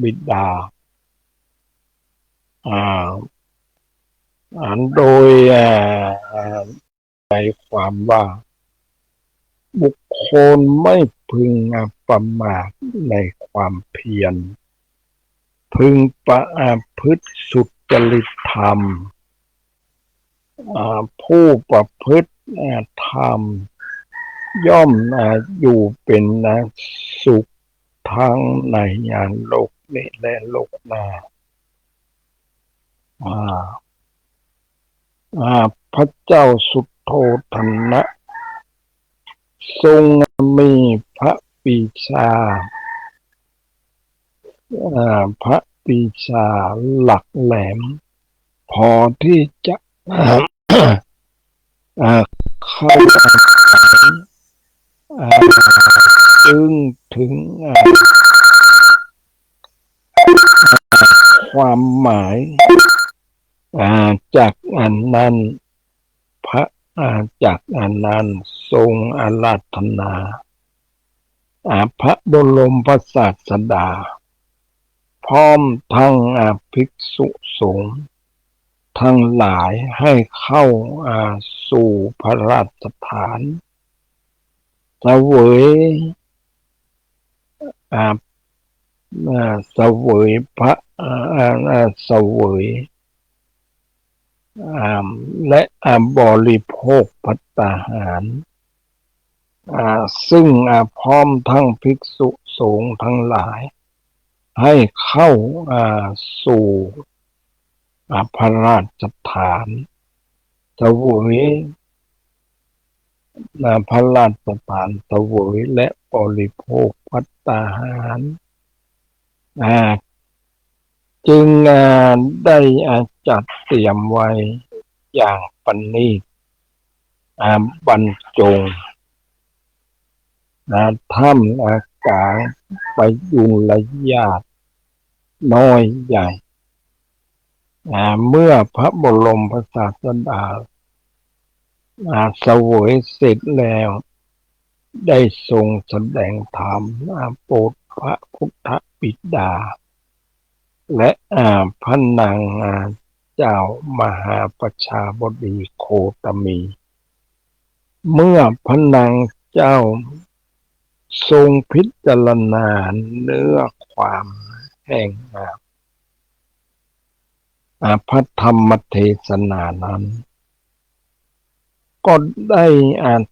บิดาอ่าโดยใจความว่าบุคคลไม่พึงประมาทในความเพียรพึงประพฤติสุจริตธรรมผู้ประพฤติธรรมย่อมอยู่เป็นสุขทั้งในโลกนี้และโลกหน้าพระเจ้าสุโธทนะทรงมีพระปรีชาพระปรีชาหลักแหลมพอที่จะเข้าจึงถึงความหมายจากอันนั้นพระจากอันนั้นทรงอาราธนาพระบรมศาสดาพร้อมทั้งภิกษุสงฆ์ทั้งหลายให้เข้าสู่พระราชฐานเสวยเสวยพระเสวยและบริโภคภัตตาหารซึ่งพร้อมทั้งภิกษุสงฆ์ทั้งหลายให้เข้าสู่พระราชฐานเสวยพระราชฐานเสวยและบริโภคภัตตาหารจึงได้จัดเตรียมไว้อย่างประณีตบรรจงท่ามกลางประยุรญาติน้อยใหญ่เมื่อพระบรมศาสดาเสวยเสร็จแล้วได้ทรงแสดงธรรมโปรดพระพุทธบิดาและพระนางเจ้ามหาประชาบดีโคตมีเมื่อพระนางเจ้าทรงพิจารณาเนื้อความแห่งพระธรรมเทศนานั้นก็ได้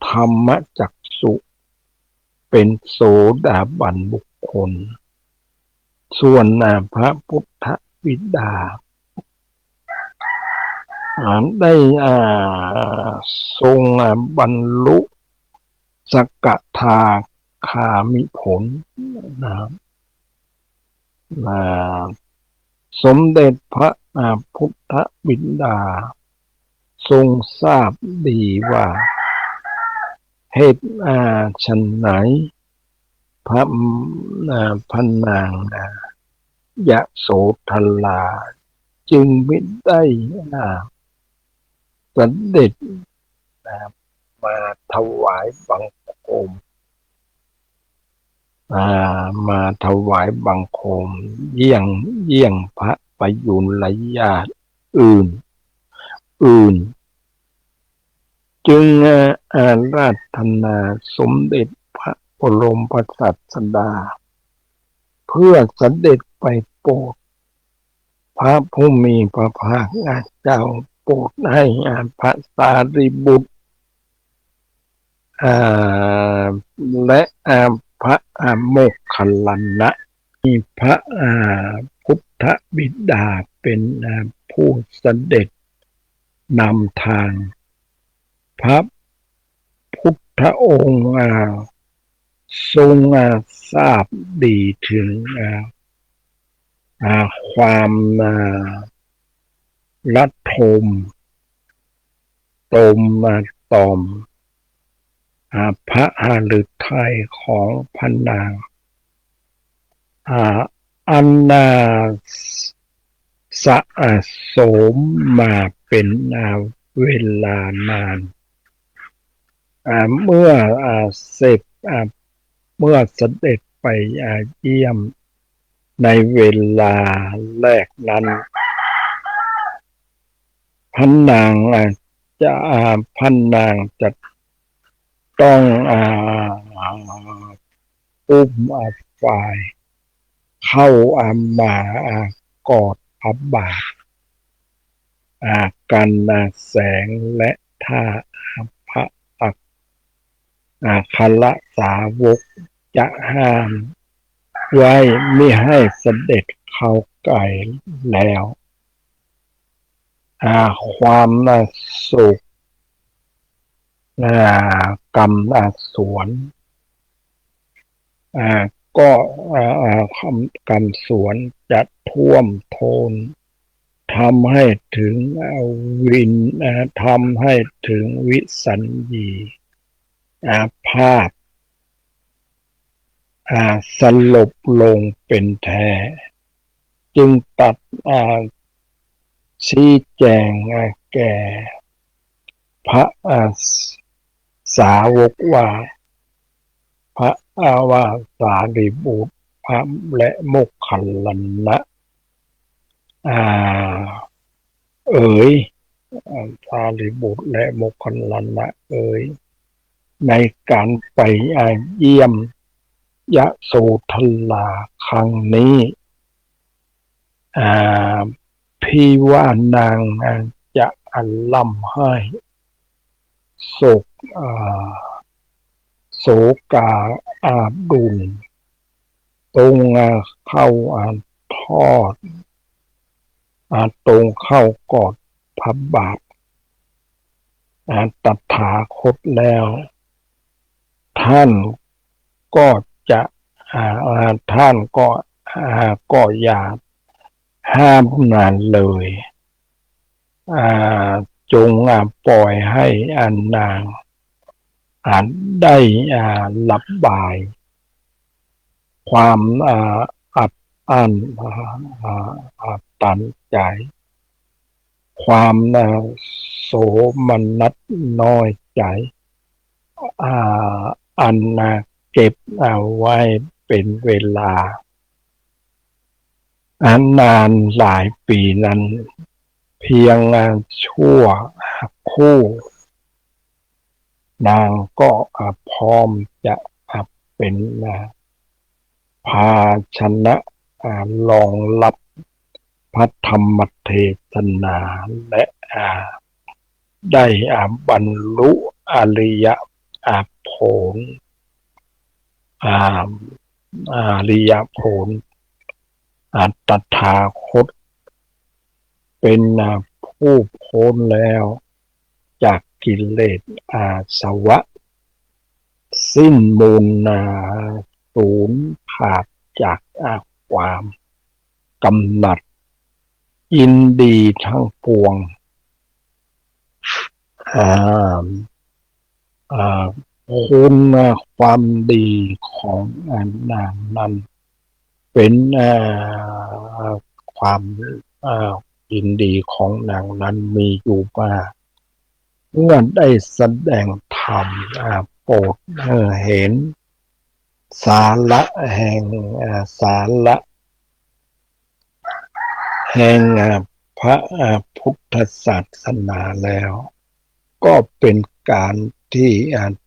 ธรรมจักษุเป็นโสดาบันบุคคลส่วนพระพุทธบิดาได้ทรงบรรลุสกทาคามิผลสมเด็จพระพุทธบิดาทรงทราบดีว่าเหตุฉันไหนพระนางยโสธราจึงไม่ได้เสด็จมาถวายบังคมมาถวายบังคมเยี่ยงพระประยุรญาติอื่นจึงอาราธนาสมเด็จพระบรมศาสดาเพื่อเสด็จไปโปรดพระผู้มีพระภาคเจ้าโปรดให้พระสารีบุตรและพระโมคคัลลานะมีพระพุทธบิดาเป็นผู้เสด็จนำทางพระพุทธองค์ทรงทราบดีถึงความรัดทมตมตอมพระหฤทัยของพระนางอันสะสมมาเป็นเวลานานเมื่อเสด็จไปเยี่ยม ในเวลาแรกนั้นพันนางจะพันนางจะต้องอุ้มฝ่ายเข้ามากอดพระบาทกันแสงและท่าพระอักคละสาวกจะห้ามไว้ไม่ให้เสด็จเข้าใกล้แล้วความสุขกรรมสวนก็กรรมสวนจะท่วมโทนทำให้ถึงวินทำให้ถึงวิสัญญีภาพสลบลงเป็นแท้จึงตัดชี้แจงแก่พระสาวกว่าพระว่าสารีบุตรพระและโมคคัลลานะเอ๋ยสารีบุตรและโมคคัลลานะเอ๋ยในการไปเยี่ยมยะโสธราครั้งนี้พี่ว่านางจะล่ำให้โศกโศกาดุลตรงเข้าทอดตรงเข้ากอดพระบาทตถาคตแล้วท่านก็จะท่านก็อย่าห้ามนานเลยจงปล่อยให้นางได้รับบายความอัดอั้นตันใจความโสมนัสน้อยใจอันเก็บเอาไว้เป็นเวลาอันนานหลายปีนั้นเพียงชั่วคู่นางก็พร้อมจะเป็นภาชนะรองรับพระธรรมเทศนาและได้บรรลุอริยผลอริยผลตถาคตเป็นผู้พ้นแล้วจากกิเลสสวะสิ้นมูลสูญขาดจากความกำหนัดยินดีทั้งปวงคุณความดีของนางนั้นเป็นความยินดีของนางนั้นมีอยู่ว่าเมื่อได้แสดงธรรมโปรดเห็นสาระแห่งสาระแห่งพระพุทธศาสนาแล้วก็เป็นการที่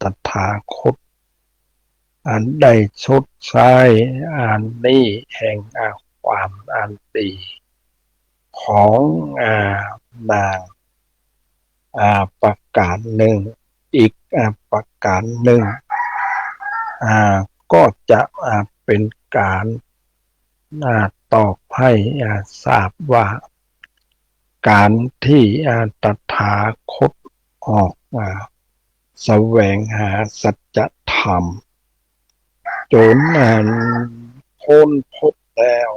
ตถาคตได้ชดใช้นี้แห่งความดีของนางประการหนึ่งอีกประการหนึ่งก็จะเป็นการตอบให้ทราบว่าการที่ตถาคตออกมาแสวงหาสัจธรรมจนพ้นพบแล้ว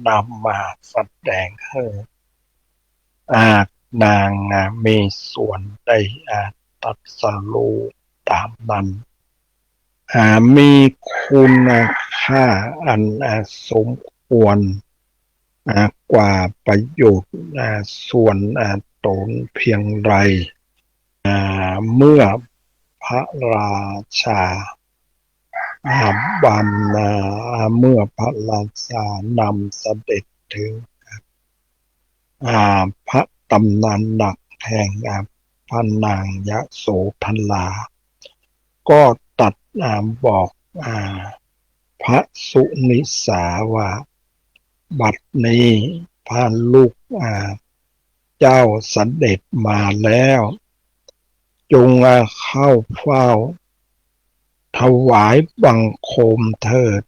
นำมาแสดงให้นางมีส่วนได้ตรัสรู้ตามนั้นมีคุณค่าอันสมควรกว่าประโยชน์ส่วนตนเพียงไรเมื่อพระราชา บันนาเมื่อพระราชานำเสด็จถึงพระตำนานหนักแห่งพระนางยโสธราก็ตัดบอกพระสุนิสาว่าบัดนี้พระลูกเจ้าเสด็จมาแล้วจงเข้าเฝ้าถวายบังคมเถิด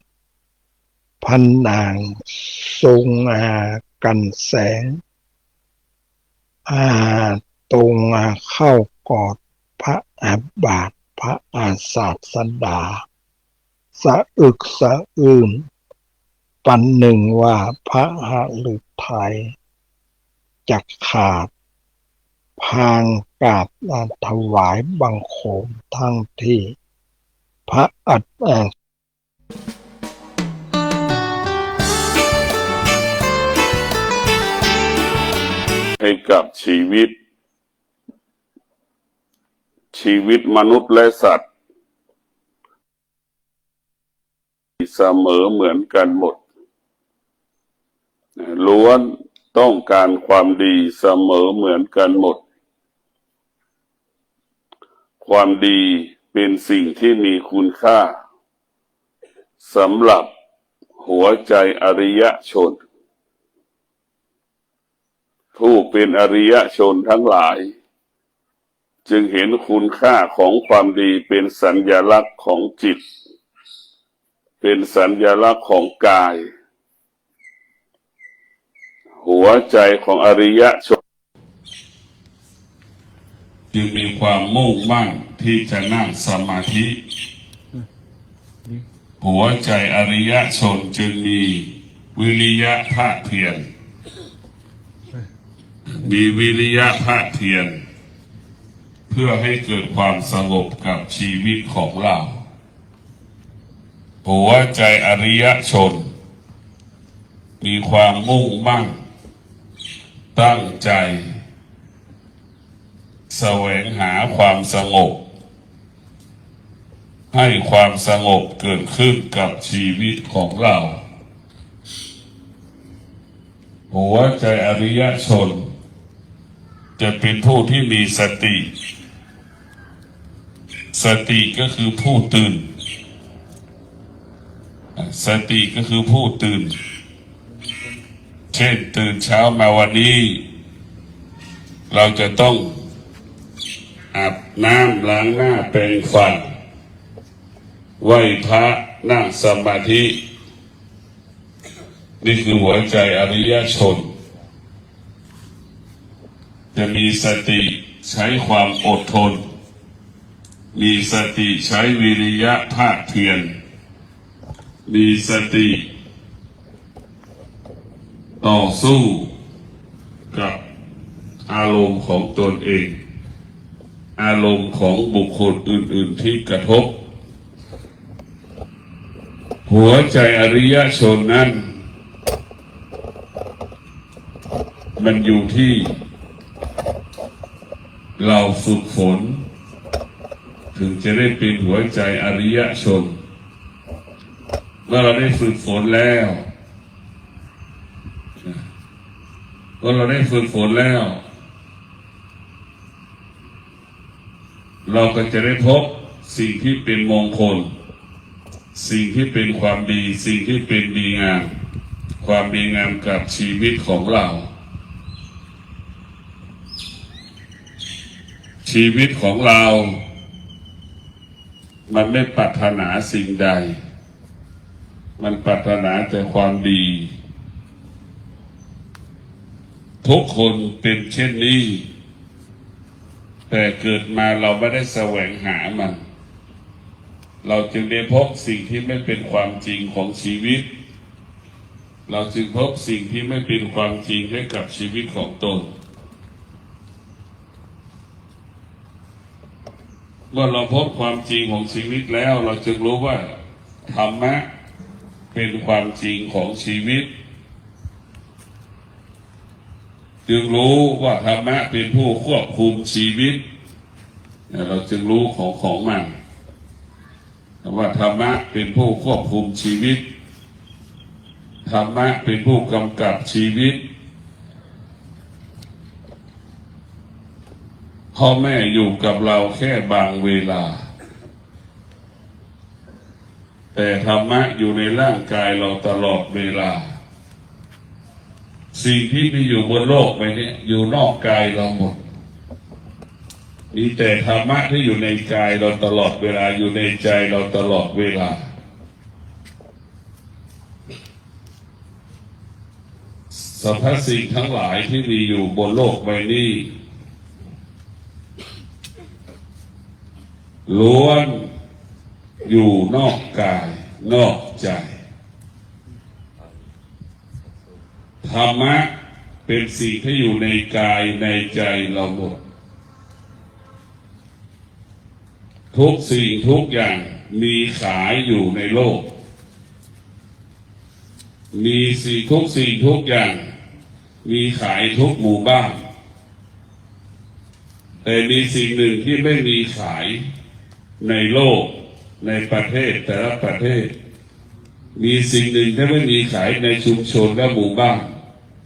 พระนางทรงกันแสงตรงเข้ากอดพระบาทพระศาสดาสะอึกสะอื้นปันหนึ่งว่าพระหฤทัยจักขาดพางกราบถวายบังคมทั้งที่พระอัฏฐให้กับชีวิตมนุษย์และสัตว์เสมอเหมือนกันหมดล้วนต้องการความดีเสมอเหมือนกันหมดความดีเป็นสิ่งที่มีคุณค่าสำหรับหัวใจอริยชนผู้เป็นอริยชนทั้งหลายจึงเห็นคุณค่าของความดีเป็นสัญลักษณ์ของจิตเป็นสัญลักษณ์ของกายหัวใจของอริยชนจึงมีความมุ่งมั่นที่จะนั่งสมาธิหัวใจอริยชนจึงมีวิริยะภาคเพียรมีวิริยะภาคเพียรเพื่อให้เกิดความสงบกับชีวิตของเราหัวใจอริยชนมีความมุ่งมั่นตั้งใจแสวงหาความสงบให้ความสงบเกิดขึ้นกับชีวิตของเราหัวใจอริยชนจะเป็นผู้ที่มีสติก็คือผู้ตื่นสติก็คือผู้ตื่นเช่นตื่นเช้ามาวันนี้เราจะต้องอาบน้ำล้างหน้าแปรงฟันไหว้พระนั่งสมาธินี่คือหัวใจอริยชนจะมีสติใช้ความอดทนมีสติใช้วิริยะภาคเพียรมีสติต่อสู้กับอารมณ์ของตนเองอารมณ์ของบุคคลอื่นๆที่กระทบหัวใจอริยชนนั้นมันอยู่ที่เราฝึกฝนถึงจะได้เป็นหัวใจอริยชนเมื่อเราได้ฝึกฝนแล้วเราก็จะได้พบสิ่งที่เป็นมงคลสิ่งที่เป็นความดีสิ่งที่เป็นดีงามความดีงามกับชีวิตของเราชีวิตของเรามันไม่ปรารถนาสิ่งใดมันปรารถนาแต่ความดีทุกคนเป็นเช่นนี้แต่เกิดมาเราไม่ได้แสวงหามันเราจึงได้พบสิ่งที่ไม่เป็นความจริงของชีวิตเราจึงพบสิ่งที่ไม่เป็นความจริงให้กับชีวิตของตนเมื่อเราพบความจริงของชีวิตแล้วเราจึงรู้ว่าธรรมะเป็นความจริงของชีวิตจึงรู้ว่าธรรมะเป็นผู้ควบคุมชีวิตเราจึงรู้ของมัน ว่าธรรมะเป็นผู้ควบคุมชีวิตธรรมะเป็นผู้กำกับชีวิตพ่อแม่อยู่กับเราแค่บางเวลาแต่ธรรมะอยู่ในร่างกายเราตลอดเวลาสิ่งที่มีอยู่บนโลกใบนี้อยู่นอกกายเราหมดมีแต่ธรรมะที่อยู่ในกายเราตลอดเวลาอยู่ในใจเราตลอดเวลาสรรพสิ่งทั้งหลายที่มีอยู่บนโลกใบนี้ล้วนอยู่นอกกายนอกใจธรรมะเป็นสิ่งที่อยู่ในกายในใจเราหมดทุกสิ่งทุกอย่างมีขายอยู่ในโลกมีทุกสิ่งทุกอย่างมีขายทุกหมู่บ้านแต่มีสิ่งหนึ่งที่ไม่มีขายในโลกในประเทศแต่ละประเทศมีสิ่งหนึ่งที่ไม่มีขายในชุมชนและหมู่บ้าน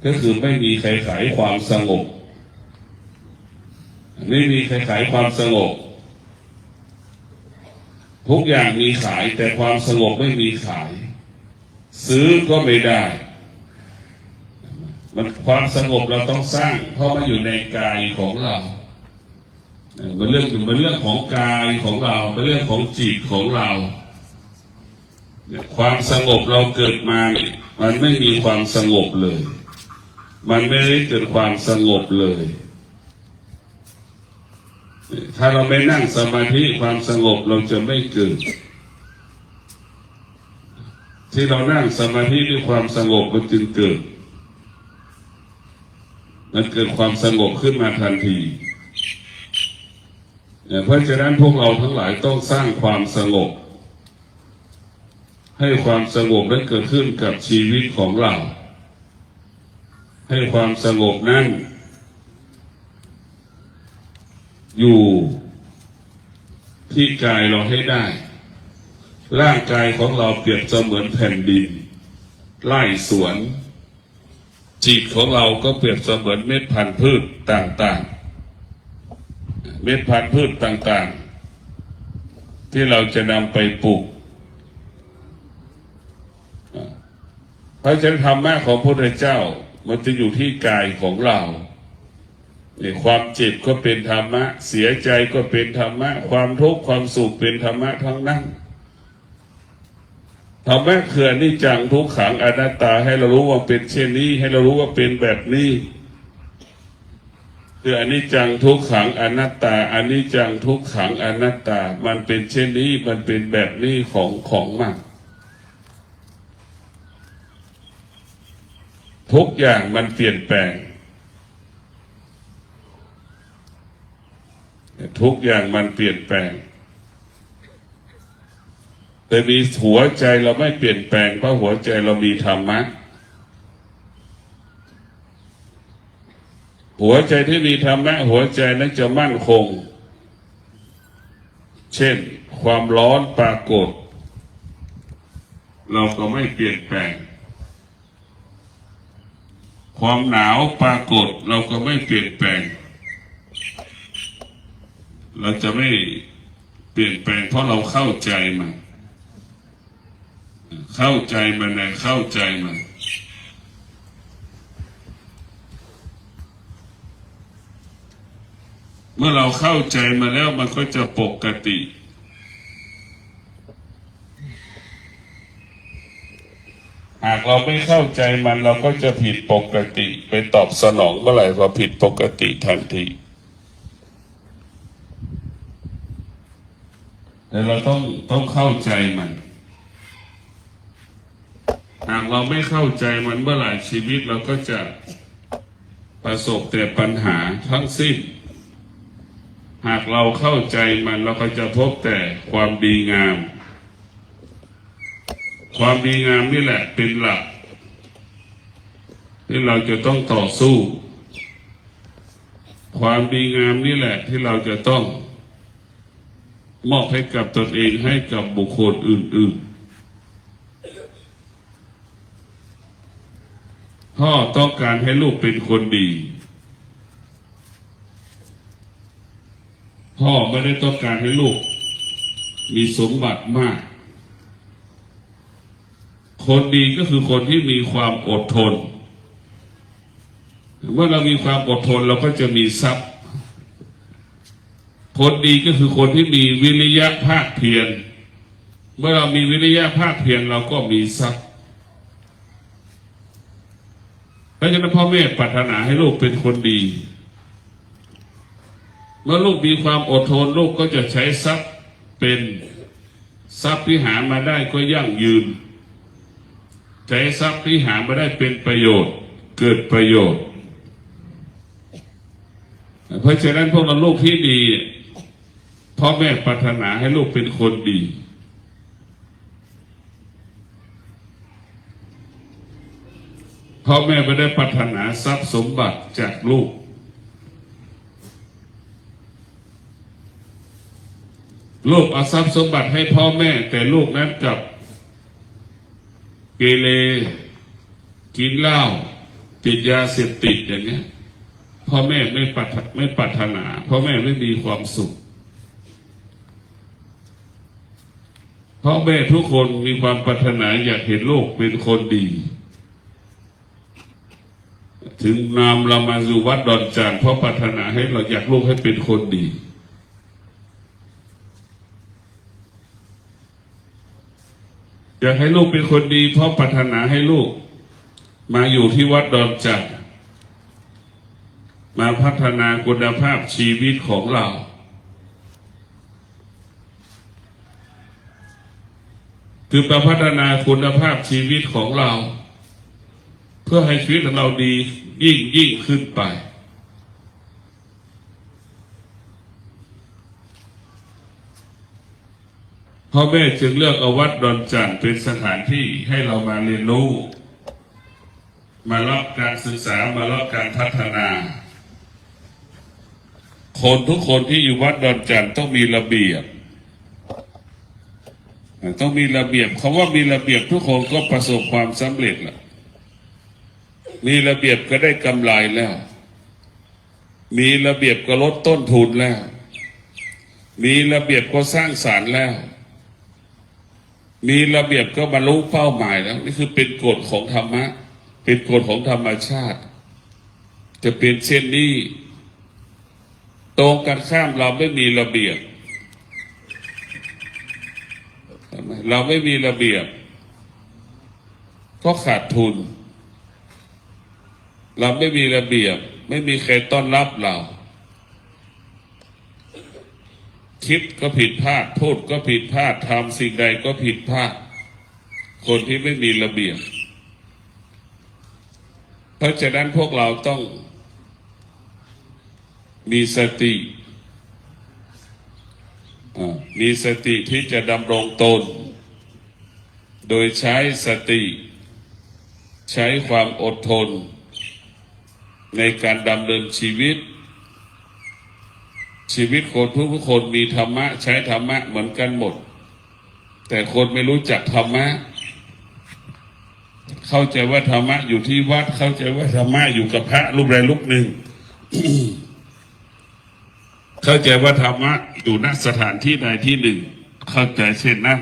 ก็คือไม่มีใครขายความสงบไม่มีใครขายความสงบทุกอย่างมีขายแต่ความสงบไม่มีขายซื้อก็ไม่ได้มันความสงบเราต้องสร้างเพราะมันอยู่ในกายของเราเป็นเรื่องของกายของเราเป็นเรื่องของจิตของเราความสงบเราเกิดมามันไม่มีความสงบเลยมันไม่ได้เกิดความสงบเลยถ้าเราไม่นั่งสมาธิความสงบเราจะไม่เกิดที่เรานั่งสมาธิด้วยความสงบมันจึงเกิดมันเกิดความสงบขึ้นมาทันทีเพราะฉะนั้นพวกเราทั้งหลายต้องสร้างความสงบให้ความสงบนั้นเกิดขึ้นกับชีวิตของเราให้ความสงบนั้นอยู่ที่กายเราให้ได้ร่างกายของเราเปรียบเสมือนแผ่นดินไร่สวนจิตของเราก็เปรียบเสมือนเม็ดพันธุ์พืชต่างๆเม็ดพันธุ์พืชต่างๆที่เราจะนำไปปลูกเพราะฉะนั้นธรรมะของพระพุทธเจ้ามันจะอยู่ที่กายของเราความเจ็บก็เป็นธรรมะเสียใจก็เป็นธรรมะความทุกข์ความสุขเป็นธรรมะทั้งนั้นธรรมะคืออนิจจังทุกขังอนัตตาให้เรารู้ว่าเป็นเช่นนี้ให้เรารู้ว่าเป็นแบบนี้คืออนิจจังทุกขังอนัตตาอนิจจังทุกขังอนัตตามันเป็นเช่นนี้มันเป็นแบบนี้ของมันทุกอย่างมันเปลี่ยนแปลงทุกอย่างมันเปลี่ยนแปลงแต่มีหัวใจเราไม่เปลี่ยนแปลงเพราะหัวใจเรามีธรรมะหัวใจที่มีธรรมะหัวใจนั้นจะมั่นคงเช่นความร้อนปรากฏเราก็ไม่เปลี่ยนแปลงความหนาวปรากฏเราก็ไม่เปลี่ยนแปลงเราจะไม่เปลี่ยนแปลงเพราะเราเข้าใจมันเข้าใจมันนะเข้าใจมันเมื่อเราเข้าใจมาแล้วมันก็จะปกติหากเราไม่เข้าใจมันเราก็จะผิดปกติไปตอบสนองเมื่อไหร่เราผิดปกติทันทีแต่เราต้องเข้าใจมันหากเราไม่เข้าใจมันเมื่อไหร่ชีวิตเราก็จะประสบแต่ปัญหาทั้งสิ้นหากเราเข้าใจมันเราก็จะพบแต่ความดีงามความดีงามนี่แหละเป็นหลักที่เราจะต้องต่อสู้ความดีงามนี่แหละที่เราจะต้อง มอบให้กับตนเองให้กับบุคคลอื่นๆพ่อต้องการให้ลูกเป็นคนดีพ่อไม่ได้ต้องการให้ลูกมีสมบัติมากคนดีก็คือคนที่มีความอดทนเมื่อเรามีความอดทนเราก็จะมีทรัพย์คนดีก็คือคนที่มีวิริยะภาคเพียรเมื่อเรามีวิริยะภาคเพียรเราก็มีทรัพย์เพราะฉะนั้นพ่อแม่ปรารถนาให้ลูกเป็นคนดีเมื่อลูกมีความอดทนลูกก็จะใช้ทรัพย์เป็นทรัพย์ที่หามาได้ก็ยั่งยืนใช้ทรัพย์ที่หามาได้เป็นประโยชน์เกิดประโยชน์เพราะฉะนั้นพวกเราลูกที่ดีพ่อแม่ปรารถนาให้ลูกเป็นคนดีพ่อแม่ไม่ได้ปรารถนาทรัพย์สมบัติจากลูกลูกเอาทรัพย์สมบัติให้พ่อแม่แต่ลูกนั้นกลับเกเรกินเหล้าติดยาเสพติดอย่างนี้พ่อแม่ไม่ปรารถนาพ่อแม่ไม่มีความสุขพ่อแม่ทุกคนมีความปรารถนาอยากเห็นลูกเป็นคนดีถึงนำเรามาสู่วัดดอนจานเพราะปรารถนาให้เราอยากลูกให้เป็นคนดีอยากให้ลูกเป็นคนดีเพราะปรารถนาให้ลูกมาอยู่ที่วัดดอนจานมาพัฒนาคุณภาพชีวิตของเราคือมาพัฒนาคุณภาพชีวิตของเราเพื่อให้ชีวิตของเราดียิ่งขึ้นไปพ่อแม่จึงเลือกเอาวัดดอนจันทร์เป็นสถานที่ให้เรามาเรียนรู้มารับการศึกษามารับการพัฒนาคนทุกคนที่อยู่วัดดอนจันทร์ต้องมีระเบียบต้องมีระเบียบคำว่ามีระเบียบทุกคนก็ประสบความสำเร็จแล้วมีระเบียบก็ได้กำไรแล้วมีระเบียบก็ลดต้นทุนแล้วมีระเบียบก็สร้างสรรค์แล้วมีระเบียบก็บรรลุเป้าหมายแล้วนี่คือเป็นกฎของธรรมะเป็นกฎของธรรมชาติจะเป็นเช่นนี้ตรงกันข้ามเราไม่มีระเบียบเราไม่มีระเบียบก็ขาดทุนเราไม่มีระเบียบไม่มีใครต้อนรับเราคิดก็ผิดพลาดพูดก็ผิดพลาดทำสิ่งใดก็ผิดพลาดคนที่ไม่มีระเบียบเพราะฉะนั้นพวกเราต้องมีสติที่จะดำรงตนโดยใช้สติใช้ความอดทนในการดำเนินชีวิตคนทุกคนมีธรรมะใช้ธรรมะเหมือนกันหมดแต่คนไม่รู้จักธรรมะเข้าใจว่าธรรมะอยู่ที่วัดเข้าใจว่าธรรมะอยู่กับพระรูปใดรูปหนึ่ง เข้าใจว่าธรรมะอยู่ณสถานที่ใดที่หนึ่งเข้าใจเช่นนั้น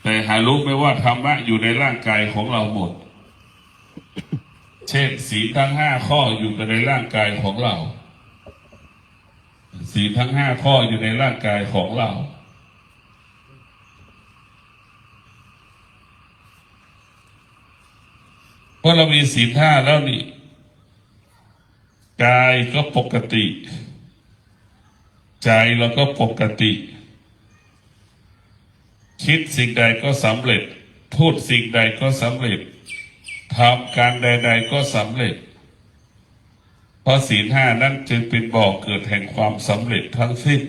แต่หารู้ไหมว่าธรรมะอยู่ในร่างกายของเราหมด เช่นศีลทั้ง5 ข้ออยู่ในร่างกายของเราศีลทั้ง5 ข้ออยู่ในร่างกายของเราเพราะเรามีศีล5แล้วนี่กายก็ปกติใจเราก็ปกติคิดสิ่งใดก็สำเร็จพูดสิ่งใดก็สำเร็จทำการใดๆก็สำเร็จเพราะศีล5นั้นจึงเป็นบ่อเกิดแห่งความสำเร็จทั้งสิ้น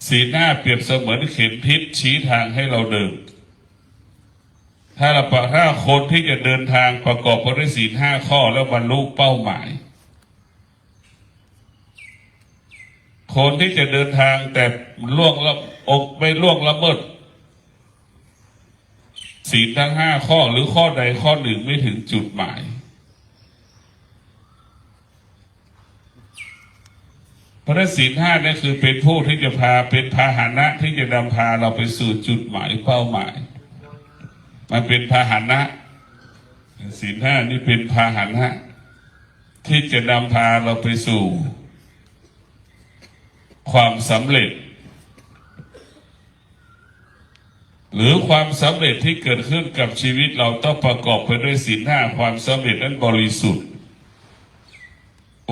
ศีล5เปรียบเสมือนเข็มทิศชี้ทางให้เราเดินถ้าคนที่จะเดินทางประกอบไปด้วยศีล5 ข้อแล้วบรรลุเป้าหมาย คนที่จะเดินทางแต่ล่วงละอกไม่ล่วงละเมิดศีลทั้ง5 ข้อหรือข้อใดข้อหนึ่งไม่ถึงจุดหมายเพราะศีล 5นี่คือเป็นผู้ที่จะพาเป็นพาหนะที่จะนำพาเราไปสู่จุดหมายเป้าหมายมันเป็นพาหนะศีล 5นี่เป็นพาหนะที่จะนำพาเราไปสู่ความสำเร็จหรือความสำเร็จที่เกิดขึ้นกับชีวิตเราต้องประกอบไปด้วยศีล 5ความสำเร็จนั้นบริสุทธิ์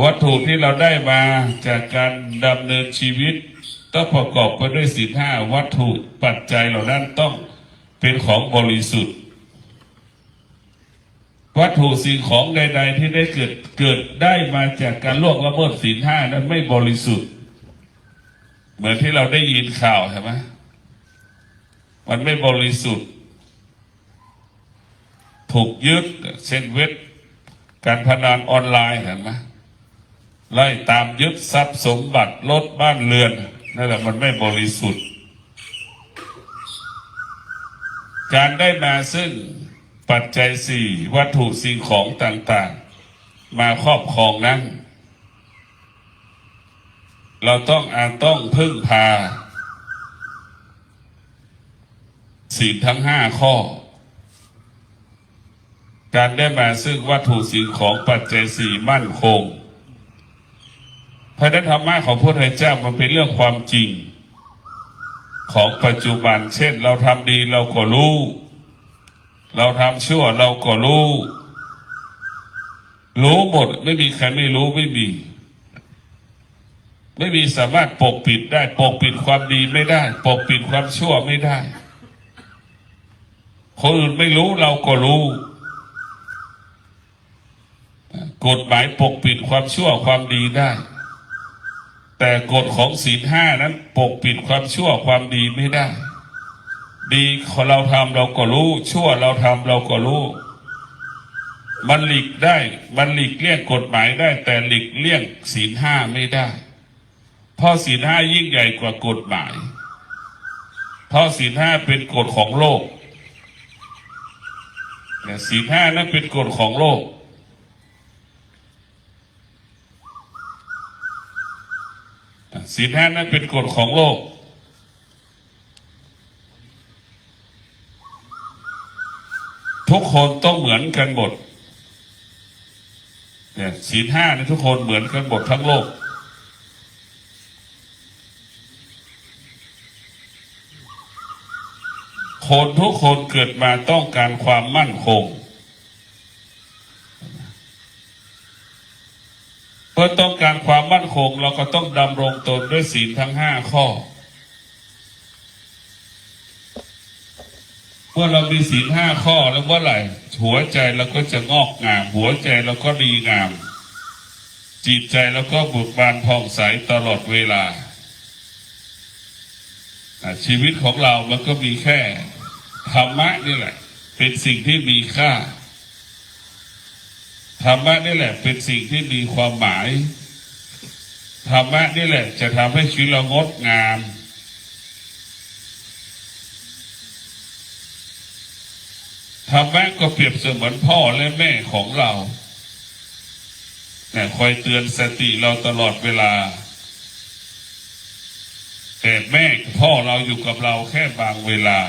วัตถุที่เราได้มาจากการดำเนินชีวิตต้องประกอบไปด้วยศีล 5วัตถุปัจจัยเหล่านั้นต้องเป็นของบริสุทธิ์วัตถุสิ่งของใดๆที่ได้เกิดได้มาจากการล่วงละเมิดศีล 5นั้นไม่บริสุทธิ์เหมือนที่เราได้ยินข่าวใช่ไหมมันไม่บริสุทธิ์ถูกยึดเช่นเว็บการพนันออนไลน์เห็นไหมไล่ตามยึดทรัพย์สมบัติรถบ้านเรือนนั่นแหละมันไม่บริสุทธิ์การได้มาซึ่งปัจจัย 4วัตถุสิ่งของต่างๆมาครอบครองนั้นเราต้องพึ่งพาศีลทั้ง 5 ข้อการได้มาซึ่งวัตถุสิ่งของปัจจัย 4มั่นคงเพราะนั้นธรรมะของพระพุทธเจ้ามันเป็นเรื่องความจริงของปัจจุบันเช่นเราทำดีเราก็รู้เราทำชั่วเราก็รู้หมดไม่มีใครไม่รู้ไม่มีสามารถปกปิดได้ปกปิดความดีไม่ได้ปกปิดความชั่วไม่ได้คนอื่นไม่รู้เราก็รู้กฎหมายปกปิดความชั่วความดีได้แต่กฎของศีล 5นั้นปกปิดความชั่วความดีไม่ได้ดีเราทำเราก็รู้ชั่วเราทำเราก็รู้มันหลีกได้มันหลีกเลี่ยงกฎหมายได้แต่หลีกเลี่ยงศีล 5ไม่ได้เพราะศีล 5ยิ่งใหญ่กว่ากฎหมายเพราะศีล 5เป็นกฎของโลกศีล 5นั้นเป็นกฎของโลกศีล 5นั้นเป็นกฎของโลกทุกคนต้องเหมือนกันหมดศีล 5นี่ทุกคนเหมือนกันหมดทั้งโลกคนทุกคนเกิดมาต้องการความมั่นคงเพื่อต้องการความมั่นคงเราก็ต้องดำรงตนด้วยศีลทั้ง 5 ข้อเมื่อเรามีศีล 5 ข้อแล้วเมื่อไหร่หัวใจเราก็จะงอกงามหัวใจเราก็ดีงามจิตใจเราก็เบิกบานผ่องใสตลอดเวลาชีวิตของเรามันก็มีแค่ธรรมะนี่แหละเป็นสิ่งที่มีค่าธรรมะนี่แหละเป็นสิ่งที่มีความหมายธรรมะนี่แหละจะทำให้ชีวิตเรางดงามธรรมะก็เปรียบเสมือนพ่อและแม่ของเราคอยเตือนสติเราตลอดเวลาแต่แม่พ่อเราอยู่กับเราแค่บางเวลา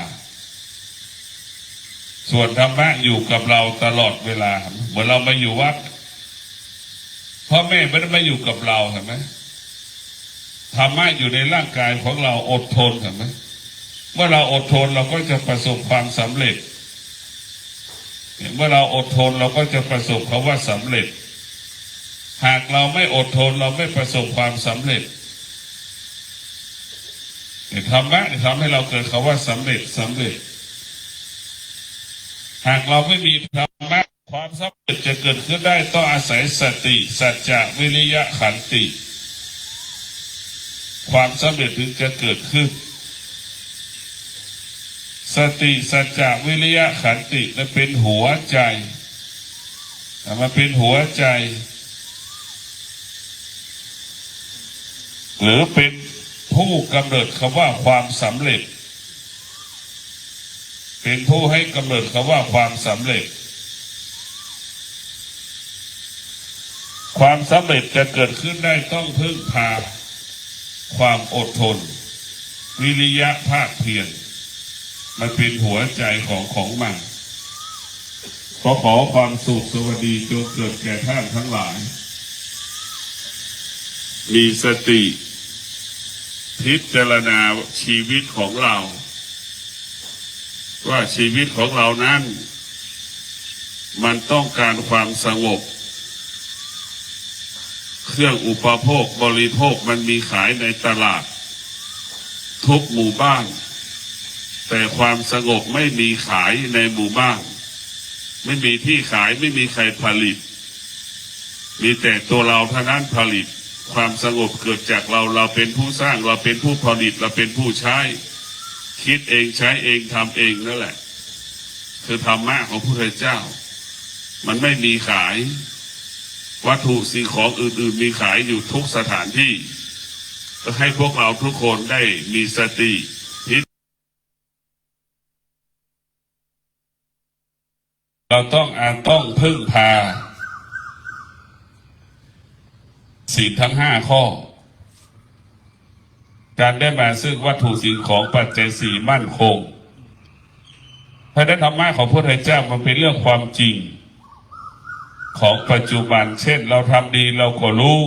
ส่วนธรรมะอยู่กับเราตลอดเวลาเหมือนเรามาอยู่วัดพ่อแม่ไม่ได้มาอยู่กับเราเห็นไหมธรรมะอยู่ในร่างกายของเราอดทนเห็นไหมเมื่อเราอดทนเราก็จะประสบความสำเร็จเมื่อเราอดทนเราก็จะประสบคำว่าสำเร็จหากเราไม่อดทนเราไม่ประสบความสำเร็จธรรมะทำให้เราเกิดคำว่าสำเร็จหากเราไม่มีธรรมะความสำเร็จจะเกิดขึ้นได้ต้องอาศัยสติสัจจะวิริยะขันติความสำเร็จถึงจะเกิดขึ้นสติสัจจะวิริยะขันตินั้นเป็นหัวใจมันเป็นหัวใจ หรือเป็นผู้กำเนิดคำว่าความสำเร็จเป็นผู้ให้กำเนิดคำว่าความสำเร็จความสำเร็จจะเกิดขึ้นได้ต้องพึ่งพาความอดทนวิริยะภาคเพียรมันเป็นหัวใจของมันขอความสุขสวัสดีจงเกิดแก่ท่านทั้งหลายมีสติพิจารณาชีวิตของเราว่าชีวิตของเรานั้นมันต้องการความสงบเครื่องอุปโภคบริโภคมันมีขายในตลาดทุกหมู่บ้านแต่ความสงบไม่มีขายในหมู่บ้านไม่มีที่ขายไม่มีใครผลิตมีแต่ตัวเราเท่านั้นผลิตความสงบเกิดจากเราเป็นผู้สร้างเราเป็นผู้ผลิตเราเป็นผู้ใช้คิดเองใช้เองทำเองนั่นแหละคือธรรมะของพระพุทธเจ้ามันไม่มีขายวัตถุสิ่งของอื่นๆมีขายอยู่ทุกสถานที่ก็ให้พวกเราทุกคนได้มีสติเราต้องพึ่งพาศีลทั้ง5 ข้อการได้มาซึ่งวัตถุสิ่งของปัจจัย4มั่นคงเพราะนั้นธรรมะของพระพุทธเจ้ามันเป็นเรื่องความจริงของปัจจุบันเช่นเราทำดีเราก็รู้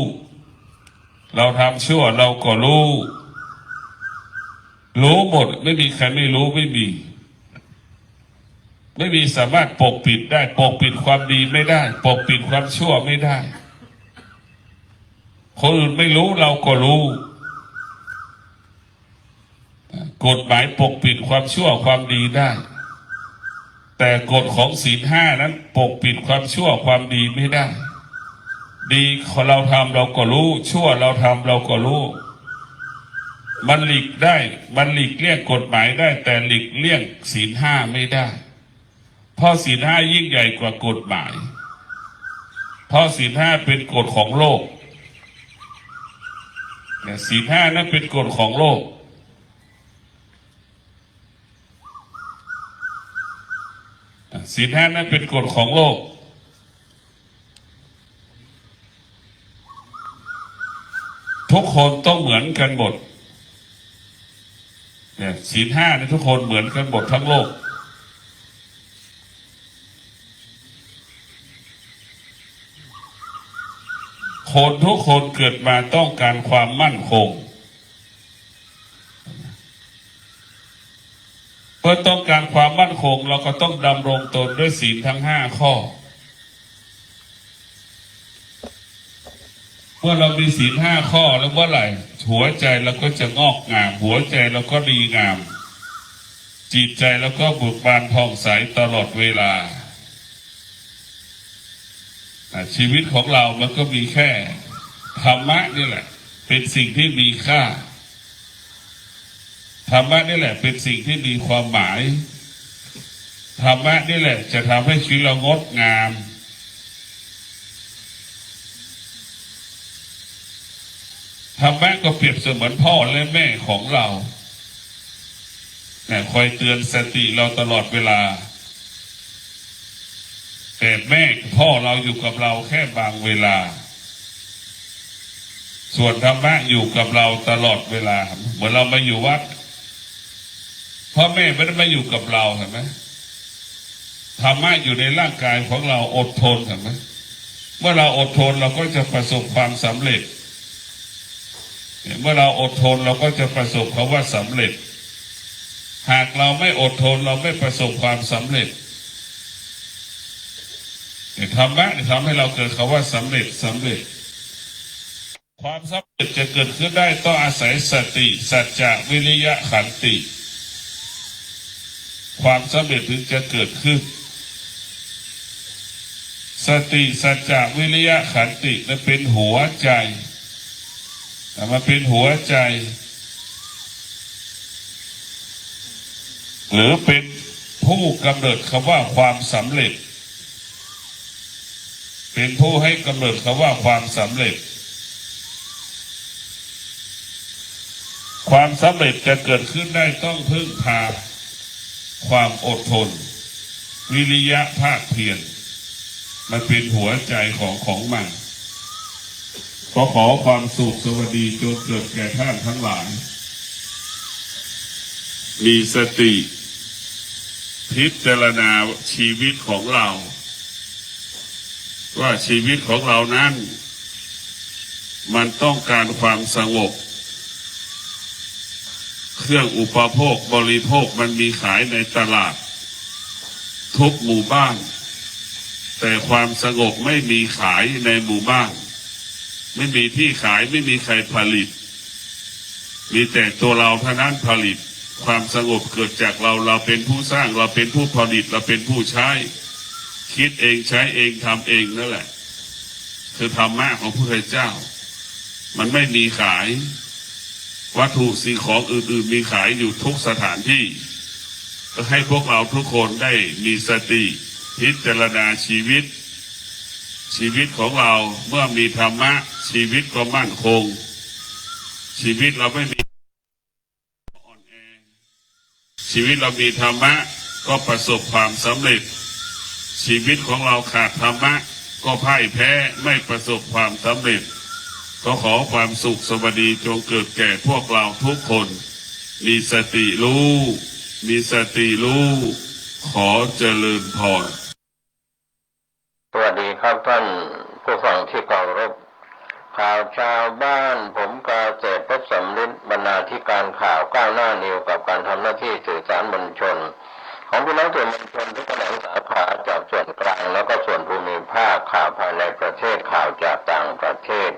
เราทำชั่วเราก็รู้หมดไม่มีใครไม่รู้ไม่มีสามารถปกปิดได้ปกปิดความดีไม่ได้ปกปิดความชั่วไม่ได้คนอื่นไม่รู้เราก็รู้กฎหมายปกปิดความชั่วความดีได้แต่กฎของศีล5นั้นปกปิดความชั่วความดีไม่ได้ดีเราทำเราก็รู้ชั่วเราทำเราก็รู้มันหลีกได้มันหลีกเลี่ยงกฎหมายได้แต่หลีกเลี่ยงศีล5ไม่ได้เพราะศีล5ยิ่งใหญ่กว่ากฎหมายเพราะศีล5เป็นกฎของโลกศีล5นั้นเป็นกฎของโลกศีล5นั้นเป็นกฎของโลกทุกคนต้องเหมือนกันหมดเนี่ยศีล5เนี่ยทุกคนเหมือนกันหมดทั้งโลกคนทุกคนเกิดมาต้องการความมั่นคงเพื่อต้องการความมั่นคงเราก็ต้องดำรงตนด้วยศีลทั้ง5 ข้อเมื่อเรามีศีล5 ข้อแล้วเมื่อไหร่หัวใจเราก็จะงอกงามหัวใจเราก็ดีงามจิตใจเราก็เบิกบานผ่องใสตลอดเวลาชีวิตของเรามันก็มีแค่ธรรมะนี่แหละเป็นสิ่งที่มีค่าธรรมะนี่แหละเป็นสิ่งที่มีความหมายธรรมะนี่แหละจะทำให้ชีวิตเรางดงามธรรมะก็เปรียบเสมือนพ่อและแม่ของเราคอยเตือนสติเราตลอดเวลาแต่แม่พ่อเราอยู่กับเราแค่บางเวลาส่วนธรรมะอยู่กับเราตลอดเวลาเหมือนเรามาอยู่วัดพ่อแม่ไม่ได้มาอยู่กับเราเห็นไหมธรรมะอยู่ในร่างกายของเราอดทนเห็นไหมเมื่อเราอดทนเราก็จะประสบความสำเร็จเมื่อเราอดทนเราก็จะประสบคำว่าสำเร็จหากเราไม่อดทนเราไม่ประสบความสำเร็จธรรมะทำให้เราเกิดคำว่าสำเร็จความสำเร็จจะเกิดขึ้นได้ต้องอาศัยสติสัจจะวิริยะขันติความสำเร็จถึงจะเกิดขึ้นสติสัจจะวิริยะขันตินั้นเป็นหัวใจมันเป็นหัวใจหรือเป็นผู้กำเนิดคำว่าความสำเร็จเป็นผู้ให้กำเนิดคำว่าความสำเร็จ ความสำเร็จจะเกิดขึ้นได้ต้องพึ่งพาความอดทนวิริยะภาคเพียรมันเป็นหัวใจของมันขอความสุขสวัสดีจงเกิดแก่ท่านทั้งหลายมีสติพิจารณาชีวิตของเราว่าชีวิตของเรานั้นมันต้องการความสงบเครื่องอุปโภคบริโภคมันมีขายในตลาดทุกหมู่บ้านแต่ความสงบไม่มีขายในหมู่บ้านไม่มีที่ขายไม่มีใครผลิตมีแต่ตัวเราเท่านั้นผลิตความสงบเกิดจากเราเป็นผู้สร้างเราเป็นผู้ผลิตเราเป็นผู้ใช้คิดเองใช้เองทำเองนั่นแหละคือธรรมะของพระพุทธเจ้ามันไม่มีขายวัตถุสิ่งของอื่นๆมีขายอยู่ทุกสถานที่ก็ให้พวกเราทุกคนได้มีสติพิจารณาชีวิตของเราเมื่อมีธรรมะชีวิตก็มั่นคงชีวิตเราไม่มีอ่อนแอชีวิตเรามีธรรมะก็ประสบความสำเร็จชีวิตของเราขาดธรรมะก็พ่ายแพ้ไม่ประสบความสำเร็จก็ขอความสุขสวัสดีจงเกิดแก่พวกเราทุกคนมีสติรู้มีสติรู้ขอเจริญพรสวัสดีครับท่านผู้ฟังที่เคารพข่าวชาวบ้านผมกาเศษเพชรสำลิดบรรณาธิการข่าวก้าวหน้านิวกับการทำหน้าที่สื่อสารมวลชนของพี่น้องสื่อมวลชนทุกแขนงสาขาจากส่วนกลางแล้วก็ส่วนภูมิภาคข่าวภายในประเทศข่าวจากต่างประเทศ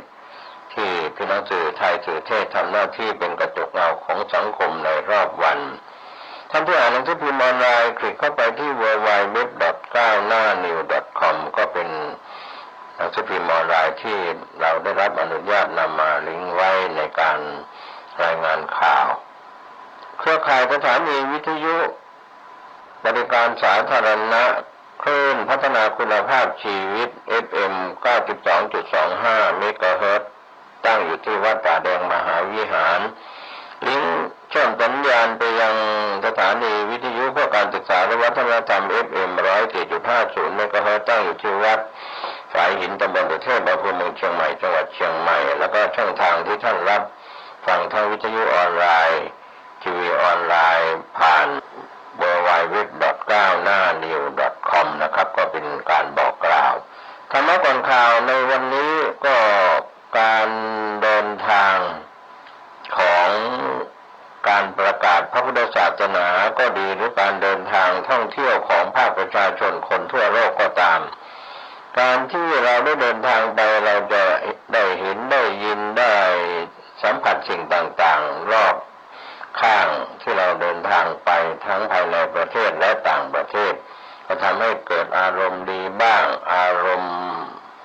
ที่พี่น้องสื่อไทยสื่อเทศทำหน้าที่เป็นกระจกเงาของสังคมในรอบวันท่านที่อ่านหนังสือพิมพ์ออนไลน์คลิกเข้าไปที่ www.9hnanew.com ก็เป็นหนังสือพิมพ์ออนไลน์ที่เราได้รับอนุญาตนำมาลิงก์ไว้ในการรายงานข่าวเครือข่ายสถานีวิทยุบริการสาธารณะคลื่นพัฒนาคุณภาพชีวิต FM 92.25 เมกะเฮิรตซ์ตั้งอยู่ที่วัดป่าแดงมหาวิหารลิงก์เชื่อมสัญญาณไปยังสถานีวิทยุเพื่อการศึกษาและวัฒนธรรม FM 104.50 เมกะเฮิรตซ์ตั้งอยู่ที่วัดฝายหินตำบลตะเทพอำเภอเมืองเชียงใหม่จังหวัดเชียงใหม่แล้วก็ช่องทางที่ท่านรับฟังทางวิทยุออนไลน์ทีวีออนไลน์ผ่านwww.9hnanew.com นะครับก็เป็นการบอกกล่าวธรรมะก่อนข่าวในวันนี้ก็การเดินทางของการประกาศพระพุทธศาสนาก็ดีหรือการเดินทางท่องเที่ยวของภาคประชาชนคนทั่วโลกก็ตามการที่เราได้เดินทางไปเราจะได้เห็นได้ยินได้สัมผัสสิ่งต่างๆรอบข้างที่เราเดินทางไปทั้งภายในประเทศและต่างประเทศก็ทำให้เกิดอารมณ์ดีบ้างอารมณ์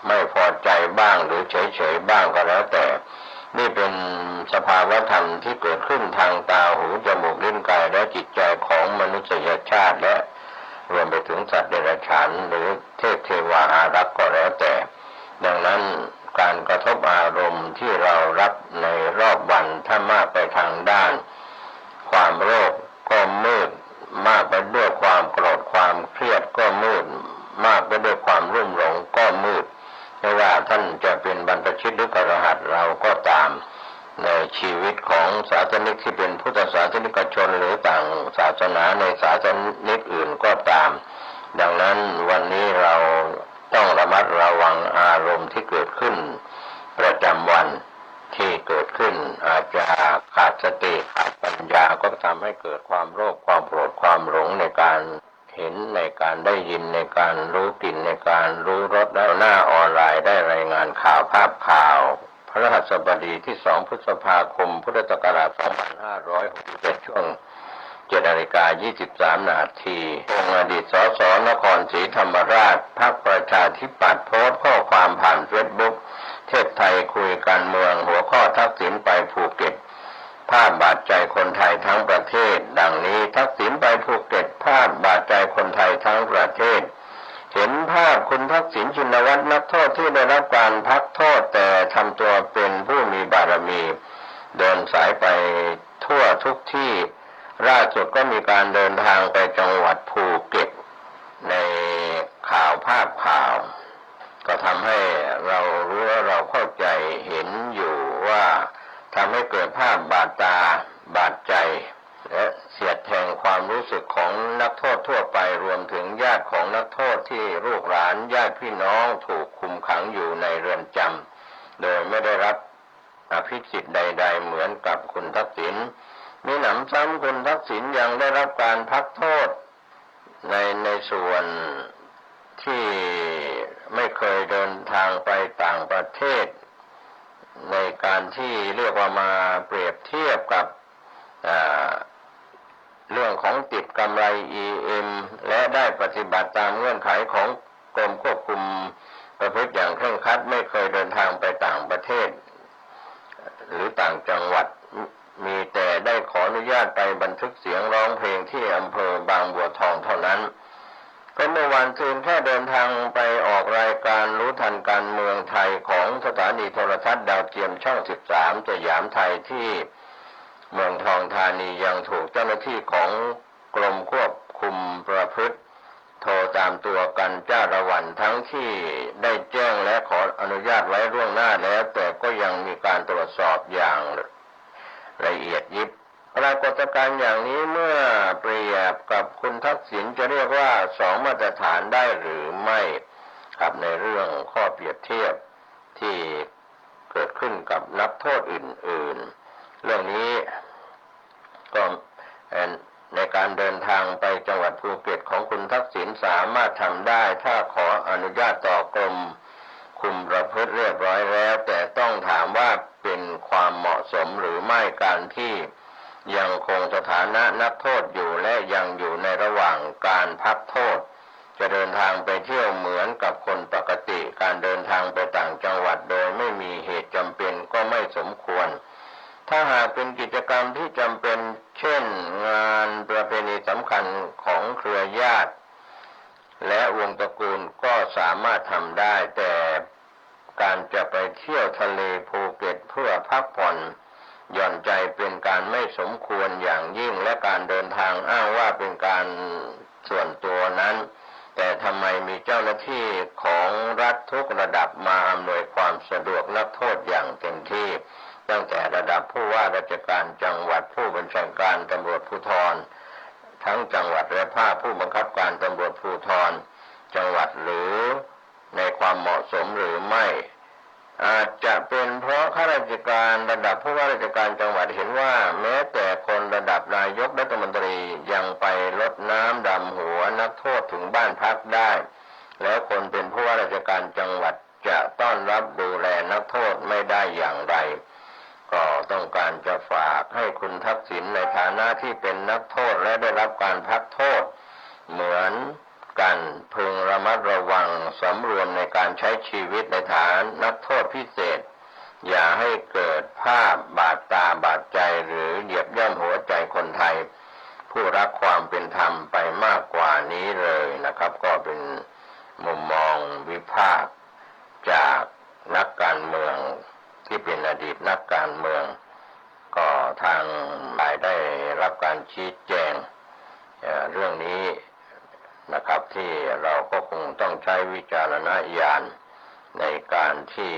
ไม่พอใจบ้างหรือเฉยๆบ้างก็แล้วแต่นี่เป็นสภาวะธรรมที่เกิดขึ้นทางตาหูจมูกลิ้นกายและจิตใจของมนุษยชาติและรวมไปถึงสัตว์เดรัจฉานหรือเทพเทวาอารักษ์ก็แล้วแต่ดังนั้นการกระทบอารมณ์ที่เรารับในรอบวันถ้ามากไปทางด้านความโลภก็มืดมากไปด้วยความโกรธความเครียดก็มืดมากไปด้วยความรุ่มหลงก็มืดไม่ว่าท่านจะเป็นบรรพชิตหรืออรหันต์เราก็ตามในชีวิตของศาสนิกที่เป็นพุทธศาสนิกชนหรือต่างศาสนาในศาสนิกอื่นก็ตามดังนั้นวันนี้เราต้องระมัดระวังอารมณ์ที่เกิดขึ้นประจำวันที่เกิดขึ้นอาจจะขาดสติขาดปัญญาก็ทำให้เกิดความโลภความโกรธความหลงในการเห็นในการได้ยินในการรู้กลิ่นในการรู้รสแล้วหน้าออนไลน์ได้รายงานข่าวภาพข่าวพฤหัสบดีที่2 พฤษภาคมพุทธศักราช 2567 ช่วง 7:23 นาทีองค์อดีตสสนครศรีธรรมราชพรรคประชาธิปัตย์โพสต์ข้อความผ่านเฟซบุ๊กเทพไทยคุยการเมืองหัวข้อทักษิณไปภูเก็ตภาพบาดใจคนไทยทั้งประเทศดังนี้ทักษิณไปภูเก็ตภาพบาดใจคนไทยทั้งประเทศเห็นภาพคุณทักษิณชินวัตรนักโทษที่ได้รับการพักโทษแต่ทำตัวเป็นผู้มีบารมีเดินสายไป ทั่วทุกที่ล่าสุดก็มีการเดินทางไปจังหวัดภูเก็ตในข่าวภาพข่าวก็ทำให้เรารู้และเราเข้าใจเห็นอยู่ว่าทำให้เกิดภาพบาดตาบาดใจและเสียดแทงความรู้สึกของนักโทษทั่วไปรวมถึงญาติของนักโทษที่ลูกหลานญาติพี่น้องถูกคุมขังอยู่ในเรือนจำโดยไม่ได้รับอภิสิทธิ์ใดๆเหมือนกับคุณทักษิณมีหนำซ้ำคุณทักษิณยังได้รับการพักโทษในส่วนที่ไม่เคยเดินทางไปต่างประเทศในการที่เรียกว่ามาเปรียบเทียบกับเรื่องของติดกำไร EM และได้ปฏิบัติตามเงื่อนไขของกรมควบคุมประพฤติอย่างเคร่งครัดไม่เคยเดินทางไปต่างประเทศหรือต่างจังหวัดมีแต่ได้ขออนุญาตไปบันทึกเสียงร้องเพลงที่อำเภอบางบัวทองเท่านั้นก็เมื่อวันซืนแค่เดินทางไปออกรายการรู้ทันการเมืองไทยของสถานีโทรทัศน์ดาวเทียมช่อง13สยามไทยที่เมืองทองธานียังถูกเจ้าหน้าที่ของกรมควบคุมประพฤติโทรตามตัวกันจ้าละวันทั้งที่ได้แจ้งและขออนุญาตไว้ล่วงหน้าแล้วแต่ก็ยังมีการตรวจสอบอย่างละเอียดยิบปรากฏการณ์อย่างนี้เมื่อเปรียบกับคุณทักษิณจะเรียกว่าสองมาตรฐานได้หรือไม่ครับในเรื่องข้อเปรียบเทียบที่เกิดขึ้นกับนักโทษอื่นๆเรื่องนี้ก็ในการเดินทางไปจังหวัดภูเก็ตของคุณทักษิณสามารถทำได้ถ้าขออนุญาตต่อกรมคุมประพฤติเรียบร้อยแล้วแต่ต้องถามว่าเป็นความเหมาะสมหรือไม่การที่ยังคงสถานะนักโทษอยู่และยังอยู่ในระหว่างการพักโทษจะเดินทางไปเที่ยวเหมือนกับคนปกติการเดินทางไปต่างจังหวัดโดยไม่มีเหตุจำเป็นก็ไม่สมควรถ้าหากเป็นกิจกรรมที่จำเป็นเช่นงานประเพณีสำคัญของเครือญาติและวงตระกูลก็สามารถทำได้แต่การจะไปเที่ยวทะเลภูเก็ตเพื่อพักผ่อนหย่อนใจเป็นการไม่สมควรอย่างยิ่งและการเดินทางอ้างว่าเป็นการส่วนตัวนั้นแต่ทำไมมีเจ้าหน้าที่ของรัฐทุกระดับมาอำนวยความสะดวกนักโทษอย่างเต็มที่ตั้งแต่ระดับผู้ว่าราชการจังหวัดผู้บัญชาการตำรวจภูธรทั้งจังหวัดและภาคผู้บังคับการตำรวจภูธรจังหวัดหรือในความเหมาะสมหรือไม่อาจจะเป็นเพราะข้าราชการระดับผู้ว่าราชการจังหวัดเห็นว่าแม้แต่คนระดับนายกรัฐมนตรียังไปรดน้ำดำหัวนักโทษถึงบ้านพักได้แล้วคนเป็นผู้ว่าราชการจังหวัดจะต้อนรับดูแลนักโทษไม่ได้อย่างไรก็ต้องการจะฝากให้คุณทักษิณในฐานะที่เป็นนักโทษและได้รับการพักโทษเหมือนกันพึงระมัดระวังสำรวมในการใช้ชีวิตในฐานนักโทษพิเศษอย่าให้เกิดภาพบาดตาบาดใจหรือเหยียบย่ำหัวใจคนไทยผู้รักความเป็นธรรมไปมากกว่านี้เลยนะครับก็เป็นมุมมองวิพากษ์จากนักการเมืองที่เป็นอดีตนักการเมืองก็ทางหลายได้รับการชี้แจงเรื่องนี้นะครับที่เราก็คงต้องใช้วิจารณญาณในการที่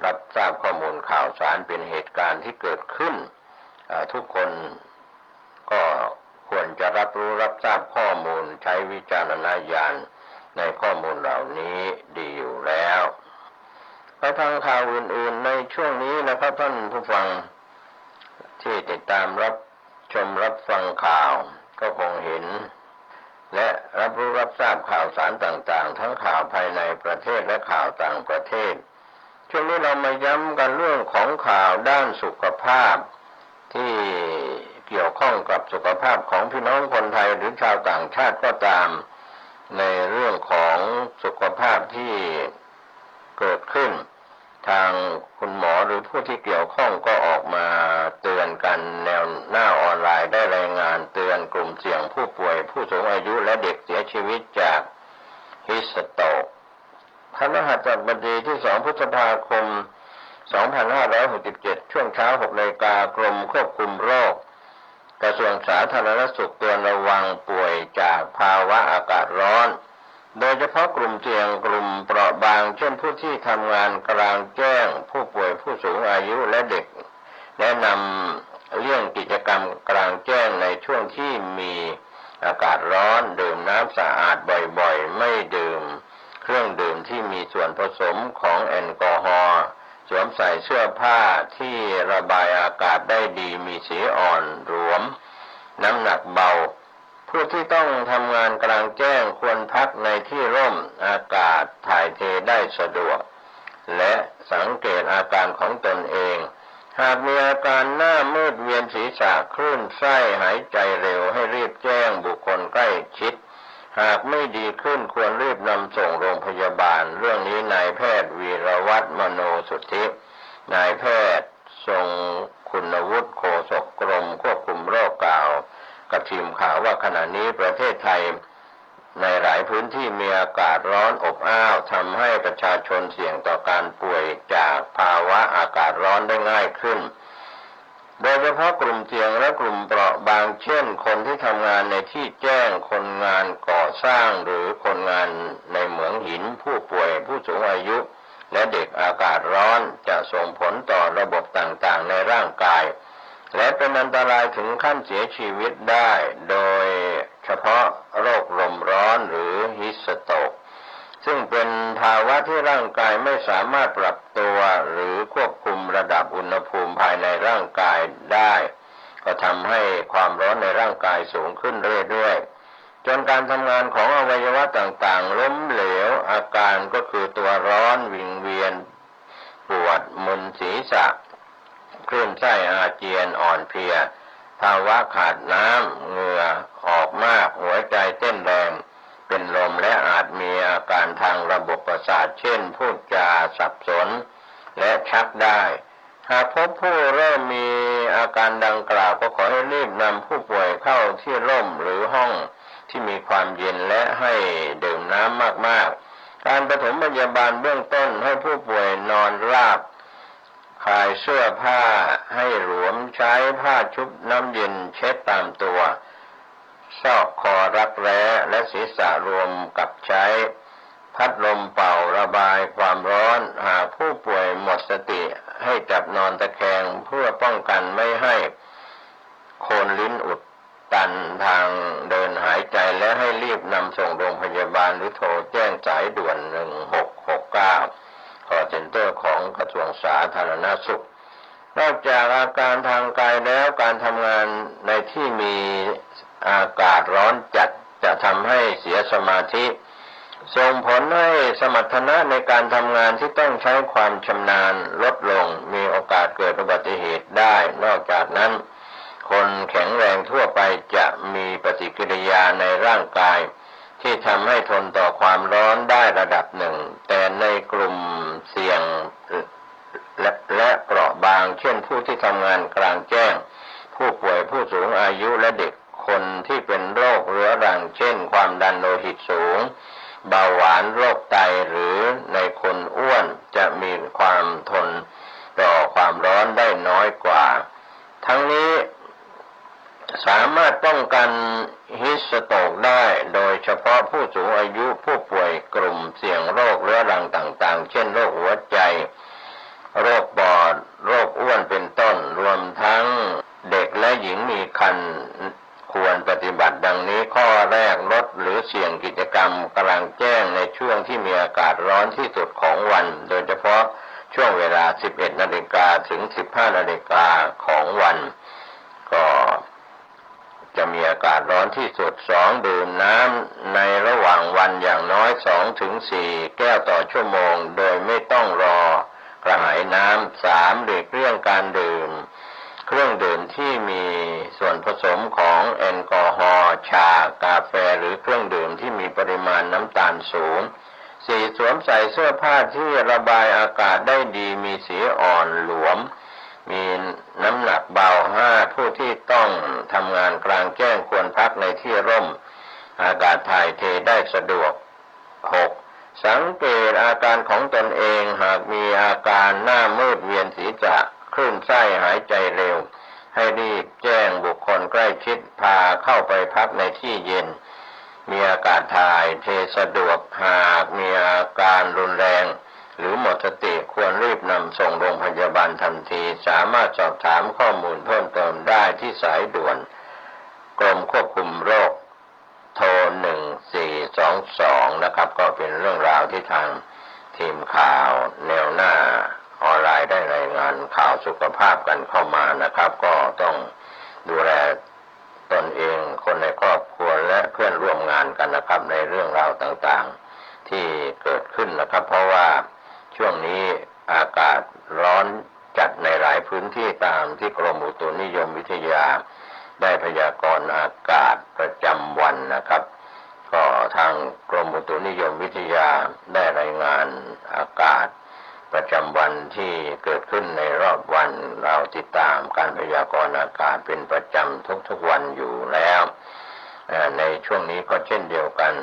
รับทราบข้อมูลข่าวสารเป็นเหตุการณ์ที่เกิดขึ้นทุกคนก็ควรจะรับรู้รับทราบข้อมูลใช้วิจารณญาณในข้อมูลเหล่านี้ดีอยู่แล้วไปทางข่าวอื่นๆในช่วงนี้นะครับท่านผู้ฟังที่ติดตามรับชมรับฟังข่าวก็คงเห็นและรับรู้รับทราบข่าวสารต่างๆทั้งข่าวภายในประเทศและข่าวต่างประเทศช่วงนี้เรามาย้ำกันเรื่องของข่าวด้านสุขภาพที่เกี่ยวข้องกับสุขภาพของพี่น้องคนไทยหรือชาวต่างชาติก็ตามในเรื่องของสุขภาพที่เกิดขึ้นทางคุณหมอหรือผู้ที่เกี่ยวข้องก็ออกมาเตือนกันแนวหน้าออนไลน์ได้รายงานเตือนกลุ่มเสี่ยงผู้ป่วยผู้สูงอายุและเด็กเสียชีวิตจากฮิสโตรกพฤหัสบดีที่2 พฤษภาคม 2567 ช่วงเช้า 6 นาฬิกากรมควบคุมโรคกระทรวงสาธารณสุขเตือนระวังป่วยจากภาวะอากาศร้อนโดยเฉพาะกลุ่มเสี่ยงกลุ่มเปราะบางเช่นผู้ที่ทำงานกลางแจ้งผู้ป่วยผู้สูงอายุและเด็กแนะนำเลี่ยงกิจกรรมกลางแจ้งในช่วงที่มีอากาศร้อนดื่มน้ำสะอาดบ่อยๆไม่ดื่มเครื่องดื่มที่มีส่วนผสมของแอลกอฮอล์สวมใส่เสื้อผ้าที่ระบายอากาศได้ดีมีสีอ่อนหลวมน้ำหนักเบาผู้ที่ต้องทำงานกลางแจ้งควรพักในที่ร่มอากาศถ่ายเทได้สะดวกและสังเกตอาการของตนเองหากมีอาการหน้ามืดเวียนศีรษะคลื่นไส้หายใจเร็วให้รีบแจ้งบุคคลใกล้ชิดหากไม่ดีขึ้นควรรีบนำส่งโรงพยาบาลเรื่องนี้นายแพทย์วีรวัฒน์มโนสุทธินายแพทย์ทรงคุณวุฒิโฆษกกรมควบคุมโรคกล่าวกับทีมข่าวว่าขณะนี้ประเทศไทยในหลายพื้นที่มีอากาศร้อนอบอ้าวทำให้ประชาชนเสี่ยงต่อการป่วยจากภาวะอากาศร้อนได้ง่ายขึ้นโดยเฉพาะกลุ่มเสี่ยงและกลุ่มเปราะบางเช่นคนที่ทำงานในที่แจ้งคนงานก่อสร้างหรือคนงานในเหมืองหินผู้ป่วยผู้สูงอายุและเด็กอากาศร้อนจะส่งผลต่อระบบต่างๆในร่างกายและเป็นอันตรายถึงขั้นเสียชีวิตได้โดยเฉพาะโรคลมร้อนหรือฮีทสโตรกซึ่งเป็นภาวะที่ร่างกายไม่สามารถปรับตัวหรือควบคุมระดับอุณหภูมิภายในร่างกายได้ก็ทำให้ความร้อนในร่างกายสูงขึ้นเรื่อยๆจนการทำงานของอวัยวะต่างๆล้มเหลวอาการก็คือตัวร้อนวิงเวียนปวดมึนศีรษะคลื่นไส้อาเจียนอ่อนเพลียภาวะขาดน้ำเหงื่อออกมากหัวใจเต้นแรงเป็นลมและอาจมีอาการทางระบบประสาทเช่นพูดจาสับสนและชักได้หากพบผู้เริ่มมีอาการดังกล่าวก็ขอให้รีบนำผู้ป่วยเข้าที่ร่มหรือห้องที่มีความเย็นและให้ดื่มน้ำมากๆการปฐมพยาบาลเบื้องต้นให้ผู้ป่วยนอนราบคลายเสื้อผ้าให้หลวมใช้ผ้าชุบน้ำเย็นเช็ดตามตัวซอกคอรักแร้และศีรษะรวมกับใช้พัดลมเป่าระบายความร้อนหากผู้ป่วยหมดสติให้จับนอนตะแคงเพื่อป้องกันไม่ให้โคนลิ้นอุดตันทางเดินหายใจและให้รีบนำส่งโรงพยาบาลหรือโทรแจ้งสายด่วน1669คอลเซ็นเตอร์ของกระทรวงสาธารณสุขนอกจากอาการทางกายแล้วการทำงานในที่มีอากาศร้อนจัดจะทำให้เสียสมาธิส่งผลให้สมรรถนะในการทำงานที่ต้องใช้ความชำนาญลดลงมีโอกาสเกิดอุบัติเหตุได้นอกจากนั้นคนแข็งแรงทั่วไปจะมีปฏิกิริยาในร่างกายที่ทำให้ทนต่อความร้อนได้ระดับหนึ่งแต่ในกลุ่มเสี่ยงและเปราะบางเช่นผู้ที่ทำงานกลางแจ้งผู้ป่วยผู้สูงอายุและเด็กคนที่เป็นโรคเรื้อรังเช่นความดันโลหิตสูงเบาหวานโรคไตหรือในคนอ้วนจะมีความทนต่อความร้อนได้น้อยกว่าทั้งนี้สามารถป้องกันฮีทสโตรกได้โดยเฉพาะผู้สูงอายุผู้ป่วยกลุ่มเสี่ยงโรคเรื้อรังต่างๆเช่นโรคหัวใจโรคปอดโรคอ้วนเป็นต้นรวมทั้งเด็กและหญิงมีครรภ์ควรปฏิบัติดังนี้ข้อแรกลดหรือเสี่ยงกิจกรรมกลางแจ้งในช่วงที่มีอากาศร้อนที่สุดของวันโดยเฉพาะช่วงเวลา 11 นาฬิกาถึง 15 นาฬิกาของวันก็จะมีอากาศร้อนที่สุด2ดื่มน้ำในระหว่างวันอย่างน้อย 2-4 แก้วต่อชั่วโมงโดยไม่ต้องรอกระหายน้ำ3หลีกเลี่ยงการดื่มเครื่องดื่มที่มีส่วนผสมของแอลกอฮอล์ชากาแฟหรือเครื่องดื่มที่มีปริมาณน้ำตาลสูง4สวมใส่เสื้อผ้าที่ระบายอากาศได้ดีมีสีอ่อนหลวมมีน้ำหนักเบา5ผู้ที่ต้องทำงานกลางแจ้งควรพักในที่ร่มอากาศถ่ายเทได้สะดวก6 สังเกตอาการของตนเองหากมีอาการหน้ามืดเวียนศีรษะคลื่นไส้หายใจเร็วให้รีบแจ้งบุคคลใกล้ชิดพาเข้าไปพักในที่เย็นมีอากาศถ่ายเทสะดวกหากมีอาการรุนแรงหรือหมดสติควรรีบนำส่งโรงพยาบาลทันทีสามารถสอบถามข้อมูลเพิ่มเติมได้ที่สายด่วนกรมควบคุมโรคโทร1422นะครับก็เป็นเรื่องราวที่ทางทีมข่าวแนวหน้าออนไลน์ได้รายงานข่าวสุขภาพกันเข้ามานะครับก็ต้องดูแลตนเองคนในครอบครัวและเพื่อนร่วมงานกันนะครับในเรื่องราวต่างๆที่เกิดขึ้นนะครับเพราะว่าช่วงนี้อากาศร้อนจัดในหลายพื้นที่ตามที่กรมอุตุนิยมวิทยาได้พยากรณ์อากาศประจำวันนะครับก็ทางกรมอุตุนิยมวิทยาได้รายงานอากาศประจำวันที่เกิดขึ้นในรอบวันเราติดตามการพยากรณ์อากาศเป็นประจำทุกๆวันอยู่แล้วในช่วงนี้ก็เช่นเดียวกัน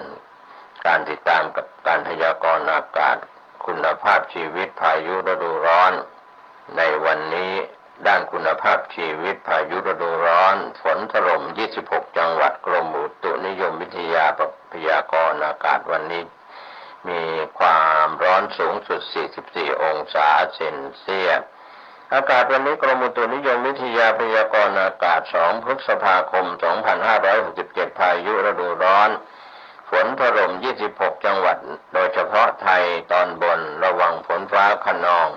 การติดตามกับการพยากรณ์อากาศคุณภาพชีวิตพายุฤดูร้อนในวันนี้ด้านคุณภาพชีวิตพายุฤดูร้อนฝนถล่ม26จังหวัดกรมอุตุนิยมวิทยาพยากรณ์อากาศวันนี้มีความร้อนสูงสุด44องศาเซนเซียสอากาศวันนี้กรมอุตุนิยมวิทยาพยากรณ์อากาศ2พฤษภาคม2567พายุฤดูร้อนฝนถล่ม26จังหวัดโดยเฉพาะไทยตอนบนระวังฝนฟ้าคะนอง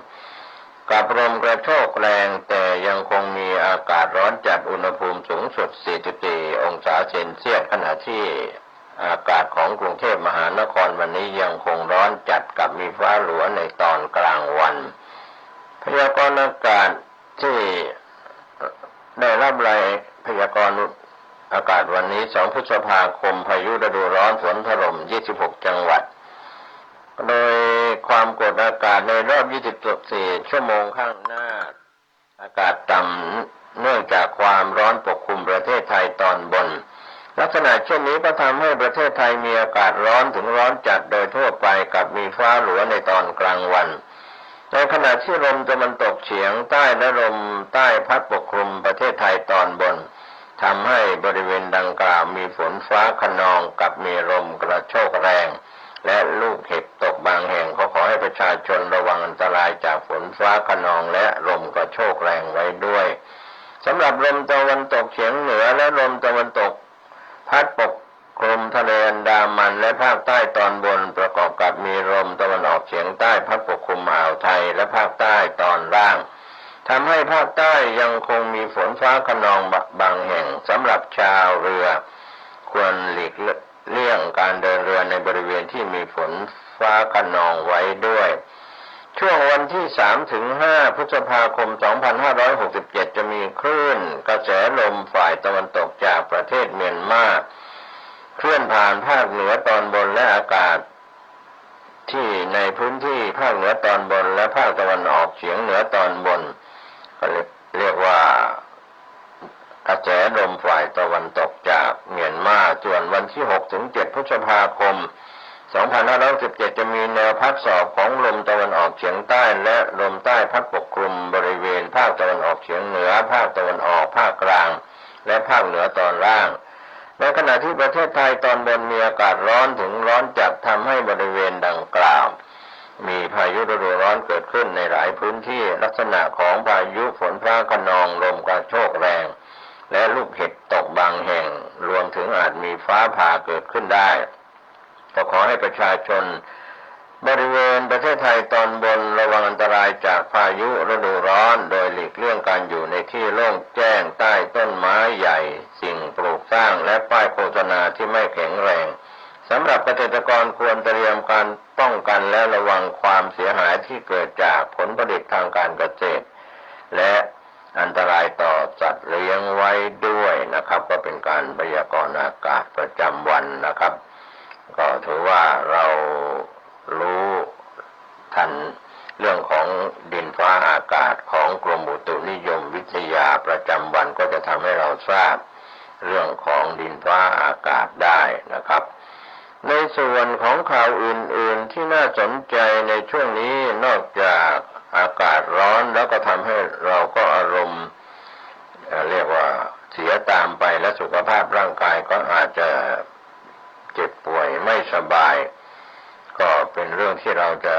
กับลมกระโชกแรงแต่ยังคงมีอากาศร้อนจัดอุณหภูมิสูงสุด44องศาเซนเซียสขณะที่อากาศของกรุงเทพมหานครวันนี้ยังคงร้อนจัดกับมีฟ้าหลัวในตอนกลางวันพยากรณ์อากาศที่ได้รับรายพยากรณ์อากาศวันนี้2พฤษภาคมพายุฤดูร้อนฝนถล่ม26จังหวัดโดยความกดอากาศในรอบ24ชั่วโมงข้างหน้าอากาศต่ำเนื่องจากความร้อนปกคลุมประเทศไทยตอนบนลักษณะเช่นนี้ก็ทำให้ประเทศไทยมีอากาศร้อนถึงร้อนจัดโดยทั่วไปกับมีฟ้าหลัวในตอนกลางวันในขณะที่ลมตะวันตกเฉียงใต้และลมใต้พัดปกคลุมประเทศไทยตอนบนทำให้บริเวณดังกล่าวมีฝนฟ้าคะนองกับมีลมกระโชกแรงและลูกเห็บตกบางแห่งขอให้ประชาชนระวังอันตรายจากฝนฟ้าคะนองและลมกระโชกแรงไว้ด้วยสำหรับลมตะวันตกเฉียงเหนือและลมตะวันตกพัดปกคลุมทะเลอันดามันและภาคใต้ตอนบนประกอบกับมีลมตะวันออกเฉียงใต้พัดปกคลุมอ่าวไทยและภาคใต้ตอนล่างทำให้ภาคใต้ยังคงมีฝนฟ้าคะนองบางแห่งสำหรับชาวเรือควรหลีกเลี่ยงการเดินเรือในบริเวณที่มีฝนฟ้าคะนองไว้ด้วยช่วงวันที่3 ถึง 5 พฤษภาคม 2567จะมีคลื่นกระแสลมฝ่ายตะวันตกจากประเทศเมียนมาเคลื่อนผ่านภาคเหนือตอนบนและอากาศที่ในพื้นที่ภาคเหนือตอนบนและภาคตะวันออกเฉียงเหนือตอนบนก็เรียกว่ากระแสลมฝ่ายตะวันตกจากเมียนมาส่วนวันที่6 ถึง 7 พฤษภาคม 2517จะมีแนวพัดสอบของลมตะวันออกเฉียงใต้และลมใต้พัดปกคลุมบริเวณภาคตะวันออกเฉียงเหนือภาคตะวันออกภาคกลางและภาคเหนือตอนล่างในขณะที่ประเทศไทยตอนบนมีอากาศร้อนถึงร้อนจัดทำให้บริเวณดังกล่าวมีพายุฤดูร้อนเกิดขึ้นในหลายพื้นที่ลักษณะของพายุฝนฟ้าคะนองลมกระโชกแรงและลูกเห็บตกบางแห่งรวมถึงอาจมีฟ้าผ่าเกิดขึ้นได้ก็ขอให้ประชาชนบริเวณประเทศไทยตอนบนระวังอันตรายจากพายุฤดูร้อนโดยหลีกเลี่ยงการอยู่ในที่โล่งแจ้งใต้ต้นไม้ใหญ่สิ่งปลูกสร้างและป้ายโฆษณาที่ไม่แข็งแรงสำหรับเกษตรกรควรเตรียมการป้องกันและระวังความเสียหายที่เกิดจากผลผลิตทางการเกษตรและอันตรายต่อสัตว์เลี้ยงไว้ด้วยนะครับก็เป็นการพยากรณ์อากาศประจำวันนะครับก็ถือว่าเรารู้ทันเรื่องของดินฟ้าอากาศของกรมอุตุนิยมวิทยาประจำวันก็จะทำให้เราทราบเรื่องของดินฟ้าอากาศได้นะครับในส่วนของข่าวอื่นๆ ที่น่าสนใจในช่วงนี้นอกจากอากาศร้อนแล้วก็ทำให้เราก็อารมณ์เรียกว่าเสียตามไปและสุขภาพร่างกายก็อาจจะเจ็บป่วยไม่สบายก็เป็นเรื่องที่เราจะ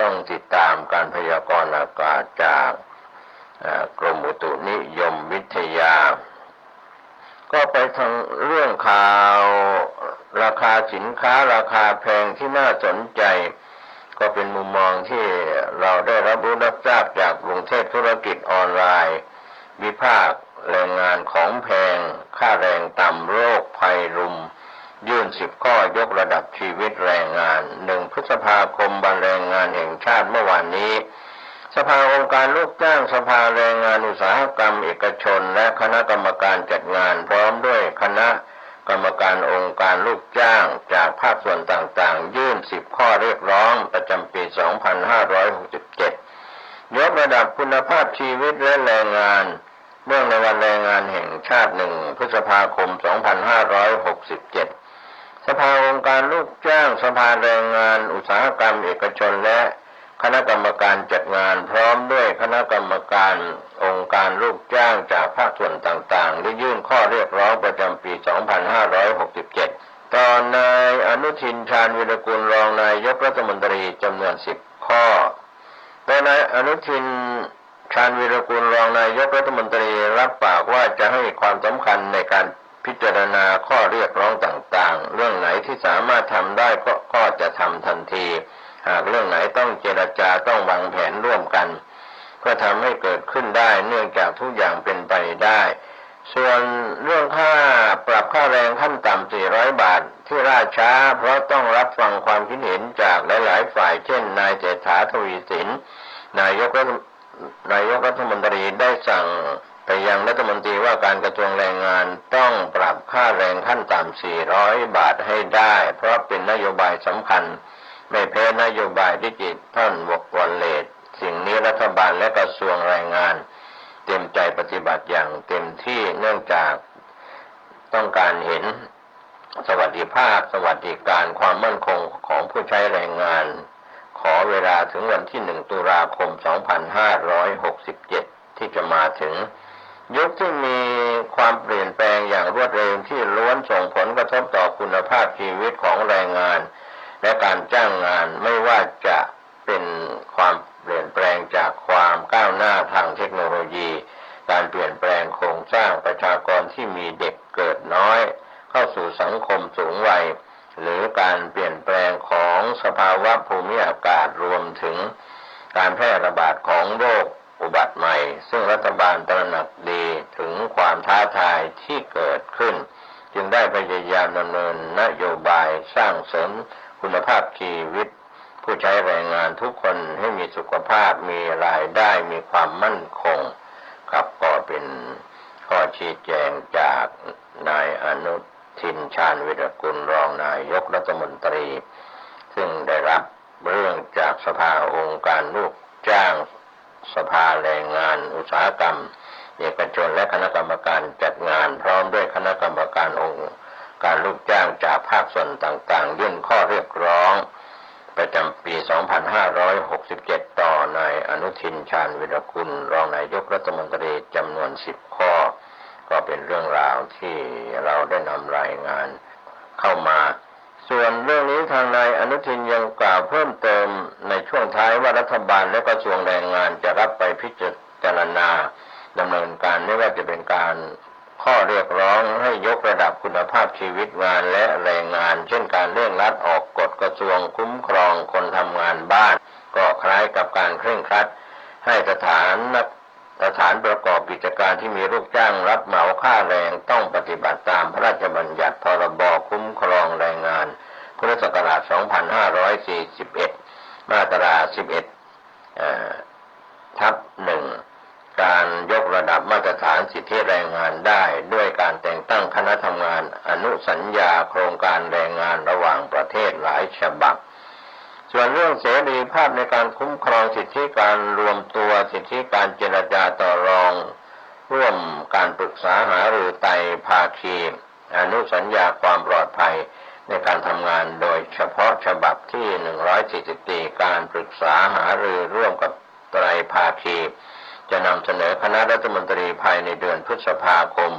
ต้องติดตามการพยากรณ์อากาศจากกรมอุตุนิยมวิทยาก็ไปทางเรื่องข่าวราคาสินค้าราคาแพงที่น่าสนใจก็เป็นมุมมองที่เราได้รับรู้รับทราบจากกรุงเทพธุรกิจออนไลน์วิพากษ์แรงงานของแพงค่าแรงต่ำโรคภัยรุมยื่น10 ข้อยกระดับชีวิตแรงงาน1 พฤษภาคมวันแรงงานแห่งชาติเมื่อวานนี้สภาองค์การลูกจ้างสภาแรงงานอุตสาหกรรมเอกชนและคณะกรรมการจัดงานพร้อมด้วยคณะกรรมการองค์การลูกจ้างจากภาคส่วนต่างๆยื่น10 ข้อเรียกร้องประจำปี 2567 ยกระดับคุณภาพชีวิตและแรงงานเนื่องในวันแรงงานแห่งชาติ1 พฤษภาคม 2567 สภาองค์การลูกจ้างสภาแรงงานอุตสาหกรรมเอกชนและคณะกรรมการจัดงานพร้อมด้วยคณะกรรมการองค์การลูกจ้างจากภาคส่วนต่างๆได้ยื่นข้อเรียกร้องประจำปี 2567 ต่อนายอนุทินชาญวีรกุลรองนายกรัฐมนตรีจำนวน10 ข้อโดยนายอนุทินชาญวีรกุลรองนายกรัฐมนตรีรับปากว่าจะให้ความสำคัญในการพิจารณาข้อเรียกร้องต่างๆเรื่องไหนที่สามารถทำได้ก็จะทำทันทีหากเรื่องไหนต้องเจรจาต้องวางแผนร่วมกันเพื่อทำให้เกิดขึ้นได้เนื่องจากทุกอย่างเป็นไปได้ส่วนเรื่องค่าปรับค่าแรงขั้นต่ำ400 บาทที่ล่าช้าเพราะต้องรับฟังความคิดเห็นจากหลายๆฝ่ายเช่นนายเศรษฐาทวีสินนายกรัฐมนตรีได้สั่งไปยังรัฐมนตรีว่าการกระทรวงแรงงานต้องปรับค่าแรงขั้นต่ำ400 บาทให้ได้เพราะเป็นนโยบายสำคัญไม่แพ้นโยบายดิจิทัลวอลเล็ตสิ่งนี้รัฐบาลและกระทรวงแรงงานเต็มใจปฏิบัติอย่างเต็มที่เนื่องจากต้องการเห็นสวัสดิภาพสวัสดิการความมั่นคงของผู้ใช้แรงงานขอเวลาถึงวันที่1 ตุลาคม 2567 ที่จะมาถึงยุคที่มีความเปลี่ยนแปลงอย่างรวดเร็วที่ล้วนส่งผลกระทบต่อคุณภาพชีวิตของแรงงานและการจ้างงานไม่ว่าจะเป็นความเปลี่ยนแปลงจากความก้าวหน้าทางเทคโนโลยีการเปลี่ยนแปลงโครงสร้างประชากรที่มีเด็กเกิดน้อยเข้าสู่สังคมสูงวัยหรือการเปลี่ยนแปลงของสภาวะภูมิอากาศรวมถึงการแพร่ระบาดของโรคอุบัติใหม่ซึ่งรัฐบาลตระหนักดีถึงความท้าทายที่เกิดขึ้นจึงได้พยายามดำเนินนโยบายสร้างเสริมคุณภาพชีวิตผู้ใช้แรงงานทุกคนให้มีสุขภาพมีรายได้มีความมั่นคงครับก็เป็นข้อชี้แจงจากนายอนุทินชาญวีรกุลรองนายกรัฐมนตรีซึ่งได้รับเรื่องจากสภาองค์การลูกจ้างสภาแรงงานอุตสาหกรรมเอกชนและคณะกรรมการจัดงานพร้อมด้วยคณะกรรมการองค์การลูกจ้างจากภาคส่วนต่างๆยื่นข้อเรียกร้องประจำปี 2567 ต่อนายอนุทินชาญวีรกุลรองนายกรัฐมนตรีจำนวน10 ข้อก็เป็นเรื่องราวที่เราได้นำรายงานเข้ามาส่วนเรื่องนี้ทางนายอนุทินยังกล่าวเพิ่มเติมในช่วงท้ายว่ารัฐบาลและกระทรวงแรงงานจะรับไปพิจารณาดำเนินการไม่ว่าจะเป็นการข้อเรียกร้องให้ยกระดับคุณภาพชีวิตงานและแรงงานเช่นการเร่งรัดออกกฎกระทรวงคุ้มครองคนทำงานบ้านก็คล้ายกับการเคร่งครัดให้สถานประกอบกิจการที่มีลูกจ้างรับเหมาค่าแรงต้องปฏิบัติตามพระราชบัญญัติพรบคุ้มครองแรงงานพุทธศักราช 2541 มาตรา 11/1 การยกระดับมาตรฐานสิทธิแรงงานได้ด้วยการแต่งตั้งคณะทำงานอนุสัญญาโครงการแรงงานระหว่างประเทศหลายฉบับส่วนเรื่องเสรีภาพในการคุ้มครองสิทธิการรวมตัวสิทธิการเจรจาต่อรองร่วมการปรึกษาหารือไตรภาคีอนุสัญญาความปลอดภัย ในการทำงานโดยเฉพาะฉบับที่144การปรึกษาหารือร่วมกับไตรภาคีจะนำเสนอคณะรัฐมนตรีภายในเดือนพฤษภาคม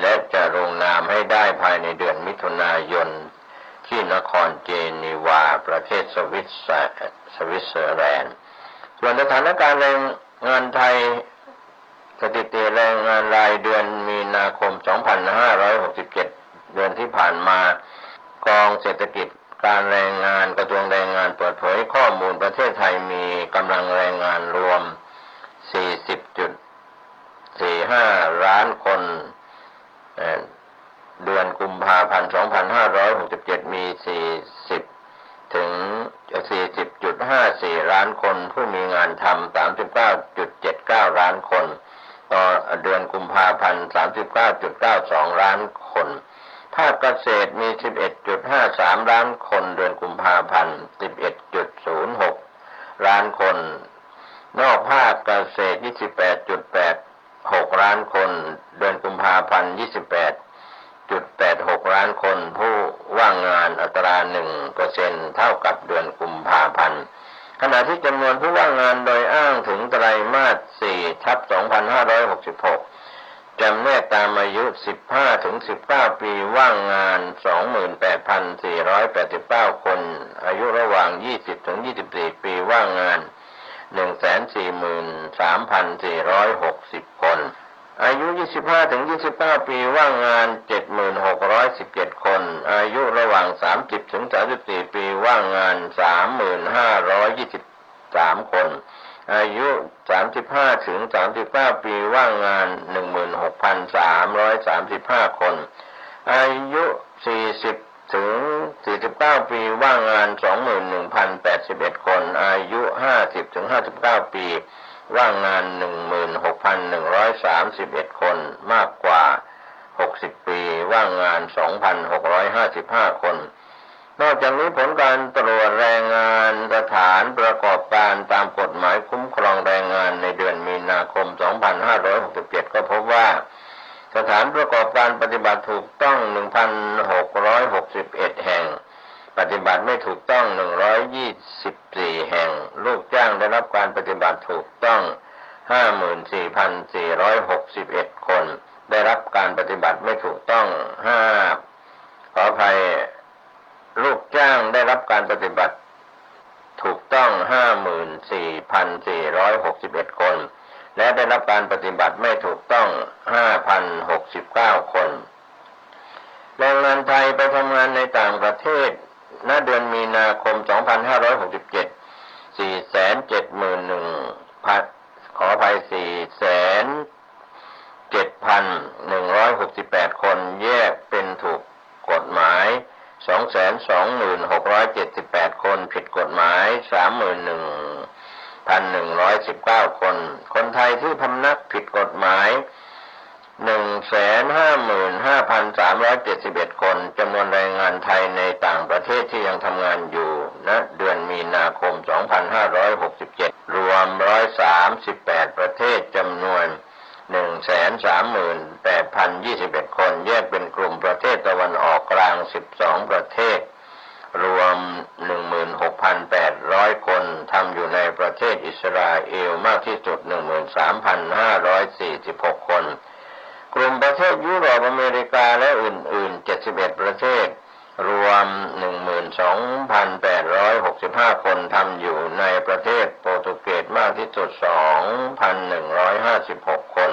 และจะลงนามให้ได้ภายในเดือนมิถุนายนที่นครเจนีวาประเทศสวิตเซอร์แลนด์ส่วนสถานการณ์แรงงานไทยสถิติแรงงานรายเดือนมีนาคม 2567 เดือนที่ผ่านมากองเศรษฐกิจการแรงงานกระทรวงแรงงานเปิดเผยข้อมูลประเทศไทยมีกำลังแรงงานรวม 40.45 ล้านคนเดือนกุมภาพันธ์ 2567 มี 40.54 ล้านคนผู้มีงานทำ 39.79 ล้านคนต่อเดือนกุมภาพันธ์ 39.92 ล้านคนภาคเกษตรมี 11.53 ล้านคนเดือนกุมภาพันธ์ 11.06 ล้านคนนอกภาคเกษตร 28.86 ล้านคนเดือนกุมภาพันธ์ 28.86 ล้านคนผู้ว่างงานอัตรา 1% เท่ากับเดือนกุมภาพันธ์ขณะที่จำนวนผู้ว่างงานโดยอ้างถึงไตรมาส 4/2566 จำแนกตามอายุ 15-19 ปีว่างงาน 28,489 คนอายุระหว่าง 20-24 ปีว่างงาน 143,460 คนอายุ 25-29 ปีว่างงาน 7,617 คนอายุระหว่าง 30-34 ปีว่างงาน 3,523 คนอายุ 35-39 ปีว่างงาน 16,335 คนอายุ 40-49 ปีว่างงาน 21,081 คนอายุ 50-59 ปีว่างงาน 16,131 คนมากกว่า60 ปีว่างงาน 2,655 คนนอกจากนี้ผลการตรวจแรงงานสถานประกอบการตามกฎหมายคุ้มครองแรงงานในเดือนมีนาคม 2567 ก็พบว่าสถานประกอบการปฏิบัติถูกต้อง 1,661 แห่งปฏิบัติไม่ถูกต้อง124 แห่งลูกจ้างได้รับการปฏิบัติถูกต้อง 54,461 คนได้รับการปฏิบัติไม่ถูกต้องลูกจ้างได้รับการปฏิบัติถูกต้อง 54,461 คนและได้รับการปฏิบัติไม่ถูกต้อง 5,069 คนแรงงานไทยไปทำงานในต่างประเทศณเดือนมีนาคม 2567 4,7,168 คนแยกเป็นถูกกฎหมาย 226,78 คนผิดกฎหมาย 31,119 คนคนไทยที่พำนักผิดกฎหมาย 155,371 คนจำนวนแรงงานไทยในต่างประเทศที่ยังทำงานอยู่ณเดือนมีนาคม 2567 รวม 138 ประเทศจำนวน 138,021 คนแยกเป็นกลุ่มประเทศตะวันออกกลาง 12 ประเทศรวม 16,800 คนทำอยู่ในประเทศอิสราเอลมากที่สุด 13,546 คนกลุ่มประเทศยุโรปอเมริกาและอื่นๆ71ประเทศรวม 12,865 คนทำอยู่ในประเทศโปรตุเกสมากที่สุด 2,156 คน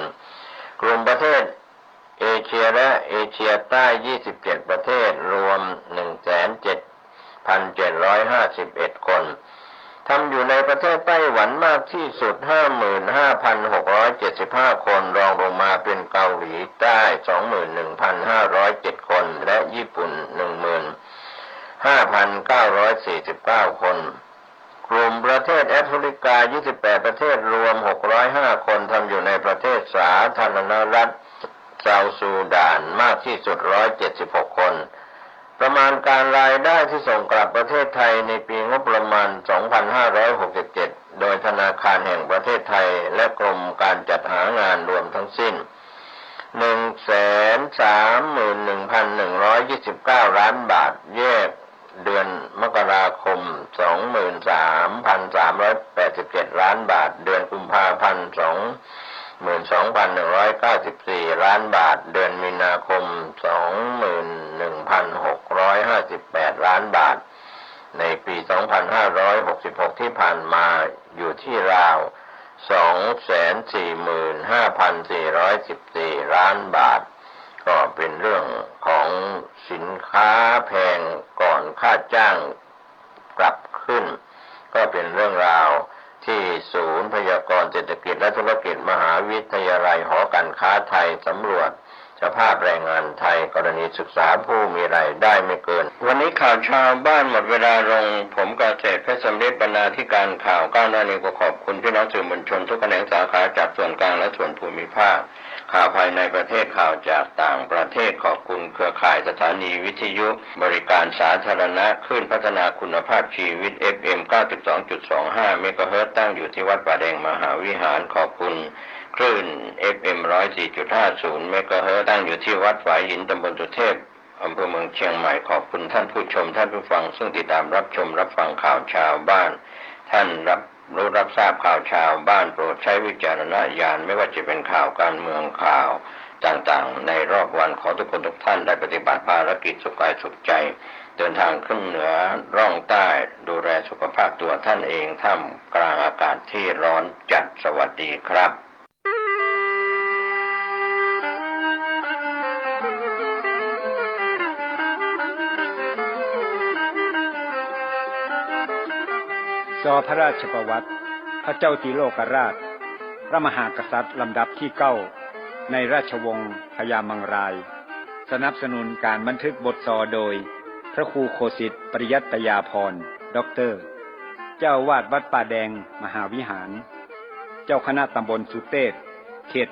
กลุ่มประเทศเอเชียและเอเชียใต้27ประเทศรวม 17,751 คนทำอยู่ในประเทศไต้หวันมากที่สุด 55,675 คนรองลงมาเป็นเกาหลีใต้ 21,507 คนและญี่ปุ่น 15,949 คนกลุ่มประเทศแอฟริกา28ประเทศรวม605คนทำอยู่ในประเทศสาธารณรัฐเซาท์ซูดานมากที่สุด176คนประมาณการรายได้ที่ส่งกลับประเทศไทยในปีงบประมาณ 2567 โดยธนาคารแห่งประเทศไทยและกรมการจัดหางานรวมทั้งสิ้น 131,129 ล้านบาทแยกเดือนมกราคม 23,387 ล้านบาทเดือนกุมภาพันธ์ 22,194 ล้านบาทเดือนมีนาคม 21,658 ล้านบาทในปี 2566 ที่ผ่านมาอยู่ที่ราว 245,414 ล้านบาทก็เป็นเรื่องของสินค้าแพงก่อนค่าจ้างปรับขึ้นก็เป็นเรื่องราวที่ศูนย์พยากรณ์เศรษฐกิจและธุรกิจมหาวิทยาลัยหอการค้าไทยสำรวจสภาพแรงงานไทยกรณีศึกษาผู้มีรายได้ไม่เกินวันนี้ข่าวชาวบ้านหมดเวลาลงผมเกษตรเพชรสำเร็จบรรณาธิการข่าวก้าวหน้านี้ก็ขอบคุณพี่น้องสื่อมวลชนทุกแขนงสาขาจากส่วนกลางและส่วนภูมิภาคข่าวภายในประเทศข่าวจากต่างประเทศขอบคุณเครือข่ายสถานีวิทยุบริการสาธารณะคลื่นพัฒนาคุณภาพชีวิต FM 92.25 เมกะเฮิรตซ์ตั้งอยู่ที่วัดป่าแดงมหาวิหารขอบคุณคลื่น FM 104.50 เมกะเฮิรตซ์ตั้งอยู่ที่วัดฝายหินตำบลสุเทพอำเภอเมืองเชียงใหม่ขอบคุณท่านผู้ชมท่านผู้ฟังซึ่งติดตามรับชมรับฟังข่าวชาวบ้านท่านรับทราบข่าวชาวบ้านโปรดใช้วิจารณญาณไม่ว่าจะเป็นข่าวการเมืองข่าวต่างๆในรอบวันขอทุกคนทุกท่านได้ปฏิบัติภารกิจสุขกายสุขใจเดินทางขึ้นเหนือร่องใต้ดูแลสุขภาพตัวท่านเองท่ามกลางอากาศที่ร้อนจัดสวัสดีครับสอพระราชประวัติพระเจ้าติโลกราชพระมหากษัตริย์ลำดับที่9ในราชวงศ์พญามังรายสนับสนุนการบันทึกบทสอโดยพระครูโคสิทธิ์ปริยัตยาภรณ์ด็อกเตอร์เจ้าวาดวัดป่าแดงมหาวิหารเจ้าคณะตำบลสุเทพเขต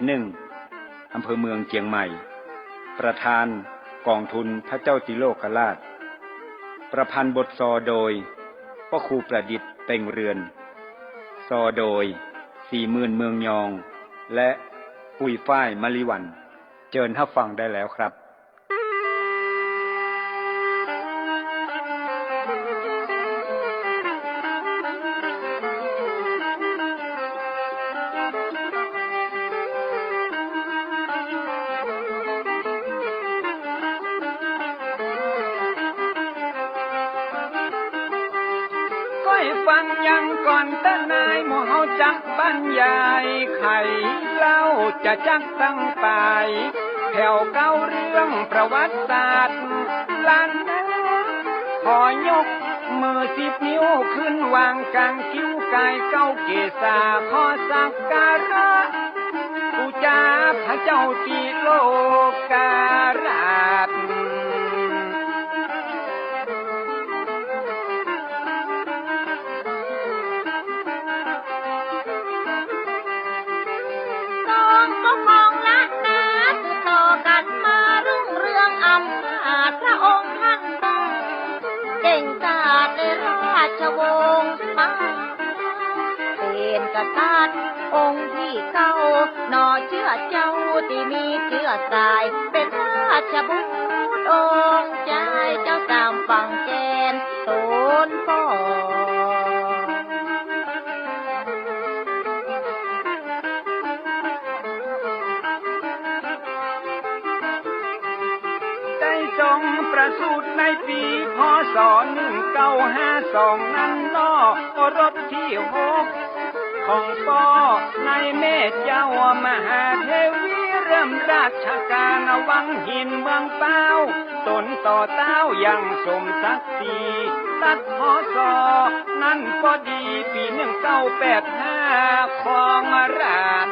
1อำเภอเมืองเชียงใหม่ประธานกองทุนพระเจ้าติโลกราชประพันธ์บทสอโดยพ่อครูประดิษฐ์เต็งเรือนซอโดย40,000เมืองยองและปุยฝ้ายมะลิวันเชิญรับฟังได้แล้วครับฟังยังก่อนตานายหมู่เฮาจักบรรยายไขเล่าจะจักตั้งไปแถวเก้าเรื่องประวัติศาสตร์ล้านนาขอยกมือ10 นิ้วขึ้นวางกลางคิ้วกายเก้าเกศาขอสักการะบูชาพระเจ้าติโลกราชพระองค์ท่านเก่งกาจในราชวงศ์มาเป็นกษัตริย์องค์ที่9หน่อเชื่อเจ้าที่มีเชื้อสายเป็นราชบุตรองค์ใจเจ้าสามฝั่งแกนโตนพ่อประสูติในปีพ.ศ. 1952นั้นนอรบที่6ของพ่อในเมธเจ้ามหาเทวีเริ่มราชการวังหินเมืองเป้าตนต่อเต้าอย่างสมศักดิ์ศรีตัดพ.ศ. นั้นพอดีปี1985ของราช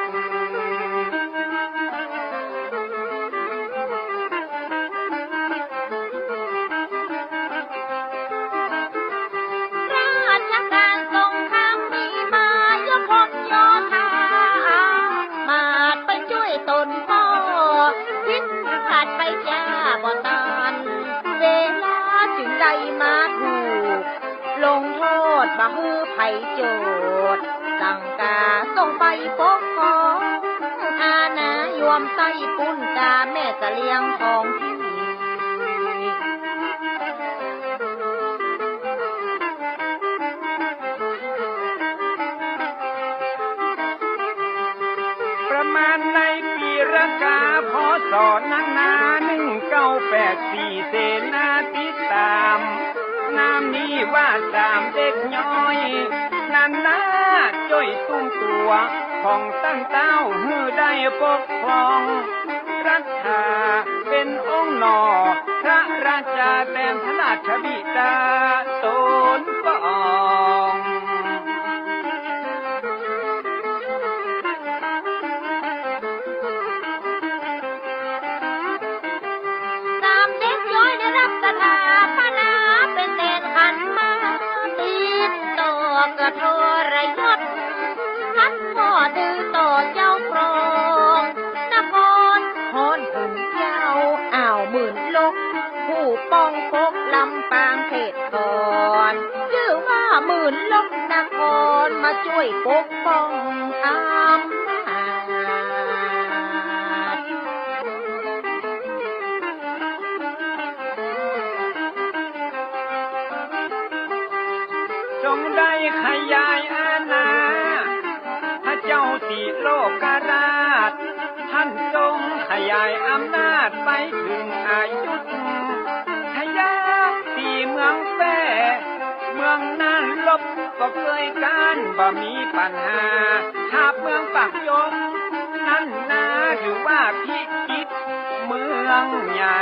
บะฮือไผโจดสั่งกาส่งไปปกครองอา นะยอมไส้ปุ้นกาแม่จะเลี้ยงทองที่ประมาณในปีรากาพศนั้นนา1984เสนาติดตามน้ำนี้ว่า3เด็กน้อยนันนาจ้อยตุ้มตัวของตั้งเต้าหือได้ปกครองรัฐาเป็นองค์หนอพระราชาแต้มพระราชบิดาตนปองสถาปนาเป็นเศษขันมาติดต่อกระโทรยศทัดพ่อดื้อต่อเจ้าครองนครฮอนถึงเจ้าอ่าวหมื่นลกผู้ป้องปกลำปางเขตก่อนชื่อว่าหมื่นลกนครมาช่วยปกป้องอำนาจจงได้ขยายอาณาพระเจ้าติโลกราชท่านทรงขยายอำนาจไปถึงอายุธขยายที่เมืองแป้เมืองนั้นลบก็เคยการบ่มีปัญหาถ้าเมืองปากยมนั่นนาหรือว่าพิจิตรเมืองใหญ่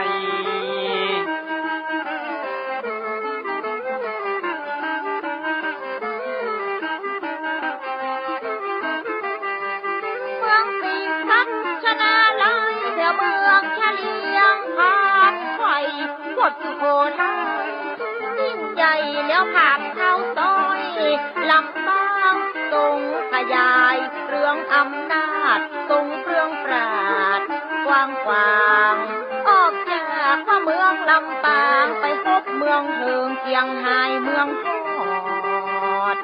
เมืองเฉลียงพาดไฟกดสุโขทัยยิ่งใหญ่แล้วผาดเข้าซอยลำบางทรงขยายเรื่องอำนาจทรงเครื่องปราดกว้างขวางออกจากว่าเมืองลำปางไปพบเมืองเทิงเชียงไฮ้เมืองทอด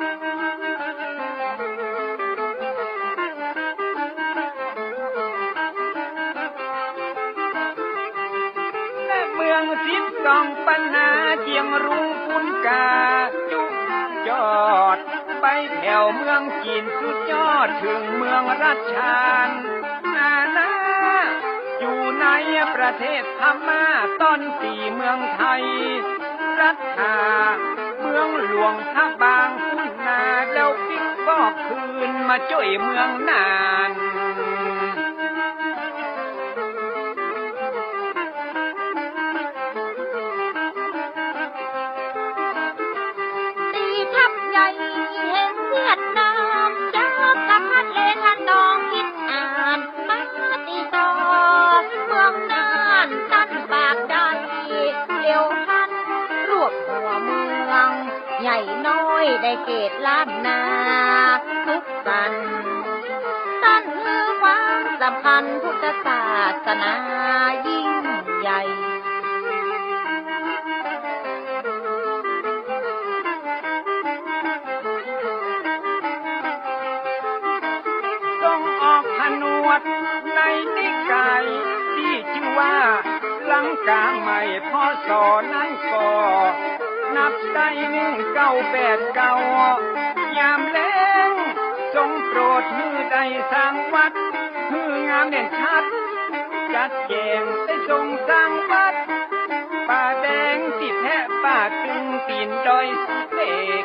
12ปัญหาเจียงรุงปุนกาจุจอดไปแถวเมืองจีนสุดยอดถึงเมืองรัชชานนานาอยู่ในประเทศพม่าต้นตีเมืองไทยรัฐาเมืองหลวงท่าบางพุนนาแล้วปิกก็คืนมาช่วยเมืองนานใหญ่น้อยได้เกตล้านนาทุกสันตั้นมือความสำคัญพุทธศาสนายิ่งใหญ่ต้องออกผนวดในนิกายที่ชื่อว่าลังกาใหม่พ่อสอนั้นก็นับได้1989ยามแล้งจงโปรดมือใดสร้างวัดมืองามเด่นชัดจัดแจงได้ทรงสร้างวัดป่าแดงที่แพะป่าตึงตีนดอยสุเล็ก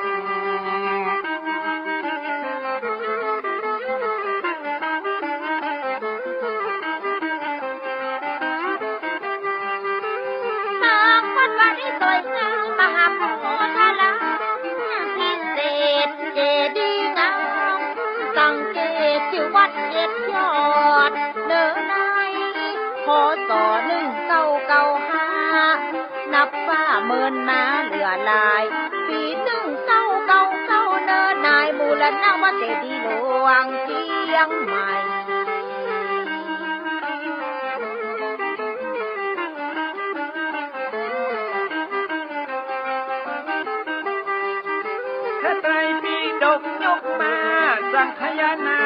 นับฟ้าเมินมาเหลือลายปี1999เนินนายมูลนาวัดเจดีย์หลวงเชียงใหม่พระไตรปิฎกยกมาสังคายนา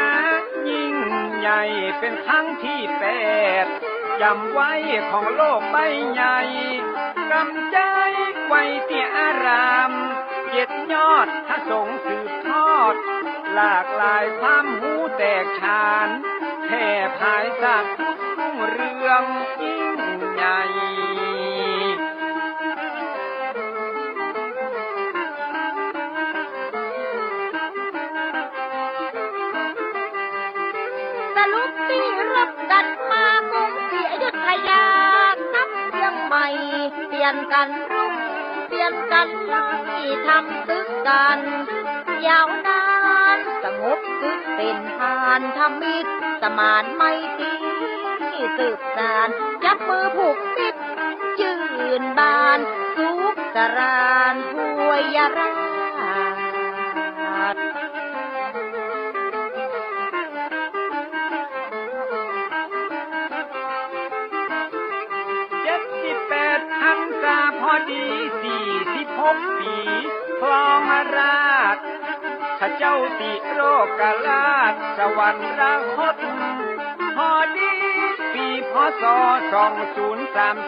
ยิ่งใหญ่เป็นครั้งที่8จำไว้ของโลกใบใหญ่กำใจไว้ที่อารามเจ็ดยอดพระสงฆ์สืบทอดหลากหลายความหูแตกฉานแผ่ภายศาสตร์พุทธรุ่งเรืองยิ่งใหญ่สรุปที่รับกันมากรุงศรีอยุธยานับเรื่องใหม่เปลี่ยนกันรุ่งเปลี่ยนกันไล่ทำศึกกันยาวนานสงบศึกเป็นทานทำมิตรสมานไมตรีสืบสานจับมือผูกมิตรยืนบานสุขสรานถวยราช78พรรษาพอดี46ปีครองราชย์ข้าเจ้าติโรกราชสวรรคตพอดีปีพศ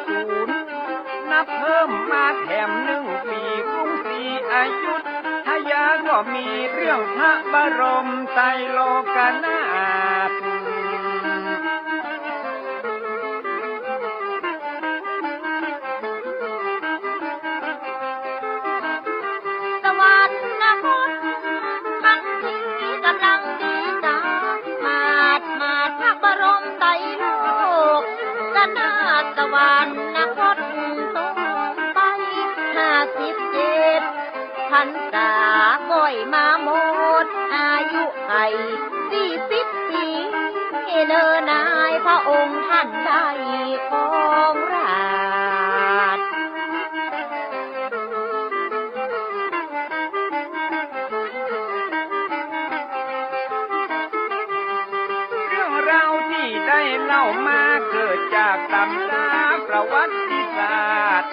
2030นับเพิ่มมาแถม1ปีกรุงศรีอยุธยาก็มีเรื่องพระบรมไตรโลกนาถสวรรคตต้องไป57พรรษาก้อยมาหมดอายุไข40ปีเนินนายพระองค์ท่านได้ครองราชย์เรื่องราวที่ได้เล่ามาเกิดจากตำราประวัติศาสตร์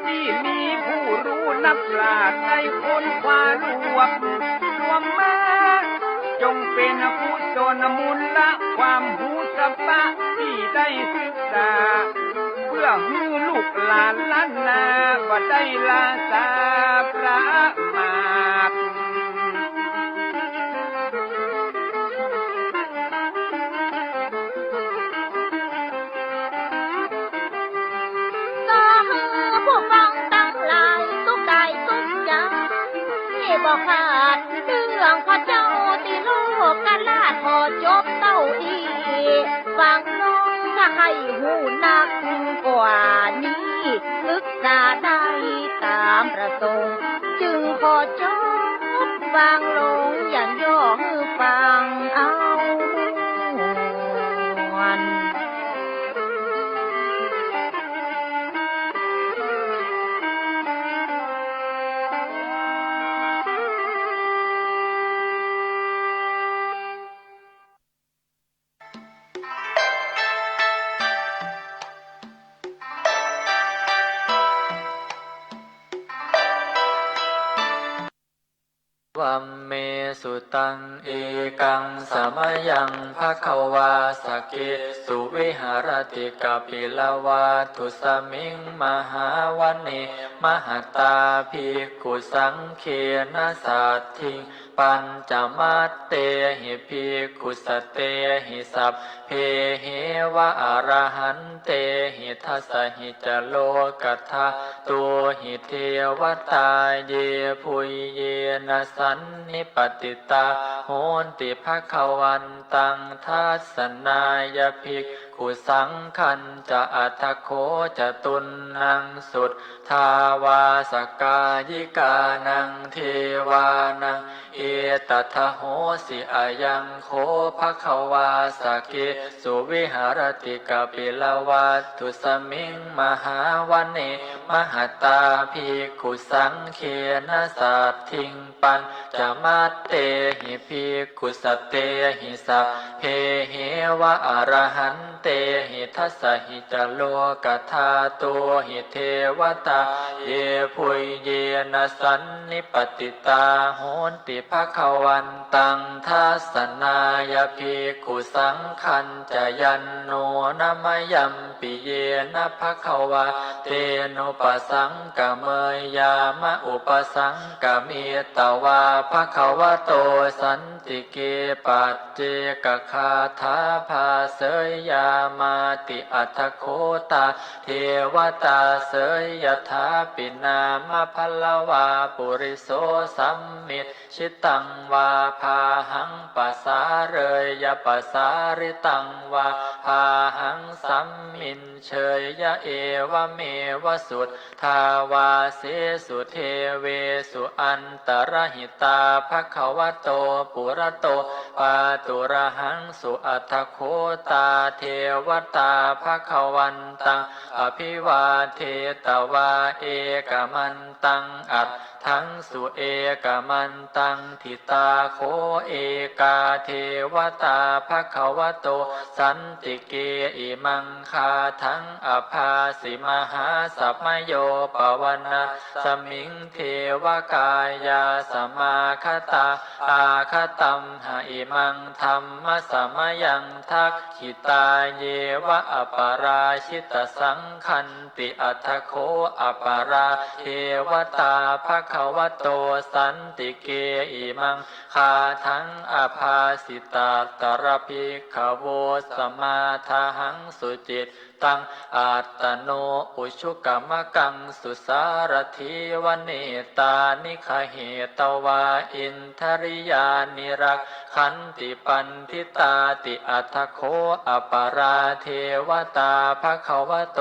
ที่มีผู้รู้นักปราชญ์ได้ค้นคว้ารวบมาจงเป็นกุศลมูลละความหูสะปะที่ได้ศึกษาเพื่อให้ลูกหลานล้านนาบ่ได้ลาสาประมาทบอกขาดเรื่องพระเจ้าติโลกราชพอจบเต้าอีฟังน้องถ้าให้หูนักกว่านี้ศึกษาได้ตามประสงค์จึงขอจบฟังลงอย่างย่อให้ฟังเอาวันวัมเมสุตังเอกังสมยังภควาสกิสุวิหารติกปิลวาทุสมิงมหาวันเนมหตาภิกขุสังเขนะสัตถิงปัญจมัตเตหิภิกขุสเตหิสัพเพเหวะอรหันเตหิทัสสหิจโลกัทธาตัวหิเทวตาเยพุยเยนะสันนิปติตาโหนติภควันตังทัสสนายภิกขุสังคันจะอัตถโคจะตุนนังสุดทาวาสกายิกานังเทวานังเอตัทโหสิอายังโคภควาสกิสุวิหารติกปิลวัตถุสมิงมหาวันเนมหตาภิกขุสังเขนะสัตถิงปัญจมัตเตหิภิกขุสเตหิสัพเพเหวะอรหันเตหิทัสสหิจโลกัทธาตัวหิเทวตาเยพุยเยนะสันนิปติตาโหนติภค คะวันตังทัสสนายภิกขุสังขันจยันโนนมยัมปิเยนะภคะวะเตนุปสังกะเมยยามะอุปสังกะเมตวาภคะวะโตสันติเกปัจเจกคาถาภาเสยยามาติอัตถโคตาเทวตาเสยยถาปินามะพลวาปุริโสสัมมิตชิตังวาพาหังปัสสาเรยยะปัสสาริตังวาพาหังสัมมินเชยยะเอวะเมวะสุทธาวาเสสุเทเวสุอันตรหิตาภคะวะโตปุระโตปาตุระหังสุอัตถโคตาเทวตาภคะวันตังอภิวาเทตวาเอกมันตังอัตถังสุเอกมันตังทิตาโคเอกาเทวตาภคะวะโตสันติเกอิมังคาทังอภาสิมหาสัพมโยปวันนะสมิงเทวกายาสมาคตาอาคตัมหะอิมังธรรมสมยังทักขิตาเยวะอปาราชิตสังคันติอัตถโคอปาราเทวตาภคะวะโตสันติเกอิมังคาทังอภาสิตาตระภิกขโวสมาทาหังสุจิตตังอัตตโนอุชุกรรมกังสุสารถีวเนตานิคเหตวาอินทริยานิรักขันติปันทิตาติอัตถโคอปาราเทวตาภคะวะโต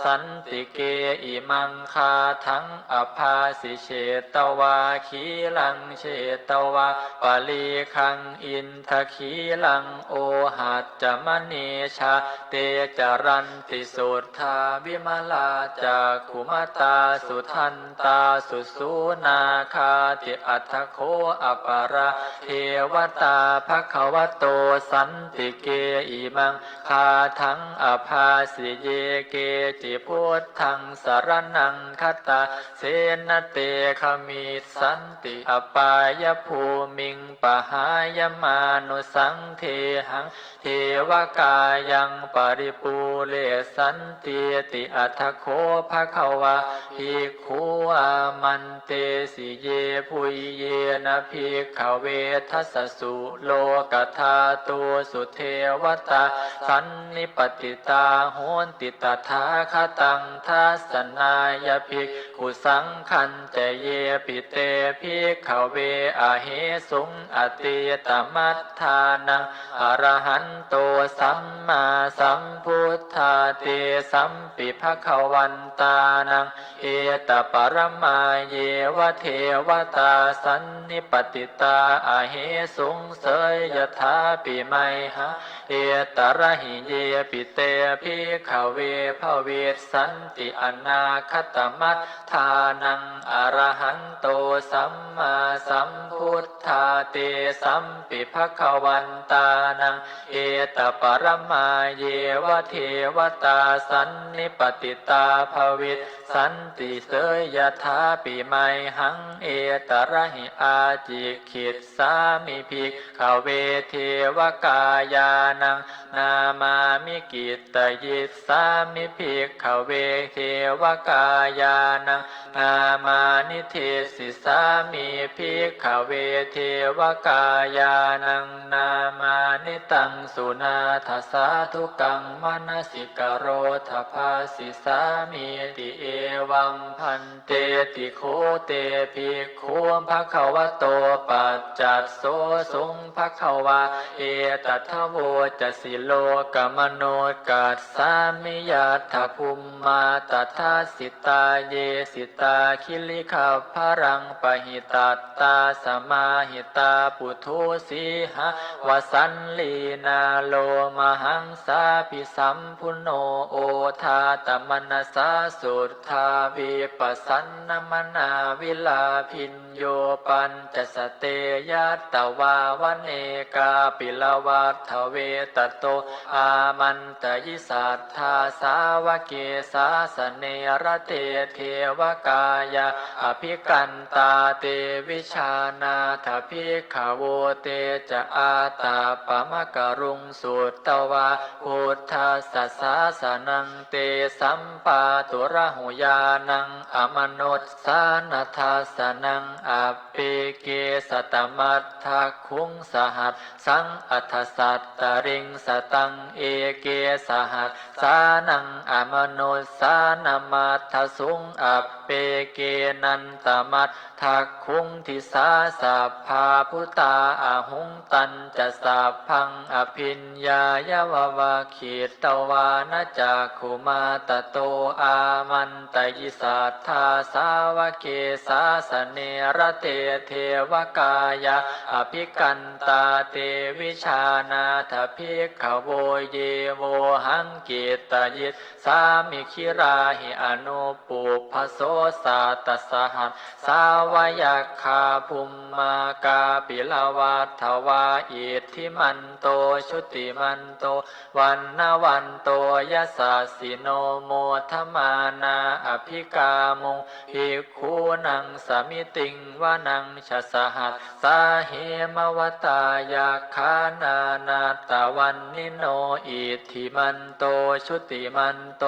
สันติเกอิมังคาทังอภาสิเชตวาขีลังเชตวาปาลีคังอินทขีลังโอหัจจมณีชาเตจรันติสุทธาวิมลาจากขุมตาสุทันตาสุสูนาคาติอัตถโคอปาราเทวตาภคะวะโตสันติเกอิมังคาทังอภาสิเยเกจิพุทธังสรณังคัตตาเสนเตขมิสันติอปายภูมิงปหายมานุสังเทหังเทวกายังปริปูเลสันติติอัตถโคภคะวะภิกขุอามันเตสิเยภุยเยนะภิกขเวทัสสสุโลกธาตุสุเทวตาสันนิปติตาโหนติตถาคตังทัสสนายภิกขุสังขันเจเยปิเตภิกขเวอะเหสุงอติตมัฏฐานังอรหันโตสัมมาสัมพุทธาเตสัมปิภคะวันตานังเอตปรมาเยวะเทวตาสันนิปติตาอะเหสุงเสยยถาปิไมหะเอตระหิเยปิเตภิกขเวภเวสันติอนาคตมัฏฐานังอรหันโตสัมมาสัมพุทธาเตสัมปิภคะวันตานังเอตปรมาเยวะเทวตาสันนิปติตาภวิสันติเสยยถาปิไมหังเอตระหิอาจิขิตสามิภิกขเวเทวกายานังนามามิกิตตยิสสามิภิกขเวเทวกายานังนามานิเทศิสามิภิกขเวเทวกายานังนามานิตังสุนาทสาธุกังมนสิกโรทภาสิสามิติเอวัมพันเตติโคเตภิกขุภคะวะโตปัจจัสโสสุงภคะวะเอตัทโวจะสิโลกมโนกัสสามิยัตถภูมิมาตัทธาสิตาเยสิตาคิลิขัพพรังปหิตัตตาสมาหิตาปุถุสีหะวสันลีนาโลมหังสาภิสัมพุโนโอทาตมนัสสาสุทธาวิปัสสนมนาวิลาภิน โยปัญจสเตยัตตวาวันเนกาปิลวัตถเวตโตอามันตยิสัทธาสาวเกสาสเนรเตเทวกายาอภิกันตาเตวิชานาถภิกขโวเตจะอาตาปมกรุงสุตตวาพุทธัสสะสาสนังเตสัมปาตุระหุยานังอมนุสสานัทัสสนังอปิเกสตมัตถคุงสหัสสังอัฏฐสัตตริงสตังเอเกสหัสสานังอมนุสสานามัตถสุงอเปเกนันตมัตทักคุงทิสาสัพพาพุตาอาหุงตันจะสัพพังอภิญญายาววาขีตวานจักขุมาตโตอามันตยิสัทธาสาวเกสาสเนรเตเทวกายาอภิกันตาเตวิชานาถภิกขโวเยโวหังกิตยิตสามิคิราหิอนุปุพโสสาตสหัสสาวยัคคาภุมมากาปิลวัฏถวาอิทธิมันโตชุติมันโตวันนวันโตยสสสิโนโมทมานาอภิกามงภิกขุนังสมิติงวานังชสหัสสาเหมวตายาคานานาตะวันนิโนอิทธิมันโตชุติมันโต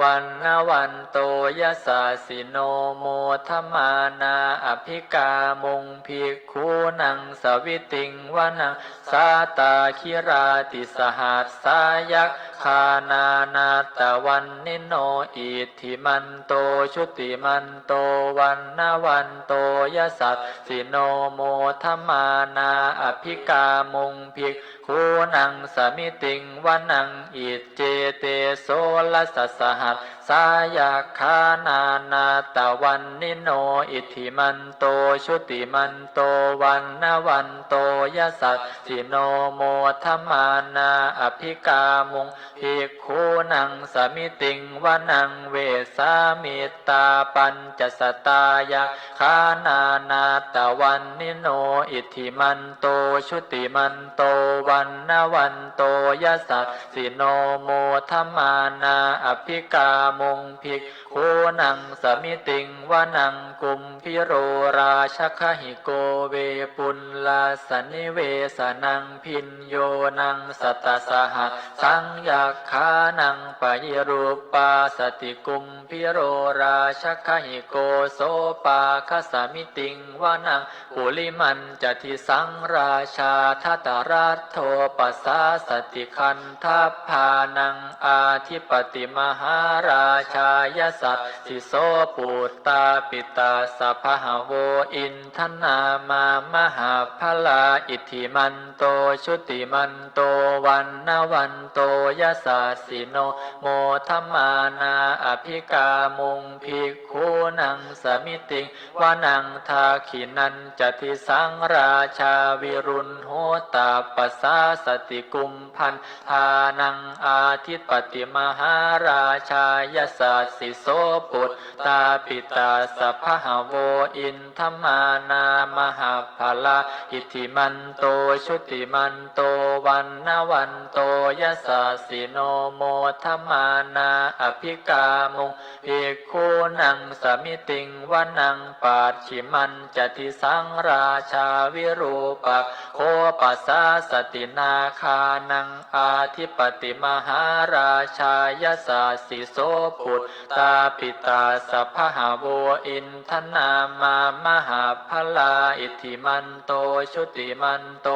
วันนวันโตยสสสิโนโมทมานาอภิกามงภิกขุนังสวิติงวานังสาตาคิราติสหัสสายัคคานานาตะวันนิโนอิทธิมันโตชุติมันโตวันนวันโตยสัสสิโนโมทมานาอภิกามงภิกขุนังสมิติงวานังอิเจเตโสลัสสหัสสายาคานานาตะวันนิโนอิทธิมันโตชุติมันโตวันนวันโตยสัสสิโนโมทมานาอภิกามงภิกขุนังสมิติงวานังเวสามิตาปัญจสตายาคานานาตะวันนิโนอิทธิมันโตชุติมันโตวันนวันโตยสัสสิโนโมทมานาอภิกามงภิกขุนังสมิติงวานังกุมพิโรราชคหิโกเวปุลลาสนิเวสนังพินโยนังสัตตสหัสสังยัคคานังปยิรูปาสติกุมพิโรราชคหิโกโสปาคสมิติงวานังปุลิมันจติสังราชาทัตรัตโทปัสสาสติคันทัพพานังอาทิปติมหาราชายสัตสิโสปุตตาปิตาสัพพะโวอินทนามามหาพลาอิทธิมันโตชุติมันโตวันนวันโตยสัสสิโนโมทมานาอภิกามงภิกขุนังสมิติงวานังทาขินันจติสังราชาวิรุณโหตาปัสสาสติกุมพันธานังอาทิปติมหาราชายสัสสิโสปุตตาปิตาสัพพะโวอินทมานามหาภลาอิทธิมันโตชุติมันโตวันนวันโตยสัสสิโนโมทมานาอภิกามงภิกขุนังสมิติงวานังปัจฉิมันจติสังราชาวิรูปักโคปัสสาสตินาคานังอาทิปติมหาราชายสัสสิโสปุตตาปิตาสัพพะโวอินทนามามหาภลาอิทธิมันโตชุติมันโต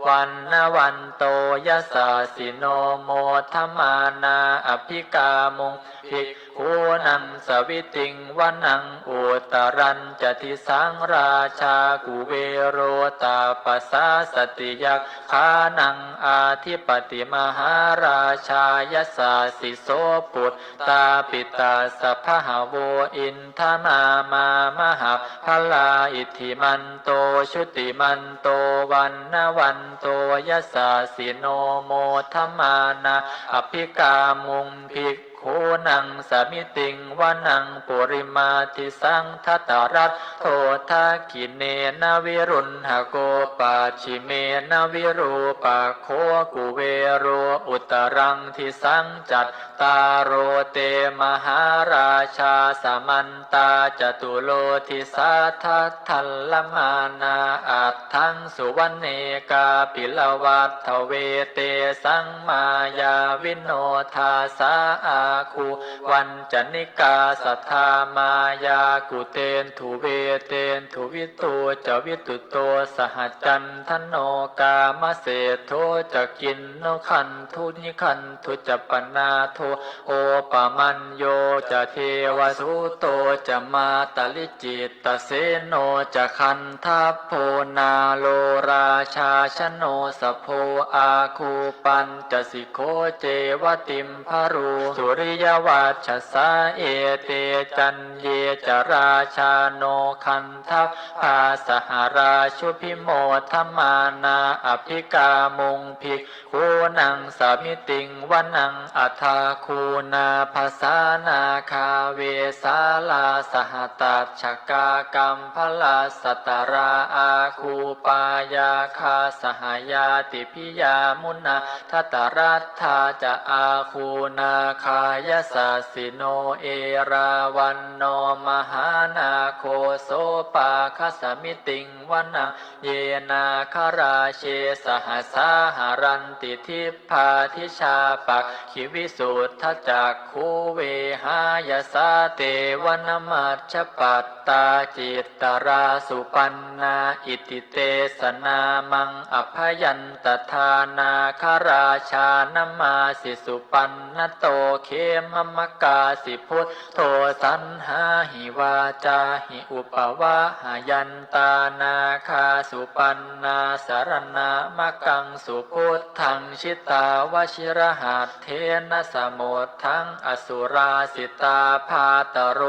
วันนวันโตยสัสสิโนโมทมานาอภิกามงภิกขุนังสวิติงวานังอุตรัญจติสังราชากุเวโรตาปัสสาสติยัคคานังอาทิปติมหาราชายสัสสิโสปุตตาปิตาสัพพะโวอินทนามามหาภลาอิทธิมันโตชุติมันโตวันนวันโตยสัสสิโนโมทมานาอภิกามงภิกขุ ขุนังสมิติงวนังปุริมาทิสังทัตตรัตโททากิเนนะวิรุณหโกปัจฉิเมนะวิรูปะโคกุเวโรอุตรังทิสังจัตตาโรเตมหาราชาสมันตาจตุโลทิสัทธัตถัลลมานาอัตถังสุวรรณเนกาปิลวัตถเวเตสังมายาวินโนทาสาอาคูวันจนิกาสัทธามายากุเตนทุเวเตนทุวิตูจวิตุโตสหจันทโนกามเสโทจะกินโนขันทุนิขันทุจปนาโทโอปมัญโยจะเทวสุโตจะมาตลิจิตตเสโนจะคันทัพโพนาโลราชาชโนสโพอาคูปัญจสิโคเจวติมพรูสุริยวัชสาเอเตจันเยจราชาโนคันทัพภาสหราชุพิโมธมานาอภิกามุงภิกขุนังสามิติงวนังอัฏฐาคูนาภาสานาคาเวสาลาสหตัชกากรรมพลาสตราอาคูปายาคาสหายาติพิยามุนาทัตตรัตถาจะอาคูนาคายสัสสิโนเอราวันโนมหานาโคโสปาคสมิติงวนังเยนาคราเชสหสาหารันติทิพาทิชาปักขิวิสุทธจักขุเวหายสาเตวนมัชฌปัตตาจิตตราสุปันนาอิติเตสนามังอภยันตทานาคราชานมาสิสุปันนโตเขมมกาสิพุทโธสันหาหิวาจาหิอุปวะหายันตานาคาสุปันนาสารณามกังสุพุทธังชิตาวชิรหัตเทนะสมุทธังอสุราสิตาภาตโร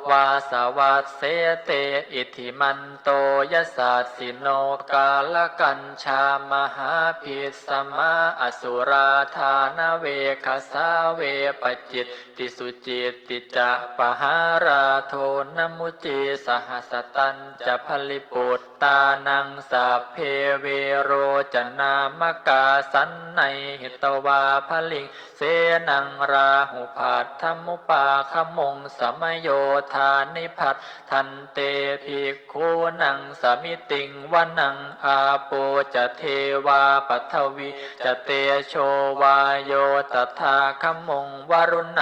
วาสวัสเสเตอิทิมันโตยสัสสิโนกาลกัญชามหาภิสมาอสุราธานเวคสาเวปจิตติสุจิตติจะปหาราโทนมุจีสหัสตัญจะพลิปุตตานังสัพเพเวโรจนามกาสันในหิตวาพลิงเสนังราหุภัทธมุปาคมงสมโยธานิพัททันเตภิกขุนังสมิติงวนังอาโปจะเทวาปัทวีจะเตโชวาโยตถาคมงวรุณ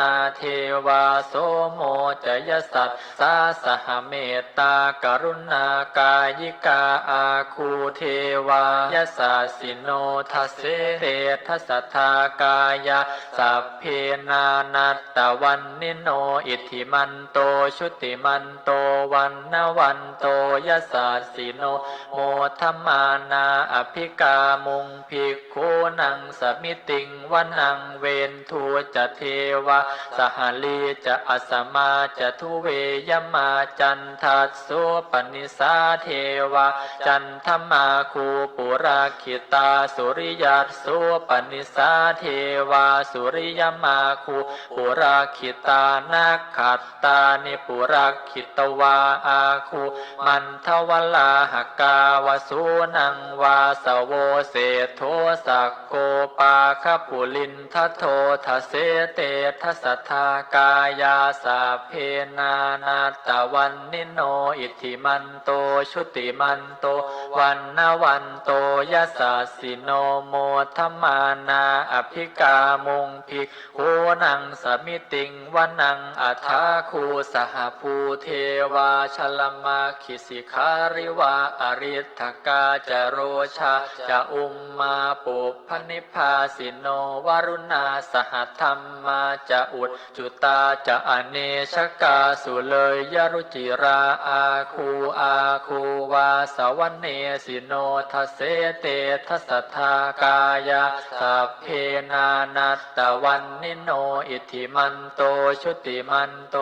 าเทวาโสโมจยสัตสาสหเมตตากรุณากายิกาอาคูเทวายสัสสิโนทัสเสเตทัสสทากายาสัพเพนานัตตวันนิโนอิทธิมันโตชุติมันโตวันนวันโตยสัสสิโนโมทัมมานาอภิกามุงภิกขุนังสมิติงวนังเวนทูจะเทวาสหลีจะอัสมาจะทุเวยมาจันทัสสุปนิสาเทวาจันทมาคูปุราคิตาสุริยัสสุปนิสาเทวาสุริยมาคูปุราคิตานาขัตตานิปุราคิตวาอาคูมันทวลาหกาวสุนังวาสโวเสโทสักโกปาคปุลินทโททเสเตทัสสทากายาสาเพนานาตวันนิโนอิทธิมันโตชุติมันโตวันนวันโตยสัสสิโนโมทัมมานาอภิกามุงภิกขุนังสมิติงวนังอัฏฐาคูสหภูเทวาชลมาคิสิคาริวาอริทกาจโรชาจะอุมมาปุพนิพาสิโนวรุณาสหธรรมาจะอุดจุตาจะอเนชกาสุเลยยรุจิราอาคูวาสวเนสิโนทัสเสเตทัสสทากายาสัพเพนานัตตวันนิโนอิทธิมันโตชุติมันโต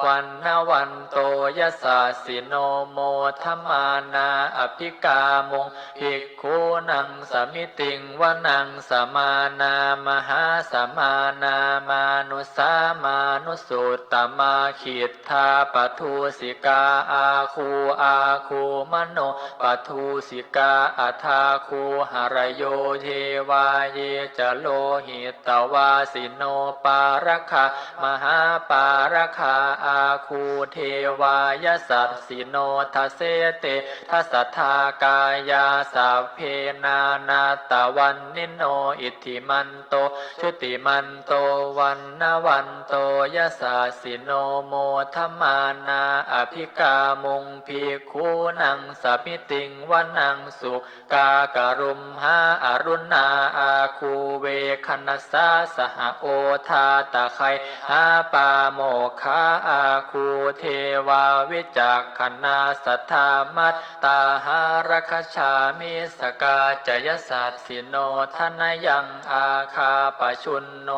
วันนวันโตยสัสสิโนโมทัมมานาอภิกามงภิกขุ นังสมิติงวนังสมานามหาสมานามานุสามานุสุตตมาขิทธาปทุสิกาอาคูมโนปทุสิกาอัฏฐาคูหรโยเทวาเยจะโลหิตวาสิโนปารคามหาปารคาอาคูเทวายสัตสิโนทัสเสเตทัสสทากายาสัพเพนานาตวันนิโนอิทธิมันโตชุติมันโตวันนวันโตยะสาสิโนโมทัมมานาอภิกามุงภิกขุนังสัพพิติงวนังสุกาการุมหาอรุณาอาคูเวคนัสสาสหโอทาตะไคหาปาโมคาอาคูเทวาวิจักขณาสัทธามัตตาหารคชามิสกาจยสัตสิโนทนยังอาคาปชุนโน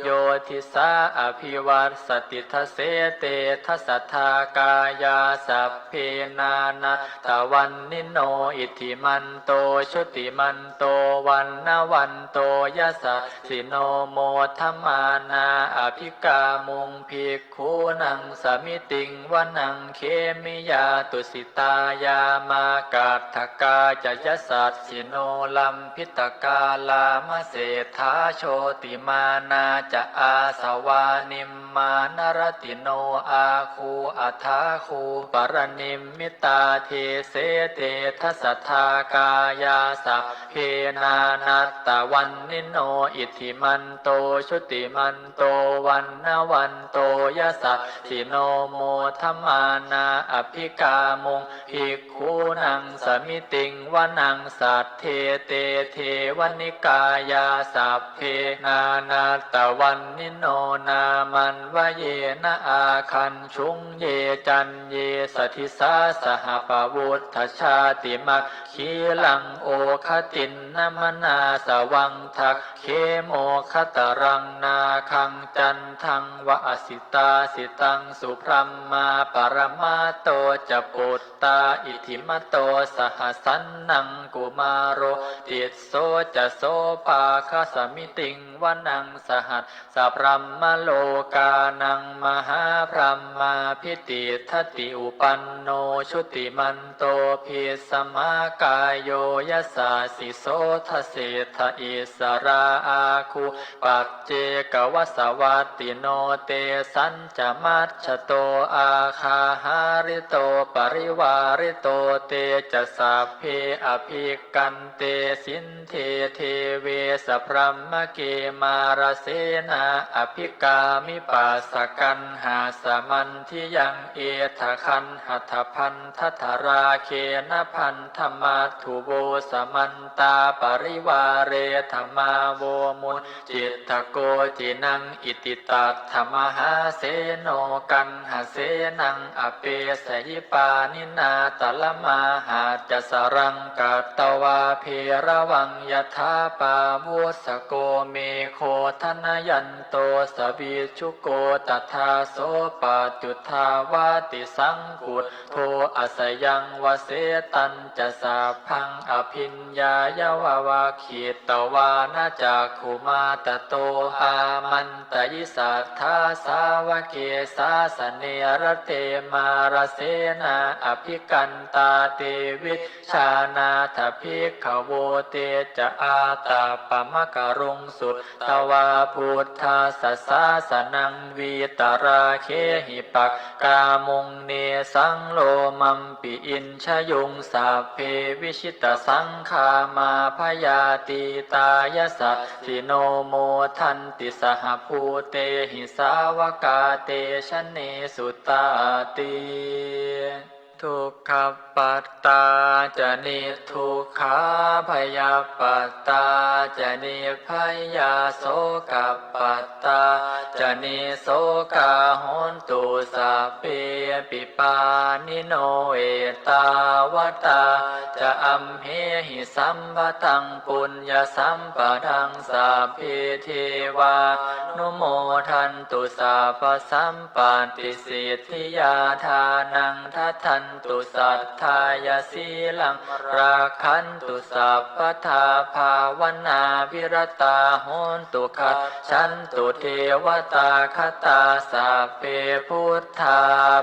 โยทิสาอภิวัตสติทเสเตทัสสทากายาสัพเพนานาตวันนิโนอิทธิมันโตชุติมันโตวันนวันโตยะสะสิโนโมทัมมานาอภิกามุงภิกขุนังสมิติงวนังเคมิยาตุสิตายามากัตถกาจยสัตสิโนลัมพิตกาลามเศธาโชติมานาจะอาสวานิมมานรติโนอาคูอัฏฐาคูปรนิมมิตาเทเสเตทัสสทากายาสัพเพนานัตตวันนิโนอิทธิมันโตชุติมันโตวันนวันโตยะสัตสิโนโมทัมมานาอภิกามุงภิกขุนังสมิติงวนังสัทเทเตเทวนิกายาสัพเพนานาตวันนิโนนามันวะเยนะอาคันชุงเยจันเยสทิสาสหปวุฒชาติมัคคีลังโอคตินนมนาสวังทักเคโมคตรังนาคังจันทังวะอสิตาสิตังสุพรัมมาปรมาโตจะปุตตาอิทิมโตสหสันนังกุมารโรติโสจะโสปาคสมิติงวนังสหัสสพรัมมโลกานังมหาพรหมาพิติทัตติอุปันโนชุติมันโตภิสมากายโยยสาสิโสทเสทอิสราอาคูปัจเจกวัสวัตติโนเตสัญจมัชฌโตอาคาหาริโตปริวาริโตเตจะสัพเพอภิกันเตสินเทเทเวสพรัมมเกมาราเสนาอภิกามิปัสสกันหาสมันทิยังเอทคันหัตถพันทัทราเคนะพันธมัตถุโวสมันตาปริวาเรธรรมาโวมุนจิตตโกจินังอิติตัตถมหาเสโนกันหเสนังอเปสยิปานินาตละมาหาจะสรังกัตตวาเพระวังยถาปาวุสโกเมโคทนยันโตสวิชุโกตถาโสปัจจุทาวาติสังกุตโทอสยังวเสตันจะสาพังอภิญญายาวาวาขีตวานาจักขุมาตโตอามันตยิสัทธาสาวเกสาสเนรเตมาราเสนาอภิกันตาเตวิชานาถภิกขโวเตจะอาตาปมกรุงสุตตวาพุทธาสสาสนังวีตราเคหิปักกามุงเนสังโลมัมปิอินชยุงสัพเพวิชิตสังขามาพยาติตายสัสสิโนโมทันติสหภูเตหิสาวกาเตชะเนสุตาติทุกขปัตตาจะนิทุกขาพยาปัตตาจะนิพยาโสกปัตตาจะนิโสกาโหนตุสัพเพปิปานิโนเอตาวตาจะอัมเหหิสัมปตังปุญญสัมปทังสัพเพเทวานุโมทันตุสัพพสัมปติสิทธิยาทานังทัทัน ตุสัทธายาสีลังราคันตุสัพพทาภาวนาวิรตาโหนตุขัดฉันตุเทวตาคตาสัพเพพุทธา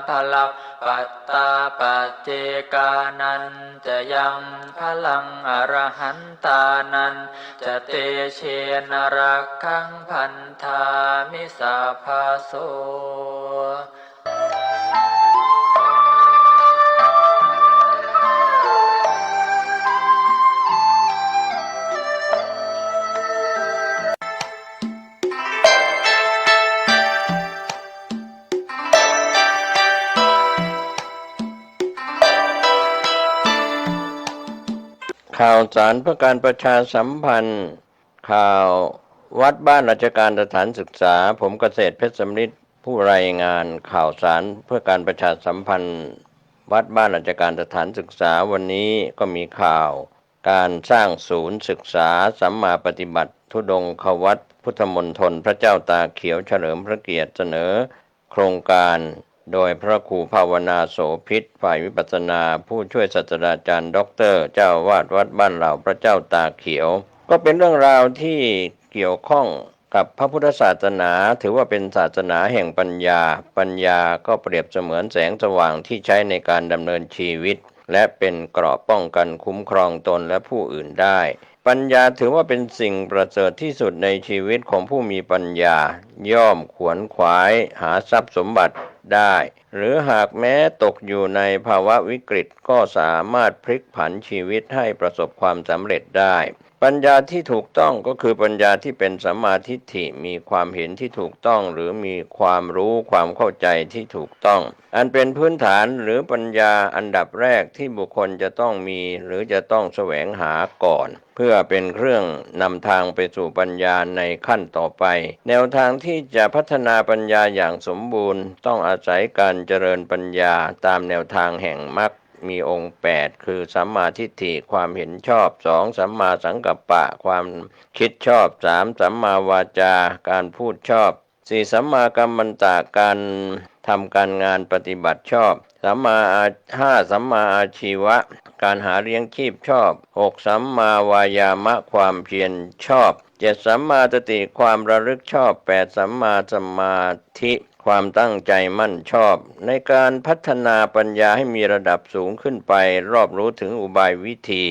ภลับปัตตาปัจเจกานันจะยังพลังอรหันตานันจะเตเชนรักขังพันธามิสาภาโส ข่าวสารเพื่อการประชาสัมพันธ์ข่าววัดบ้านราชการสถานศึกษาผมเกษตรเพชรสำริดผู้รายงานข่าวสารเพื่อการประชาสัมพันธ์วัดบ้านราชการสถานศึกษาวันนี้ก็มีข่าวการสร้างศูนย์ศึกษาสัมมาปฏิบัติธุดงควัดพุทธมณฑลพระเจ้าตากเขียวเฉลิมพระเกียรติเสนอโครงการโดยพระครูภาวนาโสภิตฝ่ายวิปัสสนาผู้ช่วยศาสตราจารย์ด็อกเตอร์เจ้าวาดวัดบ้านเหล่าพระเจ้าตากเขียวก็เป็นเรื่องราวที่เกี่ยวข้องกับพระพุทธศาสนาถือว่าเป็นศาสนาแห่งปัญญาก็เปรียบเสมือนแสงสว่างที่ใช้ในการดำเนินชีวิตและเป็นเกราะป้องกันคุ้มครองตนและผู้อื่นได้ปัญญาถือว่าเป็นสิ่งประเสริฐที่สุดในชีวิตของผู้มีปัญญาย่อมขวนขวายหาทรัพย์สมบัติได้หรือหากแม้ตกอยู่ในภาวะวิกฤตก็สามารถพลิกผันชีวิตให้ประสบความสำเร็จได้ปัญญาที่ถูกต้องก็คือปัญญาที่เป็นสัมมาทิฏฐิมีความเห็นที่ถูกต้องหรือมีความรู้ความเข้าใจที่ถูกต้องอันเป็นพื้นฐานหรือปัญญาอันดับแรกที่บุคคลจะต้องมีหรือจะต้องแสวงหาก่อนเพื่อเป็นเครื่องนำทางไปสู่ปัญญาในขั้นต่อไปแนวทางที่จะพัฒนาปัญญาอย่างสมบูรณ์ต้องอาศัยการเจริญปัญญาตามแนวทางแห่งมรรคมีองค์8คือสัมมาทิฏฐิความเห็นชอบ2สัมมาสังกัปปะความคิดชอบ3สัมมาวาจาการพูดชอบ4สัมมากัมมันตะการทำการงานปฏิบัติชอบ5สัมมาอาชีวะการหาเลี้ยงชีพชอบ6สัมมาวายามะความเพียรชอบ7สัมมาสติความระลึกชอบ8สัมมาสมาธิความตั้งใจมั่นชอบในการพัฒนาปัญญาให้มีระดับสูงขึ้นไปรอบรู้ถึงอุบายวิธี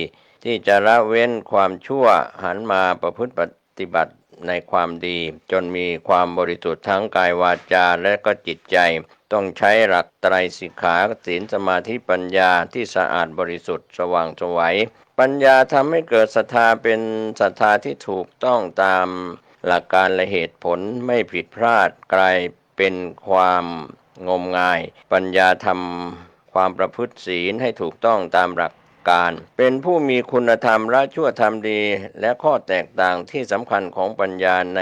ที่จะละเว้นความชั่วหันมาประพฤติปฏิบัติในความดีจนมีความบริสุทธิ์ทั้งกายวาจาและก็จิตใจต้องใช้หลักไตรสิกขาศีลสมาธิปัญญาที่สะอาดบริสุทธิ์สว่างไสวปัญญาทำให้เกิดศรัทธาเป็นศรัทธาที่ถูกต้องตามหลักการและเหตุผลไม่ผิดพลาดกลายเป็นความงมงายปัญญาทำความประพฤติศีลให้ถูกต้องตามหลักการเป็นผู้มีคุณธรรมละชั่วทำดีและข้อแตกต่างที่สำคัญของปัญญาใน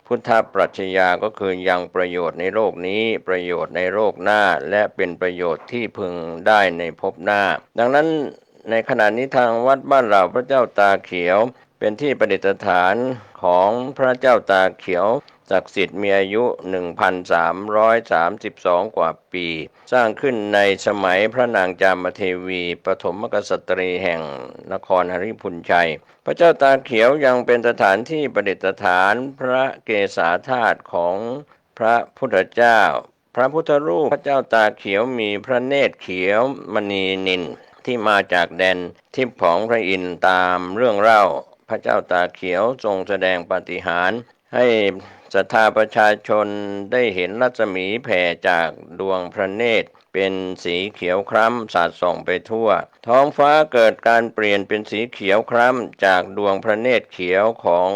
พุทธปรัชญาก็คือยังประโยชน์ในโลกนี้ประโยชน์ในโลกหน้าและเป็นประโยชน์ที่พึงได้ในภพหน้าดังนั้นในขณะนี้ทางวัดบ้านเหล่าพระเจ้าตาเขียวเป็นที่ประดิษฐานของพระเจ้าตาเขียวศักดิ์สิทธิ์มีอายุ 1,332 กว่าปีสร้างขึ้นในสมัยพระนางจามเทวีปฐมกษัตรีแห่งนครหฤพุนชัยพระเจ้าตาเขียวยังเป็นสถานที่ประดิษฐานพระเกศาธาตุของพระพุทธเจ้าพระพุทธรูปพระเจ้าตาเขียวมีพระเนตรเขียวมณีนิลที่มาจากแดนทิพย์ของพระอินทร์ตามเรื่องเล่าพระเจ้าตาเขียวทรงแสดงปาฏิหาริย์ให้ศรัทธาประชาชนได้เห็นรัศมีแผ่จากดวงพระเนตรเป็นสีเขียวคล้ำสาดส่องไปทั่วท้องฟ้าเกิดการเปลี่ยนเป็นสีเขียวคล้ำจากดวงพระเนตรเขียวของ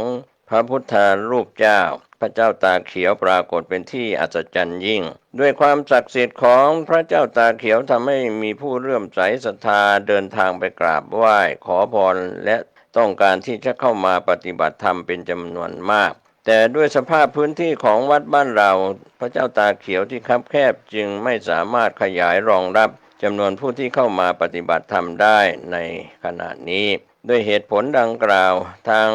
พระพุทธรูปเจ้าพระเจ้าตาเขียวปรากฏเป็นที่อัศจรรย์ยิ่งด้วยความศักดิ์สิทธิ์ของพระเจ้าตาเขียวทำให้มีผู้เลื่อมใสศรัทธาเดินทางไปกราบไหว้ขอพรและต้องการที่จะเข้ามาปฏิบัติธรรมเป็นจำนวนมากแต่ด้วยสภาพพื้นที่ของวัดบ้านเราพระเจ้าตาเขียวที่คับแคบจึงไม่สามารถขยายรองรับจำนวนผู้ที่เข้ามาปฏิบัติธรรมได้ในขณะนี้ด้วยเหตุผลดังกล่าวทาง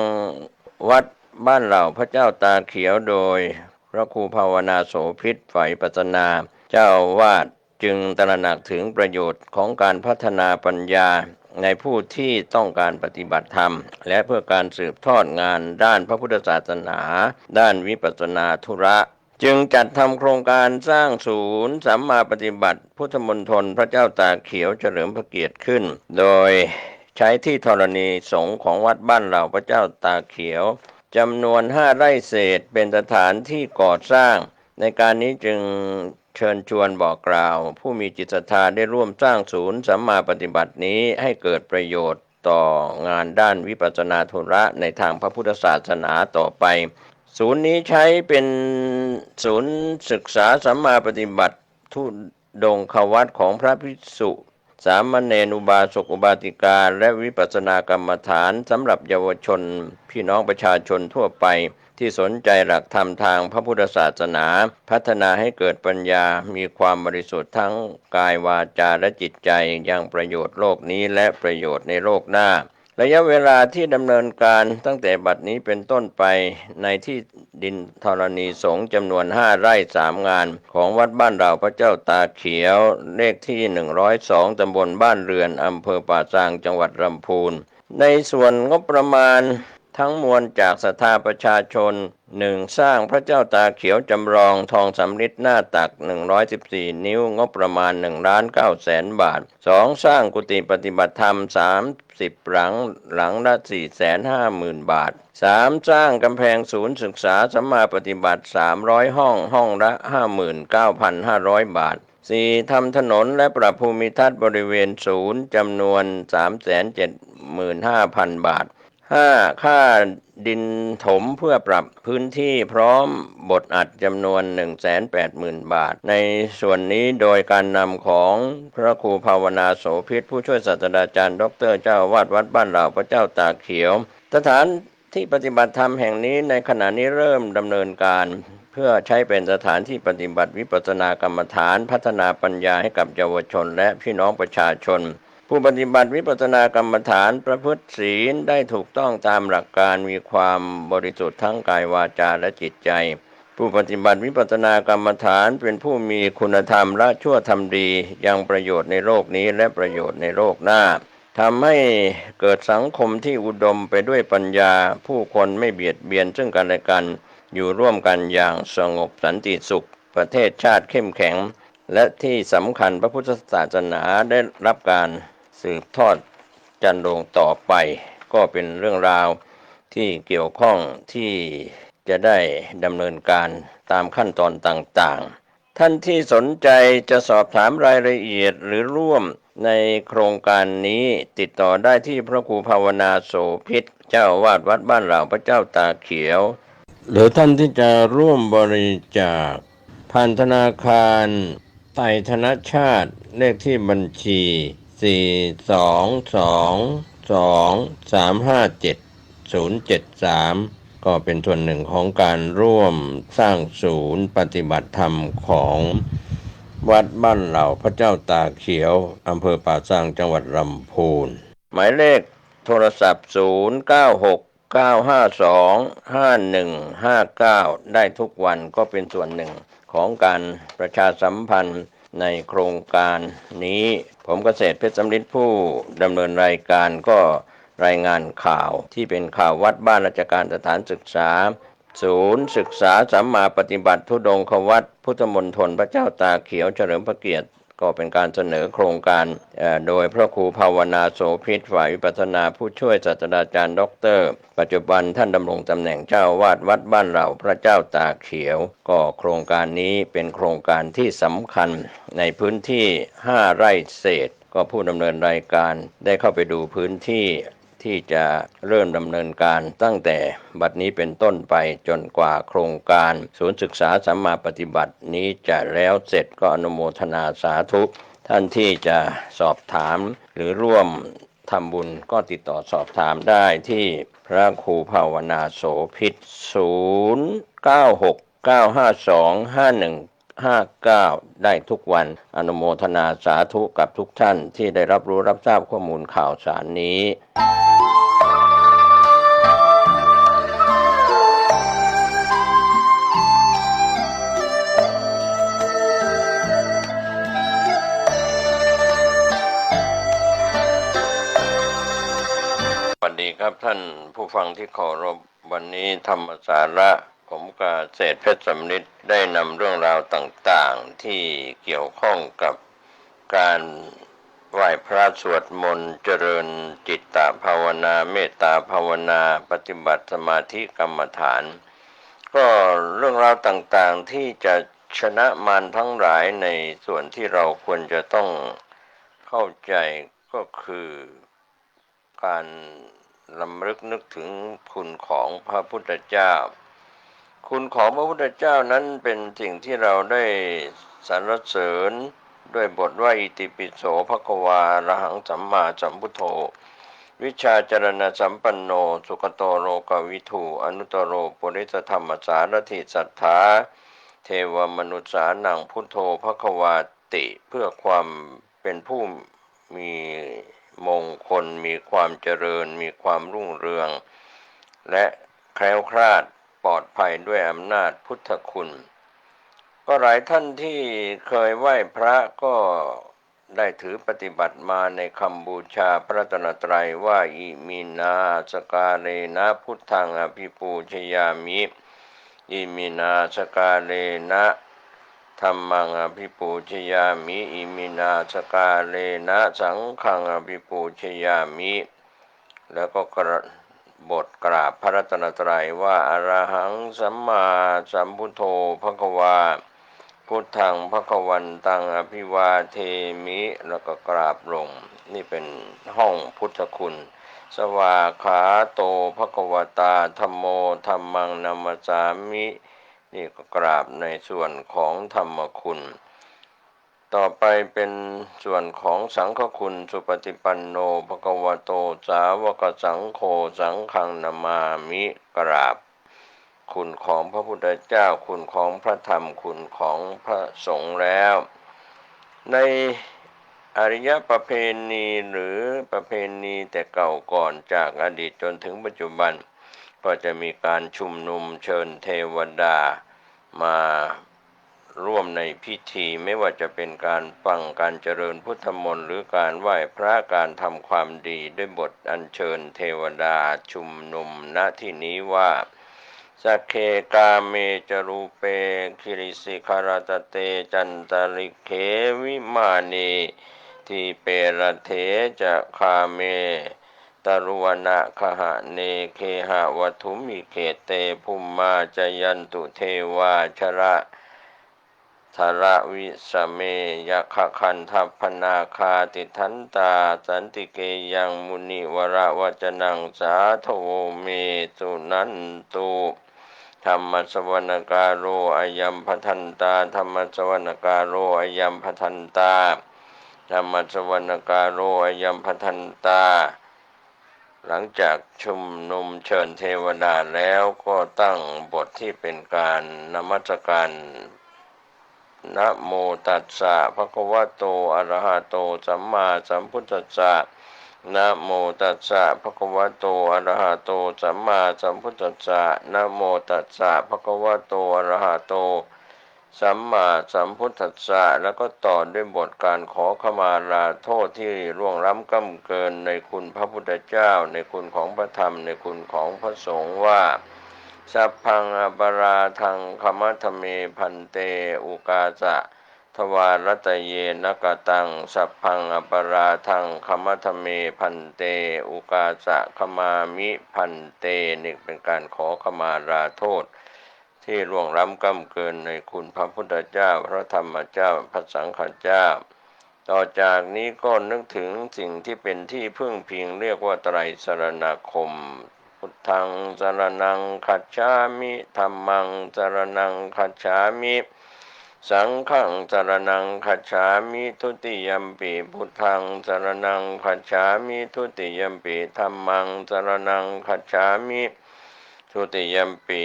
วัดบ้านเราพระเจ้าตาเขียวโดยพระครูภาวนาโสภิตฝ่ายปัสนาเจ้าวาด จึงตระหนักถึงประโยชน์ของการพัฒนาปัญญาในผู้ที่ต้องการปฏิบัติธรรมและเพื่อการสืบทอดงานด้านพระพุทธศาสนาด้านวิปัสสนาธุระจึงจัดทำโครงการสร้างศูนย์สัมมาปฏิบัติพุทธมณฑลพระเจ้าตากเขียวเฉลิมพระเกียรติขึ้นโดยใช้ที่ธรณีสงฆ์ของวัดบ้านเหล่าพระเจ้าตากเขียวจำนวน5 ไร่เศษเป็นสถานที่ก่อสร้างในการนี้จึงเชิญชวนบอกกล่าวผู้มีจิตศรัทธาได้ร่วมสร้างศูนย์สัมมาปฏิบัตินี้ให้เกิดประโยชน์ต่องานด้านวิปัสสนาธุระในทางพระพุทธศาสนาต่อไปศูนย์นี้ใช้เป็นศูนย์ศึกษาสัมมาปฏิบัติทุดงควัตรของพระภิกษุสามเณรอุบาสกอุบาสิกาและวิปัสสนากรรมฐานสำหรับเยาวชนพี่น้องประชาชนทั่วไปที่สนใจหลักธรรมทางพระพุทธศาสนาพัฒนาให้เกิดปัญญามีความบริสุทธิ์ทั้งกายวาจาและจิตใจยังประโยชน์โลกนี้และประโยชน์ในโลกหน้าระยะเวลาที่ดำเนินการตั้งแต่บัดนี้เป็นต้นไปในที่ดินธรณีสงฆ์จำนวน5 ไร่3 งานของวัดบ้านเราพระเจ้าตาเขียวเลขที่102ตำบลบ้านเรือนอำเภอป่าซางจังหวัดลำพูนในส่วนงบประมาณทั้งมวลจากศรัทธาประชาชน 1. สร้างพระเจ้าตาเขียวจำลองทองสำริดหน้าตัก114 นิ้วงบประมาณ1,900,000 บาท 2. สร้างกุฏิปฏิบัติธรรม30 หลังละ450,000 บาท 3. สร้างกำแพงศูนย์ศึกษาสัมมาปฏิบัติ300 ห้องละ 59,500 บาท 4. ทำถนนและปรับภูมิทัศน์บริเวณศูนย์จำนวน 375,000 บาท 5. ค่าดินถมเพื่อปรับพื้นที่พร้อมบทอัดจำนวน 180,000 บาทในส่วนนี้โดยการนำของพระครูภาวนาโสภิตผู้ช่วยศาสตราจารย์ดร.เจ้าอาวาสวัดบ้านเหล่าพระเจ้าตากเขียวสถานที่ปฏิบัติธรรมแห่งนี้ในขณะนี้เริ่มดำเนินการเพื่อใช้เป็นสถานที่ปฏิบัติวิปัสสนากรรมฐานพัฒนาปัญญาให้กับเยาวชนและพี่น้องประชาชนผู้ปฏิบัติวิปัสสนากรรมฐานประพฤติศีลได้ถูกต้องตามหลักการมีความบริสุทธิ์ทั้งกายวาจาและจิตใจผู้ปฏิบัติวิปัสสนากรรมฐานเป็นผู้มีคุณธรรมละชั่วทำดียังประโยชน์ในโลกนี้และประโยชน์ในโลกหน้าทำให้เกิดสังคมที่อุดมไปด้วยปัญญาผู้คนไม่เบียดเบียนซึ่งกันและกันอยู่ร่วมกันอย่างสงบสันติสุขประเทศชาติเข้มแข็งและที่สำคัญพระพุทธศาสนาได้รับการสืบทอดจันโรงต่อไปก็เป็นเรื่องราวที่เกี่ยวข้องที่จะได้ดำเนินการตามขั้นตอนต่างๆท่านที่สนใจจะสอบถามรายละเอียดหรือร่วมในโครงการนี้ติดต่อได้ที่พระครูภาวนาโสภิตเจ้าอาวาสวัดบ้านเหล่าพระเจ้าตาเขียวหรือท่านที่จะร่วมบริจาคผ่านธนาคารไทยธนชาติเลขที่บัญชี4222357 ก็เป็นส่วนหนึ่งของการร่วมสร้างศูนย์ปฏิบัติธรรมของวัดบ้านเหล่าพระเจ้าตาเขียวอำเภอป่าซางจังหวัดลำพูนหมายเลขโทรศัพท์0969525159ได้ทุกวันก็เป็นส่วนหนึ่งของการประชาสัมพันธ์ในโครงการนี้ผมเกษตรเพชรสำริดผู้ดำเนินรายการก็รายงานข่าวที่เป็นข่าววัดบ้านราชการสถานศึกษาศูนย์ศึกษาสัมมาปฏิบัติธุดงควัตรพุทธมณฑลพระเจ้าตาเขียวเฉลิมพระเกียรติก็เป็นการเสนอโครงการโดยพระครูภาวนาโสภิตฝ่ายวิปัสสนาผู้ช่วยศาสตราจารย์ดร.ปัจจุบันท่านดำรงตำแหน่งเจ้าอาวาสวัดบ้านเหล่าพระเจ้าตาเขียวก็โครงการนี้เป็นโครงการที่สำคัญในพื้นที่5 ไร่เศษก็ผู้ดำเนินรายการได้เข้าไปดูพื้นที่ที่จะเริ่มดำเนินการตั้งแต่บัดนี้เป็นต้นไปจนกว่าโครงการศูนย์ศึกษาสัมมาปฏิบัตินี้จะแล้วเสร็จก็อนุโมทนาสาธุท่านที่จะสอบถามหรือร่วมทำบุญก็ติดต่อสอบถามได้ที่พระครูภาวนาโสภิต0969525159ได้ทุกวันอนุโมทนาสาธุกับทุกท่านที่ได้รับรู้รับทราบข้อมูลข่าวสารนี้ ท่านผู้ฟังที่เคารพวันนี้ธรรมสาระผมกเกษตรเพชรสำริดได้นำเรื่องราวต่างๆที่เกี่ยวข้องกับการไหว้พระสวดมนต์เจริญจิตตภาวนาเมตตาภาวนาปฏิบัติสมาธิกรรมฐานก็เรื่องราวต่างๆที่จะชนะมารทั้งหลายในส่วนที่เราควรจะต้องเข้าใจก็คือการรำลึกนึกถึงคุณของพระพุทธเจ้าคุณของพระพุทธเจ้านั้นเป็นสิ่งที่เราได้สรรเสริญด้วยบทว่าอิติปิโสภควาอรหังสัมมาสัมพุทโธวิชาจรณะสัมปันโนสุขโตโลกวิทูอนุตตโรปุริสธรรมสารถิสัทธาเทวมนุษสานังพุทโธภควาติเพื่อความเป็นผู้มีมงคลมีความเจริญมีความรุ่งเรืองและแคล้วคลาดปลอดภัยด้วยอำนาจพุทธคุณก็หลายท่านที่เคยไหว้พระก็ได้ถือปฏิบัติมาในคำบูชาพระรัตนตรัยว่าอิมินาสการเรนะพุทธังอภิปูชยามิอิมินาสการเรนะธัมมังอภิปูชยามิอิมินาสการเรนะสังฆังอภิปูชยามิแล้วก็บทกราบพระรัตนตรัยว่าอรหังสัมมาสัมพุทโธภควาพุทธังภควันตังอภิวาเทมิแล้วก็กราบลงนี่เป็นห้องพุทธคุณสวาขาโตภควตาธัมโมธัมมังนัมมสามินี่ก็กราบในส่วนของธรรมคุณต่อไปเป็นส่วนของสังฆคุณสุปฏิปันโนภควโตสาวกสังโฆสังฆังนามามิกราบคุณของพระพุทธเจ้าคุณของพระธรรมคุณของพระสงฆ์แล้วในอริยประเพณีหรือประเพณีแต่เก่าก่อนจากอดีตจนถึงปัจจุบันก็จะมีการชุมนุมเชิญเทวดามาร่วมในพิธีไม่ว่าจะเป็นการฟังการเจริญพุทธมนต์หรือการไหว้พระการทำความดีด้วยบทอัญเชิญเทวดาชุมนุมณที่นี้ว่าสัคเคกาเมจรูเปคิริสิคารตเตจันตริเขวิมานีทีเปรเถจะคาเมตรุวนะคหะเนเคหะวัตุมิเขเตภุมมาจยันตุเทวาชระทระวิสเมยะคะคันทัพพนาคาติทันตาสันติเกยังมุนิวระวจนังสาโทเมสุนันตุธรรมสวรกาโรอายัมพทันตาธรรมสวรกาโรอายัมพทันตาธรรมสวรกาโรอายัมพทันตาหลังจากชุมนุมเชิญเทวดาแล้วก็ตั้งบทที่เป็นการนมัสการนะโมตัสสะภะคะวะโตอะระหะโตสัมมาสัมพุทธัสสะนะโมตัสสะภะคะวะโตอะระหะโตสัมมาสัมพุทธัสสะนะโมตัสสะภะคะวะโตอะระหะโตสัมมาสัมพุทธัสสะแล้วก็ต่อด้วยบทการขอขมาลาโทษที่ล่วงล้ำก้ำเกินในคุณพระพุทธเจ้าในคุณของพระธรรมในคุณของพระสงฆ์ว่าสัพพังอปาราทังคมัทเมพันเตอุกาสะทวารตเยนกตังสัพพังอปาราทังคมัทเมพันเตอุกาสะขมามิพันเตนี่เป็นการขอขมาลาโทษที่ล่วงล้ำก้ำเกินในคุณพระพุทธเจ้าพระธรรมเจ้าพระสังฆเจ้าต่อจากนี้ก็นึกถึงสิ่งที่เป็นที่พึ่งพิงเรียกว่าไตรสรณคมพุทธังสรณังคัจฉามิธัมมังสรณังคัจฉามิสังฆังสรณังคัจฉามิทุติยัมปิพุทธังสรณังคัจฉามิทุติยัมปิธัมมังสรณังคัจฉามิทุติยัมปิ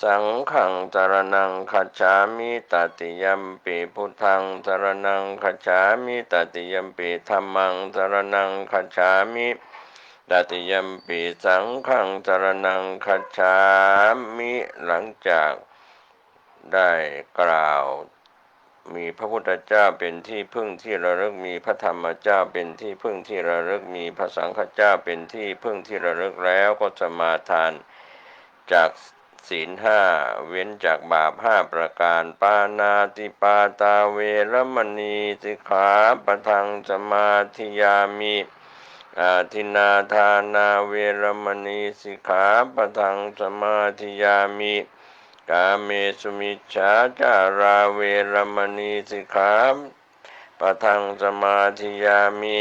สังฆังสรณังคัจฉามิตติยัมปิพุทธังสรณังคัจฉามิตติยัมปิธัมมังสรณังคัจฉามิตติยัมปิสังฆังสรณังคัจฉามิหลังจากได้กล่าว มีพระพุทธเจ้าเป็นที่พึ่งที่ระลึกมีพระธรรมเจ้าเป็นที่พึ่งที่ระลึกมีพระสังฆเจ้าเป็นที่พึ่งที่ระลึกแล้วก็สมาทานจากศีลห้าเว้นจากบาป5ประการปานาติปาตาเวรมณีสิกขาปะทังสมาธิยามิอาทินนาทานาเวรมณีสิกขาปะทังสมาธิยามิกาเมสุมิจฉาจาราเวรมณีสิกขาปะทังสมาธิยามิ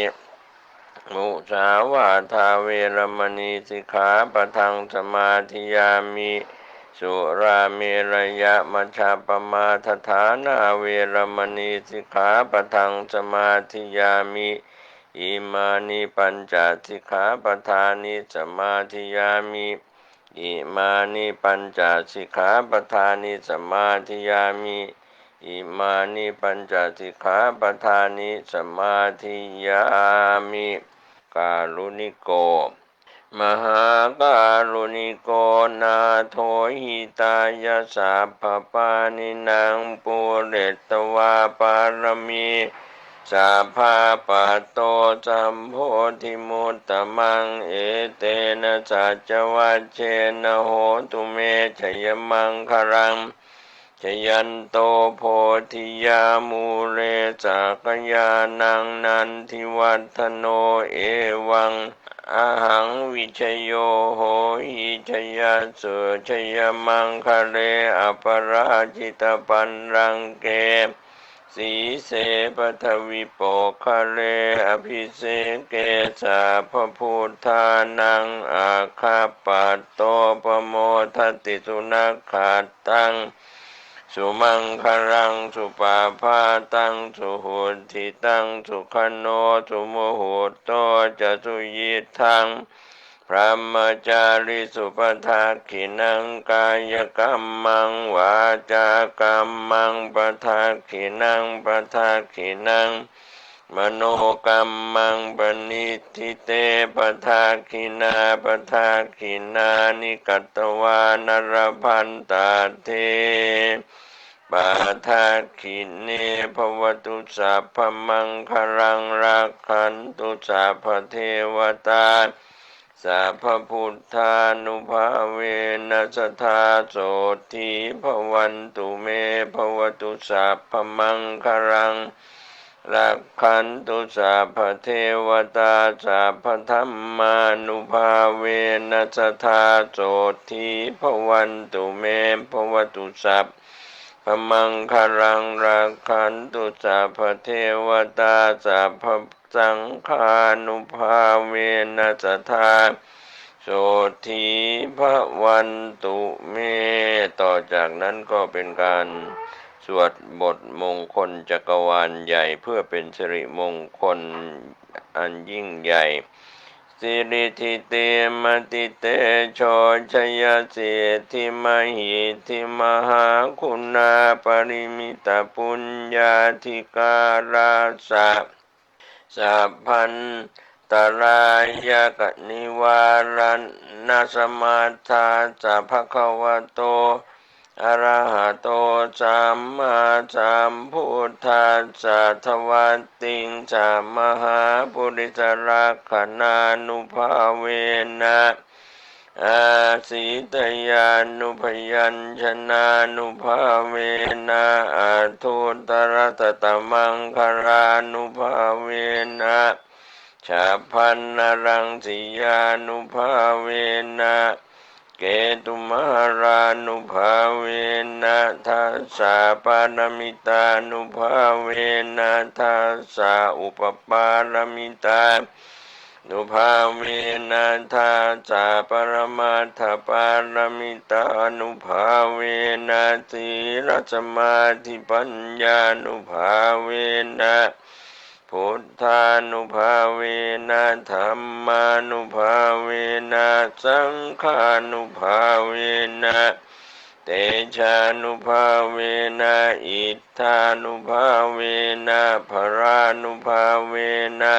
มุสาวาทาเวรมณีสิกขาปะทังสมาธิยามิสุราเมรยะมัชฌัปปมาทฐานาเวรมณีสิกขาปะทังสมาธิยามิอิมานิปัญจสิกขาปทานิสมาธิยามิอิมานิปัญจสิกขาปทานิสมาธิยามิอิมานิปัญจสิกขาปทานิสมาธิยามิกาลุนิโกมหากาลุนิโกนาโทหิตายาสัพพปานินางปุเรตวาปารมีสัพพะปัตโตสัมโพธิมุตตมังเอเตนะสัจวัชเชนะโหตุเมชยมังครังชยันโตโพธิยามูเรสักยานังนันทิวัฒโนเอวังอะหังวิชโยโหหิชยสุชยมังคะเรอปราจิตปันรังเกสีเสปทวิโปคะเรอภิเสเกสาพพุทธานังอาคาปัตโตปโมทติสุนัขขัตตังสุมังคลังสุปาพาตังสุหุติตังสุขโนสุโมโหโตจะสุยิทังพระมจาริสุปทาขินังกายกรรมังวาจากรรมังปทาขินังปทาขินังมโนกรรมังปณิทิเตปทาขินาปทาขินานิกัตตวานรพันตาเทปาทาขิเนภวตุสัพพมังคลังรักขันตุสัพพเทวตาสัพพพุทธานุภาเวนัสทาโสทิภวันตุเมภวตุสัพพมังคลังรักขันตุสัพพเทวตาสัพพธัมมานุภาเวนัสทาโสทิภวันตุเมภวตุสัพพมังคลังรักขันตุสัพพเทวตาสัพพสังฆานุภาเวนัสทาโสทิภวันตุเมต่อจากนั้นก็เป็นการสวดบทมงคลจักรวาลใหญ่เพื่อเป็นสิริมงคลอันยิ่งใหญ่สิริทิเตมติเตโชชยสิทธิมหิทธิมหาคุณาปริมิตาปุญญาธิการาสะสัพพันตรายกนิวารันนาสมาทาสัพพะคะวะโตอะระหะโตสัมมาสัมพุทธัสสะทวัตติงสัมมหาปุริสรักขณานุภาเวนะอาสิตยานุพยัญชนะนุภาเวนะอาทุตระตตมังคารานุภาเวนะชาพันนรังสิยานุภาเวนะเกตุมหารานุภาเวนะทัสสะปารมิตานุภาเวนะทัสสะอุปปารมิตานุภาเวนะทัสสะปรมัตถปารมิตานุภาเวนะสีลสมาธิปัญญานุภาเวนะพุทธานุภาเวนะธัมมานุภาเวนะสังฆานุภาเวนะเตชานุภาเวนะอิทธานุภาเวนะภรานุภาเวนะ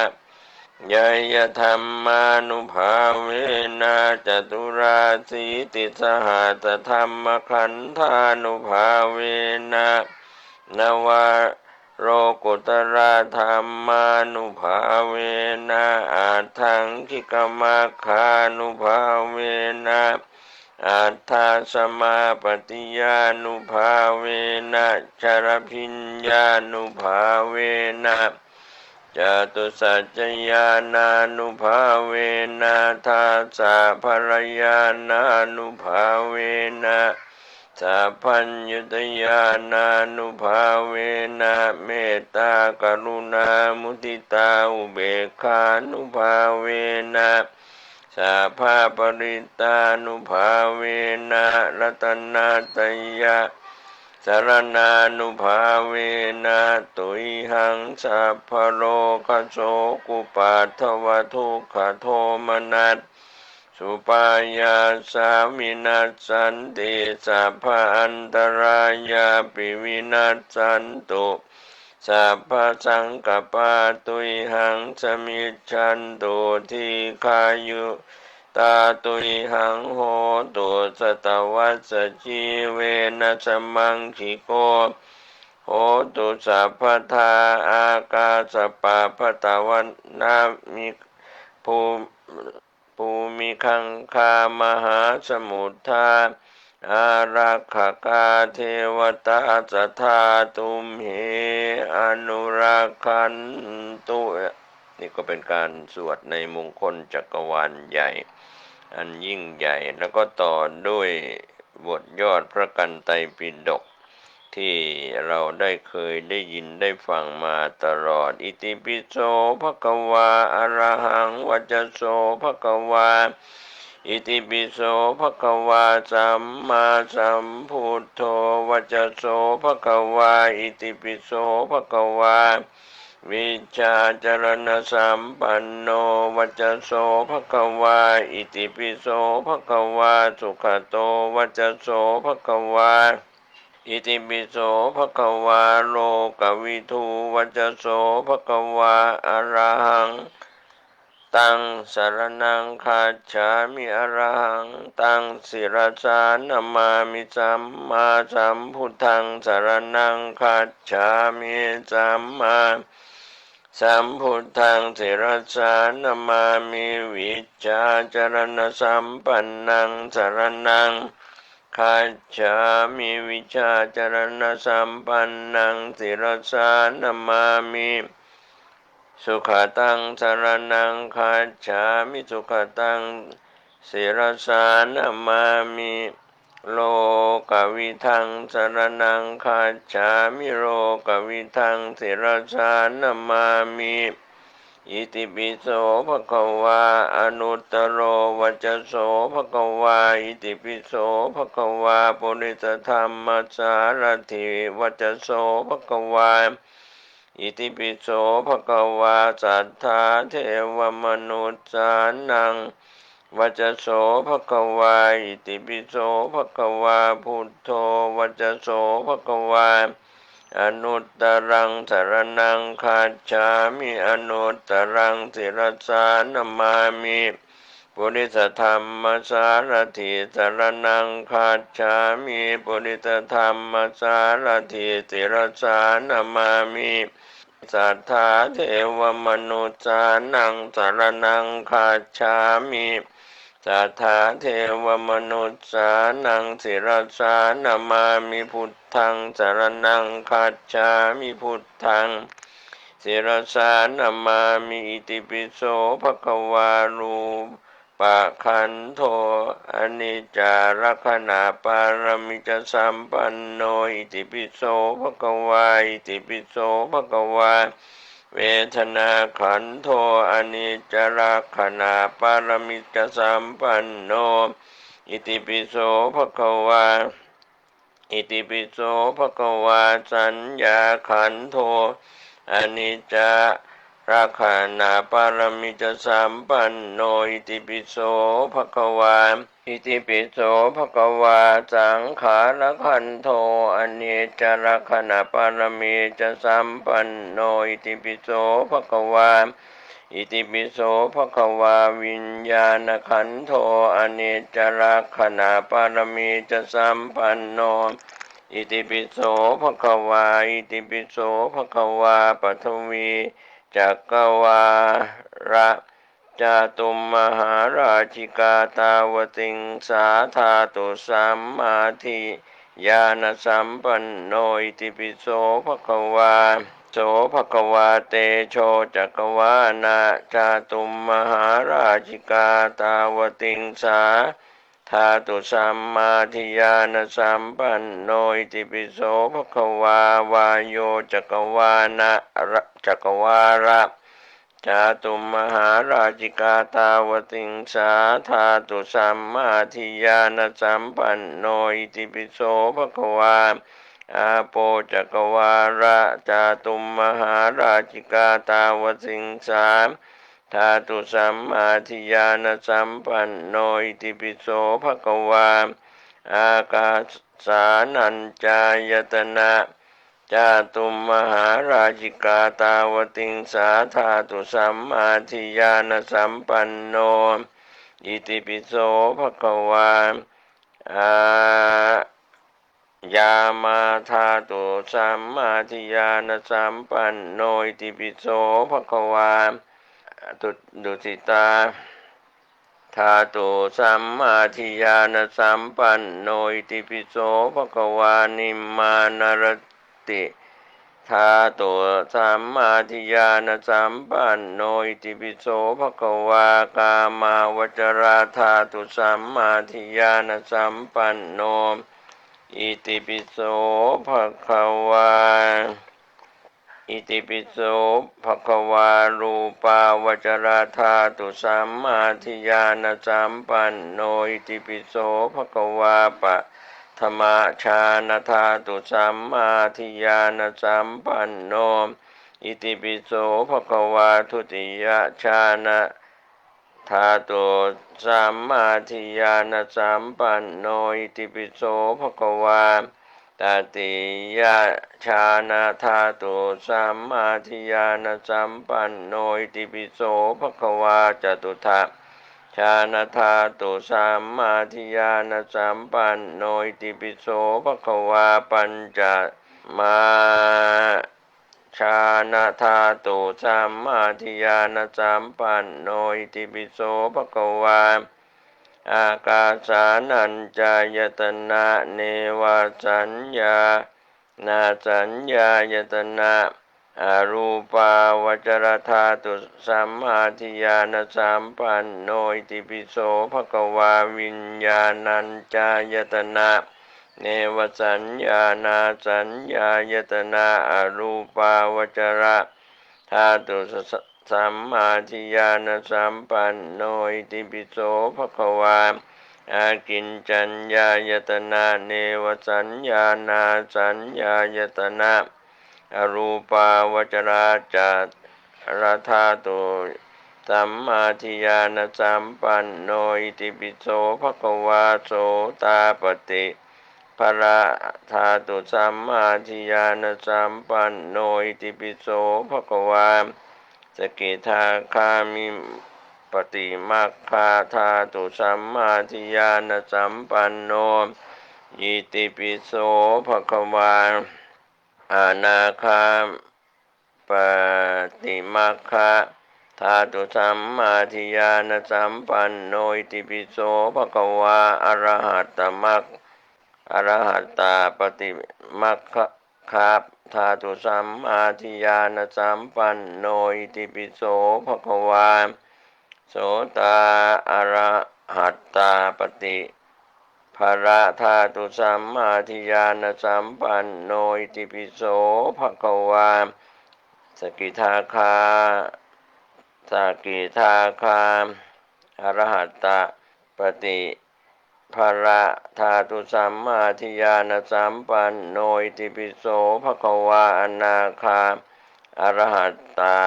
ยยธรรมานุภาเวนะจตุราสีติสหัสธรรมขันธานุภาเวนะ นวาโรกุตระธรรมานุภาเวนะอาทังคิกมัคคานุภาเวนะอัตถาสมาปฏิยานุภาเวนะชรพิญญานุภาเวนะจตุสัจจญาณานุภาเวนะทัสสะภรญาณานุภาเวนะสัพพัญญุตญาณานุภาเวนะเมตตากรุณามุทิตาอุเบกขานุภาเวนะสัพพะปริตานุภาเวนะรัตนาตยะสรณานุภาเวนะตุยหังสัพพโรคโสกุปัฏฐวทุกขโทมนัสสุปายาสามินัสสันติสัพพะอันตรายาปิวินัสสันตุสัพพะสังกัปปะตุยหังสมิจฉันตุทีฆายุตาตุยหังโหตุสตวัสสจีเวนะสมังคิโกโหตุสัพพทาอากาสปะพะตะวันนามิภูมิคังคามหาสมุทธาอารักขกาเทวตาสัทธาตุมเหอนุรักขันตุนี่ก็เป็นการสวดในมงคลจักรวาลใหญ่อันยิ่งใหญ่แล้วก็ต่อด้วยบทยอดพระกันไตรปิฎกที่เราได้เคยได้ยินได้ฟังมาตลอดอิติปิโสภะคะวาอะระหังวัจจโสภะคะวาอิติปิโสภะคะวาสัมมาสัมพุทโธวัจจโสภะคะวาอิติปิโสภะคะวาวิชาจรณสัมปันโนวัจจโสภะคะวาอิติปิโสภะคะวาสุขโตวัจจโสภะคะวาอิติปิโสภะคะวาโลกวิทูวัจจโสภะคะวาอะระหังตังสรณังคัจฉามิอะระหังตังศิรสานามามิสัมมาสัมพุทธังสรณังคัจฉามิสัมมาสัมพุทธังศิรสานามามิวิชชาจรณสัมปันนังสรณังคัจฉามิวิชาจรณสัมปันนังศิรสานามามิสุขตังสรณังคัจฉามิสุขตังศิรสานามามิโลกวิทังสรณังคัจฉามิโลกวิทังศิรสานามามิอิติปิโสภะคะวาอนุตตโรวัจจโสภะคะวาอิติปิโสภะคะวาปุริสธรรมสารถิวัจจโสภะคะวาอิติปิโสภะคะวาสัทธาเทวมนุษสานังวัจจโสภะคะวาอิติปิโสภะคะวาพุทโธวัจจโสภะคะวาอนุตตรังสรณังคัจฉามิอนุตตรังศิรสานามามิปุริสธรรมสารถิสรณังคัจฉามิปุริสธรรมสารถิศิรสานามามิสัทธาเทวมนุษสานังสรณังคัจฉามิสัทธาเทวมนุษสานังศิรสานามามิพุทธังสรณังคัจฉามิพุทธังศิรสานามามิอิติปิโสภะคะวารูปะขันโธอนิจจาลักขณาปารมิจสัมปันโนอิติปิโสภะคะวาอิติปิโสภะคะวาเวทนาขันโธอนิจจลักขณาปารมิจสัมปันโนอิติปิโสภะคะวาอิติปิโสภะคะวาสัญญาขันโธอนิจจลักขณาปารมิจสัมปันโนอิติปิโสภะคะวาอิติปิโสภะคะวาสังขารขันโธอนิจจลักขณาปารมิจสัมปันโนอิติปิโสภะคะวาอิติปิโสภะคะวาวิญญาณขันโธอนิจจลักขณาปารมิจสัมปันโน อิติปิโสภะคะวาอิติปิโสภะคะวาปัทวีจักกวาระจาตุมมหาราชิกาตาวติงสาธาตุสัมมาทิญาณสัมปันโนอิติปิโสภะคะวาโสภะคะวาเตโชจักกวานาจาตุมมหาราชิกาตาวติงสาธาตุสัมมาทิญาณสัมปันโนอิติปิโสภะคะวาวาโยจักวานะจักวาระจาตุมมหาราชิกาตาวติงสาธาตุสัมมาทิญาณสัมปันโนอิติปิโสภะคะวาอาโปจักวาระจาตุมมหาราชิกาตาวติงสาธาตุสัมมาทิญาณสัมปันโนอิติปิโสภะคะวาอากาสานัญจายตนะจาตุมมหาราชิกาตาวติงสาธาตุสัมมาทิญาณสัมปันโนอิติปิโสภะคะวาอายามาธาตุสัมมาทิญาณสัมปันโนอิติปิโสภะคะวาดุสิตาธาตุสัมมาทิญาณสัมปันโนอิติปิโสภะคะวานิมมานรติธาตุสัมมาทิญาณสัมปันโนอิติปิโสภะคะวากามาวจราธาตุสัมมาทิญาณสัมปันโนอิติปิโสภะคะวาอิติปิโสภะคะวารูปาวจราธาตุสัมมาทิญาณสัมปันโนอิติปิโสภะคะวาปะธรรมชานะธาตุสัมมาทิญาณสัมปันโนอิติปิโสภะคะวาทุติยชานะธาตุสัมมาทิญาณสัมปันโนอิติปิโสภะคะวาตติยชานะธาตุสัมมาทิญาณสัมปันโนอิติปิโสภะคะวาจตุถะชานะธาตุสัมมาทิญาณสัมปันโนอิติปิโสภะคะวาปัญจมาชานะธาตุสัมมาทิญาณสัมปันโนอิติปิโสภะคะวาอากาสานัญจายตนะเนวสัญญานาสัญญายตนะอรูปาวจรธาตุสัมมาทิญาณสัมปันโนอิติปิโสภะคะวาวิญญาณัญจายตนะเนวสัญญานาสัญญายตนะอรูปาวจระธาตุสัมมาทิญาณสัมปันโนอิติปิโสภะคะวาอากินจัญญายตนะเนวสัญญานาสัญญายตนะอรูปาวจราจัตรธาตุสัมมาทิญาณสัมปันโนอิติปิโสภะคะวาโสตาปฏิภระธาตุสัมมาทิญาณสัมปันโนอิติปิโสภะคะวาสกิทาคามิปฏิมัคคาธาตุสัมมาทิญาณสัมปันโนอิติปิโสภะคะวาอนาคาปฏิมัคคาธาตุสัมมาทิญาณสัมปันโนอิติปิโสภะคะวาอรหัตตมัคอรหัตตาปฏิมัคคาธาตุสัมมาทิญาณสัมปันโนอิติปิโสภะคะวาโสตาอรหัตตาปฏิภระธาตุสัมมาทิญาณสัมปันโนอิติปิโสภะคะวาสกิทาคาสกิทาคาอรหัตตาปฏิภระธาตุสัมมาทิญาณสัมปันโนอิติปิโสภะคะวาอนาคาอรหัตตา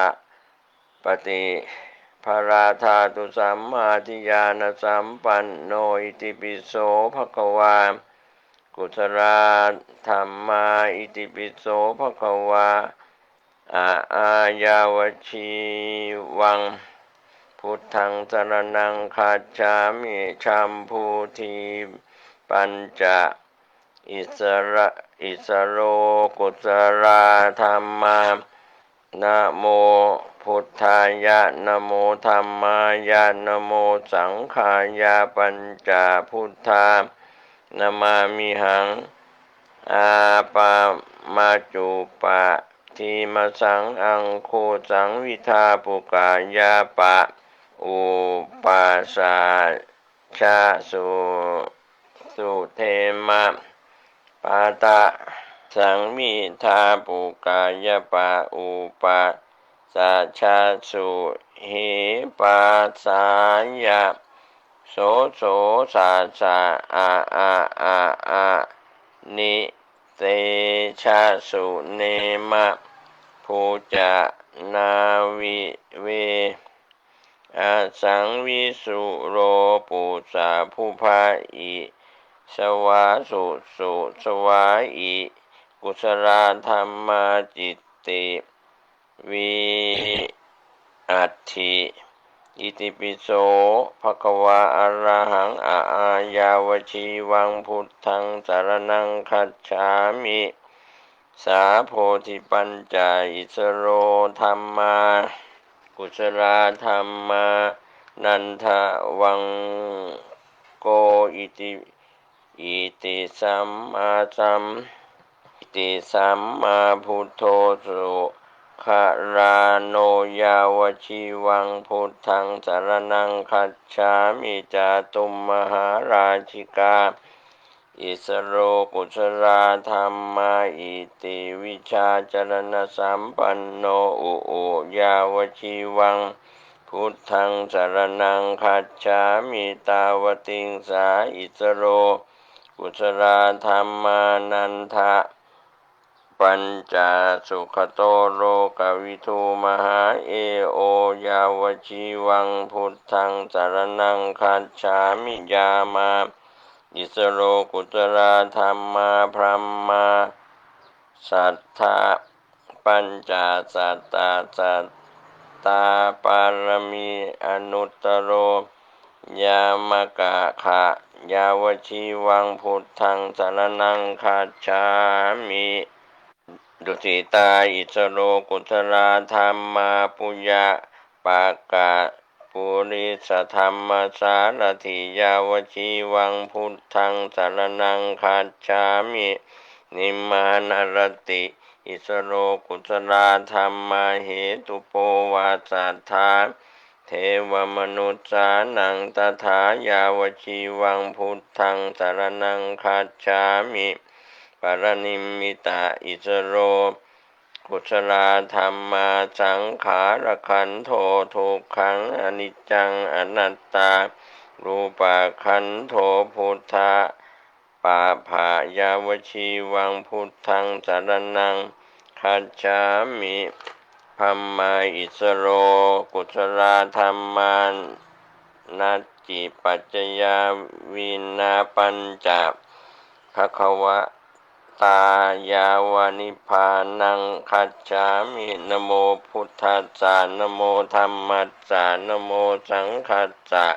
ปฏิภราธาตุสัมมาทิญาณสัมปันโนอิติปิโสภะคะวากุศลธัมมาอิติปิโสภะคะวาอายาวชีวังพุทธังสรณังคัจฉามิชัมพูทีปัญจ อิสระอิสโรกุสราธัมมานะโมพุทธายะนะโมธัมมายะนะโมสังฆายะปัญจพุทธานะมามิหังอาปามาจุปะทีมสังอังคูสังวิทาปุกายาปะอุปัสสาชาสุเทมะปาตะสังมิทาปุกายาปะอุปัสสาชาสุหิปัสสายะโสสาสะอานิเตชะสุเนมะภูจานาวิเวอาสังวิสุโรปุสาภูภาอิสวาสุสวาอิกุศลธรรมาจิตติวิอัตถิอิติปิโสภะคะวะอะระหังอายาวชีวังพุทธังสรณังคัจฉามิสาโพธิปัญจอิสโรธัมมากุศลธรรมานันทวังโกอิติสัมมาพุทโธสุขราโนยาวชีวังพุทธังสรณังคัจฉามิจาตุมมหาราชิกาอิสโรกุศลธัมมาอิติวิชาจรณสัมปันโนอุยาวชีวังพุทธังสรณังคัจฉามิตาวติงสาอิสโรกุศลธัมมานันทะปัญจสุขโตโลกวิทูมหาเอโอยาวชีวังพุทธังสรณังคัจฉามิยามาอิสโรกุศลธัมมาพรหมาสัทธาปัญจสัตตาปารมีอนุตตโรยามกะขะยาวชีวังพุทธังสรณังคัจฉามิดุสิตาอิสโรกุศลธัมมาปุญญาปากะปุริสธรรมสารถิยาวชีวังพุทธังสรณังคัจฉามินิมมานรติอิสโรกุศลธัมมาเหตุโปวาสัทธาเทวมนุษสานังตถายาวชีวังพุทธังสรณังคัจฉามิปรนิมมิตาอิสโรกุศลธัมมาสังขารขันโธทุกขังอนิจจังอนัตตารูปขันโธพุทธะปาภายาวชีวังพุทธังสรณังคัจฉามิธัมมาอิสโรกุศลธัมมานัจจิปัจจยาวินาปัญจภควตายาวานิพพานังคัจฉามินะโมพุทธัสสะนะโมธัมมัสสะนะโมสังฆัสสะ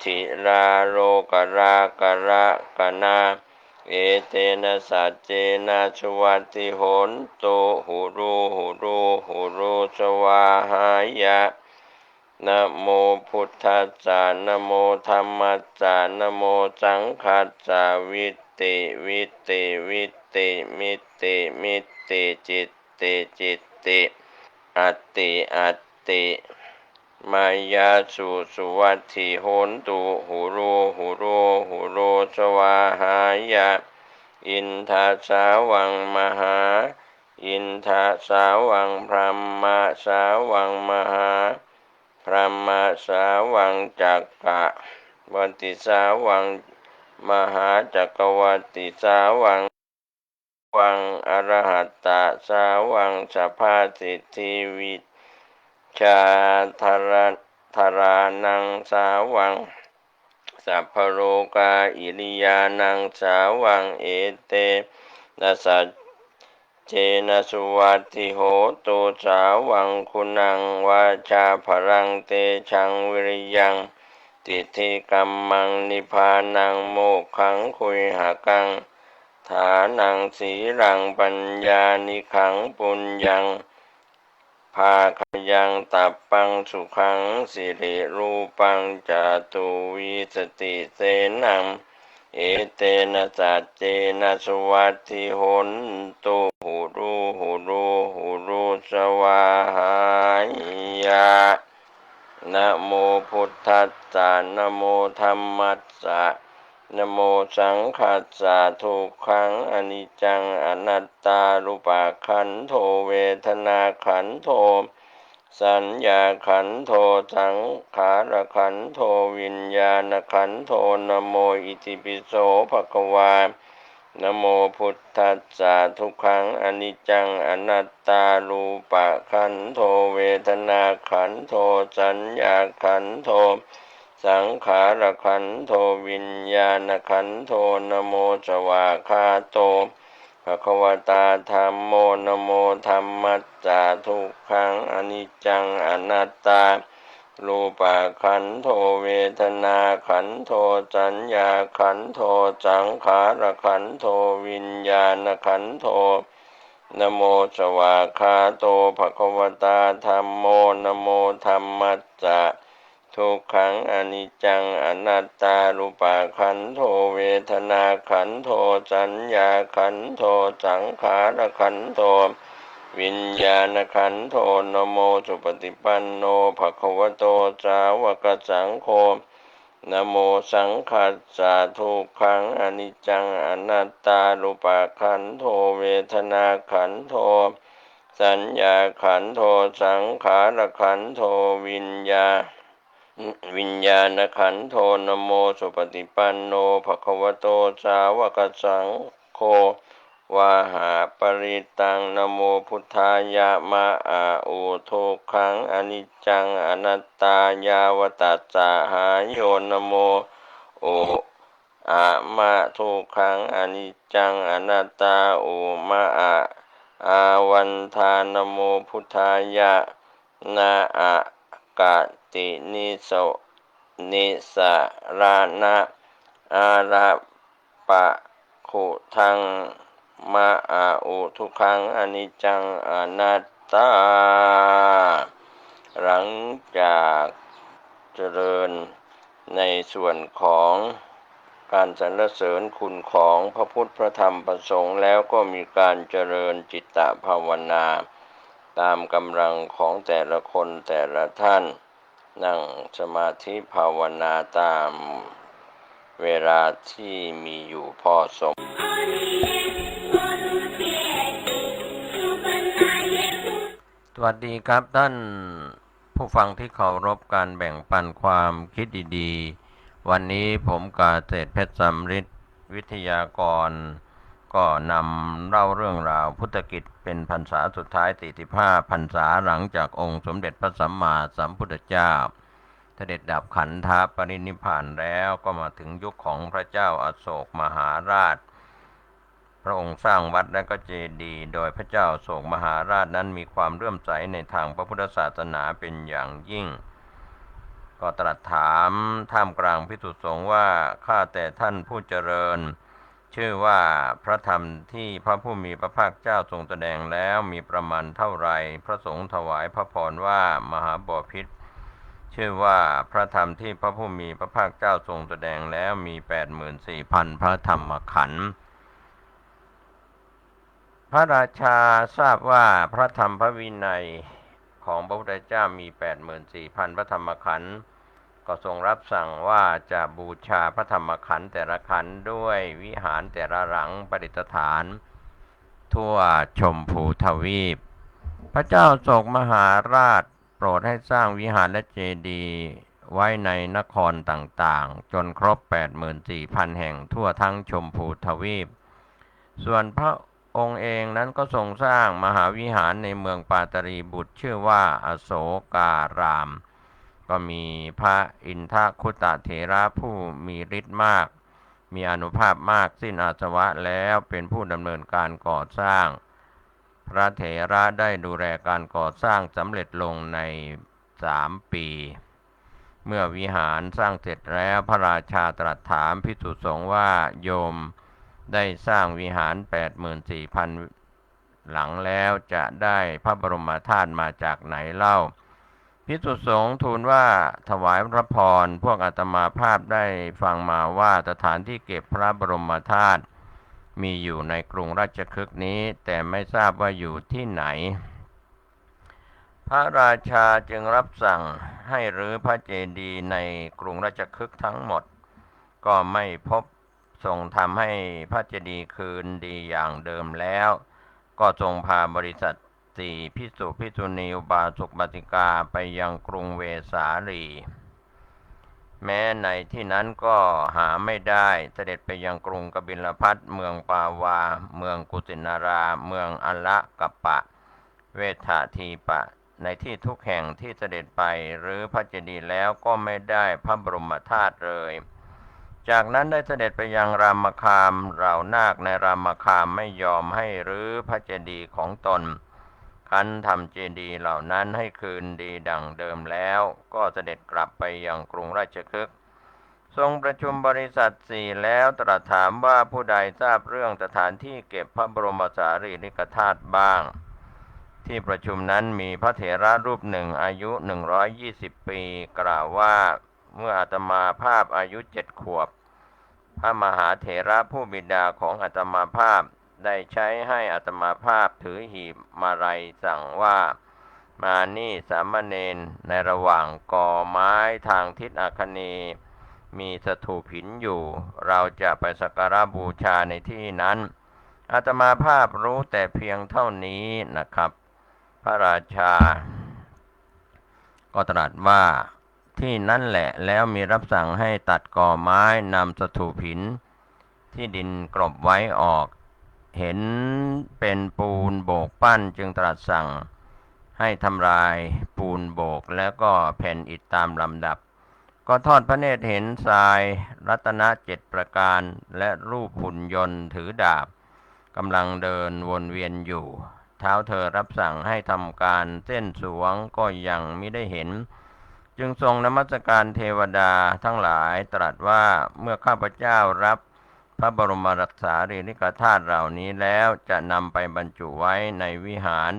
ทิราโรกรากนาเอเตนะสัจเจนะชวัตติโหนตุหุรูสวาหายะนะโมพุทธัสสะนะโมธัมมัสสะนะโมสังฆัสสะวิติมิติจิตติอัตติมายาสุวัตถิโหนตุหุรูสวาหายะอินทาสาวังมหาอินทาสาวังพรหมสาวังมหาพรหมสาวังจักกะวัตติสาวังมหาจักรวัตติสาวังอรหัตตสาวังสัพพสิทธิวิชาธารานังสาวังสัพพโรกาอิริยานังสาวังเอเตนะสัจเจนะสุวัตติโหตุสาวังคุณังวาจาภรังเตชังวิริยังติทิกัมมังนิพพานังโมกขังคุยหกัง ฐานังสีรังปัญญานิขังปุญญังภาคยังตับปังสุขังสิริรูปังจาตุวิสติเสนังเอเตนะสัจเจนะสวัสดิโหนตุหูรูหูรูหูรูสวาหายะนะโมพุทธัสสะนะโมธัมมัสสะนะโมสังฆัสสะทุกขังอนิจจังอนัตตารูปขันโธเวทนาขันโธสัญญาขันโธสังขารขันโธวิญญาณขันโธนะโมอิติปิโสภะคะวานะโมพุทธัสสะทุกขังอนิจจังอนัตตารูปขันโธเวทนาขันโธสัญญาขันโธสังขารขันโธวิญญาณขันโธนะโมสวากขาโตภะคะวตาธัมโมนะโมธัมมัสสะทุกขังอนิจจังอนัตตารูปขันโธเวทนาขันโธสัญญาขันโธสังขารขันโธวิญญาณขันโธนะโมสวากขาโตภะคะวตาธัมโมนะโมธัมมัสสะทุกขังอนิจจังอนัตตารูปขันโธเวทนาขันโธสัญญาขันโธสังขารขันโธวิญญาณขันโธนะโมสุปฏิปันโนภะคะวะโตสาวกสังโฆนะโมสังฆัสสะทุกขังอนิจจังอนัตตารูปขันโธเวทนาขันโธสัญญาขันโธสังขารขันโธวิญญาณขันโธนะโมสุปฏิปันโนภะคะวะโตสาวกสังโฆวาหาปริตังนะโมพุทธายะมะอาอุทุกขังอนิจจังอนัตตายาวตัสสะหายโยนะโมโออะมะทุกขังอนิจจังอนัตตาโอมะอะอาวันทานโมพุทธายะนะอะกะตินิโสนิสารานะอาระปะขุทังมะอาอุทุกขังอนิจจังอนัตตาหลังจากเจริญในส่วนของการสรรเสริญคุณของพระพุทธพระธรรมพระสงฆ์แล้วก็มีการเจริญจิตตภาวนาตามกำลังของแต่ละคนแต่ละท่านนั่งสมาธิภาวนาตามเวลาที่มีอยู่พอสมสวัสดีครับท่านผู้ฟังที่เคารพการแบ่งปันความคิดดีๆวันนี้ผมกาเศรษฐ์เพชรสำริดวิทยากรก็นำเล่าเรื่องราวพุทธกิจเป็นพรรษาสุดท้าย45พรรษาหลังจากองค์สมเด็จพระสัมมาสัมพุทธเจ้าเสด็จดับขันธปรินิพพานแล้วก็มาถึงยุคของพระเจ้าอโศกมหาราชพระองค์สร้างวัดและก็เจดีย์โดยพระเจ้าอโศกมหาราชนั้นมีความเลื่อมใสในทางพระพุทธศาสนาเป็นอย่างยิ่งก็ตรัสถามท่ามกลางภิกษุสงฆ์ว่าข้าแต่ท่านผู้เจริญชื่อว่าพระธรรมที่พระผู้มีพระภาคเจ้าทรงแสดงแล้วมีประมาณเท่าไรพระสงฆ์ถวายพระพรว่ามหาบพิตรชื่อว่าพระธรรมที่พระผู้มีพระภาคเจ้าทรงแสดงแล้วมี 84,000 พระธรรมขันธ์พระราชาทราบว่าพระธรรมพระวินัยของพระพุทธเจ้ามี 84,000 พระธรรมขันธ์ก็ทรงรับสั่งว่าจะบูชาพระธรรมขันธ์แต่ละขันธ์ด้วยวิหารแต่ละหลังประดิษฐานทั่วชมพูทวีปพระเจ้าโศกมหาราชโปรดให้สร้างวิหารและเจดีย์ไว้ในนครต่างๆจนครบ 84,000 แห่งทั่วทั้งชมพูทวีปส่วนพระองค์เองนั้นก็ทรงสร้างมหาวิหารในเมืองปาตรีบุตรชื่อว่าอโศการามก็มีพระอินทคุตเถระผู้มีฤทธิ์มากมีอานุภาพมากสิ้นอาสวะแล้วเป็นผู้ดำเนินการก่อสร้างพระเถระได้ดูแลการก่อสร้างสำเร็จลงใน3 ปีเมื่อวิหารสร้างเสร็จแล้วพระราชาตรัสถามภิกษุสงฆ์ว่าโยม ได้สร้างวิหาร 84,000 หลังแล้วจะได้พระบรมธาตุมาจากไหนเล่าภิกษุสงฆ์ทูลว่าถวายพระพรพวกอาตมาภาพได้ฟังมาว่าสถานที่เก็บพระบรมธาตุมีอยู่ในกรุงราชคฤห์นี้แต่ไม่ทราบว่าอยู่ที่ไหนพระราชาจึงรับสั่งให้รื้อพระเจดีย์ในกรุงราชคฤห์ทั้งหมดก็ไม่พบทรงทำให้พระเจดีย์คืนดีอย่างเดิมแล้วก็ทรงพาบริษัท4ภิกษุภิกษุณีอุบาสกอุบาสิกาไปยังกรุงเวสาลีแม้ในที่นั้นก็หาไม่ได้เสด็จไปยังกรุงกบิลพัสเมืองปาวาเมืองกุสินาราเมืองอละกัปปะเวททีปะในที่ทุกแห่งที่เสด็จไปหรือพระเจดีย์แล้วก็ไม่ได้พระบรมธาตุเลยจากนั้นได้เสด็จไปยังรามคามเหล่านาคในรามคามไม่ยอมให้รื้อพระเจดีย์ของตนคันทำเจดีย์เหล่านั้นให้คืนดีดังเดิมแล้วก็เสด็จกลับไปยังกรุงราชคฤห์ทรงประชุมบริษัท4แล้วตรัสถามว่าผู้ใดทราบเรื่องสถานที่เก็บพระบรมสารีริกธาตุบ้างที่ประชุมนั้นมีพระเถระรูปหนึ่งอายุ120 ปีกล่าวว่าเมื่ออาตมาภาพอายุ7 ขวบพระมหาเถระผู้บิดาของอาตมาภาพได้ใช้ให้อาตมาภาพถือหีบมาลัยสั่งว่ามานี่สามเณรในระหว่างกอไม้ทางทิศอาคเนย์มีสถูปหินอยู่เราจะไปสักการะบูชาในที่นั้นอาตมาภาพรู้แต่เพียงเท่านี้นะครับพระราชาก็ตรัสว่าที่นั่นแหละแล้วมีรับสั่งให้ตัดกอไม้นำสถูปหินที่ดินกลบไว้ออกเห็นเป็นปูนโบกปั้นจึงตรัสสั่งให้ทำลายปูนโบกแล้วก็แผ่นอิฐตามลำดับก็ทอดพระเนตรเห็นทรายรัตน7 ประการและรูปหุ่นยนต์ถือดาบกำลังเดินวนเวียนอยู่เท้าเธอรับสั่งให้ทำการเส้นสวงก็ยังมิได้เห็นจึงทรงนมัสการเทวดาทั้งหลายตรัสว่าเมื่อข้าพเจ้ารับพระบรมสารีริกธาตุเหล่านี้แล้วจะนำไปบรรจุไว้ในวิหาร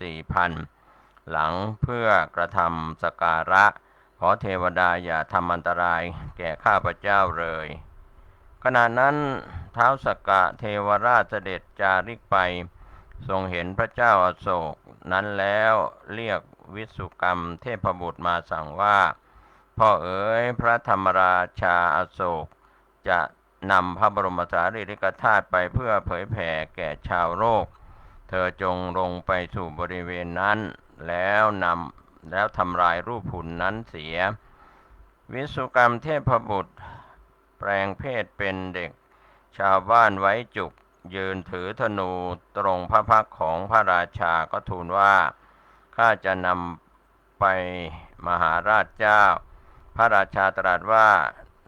84,000 หลังเพื่อกระทำสักการะขอเทวดาอย่าทำอันตรายแก่ข้าพเจ้าเลยขณะนั้นท้าวสักกะเทวราชเสด็จจาริกไปทรงเห็นพระเจ้าอโศกนั้นแล้วเรียกวิสุกรรมเทพบุตรมาสั่งว่าพ่อเอ๋ยพระธรรมราชาอโศกจะนำพระบรมสารีริกธาตุไปเพื่อเผยแผ่แก่ชาวโลกเธอจงลงไปสู่บริเวณนั้นแล้วทำลายรูปหุ่นนั้นเสียวิสุกรรมเทพบุตรแปลงเพศเป็นเด็กชาวบ้านไว้จุกยืนถือธนูตรงพระพักของพระราชาก็ทูลว่าข้าจะนำไปมหาราชเจ้าพระราชาตรัสว่า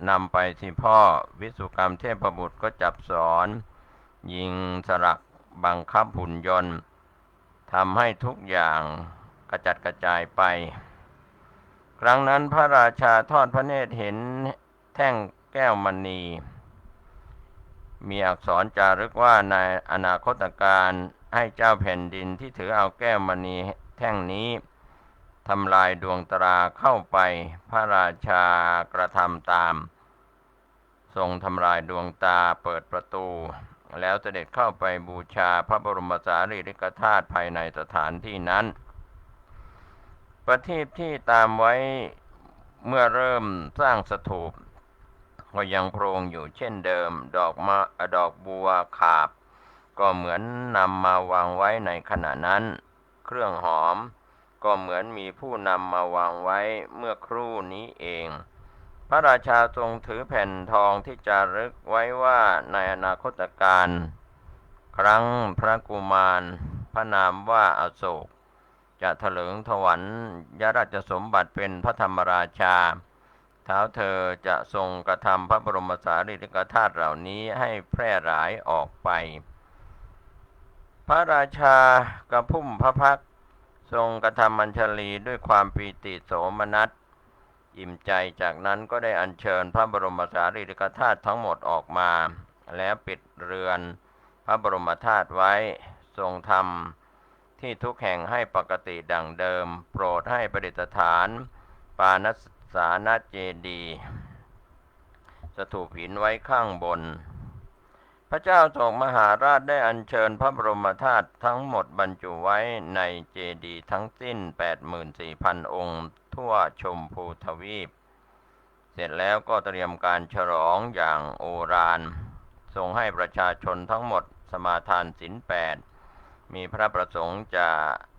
นำไปสิพ่อวิสุกรรมเทพบุตรก็จับสอนยิงสลักบังคับหุ่นยนต์ทำให้ทุกอย่างกระจัดกระจายไปครั้งนั้นพระราชาทอดพระเนตรเห็นแท่งแก้วมณีมีอักษรจารึกว่าในอนาคตการให้เจ้าแผ่นดินที่ถือเอาแก้วมณีแท่งนี้ทำลายดวงตราเข้าไปพระราชากระทำตามทรงทำลายดวงตาเปิดประตูแล้วเสด็จเข้าไปบูชาพระบรมสารีริกธาตุภายในสถานที่นั้นประทีปที่ตามไว้เมื่อเริ่มสร้างสถูปก็ยังโพรงอยู่เช่นเดิมดอกบัวขาบก็เหมือนนำมาวางไว้ในขณะนั้นเครื่องหอมก็เหมือนมีผู้นำมาวางไว้เมื่อครู่นี้เองพระราชาทรงถือแผ่นทองที่จารึกไว้ว่าในอนาคตการครั้งพระกุมารพระนามว่าอโศกจะเถลิงถวัลยราชสมบัติเป็นพระธรรมราชาเท้าเธอจะทรงกระทำพระบรมสารีริกธาตุเหล่านี้ให้แพร่หลายออกไปพระราชากระพุ่มพระพักตร์ทรงกระทำอัญชลีด้วยความปีติโสมนัสอิ่มใจจากนั้นก็ได้อัญเชิญพระบรมสารีริกธาตุทั้งหมดออกมา แล้วปิดเรือนพระบรมธาตุไว้ทรงทำที่ทุกแห่งให้ปกติดังเดิมโปรดให้ประดิษฐานปานสานเจดีย์สถูปหินไว้ข้างบนพระเจ้าโศกมหาราชได้อัญเชิญพระบรมธาตุทั้งหมดบรรจุไว้ในเจดีย์ทั้งสิ้น 84,000 องค์ทั่วชมพูทวีปเสร็จแล้วก็เตรียมการฉลองอย่างโอฬารทรงให้ประชาชนทั้งหมดสมาทานศีล 8มีพระประสงค์จะ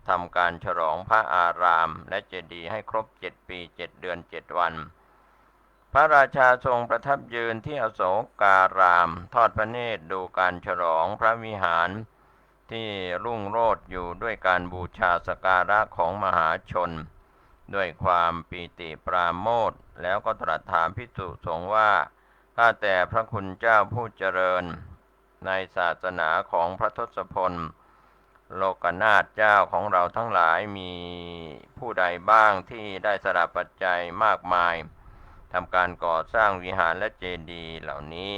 ทำการฉลองพระอารามและเจดีย์ให้ครบ7 ปี 7 เดือน 7 วันพระราชาทรงประทับยืนที่อโศการามทอดพระเนตรดูการฉลองพระวิหารที่รุ่งโรจน์อยู่ด้วยการบูชาสักการะของมหาชนด้วยความปีติปราโมทย์แล้วก็ตรัสถามภิกษุสงฆ์ว่าข้าแต่พระคุณเจ้าผู้เจริญในศาสนาของพระทศพลโลกนาถเจ้าของเราทั้งหลายมีผู้ใดบ้างที่ได้สละปัจจัยมากมายทำการก่อสร้างวิหารและเจดีย์เหล่านี้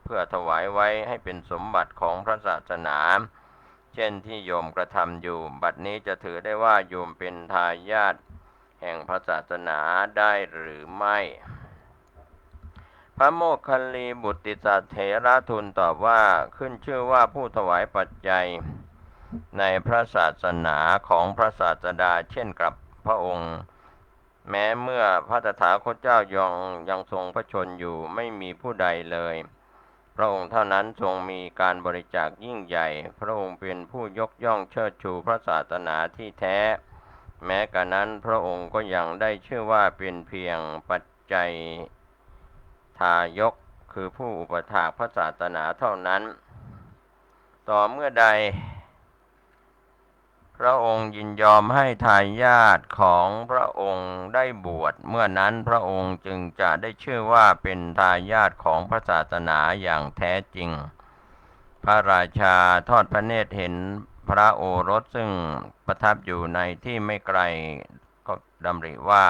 เพื่อถวายไว้ให้เป็นสมบัติของพระศาสนาเช่นที่โยมกระทำอยู่บัดนี้จะถือได้ว่าโยมเป็นทายาทแห่งพระศาสนาได้หรือไม่พระโมคคัลลีบุตติสเถระทูลตอบว่าขึ้นชื่อว่าผู้ถวายปัจจัยในพระศาสนาของพระศาสดาเช่นกับพระองค์แม้เมื่อพระตถาคตเจ้ายังทรงพระชนอยู่ไม่มีผู้ใดเลยพระองค์เท่านั้นทรงมีการบริจาคยิ่งใหญ่พระองค์เป็นผู้ยกย่องเชิดชูพระศาสนาที่แท้แม้กระนั้นพระองค์ก็ยังได้ชื่อว่าเป็นเพียงปัจจัยทายกคือผู้อุปถากพระศาสนาเท่านั้นต่อเมื่อใดพระองค์ยินยอมให้ทายาทของพระองค์ได้บวชเมื่อนั้นพระองค์จึงจะได้ชื่อว่าเป็นทายาทของพระศาสนาอย่างแท้จริงพระราชาทอดพระเนตรเห็นพระโอรสซึ่งประทับอยู่ในที่ไม่ไกลก็ดำริว่า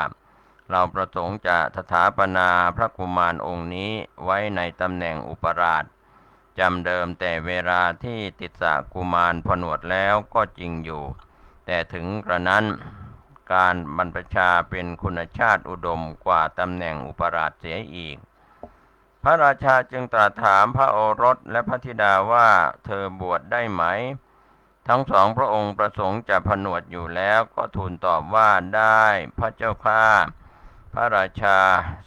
เราประสงค์จะสถาปนาพระกุมารองค์นี้ไว้ในตำแหน่งอุปราชจำเดิมแต่เวลาที่ติสสะกุมารผนวดแล้วก็จริงอยู่แต่ถึงกระนั้นการบรรพชาเป็นคุณชาติอุดมกว่าตำแหน่งอุปราชเสียอีกพระราชาจึงตรัสถามพระโอรสและพระธิดาว่าเธอบวชได้ไหมทั้งสองพระองค์ประสงค์จะผนวดอยู่แล้วก็ทูลตอบว่าได้พระเจ้าข้าพระราชา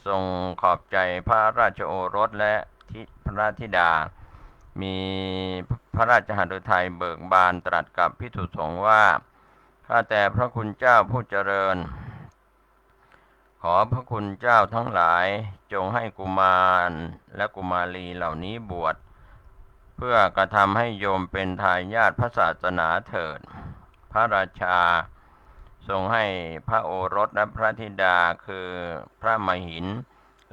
ทรงขอบใจพระราชโอรสและพระธิดามีพระราชหฤทัยเบิกบานตรัสกับภิกษุสงฆ์ว่าข้าแต่พระคุณเจ้าผู้เจริญขอพระคุณเจ้าทั้งหลายจงให้กุมารและกุมารีเหล่านี้บวชเพื่อกระทำให้โยมเป็นทายาทพระศาสนาเถิดพระราชาทรงให้พระโอรสและพระธิดาคือพระมหิน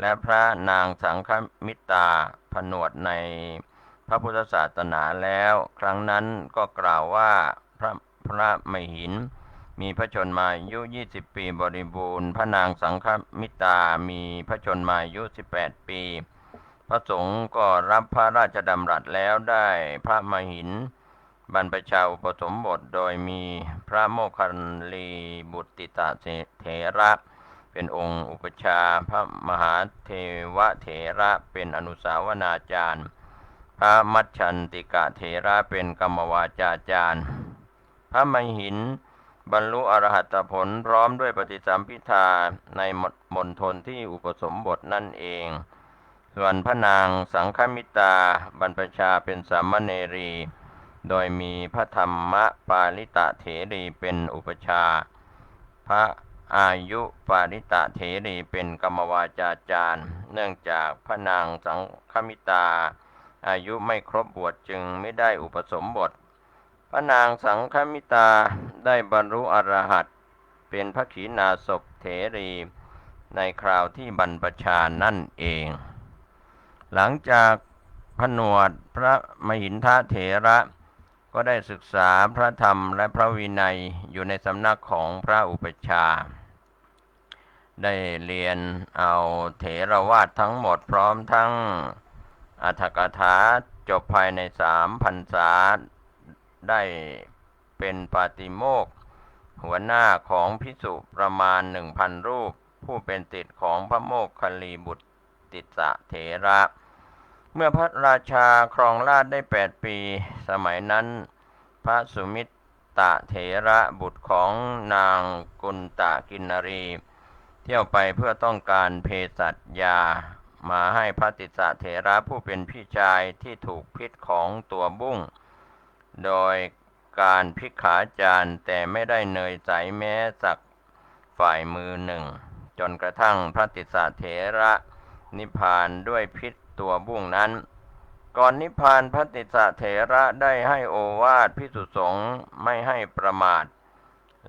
และพระนางสังฆมิตราผนวดในพระพุทธศาสนาแล้วครั้งนั้นก็กล่าวว่าพระมหินมีพระชนมายุ20 ปีบริบูรณ์พระนางสังฆมิตรามีพระชนมายุ18 ปีพระสงฆ์ก็รับพระราชดำรัสแล้วได้พระมหินบรรพชาอุปสมบทโดยมีพระโมคคัลลีบุตติเถระเป็นองค์อุปชาพระมหาเทวเถระเป็นอนุสาวนาจารย์พระมัชชันติกะเถระเป็นกรรมวาจาจารย์พระมหินบรรลุอรหัตผลพร้อมด้วยปฏิสัมภิทาในมณฑลที่อุปสมบทนั่นเองส่วนพระนางสังฆมิตราบรรพชาเป็นสามเณรีโดยมีพระธรรมปาริตะเถรีเป็นอุปชาพระอายุปาริตะเถรีเป็นกรรมวาจาจารย์เนื่องจากพระนางสังฆมิตราอายุไม่ครบบวชจึงไม่ได้อุปสมบทพระนางสังฆมิตราได้บรรลุอรหัตเป็นพระขีณาสพเถรีในคราวที่บรรพชานั่นเองหลังจากผนวดพระมหินทเถระก็ได้ศึกษาพระธรรมและพระวินัยอยู่ในสำนักของพระอุปชาได้เรียนเอาเถรวาททั้งหมดพร้อมทั้ง อรรถกถาจบภายใน3 พรรษาได้เป็นปาติโมกข์หัวหน้าของภิกษุประมาณ 1,000 รูปผู้เป็นศิษย์ของพระโมคคัลลีบุตรติสสะเถระ เมื่อพระราชาครองราชย์ได้8 ปีสมัยนั้นพระสุมิตตเถระบุตรของนางกุนตกินนรีเที่ยวไปเพื่อต้องการเภสัชยามาให้พระติสสะเถระผู้เป็นพี่ชายที่ถูกพิษของตัวบุ้งโดยการพิกขาจารแต่ไม่ได้เนยใสแม้สักฝ่ายมือหนึ่งจนกระทั่งพระติสสะเถระนิพพานด้วยพิษตัวบุ้งนั้นก่อนนิพพานพระติสสะเถระได้ให้โอวาทภิกษุสงฆ์ไม่ให้ประมาท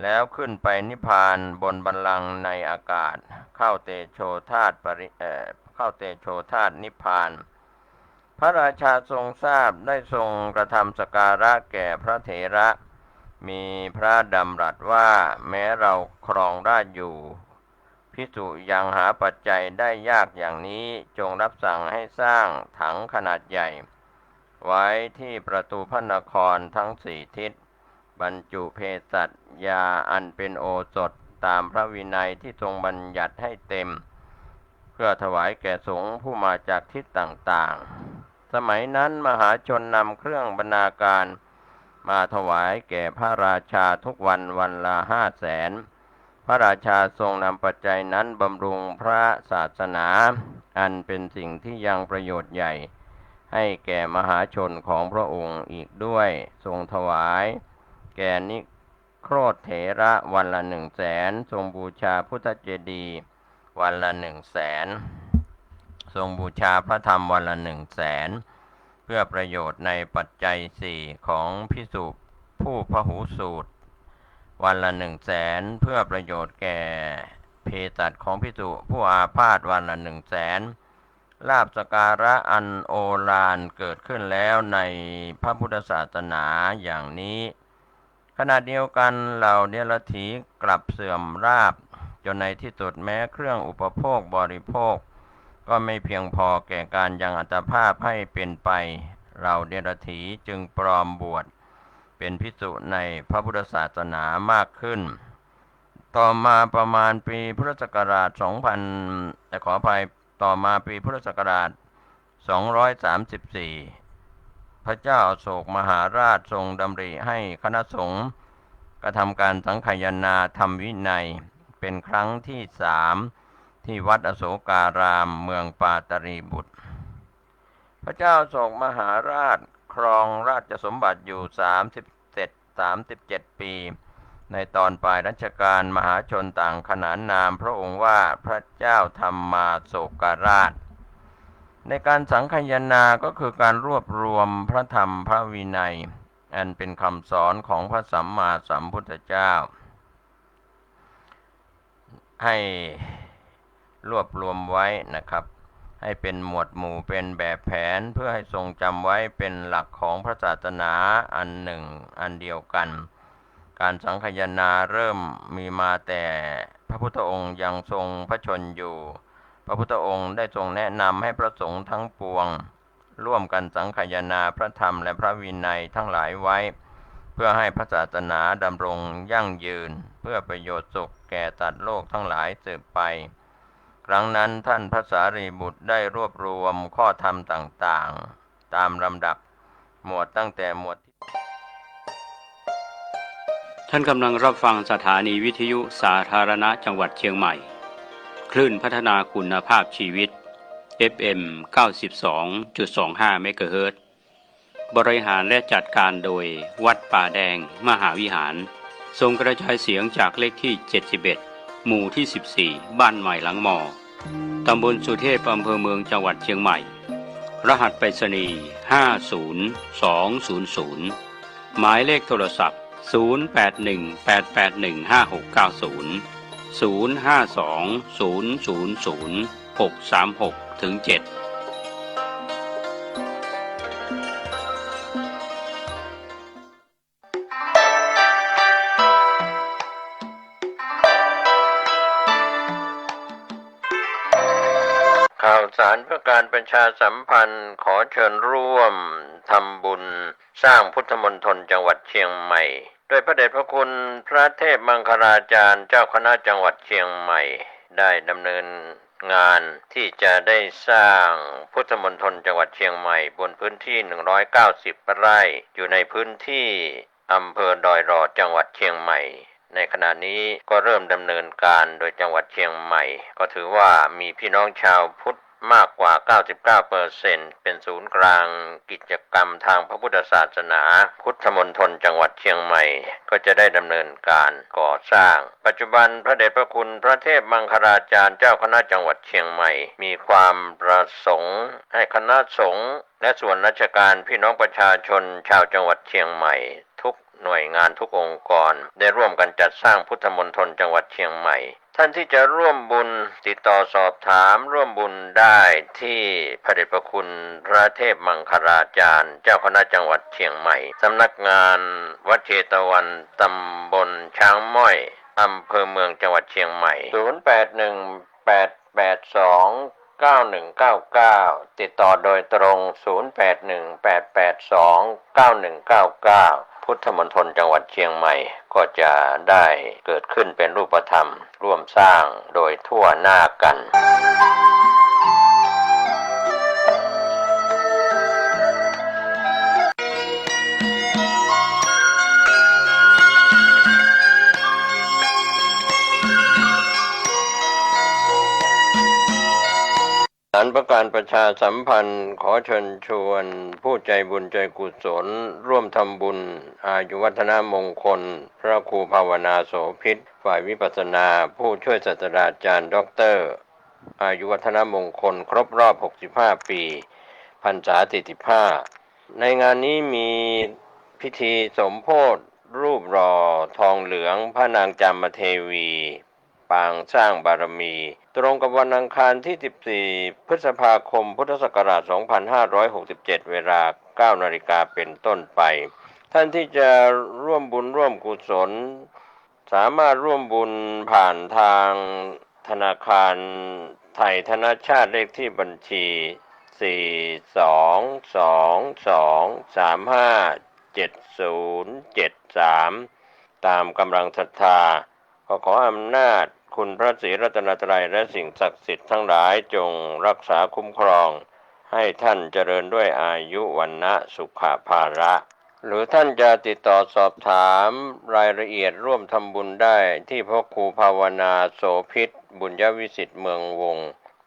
แล้วขึ้นไปนิพพานบนบัลลังก์ในอากาศเข้าเตโชธาตุนิพพานพระราชาทรงทราบได้ทรงกระทำสักการะแก่พระเถระมีพระดำรัสว่าแม้เราครองราชย์อยู่ภิกษุยังหาปัจจัยได้ยากอย่างนี้จงรับสั่งให้สร้างถังขนาดใหญ่ไว้ที่ประตูพระนครทั้ง4 ทิศบรรจุเภสัชยาอันเป็นโอสถตามพระวินัยที่ทรงบัญญัติให้เต็มเพื่อถวายแก่สงฆ์ผู้มาจากทิศต่างๆสมัยนั้นมหาชนนำเครื่องบรรณาการมาถวายแก่พระราชาทุกวันวันละ500,000พระราชาทรงนำปัจจัยนั้นบำรุงพระศาสนาอันเป็นสิ่งที่ยังประโยชน์ใหญ่ให้แก่มหาชนของพระองค์อีกด้วยทรงถวายแก่นิโครธเถระวันละ100,000ทรงบูชาพุทธเจดีย์วันละ100,000ทรงบูชาพระธรรมวันละ100,000เพื่อประโยชน์ในปัจจัย4ของภิกษุผู้พหูสูตรวันละ100,000เพื่อประโยชน์แก่เภสัชของภิกษุผู้อาพาธวันละ100,000ลาภสักการะอันโอฬารเกิดขึ้นแล้วในพระพุทธศาสนาอย่างนี้ขณะเดียวกันเหล่าเดรัจฉีกลับเสื่อมราบจนในที่สุดแม้เครื่องอุปโภคบริโภคก็ไม่เพียงพอแก่การยังอัตภาพให้เป็นไปเราเดรัจฉีจึงปลอมบวชเป็นภิกษุในพระพุทธศาสนามากขึ้นต่อมาประมาณปีพุทธศักราชต่อมาปีพุทธศักราช234พระเจ้าอโศกมหาราชทรงดำริให้คณะสงฆ์กระทำการสังฆายนาธรรมวินัยเป็นครั้งที่3ที่วัดอโศการามเมืองปาตรีบุตรพระเจ้าอโศกมหาราชครองราชสมบัติอยู่37 ปีในตอนปลายรัชกาลมหาชนต่างขนานนามพระองค์ว่าพระเจ้าธรรมาโศกราชในการสังฆายนาก็คือการรวบรวมพระธรรมพระวินัยอันเป็นคำสอนของพระสัมมาสัมพุทธเจ้าให้รวบรวมไว้นะครับให้เป็นหมวดหมู่เป็นแบบแผนเพื่อให้ทรงจำไว้เป็นหลักของพระศาสนาอันหนึ่งอันเดียวกันการสังฆายนาเริ่มมีมาแต่พระพุทธองค์ยังทรงพระชนอยู่พระพุทธองค์ได้ทรงแนะนำให้พระสงฆ์ทั้งปวงร่วมกันสังฆายนาพระธรรมและพระวินัยทั้งหลายไว้เพื่อให้พระศาสนาดำรงยั่งยืนเพื่อประโยชน์สุขแก่สัตว์โลกทั้งหลายสืบไปครั้งนั้นท่านพระสารีบุตรได้รวบรวมข้อธรรมต่างๆตามลำดับหมวดตั้งแต่หมวดท่านกำลังรับฟังสถานีวิทยุสาธารณะจังหวัดเชียงใหม่คลื่นพัฒนาคุณภาพชีวิต FM 92.25 เมกะเฮิรตซ์บริหารและจัดการโดยวัดป่าแดงมหาวิหารส่งกระจายเสียงจากเลขที่71หมู่ที่14บ้านใหม่หลังมอตำบลสุเทพอำเภอเมืองจังหวัดเชียงใหม่รหัสไปรษณีย์50200หมายเลขโทรศัพท์0818815690 052000636-7ข่าวส ารเพื่อการประชาสัมพันธ์ขอเชิญร่วมทำบุญสร้างพุทธมณฑลจังหวัดเชียงใหม่โดยพระเดชพระคุณพระเทพมังคลาจารย์เจ้าคณะจังหวัดเชียงใหม่ได้ดำเนินงานที่จะได้สร้างพุทธมณฑลจังหวัดเชียงใหม่บนพื้นที่190ไร่อยู่ในพื้นที่อำเภอดอยรอจังหวัดเชียงใหม่ในขณะนี้ก็เริ่มดำเนินการโดยจังหวัดเชียงใหม่ก็ถือว่ามีพี่น้องชาวพุทธมากกว่า 99% เป็นศูนย์กลางกิจกรรมทางพระพุทธศาสนาพุทธมณฑลจังหวัดเชียงใหม่ก็จะได้ดำเนินการก่อสร้างปัจจุบันพระเดชพระคุณพระเทพมังคลาจารย์เจ้าคณะจังหวัดเชียงใหม่มีความประสงค์ให้คณะสงฆ์และส่วนราชการพี่น้องประชาชนชาวจังหวัดเชียงใหม่ทุกหน่วยงานทุกองค์กรได้ร่วมกันจัดสร้างพุทธมณฑลจังหวัดเชียงใหม่ท่านที่จะร่วมบุญติดต่อสอบถามร่วมบุญได้ที่พระเดชพระคุณพระเทพมังคลาจารย์เจ้าคณะจังหวัดเชียงใหม่สำนักงานวัดเชตวันตำบลช้างม้อยอำเภอเมืองจังหวัดเชียงใหม่0818829199ติดต่อโดยตรง0818829199พุทธมณฑลจังหวัดเชียงใหม่ก็จะได้เกิดขึ้นเป็นรูปธรรมร่วมสร้างโดยทั่วหน้ากันสารประการประชาสัมพันธ์ขอเชิญชวนผู้ใจบุญใจกุศลร่วมทำบุญอายุวัฒนมงคลพระครูภาวนาโสภิตฝ่ายวิปัสสนาผู้ช่วยศาสตราจารย์ดร.อายุวัฒนมงคลครบรอบ65ปีพรรษา45ในงานนี้มีพิธีสมโภชรูปหล่อทองเหลืองพระนางจามเทวีปางสร้างบารมีตรงกับวันอังคารที่14พฤษภาคมพุทธศักราช2567เวลา 9 นาฬิกาเป็นต้นไปท่านที่จะร่วมบุญร่วมกุศลสามารถร่วมบุญผ่านทางธนาคารไทยธนชาติเลขที่บัญชี422235773ตามกำลังศรัทธาขออำนาจคุณพระศรีรัตนตรัยและสิ่งศักดิ์สิทธิ์ทั้งหลายจงรักษาคุ้มครองให้ท่านเจริญด้วยอายุวันนะสุขภาระหรือท่านจะติดต่อสอบถามรายละเอียดร่วมทำบุญได้ที่พระครูภาวนาโสภิตบุญยวิสิทธิ์เมืองวง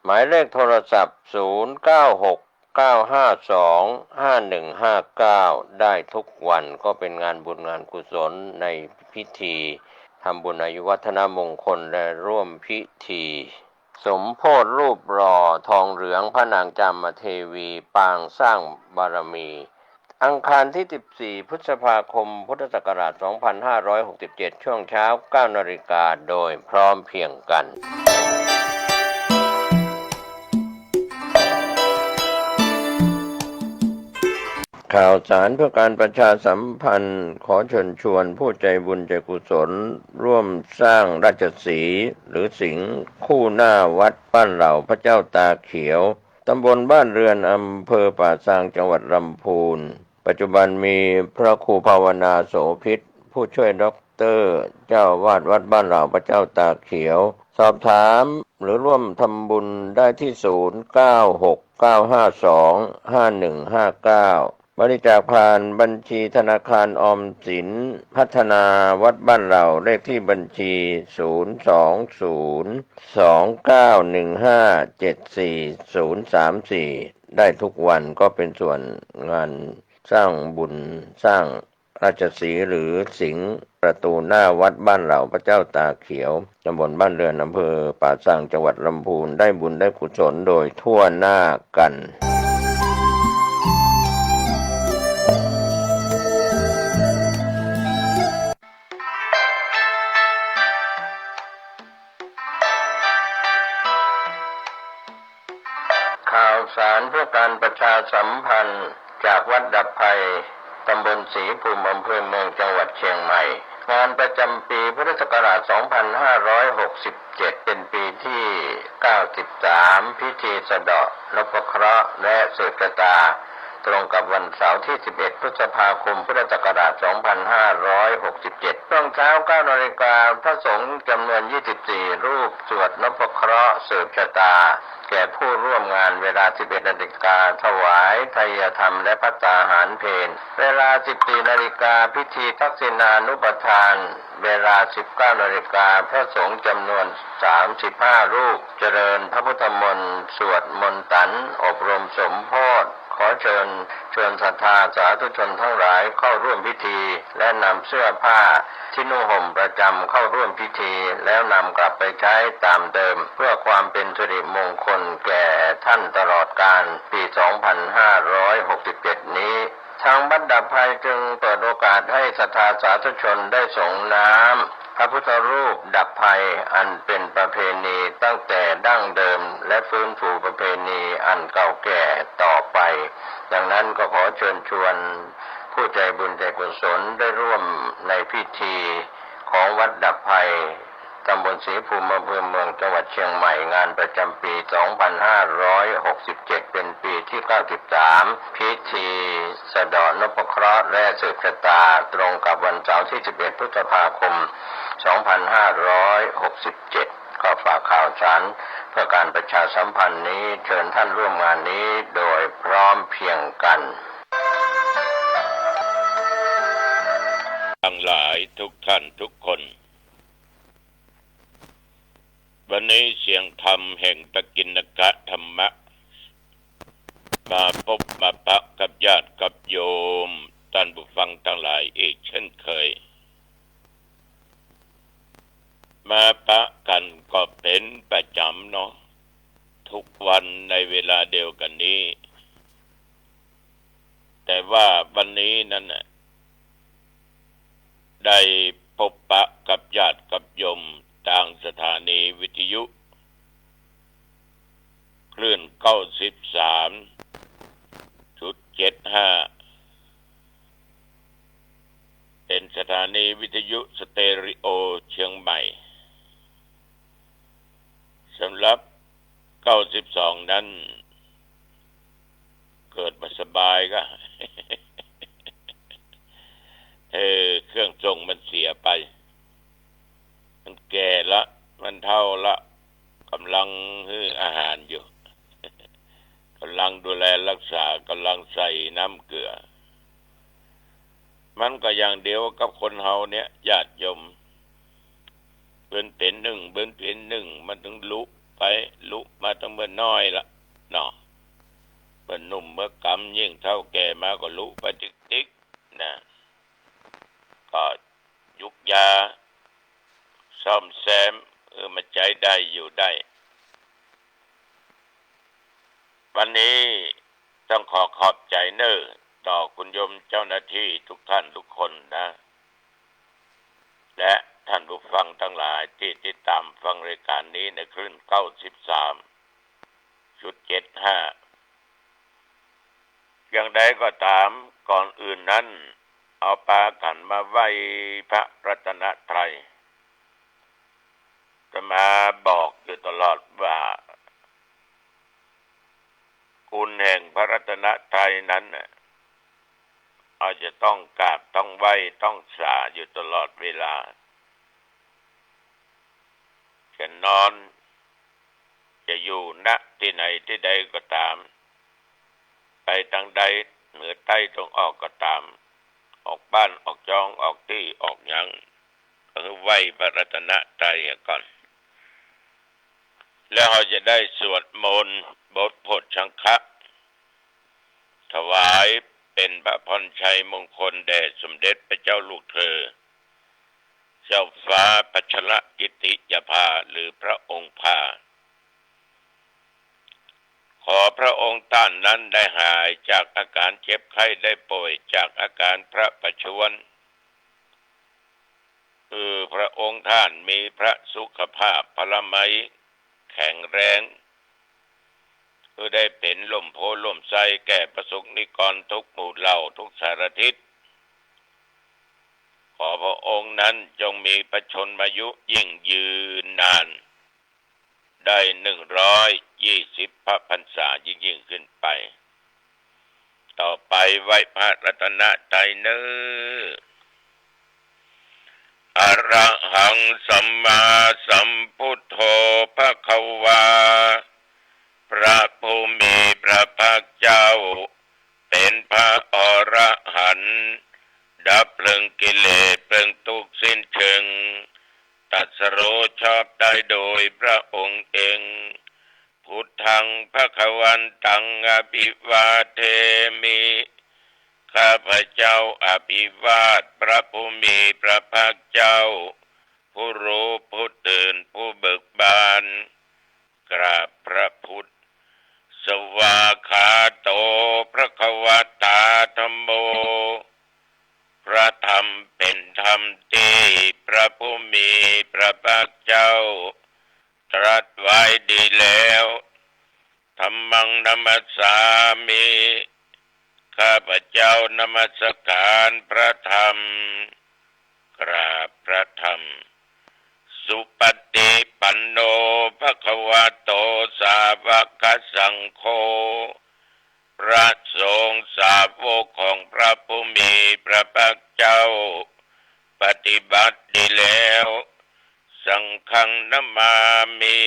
หมายเลขโทรศัพท์0969525159ได้ทุกวันก็เป็นงานบุญงานกุศลในพิธีทำบุญอายุวัฒนมงคลและร่วมพิธีสมโภชรูปหล่อทองเหลืองพระนางจามเทวีปางสร้างบารมีอังคารที่14พฤษภาคมพุทธศักราช2567ช่วงเช้า 9 นาฬิกาโดยพร้อมเพรียงกันข่าวสารเพื่อการประชาสัมพันธ์ขอเชิญชวนผู้ใจบุญใจกุศลร่วมสร้างราชสีห์หรือสิงห์คู่หน้าวัดบ้านเหล่าพระเจ้าตาเขียวตำบลบ้านเรือนอำเภอป่าซางจังหวัดลำพูนปัจจุบันมีพระครูภาวนาโสภิตผู้ช่วยด็อกเตอร์เจ้าวาดวัดบ้านเหล่าพระเจ้าตาเขียวสอบถามหรือร่วมทำบุญได้ที่0969525159บริจาคผ่านบัญชีธนาคารออมสินพัฒนาวัดบ้านเหล่าเลขที่บัญชี02029157434ได้ทุกวันก็เป็นส่วนงานสร้างบุญสร้างราชสีห์หรือสิงห์ประตูหน้าวัดบ้านเหล่าพระเจ้าตาเขียวตำบลบ้านเรือนอำเภอป่าซางจังหวัดลำพูนได้บุญได้กุศลโดยทั่วหน้ากันข่าวสารเพื่อการประชาสัมพันธ์จากวัดดับภัยตำบลศรีภูมิอำเภอเมืองจังหวัดเชียงใหม่ งานประจำปีพุทธศักราช 2567 เป็นปีที่ 93 พิธีสะเดาะนพเคราะห์และสืบชะตาตรงกับวันเสาร์ที่ 11 พฤษภาคม พุทธศักราช 2567 ช่วงเช้า 9 นาฬิกา พระสงฆ์จำนวน 24 รูปสวดนพเคราะห์สืบชะตาแก่ผู้ร่วมงานเวลา 11 นาฬิกาถวายไทยธรรมและภัตตาหารเพลเวลา 14 นาฬิกาพิธีทักษิณานุปทานเวลา 19 นาฬิกาพระสงฆ์จำนวน 35 รูปเจริญพระพุทธมนต์สวดมนต์ตันอบรมสมโภชขอเชิญศรัทธาสาธุชนทั้งหลายเข้าร่วมพิธีและนำเสื้อผ้าที่นุ่งห่มประจำเข้าร่วมพิธีแล้วนำกลับไปใช้ตามเดิมเพื่อความเป็นสิริมงคลแก่ท่านตลอดกาลปี 2567 นี้ทางวัดดับภัยจึงเปิดโอกาสให้ศรัทธาสาธุชนได้ส่งน้ำพระพุทธรูปดับภัยอันเป็นประเพณีตั้งแต่ดั้งเดิมและฟื้นฟูประเพณีอันเก่าแก่ต่อไปดังนั้นก็ขอเชิญชวนผู้ใจบุญใจกุศลได้ร่วมในพิธีของวัดดับภัยตำบลศรีภูมิอำเภอเมืองจังหวัดเชียงใหม่งานประจำปี 2567 เป็นปีที่ 93 พิธีสะเดาะนพเคราะห์และสืบชะตาตรงกับวันเสาร์ที่ 11 พฤษภาคม 2567 ก็ฝากข่าวสารเพื่อการประชาสัมพันธ์นี้เชิญท่านร่วมงานนี้โดยพร้อมเพรียงกันทั้งหลายทุกท่านทุกคนวันนี้เสียงธรรมแห่งตะกิณกะธรรมะมาพบมาปะกับญาติกับโยมท่านผู้ฟังทั้งหลายอีกเช่นเคยมาปะกันก็เป็นประจำเนาะทุกวันในเวลาเดียวกันนี้แต่ว่าวันนี้นั่นน่ะได้พบปะกับญาติกับโยมทางสถานีวิทยุคลื่น 93.75 เป็นสถานีวิทยุสเตอริโอเชียงใหม่สำหรับ 92 นั้นเกิดมาสบายก็ เครื่องทรงมันเสียไปมันแก่ละมันเฒ่าละกำลังให้อาหารอยู่ กำลังดูแลรักษากำลังใส่น้ำเกลือมันก็อย่างเดียวกับคนเฮาเนี่ยญาติโยมเบิ่นเป็นหนึ่งมันถึงลุไปลุมาตั้งเมื่อน้อยละเนาะเมื่อหนุ่มเมื่อกำยิ่งเท่าแก่มาก็ลุไปติ๊กๆนะก็ยุกยาซ่อมแซมมาใจได้อยู่ได้วันนี้ต้องขอบใจต่อคุณโยมเจ้าหน้าที่ทุกท่านทุกคนนะและท่านผู้ฟังทั้งหลายที่ติดตามฟังรายการนี้ในคลื่น 93.75 อย่างใดก็ตามก่อนอื่นนั้นเอาปากันมาไหว้พระรัตนตรัยจะมาบอกอยู่ตลอดว่าคุณแห่งพระรัตนตรัยนั้นเราจะต้องกราบต้องไหว้ต้องสาอยู่ตลอดเวลาจะนอนจะอยู่ณที่ไหนที่ใดก็ตามไปทางใดเหนือใต้ตรงออกก็ตามออกบ้านออกจองออกที่ออกหยังก็คือไหว้พระรัตนตรัยก่อนแล้วเราจะได้สวดมนต์บทโพชฌังคะถวายเป็นพระพรชัยมงคลแด่สมเด็จพระเจ้าลูกเธอเจ้าฟ้าพัชรกิติยภาหรือพระองค์พาขอพระองค์ท่านนั้นได้หายจากอาการเจ็บไข้ได้ป่วยจากอาการพระประชวรพระองค์ท่านมีพระสุขภาพพละไมแข็งแรงได้เป็นลมโพลมไส้แก่ประสบนิกรทุกหมู่เหล่าทุกสารทิศข ขอพระองค์นั้นจงมีพระชนมายุยิ่งยืนนานได้120 พระพรรษายิ่งขึ้นไปต่อไปไหว้พระรัตนตรัยเนื้ออะระหังสัมมาสัมพุทโธภควาพระผู้มีพระภาคเจ้าเป็นพระอรหันต์ดับเพลิงกิเลสเพลิงทุกข์สิ้นเชิงตรัสรู้ชอบได้โดยพระองค์เองพุทธังภวันตังอภิวาเทมิข้าพเจ้าอภิวาทพระผู้มีพระภาคเจ้าผู้รู้ผู้ตื่นผู้เบิกบานกราบพระพุทธสวากขาโตพระควตาธัมโมพระธรรมเป็นธรรมที่พระผู้มีพระภาคเจ้าตรัสไว้ดีแล้วธัมมังนัมสสามิข้าพเจ้านมัสการพระธรรมกราบพระธรรมสุปฏิปันโนภควโตสาวกสังโฆพระสงฆ์สาวกของพระผู้มีพระภาคเจ้าปฏิบัติดีแล้วสังฆังนามามิ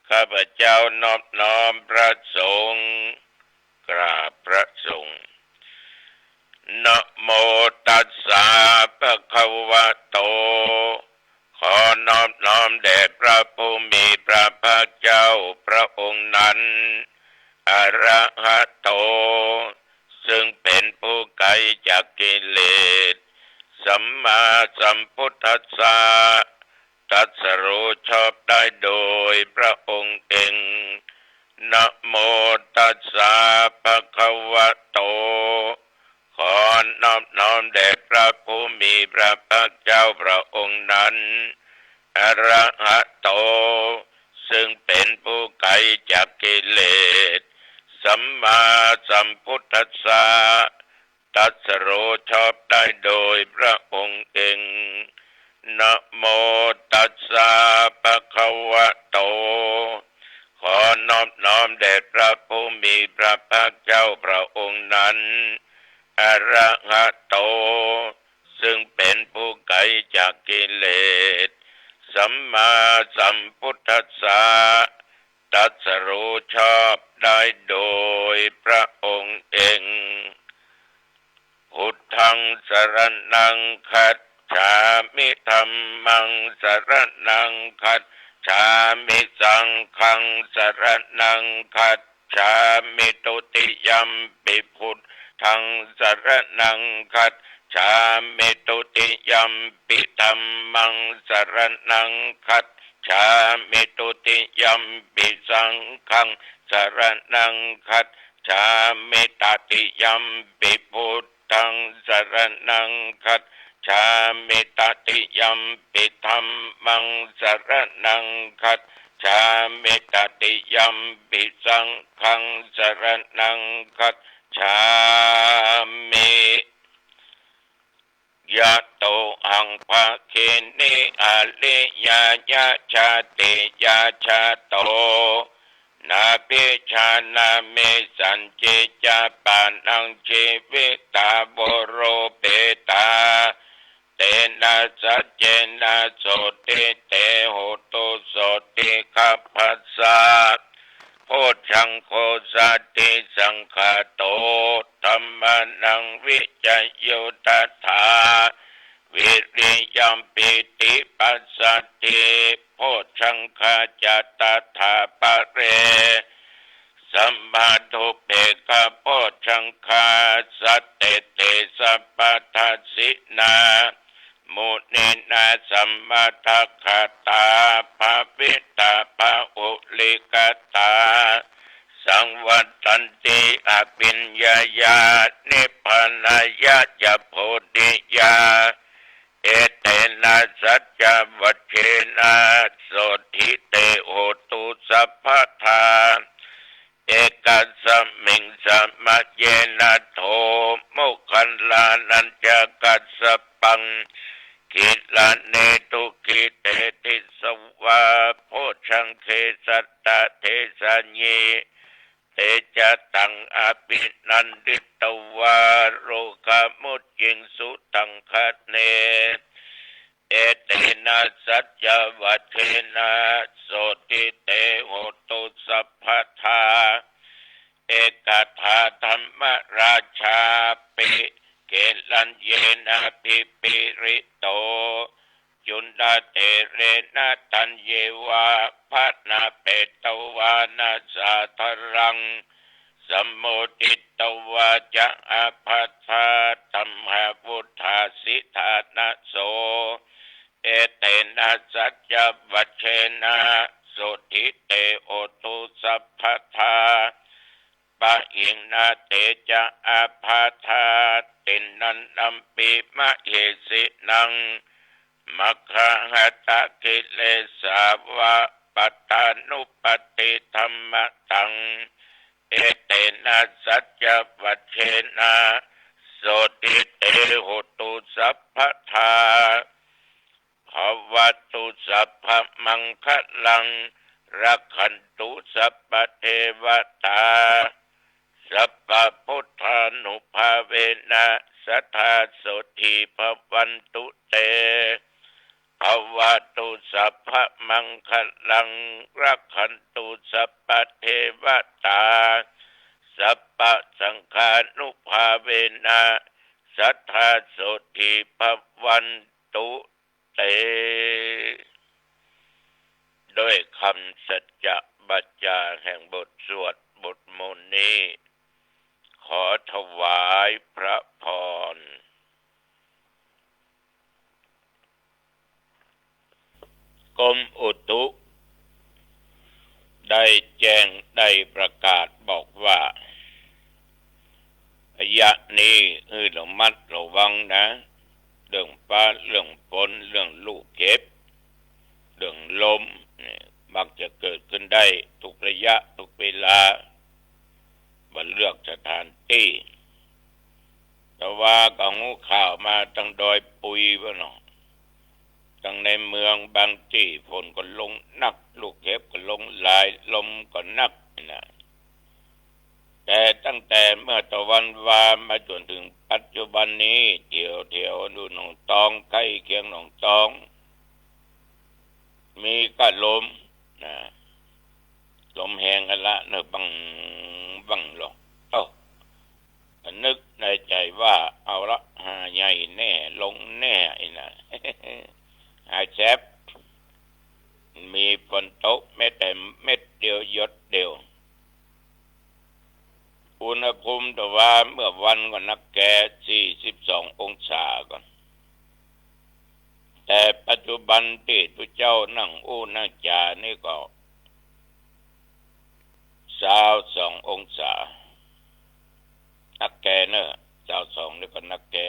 ข้าพเจ้านอบน้อมพระสงฆ์กราบพระสงฆ์นะโมตัสสะภะคะวะโตขอนอบน้อมแด่พระผู้มีพระภาคเจ้าพระองค์นั้นอรหัตโตซึ่งเป็นผู้ไกลจากกิเลสสัมมาสัมพุทธัสสะตรัสรู้ชอบได้โดยพระองค์เองนะโมตัสสะภะคะวะโตขอนอบน้อมแด่พระผู้มีพระภาคเจ้าพระองค์นั้นอรหัตโตซึ่งเป็นผู้ไกลจากกิเลสสัมมาสัมพุทธัสสะตรัสรู้ชอบได้โดยพระองค์เองนะโมตัสสะภะคะวะโตขอนอบน้อมแด่พระผู้มีพระภาคเจ้าพระองค์นั้นอรหัตโตซึ่งเป็นผู้ไกลจากกิเลสสัมมาสัมพุทธัสสะตรัสรู้ชอบได้โดยพระองค์เองพุทธังสรณังคัจฉามิธัมมังสรณังคัจฉามิสังฆังสรณังคัจฉามิตุติยัมปิพุทธังสรณังคัจฉามิตุติยัมปิธัมมังสรณังคัจฉามิตุติยัมปิสังฆังสรณังคัจฉามิตติยัมปิพุทธังสรณังคัจฉามิตติยัมปิธัมมังสรณังคัจฉามิตติยัมปิสังฆังสรณังคัจฉามิยะโตหังภะเคินิอะลิยายะชาติยาชาโตนาปิชานามิสันจิจาปานังชีวิตาโบโรเปตาเตนะสัจเจนะโสติเตโหตุโสติคัพพะสะโพชังโคสัตติสังฆาโตธัมมานังวิจโยตัฏฐาวิริยัมปิติปัสสติโพชังคาจัตตถาปะเรสัมมาทุเปกะโพชังคาสัตเตเตสัพพทัสสินามุนินาสัมมาทัคคตาภาวิตาภาอุลิกตาสังวัตันติอภิญญายานิพพานายะจะโพธิยาเอเตนะสัจจวัชเชนะโสทิเตโหตุสัพพทาเอกัสสมิงสัมมะเยนะโทมุข คันลานันจะกัสสปังกิลาเนตุกิเตติสวะโพชังเคสัตตะเทสัญเยเตจะตังอภินันดิตวาโรคามุจจิงสุตังคเนเอเตนะสัจจวัตเทนะโสติเตโหตุสัพพทาเอกทาธรรมราชาปิเกลัญเยนะปิปิริโตจุนดาเตเรนะตัญเยวะพัฒนาเปตวานาสาธรังสัมโมติตวาจะอาภัทธาตัมหาวุธาสิทานะโสเอเตนะสัจจวัชเชนะสุทิเตโอตุสัพพทาปะอิงนาเตจะอาภาธาตินันอัมปิมะเหสินังมัคคะหตะกิเลสาวะปัตตานุปติธรรมตังเอเตนะสัจจวัชเชนะโสติเตโหตุสัพพทาภวัตุสัพพมังคลังรักขันตุสัพพเทวตาสัพพพุทธานุภาเวนะสัทธาโสธีภวันตุเตภวัตุสัพพมังคลังรักขันตุสัพพเทวตาสัพพสังฆานุภาเวนะสัทธาโสธีภวันตุเตด้วยคำสัจจะบัจจาแห่งบทสวดบทมนต์นี้ขอถวายพระพรกรมอุตุได้แจ้งได้ประกาศบอกว่าระยะนี้ระมัดระวังนะเรื่องฟ้าเรื่องฝนเรื่องลูกเห็บเรื่องลมมักจะเกิดขึ้นได้ทุกระยะทุกเวลาบันเลือกสถานที่แต่ว่าก็หูข่าวมาตั้งดอยปุยบ่เนาะตั้งในเมืองบางที่ฝนก็ลงหนักลูกเห็บก็ลงหลายลมก็หนักนะแต่ตั้งแต่เมื่อตะวันวามาจนถึงปัจจุบันนี้เที่ยวดูหนองตองใกล้เคียงหนองตองมีก็ลมนะลมแห้งกันละเนอะบังลงนึกในใจว่าเอาละหาใหญ่แน่ลงแน่ไอ้น่ะ หาแชบมีฝนตกแม้แต่เม็ดเดียวหยดเดียวอุณหภูมิแต่ว่าเมื่อวันก็นักแก่42องศาก่อนแต่ปัจจุบันที่ตุเจ้านั่งนั่งจานี่ก็22องศานักแก่เนอะ22นี่ก็นักแก่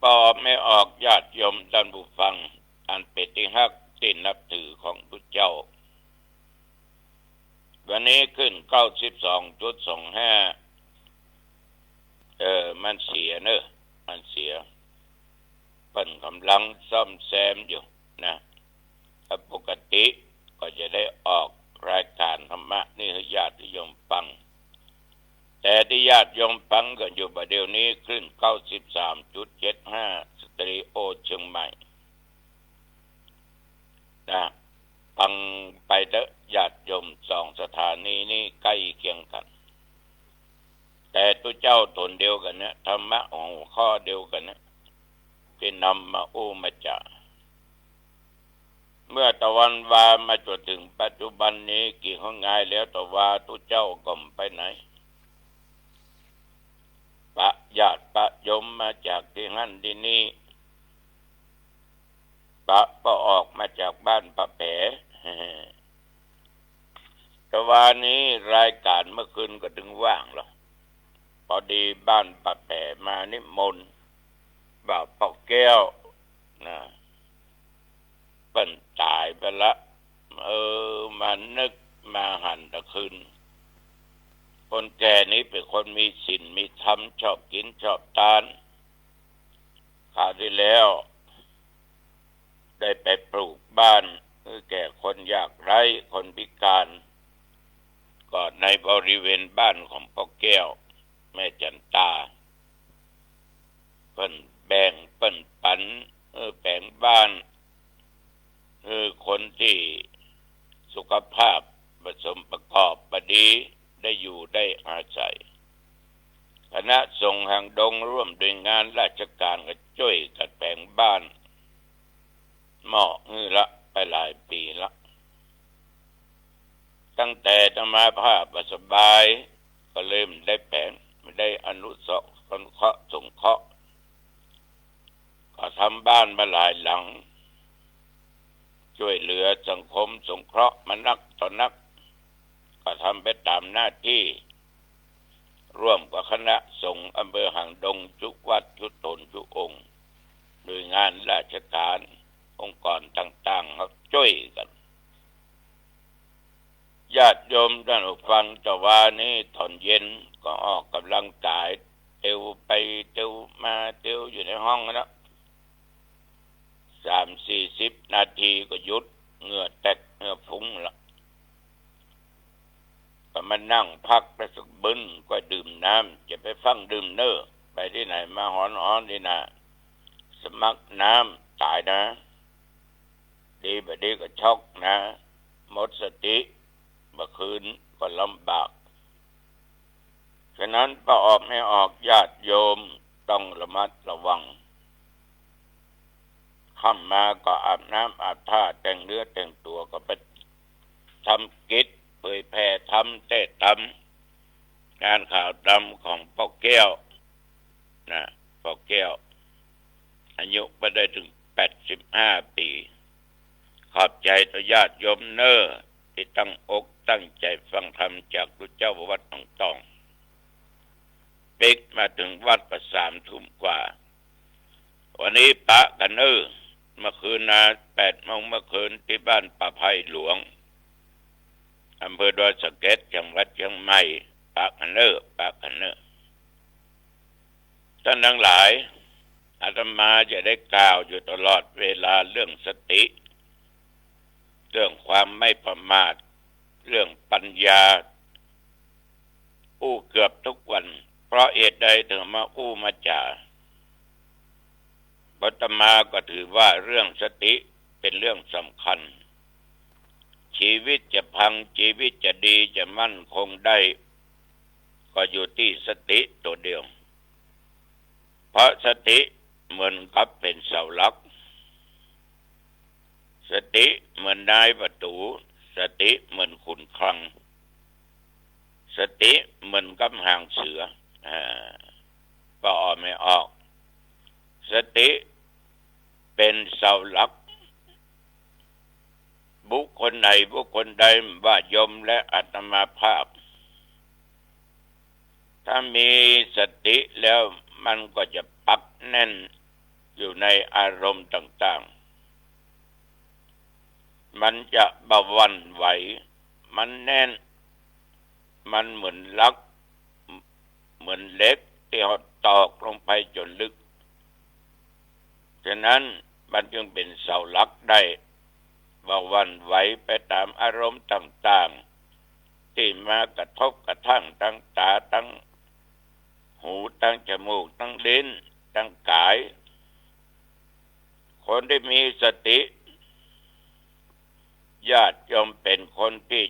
ปอบไม่ออกญาติโยมท่านผู้ฟังอันเป็นที่ฮักที่นับถือของตุเจ้าวันนี้ขึ้น 92.25 มันเสียเนอะมันเสียเพิ่นกำลังซ่อมแซมอยู่นะถ้าปกติก็จะได้ออกรายการธรรมะนี่ให้ญาติโยมฟังแต่ที่ญาติโยมฟังกันอยู่ประเดี๋ยวนี้ขึ้น 93.75 สเตอริโอเชียงใหม่นะฟังไปเถอะญาติโยม2สถานีนี้ใกล้เคียงกันแต่ตัวเจ้าตนเดียวกันเนี่ยธรรมะของข้อเดียวกันเนี่ยที่นำมามาจากเมื่อตะวันวามาจนถึงปัจจุบันนี้กี่ห้องง่ายแล้วแต่ว่าตัวเจ้าก็ไปไหนปะญาติปะโยมมาจากที่นั่นที่นี่ปะก็ออกมาจากบ้านปะแผลแต่วันนี้รายการเมื่อคืนก็ถึงว่างหรอกพอดีบ้านปะแผลมานิมนต์บ่าวปอกแก้วนะเปิ้นตายไปละมานึกมาหันตะคืน คนแก่นี้เป็นคนมีศีลมีธรรมชอบกินชอบทานคราวที่แล้วได้ไปปลูกบ้านแก่คนยากไร้คนพิการก็ในบริเวณบ้านของพ่อแก้วแม่จันตาเปิ้นแบ่งเปิ้นปันแบ่งบ้านคนที่สุขภาพผสมประกอบบดีได้อยู่ได้อาศัยคณะสงฆ์แห่งดงร่วมด้วยงานราชการก็ช่วยกันแบ่งบ้านหม้อละไปหลายปีละตั้งแต่ธรรมาภาพสบายก็เริ่มได้แบ่งไม่ได้อนุสงเคราะห์สงเคราะห์ก็ทำบ้านมาหลายหลังช่วยเหลือสังคมสงเคราะห์มานักต่อนักก็ทำไปตามหน้าที่ร่วมกับคณะสงฆ์อำเภอหางดงทุกวัดทุกตนทุกองค์โดยงานราชการองค์กรต่างๆเขาช่วยกันญาติโยมท่านผู้ฟังตะวันนี้ตอนเย็นก็ออกกำลังกายเตียวไปเตียวมาเตียวอยู่ในห้องนะ30-40 นาทีก็หยุดเหงื่อแตกเหงื่อฟุ้งละก็มานั่งพักแล้วสักบึ้นก็ดื่มน้ำจะไปฟังดื่มเนอไปที่ไหนมาหอนที่น่ะสมัครน้ำตายนะดีบดีก็ช็อกนะหมดสติเมื่อคืนก็ลำบากฉะนั้นพอออกไม่ออกญาติโยมต้องระมัดระวังค่ำมาก็อาบน้ำอาบท่าแต่งเนื้อแต่งตัวก็ไปทำกิจเผยแผ่ทำเทศน์ทำงานข่าวดำของพ่อแก้วนะพ่อแก้วอายุไปได้ถึง85 ปีขอบใจต่อญาติโยมเนอที่ตั้งอกตั้งใจฟังธรรมจากพระเจ้าวัดหนองตองปิกมาถึงวัดประ3 ทุ่มกว่าวันนี้ปะกันเเมื่อคืนนะ8 โมงเมื่อคืนที่บ้านป่าไผ่หลวงอำเภอดอยสะเก็ดจังหวัดเชียงใหม่ปะกันปะกันท่านทั้งหลายอาตมาจะได้กล่าวอยู่ตลอดเวลาเรื่องสติเรื่องความไม่ประมาทเรื่องปัญญาเกือบทุกวันเพราะเหตุใดถึงมามาจ่าอาตมาก็ถือว่าเรื่องสติเป็นเรื่องสำคัญชีวิตจะพังชีวิตจะดีจะมั่นคงได้ก็อยู่ที่สติตัวเดียวเพราะสติเหมือนกับเป็นเสาหลักสติเหมือนนายประตูสติเหมือนขุนคลังสติเหมือนกับหางเสือก็ออกไม่ออกสติเป็นเสาหลักบุคคลไหนบุคคลใดว่าโยมและอาตมาภาพถ้ามีสติแล้วมันก็จะปักแน่นอยู่ในอารมณ์ต่างๆมันจะเบาหวั่นไหวมันแน่นมันเหมือนลักเหมือนเหล็กที่เขาตอกลงไปจนลึกฉะนั้นมันจึงเป็นเสาหลักได้เบาหวั่นไหวไปตามอารมณ์ต่างๆที่มากระทบกระทั่งทั้งตาทั้งหูทั้งจมูกทั้งลิ้นทั้งกายคนที่มีสติญาติโยมเป็นคนที่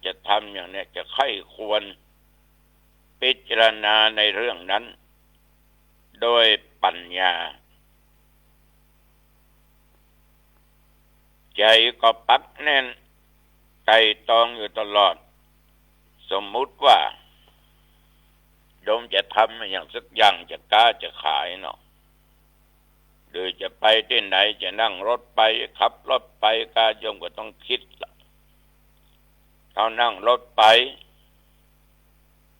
จะทำอย่างนี้จะใคร่ควรพิจารณาในเรื่องนั้นโดยปัญญาใจก็ปักแน่นไต่ตองอยู่ตลอดสมมุติว่าโยมจะทำอย่างสักอย่างจะกล้าจะขายเนาะหรือจะไปที่ไหนจะนั่งรถไปขับรถไปกาโยมก็ต้องคิดละเขานั่งรถไป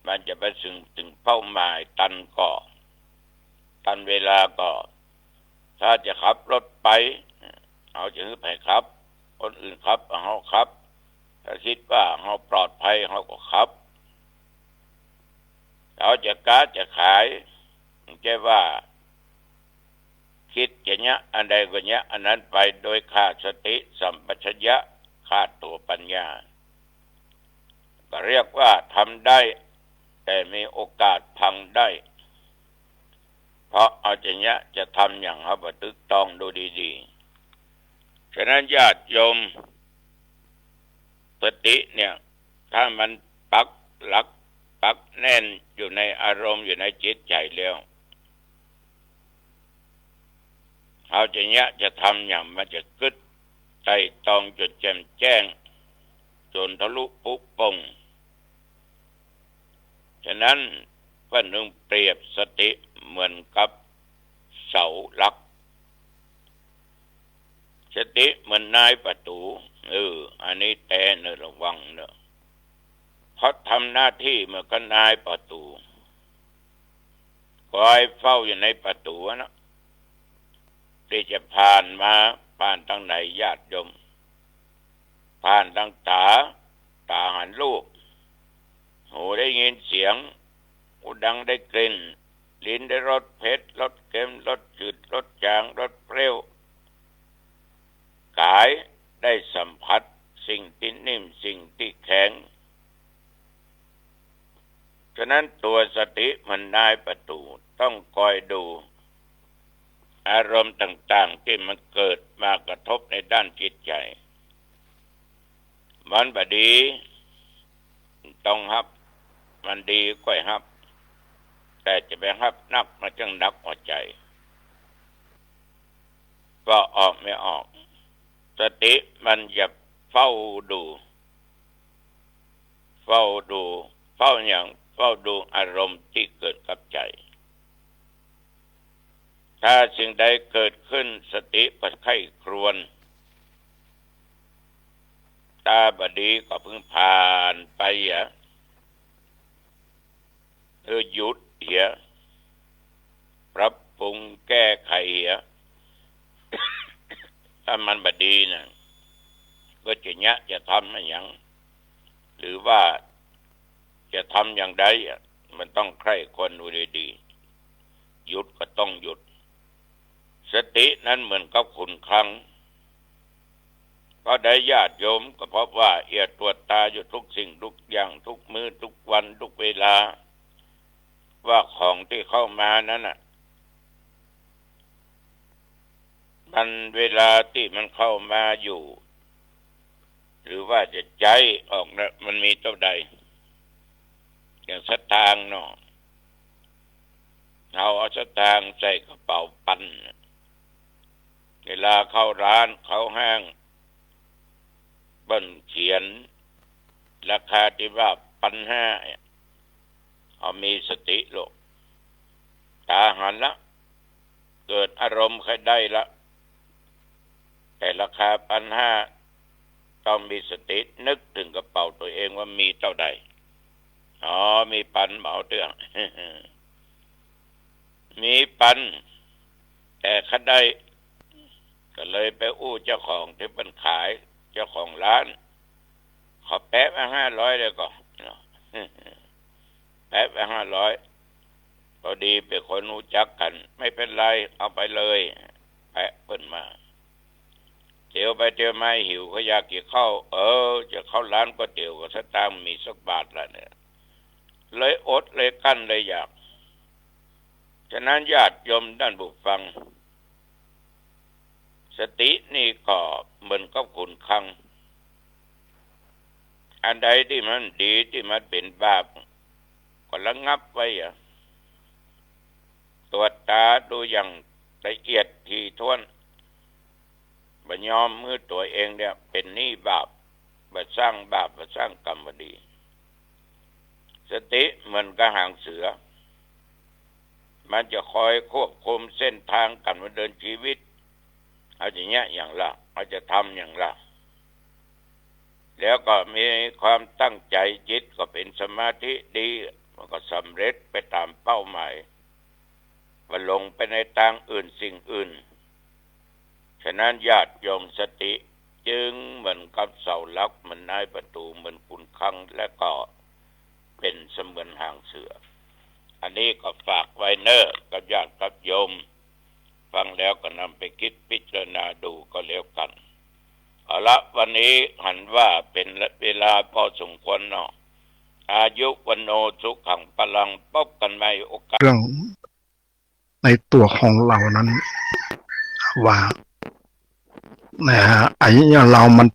มันจะไปถึงเป้าหมายตันเวลาก็ถ้าจะขับรถไปเอาจะให้ไปขับคนอื่นขับเอาขับถ้าคิดว่าเราปลอดภัยเราก็ขับ เขาจะค้าจะขายจะว่าคิดจะเนี้ยอันใดก็เนี้ยอันนั้นไปโดยขาดสติสัมปชัญญะขาดตัวปัญญาก็เรียกว่าทำได้แต่มีโอกาสพังได้เพราะเอาจะเนี้ยจะทำอย่างเขาประตึกต้องดูดีๆฉะนั้นญาติโยมสติเนี่ยถ้ามันปักหลักปักแน่นอยู่ในอารมณ์อยู่ในจิตใจแล้วเอาจะเนี้ยจะทำอย่างมันจะกึศใจตองจนแจ่มแจ้งจนทะลุปุโป่งฉะนั้นก็นึงเปรียบสติเหมือนกับเสาหลักสติเหมือนนายประตูอันนี้แต่เนระวังเนอะเพราะทำหน้าที่เหมือนกับนายประตูคอยเฝ้าอยู่ในประตูนะที่จะผ่านมาผ่านทางไหนญาติโยมผ่านทางตาหันลูกหูได้ยินเสียงหูดังได้กลิ่นลิ้นได้รสเผ็ดรสเค็มรสจืดรสจางรสเปรี้ยวกายได้สัมผัสสิ่งที่นิ่มสิ่งที่แข็งฉะนั้นตัวสติมันนายประตูต้องคอยดูอารมณ์ต่างๆที่มันเกิดมากระทบในด้านจิตใจมันบดีต้องฮับมันดีก็ให้ฮับแต่จะไปฮับนักมันจึงนักหัวใจก็ออกไม่ออกสติมันจะเฝ้าดูเฝ้าดูอารมณ์ที่เกิดกับใจถ้าสิ่งใดเกิดขึ้นสติก็ไข้ครวนตาบดีก็เพิ่งผ่านไปหยุดปรับปรุงแก้ไขถ้ามันบดีนะก็จะเนี้ยจะทำอะไรอย่างหรือว่าจะทำอย่างใดมันต้องใคร่ควรดูดีๆหยุดก็ต้องหยุดสตินั้นเหมือนกับขุนคลังก็ได้ญาติโยมก็เพราะว่าเอียดตัวตาอยู่ทุกสิ่งทุกอย่างทุกมื้อทุกวันทุกเวลาว่าของที่เข้ามานั้นน่ะมันเวลาที่มันเข้ามาอยู่หรือว่าจะใจออกนะมันมีเท่าใดอย่างสตางค์เนาะเอาสตางค์ใส่กระเป๋าปันเวลาเข้าร้านเข้าห้างเบิ้นเขียนราคาที่ว่า1,500เอามีสติโลกตาหันละเกิดอารมณ์ใครได้ละแต่ราคา1,500ต้องมีสตินึกถึงกระเป๋าตัวเองว่ามีเท่าใดมีปันเบาเตื้อง มีปันแต่คันได้ก็เลยไปอู้เจ้าของที่เป็นขายเจ้าของร้านขอแปะมา500เลยก็แปะไป500พอดีเป็นคนรู้จักกันไม่เป็นไรเอาไปเลยแปะเพิ่นมาเตี๋ยวไปเตี๋ยวมาหิวเขาอยากกินข้าวจะเข้าร้านก๋วยเตี๋ยวก็สตางค์มีสักบาทละเนี่ยเลยอดเลยกั้นเลยอยากฉะนั้นญาติโยมท่านผู้ฟังสตินี่ก็เหมือนกับขุนคลังอันใดที่มันดีที่มันเป็นบาปก็ระงับไว้ตรวจตาดูอย่างละเอียดถี่ถ้วนบ่ยอมมือตัวเองเนี่ยเป็นหนี้บาปบ่สร้างบาปบ่สร้างกรรมบ่ดีสติเหมือนกับหางเสือมันจะคอยควบคุมเส้นทางการดำเนินชีวิตเอาอย่างเงี้ยอย่างละเอาจะทำอย่างละแล้วก็มีความตั้งใจจิตก็เป็นสมาธิดีมันก็สำเร็จไปตามเป้าหมายว่าลงไปในทางอื่นสิ่งอื่นฉะนั้นญาติโยมสติจึงเหมือนกับเสาหลักเหมือนนายประตูเหมือนขุนคลังและก็เป็นเสมือนหางเสือ นนี้ก็ฝากไว้เนอกับญาติกับโยมฟังแล้วก็นำไปคิดพิจารณาดูก็แล้วกันเอาละวันนี้หันว่าเป็นเวลาพอสมควรเนาะอายุวันโนสุขังพลังพบกันใหม่โอกาสเรื่องในตัวของเรานั้นว่านะฮะไอ้เนี่ยเรามัน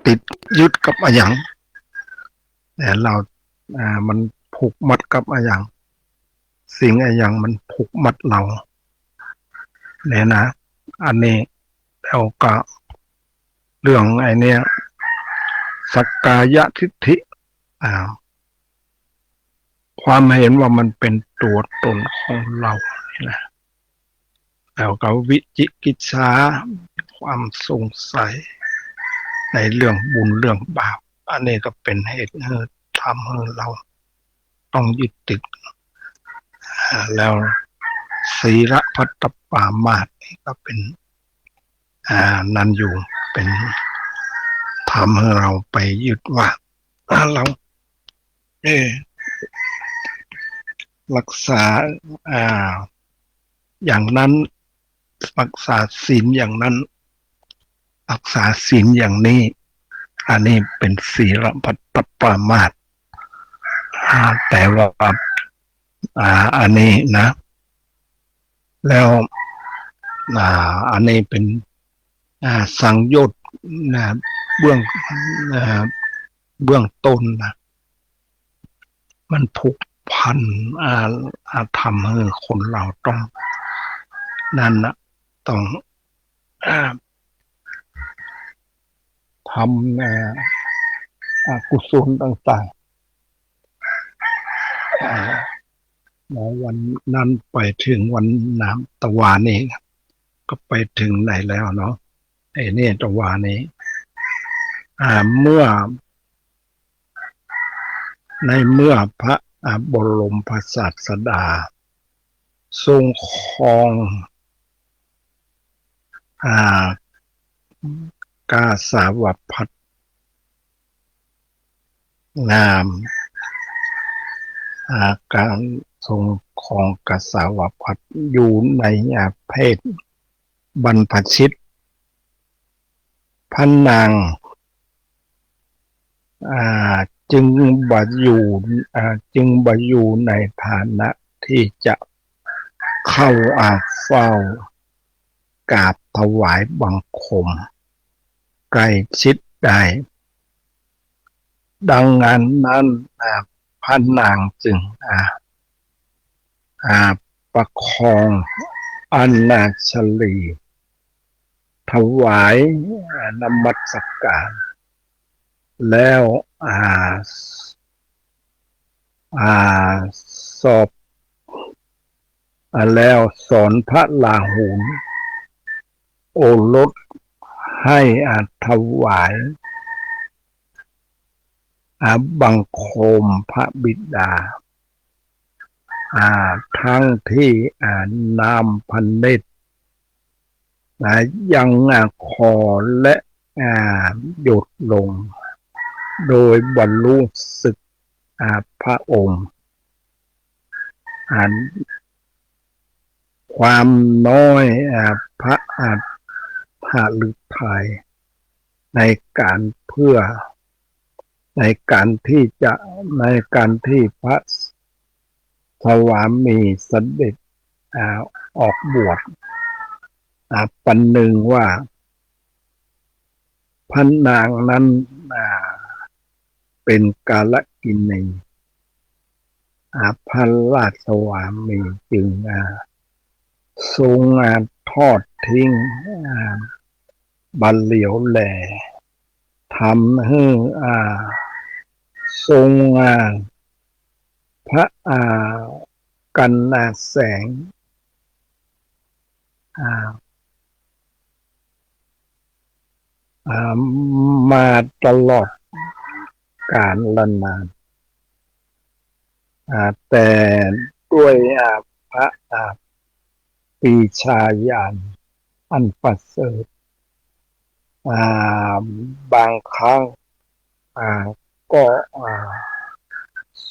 ติดยึดกับอะไรอย่างแต่เรามันผูกมัดกับอะไรอย่างสิ่งอะไรอย่างมันผูกมัดเราเนี่ยนะอันนี้แล้วก็เรื่องไอ้เนี่ยสักกายทิฏฐิความเห็นว่ามันเป็นตัวตนของเรานะแล้วก็วิจิกิจฉาความสงสัยในเรื่องบุญเรื่องบาปอันนี้ก็เป็นเหตุทำให้เราต้องยึดติดแล้วศีลพัตตปามาสนี่ก็เป็นนั่นอยู่เป็นทำให้เราไปยึดว่าเรารักษาอย่างนั้นรักษาศีลอย่างนั้นรักษาศีลอย่างนี้อันนี้เป็นศีลพัตตปามาสแต่ว่าอันนี้นะแล้วอันนี้เป็นสังโยชน์เบื้องต้นนะมันผูกพันทำให้คนเราต้องนั่นนะต้องทำกุศลต่างๆวันนั้นไปถึงวันน้ำตะวานี้ก็ไปถึงไหนแล้วเนาะไอ้นี่ตะวานี้เมื่อพระบรมศาสดาทรงครองกาสาวพัสงามการทรงครองกาสาวพัสอยู่ในเพศบรรพชิตพระนางจึงบ่อยู่ในฐานะที่จะเข้าเฝ้ากราบถวายบังคมใกล้ชิดได้ดังนั้นพระนางจึงประคองอนาชลีถวายนมัสการแล้วสอบแล้วสอนพระราหุลโอรสให้ถวายบังคมพระบิดาทั้งที่น้ำพันเนตรยังคอและหยดลงโดยบรรลุศึกพระองค์ความน้อยพระหฤทัยในการที่พระสวามีเสด็จออกบวชปันหนึ่งว่าพระนางนั้นเป็นกาลกิณีพระราชวามีจึงทรงทอดทิ้งบัลเหลียวแลทำให้ทรงพระกันนาแสงมาตลอดกาลนานแต่ด้วยพระปีชาญาณอันประเสริฐบางครั้งก็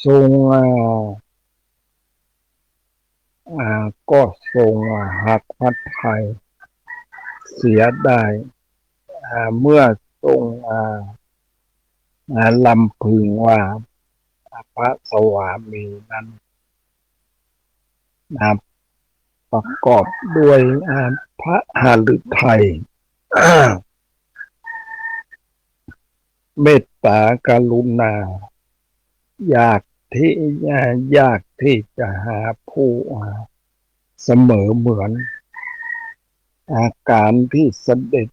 ทรง ก็ทรงหักพระทัยเสียได้เมื่อทรงลำพึงว่าพระสวามีนั้นประกอบด้วยพระหฤทัย เมตตากรุณาอยากที่จะหาผู้เสมอเหมือนอาการที่เสด็จ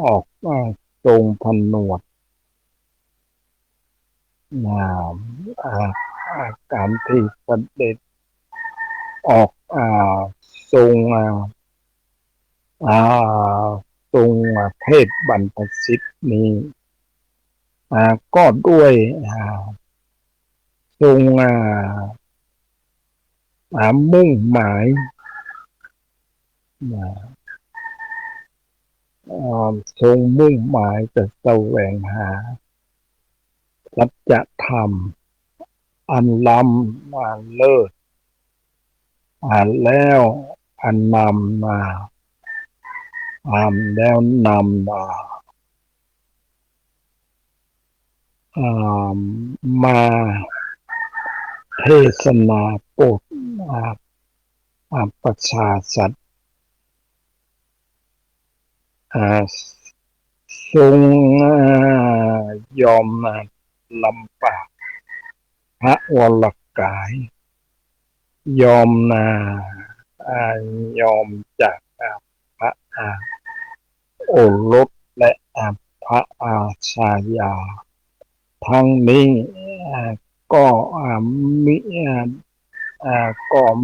ออกทรงผนวดอาการที่เสด็จออกทรงทรงเทศบรรพชิตนี้ก็ด้วยทรงมุ่งหมายทรงมุ่งหมายจะแสวงหาสัจธรรมอันล้ำเลิศแล้วอันนำมาแล้วนำมาเทศนาโปรดประชาสัตว์ทรงยอมลำบากพระวรกายยอมจากพระโอรสและพระอาชายาทั้งนี้ก็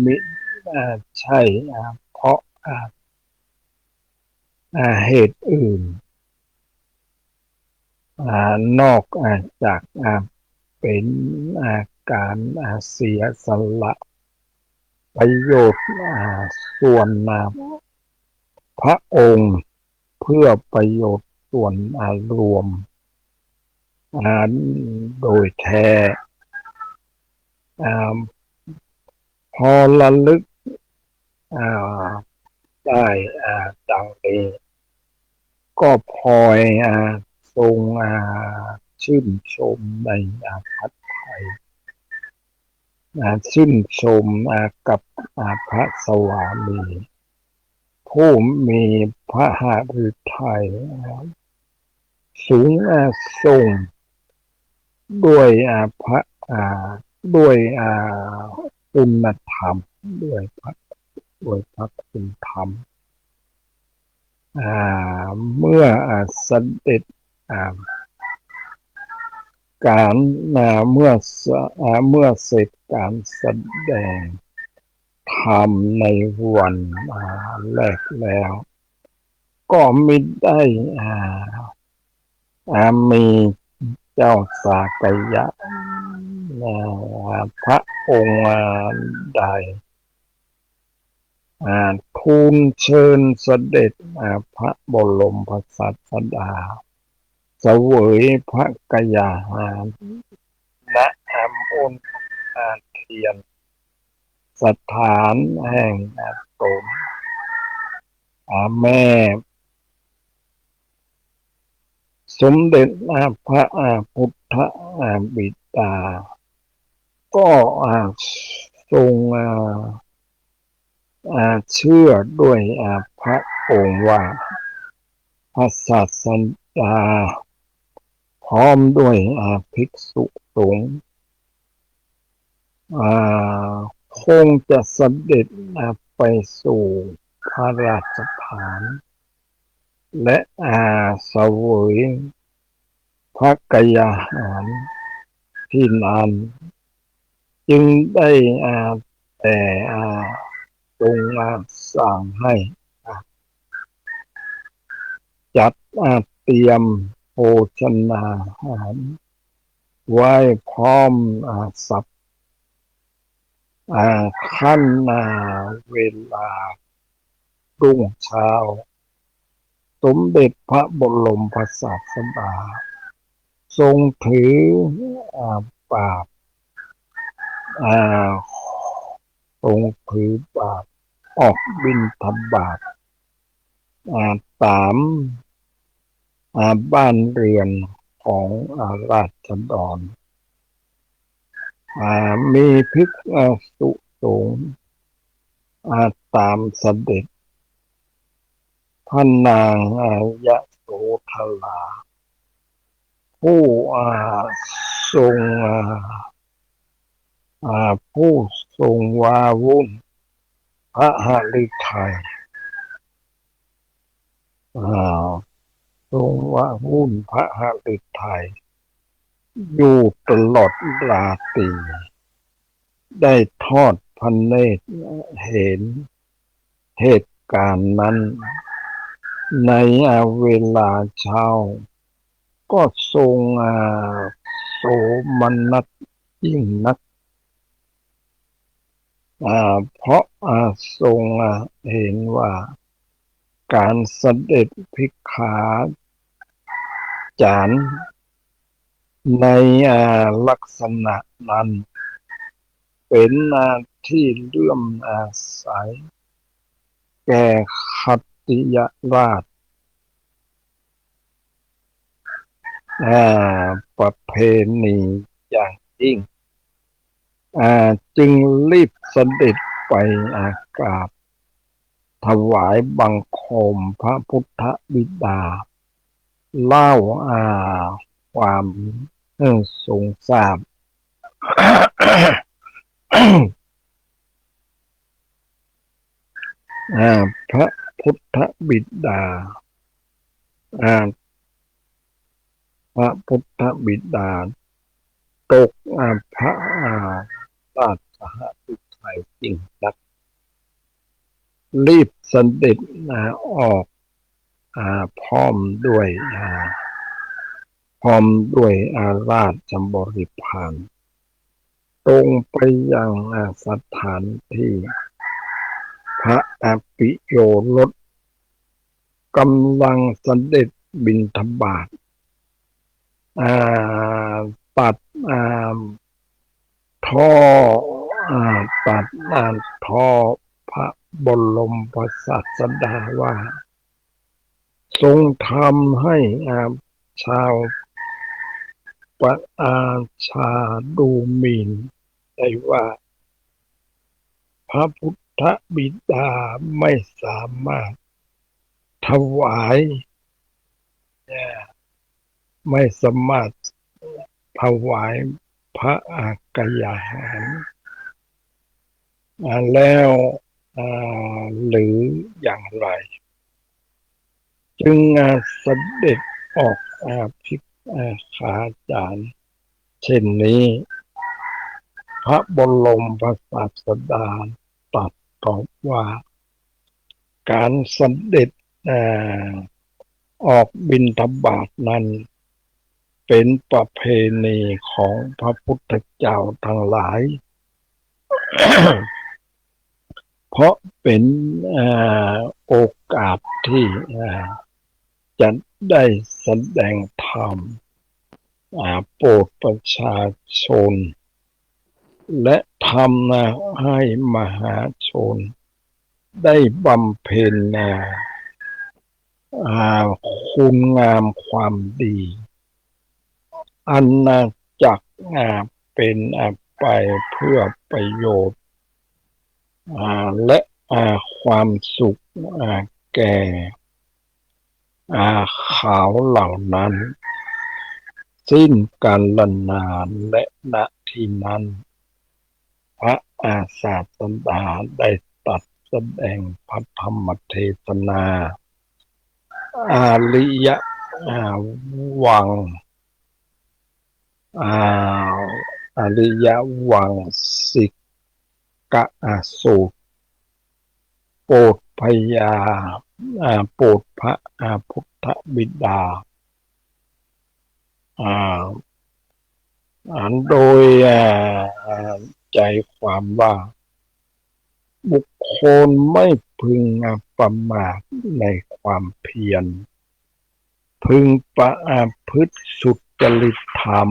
มิใช่เพราะเหตุอื่นนอกจากเป็นการเสียสละประโยชน์ส่วนพระองค์เพื่อประโยชน์ส่วนรวมโดยแท้พอระลึกได้ดังนี้ก็พลอยทรงชื่นชมในพระทัยชื่นชมกับพระสวามีผู้มีพระหฤทัยสูงส่งด้วยพระด้วยคุณธรรมด้วยพระคุณธรรมเมื่อเสด็จการเมื่อเสร็จการแสดงธรรมในวันแรกแล้วก็มิได้มีเจ้าสากยะพระองค์ใดทูลเชิญเสด็จพระบรมศาสดาเสวยพระกยาหารณอ้นเทียนสถานแห่งตนแม่สมเด็จพระพุทธบิดาก็ทรงเชื่อด้วยพระองค์ว่าพระศาสดาพร้อมด้วยภิกษุสงฆ์คงจะเสด็จไปสู่พระราชฐานและเสวยพระกยาหารที่นั้นจึงได้แต่ทรงสั่งให้จัดเตรียมโภชนาหารไว้พร้อมสับขั้นเวลารุ่งเช้าสมเด็จพระบรมศาสดาทรงถือบาตร ทรงถือบาตรออกบิณฑบาตตามบ้านเรือนของราษฎรมีภิกษุสงฆ์ตามเสด็จพระนางยโสธราผู้ทรงผู้ทรงวาวุ่นพระหฤทัยทรงวาวุ่นพระหฤทัยอยู่ตลอดราตรีได้ทอดพระเนตรเห็นเหตุการณ์นั้นในเวลาเช้าก็ทรงโสมนัสยิ่งนักเพราะทรงเห็นว่าการเสด็จภิกขาจารย์ในลักษณะนั้นเป็นที่เลื่อมใสแก่ขัตติยราชประเพณีอย่างยิ่งจึงรีบเสด็จไปกราบถวายบังคมพระพุทธบิดาเล่าความทรงทราบ พระพุทธบิดาพระพุทธบิดาตกพระราชหฤทัยจริงนักรีบเสด็จออกพร้อมด้วยราชบริพารตรงไปยังสถานที่พระปิโยรสกำลังเสด็จบิณฑบาตตัดท่อพระบรมศาสดาว่าทรงทำให้ชาวประชาดูหมิ่นได้ว่าพระพุทธบิดาไม่สามารถถวายไม่สามารถถวายพระกยาหารแล้วหรืออย่างไรจึงเสด็จออกภิกขาจารย์เช่นนี้พระบรมศาสดาตรัสตอบว่าการเสด็จออกบิณฑบาตนั้นเป็นประเพณีของพระพุทธเจ้าทั้งหลาย เพราะเป็นโอกาสที่จะได้แสดงธรรมโปรดประชาชนและทำให้มหาชนได้บำเพ็ญคุณงามความดีอันจักเป็นไปเพื่อประโยชน์และความสุขแก่เขาเหล่านั้นสิ้นกาลนานและณที่นั้นพระศาสดาได้ตรัสแสดงพระธรรมเทศนาอาริยวังอริยวังสิกสูตรโปรดพญาโปรดพระพุทธบิดาโดยใจความว่าบุคคลไม่พึงประมาทในความเพียรพึงประพฤติสุจริตธรรม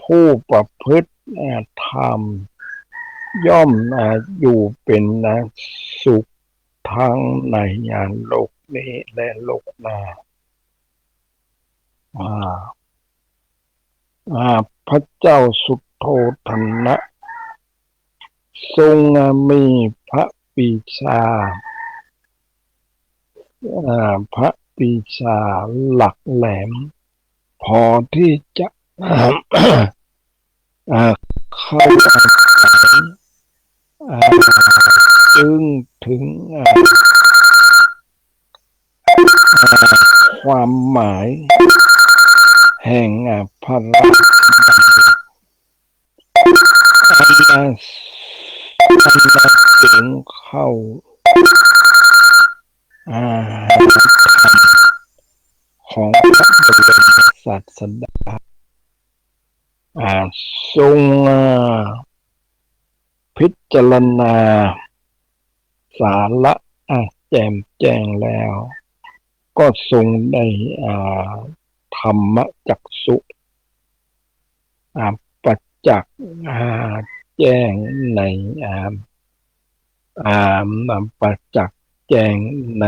ผู้ประพฤติธรรม ย่อมอยู่เป็นสุขทั้งในโลกนี้และโลกหน้าอ่าพระเจ้าสุโธทนะทรงมีพระปีชาพระปีชาหลักแหลมพอที่จะเข้าอาศัยจึงถึงความหมายแห่งพระราชดำริอันเสียงเข้าของพระบรมศาสดาทรงพิจารณาสาระแจ่มแจ้งแล้วก็ทรงได้ธรรมจักษุประจักษ์แจ้งในประจักษ์แจ้งใน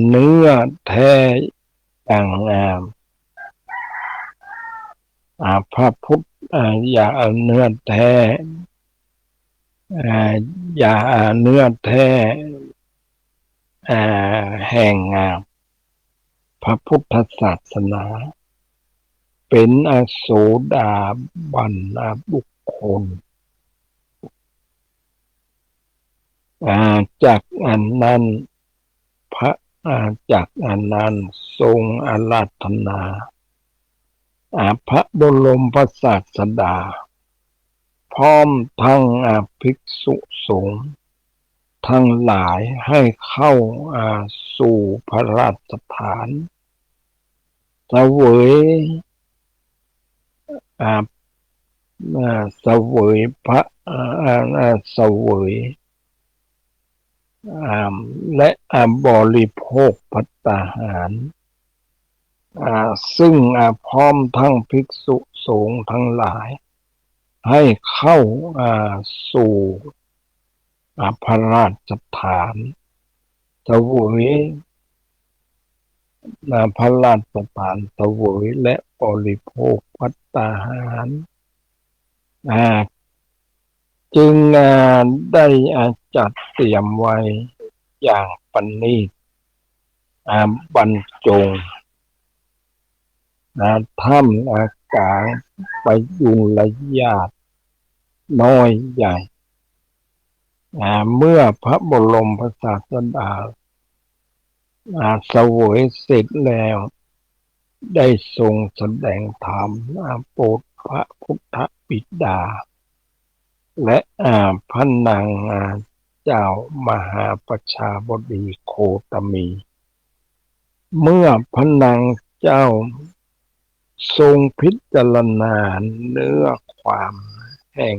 เนื้อแท้อย่างพระพุทธอย่างเนื้อแท้อย่างเนื้อแท้แห่งพระพุทธศาสนาเป็นโสดาบันบุคคลจากอันนั้นจากอันนั้นทรงอาราธนาพระบรมศาสดาพร้อมทั้งภิกษุสงฆ์ทั้งหลายให้เข้าสู่พระราชฐานเสวยพระเสวยและบริโภคภัตตาหารซึ่งพร้อมทั้งภิกษุสงฆ์ทั้งหลายให้เข้าสู่พระราชฐานเสวยพระราชฐานเสวยและบริโภคภัตตาหารจึงได้จัดเตรียมไว้อย่างประณีตบรรจงท่ามกลางประยุรญาติน้อยใหญ่เมื่อพระบรมศาสดาเสวยเสร็จแล้วได้ทรงแสดงธรรมโปรดพระพุทธบิดาและพระนางเจ้ามหาประชาบดีโคตมี เมื่อพระนางเจ้าทรงพิจารณาเนื้อความแห่ง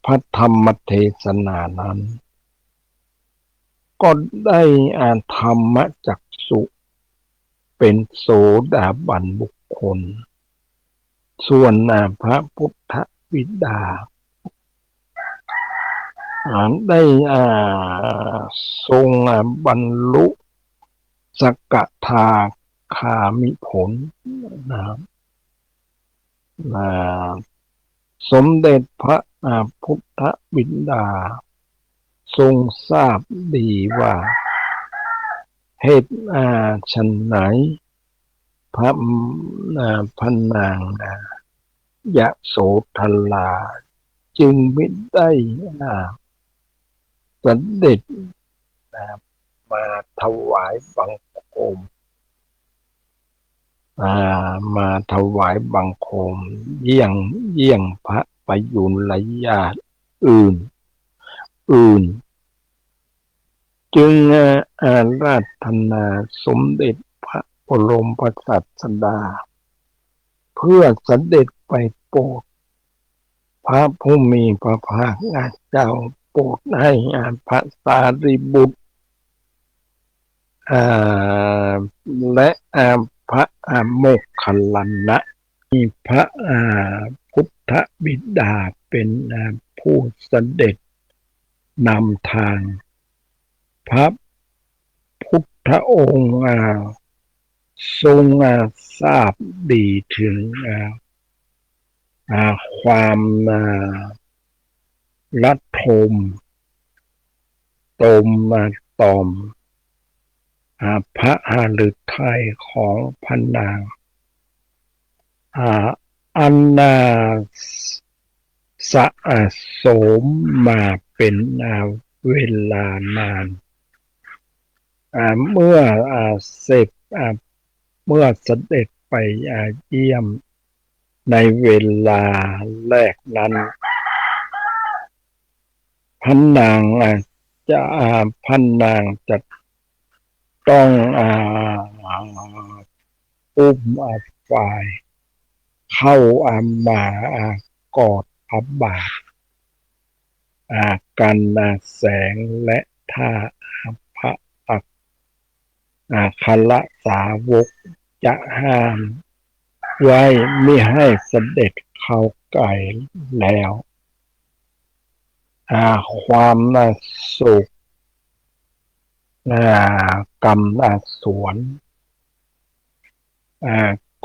พระธรรมเทศนานั้นก็ได้ธรรมจักษุเป็นโสดาบันบุคคลส่วนพระพุทธบิดาได้ทรงบรรลุสกทาคามิผลสมเด็จพระพุทธบิดาทรงทราบดีว่าเหตุฉันไหนพระนางยโสธราจึงไม่ได้เสด็จมาถวายบังคมมาถวายบังคมเยี่ยงพระประยุรญาติอื่นจึงอาราธนาสมเด็จพระบรมศาสดาเพื่อเสด็จไปโปรดพระผู้มีพระภาคเจ้าโปรดให้พระสารีบุตรและพระโมคคัลลานะ มีพระพุทธบิดาเป็นผู้เสด็จนำทางพระพุทธองค์ทรงทราบดีถึงความรัดทมตมตอมพระหฤทัยของพระนางอันสะสมมาเป็นเวลานานเมื่อเสด็จไปเยี่ยมในเวลาแรกนั้นพระนางจะต้องอุ้มฝ่ายเข้ามากอดพระบาทกันแสงและท่าพระอักครสาวกจะห้ามไว้ไม่ให้เสด็จเข้าใกล้แล้วความสุขกรรมสวน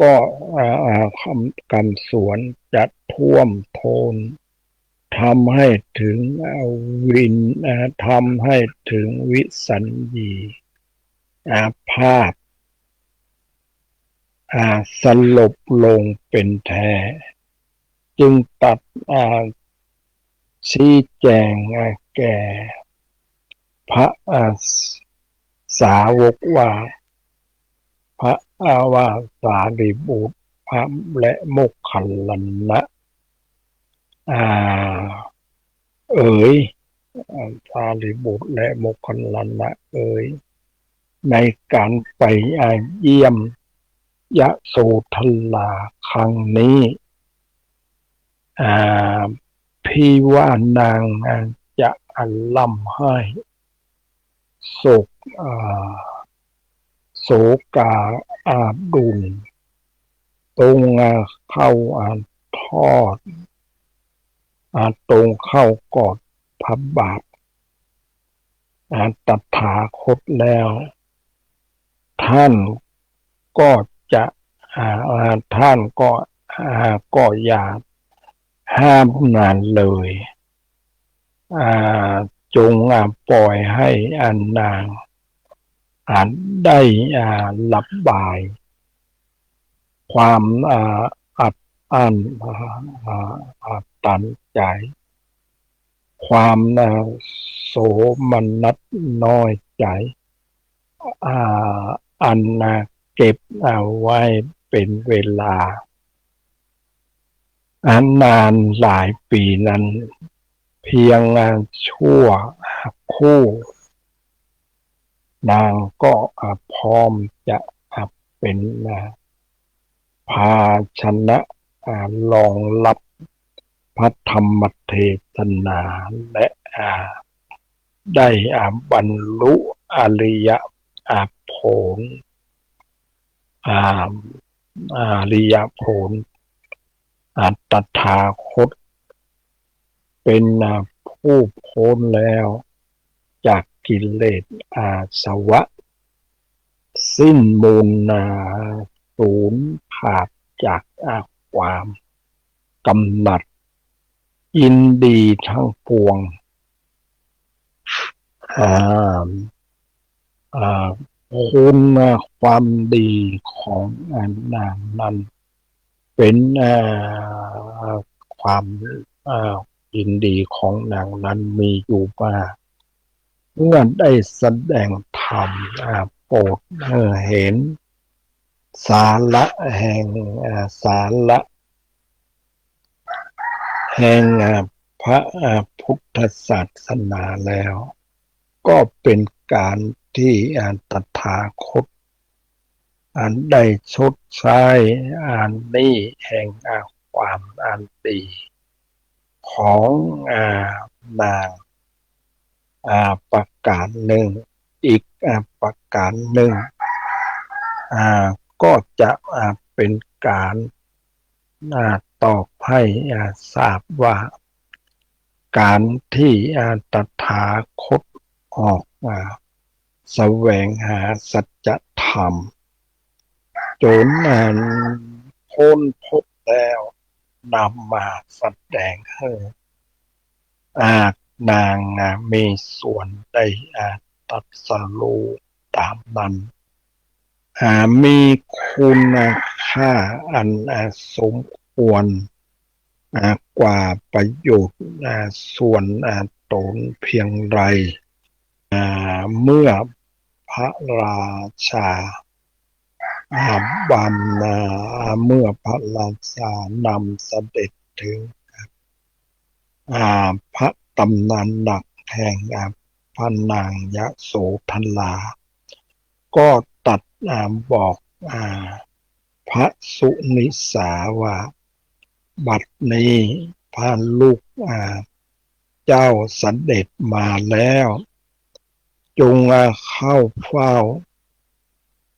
ก็กรรมสวนจะท่วมโทนทำให้ถึงทำให้ถึงวิสัญญีภาพสลบลงเป็นแท้จึงตัดชี้แจงแก่พระสาวกว่าพระว่าสารีบุตรพระและโมคคัลลานะสารีบุตรและโมคคัลลานะในการไปเยี่ยมยโสธราครั้งนี้พี่ว่านางจะล่ำให้โศกาดุลตรงเข้าทอดตรงเข้ากอดพระบาทตถาคตแล้วท่านก็จะท่านก็อย่าห้ามงานเลยจงปล่อยให้นางได้รับบายความอัดอั้นตันใจความโสมนัสน้อยใจเก็บเอาไว้เป็นเวลานานหลายปีนั้นเพียงชั่วคู่นางก็พร้อมจะเป็นภาชนะรองรับพระธรรมเทศนาและได้บรรลุอริยผลอริยผลตถาคตเป็นผู้พ้นแล้วจากกิเลสอาสวะสิ้นมูลสูญขาดจากความกำหนัดยินดีทั้งปวงคุณความดีของนางนั้นเป็นความยินดีของนางนั้นมีอยู่ว่าเมื่อได้แสดงธรรมโปรดเห็นสาระแห่งพระพุทธศาสนาแล้วก็เป็นการที่ตถาคตได้ชดใช้นี้แห่งความดีของนางประการหนึ่งอีกประการหนึ่งก็จะเป็นการ ตอบให้ทราบว่าการที่ตถาคตออกแสวงหาสัจธรรมจนพ้นพบแล้วนำมาแสดงให้นางมีส่วนได้ตรัสรู้ตามนั้นมีคุณค่าอันสมควรกว่าประโยชน์ส่วนตนเพียงไรเมื่อพระราชาบำนาเมื่อพระราชานำเสด็จถึงพระตำนานหนักแห่งพระนางยโสธราก็ตัดบอกพระสุนิสาว่าบัดนี้พระลูกเจ้าเสด็จมาแล้วจงเข้าเฝ้า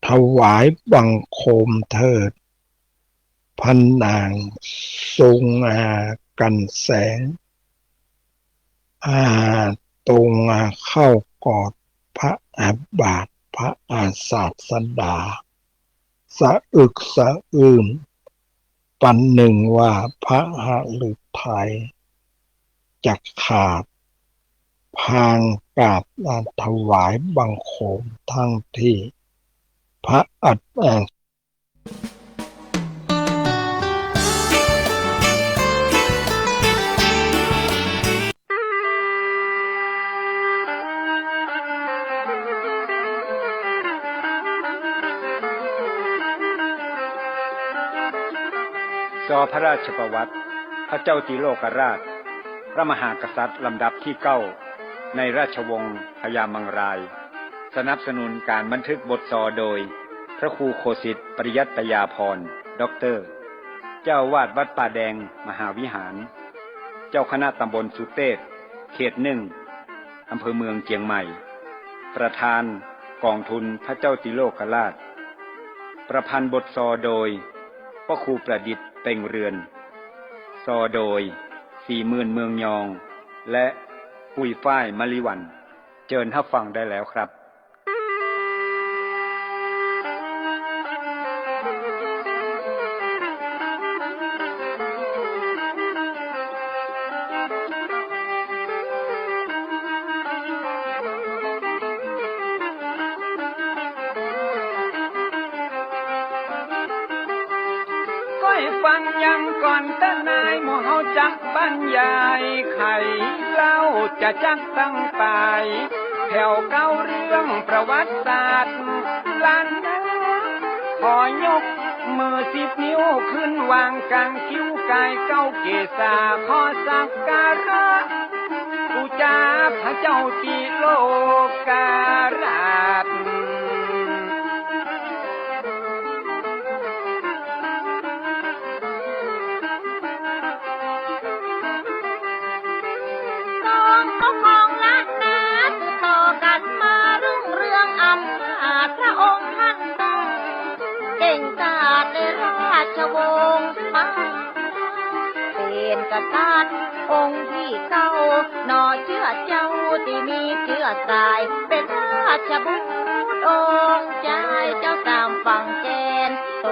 ถวายบังคมเถิดพระนางทรงกันแสงตรงเข้ากอดพระบาทพระศาสดาสะอึกสะอื้นปันหนึ่งว่าพระหฤทัยจะขาดพางกราบถวายบังคมทั้งที่พระอัฏฐซอพระราชประวัติพระเจ้าติโลกราชพระมหากษัตริย์ลำดับที่9ในราชวงศ์พญามังรายสนับสนุนการบันทึกบทซอโดยพระครูโคสิทธิ์ปริยัตยาภรณ์ด็อกเตอร์เจ้าวาดวัดป่าแดงมหาวิหารเจ้าคณะตำบลสุเทพเขต1อำเภอเมืองเชียงใหม่ประธานกองทุนพระเจ้าติโลกราชประพันธ์บทซอโดยพระครูประดิษฐ์เป่งเรือนซอโดย40,000เมืองยองและปุยฝ้ายมะลิวันเชิญรับฟังได้แล้วครับฟังยังก่อนตะนายหมู่เฮาจักบรรยายไขเล่าจะจักตั้งไปแถวเก้าเรื่องประวัติศาสตร์ล้านนาขอยกมือ10 นิ้วขึ้นวางกลางคิ้วกายเก้าเกศาขอสักการะบูชาพระเจ้าติโลกราชพระองค์ท่านต้องเก่งกาจในราชวงศ์มาเป็นกษัตริย์องค์ที่9หน่อเชื่อเจ้าที่มีเชื้อสายเป็นราชบุตรองค์ใจเจ้าตามฝั่งแกนต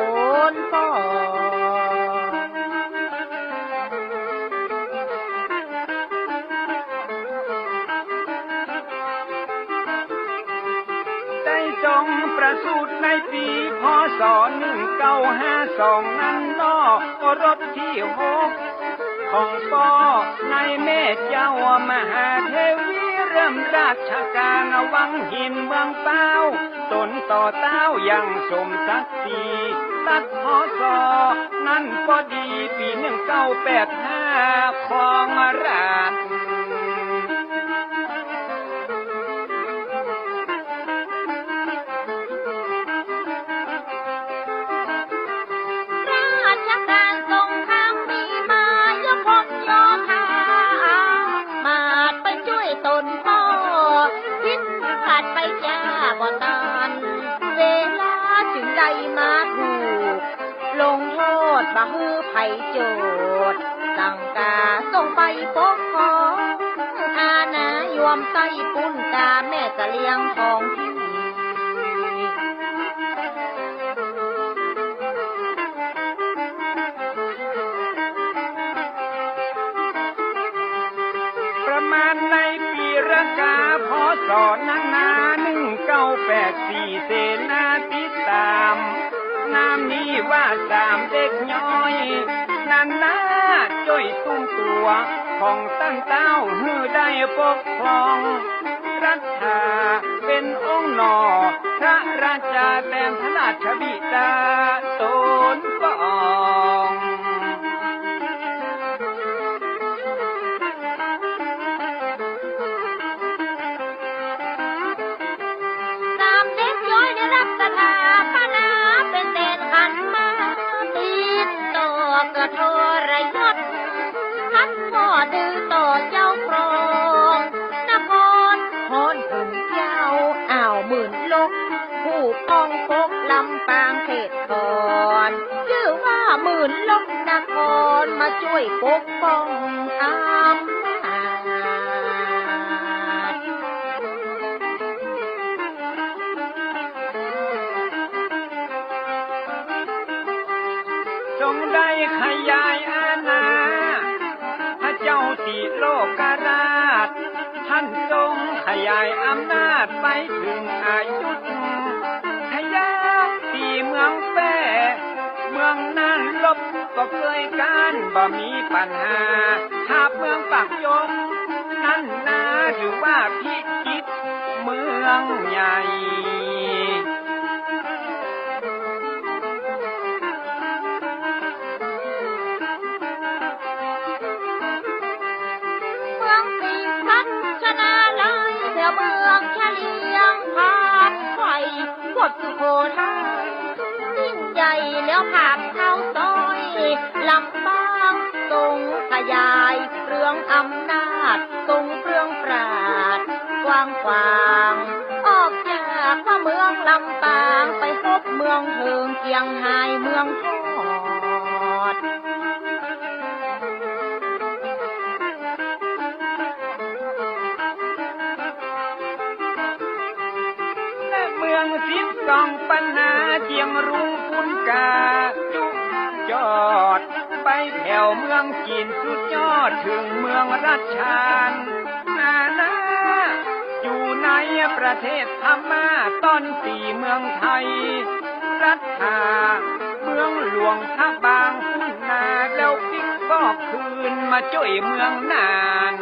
นพ่อจงประสูติในปีพ.ศ. 1952นั้นน้อรถที่6ของพ่อในแม่เจ้ามหาเทวีเริ่มราชการวังหินเมืองเป้าตนต่อเต้ายังสมศักดิ์ศรีตัดพ.ศ. นั้นก็ดีปี1985ของราชบ ฮือไผ่โจดสั่งกาส่งไปปกครองอาณายวมไต้ปุ้นกาแม่จะเลี้ยงทองที่ประมาณในปีระกาพศนา1984เสนาติดตามนามนี้ว่าสามเด็กน้อยนันนาจ้อยตุ้มตัวของตั้งเต้าฮือได้ปกครองรัฐาเป็นองค์หนอพระราชาแต้มพระราชบิดาตนปองกระโทรยศทัดพ่อดื้อต่อเจ้าครองนครฮอนถึงเจ้าอ่าวหมื่นลกผู้ป้องปกลำปางเขตก่อนชื่อว่าหมื่นลกนครมาช่วยปกป้องอำนาจจงได้ขยายอาณาพระเจ้าติโลกราชท่านทรงขยายอำนาจไปถึงอายุธขยายที่เมืองแปรเมืองนั้นลบก็เคยการบ่มีปัญหาหากเมืองปากยมนั่นนาหรือว่าพิจิตรเมืองใหญ่เมืองเฉลียงพานไฟกดสุโขทัยยิ่งใหญ่แล้วผ่านเข้าซอยลำบางทรงขยายเรื่องอำนาจทรงเรื่องปราดกว้างขวางออกจากพระเมืองลำปางไปพบเมืองเทิงเกียงไฮ้เมืองทอดกองปัญหาเจียงรุงปุนกาจุยอดไปแผ่วเมืองจีนสุดยอดถึงเมืองรัชชานนานาอยู่ในประเทศพม่าต้นสี่เมืองไทยรัฐาเมืองหลวงท่าบางพุ่นนาแล้วพลิกบอกคืนมาช่วยเมืองนาน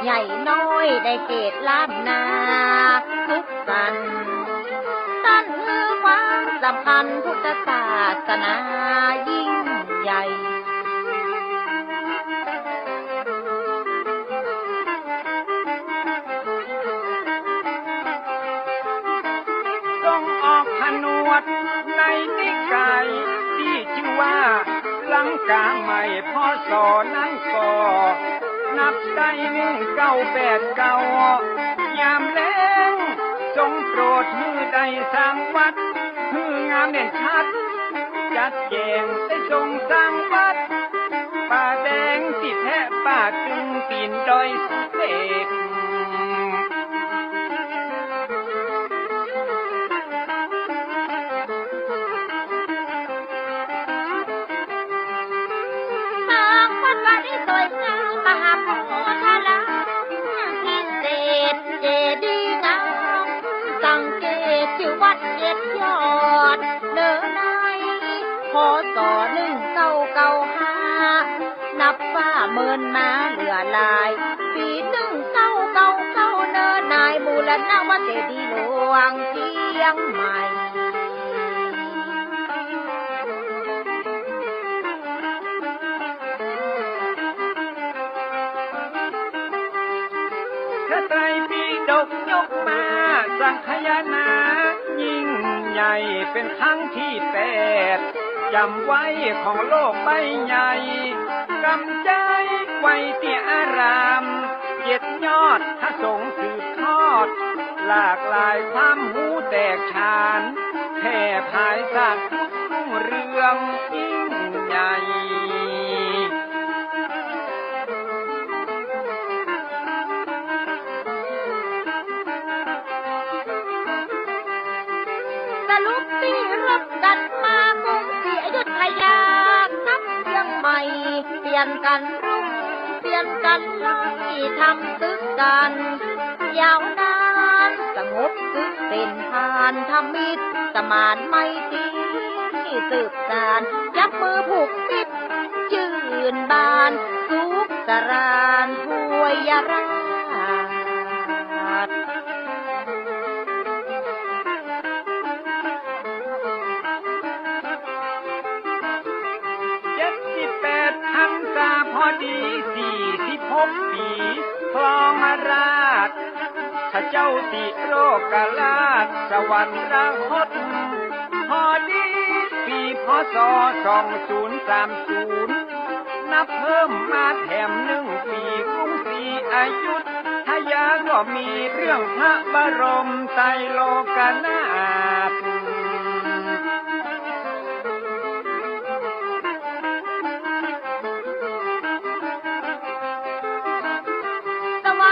ใหญ่น้อยได้เกตล้านนาทุกสันตั้นมือฟ้าสำคัญพุทธศาสนายิ่งใหญ่ทรงออกผนวดในนิกายที่ชื่อว่าลังกาใหม่พศนั้นก็นับได้1989ยามแล้งจงโปรดมือใดสร้างวัดมืองามเด่นชัดจัดแจงได้ทรงสร้างวัดป่าแดงติดแทะป่าตึงตีนดอยสุเทพนับว่าเมินมาเหลือลายปี1999เนินนายมูลนาวัดเจดีย์หลวงเชียงใหม่พระไตร ยกมาสังขยานายิ่งใหญ่เป็นครั้งที่8จำไว้ของโลกใบใหญ่กำใจไว้เตี่ยอารามเกียรติยอดพระสงฆ์สืบทอดหลากหลายความหูแตกฉานแผ่ภายศาสตร์พุทธรุ่งเรืองยิ่งใหญ่สรุปที่รบกันมากรุงศรีอยุธยานับเชียงใหม่เปลี่ยนกันรุ่งเปลี่ยนกันรุ่งที่ทำศึกกันยาวนานสงบศึกเป็นผ่านทำมิตรสมานไมตรีสืบสานจับมือผูกมิตรชื่นบานสุขสรานพวยราช78 พรรษาพอดี46 ปีครองราชย์ข้าเจ้าติโรกราชสวรรคตพอดีปีพศ2030นับเพิ่มมาแถม1 ปีกรุงศรีอยุธยาก็มีเรื่องพระบรมไตรโลกนาถสว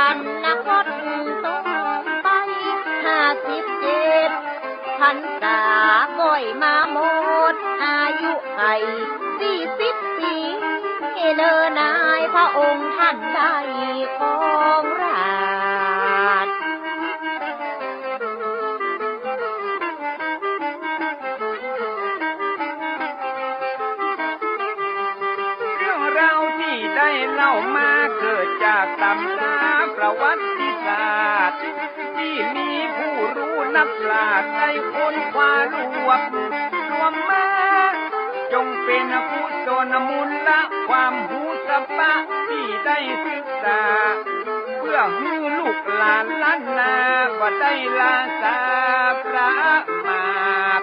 รรคตตรงไป57 พรรษาก้อยมาหมดอายุไข40 ปีเนินนายพระองค์ท่านได้ครองราชย์เรื่องราวที่ได้เล่ามาเกิดจากตำราประวัติศาสตร์ที่มีผู้รู้นับราชได้ค้นคว้ารวบมาจงเป็นกุศลมูลละความหูสะปะที่ได้ศึกษาเพื่อให้ลูกหลานล้านนาก็ได้ลาสาประมาท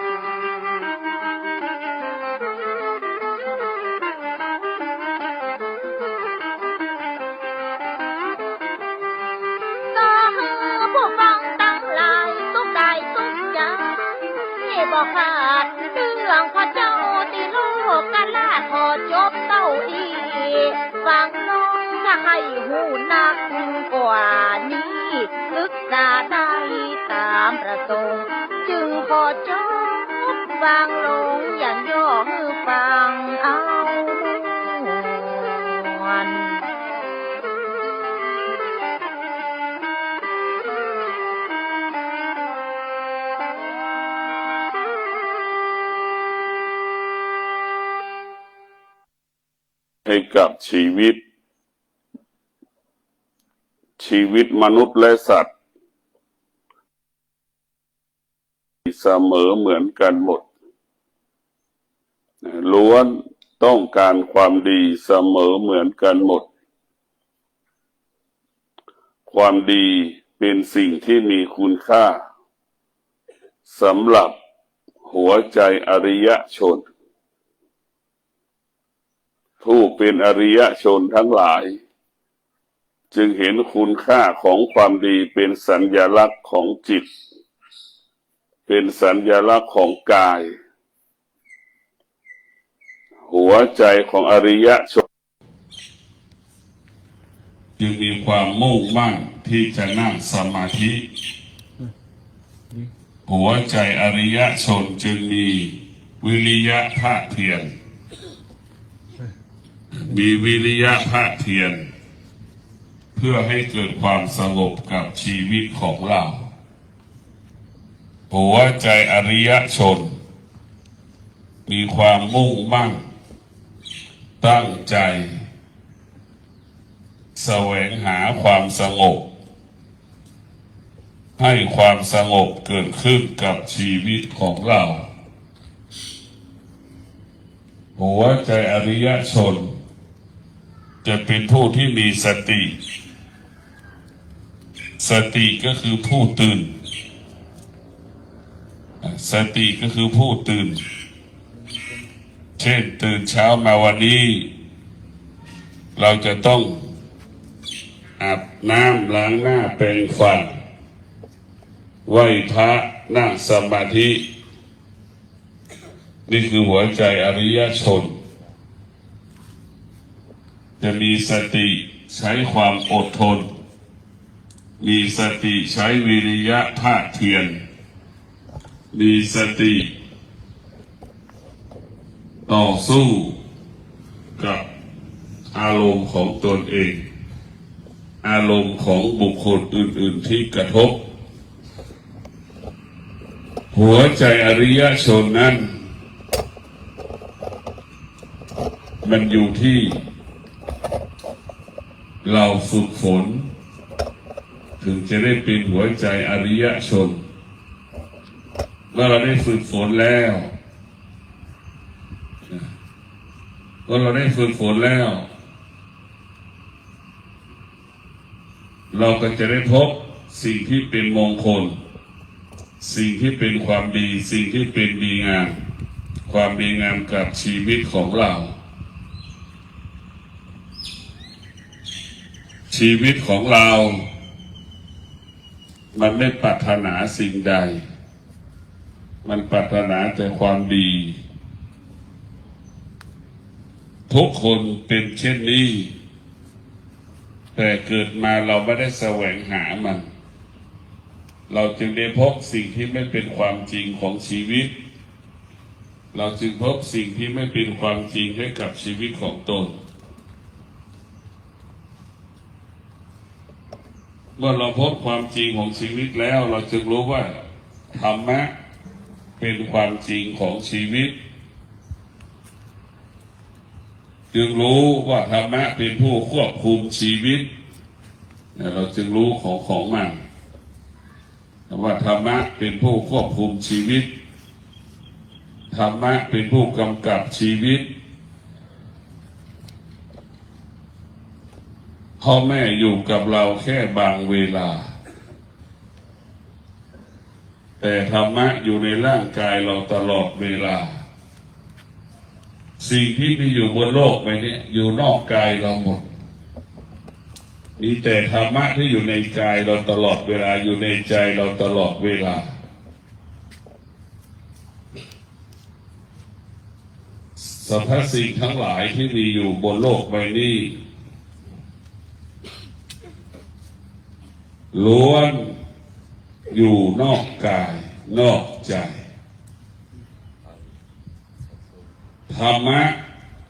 บอกขาดเรื่องพระเจ้าติโลกราชขอจบเต้าอีฟังน้องถ้าให้หูนักกว่านี้ศึกษาได้ตามประสงค์จึงขอจบฟังลงอย่างย่อมือฟังเอาให้กับชีวิตมนุษย์และสัตว์เสมอเหมือนกันหมดล้วนต้องการความดีเสมอเหมือนกันหมดความดีเป็นสิ่งที่มีคุณค่าสำหรับหัวใจอริยชนผู้เป็นอริยชนทั้งหลายจึงเห็นคุณค่าของความดีเป็นสัญลักษณ์ของจิตเป็นสัญลักษณ์ของกายหัวใจของอริยชนจึงมีความมุ่งมั่นที่จะนั่งสมาธิหัวใจอริยชนจึงมีวิริยะภาคเพียรมีวิริยะภาคเพียรเพื่อให้เกิดความสงบกับชีวิตของเราหัวใจอริยชนมีความมุ่งมั่นตั้งใจแสวงหาความสงบให้ความสงบเกิดขึ้นกับชีวิตของเรา หัวใจอริยชนจะเป็นผู้ที่มีสติ สติก็คือผู้ตื่น สติก็คือผู้ตื่น เช่นตื่นเช้ามาวันนี้เราจะต้องอาบน้ำล้างหน้าแปรงฟันไหว้พระนั่งสมาธินี่คือหัวใจอริยชนจะมีสติใช้ความอดทนมีสติใช้วิริยะภาคเพียรมีสติต่อสู้กับอารมณ์ของตนเองอารมณ์ของบุคคลอื่นๆที่กระทบหัวใจอริยชนนั้นมันอยู่ที่เราฝึกฝนถึงจะได้เป็นหัวใจอริยชนเมื่อเราได้ฝึกฝนแล้วเราก็จะได้พบสิ่งที่เป็นมงคลสิ่งที่เป็นความดีสิ่งที่เป็นดีงามความดีงามกับชีวิตของเราชีวิตของเรามันไม่ปรารถนาสิ่งใดมันปรารถนาแต่ความดีทุกคนเป็นเช่นนี้แต่เกิดมาเราไม่ได้แสวงหามันเราจึงได้พบสิ่งที่ไม่เป็นความจริงของชีวิตเราจึงพบสิ่งที่ไม่เป็นความจริงให้กับชีวิตของตนเมื่อเราพบความจริงของชีวิตแล้วเราจึงรู้ว่าธรรมะเป็นความจริงของชีวิตจึงรู้ว่าธรรมะเป็นผู้ควบคุมชีวิตเราจึงรู้ของมันว่าธรรมะเป็นผู้ควบคุมชีวิตธรรมะเป็นผู้กำกับชีวิตพ่อแม่อยู่กับเราแค่บางเวลาแต่ธรรมะอยู่ในร่างกายเราตลอดเวลาสิ่งที่มีอยู่บนโลกใบนี้อยู่นอกกายเราหมดมีแต่ธรรมะที่อยู่ในกายเราตลอดเวลาอยู่ในใจเราตลอดเวลาสรรพสิ่งทั้งหลายที่มีอยู่บนโลกใบนี้ล้วนอยู่นอกกายนอกใจธรรมะ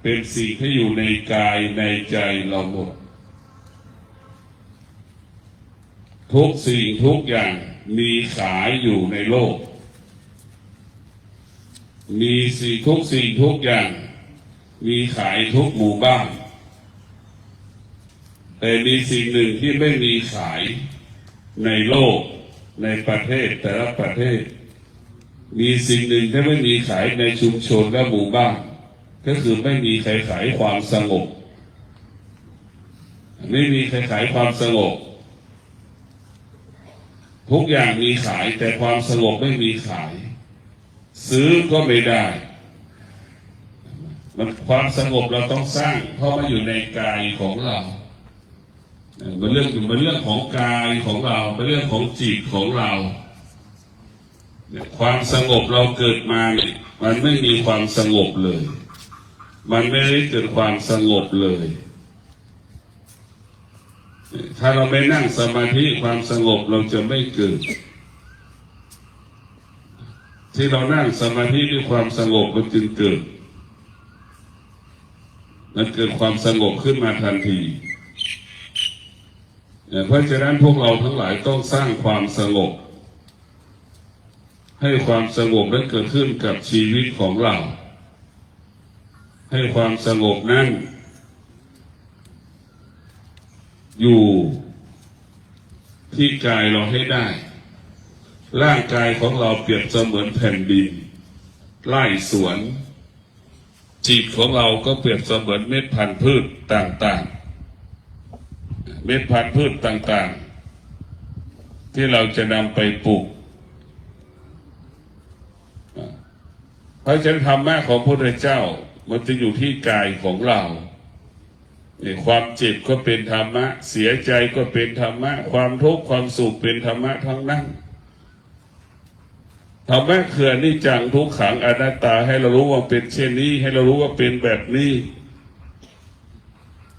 เป็นสิ่งที่อยู่ในกายในใจเราหมดทุกสิ่งทุกอย่างมีขายอยู่ในโลกมีทุกสิ่งทุกอย่างมีขายทุกหมู่บ้านแต่มีสิ่งหนึ่งที่ไม่มีขายในโลกในประเทศแต่ละประเทศมีสิ่งหนึ่งที่ไม่มีขายในชุมชนและหมู่บ้านก็คือไม่มีใครขายความสงบไม่มีใครขายความสงบทุกอย่างมีขายแต่ความสงบไม่มีขายซื้อก็ไม่ได้มันความสงบเราต้องสร้างเพราะมันอยู่ในกายของเราเป็นเรื่องของกายของเราเป็นเรื่องของจิตของเราความสงบเราเกิดมามันไม่มีความสงบเลยมันไม่ได้เกิดความสงบเลยถ้าเราไม่นั่งสมาธิความสงบเราจะไม่เกิดที่เรานั่งสมาธิด้วยความสงบมันจึงเกิดมันเกิดความสงบขึ้นมาทันทีเพราะฉะนั้นพวกเราทั้งหลายต้องสร้างความสงบให้ความสงบนั้นเกิดขึ้นกับชีวิตของเราให้ความสงบนั้นอยู่ที่กายเราให้ได้ร่างกายของเราเปรียบเสมือนแผ่นดินไร่สวน จิตของเราก็เปรียบเสมือนเม็ดพันธุ์พืชต่างๆเม็ดพันธุ์พืชต่างๆที่เราจะนำไปปลูกเพราะฉะนั้นธรรมะของพระพุทธเจ้ามันจะอยู่ที่กายของเราความเจ็บก็เป็นธรรมะเสียใจก็เป็นธรรมะความทุกข์ความสุขเป็นธรรมะทั้งนั้นธรรมะคืออนิจจังทุกขังอนัตตาให้เรารู้ว่าเป็นเช่นนี้ให้เรารู้ว่าเป็นแบบนี้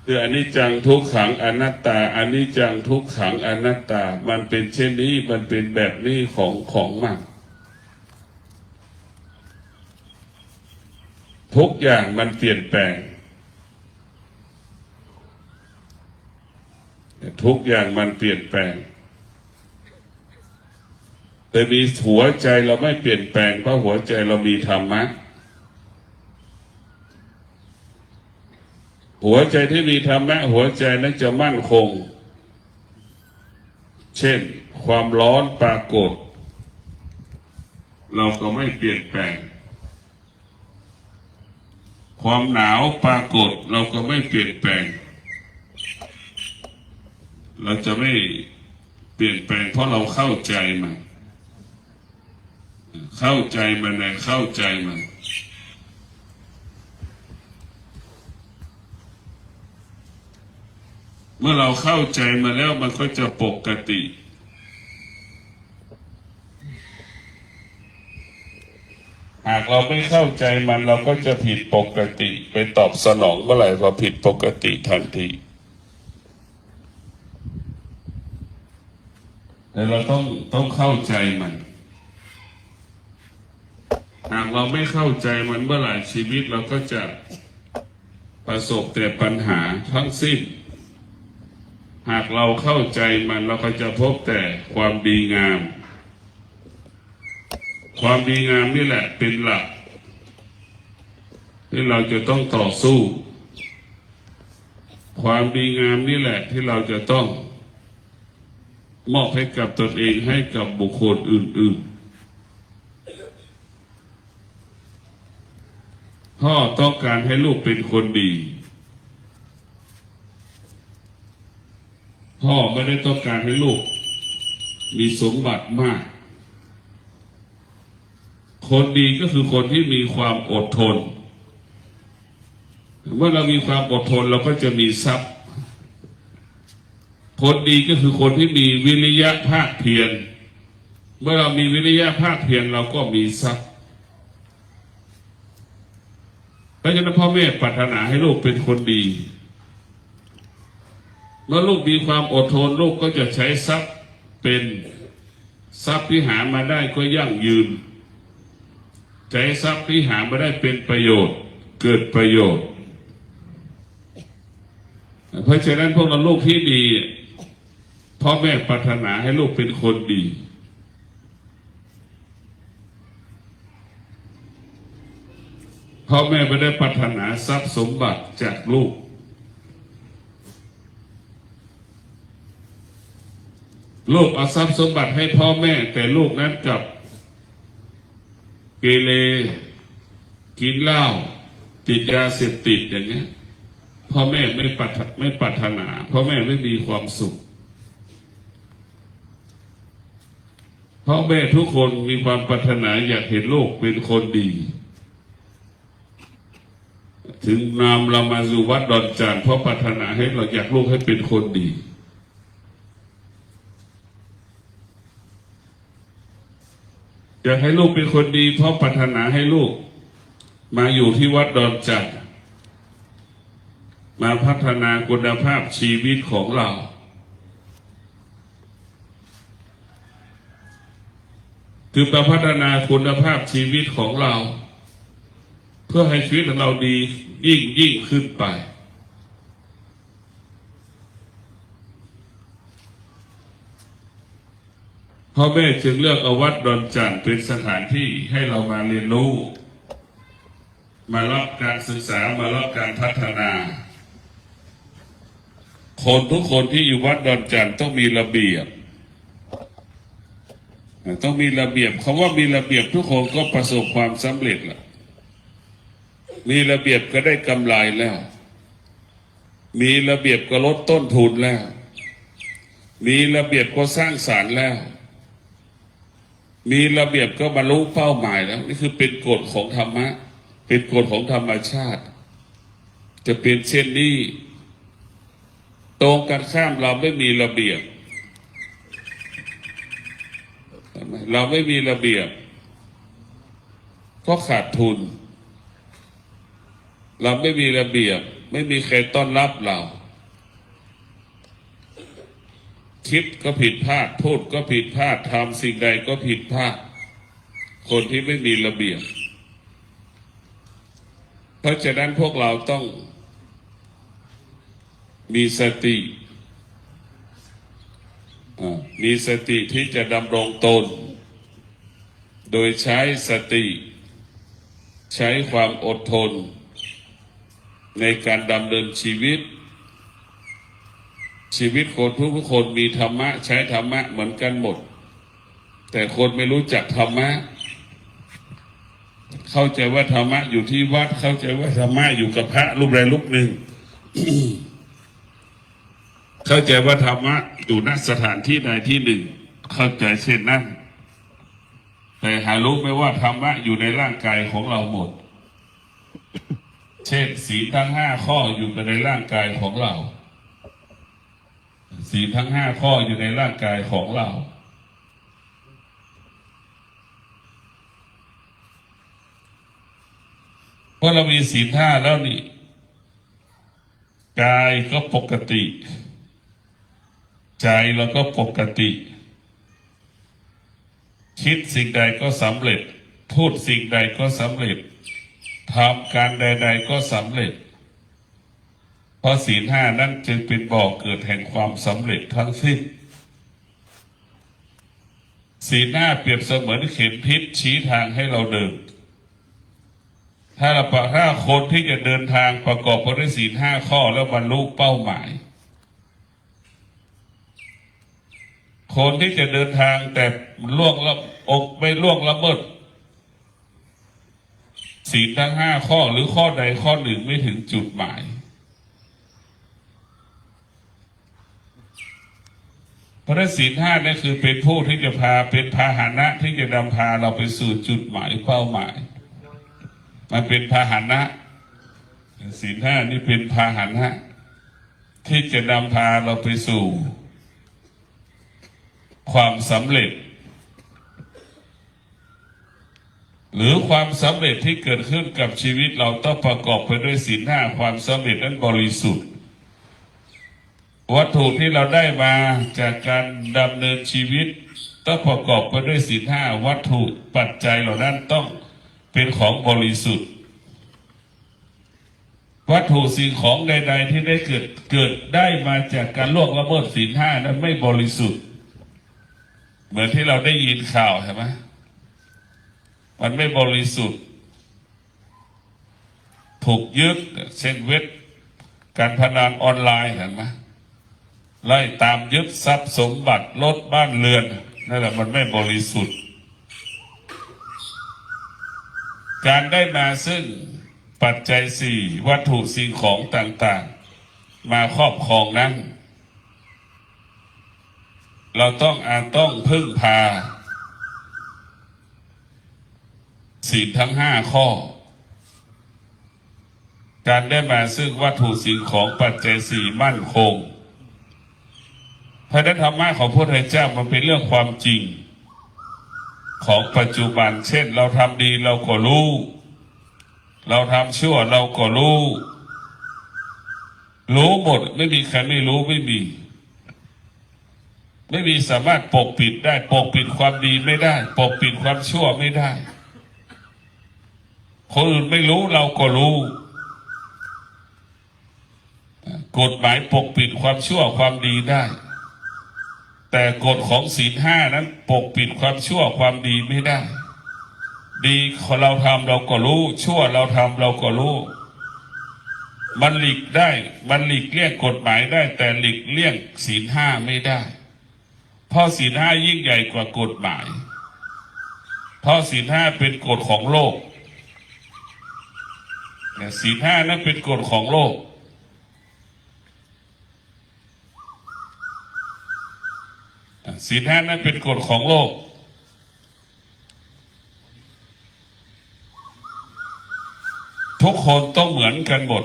คืออนิจจังทุกขังอนัตตาอนิจจังทุกขังอนัตตามันเป็นเช่นนี้มันเป็นแบบนี้ของมันทุกอย่างมันเปลี่ยนแปลงทุกอย่างมันเปลี่ยนแปลงแต่มีหัวใจเราไม่เปลี่ยนแปลงเพราะหัวใจเรามีธรรมะหัวใจที่มีธรรมะหัวใจนั้นจะมั่นคงเช่นความร้อนปรากฏเราก็ไม่เปลี่ยนแปลงความหนาวปรากฏเราก็ไม่เปลี่ยนแปลงเราจะไม่เปลี่ยนแปลงเพราะเราเข้าใจมันเข้าใจมันนะเข้าใจมันเมื่อเราเข้าใจมาแล้วมันก็จะปกติหากเราไม่เข้าใจมันเราก็จะผิดปกติไปตอบสนองเมื่อไหร่เราผิดปกติทันทีแต่เราต้องเข้าใจมันหากเราไม่เข้าใจมันเมื่อไหร่ชีวิตเราก็จะประสบแต่ปัญหาทั้งสิ้นหากเราเข้าใจมันเราก็จะพบแต่ความดีงามความดีงามนี่แหละเป็นหลักที่เราจะต้องต่อสู้ความดีงามนี่แหละที่เราจะต้องมอบให้กับตนเองให้กับบุคคลอื่นๆพ่อต้องการให้ลูกเป็นคนดีพ่อไม่ได้ต้องการให้ลูกมีสมบัติมากคนดีก็คือคนที่มีความอดทนเมื่อเรามีความอดทนเราก็จะมีทรัพย์คนดีก็คือคนที่มีวิริยะภาคเพียรเมื่อเรามีวิริยะภาคเพียรเราก็มีทรัพย์เพราะฉะนั้นพ่อแม่ปรารถนาให้ลูกเป็นคนดีเมื่อลูกมีความอดทนลูกก็จะใช้ทรัพย์เป็นทรัพย์ที่หามาได้ก็ยั่งยืนใช้ทรัพย์ที่หามาได้เป็นประโยชน์เกิดประโยชน์เพราะฉะนั้นพวกเราลูกที่ดีพ่อแม่ปรารถนาให้ลูกเป็นคนดีพ่อแม่ไม่ได้ปรารถนาทรัพย์สมบัติจากลูกลูกเอาทรัพย์สมบัติให้พ่อแม่แต่ลูกนั้นกับเกเรกินเหล้าติดยาเสพติดอย่างเงี้ยพ่อแม่ไม่ปรารถนาพ่อแม่ไม่มีความสุขพ่อแม่ทุกคนมีความปรารถนาอยากเห็นลูกเป็นคนดีถึงนำเรามาสู่วัดดอนจานเพราะปรารถนาให้เราอยากลูกให้เป็นคนดีอยากให้ลูกเป็นคนดีเพราะปรารถนาให้ลูกมาอยู่ที่วัดดอนจานมาพัฒนาคุณภาพชีวิตของเราคือมาพัฒนาคุณภาพชีวิตของเราเพื่อให้ชีวิตของเราดียิ่งขึ้นไปพ่อแม่จึงเลือกเอาวัดดอนจันทร์เป็นสถานที่ให้เรามาเรียนรู้มารับการศึกษามารับการพัฒนาคนทุกคนที่อยู่วัดดอนจันทร์ต้องมีระเบียบคำว่ามีระเบียบทุกคนก็ประสบความสำเร็จล่ะ มีระเบียบก็ได้กำไรแล้วมีระเบียบก็ลดต้นทุนแล้วมีระเบียบก็สร้างสรรค์แล้วมีระเบียบก็บรรลุเป้าหมายแล้วนี่คือเป็นกฎของธรรมะเป็นกฎของธรรมชาติจะเป็นเช่นนี้ตรงกันข้ามเราไม่มีระเบียบเราไม่มีระเบียบก็ขาดทุนเราไม่มีระเบียบไม่มีใครต้อนรับเราคิดก็ผิดพลาดพูดก็ผิดพลาดทำสิ่งใดก็ผิดพลาดคนที่ไม่มีระเบียบเพราะฉะนั้นพวกเราต้องมีสติมีสติที่จะดำรงตนโดยใช้สติใช้ความอดทนในการดำเนินชีวิตคนทุกคนมีธรรมะใช้ธรรมะเหมือนกันหมดแต่คนไม่รู้จักธรรมะเข้าใจว่าธรรมะอยู่ที่วัดเข้าใจว่าธรรมะอยู่กับพระรูปใดรูปหนึ่ง เข้าใจว่าธรรมะอยู่ณสถานที่ใดที่หนึ่งเข้าใจเช่นนั้นแต่หารู้ไหมว่าธรรมะอยู่ในร่างกายของเราหมดเช่นศีลทั้ง5 ข้ออยู่ในร่างกายของเราศีลทั้ง5 ข้ออยู่ในร่างกายของเราเพราะเรามีศีล5แล้วนี่กายก็ปกติใจเราก็ปกติคิดสิ่งใดก็สำเร็จพูดสิ่งใดก็สำเร็จทำการใดๆก็สำเร็จเพราะศีล5นั้นจึงเป็นบ่อเกิดแห่งความสำเร็จทั้งสิ้นศีล5เปรียบเสมือนเข็มทิศชี้ทางให้เราเดินถ้าคนที่จะเดินทางประกอบไปด้วยศีล5 ข้อแล้วบรรลุเป้าหมายคนที่จะเดินทางแต่ไม่ล่วงละเมิดศีลทั้ง5 ข้อหรือข้อใดข้อหนึ่งไม่ถึงจุดหมายเพราะศีล5นี่คือเป็นผู้ที่จะเป็นพาหนะที่จะนำพาเราไปสู่จุดหมายเป้าหมายมันเป็นพาหนะศีล5นี่เป็นพาหนะที่จะนำพาเราไปสู่ความสำเร็จหรือความสำเร็จที่เกิดขึ้นกับชีวิตเราต้องประกอบไปด้วยศีล5ความสำเร็จนั้นบริสุทธิ์วัตถุที่เราได้มาจากการดำเนินชีวิตต้องประกอบไปด้วยศีล5วัตถุปัจจัยเหล่านั้นต้องเป็นของบริสุทธิ์วัตถุสิ่งของใดๆที่ได้เกิดได้มาจากการล่วงละเมิดศีล5นั้นไม่บริสุทธิ์เหมือนที่เราได้ยินข่าวใช่ไหมมันไม่บริสุทธิ์ถูกยึดเช่นเว็บการพนันออนไลน์เห็นไหมไล่ตามยึดทรัพย์สมบัติรถบ้านเรือนนั่นแหละมันไม่บริสุทธิ์การได้มาซึ่งปัจจัย4วัตถุสิ่งของต่างๆมาครอบครองนั้นเราต้องพึ่งพาศีลทั้ง5 ข้อการได้มาซึ่งวัตถุสิ่งของปัจจัย4มั่นคงเพราะนั้นธรรมะของพระพุทธเจ้ามันเป็นเรื่องความจริงของปัจจุบันเช่นเราทำดีเราก็รู้เราทำชั่วเราก็รู้หมดไม่มีใครไม่รู้ไม่มีสามารถปกปิดได้ปกปิดความดีไม่ได้ปกปิดความชั่วไม่ได้คนอื่นไม่รู้เราก็รู้กฎหมายปกปิดความชั่วความดีได้แต่กฎของศีล5นั้นปกปิดความชั่วความดีไม่ได้ดีเราทำเราก็รู้ชั่วเราทำเราก็รู้มันหลีกเลี่ยงกฎหมายได้แต่หลีกเลี่ยงศีล5ไม่ได้เพราะศีล5ยิ่งใหญ่กว่ากฎหมายเพราะศีล5เป็นกฎของโลก เนี่ยศีลห้านั้นเป็นกฎของโลกศีลห้านั้นเป็นกฎของโลกทุกคนต้องเหมือนกันหมด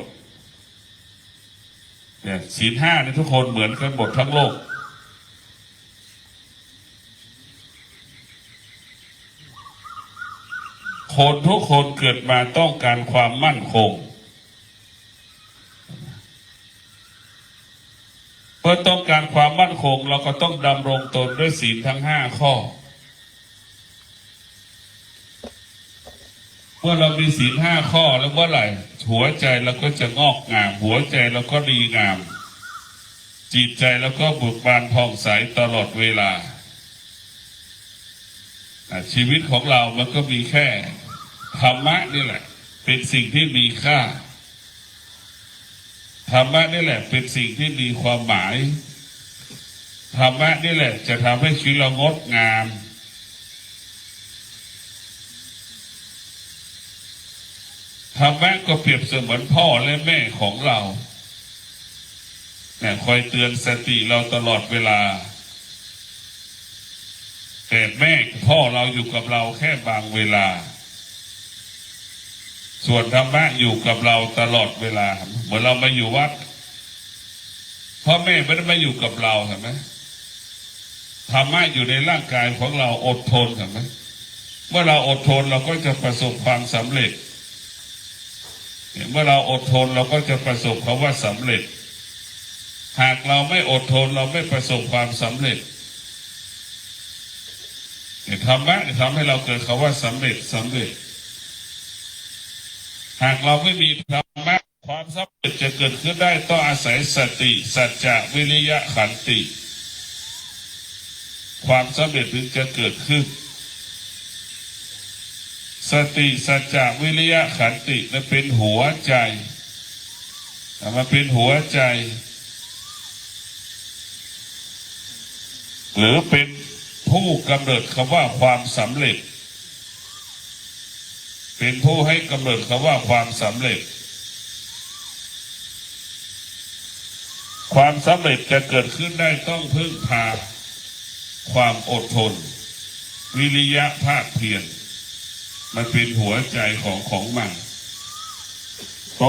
เนี่ยศีลห้าเนี่ยทุกคนเหมือนกันหมดทั้งโลกคนทุกคนเกิดมาต้องการความมั่นคงเพื่อต้องการความมั่นคงเราก็ต้องดำรงตนด้วยศีลทั้ง5 ข้อเมื่อเรามีศีล5 ข้อแล้วเมื่อไหร่หัวใจเราก็จะงอกงามหัวใจเราก็ดีงามจิตใจเราก็เบิกบานผ่องใสตลอดเวลาชีวิตของเรามันก็มีแค่ธรรมะนี่แหละเป็นสิ่งที่มีค่าธรรมะนี่แหละเป็นสิ่งที่มีความหมายธรรมะนี่แหละจะทำให้ชีวิตเรางดงามธรรมะก็เปรียบเสมือนพ่อและแม่ของเราเนี่ยคอยเตือนสติเราตลอดเวลาแต่แม่พ่อเราอยู่กับเราแค่บางเวลาส่วนธรรมะอยู่กับเราตลอดเวลาเหมือนเรามาอยู่วัดพ่อแม่ไม่ได้มาอยู่กับเราเห็นไหมธรรมะอยู่ในร่างกายของเราอดทนเห็นไหมเมื่อเราอดทนเราก็จะประสบความสำเร็จเมื่อเราอดทนเราก็จะประสบคำว่าสำเร็จหากเราไม่อดทนเราไม่ประสบความสำเร็จธรรมะทำให้เราเกิดคำว่าสำเร็จหากเราไม่มีธรรมะความสำเร็จจะเกิดขึ้นได้ต้องอาศัยสติสัจจะวิริยะขันติความสำเร็จถึงจะเกิดขึ้นสติสัจจะวิริยะขันตินั้นเป็นหัวใจมันเป็นหัวใจหรือเป็นผู้กำเนิดคำว่าความสำเร็จเป็นผู้ให้กำเนิดคำว่าความสำเร็จความสำเร็จจะเกิดขึ้นได้ต้องพึ่งพาความอดทนวิริยะภาคเพียรมันเป็นหัวใจของมัน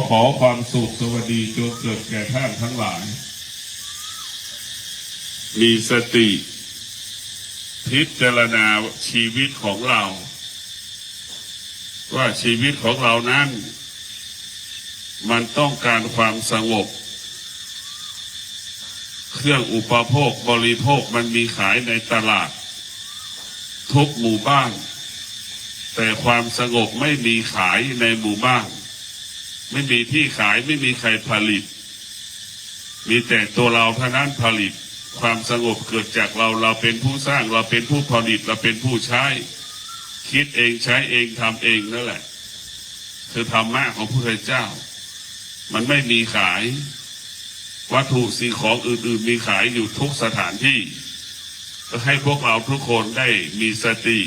ขอความสุขสวัสดีจงเกิดแก่ท่านทั้งหลายมีสติพิจารณาชีวิตของเราว่าชีวิตของเรานั้นมันต้องการความสงบเครื่องอุปโภคบริโภคมันมีขายในตลาดทุกหมู่บ้านแต่ความสงบไม่มีขายในหมู่บ้านไม่มีที่ขายไม่มีใครผลิตมีแต่ตัวเราเท่านั้นผลิตความสงบเกิดจากเราเป็นผู้สร้างเราเป็นผู้ผลิตเราเป็นผู้ใช้คิดเองใช้เองทำเองนั่นแหละคือธรรมะของพระพุทธเจ้ามันไม่มีขายวัตถุสิ่งของอื่นๆมีขายอยู่ทุกสถานที่ก็ให้พวกเราทุกคนได้มีสติ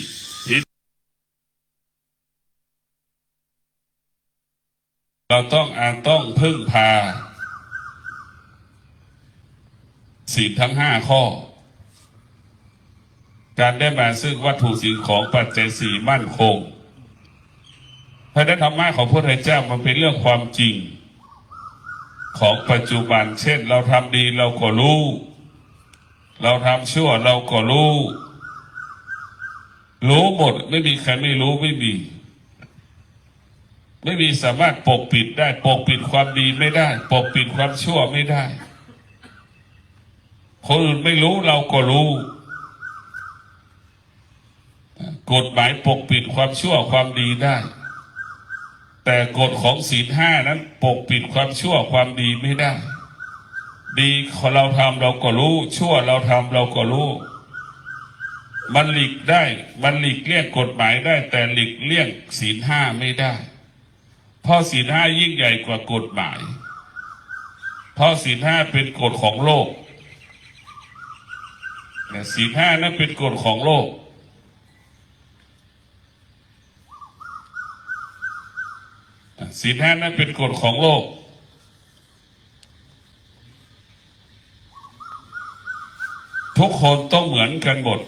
เราต้องพึ่งพาศีลทั้ง5 ข้อการได้มาซึ่งวัตถุสิ่งของปัจจัย4มั่นคงพระธรรมะของพระพุทธเจ้ามันเป็นเรื่องความจริงของปัจจุบันเช่นเราทำดีเราก็รู้เราทำชั่วเราก็รู้หมดไม่มีใครไม่รู้ไม่มีสามารถปกปิดได้ปกปิดความดีไม่ได้ปกปิดความชั่วไม่ได้คนอื่นไม่รู้เราก็รู้กฎหมายปกปิดความชั่วความดีได้แต่กฎของศีล5นั้นปกปิดความชั่วความดีไม่ได้ดีเราทำเราก็รู้ชั่วเราทำเราก็รู้มันหลีกได้มันหลีกเลี่ยงกฎหมายได้แต่หลีกเลี่ยงศีล5ไม่ได้เพราะศีล5ยิ่งใหญ่กว่ากฎหมายเพราะศีล5เป็นกฎของโลกศีล5นั้นเป็นกฎของโลก ศีลห้านั้นเป็นกฎของโลกทุกคนต้องเหมือนกันหมด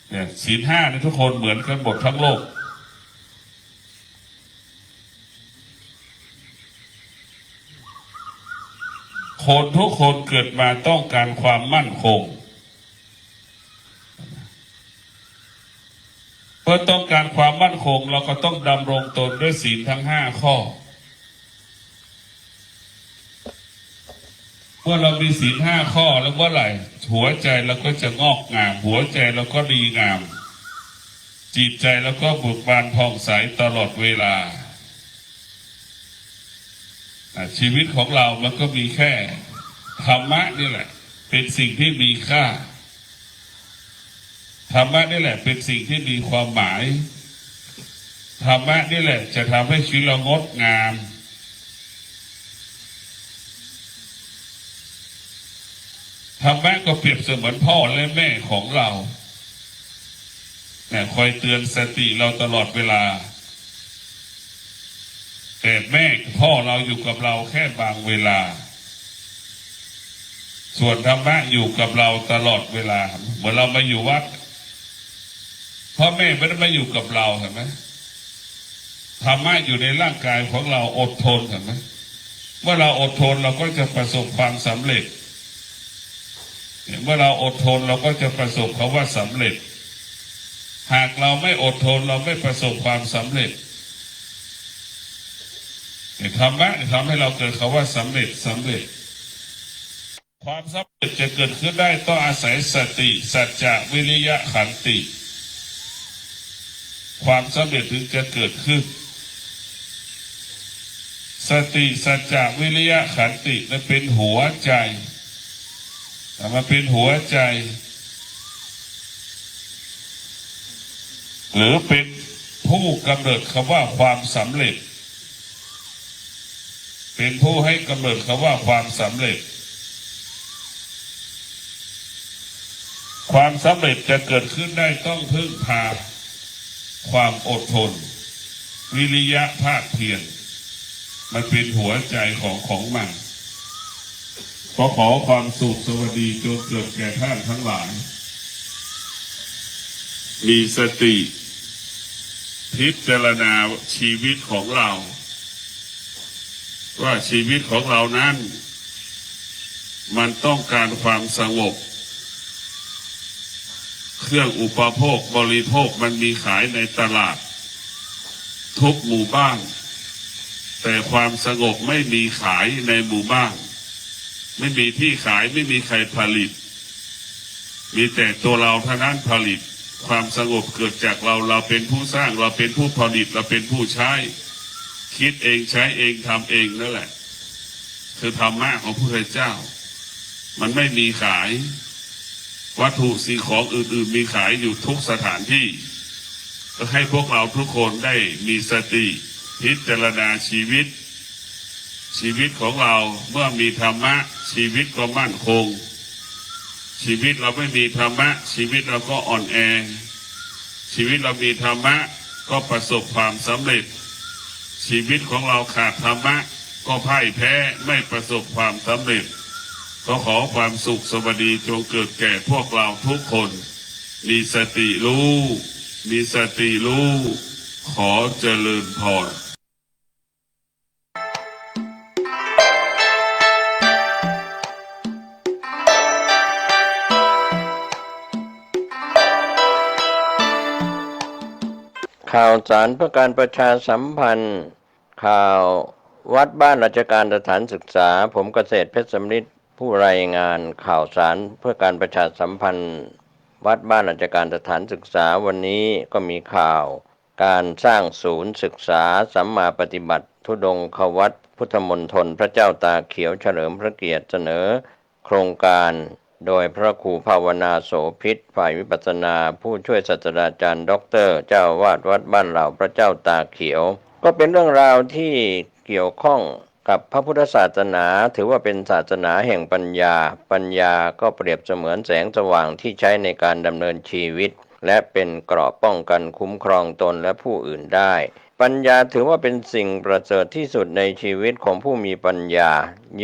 เนี่ยศีลห้าเนี่ยทุกคนเหมือนกันหมดทั้งโลกคนทุกคนเกิดมาต้องการความมั่นคงเพื่อต้องการความมั่นคงเราก็ต้องดำรงตนด้วยศีลทั้ง5 ข้อเมื่อเรามีศีล5 ข้อแล้วเมื่อไหร่หัวใจเราก็จะงอกงามหัวใจเราก็ดีงามจิตใจเราก็เบิกบานผ่องใสตลอดเวลาชีวิตของเรามันก็มีแค่ธรรมะนี่แหละเป็นสิ่งที่มีค่าธรรมะนี่แหละเป็นสิ่งที่มีความหมายธรรมะนี่แหละจะทำให้ชีวิตเรางดงามธรรมะก็เปรียบเสมือนพ่อและแม่ของเราเนี่ยคอยเตือนสติเราตลอดเวลาแต่แม่พ่อเราอยู่กับเราแค่บางเวลาส่วนธรรมะอยู่กับเราตลอดเวลาเหมือนเรามาอยู่วัดพ่อแม่ไม่ได้มาอยู่กับเราเห็นไหมธรรมะอยู่ในร่างกายของเราอดทนเห็นไหมเมื่อเราอดทนเราก็จะประสบความสำเร็จเมื่อเราอดทนเราก็จะประสบคำว่าสำเร็จหากเราไม่อดทนเราไม่ประสบความสำเร็จธรรมะทำให้เราเกิดคำว่าสำเร็จความสำเร็จจะเกิดขึ้นได้ต้องอาศัยสติสัจจะวิริยะขันติความสำเร็จถึงจะเกิดขึ้นสติสัจจะวิริยะขันตินั้นเป็นหัวใจมันเป็นหัวใจหรือเป็นผู้กำเนิดคำว่าความสำเร็จเป็นผู้ให้กำเนิดคำว่าความสำเร็จความสำเร็จจะเกิดขึ้นได้ต้องพึ่งพาความอดทนวิริยะภาคเพียรมันเป็นหัวใจของมันขอความสุขสวัสดีจงเกิดแก่ท่านทั้งหลายมีสติพิจารณาชีวิตของเราว่าชีวิตของเรานั้นมันต้องการความสงบเครื่องอุปโภคบริโภคมันมีขายในตลาดทุกหมู่บ้านแต่ความสงบไม่มีขายในหมู่บ้านไม่มีที่ขายไม่มีใครผลิตมีแต่ตัวเราเท่านั้นผลิตความสงบเกิดจากเราเป็นผู้สร้างเราเป็นผู้ผลิตเราเป็นผู้ใช้คิดเองใช้เองทำเองนั่นแหละคือธรรมะของพระพุทธเจ้ามันไม่มีขายวัตถุสิ่งของอื่นๆมีขายอยู่ทุกสถานที่ก็ให้พวกเราทุกคนได้มีสติพิจารณาชีวิตของเราเมื่อมีธรรมะชีวิตก็มั่นคงชีวิตเราไม่มีธรรมะชีวิตเราก็อ่อนแอชีวิตเรามีธรรมะก็ประสบความสำเร็จชีวิตของเราขาดธรรมะก็พ่ายแพ้ไม่ประสบความสำเร็จก็ขอความสุขสวัสดีจงเกิดแก่พวกเราทุกคนมีสติรู้ขอเจริญพรข่าวสารเพื่อการประชาสัมพันธ์ข่าววัดบ้านราชการสถานศึกษาผมเกษตรเพชรสำริดผู้รายงานข่าวสารเพื่อการประชาสัมพันธ์วัดบ้านราชการสถานศึกษาวันนี้ก็มีข่าวการสร้างศูนย์ศึกษาสัมมาปฏิบัติธุดงควัดพุทธมณฑลพระเจ้าตากเขียวเฉลิมพระเกียรติเสนอโครงการโดยพระครูภาวนาโสภิตฝ่ายวิปัสสนาผู้ช่วยศาสตราจารย์ด็อกเตอร์เจ้าวาดวัดบ้านเหล่าพระเจ้าตากเขียวก็เป็นเรื่องราวที่เกี่ยวข้องกับพระพุทธศาสนาถือว่าเป็นศาสนาแห่งปัญญาก็เปรียบเสมือนแสงสว่างที่ใช้ในการดำเนินชีวิตและเป็นเกราะป้องกันคุ้มครองตนและผู้อื่นได้ ปัญญาถือว่าเป็นสิ่งประเสริฐที่สุดในชีวิตของผู้มีปัญญา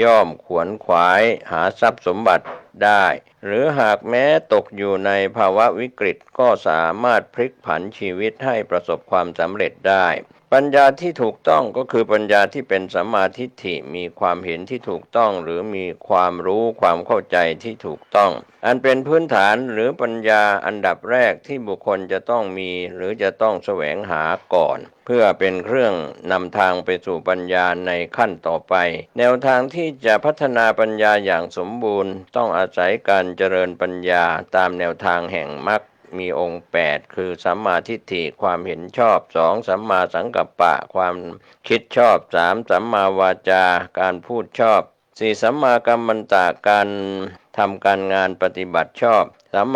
ย่อมขวนขวายหาทรัพย์สมบัติได้หรือหากแม้ตกอยู่ในภาวะวิกฤตก็สามารถพลิกผันชีวิตให้ประสบความสำเร็จได้ปัญญาที่ถูกต้องก็คือปัญญาที่เป็นสัมมาทิฏฐิมีความเห็นที่ถูกต้องหรือมีความรู้ความเข้าใจที่ถูกต้องอันเป็นพื้นฐานหรือปัญญาอันดับแรกที่บุคคลจะต้องมีหรือจะต้องแสวงหาก่อนเพื่อเป็นเครื่องนำทางไปสู่ปัญญาในขั้นต่อไปแนวทางที่จะพัฒนาปัญญาอย่างสมบูรณ์ต้องอาศัยการเจริญปัญญาตามแนวทางแห่งมรรคมีองค์8คือสัมมาทิฏฐิความเห็นชอบ2สัมมาสังกัปปะความคิดชอบ3สัมมาวาจาการพูดชอบ4สัมมากัมมันตะการทำการงานปฏิบัติชอบ5สัมม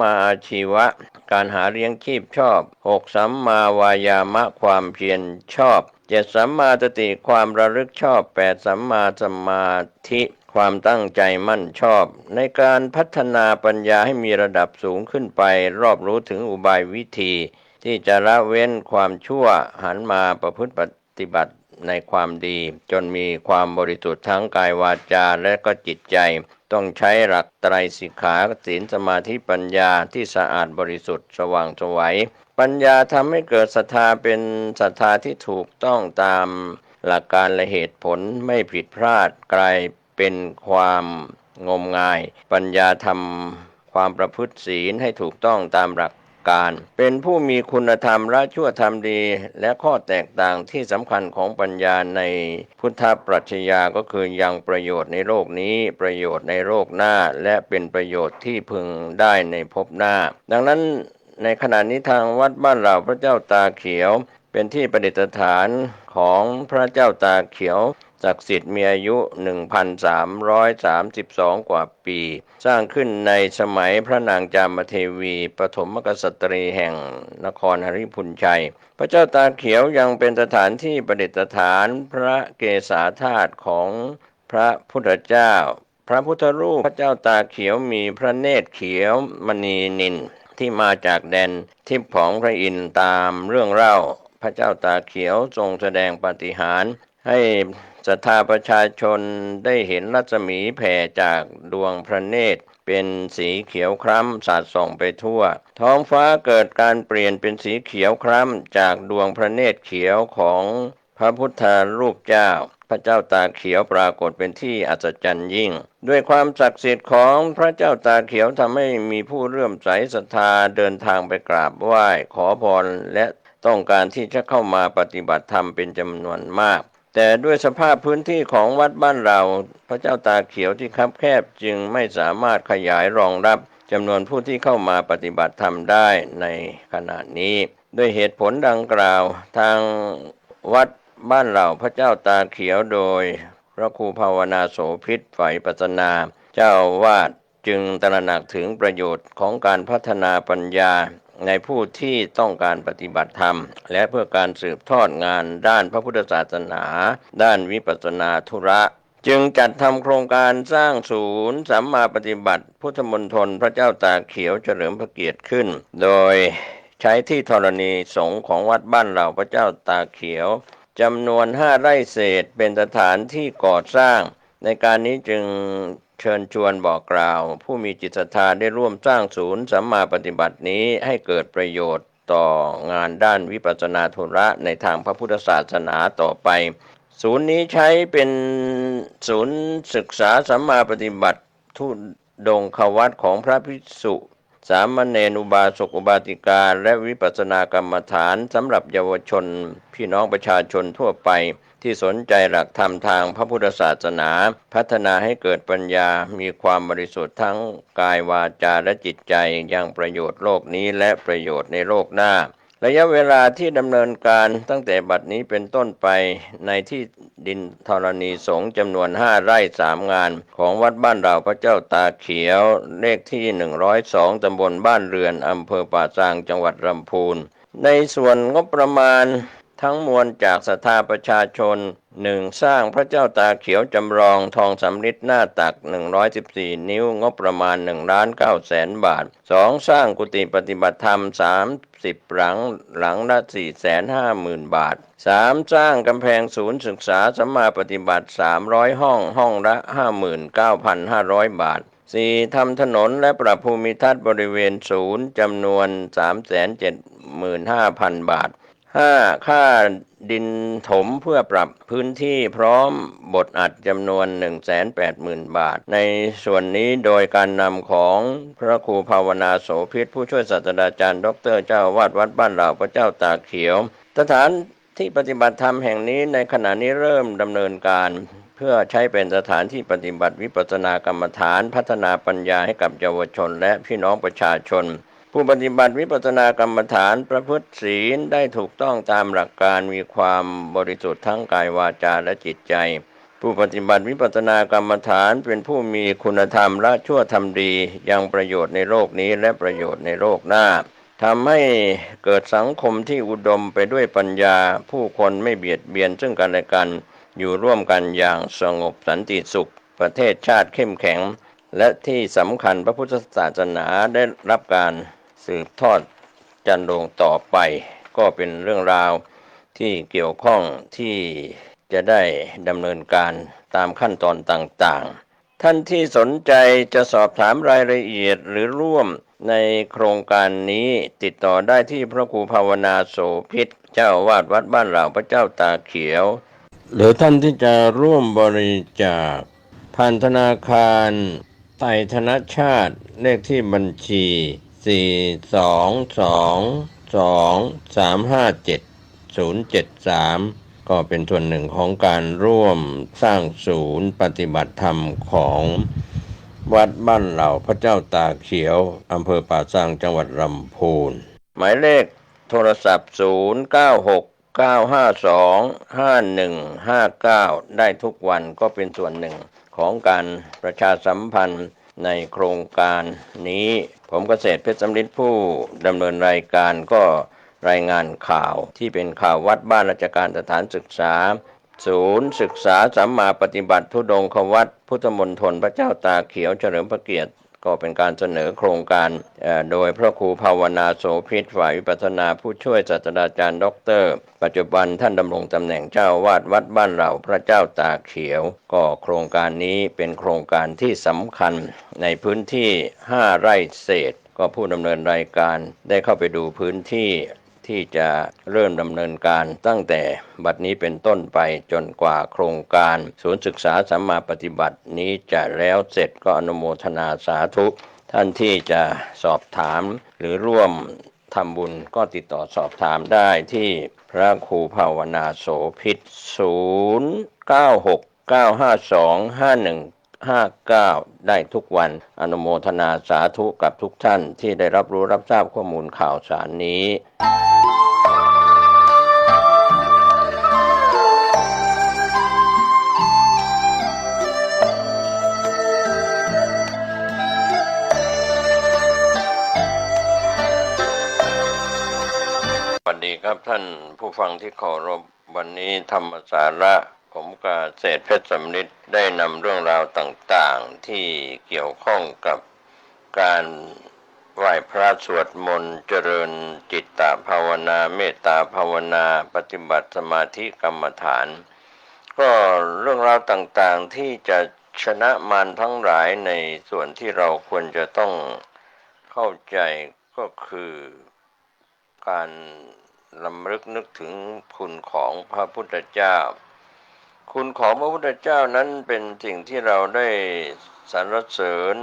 าอาชีวะการหาเลี้ยงชีพชอบ6สัมมาวายามะความเพียรชอบ7สัมมาสติความระลึกชอบ8สัมมาสมาธิความตั้งใจมั่นชอบในการพัฒนาปัญญาให้มีระดับสูงขึ้นไปรอบรู้ถึงอุบายวิธีที่จะละเว้นความชั่วหันมาประพฤติปฏิบัติในความดีจนมีความบริสุทธิ์ทั้งกายวาจาและก็จิตใจต้องใช้หลักไตรสิกขาศีลสมาธิปัญญาที่สะอาดบริสุทธิ์สว่างไสวปัญญาทำให้เกิดศรัทธาเป็นศรัทธาที่ถูกต้องตามหลักการและเหตุผลไม่ผิดพลาดกลายเป็นความงมงายปัญญาทำความประพฤติศีลให้ถูกต้องตามหลักการเป็นผู้มีคุณธรรมละชั่วทำดีและข้อแตกต่างที่สำคัญของปัญญาในพุทธปรัชญาก็คือยังประโยชน์ในโลกนี้ประโยชน์ในโลกหน้าและเป็นประโยชน์ที่พึงได้ในภพหน้าดังนั้นในขณะนี้ทางวัดบ้านเหล่าพระเจ้าตาเขียวเป็นที่ประดิษฐานของพระเจ้าตาเขียวศักดิ์สิทธิ์มีอายุ 1,332 กว่าปีสร้างขึ้นในสมัยพระนางจามเทวีปฐมกษัตรีแห่งนครหฤพุนชัยพระเจ้าตาเขียวยังเป็นสถานที่ประดิษฐานพระเกศาธาตุของพระพุทธเจ้าพระพุทธรูปพระเจ้าตาเขียวมีพระเนตรเขียวมณีนิลที่มาจากแดนทิพย์ของพระอินทร์ตามเรื่องเล่าพระเจ้าตาเขียวทรงแสดงปาฏิหาริย์ให้ศรัทธาประชาชนได้เห็นรัศมีแผ่จากดวงพระเนตรเป็นสีเขียวคล้ำสาดส่องไปทั่วท้องฟ้าเกิดการเปลี่ยนเป็นสีเขียวคล้ำจากดวงพระเนตรเขียวของพระพุทธรูปเจ้าพระเจ้าตาเขียวปรากฏเป็นที่อัศจรรย์ยิ่งด้วยความศักดิ์สิทธิ์ของพระเจ้าตาเขียวทำให้มีผู้เลื่อมใสศรัทธาเดินทางไปกราบไหว้ขอพรและต้องการที่จะเข้ามาปฏิบัติธรรมเป็นจำนวนมากแต่ด้วยสภาพพื้นที่ของวัดบ้านเราพระเจ้าตาเขียวที่คับแคบจึงไม่สามารถขยายรองรับจำนวนผู้ที่เข้ามาปฏิบัติธรรมได้ในขณะนี้ด้วยเหตุผลดังกล่าวทางวัดบ้านเราพระเจ้าตาเขียวโดยพระครูภาวนาโสภิตฝ่ายปัสนาเจ้าอาวาสจึงตระหนักถึงประโยชน์ของการพัฒนาปัญญาในผู้ที่ต้องการปฏิบัติธรรมและเพื่อการสืบทอดงานด้านพระพุทธศาสนาด้านวิปัสสนาธุระจึงจัดทำโครงการสร้างศูนย์สัมมาปฏิบัติพุทธมณฑลพระเจ้าตาเขียวเฉลิมพระเกียรติขึ้นโดยใช้ที่ธรณีสงฆ์ของวัดบ้านเราพระเจ้าตาเขียวจำนวน5 ไร่เศษเป็นสถานที่ก่อสร้างในการนี้จึงเชิญชวนบอกกล่าวผู้มีจิตศรัทธาได้ร่วมสร้างศูนย์สัมมาปฏิบัตินี้ให้เกิดประโยชน์ต่องานด้านวิปัสสนาธุระในทางพระพุทธศาสนาต่อไปศูนย์นี้ใช้เป็นศูนย์ศึกษาสัมมาปฏิบัติธุดงควัตรของพระภิกษุสามเณรอุบาสกอุบาสิกาและวิปัสสนากรรมฐานสำหรับเยาวชนพี่น้องประชาชนทั่วไปที่สนใจหลักธรรมทางพระพุทธศาสนาพัฒนาให้เกิดปัญญามีความบริสุทธิ์ทั้งกายวาจาและจิตใจยังประโยชน์โลกนี้และประโยชน์ในโลกหน้าระยะเวลาที่ดำเนินการตั้งแต่บัดนี้เป็นต้นไปในที่ดินธรณีสงฆ์จำนวน5 ไร่ 3 งานของวัดบ้านเราพระเจ้าตาเขียวเลขที่102ตำบลบ้านเรือนอำเภอป่าซางจังหวัดลำพูนในส่วนงบประมาณ ทั้งมวลจากศรัทธาประชาชน 1. สร้างพระเจ้าตาเขียวจำลองทองสำริดหน้าตัก114นิ้วงบประมาณ1,900,000 บาท 2. สร้างกุฏิปฏิบัติธรรม30หลังละ450,000 บาท 3. สร้างกำแพงศูนย์ศึกษาสัมมาปฏิบัติ300ห้องละ 59,500 บาท 4. ทำถนนและปรับภูมิทัศน์บริเวณศูนย์จำนวน 375,000 บาท 5. ค่าดินถมเพื่อปรับพื้นที่พร้อมบทอัดจำนวน 180,000 บาท ในส่วนนี้โดยการนำของพระครูภาวนาโสภิตผู้ช่วยศาสตราจารย์ดร.เจ้าอาวาสวัดบ้านเหล่าพระเจ้าตากเขียวสถานที่ปฏิบัติธรรมแห่งนี้ในขณะนี้เริ่มดำเนินการเพื่อใช้เป็นสถานที่ปฏิบัติวิปัสสนากรรมฐานพัฒนาปัญญาให้กับเยาวชนและพี่น้องประชาชนผู้ปฏิบัติวิปัสสนากรรมฐานประพฤติศีลได้ถูกต้องตามหลักการมีความบริสุทธิ์ทั้งกายวาจาและจิตใจผู้ปฏิบัติวิปัสสนากรรมฐานเป็นผู้มีคุณธรรมละชั่วทำดียังประโยชน์ในโลกนี้และประโยชน์ในโลกหน้าทำให้เกิดสังคมที่อุดมไปด้วยปัญญาผู้คนไม่เบียดเบียนซึ่งกันและกันอยู่ร่วมกันอย่างสงบสันติสุขประเทศชาติเข้มแข็งและที่สำคัญพระพุทธศาสนาได้รับการสืบทอดจันโรงต่อไปก็เป็นเรื่องราวที่เกี่ยวข้องที่จะได้ดำเนินการตามขั้นตอนต่างๆท่านที่สนใจจะสอบถามรายละเอียดหรือร่วมในโครงการนี้ติดต่อได้ที่พระครูภาวนาโสภิตเจ้าอาวาสวัดบ้านเหล่าพระเจ้าตาเขียวหรือท่านที่จะร่วมบริจาคผ่านธนาคารไทยธนชาติเลขที่บัญชี4222357 ก็เป็นส่วนหนึ่งของการร่วมสร้างศูนย์ปฏิบัติธรรมของวัดบ้านเหล่าพระเจ้าตาเขียวอำเภอป่าซางจังหวัดลำพูนหมายเลขโทรศัพท์0969525159ได้ทุกวันก็เป็นส่วนหนึ่งของการประชาสัมพันธ์ในโครงการนี้ผมเกษตรเพชรสำริดผู้ดำเนินรายการก็รายงานข่าวที่เป็นข่าววัดบ้านราชการสถานศึกษาศูนย์ศึกษาสัมมาปฏิบัติธุดงควัดพุทธมณฑลพระเจ้าตาเขียวเฉลิมพระเกียรติก็เป็นการเสนอโครงการโดยพระครูภาวนาโสภิตฝ่ายวิปัสสนาผู้ช่วยศาสตราจารย์ดร.ปัจจุบันท่านดำรงตำแหน่งเจ้าอาวาสวัดบ้านเหล่าพระเจ้าตาเขียวก็โครงการนี้เป็นโครงการที่สำคัญในพื้นที่5 ไร่เศษก็ผู้ดำเนินรายการได้เข้าไปดูพื้นที่ที่จะเริ่มดำเนินการตั้งแต่บัดนี้เป็นต้นไปจนกว่าโครงการศูนย์ศึกษาสัมมาปฏิบัตินี้จะแล้วเสร็จก็อนุโมทนาสาธุท่านที่จะสอบถามหรือร่วมทำบุญก็ติดต่อสอบถามได้ที่พระครูภาวนาโสภิต0969525159ได้ทุกวันอนุโมทนาสาธุกับทุกท่านที่ได้รับรู้รับทราบข้อมูลข่าวสารนี้สวัสดีครับท่านผู้ฟังที่เคารพวันนี้ธรรมสาระผมเกษตรเพชรสำริดได้นำเรื่องราวต่างๆที่เกี่ยวข้องกับการไหว้พระสวดมนต์เจริญจิตตภาวนาเมตตาภาวนาปฏิบัติสมาธิกรรมฐานก็เรื่องราวต่างๆที่จะชนะมารทั้งหลายในส่วนที่เราควรจะต้องเข้าใจก็คือการรำลึกนึกถึงคุณของพระพุทธเจ้าคุณของพระพุทธเจ้านั้นเป็นสิ่งที่เราได้สรรเสริญ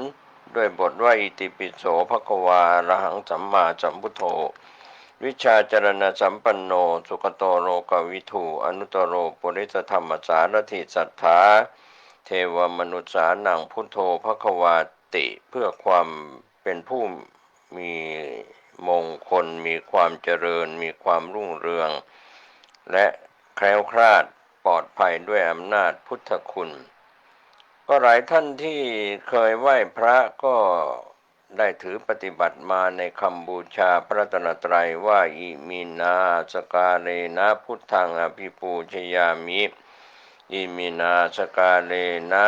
ด้วยบทว่าอิติปิโสภควาอรหังสัมมาสัมพุทโธวิชาจรณสัมปันโนสุขโตโลกวิทูอนุตตโรปุริสธรรมสารถิสัทธาเทวมนุษสานังพุทโธภควาติเพื่อความเป็นผู้มีมงคลมีความเจริญมีความรุ่งเรืองและแคล้วคลาดปลอดภัยด้วยอำนาจพุทธคุณก็หลายท่านที่เคยไหว้พระก็ ได้ถือปฏิบัติมาในคำบูชาพระรัตนตรัยว่าอิมินาสการเรนะพุทธังอภิปูชยามิอิมินาสการเรนะ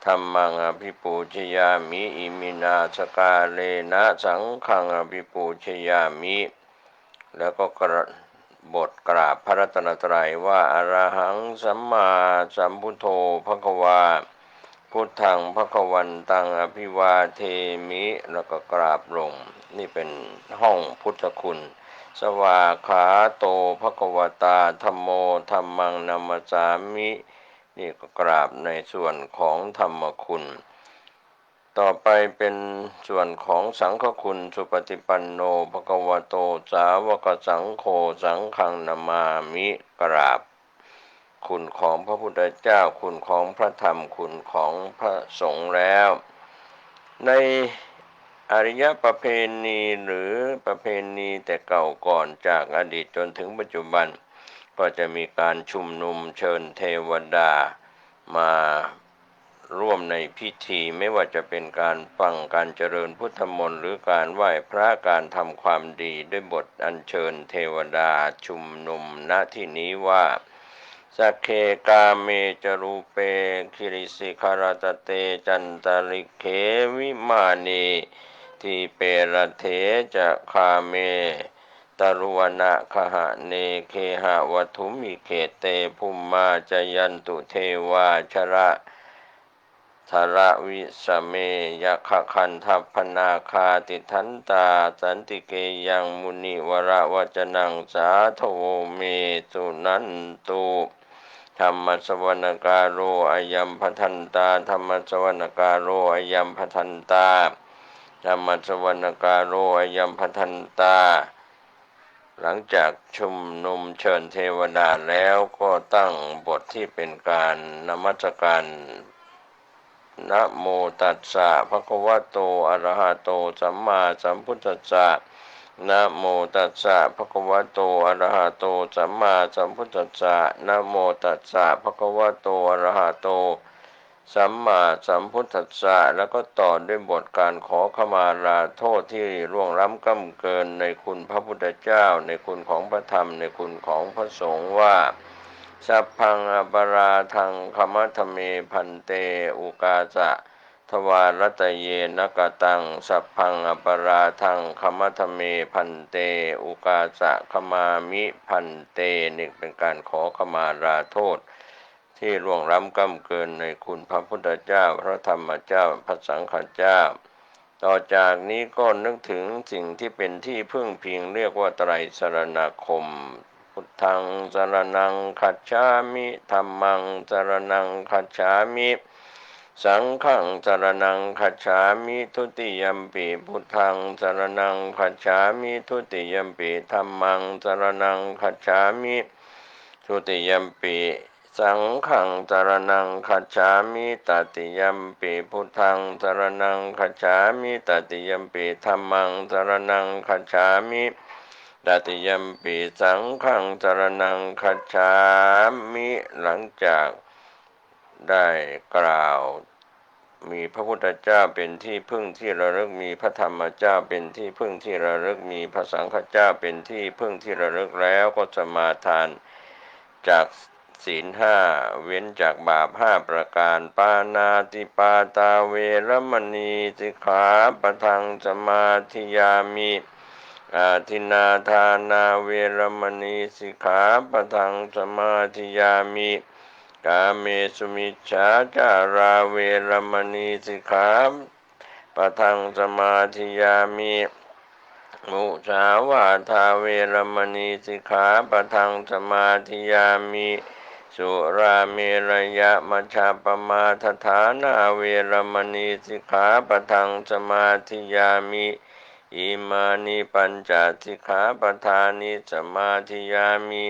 ธัมมังอภิปูชยามิอิมินาสการเรนะสังฆังอภิปูชยามิแล้วก็บทกราบพระรัตนตรัยว่าอรหังสัมมาสัมพุทโธภควาพุทธังภควันตังอภิวาเทมิแล้วก็กราบลงนี่เป็นห้องพุทธคุณสวาขาโตภควตาธัมโมธัมมังนัมมสสามินี่ก็กราบในส่วนของธรรมคุณต่อไปเป็นส่วนของสังฆคุณสุปฏิปันโนภควโตสาวกสังโฆสังฆังนามามิกราบคุณของพระพุทธเจ้าคุณของพระธรรมคุณของพระสงฆ์แล้วในอริยประเพณีหรือประเพณีแต่เก่าก่อนจากอดีตจนถึงปัจจุบันก็จะมีการชุมนุมเชิญเทวดามาร่วมในพิธีไม่ว่าจะเป็นการฟังการเจริญพุทธมนต์หรือการไหว้พระการทำความดีด้วยบทอัญเชิญเทวดาชุมนุมณที่นี้ว่าสักเคกาเมจรูเปคิริสิคารตเตจันตริเขวิมานีทีเปรเถจะคาเมตรุวนะคหะเนเคหะวัตุมิเขเตภุมมาจยันตุเทวาชระทระวิสเมยะขะคันทัพพนาคาติทันตาสันติเกยังมุนิวระวจนังสาธโวเมสุนันตุธรรมสวรกาโรอายัมพทันตาธรรมสวรกาโรอายัมพทันตาธรรมสวรกาโรอายัมพทันตาหลังจากชุมนุมเชิญเทวดาแล้วก็ตั้งบทที่เป็นการนมัสการนะโมตัสสะภะคะวะโตอะระหะโตสัมมาสัมพุทธัสสะนะโมตัสสะภะคะวะโตอะระหะโตสัมมาสัมพุทธัสสะนะโมตัสสะภะคะวะโตอะระหะโตสัมมาสัมพุทธัสสะแล้วก็ต่อด้วยบทการขอขมาลาโทษที่ล่วงล้ำก้ำเกินในคุณพระพุทธเจ้าในคุณของพระธรรมในคุณของพระสงฆ์ว่าสัพพังอปาราทังคมัทเมพันเตอุกาสะทวารตเยนกตังสัพพังอปาราทังคมัทเมพันเตอุกาสะขมามิพันเตนี่เป็นการขอขมาลาโทษที่ล่วงล้ำก้ำเกินในคุณพระพุทธเจ้าพระธรรมเจ้าพระสังฆเจ้าต่อจากนี้ก็นึกถึงสิ่งที่เป็นที่พึ่งพิงเรียกว่าไตรสรณคมพุทธังสรณังคัจฉามิธัมมังสรณังคัจฉามิสังฆังสรณังคัจฉามิทุติยัมปิพุทธังสรณังคัจฉามิทุติยัมปิธัมมังสรณังคัจฉามิทุติยัมปิสังฆังสรณังคัจฉามิตติยัมปิพุทธังสรณังคัจฉามิตติยัมปิธัมมังสรณังคัจฉามิตติยัมปิสังฆังสรณังคัจฉามิหลังจากได้กล่าวมีพระพุทธเจ้าเป็นที่พึ่งที่ระลึกมีพระธรรมเจ้าเป็นที่พึ่งที่ระลึกมีพระสังฆเจ้าเป็นที่พึ่งที่ระลึกแล้วก็สมาทานจากศีลห้าเว้นจากบาป5ประการปานาติปาตาเวรมณีสิกขาปะทังสมาธิยามิอาทินาทานาเวรมณีสิกขาปะทังสมาธิยามิกาเมสุมิจฉาจาราเวรมณีสิกขาปะทังสมาธิยามิมุสาวาทาเวรมณีสิกขาปะทังสมาธิยามิสุราเมรยะมัชฌัปปมาทฐานาเวรมณีสิกขาปะทังสมาธิยามิอิมานิปัญจสิกขาปทานิสมาธิยามิ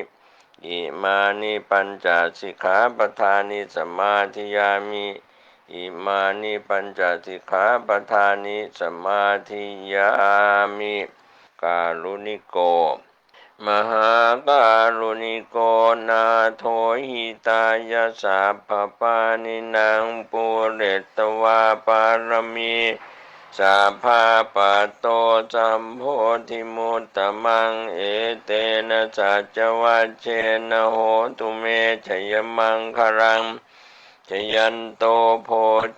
อิมานิปัญจสิกขาปทานิสมาธิยามิอิมานิปัญจสิกขาปทานิสมาธิยามิกาลุนิโกมหาการุณิโกนาโถหิตายาสัพพปานินางปุเรตวาปารมี สัพพะปัตโตสัมโพธิมุตตมังเอเตนะสัจวัชเชนะโหตุเมชยมังครังชยันโตโพ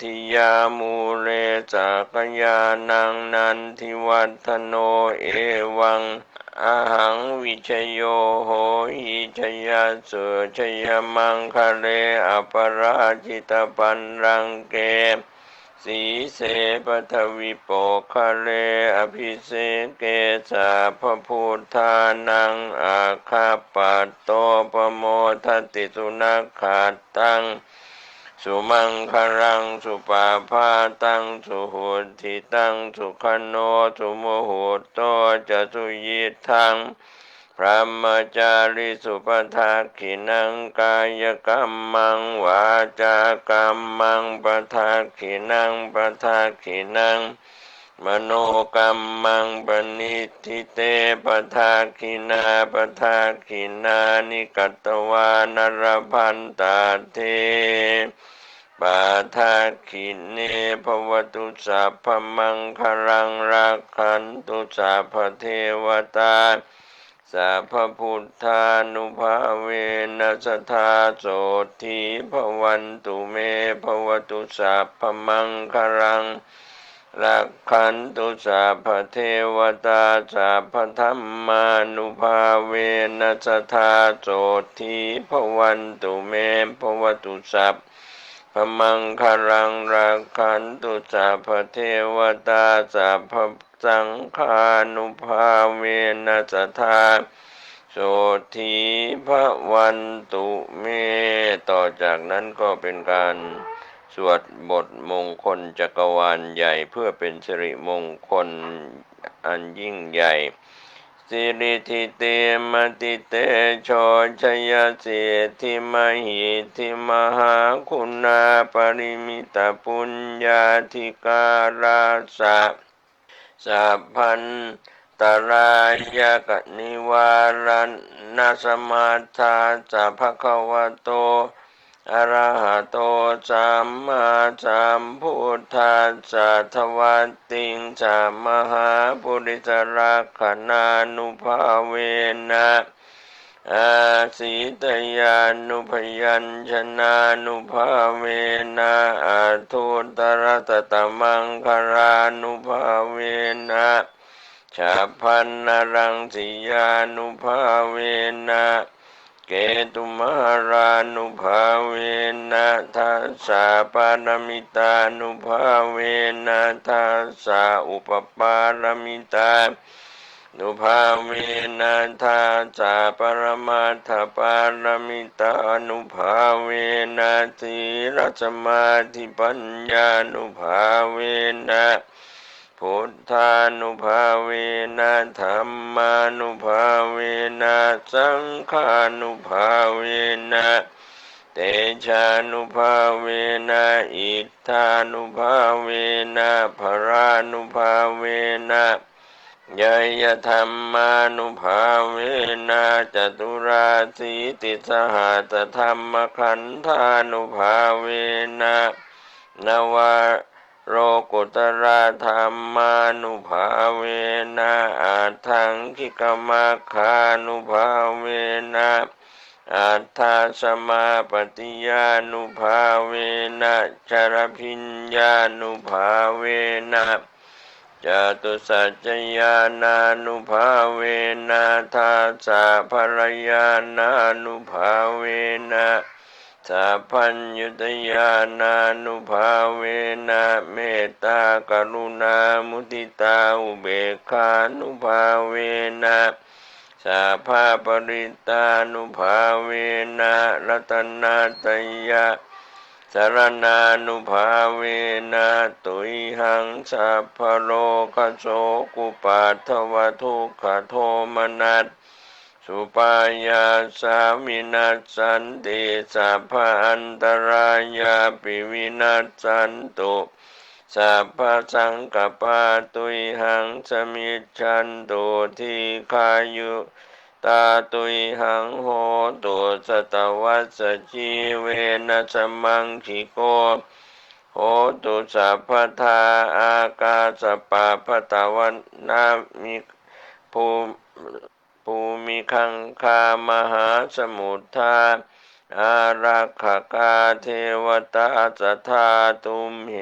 ธิยามูเรจักยานังนันทิวัฒโนเอวังอะหังวิชโยโหหิชยสุชยมังคะเรอปราจิตปันรังเกสีเสปทวิโปคะเรอภิเสเกสาพพุทธานังอาคาปัตโตปโมทติสุนัขขาตังสุมังครังสุปาพาตังสุหุติตังสุขโนสุโมโหโตจะสุยิทังพระมจาริสุปทาขินังกายกรรมังวาจากรรมังปทาขินังปทาขินังมโนกรรมังปณิทิเตปทาขินาปทาขินานิกัตตวานรพันตาเทปาทาขิเนภวตุสัพพมังครังรักขันตุสัพพเทวตาสัพพพุทธานุภาเวนัสทาโสทีภวันตุเมภวตุสัพพมังครังรักขันตุสัพพเทวตาสัพพธัมมานุภาเวนัสทาโสทีภวันตุเมภวตุสัพพมังครังรักขันตุสัพพเทวตาสัพพสังฆานุภาเวนัสทาโสธีพระวันตุเมต่อจากนั้นก็เป็นการสวดบทมงคลจักรวาลใหญ่เพื่อเป็นสิริมงคลอันยิ่งใหญ่สิริทิเตมติเตโชชยเสธิมหิธิมหาคุณาปริมิตปุญญาธิการาสะสัพพันตรายกนิวารันนาสมาทาสัพพะคะวะโตอะระหะโตสัมมาสัมพุทธัสสะทวัตติงสัมมหาปุริสรักขณานุภาเวนะอาสิตยานุพยัญชนะนุภาเวนะอาทุตระตตมังคารานุภาเวนะชาพันนรังสิยานุภาเวนะเกตุมหารานุภาเวนะทัสสะปารมิตานุภาเวนะทัสสะอุปปารมิตานุภาเวนะทัสสะปรมัตถปารมิตานุภาเวนะทีรสมาธิปัญญานุภาเวนะพุทธานุภาเวนะธัมมานุภาเวนะสังฆานุภาเวนะเตชานุภาเวนะอิทธานุภาเวนะภรานุภาเวนะยยธรรมานุภาเวนะจตุราสีติสหัสธรรมขันธานุภาเวนะนวาโรกุตระธรรมานุภาเวนะอาทังคิกมัคคานุภาเวนะอัตถาสมาปฏิยานุภาเวนะชรพิญญานุภาเวนะจตุสัจจญาณานุภาเวนะทัสสะภรยานานุภาเวนะสัพพัญญุตญาณานุภาเวนะเมตตากรุณามุทิตาอุเบกขานุภาเวนะสัพพะปริตานุภาเวนะรัตนาตยะสรณานุภาเวนะตุยหังสัพพะโลกโสกุปัฏฐวทุกขโทมนัสสุปายาสามินัสสันติสัพพะอันตรายาปิวินัสสันตุสัพพะสังกัปปะตุยหังสมิจฉันตุทีฆายุตาตุยหังโหตุสตวัสสจีเวนะสมังคิโก โหตุสัพพทาอากาสปะปะตะวันนามิภูภูมิคังคามหาสมุทธาอารักขกาเทวตาสัทธาตุมเห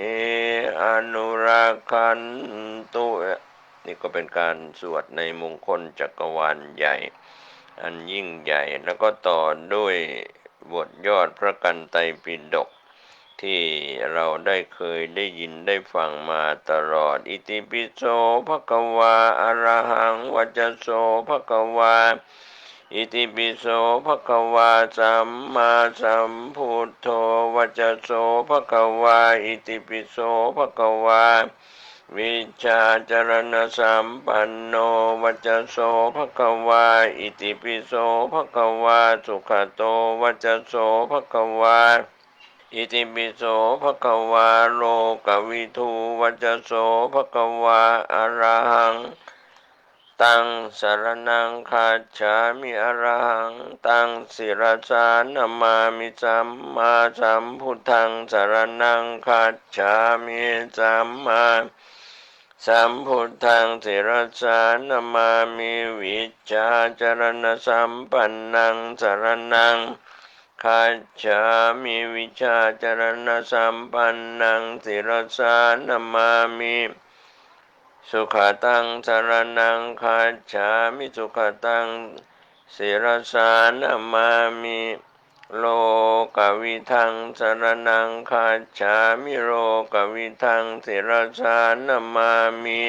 อนุรักขันตุนี่ก็เป็นการสวดในมงคลจักรวาลใหญ่อันยิ่งใหญ่แล้วก็ต่อด้วยบทยอดพระกันไตรปิฎกที่เราได้เคยได้ยินได้ฟังมาตลอดอิติปิโสภควาอะระหังวัจโสภควาอิติปิโสภควาสัมมาสัมพุทโธวัจโสภควาอิติปิโสภควาวิชาจรณสัมปันโนวัจโสภควาอิติปิโสภควาสุขโตวัจโสภควาอิติปิโสภควาโลกวิทูวัจโสภควาอะระหังตังสรณังคัจฉามิอะระหังตังศิรสานามามิสัมมาสัมพุทธังสรณังคัจฉามิสัมมาสัมพุทธังศิรสานามามิวิชชาจรณสัมปันนังสรณังคัจฉามิวิชาจรณสัมปันนังศิรสานามามิสุขตังสรณังคัจฉามิสุขตังศิรสานามามิโลกวิทังสรณังคัจฉามิโลกวิทังศิรสานามามิ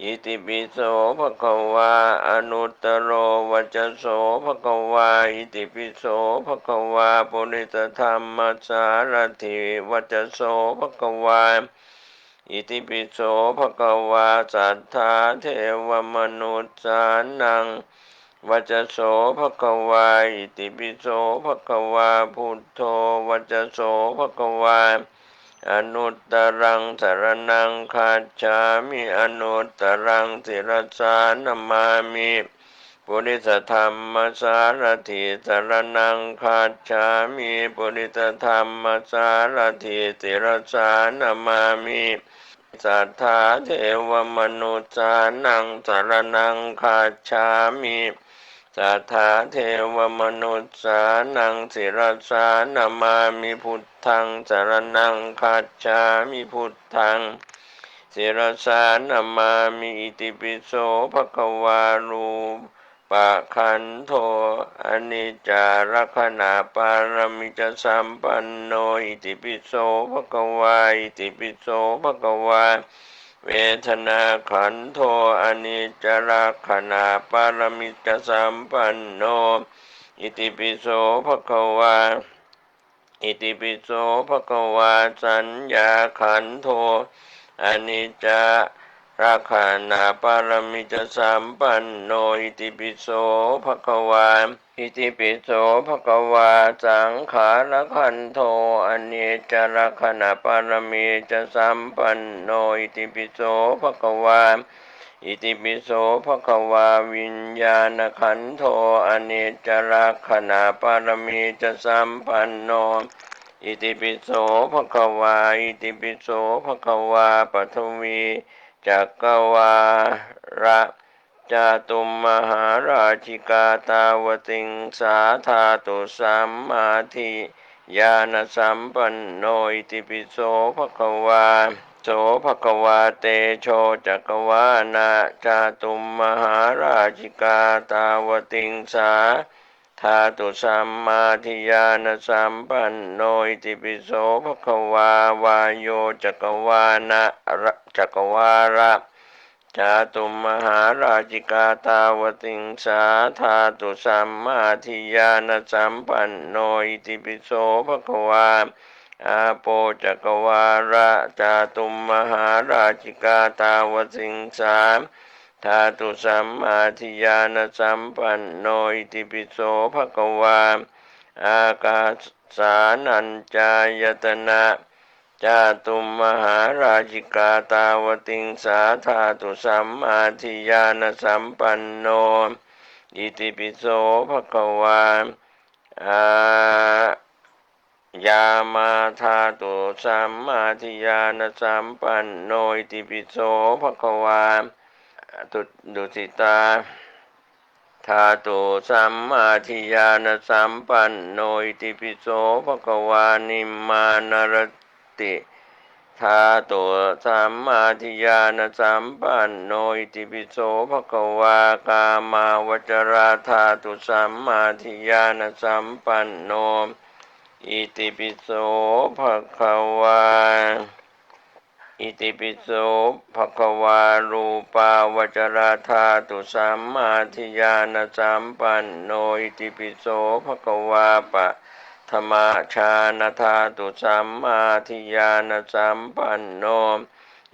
อิติปิโสภควาอนุตตโรวัจโสภควาอิติปิโสภควาปุริสธรรมสารถิวัจโสภควาอิติปิโสภควาสัทธาเทวมนุษย์สานังวัจโสภควาอิติปิโสภควาพุทโธวัจโสภควาอนุตตรังสรณังคัจฉามิอนุตตรังศิรสานามามิปุริสธรรมสารถิสรณังคัจฉามิปุริสธรรมสารถิศิรสานามามิสัทธาเทวมนุษย์สานังสรณังคัจฉามิสัทธาเทวมนุษย์สานังศิรสานามามิพุทธังสรณังคัจฉามิพุทธังศิรสานามามิอิติปิโสภควารูปะขันโธอนิจจารคณาปารมิจสัมปันโนอิติปิโสภควาอิติปิโสภควาเวทนาขันโธอนิจจารคณาปารมิจสัมปันโนอิติปิโสภควาอิติปิโสภควาสัญญาขันโธอนิจจาราคณาปารมิจสัมปันโนอิติปิโสภควาอิติปิโสภควาสังขารขันโธอนิจจารคณาปารมิจสัมปันโนอิติปิโสภควาอิติปิโสภควาวิญญาณขันโธอนิจจารคณาปารมิจสัมปันโนอิติปิโสภควาอิติปิโสภควาปฐวีจักรวาระจาตุมมหาราชิกาตาวติงสาธาตุสัมมาทิญาณสัมปันโนอิติปิโสภควาโสภควาเตโชจักรวานะจาตุมมหาราชิกาตาวติงสาธาตุสัมมาทิญาณสัมปันโนอิติปิโสภควาวาโยจักรวานะจักรวาระจาตุมมหาราชิกาตาวติงสาธาตุสัมมาทิญาณสัมปันโนอิติปิโสภควาอาโปจักรวาระจาตุมมหาราชิกาตาวติงสาธาตุสัมมาทิญาณสัมปันโนอิติปิโสภควาอากาสานัญจายตนะจาตุมมหาราชิกาตาวติงสาธาตุสัมมาทิญาณสัมปันโนอิติปิโสภควาอ ยามาธาตุสัมมาทิฏฐิสัมปันโนอิติปิโสภควาดุสิตาธาตุสัมมาทิฏฐิสัมปันโนอิติปิโสภควานิมมานรติธาตุสัมมาทิฏฐิสัมปันโนอิติปิโสภควากามาวจราธาตุสัมมาทิฏฐิสัมปันโนอิติปิโสภควาอิติปิโสภควารูปาวจราธาตุสัมมาทิฏฐิสัมปันโนอิติปิโสภควาปะธรรมชานธาตุสัมมาทิฏฐิสัมปันโน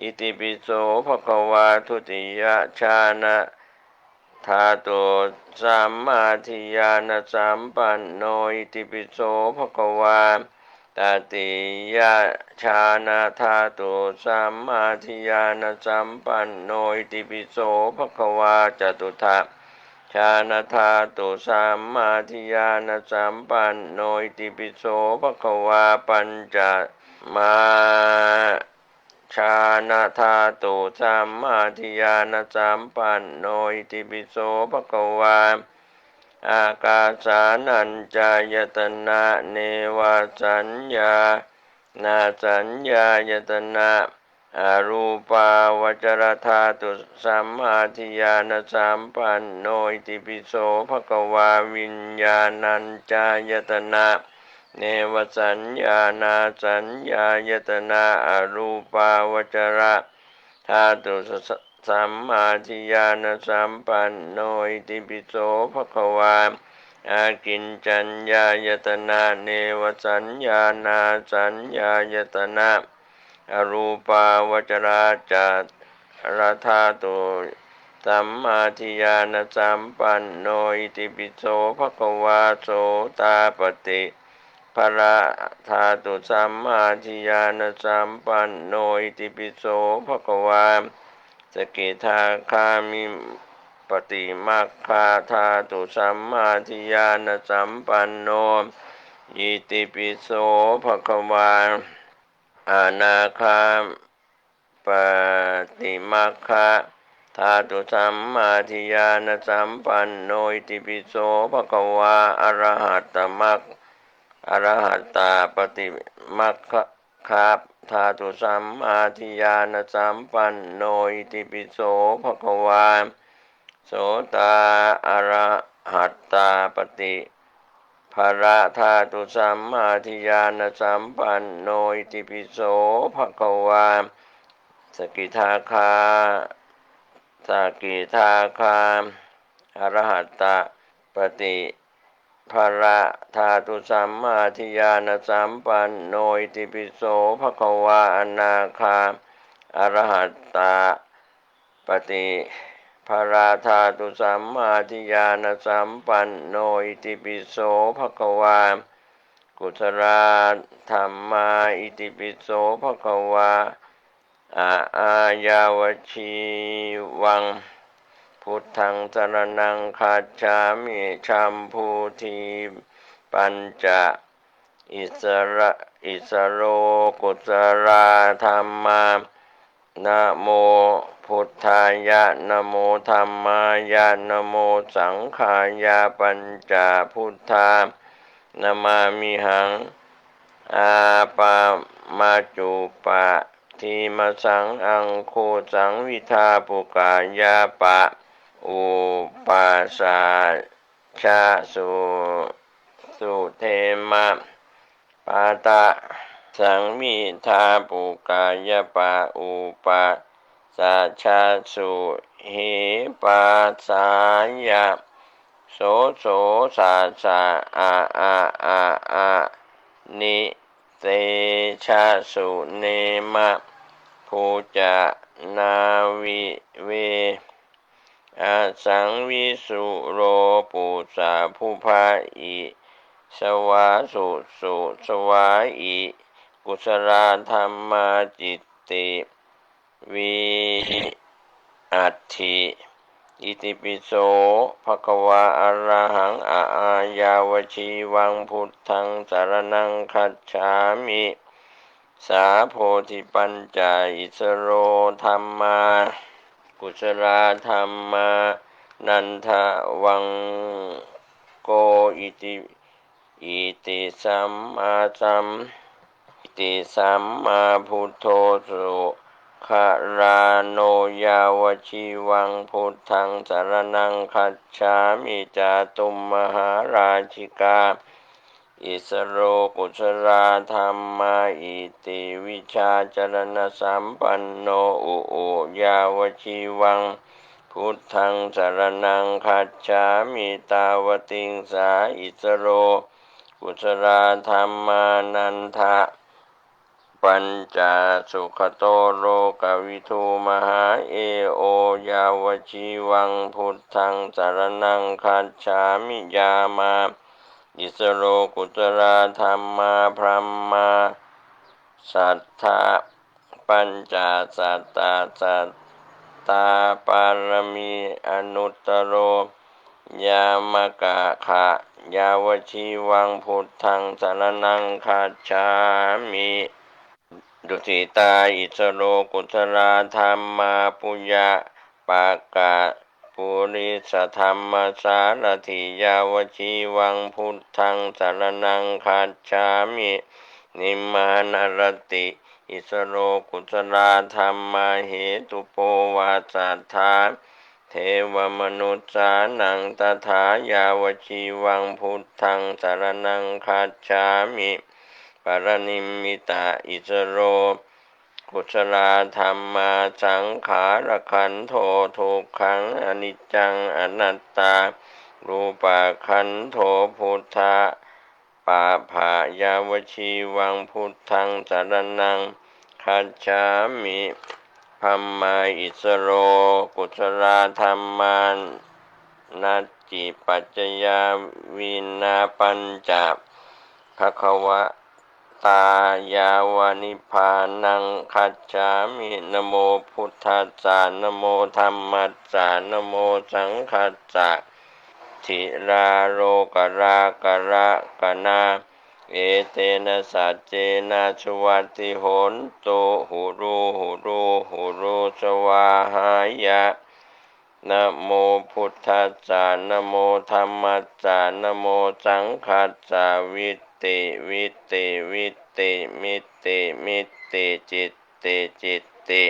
อิติปิโสภควาทุติยชานะธาตุสัมมาทิฏฐิสัมปันโนอิติปิโสภควาตติยชานะธาตุสัมมาทิฏฐิสัมปันโนอิติปิโสภควาจตุถะชานะธาตุสัมมาทิฏฐิสัมปันโนอิติปิโสภควาปัญจมาชานะธาตุสัมมาทิฏฐิสัมปันโนอิติปิโสภควาอากาสานัญจายตนะเนวสัญญานาสัญญายตนะอรูปาวจรธาตุสัมมาทิฏฐิสัมปันโนอิติปิโสภควาวิญญาณัญจายตนะเนวสัญญานาสัญญายตนะอรูปาวจรธาตุสัมมาทิฏฐิสัมปันโนอิติปิโสภควาอากิญจัญญายตนะเนวสัญญานาสัญญายตนะอรูปาวจราจัตรธาตุสัมมาทิฏฐิสัมปันโนอิติปิโสภควาโสตาปฏิภระธาตุสัมมาทิฏฐิสัมปันโนอิติปิโสภควาสกิทาคามิปฏิมัคคาธาตุสัมมาทิฏฐิสัมปันโนอิติปิโสภควาอนาคาปฏิมัคคาธาตุสัมมาทิฏฐิสัมปันโนอิติปิโสภควาอรหัตตมัคอรหัตตาปฏิมัคคาธาตุสัมมาทิฏฐิสัมปันโนอิติปิโสภควาโสตาอรหัตตาปฏิภระธาตุสัมมาทิฏฐิสัมปันโนอิติปิโสภควาสกิทาคาอรหัตตาปฏิภระธาตุสัมมาทิฏฐิสัมปันโนอิติปิโสภควาอนาคาอรหัตตาปฏิภระธาตุสัมมาทิฏฐิสัมปันโนอิติปิโสภควากุศลธัมมาอิติปิโสภควาอายาวชีวังพุทธังสรณังคัจฉามิชัมพูทีปัญจอิสโรกุศลธัมมานะโมพุทธายะนะโมธัมมายะนะโมสังฆายะปัญจพุทธานะมามิหังอาปามาจุปะทีมสังอังโคสังวิทาปุกายาปะอุปัสสะชะสุเทมะปาตะสังมิทาปุกายาปะอุปัสสะชะสุหิปัสสายะโสสะสะอะนิเตชะสุเนมะภูจานาวิเวอาสังวิสุโรปุสาภูภาอิสวาสุสวาอิกุศลธัมมาจิตติวิอัตถิ อิติปิโสภะคะวะอะระหังอะอายาวชีวังพุทธังสรณังคัจฉามิสาโพธิปัญจอิสโรธัมมากุศลธัมมานันทวังโกอิติสัมมาพุทโธสุขารานโนยาวชีวังพุทธังสรณังคัจฉามิจาตุมมหาราชิกาอิสโรกุศลธัมมาอิติวิชาจรณสัมปันโนอุยาวชีวังพุทธังสรณังคัจฉามิตาวติงสาอิสโรกุศลธัมมานันทะปัญจสุขโตโลกวิทูมหาเอโอยาวชีวังพุทธังสรณังคัจฉามิยามาอิสโรกุศลธัมมาพรหมาสัทธาปัญจสัตตาปารมีอนุตตโรยามกะขะยาวชีวังพุทธังสรณังคัจฉามิดุสิตาอิสโรกุศลธัมมาปุญญาปากะปุริสธรรมสารถิยาวชีวังพุทธังสรณังคัจฉามินิมมานรติอิสโรกุศลธัมมาเหตุโปวาสัทธาเทวมนุษสานังตถายาวชีวังพุทธังสรณังคัจฉามิปรนิมมิตาอิสโรกุศลธัมมาสังขารขันโธทุกขังอนิจจังอนัตตารูปขันโธพุทธะปาภายาวชีวังพุทธังสรณังคัจฉามิธัมมาอิสโรกุศลธัมมานัจจิปัจจยาวินาปัญจภควตายาวานิพพานังคัจฉามินะโมพุทธัสสะนะโมธัมมัสสะนะโมสังฆัสสะทิราโรกรากนาเอเตนะสัจเจนะชวัตติโหนตุหุรูสวาหายะนะโมพุทธัสสะนะโมธัมมัสสะนะโมสังฆัสสะวิตติมิตติจิตติ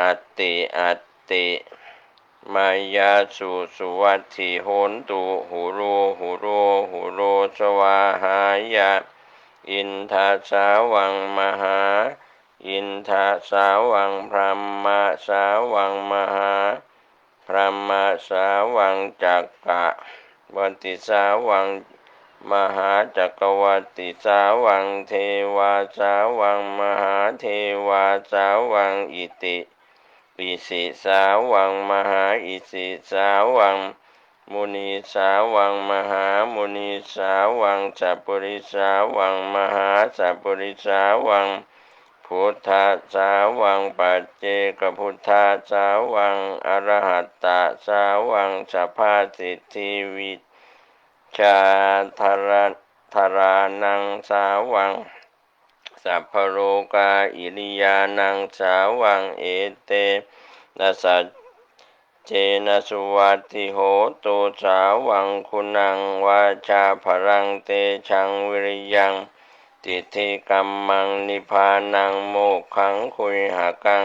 อัตติมายาสุวัตถิโหนตุหุรูสวาหายะอินทาสาวังมหาอินทาสาวังพรหมสาวังมหาพรหมสาวังจักกะวันติสาวังมหาจักรวัติสาวังเทวาสาวังมหาเทวาสาวังอิสิสาวังมหาอิสิสาวังมุนีสาวังมหามุนีสาวังสัพปริสาวังมหาสัพปริสาวังพุทธสาวังปัจเจกพุทธสาวังอรหัตตสาวังสัพพสิทธิวิชาธารานังสาวังสัพพโรกาอิริยานังสาวังเอเตนะสัจเจนะสุวัตติโหตุสาวังคุณังวาจาภรังเตชังวิริยังติทิกัมมังนิพพานังโมกขังคุยหกัง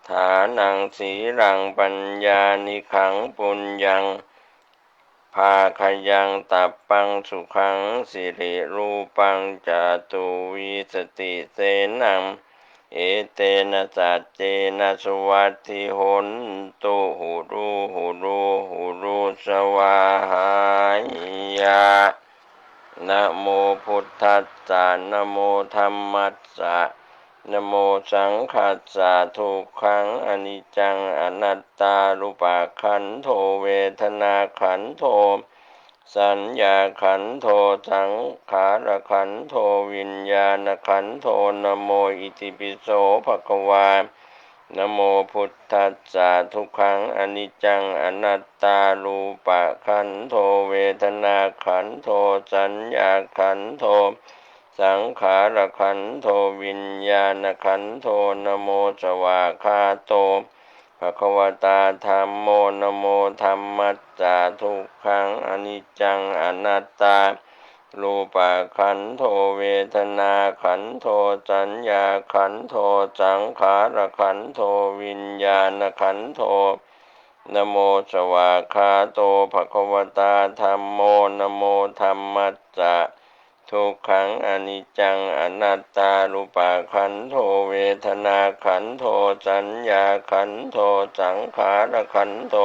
ฐานังสีรังปัญญานิขังปุญญังภาคยังตัปปังสุขังสิริรูปังจตุวิสติเสนังเอเตนะสัจเจนะสุวัตถิโหนตุหุรูสวาหายะนะโมพุทธัสสะนะโมธัมมัสสะนะโมสังฆัสสะทุกขังอนิจจังอนัตตารูปขันโธเวทนาขันโธสัญญาขันโธสังขารขันโธวิญญาณขันโธนะโมอิติปิโสภะคะวา นะโมพุทธัสสะทุกขังอนิจจังอนัตตารูปะขันโธเวทนาขันโธสัญญาขันโธสังขารขันโธวิญญาณขันโธนะโมสวากขาโตภควตาธัมโมนะโมธัมมัสสะทุกขังอนิจจังอนัตตารูปะขันโธเวทนาขันโธสัญญาขันโธสังขารขันโธวิญญาณขันโธนะโมสวากขาโตภควตาธัมโมนะโมธัมมัสสะทุกขังอนิจจังอนัตตารูปะขันโธเวทนาขันโธสัญญาขันโธสังขารขันโธ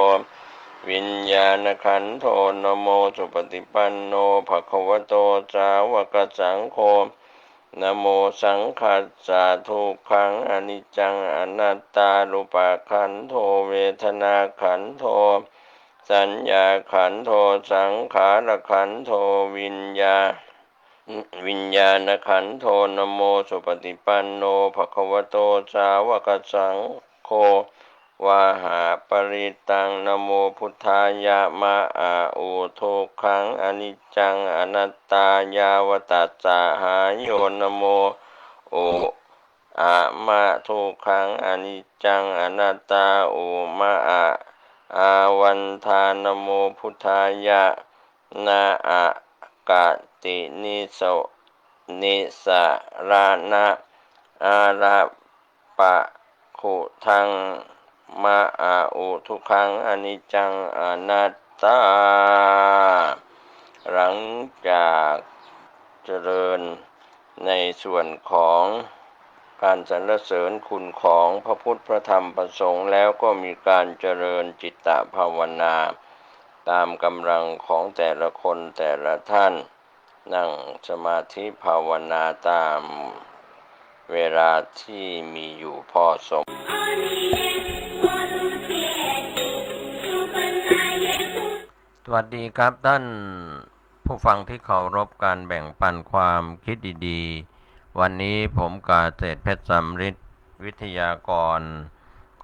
วิญญาณขันโธนะโมสุปฏิปันโนภะคะวะโตสาวกสังโฆนะโมสังฆัสสะทุกขังอนิจจังอนัตตารูปะขันโธเวทนาขันโธสัญญาขันโธสังขารขันโธวิญญาณขันโธนะโมสุปฏิปันโนภะคะวะโตสาวกสังโฆวาหาปริตังนะโมพุทธายะมะอาอุทุกขังอนิจจังอนัตตายาวตัสสะหายโยนะโมโออะมะทุกขังอนิจจังอนัตตาโอมะอะอาวันทานะโมพุทธายะนะอะกะตินิโสนิสารานะอาราปะขุทังมะอาอุทุกขังอนิจจังอนัตตาหลังจากเจริญในส่วนของการสรรเสริญคุณของพระพุทธพระธรรมพระสงฆ์แล้วก็มีการเจริญจิตตภาวนาตามกำลังของแต่ละคนแต่ละท่านนั่งสมาธิภาวนาตามเวลาที่มีอยู่พอสมสวัสดีครับท่านผู้ฟังที่เคารพการแบ่งปันความคิดดีๆวันนี้ผมกาเศรษฐ์เพชรสำริดวิทยากร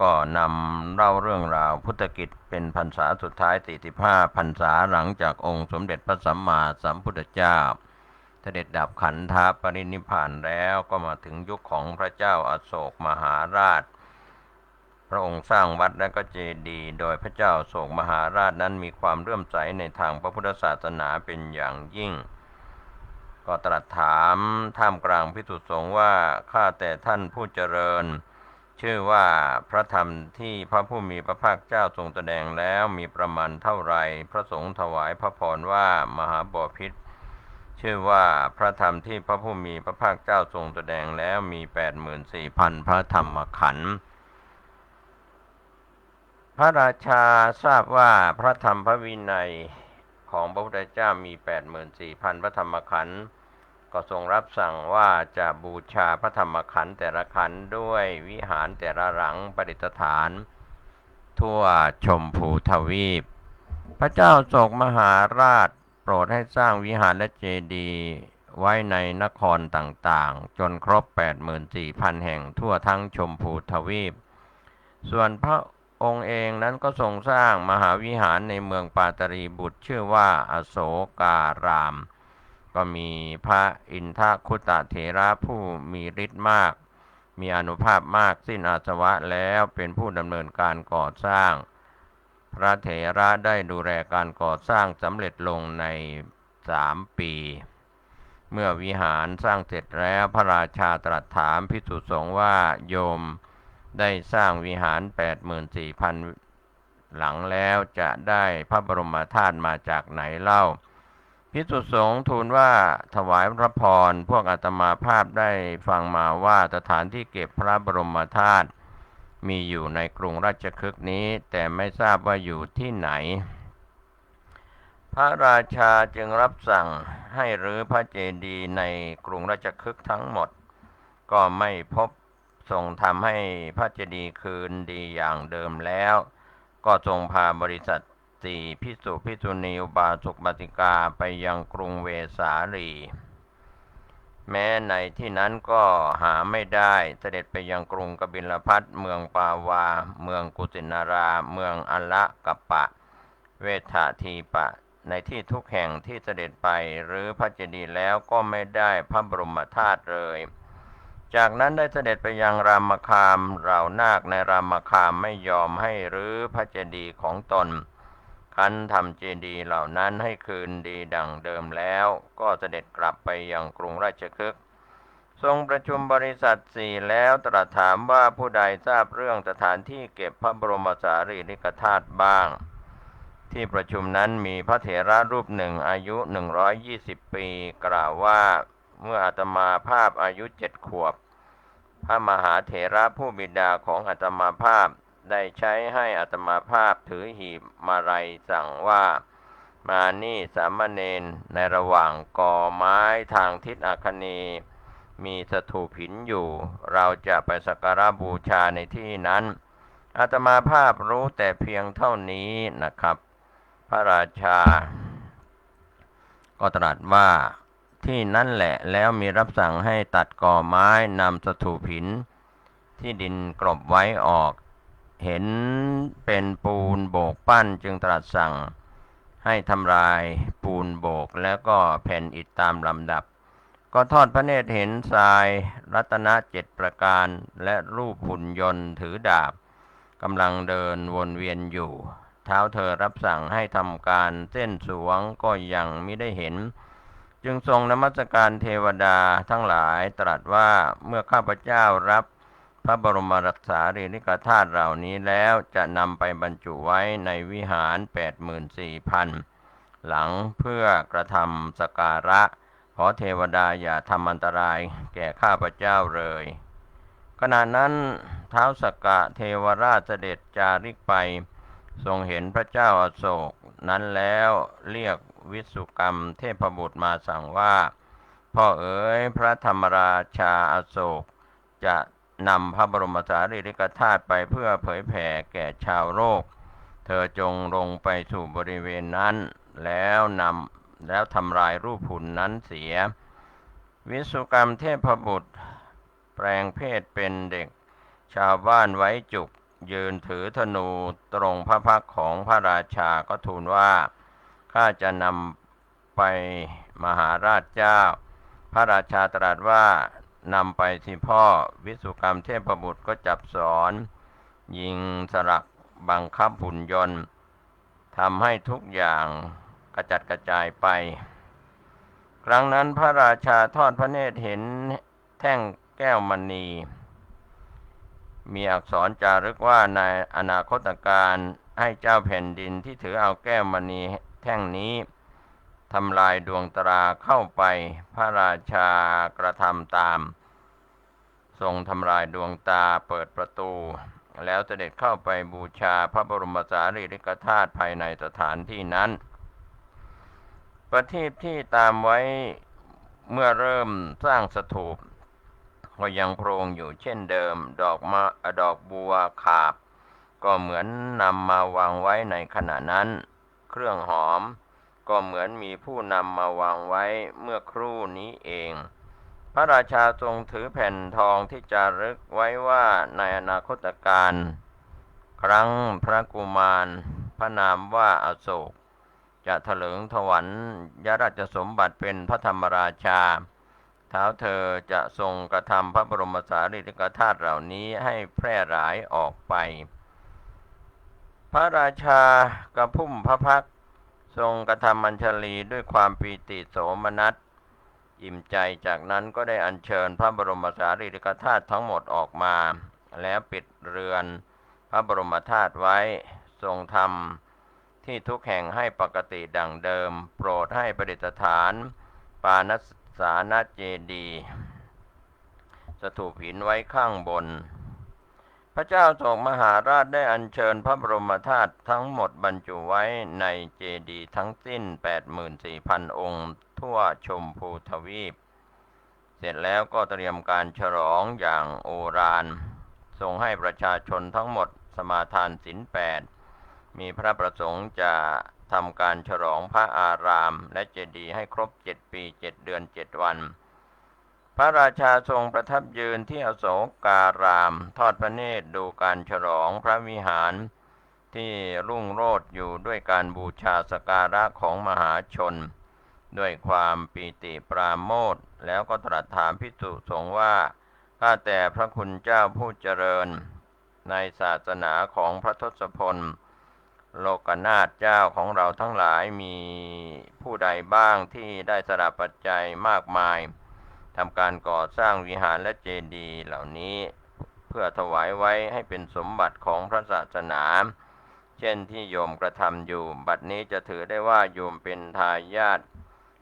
ก็นำเล่าเรื่องราวพุทธกิจเป็นพรรษาสุดท้าย45พรรษาหลังจากองค์สมเด็จพระสัมมาสัมพุทธเจ้าเสด็จดับขันธปรินิพพานแล้วก็มาถึงยุคของพระเจ้าอโศกมหาราชพระองค์สร้างวัดและก็เจดีย์โดยพระเจ้าอโศกมหาราชนั้นมีความเลื่อมใสในทางพระพุทธศาสนาเป็นอย่างยิ่งก็ตรัสถามท่ามกลางภิกษุสงฆ์ว่าข้าแต่ท่านผู้เจริญชื่อว่าพระธรรมที่พระผู้มีพระภาคเจ้าทรงแสดงแล้วมีประมาณเท่าไรพระสงฆ์ถวายพระพรว่ามหาบพิตรชื่อว่าพระธรรมที่พระผู้มีพระภาคเจ้าทรงแสดงแล้วมี 84,000 พระธรรมขันธ์พระราชาทราบว่าพระธรรมพระวินัยของพระพุทธเจ้ามี 84,000 พระธรรมขันธ์ก็ทรงรับสั่งว่าจะบูชาพระธรรมขันธ์แต่ละขันธ์ด้วยวิหารแต่ละหลังประดิษฐานทั่วชมพูทวีปพระเจ้าโศกมหาราชโปรดให้สร้างวิหารและเจดีย์ไว้ในนครต่างๆจนครบ 84,000 แห่งทั่วทั้งชมพูทวีปส่วนพระองค์เองนั้นก็ทรงสร้างมหาวิหารในเมืองปาตรีบุตรชื่อว่าอโศการามก็มีพระอินทคุตเถระผู้มีฤทธิ์มากมีอานุภาพมากสิ้นอาสวะแล้วเป็นผู้ดำเนินการก่อสร้างพระเถระได้ดูแลการก่อสร้างสำเร็จลงใน3 ปีเมื่อวิหารสร้างเสร็จแล้วพระราชาตรัสถามภิกษุสงฆ์ว่าโยมได้สร้างวิหาร 84,000 หลังแล้วจะได้พระบรมธาตุมาจากไหนเล่าภิกษุสงฆ์ทูลว่าถวายพระพรพวกอาตมาภาพได้ฟังมาว่าสถานที่เก็บพระบรมธาตุมีอยู่ในกรุงราชคฤห์นี้แต่ไม่ทราบว่าอยู่ที่ไหนพระราชาจึงรับสั่งให้รื้อพระเจดีย์ในกรุงราชคฤห์ทั้งหมดก็ไม่พบทรงทำให้พระเจดีย์คืนดีอย่างเดิมแล้วก็ทรงพาบริษัท4ภิกษุภิกษุณีอุบาสกอุบาสิกาไปยังกรุงเวสาลี แม้ในที่นั้นก็หาไม่ได้เสด็จไปยังกรุงกบิลพัสเมืองปาวาเมืองกุสินาราเมืองอัลละกัปปะเวทาทีปะในที่ทุกแห่งที่เสด็จไปหรือพระเจดีย์แล้วก็ไม่ได้พระบรมธาตุเลยจากนั้นได้เสด็จไปยังรามคามเหล่านาคในรามคามไม่ยอมให้รื้อพระเจดีย์ของตนคันทำเจดีย์เหล่านั้นให้คืนดีดังเดิมแล้วก็เสด็จกลับไปยังกรุงราชคฤห์ทรงประชุมบริษัทสี่แล้วตรัสถามว่าผู้ใดทราบเรื่องสถานที่เก็บพระบรมสารีริกธาตุบ้างที่ประชุมนั้นมีพระเถระรูปหนึ่งอายุ120 ปีกล่าวว่าเมื่ออาตมาภาพอายุ7 ขวบพระมหาเถระผู้บิดาของอาตมาภาพได้ใช้ให้อาตมาภาพถือหีบมาลัยสั่งว่ามานี่สามเณรในระหว่างกอไม้ทางทิศอาคเนย์มีสถูปหินอยู่เราจะไปสักการะบูชาในที่นั้นอาตมาภาพรู้แต่เพียงเท่านี้นะครับพระราชาก็ตรัสว่าที่นั่นแหละแล้วมีรับสั่งให้ตัดก่อไม้นำสถูปหินที่ดินกลบไว้ออกเห็นเป็นปูนโบกปั้นจึงตรัสสั่งให้ทำลายปูนโบกแล้วก็แผ่นอิฐตามลำดับก็ทอดพระเนตรเห็นทรายรัตน7 ประการและรูปหุ่นยนต์ถือดาบกำลังเดินวนเวียนอยู่เท้าเธอรับสั่งให้ทำการเส้นสวงก็ยังมิได้เห็นจึงทรงนมัสการเทวดาทั้งหลายตรัสว่าเมื่อข้าพเจ้ารับพระบรมสารีริกธาตุเหล่านี้แล้วจะนำไปบรรจุไว้ในวิหาร 84,000 หลังเพื่อกระทำสักการะขอเทวดาอย่าทำอันตรายแก่ข้าพเจ้าเลยขณะนั้นท้าวสักกะเทวราชเสด็จจาริกไปทรงเห็นพระเจ้าอโศกนั้นแล้วเรียกวิสุกรรมเทพบุตรมาสั่งว่าพ่อเอ๋ยพระธรรมราชาอโศกจะนำพระบรมสารีริกธาตุไปเพื่อเผยแผ่แก่ชาวโลกเธอจงลงไปสู่บริเวณนั้นแล้วทำลายรูปหุ่นนั้นเสียวิสุกรรมเทพบุตรแปลงเพศเป็นเด็กชาวบ้านไว้จุกยืนถือธนูตรงพระพักตร์ของพระราชาก็ทูลว่าข้าจะนำไปมหาราชเจ้าพระราชาตรัสว่านำไปสิพ่อวิสุกรรมเทพบุตรก็จับสอนยิงสลักบังคับหุ่นยนต์ทำให้ทุกอย่างกระจัดกระจายไปครั้งนั้นพระราชาทอดพระเนตรเห็นแท่งแก้วมณีมีอักษรจารึกว่าในอนาคตการให้เจ้าแผ่นดินที่ถือเอาแก้วมณีแท่งนี้ทำลายดวงตราเข้าไปพระราชากระทำตามทรงทำลายดวงตาเปิดประตูแล้วเสด็จเข้าไปบูชาพระบรมสารีริกธาตุภายในสถานที่นั้นประทีปที่ตามไว้เมื่อเริ่มสร้างสถูปก็ยังโพรงอยู่เช่นเดิมดอกบัวขาบก็เหมือนนำมาวางไว้ในขณะนั้นเครื่องหอมก็เหมือนมีผู้นำมาวางไว้เมื่อครู่นี้เองพระราชาทรงถือแผ่นทองที่จารึกไว้ว่าในอนาคตการครั้งพระกุมารพระนามว่าอโศกจะเถลิงถวัลยราชสมบัติเป็นพระธรรมราชาเท้าเธอจะทรงกระทำพระบรมสารีริกธาตุเหล่านี้ให้แพร่หลายออกไปพระราชากระพุ่มพระพักตร์ทรงกระทำอัญชลีด้วยความปีติโสมนัสอิ่มใจจากนั้นก็ได้อัญเชิญพระบรมสารีริกธาตุทั้งหมดออกมาแล้วปิดเรือนพระบรมธาตุไว้ทรงทำที่ทุกแห่งให้ปกติดังเดิมโปรดให้ประดิษฐานปานสานเจดีย์สถูปหินไว้ข้างบนพระเจ้าโศกมหาราชได้อัญเชิญพระบรมธาตุทั้งหมดบรรจุไว้ในเจดีย์ทั้งสิ้น 84,000 องค์ทั่วชมพูทวีปเสร็จแล้วก็เตรียมการฉลองอย่างโอฬารทรงให้ประชาชนทั้งหมดสมาทานศีล 8มีพระประสงค์จะทำการฉลองพระอารามและเจดีย์ให้ครบ7 ปี 7 เดือน 7 วัน พระราชาทรงประทับยืนที่อโศการามทอดพระเนตรดูการฉลองพระวิหารที่รุ่งโรจน์อยู่ด้วยการบูชาสักการะของมหาชนด้วยความปีติปราโมทย์แล้วก็ตรัสถามภิกษุสงฆ์ว่าข้าแต่พระคุณเจ้าผู้เจริญในศาสนาของพระทศพลโลกนาถเจ้าของเราทั้งหลายมีผู้ใดบ้างที่ได้สละปัจจัยมากมายทำการก่อสร้างวิหารและเจดีย์เหล่านี้เพื่อถวายไว้ให้เป็นสมบัติของพระศาสนาเช่นที่โยมกระทำอยู่บัดนี้จะถือได้ว่าโยมเป็นทายาท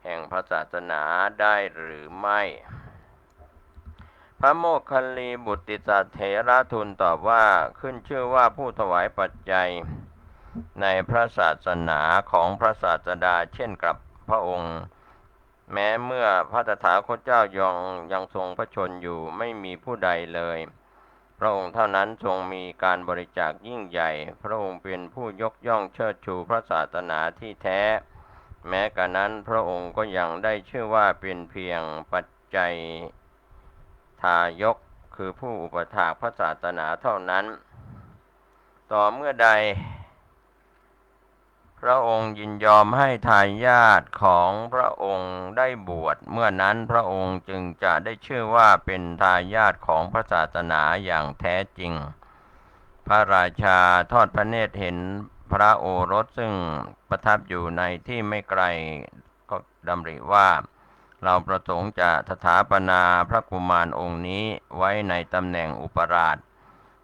แห่งพระศาสนาได้หรือไม่พระโมคคัลลีบุตติสเถระทูลตอบว่าขึ้นชื่อว่าผู้ถวายปัจจัยในพระศาสนาของพระศาสดาเช่นกับพระองค์แม้เมื่อพระตถาคตเจ้ายังทรงพระชนอยู่ไม่มีผู้ใดเลยพระองค์เท่านั้นทรงมีการบริจาคยิ่งใหญ่พระองค์เป็นผู้ยกย่องเชิดชูพระศาสนาที่แท้แม้กระนั้นพระองค์ก็ยังได้ชื่อว่าเป็นเพียงปัจจัยทายกคือผู้อุปถากพระศาสนาเท่านั้นต่อเมื่อใดพระองค์ยินยอมให้ทายาทของพระองค์ได้บวชเมื่อนั้นพระองค์จึงจะได้ชื่อว่าเป็นทายาทของพระศาสนาอย่างแท้จริงพระราชาทอดพระเนตรเห็นพระโอรสซึ่งประทับอยู่ในที่ไม่ไกลก็ดำริว่าเราประสงค์จะสถาปนาพระกุมารองค์นี้ไว้ในตำแหน่งอุปราช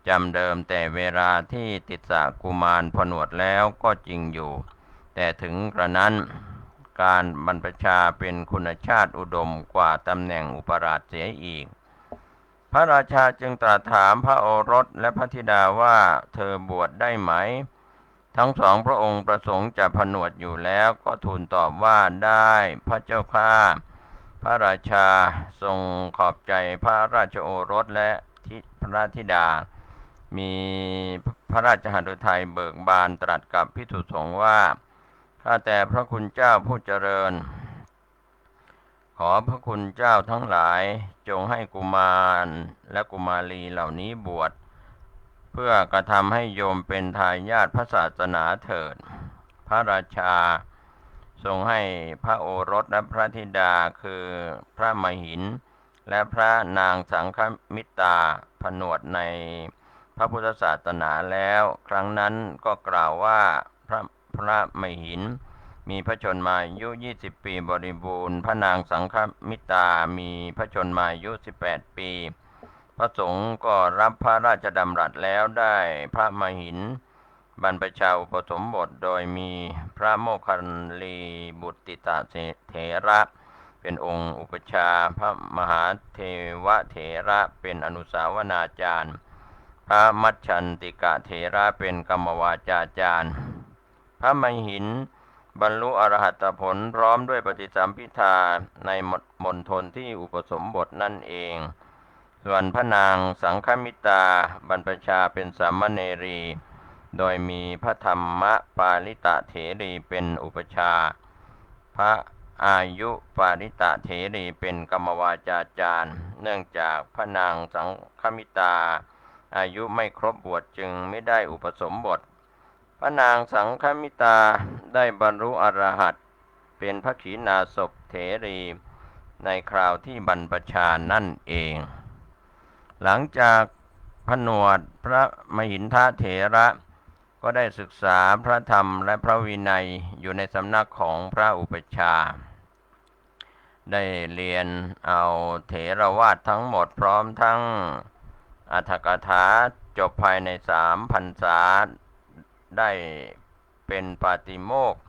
จำเดิมแต่เวลาที่ติสสกุมารผนวดแล้วก็จริงอยู่แต่ถึงกระนั้นการบรรพชาเป็นคุณชาติอุดมกว่าตำแหน่งอุปราชเสียอีกพระราชาจึงตรัสถามพระโอรสและพระธิดาว่าเธอบวชได้ไหมทั้งสองพระองค์ประสงค์จะผนวดอยู่แล้วก็ทูลตอบว่าได้พระเจ้าข้าพระราชาทรงขอบใจพระราชโอรสและพระธิดามีพระราชหฤทัยเบิกบานตรัสกับภิกษุสงฆ์ว่าข้าแต่พระคุณเจ้าผู้เจริญขอพระคุณเจ้าทั้งหลายจงให้กุมารและกุมารีเหล่านี้บวชเพื่อกระทำให้โยมเป็นทายาทพระศาสนาเถิดพระราชาทรงให้พระโอรสและพระธิดาคือพระมหินและพระนางสังฆมิตราผนวดในพระพุทธศาสนาแล้วครั้งนั้นก็กล่าวว่าพระมหินมีพระชนมายุ20 ปีบริบูรณ์พระนางสังฆมิตรามีพระชนมายุ18 ปีพระสงฆ์ก็รับพระราชดำรัสแล้วได้พระมหินบรรพชาอุปสมบทโดยมีพระโมคคัลลีบุตติสเถระเป็นองค์อุปชาพระมหาเทวเถระเป็นอนุสาวนาจารย์พระมัชชันติกะเถระเป็นกรรมวาจาจารย์พระมหินบรรลุอรหัตผลพร้อมด้วยปฏิสัมภิทาในมณฑลที่อุปสมบทนั่นเองส่วนพระนางสังฆมิตราบรรพชาเป็นสามเณรีโดยมีพระธรรมปาริตะเถรีเป็นอุปชาพระอายุปาริตะเถรีเป็นกรรมวาจาจารย์เนื่องจากพระนางสังฆมิตราอายุไม่ครบบวชจึงไม่ได้อุปสมบทพระนางสังฆมิตราได้บรรลุอรหัตเป็นพระขีณาสพเถรีในคราวที่บรรพชานั่นเองหลังจากผนวดพระมหินทเถระก็ได้ศึกษาพระธรรมและพระวินัยอยู่ในสำนักของพระอุปชาได้เรียนเอาเถรวาททั้งหมดพร้อมทั้งอรรถกถาจบภายใน3 พรรษาได้เป็นปาติโมกข์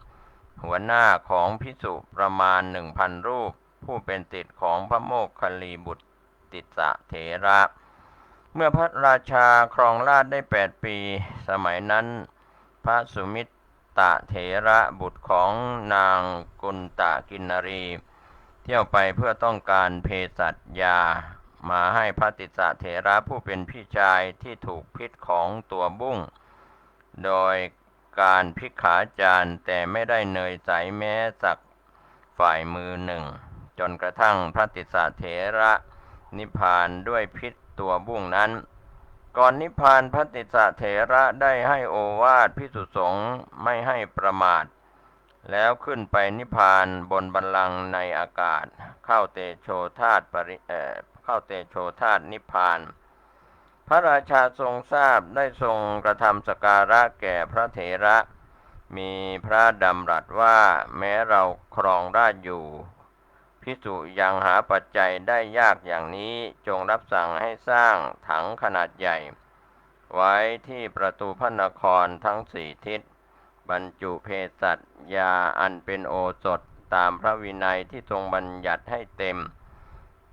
หัวหน้าของภิกษุประมาณ 1,000 รูปผู้เป็นศิษย์ของพระโมคคัลลีบุตติสเถระเมื่อพระราชาครองราชย์ได้8 ปีสมัยนั้นพระสุมิตตเถระบุตรของนางกุณตกินนรีเที่ยวไปเพื่อต้องการเภสัชยามาให้พระติสสะเถระผู้เป็นพี่ชายที่ถูกพิษของตัวบุ้งโดยการพิกขาจารแต่ไม่ได้เนยใสแม้สักฝ่ายมือหนึ่ง จนกระทั่งพระติสสะเถระนิพพานด้วยพิษตัวบุ้งนั้นก่อนนิพพานพระติสสะเถระได้ให้โอวาทภิกษุสงฆ์ไม่ให้ประมาทแล้วขึ้นไปนิพพานบนบัลลังก์ในอากาศเข้าเตโชธาตุนิพพานพระราชาทรงทราบได้ทรงกระทำสักการะแก่พระเถระมีพระดำรัสว่าแม้เราครองราชอยู่ภิกษุยังหาปัจจัยได้ยากอย่างนี้จงรับสั่งให้สร้างถังขนาดใหญ่ไว้ที่ประตูพระนครทั้งสี่ทิศบรรจุเภสัชยาอันเป็นโอสถตามพระวินัยที่ทรงบัญญัติให้เต็ม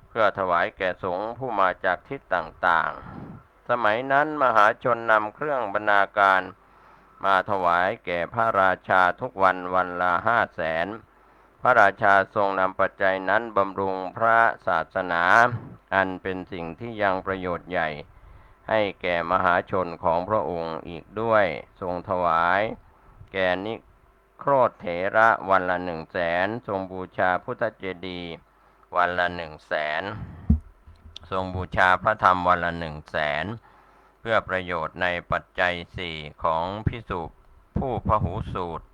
เพื่อถวายแก่สงฆ์ผู้มาจากทิศต่างๆสมัยนั้นมหาชนนำเครื่องบรรณาการมาถวายแก่พระราชาทุกวันวันละ500,000พระราชาทรงนำปัจจัยนั้นบำรุงพระศาสนาอันเป็นสิ่งที่ยังประโยชน์ใหญ่ให้แก่มหาชนของพระองค์อีกด้วยทรงถวายแก่นิโครธเถระวันละ100,000ทรงบูชาพุทธเจดีย์วันละ100,000ทรงบูชาพระธรรมวันละ100,000เพื่อประโยชน์ในปัจจัย4ของภิกษุผู้พหูสูตร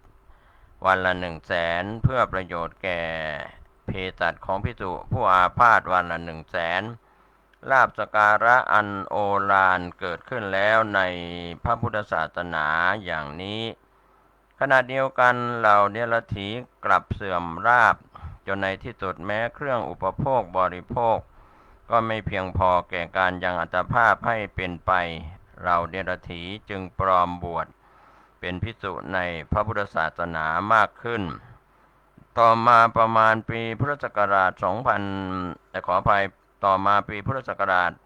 วันละ100,000เพื่อประโยชน์แก่เภสัชของภิกษุผู้อาพาธวันละ100,000ลาภสักการะอันโอฬารเกิดขึ้นแล้วในพระพุทธศาสนาอย่างนี้ขณะเดียวกันเหล่าเดรัจฉีกลับเสื่อมราบจนในที่สุดแม้เครื่องอุปโภคบริโภคก็ไม่เพียงพอแก่การยังอัตภาพให้เป็นไปเราเดรัจฉีจึงปลอมบวชเป็นภิกษุในพระพุทธศาสนามากขึ้นต่อมาประมาณปีพุทธศักราชต่อมาปีพุทธศักราช234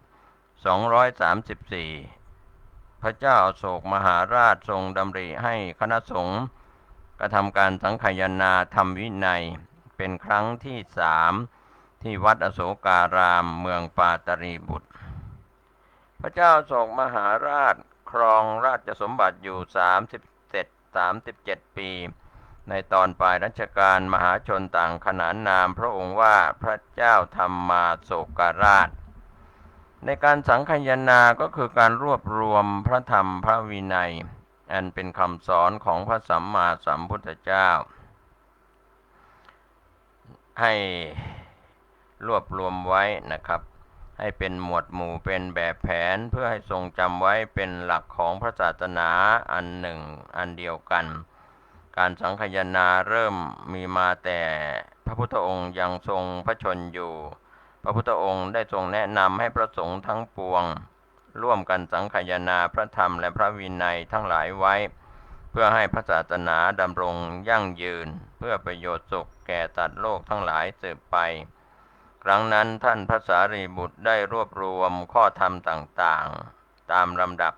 พระเจ้าอโศกมหาราชทรงดำริให้คณะสงฆ์กระทำการสังฆายนาธรรมวินัยเป็นครั้งที่3ที่วัดอโศการามเมืองปาตรีบุตรพระเจ้าอโศกมหาราชครองราชสมบัติอยู่37 ปีในตอนปลายรัชกาลมหาชนต่างขนานนามพระองค์ว่าพระเจ้าธรรมาโศกราชในการสังฆายนาก็คือการรวบรวมพระธรรมพระวินัยอันเป็นคำสอนของพระสัมมาสัมพุทธเจ้าให้รวบรวมไว้นะครับให้เป็นหมวดหมู่เป็นแบบแผนเพื่อให้ทรงจำไว้เป็นหลักของพระศาสนาอันหนึ่งอันเดียวกันการสังฆายนาเริ่มมีมาแต่พระพุทธองค์ยังทรงพระชนอยู่พระพุทธองค์ได้ทรงแนะนำให้พระสงฆ์ทั้งปวงร่วมกันสังฆายนาพระธรรมและพระวินัยทั้งหลายไว้เพื่อให้พระศาสนาดำรงยั่งยืนเพื่อประโยชน์สุขแก่สัตว์โลกทั้งหลายสืบไปครั้งนั้นท่านพระสารีบุตรได้รวบรวมข้อธรรมต่างๆตามลำดับ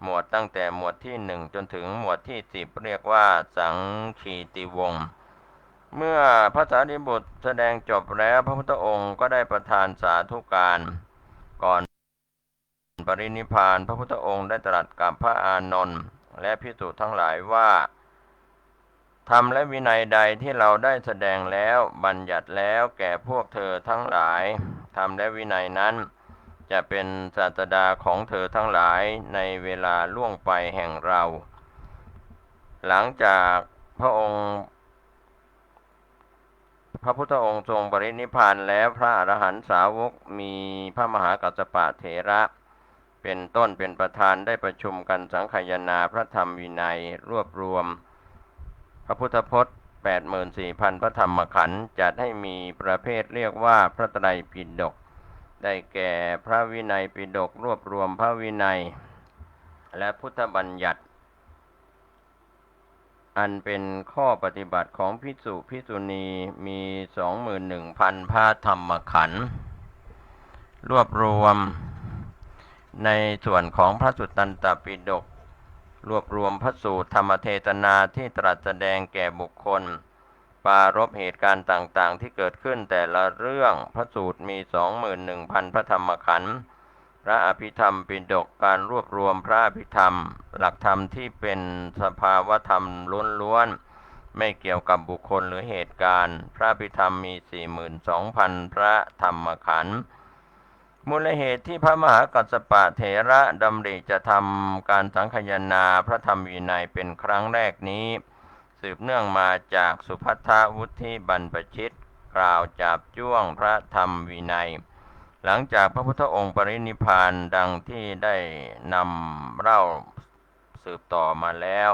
หมวดตั้งแต่หมวดที่1จนถึงหมวดที่10เรียกว่าสังคีติวงศ์เมื่อพระสารีบุตรแสดงจบแล้วพระพุทธองค์ก็ได้ประทานสาธุการก่อนปรินิพพานพระพุทธองค์ได้ตรัสกับพระอานนท์และภิกษุทั้งหลายว่าธรรมและวินัยใดที่เราได้แสดงแล้วบัญญัติแล้วแก่พวกเธอทั้งหลายธรรมและวินัยนั้นจะเป็นศาสดาของเธอทั้งหลายในเวลาล่วงไปแห่งเราหลังจากพระพุทธองค์ทรงปรินิพพานแล้วพระอรหันตสาวกมีพระมหากัสสปะเถระเป็นต้นเป็นประธานได้ประชุมกันสังฆายนาพระธรรมวินัยรวบรวมพระพุทธพจน์ 84,000 พระธรรมขันธ์จัดให้มีประเภทเรียกว่าพระไตรปิฎกได้แก่พระวินัยปิฎกรวบรวมพระวินัยและพุทธบัญญัติอันเป็นข้อปฏิบัติของภิกษุภิกษุณีมี 21,000 พระธรรมขันธ์รวบรวมในส่วนของพระสุตตันตปิฎกรวบรวมพระสูตรธรรมเทศนาที่ตรัสแสดงแก่บุคคลปรารภเหตุการณ์ต่างๆที่เกิดขึ้นแต่ละเรื่องพระสูตรมี 21,000 พระธรรมขันธ์พระอภิธรรมปิฎกการรวบรวมพระอภิธรรมหลักธรรมที่เป็นสภาวธรรมล้วนๆ ไม่เกี่ยวกับบุคคลหรือเหตุการณ์พระพิธรรมมี 42,000 พระธรรมขันธ์มูลเหตุที่พระมหากัสสปะเถระดำริจะทำการสังคายนาพระธรรมวินัยเป็นครั้งแรกนี้สืบเนื่องมาจากสุภัททวุฒิบรรพชิตกล่าวจาบจ้วงพระธรรมวินัยหลังจากพระพุทธองค์ปรินิพพานดังที่ได้นำเล่าสืบต่อมาแล้ว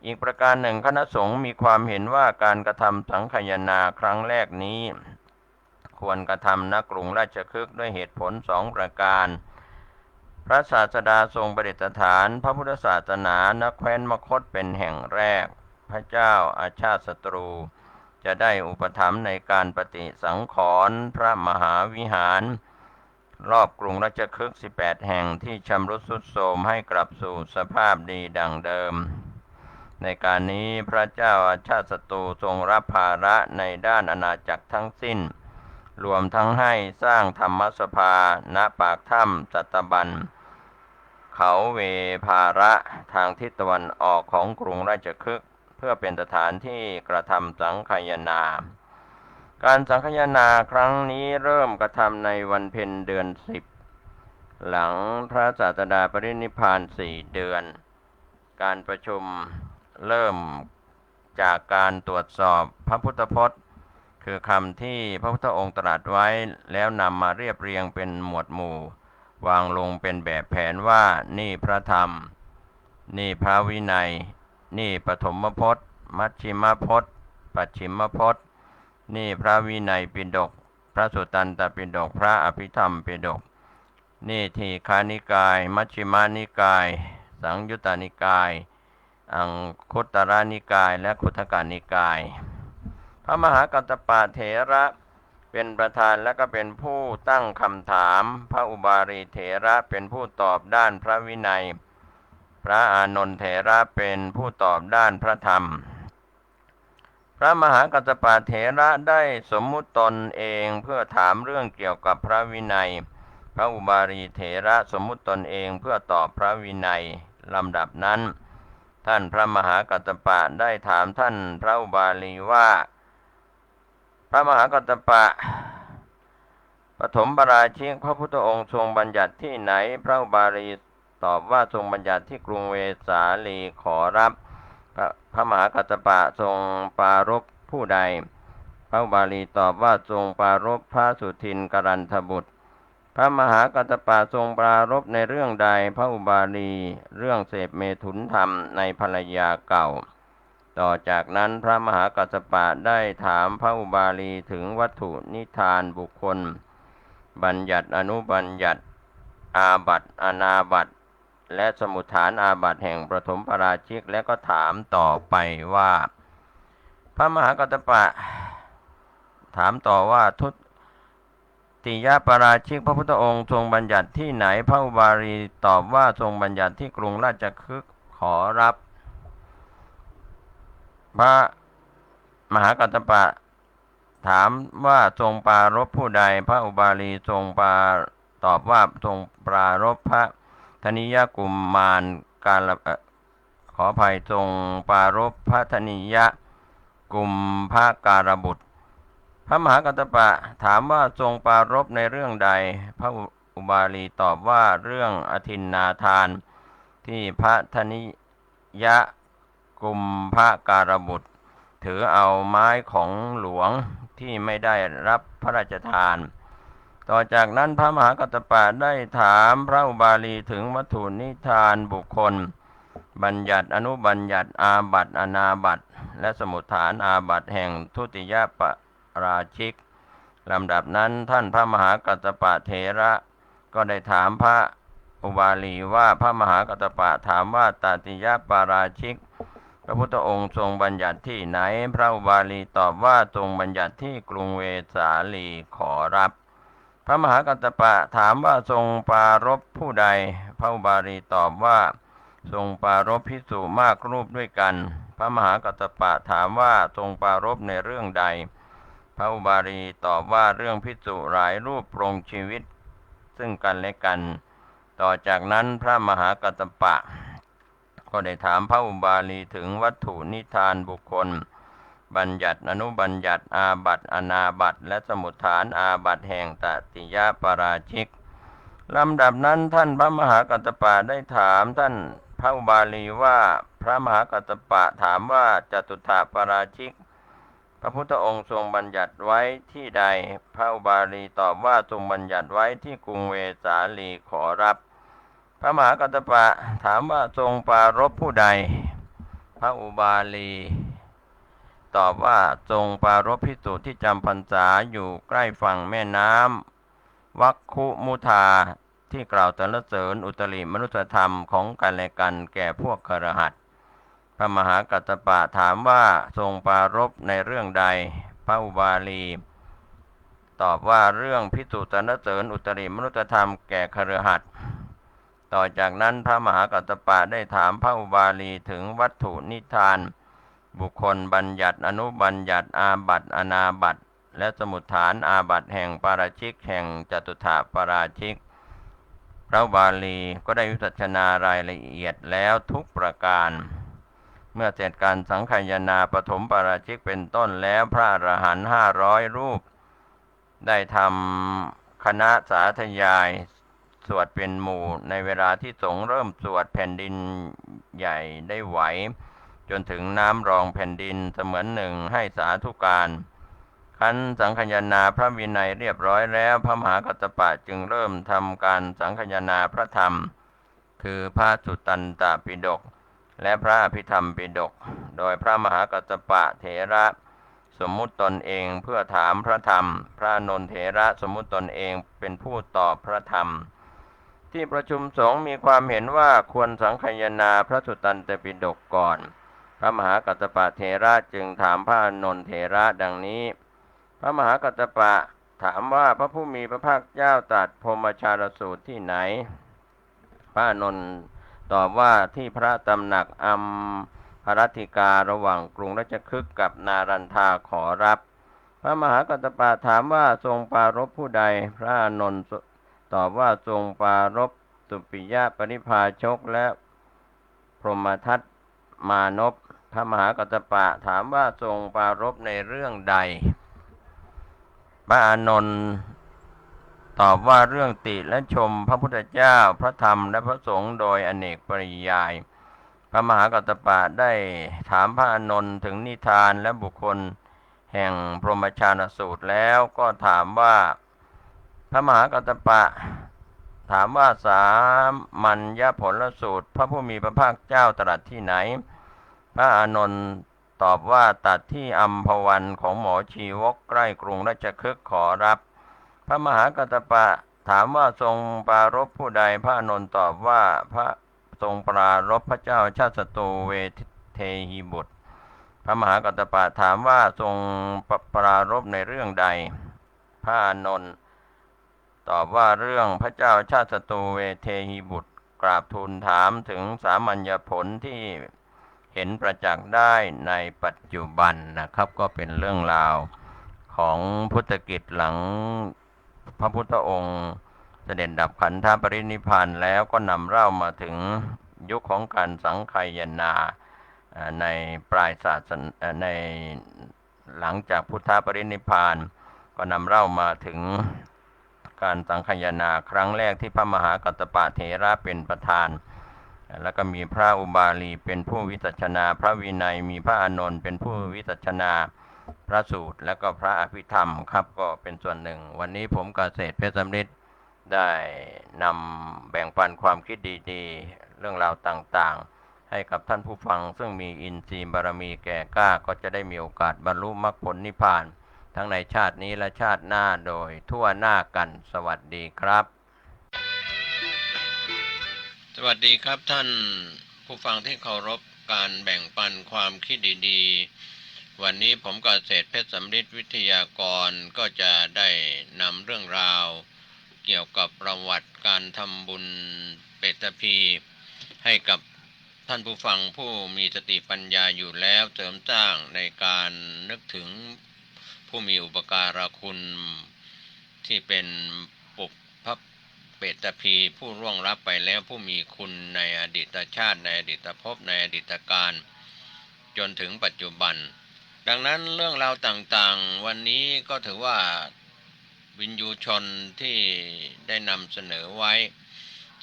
อีกประการหนึ่งคณะสงฆ์มีความเห็นว่าการกระทำสังคายนาครั้งแรกนี้ควรกระทำณกรุงราชคฤห์ด้วยเหตุผล2 ประการพระศาสดาทรงประดิษฐานพระพุทธศาสนาณแคว้นมคธเป็นแห่งแรกพระเจ้าอาชาติศัตรูจะได้อุปถัมภ์ในการปฏิสังขรณ์พระมหาวิหารรอบกรุงราชคฤห์18 แห่งที่ชำรุดทรุดโทรมให้กลับสู่สภาพดีดังเดิมในการนี้พระเจ้าอาชาติศัตรูทรงรับภาระในด้านอาณาจักรทั้งสิ้นรวมทั้งให้สร้างธรรมสภาณปากถ้ำสัตบัญเขาเวภาระทางทิศตะวันออกของกรุงราชคฤห์เพื่อเป็นสถานที่กระทำสังคายนาการสังคายนาครั้งนี้เริ่มกระทำในวันเพ็ญเดือน10หลังพระศาสดาปรินิพพาน4 เดือนการประชุมเริ่มจากการตรวจสอบพระพุทธพจน์คือคำที่พระพุทธองค์ตรัสไว้แล้วนำมาเรียบเรียงเป็นหมวดหมู่วางลงเป็นแบบแผนว่านี่พระธรรมนี่พระวินัยนี่ปฐมพจน์มัชฌิมพจน์ปัจฉิมพจน์นี่พระวินัยปิฎกพระสุตตันตปิฎกพระอภิธรรมปิฎกนี่ทีฆานิกายมัชฌิมานิกายสังยุตตนิกายอังคุตรนิกายและขุททกนิกายพระมหากัสสปะเถระเป็นประธานและก็เป็นผู้ตั้งคำถามพระอุบาลีเถระเป็นผู้ตอบด้านพระวินัยพระอานนท์เถระเป็นผู้ตอบด้านพระธรรมพระมหากัสสปะเถระได้สมมุติตนเองเพื่อถามเรื่องเกี่ยวกับพระวินัยพระอุบาลีเถระสมมุติตนเองเพื่อตอบพระวินัยลำดับนั้นท่านพระมหากัสสปะได้ถามท่านพระอุบาลีว่าพระมหากัสสปะปฐมปราชิกพระพุทธองค์ทรงบัญญัติที่ไหนพระอุบาลีตอบว่าทรงบัญญัติที่กรุงเวสาลีขอรับพระมหากัสสปะทรงปรารภผู้ใดพระอุบาลีตอบว่าทรงปรารภพระสุทินกรันทบุตรพระมหากัสสปะทรงปรารภในเรื่องใดพระอุบาลีเรื่องเสพเมถุนธรรมในภรรยาเก่าต่อจากนั้นพระมหากัสสปะได้ถามพระอุบาลีถึงวัตถุนิทานบุคคลบัญญัติอนุบัญญัติอาบัติอนาบัติและสมุฏฐานอาบัติแห่งปฐมปราชิกและก็ถามต่อไปว่าพระมหากัสสปะถามต่อว่าทุติยปราชิกพระพุทธองค์ทรงบัญญัติที่ไหนพระอุบาลีตอบว่าทรงบัญญัติที่กรุงราชคฤห์ขอรับพระมหากัสสปะถามว่าทรงปรารภผู้ใดพระอุบาลีทรงตอบว่าทรงปรารภพระธนิยกุมมารขออภัยทรงปรารภพระธนิยกุมภการบุตรพระมหากัสสปะถามว่าทรงปรารภในเรื่องใดพระอุบาลีตอบว่าเรื่องอทินนาทานที่พระธนิยกุมภการบุตรถือเอาไม้ของหลวงที่ไม่ได้รับพระราชทานต่อจากนั้นพระมหากัสสปะได้ถามพระอุบาลีถึงวัตถุนิทานบุคคลบัญญัติอนุบัญญัติอาบัติอนาบัติและสมุฏฐานอาบัติแห่งทุติยปราชิกลำดับนั้นท่านพระมหากัสสปะเถระก็ได้ถามพระอุบาลีว่าพระมหากัสสปะถามว่าตติยปราชิกพระพุทธองค์ทรงบัญญัติที่ไหนพระอุบาลีตอบว่าทรงบัญญัติที่กรุงเวสาลีขอรับพระมหากัสสปะถามว่าทรงปรารภผู้ใดพระอุบาลีตอบว่าทรงปรารภภิกษุมากรูปด้วยกันพระมหากัสสปะถามว่าทรงปรารภในเรื่องใดพระอุบาลีตอบว่าเรื่องภิกษุหลายรูปปรงชีวิตซึ่งกันและกันต่อจากนั้นพระมหากัสสปะก็ได้ถามพระอุบาลีถึงวัตถุนิทานบุคคล บัญญัติอนุบัญญัติอาบัติอนาบัติและสมุฏฐานอาบัติแห่งตติยปาราชิกลำดับนั้นท่านพระมหากัสสปะได้ถามท่านพระอุบาลีว่าพระมหากัสสปะถามว่าจตุถปาราชิกพระพุทธองค์ทรงบัญญัติไว้ที่ใดพระอุบาลีตอบว่าทรงบัญญัติไว้ที่กรุงเวสาลีขอรับพระมหากัสสปะถามว่าทรงปรารภผู้ใดพระอุบาลีตอบว่าทรงปรารภภิกษุที่จำพรรษาอยู่ใกล้ฝั่งแม่น้ำวัคคุมุทาที่กล่าวสรรเสริญอุตริมนุสธรรมของกันและกันแก่พวกคฤหัสถ์พระมหากัสสปะถามว่าทรงปรารภในเรื่องใดพระอุบาลีตอบว่าเรื่องภิกษุสรรเสริญอุตริมนุสธรรมแก่คฤหัสถ์ต่อจากนั้นพระมหากัสสปะได้ถามพระอุบาลีถึงวัตถุนิทานบุคคลบัญญัติอนุบัญญัติอาบัติอนาบัติและสมุฏฐานอาบัติแห่งปาราชิกแห่งจตุถปาราชิกพระอุบาลีก็ได้วิจัชนารายละเอียดแล้วทุกประการเมื่อเสร็จการสังคายนาปฐมปาราชิกเป็นต้นแล้วพระอรหันต์500 รูปได้ทำคณะสาธยายสวดเป็นหมู่ในเวลาที่สงฆ์เริ่มสวดแผ่นดินใหญ่ได้ไหวจนถึงน้ำรองแผ่นดินเสมือนหนึ่งให้สาธุการขันสังคายนาพระวินัยเรียบร้อยแล้วพระมหากัสสปะจึงเริ่มทำการสังคายนาพระธรรมคือพระสุตตันตปิฎกและพระอภิธรรมปิฎกโดยพระมหากัสสปะเถระสมมุติตนเองเพื่อถามพระธรรมพระนนเถระสมมุติตนเองเป็นผู้ตอบพระธรรมที่ประชุมสงฆ์มีความเห็นว่าควรสังคายนาพระสุตตันตปิฎกก่อนพระมหากัสสปะเถระจึงถามพระนนเถระดังนี้พระมหากัสสปะถามว่าพระผู้มีพระภาคเจ้าตรัสพรหมชาลสูตรที่ไหนพระนนตอบว่าที่พระตำหนักอัมพรัตติการะหว่างกรุงราชคฤห์กับนารันทาขอรับพระมหากัสสปะถามว่าทรงปรารภผู้ใดพระนนตอบว่าทรงปรารภสุปิยะปริภาชกและพรหมทัตมานพพระมหากัสสปะถามว่าทรงปรารภในเรื่องใดพระอานนท์ตอบว่าเรื่องติและชมพระพุทธเจ้าพระธรรมและพระสงฆ์โดยอเนกปริยายพระมหากัสสปะได้ถามพระอานนท์ถึงนิทานและบุคคลแห่งพรหมชาลสูตรแล้วก็ถามว่าพระมหากัสสปะถามว่าสามัญญผลสูตรพระผู้มีพระภาคเจ้าตรัสที่ไหนพระอานนท์ตอบว่าตัดที่อัมพวันของหมอชีวกใกล้กรุงราชคฤห์ขอรับพระมหากัสสปะถามว่าทรงปรารภผู้ใดพระอานนท์ตอบว่าพระทรงปรารภพระเจ้าชาติศัตรูเวเทหิบุตรพระมหากัสสปะถามว่าทรงปรารภในเรื่องใดพระอานนท์ตอบว่าเรื่องพระเจ้าชาติศัตรูเวเทหิบุตรกราบทูลถามถึงสามัญญผลที่เห็นประจักษ์ได้ในปัจจุบันนะครับก็เป็นเรื่องราวของพุทธกิจหลังพระพุทธองค์เสด็จดับขันธปรินิพพานแล้วก็นำเล่ามาถึงยุคของการสังคายนาในปลายศาสนาในหลังจากพุทธปรินิพพานก็นำเล่ามาถึงการสังคายนาครั้งแรกที่พระมหากัสสปะเถระเป็นประธานแล้วก็มีพระอุบาลีเป็นผู้วิจัชนาพระวินัยมีพระอานนท์เป็นผู้วิจัชนาพระสูตรและก็พระอภิธรรมครับก็เป็นส่วนหนึ่งวันนี้ผมเกษตรเพชรสำริดได้นำแบ่งปันความคิดดีๆเรื่องราวต่างๆให้กับท่านผู้ฟังซึ่งมีอินทรีย์บารมีแก่กล้าก็จะได้มีโอกาสบรรลุมรรคผลนิพพานทั้งในชาตินี้และชาติหน้าโดยทั่วหน้ากันสวัสดีครับสวัสดีครับท่านผู้ฟังที่เคารพการแบ่งปันความคิดดีๆวันนี้ผมเกษตรเพชรสำริดวิทยากรก็จะได้นำเรื่องราวเกี่ยวกับประวัติการทำบุญเปตพี ให้กับท่านผู้ฟังผู้มีสติปัญญาอยู่แล้วเสริมสร้างในการนึกถึงผู้มีอุปการะคุณที่เป็นปุพพเปตพีผู้ร่วงลับไปแล้วผู้มีคุณในอดีตชาติในอดีตภพในอดีตการจนถึงปัจจุบัน ดังนั้นเรื่องราวต่างๆวันนี้ก็ถือว่าวินยูชนที่ได้นำเสนอไว้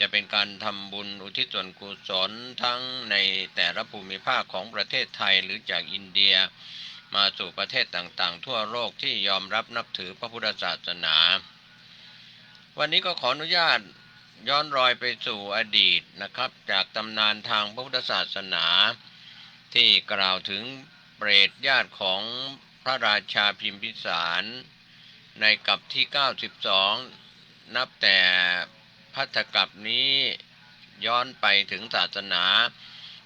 จะเป็นการทำบุญอุทิศส่วนกุศลทั้งในแต่ละภูมิภาคของประเทศไทยหรือจากอินเดียมาสู่ประเทศต่างๆทั่วโลกที่ยอมรับนับถือพระพุทธศาสนาวันนี้ก็ขออนุญาตย้อนรอยไปสู่อดีตนะครับจากตำนานทางพระพุทธศาสนาที่กล่าวถึงเปรตญาติของพระราชาพิมพิสารในกัปที่92นับแต่ภัตตกัปนี้ย้อนไปถึงศาสนา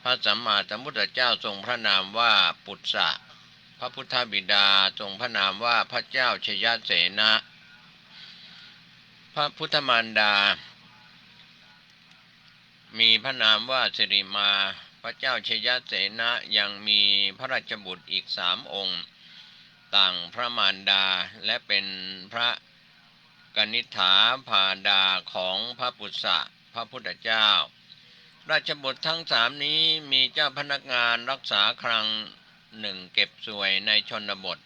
พระสัมมาสัมพุทธเจ้าทรงพระนามว่าปุตสะพระพุทธบิดาทรงพระนามว่าพระเจ้าชยเสนะพระพุทธมารดามีพระนามว่าสิริมาพระเจ้าชยเสนะยังมีพระราชบุตรอีก3 องค์ต่างพระมารดาและเป็นพระกนิษฐาภาดาของพระปุตสะพระพุทธเจ้าราชบุตรทั้ง3นี้มีเจ้าพนักงานรักษาคลัง1เก็บสวยในชนบท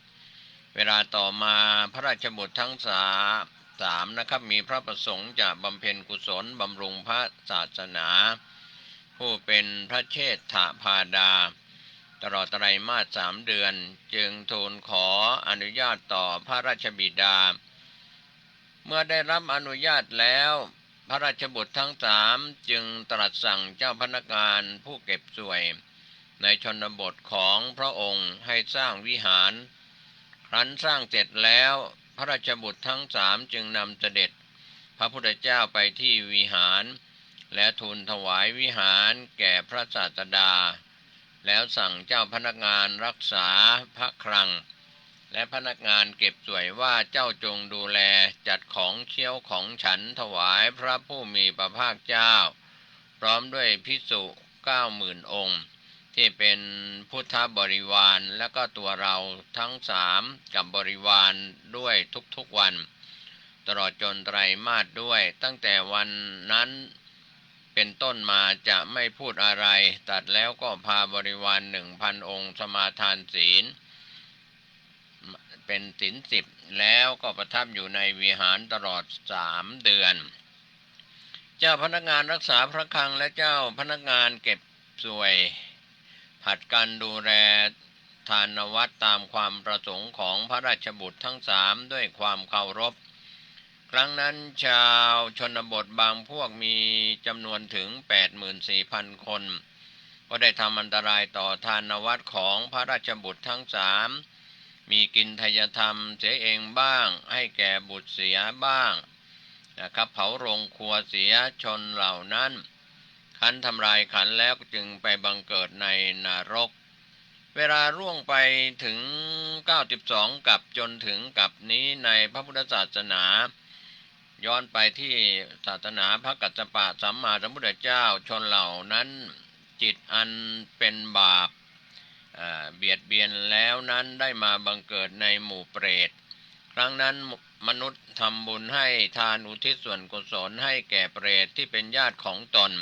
เวลาต่อมาพระราชบุตรทั้ง3นะครับมีพระประสงค์จะบำเพ็ญกุศลบำรุงพระศาสนาผู้เป็นพระเชษฐพาดาตลอดไตรมาส3 เดือนจึงทูลขออนุญาตต่อพระราชบิดาเมื่อได้รับอนุญาตแล้วพระราชบุตรทั้ง3จึงตรัสสั่งเจ้าพนักงานผู้เก็บสวยในชนบทของพระองค์ให้สร้างวิหารครั้นสร้างเสร็จแล้วพระราชบุตรทั้ง3จึงนำเสด็จพระพุทธเจ้าไปที่วิหารและทูลถวายวิหารแก่พระศาสดาแล้วสั่งเจ้าพนักงานรักษาพระคลังและพนักงานเก็บสวยว่าเจ้าจงดูแลจัดของเคี้ยวของฉันถวายพระผู้มีพระภาคเจ้าพร้อมด้วยภิกษุ 90,000 องค์ที่เป็นพุทธบริวารและก็ตัวเราทั้ง3กับบริวารด้วยทุกๆวันตลอดจนไตรมาสด้วยตั้งแต่วันนั้นเป็นต้นมาจะไม่พูดอะไรตัดแล้วก็พาบริวาร 1,000 องค์สมาทานศีลเป็นศีล10แล้วก็ประทับอยู่ในวิหารตลอด3 เดือนเจ้าพนักงานรักษาพระคลังและเจ้าพนักงานเก็บสวยผัดกันดูแลทานวัตรตามความประสงค์ของพระราชบุตรทั้ง3ด้วยความเคารพครั้งนั้นชาวชนบทบางพวกมีจำนวนถึง 84,000 คนก็ได้ทำอันตรายต่อทานวัตรของพระราชบุตรทั้ง3มีกินทายธรรมเสียเองบ้างให้แก่บุตรเสียบ้างนะครับเผาโรงครัวเสียชนเหล่านั้นขันทำลายขันแล้วจึงไปบังเกิดในนรกเวลาล่วงไปถึง92กับจนถึงกับนี้ในพระพุทธศาสนาย้อนไปที่ศาสนาพระกัสสปะสัมมาสัมพุทธเจ้าชนเหล่านั้นจิตอันเป็นบาปเบียดเบียนแล้วนั้นได้มาบังเกิดในหมู่เปรตครั้งนั้นมนุษย์ทำบุญให้ทานอุทิศส่วนกุศลให้แก่เปรตที่เป็นญาติของตน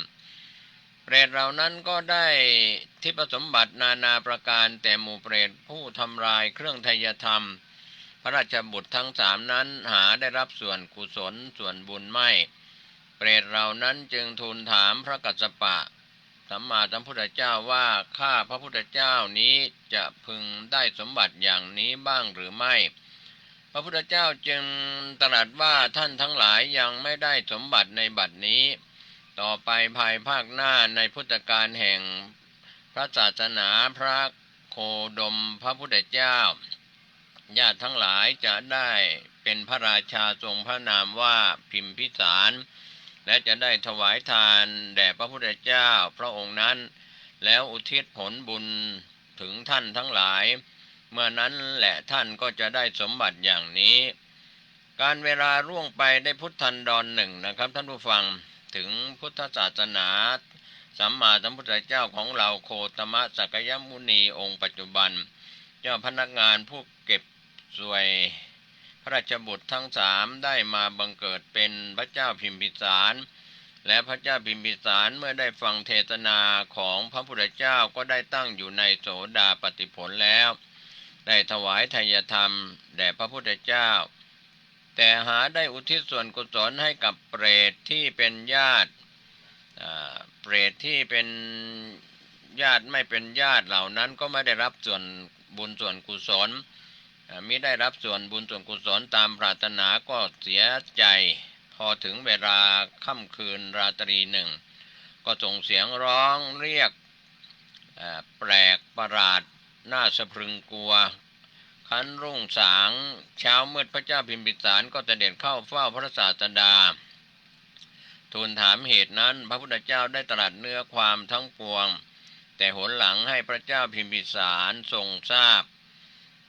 เปรตเหล่านั้นก็ได้ทิพสมบัตินานาประการแต่หมู่เปรตผู้ทำลายเครื่องไทยธรรมพระราชบุตรทั้ง3นั้นหาได้รับส่วนกุศลส่วนบุญไม่เปรตเหล่านั้นจึงทูลถามพระกัสสปะสัมมาสัมพุทธเจ้าว่าข้าพระพุทธเจ้านี้จะพึงได้สมบัติอย่างนี้บ้างหรือไม่พระพุทธเจ้าจึงตรัสว่าท่านทั้งหลายยังไม่ได้สมบัติในบัดนี้ต่อไปภายภาคหน้าในพุทธกาลแห่งพระศาสนาพระโคดมพระพุทธเจ้าญาติทั้งหลายจะได้เป็นพระราชาทรงพระนามว่าพิมพิสารและจะได้ถวายทานแด่พระพุทธเจ้าพระองค์นั้นแล้วอุทิศผลบุญถึงท่านทั้งหลายเมื่อนั้นแหละท่านก็จะได้สมบัติอย่างนี้การเวลาล่วงไปได้พุทธันดร1นะครับท่านผู้ฟังถึงพุทธศาสนาสัมมาสัมพุทธเจ้าของเราโคตมะสักยมุนีองค์ปัจจุบันเจ้าพนักงานผู้เก็บสวยพระราชบุตรทั้ง3ได้มาบังเกิดเป็นพระเจ้าพิมพิสารและพระเจ้าพิมพิสารเมื่อได้ฟังเทศนาของพระพุทธเจ้าก็ได้ตั้งอยู่ในโสดาปัตติผลแล้ว ได้ถวายทายธรรมแด่พระพุทธเจ้าแต่หาได้อุทิศส่วนกุศลให้กับเปรตที่เป็นญาติเปรตที่เป็นญาติไม่เป็นญาติเหล่านั้นก็ไม่ได้รับส่วนบุญส่วนกุศลมิได้รับส่วนบุญส่วนกุศลตามปรารถนาก็เสียใจพอถึงเวลาค่ำคืนราตรีหนึ่งก็ส่งเสียงร้องเรียกแปลกประหลาดน่าสะพรึงกลัวคันรุ่งสางเช้ามืดพระเจ้าพิมพิสารก็เสด็จเข้าเฝ้าพระศาสดาทูลถามเหตุนั้นพระพุทธเจ้าได้ตรัสเนื้อความทั้งปวงแต่หนหลังให้พระเจ้าพิมพิสารทรงทราบ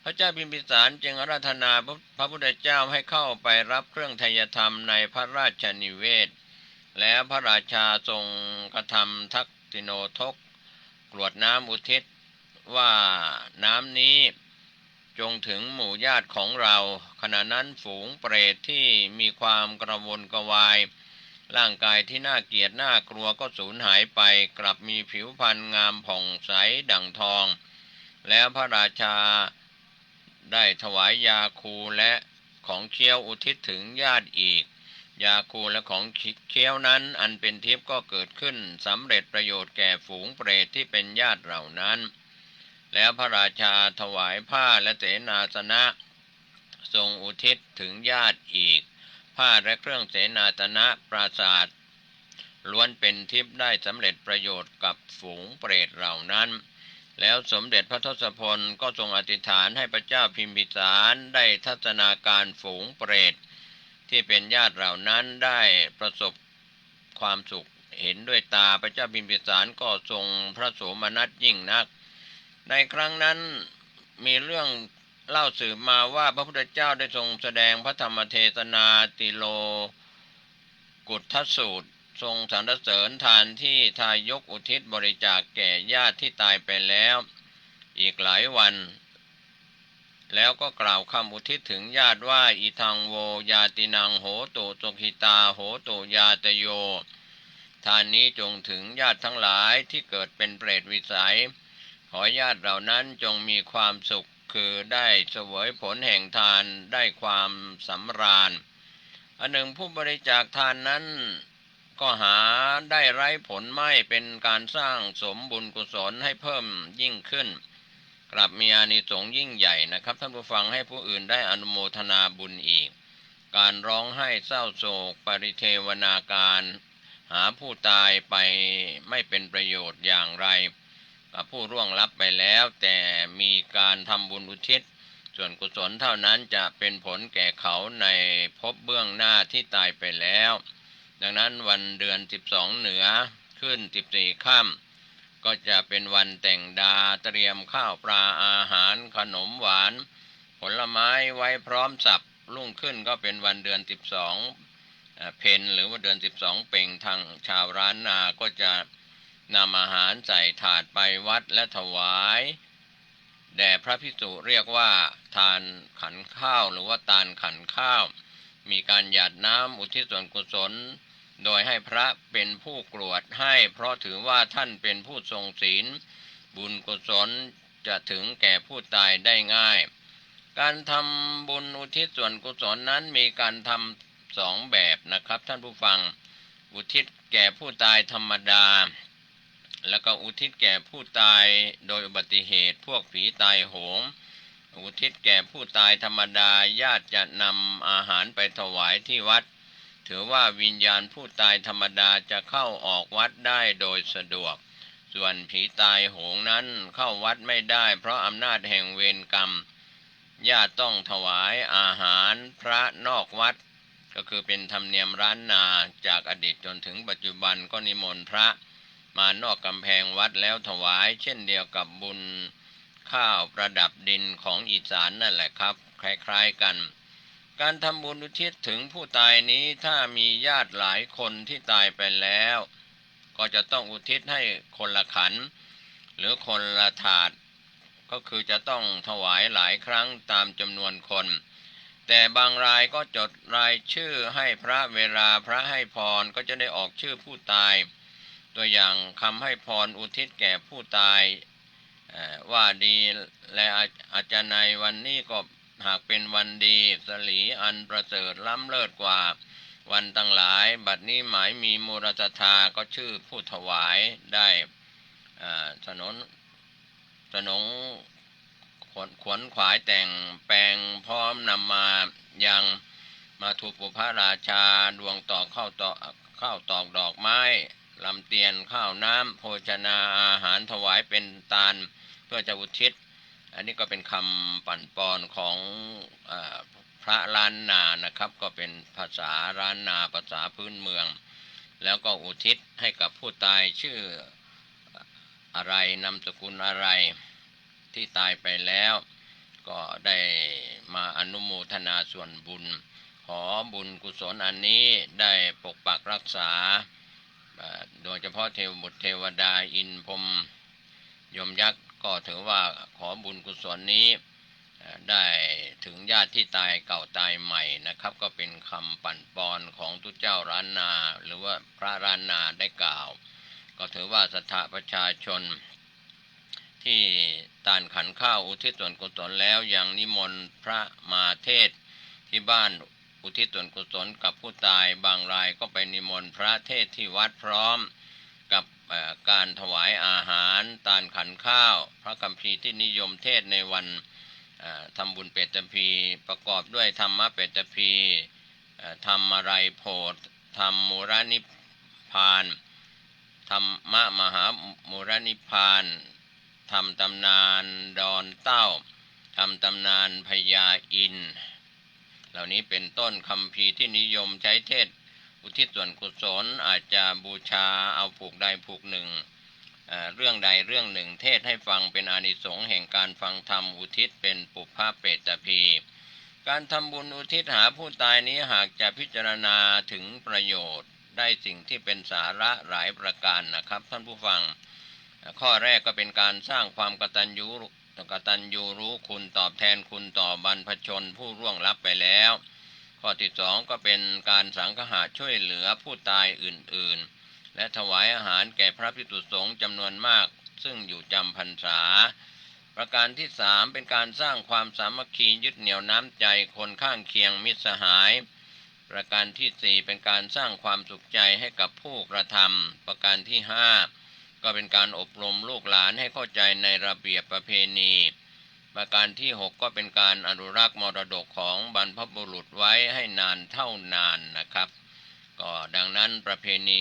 พระเจ้าพิมพิสารจึงอาราธนาพระพุทธเจ้าให้เข้าไปรับเครื่องไทยธรรมในพระราชนิเวศแล้วพระราชาทรงกระทำทักษิโนทกกรวดน้ำอุทิศว่าน้ำนี้จงถึงหมู่ญาติของเราขณะนั้นฝูงเปรตที่มีความกระวนกระวายร่างกายที่น่าเกลียดน่ากลัวก็สูญหายไปกลับมีผิวพรรณงามผ่องใสดั่งทองแล้วพระราชาได้ถวายยาคูและของเคี้ยวอุทิศถึงญาติอีกยาคูและของเคี้ยวนั้นอันเป็นทิพย์ก็เกิดขึ้นสำเร็จประโยชน์แก่ฝูงเปรตที่เป็นญาติเหล่านั้นแล้วพระราชาถวายผ้าและเสนาสนะทรงอุทิศถึงญาติอีกผ้าและเครื่องเสนาสนะปราสาทล้วนเป็นทิพย์ได้สำเร็จประโยชน์กับฝูงเปรตเหล่านั้นแล้วสมเด็จพระทศพลก็ทรงอธิษฐานให้พระเจ้าพิมพิสารได้ทัศนาการฝูงเปรตที่เป็นญาติเหล่านั้นได้ประสบความสุขเห็นด้วยตาพระเจ้าพิมพิสารก็ทรงพระโสมนัสยิ่งนักในครั้งนั้นมีเรื่องเล่าสืบมาว่าพระพุทธเจ้าได้ทรงแสดงพระธรรมเทศนาติโลกุฏทสูตรทรงสรรเสริญทานที่ทายกอุทิศบริจาคแก่ญาติที่ตายไปแล้วอีกหลายวันแล้วก็กล่าวคำอุทิศถึงญาติว่าอิทังโวยาตินังโหตุสุขิตาโหตุยาตโยทานนี้จงถึงญาติทั้งหลายที่เกิดเป็นเปรตวิสัยขอญาติเหล่านั้นจงมีความสุขคือได้เสวยผลแห่งทานได้ความสำราญอันหนึ่งผู้บริจาคทานนั้นก็หาได้ไร้ผลไม่เป็นการสร้างสมบุญกุศลให้เพิ่มยิ่งขึ้นกลับมีอานิสงส์ยิ่งใหญ่นะครับท่านผู้ฟังให้ผู้อื่นได้อนุโมทนาบุญอีกการร้องไห้เศร้าโศกปริเทวนาการหาผู้ตายไปไม่เป็นประโยชน์อย่างไรกับผู้ร่วงลับไปแล้วแต่มีการทำบุญอุทิศส่วนกุศลเท่านั้นจะเป็นผลแก่เขาในภพเบื้องหน้าที่ตายไปแล้วดังนั้นวันเดือน12เหนือขึ้น14ค่ำก็จะเป็นวันแต่งดาเตรียมข้าวปลาอาหารขนมหวานผลไม้ไว้พร้อมสับรุ่งขึ้นก็เป็นวันเดือน12เพ็ญหรือว่าเดือน12เพ็งทางชาวร้านนาก็จะนำอาหารใส่ถาดไปวัดและถวายแด่พระภิกษุเรียกว่าทานขันข้าวหรือว่าตาลขันข้าวมีการหยาดน้ำอุทิศส่วนกุศลโดยให้พระเป็นผู้กรวดให้เพราะถือว่าท่านเป็นผู้ทรงศีลบุญกุศลจะถึงแก่ผู้ตายได้ง่ายการทำบุญอุทิศส่วนกุศลนั้นมีการทำ2แบบนะครับท่านผู้ฟังอุทิศแก่ผู้ตายธรรมดาแล้วก็อุทิศแก่ผู้ตายโดยอุบัติเหตุพวกผีตายโหงอุทิศแก่ผู้ตายธรรมดาญาติจะนำอาหารไปถวายที่วัดถือว่าวิญญาณผู้ตายธรรมดาจะเข้าออกวัดได้โดยสะดวกส่วนผีตายโหงนั้นเข้าวัดไม่ได้เพราะอำนาจแห่งเวรกรรมญาติต้องถวายอาหารพระนอกวัดก็คือเป็นธรรมเนียมร้านนาจากอดีตจนถึงปัจจุบันก็นิมนต์พระมานอกกำแพงวัดแล้วถวายเช่นเดียวกับบุญข้าวประดับดินของอีสานนั่นแหละครับคล้ายๆกันการทำบุญอุทิศถึงผู้ตายนี้ถ้ามีญาติหลายคนที่ตายไปแล้วก็จะต้องอุทิศให้คนละขันหรือคนละถาดก็คือจะต้องถวายหลายครั้งตามจำนวนคนแต่บางรายก็จดรายชื่อให้พระเวลาพระให้พรก็จะได้ออกชื่อผู้ตายตัวอย่างคำให้พรอุทิศแก่ผู้ตาย ว่าดีและอาจารย์ในวันนี้ก็หากเป็นวันดีสลีอันประเสริฐล้ำเลิศกว่าวันตั้งหลายบัดนี้หมายมีมูลศรัทธาก็ชื่อผู้ถวายได้สนงขวนขวายแต่งแปลงพร้อมนำมายังมาถูกปุพระราชาดวงตอกข้าวตอกดอกไม้ลำเตียนข้าวน้ำโภชนาอาหารถวายเป็นตาลเพื่อจะอุทิศอันนี้ก็เป็นคำปั่นปอนของพระล้านนานะครับก็เป็นภาษาล้านนาภาษาพื้นเมืองแล้วก็อุทิศให้กับผู้ตายชื่ออะไรนามสกุลอะไรที่ตายไปแล้วก็ได้มาอนุโมทนาส่วนบุญขอบุญกุศลอันนี้ได้ปกปักรักษาโดยเฉพาะเทวบุตรเทวดาอินพรหมยมยักษ์ก็ถือว่าขอบุญกุศลนี้ได้ถึงญาติที่ตายเก่าตายใหม่นะครับก็เป็นคำปั่นปอนของทุเจ้าล้านนาหรือว่าพระล้านนาได้กล่าวก็ถือว่าศรัทธาประชาชนที่ตานขันข้าวอุทิศส่วนกุศลแล้วยังนิมนต์พระมาเทศที่บ้านอุทิศส่วนกุศลกับผู้ตายบางรายก็ไปนิมนต์พระเทศที่วัดพร้อมกับการถวายอาหารตานขันข้าวพระคัมภีร์ที่นิยมเทศในวันทำบุญเปตพีประกอบด้วยธรรมะเปตพีธรรมอะไรโพธิธรรมมูรนิพพานธรรมะมหามูรนิพพานทำตำนานดอนเต้าทำตำนานพญาอินเหล่านี้เป็นต้นคัมภีร์ที่นิยมใช้เทศอุทิศส่วนกุศลอาจจะบูชาเอาผูกใดผูกหนึ่งเรื่องใดเรื่องหนึ่งเทศให้ฟังเป็นอานิสงส์แห่งการฟังธรรมอุทิศเป็นปุพพเปตพีการทำบุญอุทิศหาผู้ตายนี้หากจะพิจารณาถึงประโยชน์ได้สิ่งที่เป็นสาระหลายประการนะครับท่านผู้ฟังข้อแรกก็เป็นการสร้างความกตัญญูรู้คุณตอบแทนคุณต่อบรรพชนผู้ร่วงลับไปแล้วข้อที่สองก็เป็นการสังฆะช่วยเหลือผู้ตายอื่นๆและถวายอาหารแก่พระภิกษุสงฆ์จำนวนมากซึ่งอยู่จำพรรษาประการที่สามเป็นการสร้างความสามัคคียึดเหนี่ยวน้ำใจคนข้างเคียงมิตรสหายประการที่สี่เป็นการสร้างความสุขใจให้กับผู้กระทำประการที่ห้าก็เป็นการอบรมลูกหลานให้เข้าใจในระเบียบประเพณีประการที่6ก็เป็นการอนุรักษ์มรดกของบรรพบุรุษไว้ให้นานเท่านานนะครับก็ดังนั้นประเพณี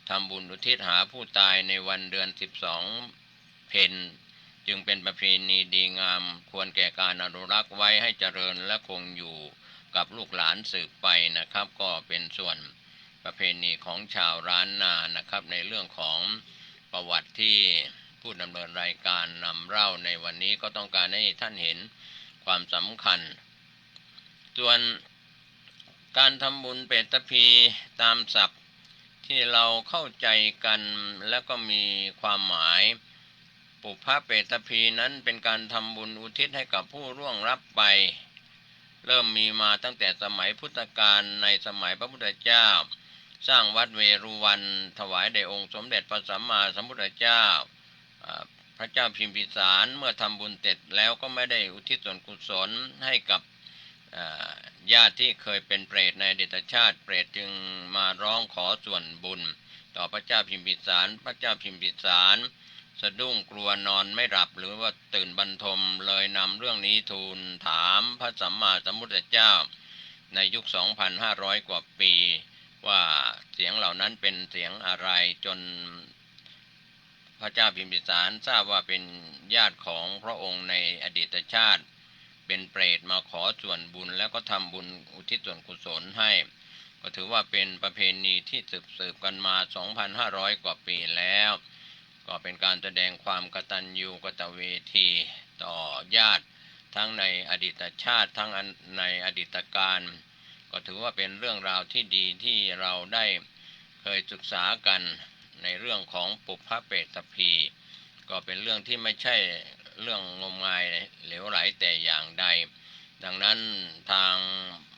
ทำบุญอุทิศหาผู้ตายในวันเดือน12 เพ็ญจึงเป็นประเพณีดีงามควรแก่การอนุรักษ์ไว้ให้เจริญและคงอยู่กับลูกหลานสืบไปนะครับก็เป็นส่วนประเพณีของชาวล้านนานะครับในเรื่องของประวัติที่ผู้ดำเนินรายการนำเล่าในวันนี้ก็ต้องการให้ท่านเห็นความสำคัญส่วนการทำบุญเปตพีตามศัพท์ที่เราเข้าใจกันและก็มีความหมายปุพพเปตพีนั้นเป็นการทำบุญอุทิศให้กับผู้ร่วงลับไปเริ่มมีมาตั้งแต่สมัยพุทธกาลในสมัยพระพุทธเจ้าสร้างวัดเวรุวันถวายแด่องค์สมเด็จพระสัมมาสัมพุทธเจ้าพระเจ้าพิมพิสารเมื่อทำบุญเสร็จแล้วก็ไม่ได้อุทิศส่วนกุศลให้กับญาติที่เคยเป็นเปรตในอดีตชาติเปรตจึงมาร้องขอส่วนบุญต่อพระเจ้าพิมพิสารพระเจ้าพิมพิสารสะดุ้งกลัวนอนไม่หลับหรือว่าตื่นบรรทมเลยนำเรื่องนี้ทูลถามพระสัมมาสัมพุทธเจ้าในยุค 2,500 กว่าปีว่าเสียงเหล่านั้นเป็นเสียงอะไรจนพระเจ้าพิมพิสารทราบว่าเป็นญาติของพระองค์ในอดีตชาติเป็นเปรตมาขอส่วนบุญแล้วก็ทำบุญอุทิศส่วนกุศลให้ก็ถือว่าเป็นประเพณีที่สืบกันมา 2,500 กว่าปีแล้วก็เป็นการแสดงความกตัญญูกตเวทีต่อญาติทั้งในอดีตชาติทั้งในอดีตการก็ถือว่าเป็นเรื่องราวที่ดีที่เราได้เคยศึกษากันในเรื่องของปุพพเปตพีก็เป็นเรื่องที่ไม่ใช่เรื่องงมงายเหลวไหลแต่อย่างใดดังนั้นทาง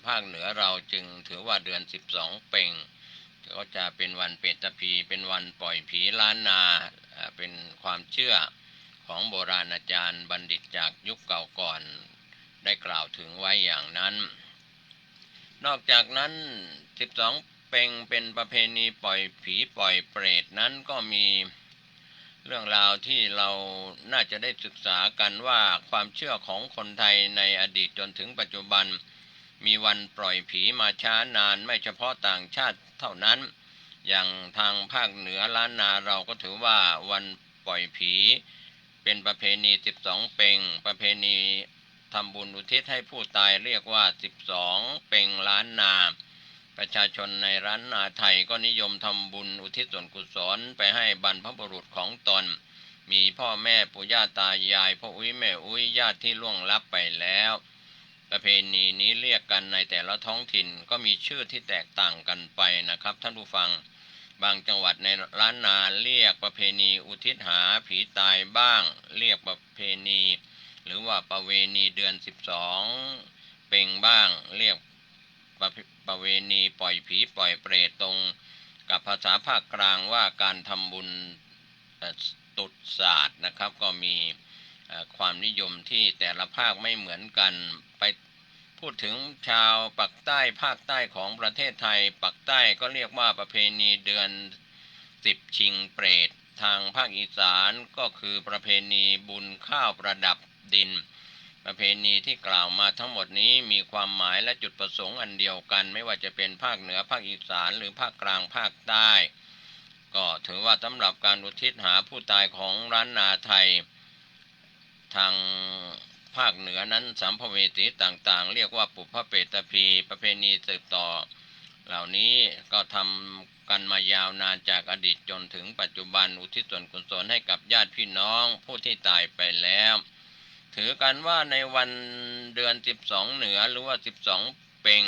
ภาคเหนือเราจึงถือว่าเดือน12 เพ็ญก็จะเป็นวันเปตพีเป็นวันปล่อยผีล้านนาเป็นความเชื่อข ของโบราณอาจารย์บัณฑิตจากยุคเก่าก่อนได้กล่าวถึงไว้อย่างนั้นนอกจากนั้น12เพ็งเป็นประเพณีปล่อยผีปล่อยเปรตนั้นก็มีเรื่องราวที่เราน่าจะได้ศึกษากันว่าความเชื่อของคนไทยในอดีตจนถึงปัจจุบันมีวันปล่อยผีมาช้านานไม่เฉพาะต่างชาติเท่านั้นอย่างทางภาคเหนือล้านนาเราก็ถือว่าวันปล่อยผีเป็นประเพณี12เพ็งประเพณีทำบุญอุทิศให้ผู้ตายเรียกว่า12เพ็งล้านนาประชาชนในล้านนาไทยก็นิยมทำบุญอุทิศส่วนกุศลไปให้บรรพบุรุษของตนมีพ่อแม่ปู่ย่าตายายพ่ออุ้ยแม่อุ้ยญาติที่ล่วงลับไปแล้วประเพณีนี้เรียกกันในแต่ละท้องถิ่นก็มีชื่อที่แตกต่างกันไปนะครับท่านผู้ฟังบางจังหวัดในล้านนาเรียกประเพณีอุทิศหาผีตายบ้างเรียกประเพณีหรือว่าประเวณีเดือน12เพ็งบ้างเรียกประเวณีปล่อยผีปล่อยเปรตตรงกับภาษาภาคกลางว่าการทำบุญตุดศาสตร์นะครับก็มีความนิยมที่แต่ละภาคไม่เหมือนกันไปพูดถึงชาวปักใต้ภาคใต้ของประเทศไทยปักใต้ก็เรียกว่าประเพณีเดือน10ชิงเปรตทางภาคอีสานก็คือประเพณีบุญข้าวประดับดินประเพณีที่กล่าวมาทั้งหมดนี้มีความหมายและจุดประสงค์อันเดียวกันไม่ว่าจะเป็นภาคเหนือภาคอีสานหรือภาคกลางภาคใต้ก็ถือว่าสำหรับการอุทิศหาผู้ตายของล้านนาไทยทางภาคเหนือนั้นสัมภเวสีต่างๆเรียกว่าปุพพเปตพีประเพณีสืบต่อเหล่านี้ก็ทำกันมายาวนานจากอดีตจนถึงปัจจุบันอุทิศส่วนกุศลให้กับญาติพี่น้องผู้ที่ตายไปแล้วถือกันว่าในวันเดือน12เหนือหรือว่า12เพ็ง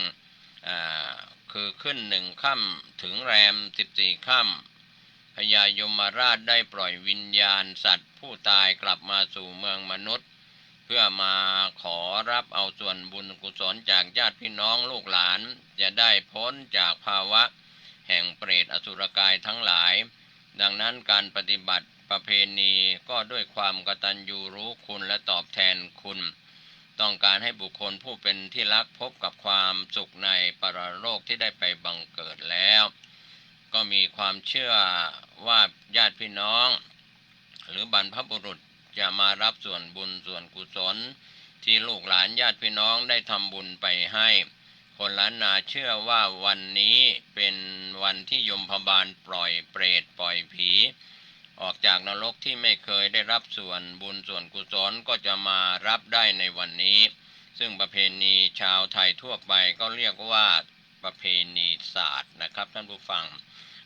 คือขึ้น1ค่ำถึงแรม14ค่ำพญายมราชได้ปล่อยวิญญาณสัตว์ผู้ตายกลับมาสู่เมืองมนุษย์เพื่อมาขอรับเอาส่วนบุญกุศลจากญาติพี่น้องลูกหลานจะได้พ้นจากภาวะแห่งเปรตอสุรกายทั้งหลายดังนั้นการปฏิบัติประเพณีก็ด้วยความกตัญญูรู้คุณและตอบแทนคุณต้องการให้บุคคลผู้เป็นที่รักพบกับความสุขในปรโลกที่ได้ไปบังเกิดแล้วก็มีความเชื่อว่าญาติพี่น้องหรือบรรพบุรุษจะมารับส่วนบุญส่วนกุศลที่ลูกหลานญาติพี่น้องได้ทำบุญไปให้คนล้านนาเชื่อว่าวันนี้เป็นวันที่ยมพบาลปล่อยเปรตปล่อยผีออกจากนรกที่ไม่เคยได้รับส่วนบุญส่วนกุศลก็จะมารับได้ในวันนี้ซึ่งประเพณีชาวไทยทั่วไปก็เรียกว่าประเพณีศาสตร์นะครับท่านผู้ฟัง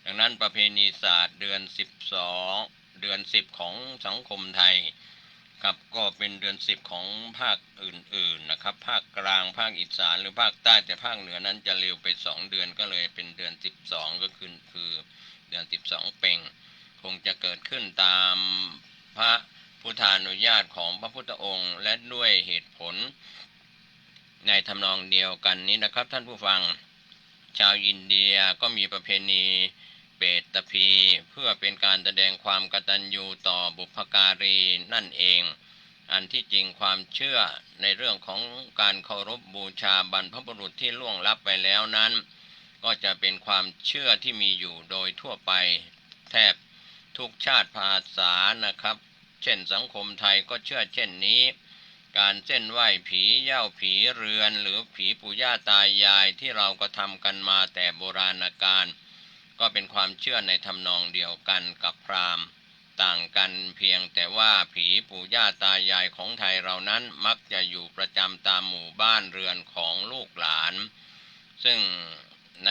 ดังนั้นประเพณีศาสตร์เดือน10ของสังคมไทยครับก็เป็นเดือน10ของภาคอื่นๆนะครับภาคกลางภาคอีสานหรือภาคใต้แต่ภาคเหนือนั้นจะเร็วไป2เดือนก็เลยเป็นเดือน12ก็คือเดือน12เพ็งคงจะเกิดขึ้นตามพระพุทธานุญาตของพระพุทธองค์และด้วยเหตุผลในทำนองเดียวกันนี้นะครับท่านผู้ฟังชาวอินเดียก็มีประเพณีเปตพีเพื่อเป็นการแสดงความกตัญญูต่อบุพการีนั่นเองอันที่จริงความเชื่อในเรื่องของการเคารพบูชาบรรพบุรุษที่ล่วงลับไปแล้วนั้นก็จะเป็นความเชื่อที่มีอยู่โดยทั่วไปแทบทุกชาติภาษานะครับเช่นสังคมไทยก็เชื่อเช่นนี้การเส้นไหว้ผีเหย้าผีเรือนหรือผีปู่ย่าตายายที่เราก็ทำกันมาแต่โบราณกาลก็เป็นความเชื่อในทำนองเดียวกันกับพราหมณ์ต่างกันเพียงแต่ว่าผีปู่ย่าตายายของไทยเรานั้นมักจะอยู่ประจำตามหมู่บ้านเรือนของลูกหลานซึ่งใน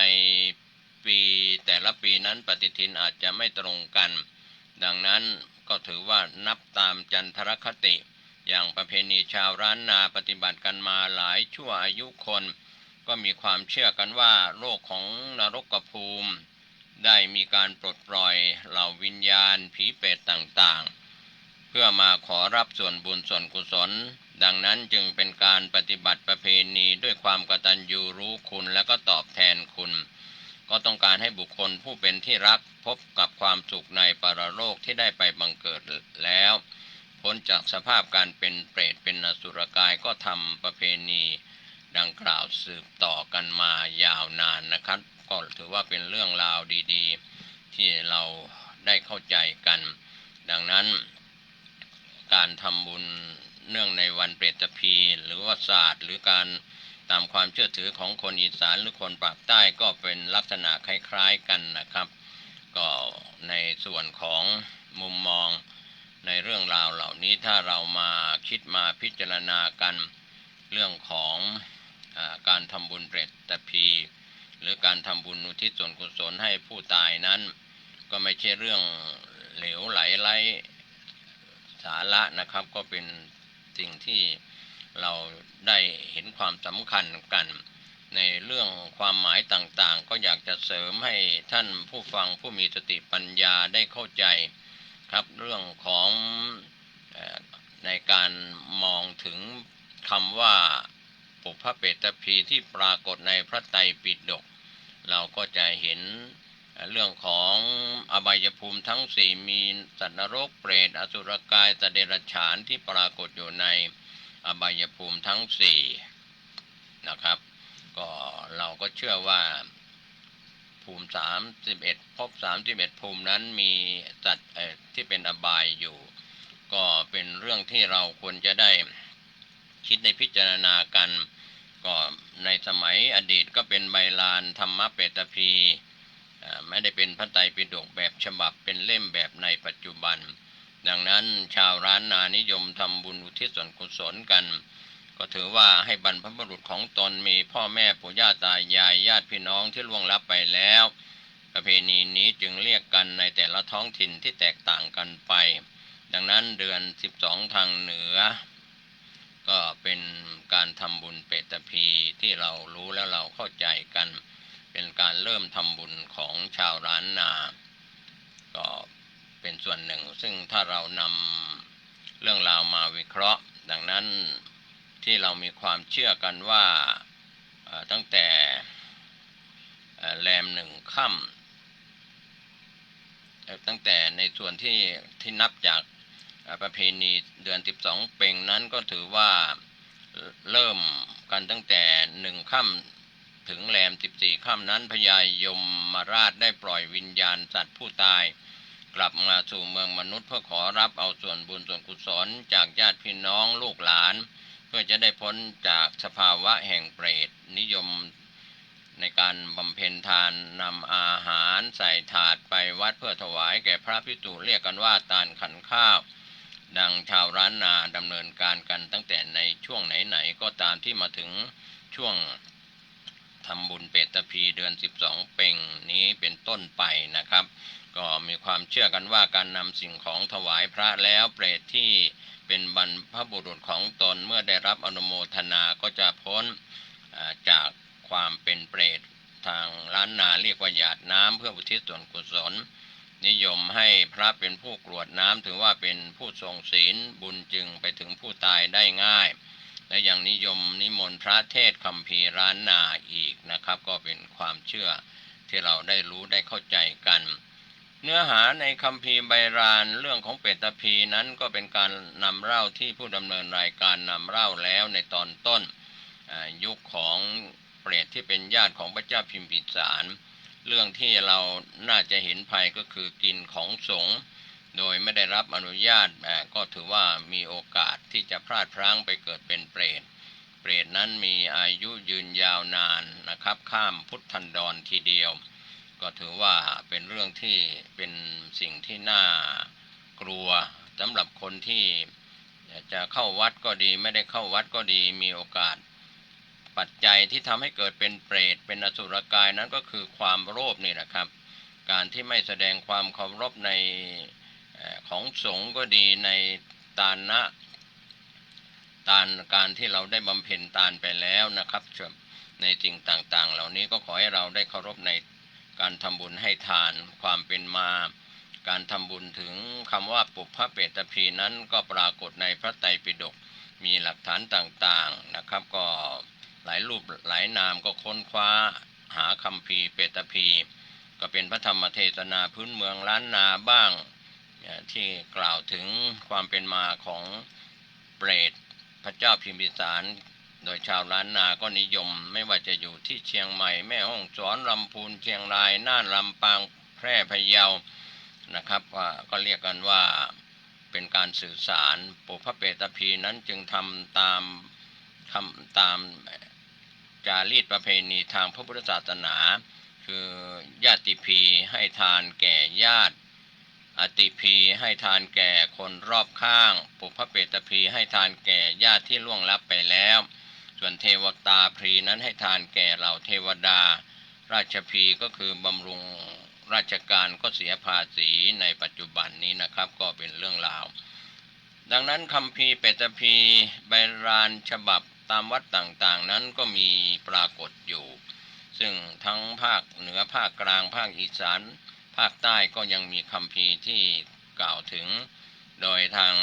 ปีแต่ละปีนั้นปฏิทินอาจจะไม่ตรงกันดังนั้นก็ถือว่านับตามจันทรคติอย่างประเพณีชาวล้านนาปฏิบัติกันมาหลายชั่วอายุคนก็มีความเชื่อกันว่าโลกของนรกภูมิได้มีการปลดปล่อยเหล่าวิญญาณผีเปรตต่างๆเพื่อมาขอรับส่วนบุญส่วนกุศลดังนั้นจึงเป็นการปฏิบัติประเพณีด้วยความกตัญญูรู้คุณและก็ตอบแทนคุณก็ต้องการให้บุคคลผู้เป็นที่รักพบกับความสุขในปรโลกที่ได้ไปบังเกิดแล้วผ พ้นจากสภาพการเป็นเปรตเป็นอสุรกายก็ทำประเพณีดังกล่าวสืบต่อกันมายาวนานนะครับก็ถือว่าเป็นเรื่องราวดีๆที่เราได้เข้าใจกันดังนั้นการทำบุญเนื่องในวันเปรตภีหรือว่าศาสตร์หรือการตามความเชื่อถือของคนอีสานหรือคนปากใต้ก็เป็นลักษณะคล้ายๆกันนะครับก็ในส่วนของมุมมองในเรื่องราวเหล่านี้ถ้าเรามาคิดมาพิจารณากันเรื่องของการทำบุญเปรตภีหรือการทำบุญอุทิศส่วนกุศลให้ผู้ตายนั้นก็ไม่ใช่เรื่องเหลวไหลไร้สาระนะครับก็เป็นสิ่งที่เราได้เห็นความสำคัญกันในเรื่องความหมายต่างๆก็อยากจะเสริมให้ท่านผู้ฟังผู้มีสติปัญญาได้เข้าใจครับเรื่องของในการมองถึงคำว่าปุพพเปตภีที่ปรากฏในพระไตรปิฎกเราก็จะเห็นเรื่องของอบายภูมิทั้งสี่มีสัตว์นรกเปรตอสุรกายสัตว์เดรัจฉานที่ปรากฏอยู่ในอบายภูมิทั้งสี่นะครับก็เราก็เชื่อว่าภูมิ31ภพ31ภูมินั้นมีสัตว์ที่เป็นอบายอยู่ก็เป็นเรื่องที่เราควรจะได้คิดในพิจารณากันก็ในสมัยอดีตก็เป็นใบลานธรรมเปตภีไม่ได้เป็นพระไตรปิฎกแบบฉบับเป็นเล่มแบบในปัจจุบันดังนั้นชาวล้านนานิยมทำบุญอุทิศส่วนกุศลกันก็ถือว่าให้บรรพบุรุษของตนมีพ่อแม่ปู่ย่าตายายญาติพี่น้องที่ล่วงลับไปแล้วประเพณีนี้จึงเรียกกันในแต่ละท้องถิ่นที่แตกต่างกันไปดังนั้นเดือน12ทางเหนือก็เป็นการทำบุญเปตภีที่เรารู้แล้วเราเข้าใจกันเป็นการเริ่มทำบุญของชาวล้านนาก็เป็นส่วนหนึ่งซึ่งถ้าเรานำเรื่องราวมาวิเคราะห์ดังนั้นที่เรามีความเชื่อกันว่าตั้งแต่แรม1 ค่ำตั้งแต่ในส่วนที่นับจากประเพณีเดือน12เพ็งนั้นก็ถือว่าเริ่มกันตั้งแต่1 ค่ำถึงแรม14 ค่ำนั้นพญายมราชได้ปล่อยวิญญาณสัตว์ผู้ตายกลับมาสู่เมืองมนุษย์เพื่อขอรับเอาส่วนบุญส่วนกุศลจากญาติพี่น้องลูกหลานเพื่อจะได้พ้นจากสภาวะแห่งเปรตนิยมในการบำเพ็ญทานนำอาหารใส่ถาดไปวัดเพื่อถวายแก่พระภิกษุเรียกกันว่าตาลขันข้าวดังชาวล้านนาดำเนินการกันตั้งแต่ในช่วงไหนๆก็ตามที่มาถึงช่วงทำบุญเปตภีเดือน12เพ็งนี้เป็นต้นไปนะครับก็มีความเชื่อกันว่าการนำสิ่งของถวายพระแล้วเปรตที่เป็นบรรพบุรุษของตนเมื่อได้รับอนุโมทนาก็จะพ้นจากความเป็นเปรตทางล้านนาเรียกว่าหยาดน้ำเพื่ออุทิศส่วนกุศลนิยมให้พระเป็นผู้กรวดน้ำถือว่าเป็นผู้ทรงศีลบุญจึงไปถึงผู้ตายได้ง่ายและยังนิยมนิมนต์พระเทศน์คัมภีร์ล้านนาอีกนะครับก็เป็นความเชื่อที่เราได้รู้ได้เข้าใจกันเนื้อหาในคัมภีร์ไบรานเรื่องของเปตภีนั้นก็เป็นการนำเล่าที่ผู้ดำเนินรายการนำเล่าแล้วในตอนต้นยุคของเปรตที่เป็นญาติของพระเจ้าพิมพิสารเรื่องที่เราน่าจะเห็นภัยก็คือกินของสงฆ์โดยไม่ได้รับอนุญาตก็ถือว่ามีโอกาสที่จะพลาดพลั้งไปเกิดเป็นเปรตเปรตนั้นมีอายุยืนยาวนานนะครับข้ามพุทธันดรทีเดียวก็ถือว่าเป็นเรื่องที่เป็นสิ่งที่น่ากลัวสำหรับคนที่จะเข้าวัดก็ดีไม่ได้เข้าวัดก็ดีมีโอกาสปัจจัยที่ทำให้เกิดเป็นเปรตเป็นอสุรกายนั้นก็คือความโลภนี่แหละครับการที่ไม่แสดงความเคารพในของสงฆ์ก็ดีในทานะการที่เราได้บำเพ็ญทานไปแล้วนะครับในสิ่งต่างๆเหล่านี้ก็ขอให้เราได้เคารพในการทำบุญให้ทานความเป็นมาการทำบุญถึงคำว่าปุพพเปตภีนั้นก็ปรากฏในพระไตรปิฎกมีหลักฐานต่างๆนะครับก็หลายรูปหลายนามก็ค้นคว้าหาคัมภีร์เปตภีก็เป็นพระธรรมเทศนาพื้นเมืองล้านนาบ้าง ที่กล่าวถึงความเป็นมาของเปรตพระเจ้าพิมพิสารโดยชาวล้านนาก็นิยมไม่ว่าจะอยู่ที่เชียงใหม่แม่ฮ่องสอนลำพูนเชียงรายน่านลำปางแพร่พะเยานะครับว่าก็เรียกกันว่าเป็นการสื่อสารปุพพเปตพีนั้นจึงทำตามจารีตประเพณีทางพระพุทธศาสนาคือญาติพีให้ทานแก่ญาติอติพีให้ทานแก่คนรอบข้างปุพพเปตพีให้ทานแก่ญาติที่ล่วงลับไปแล้วส่วนเทวตาพีนั้นให้ทานแก่เหล่าเทวดาราชพีก็คือบำรุงราชการก็เสียภาษีในปัจจุบันนี้นะครับก็เป็นเรื่องราวดังนั้นคัมภีร์เปตพีใบรานฉบับตามวัดต่างๆนั้นก็มีปรากฏอยู่ซึ่งทั้งภาคเหนือภาคกลางภาคอีสานภาคใต้ก็ยังมีคัมภีร์ที่กล่าวถึงโดยทาง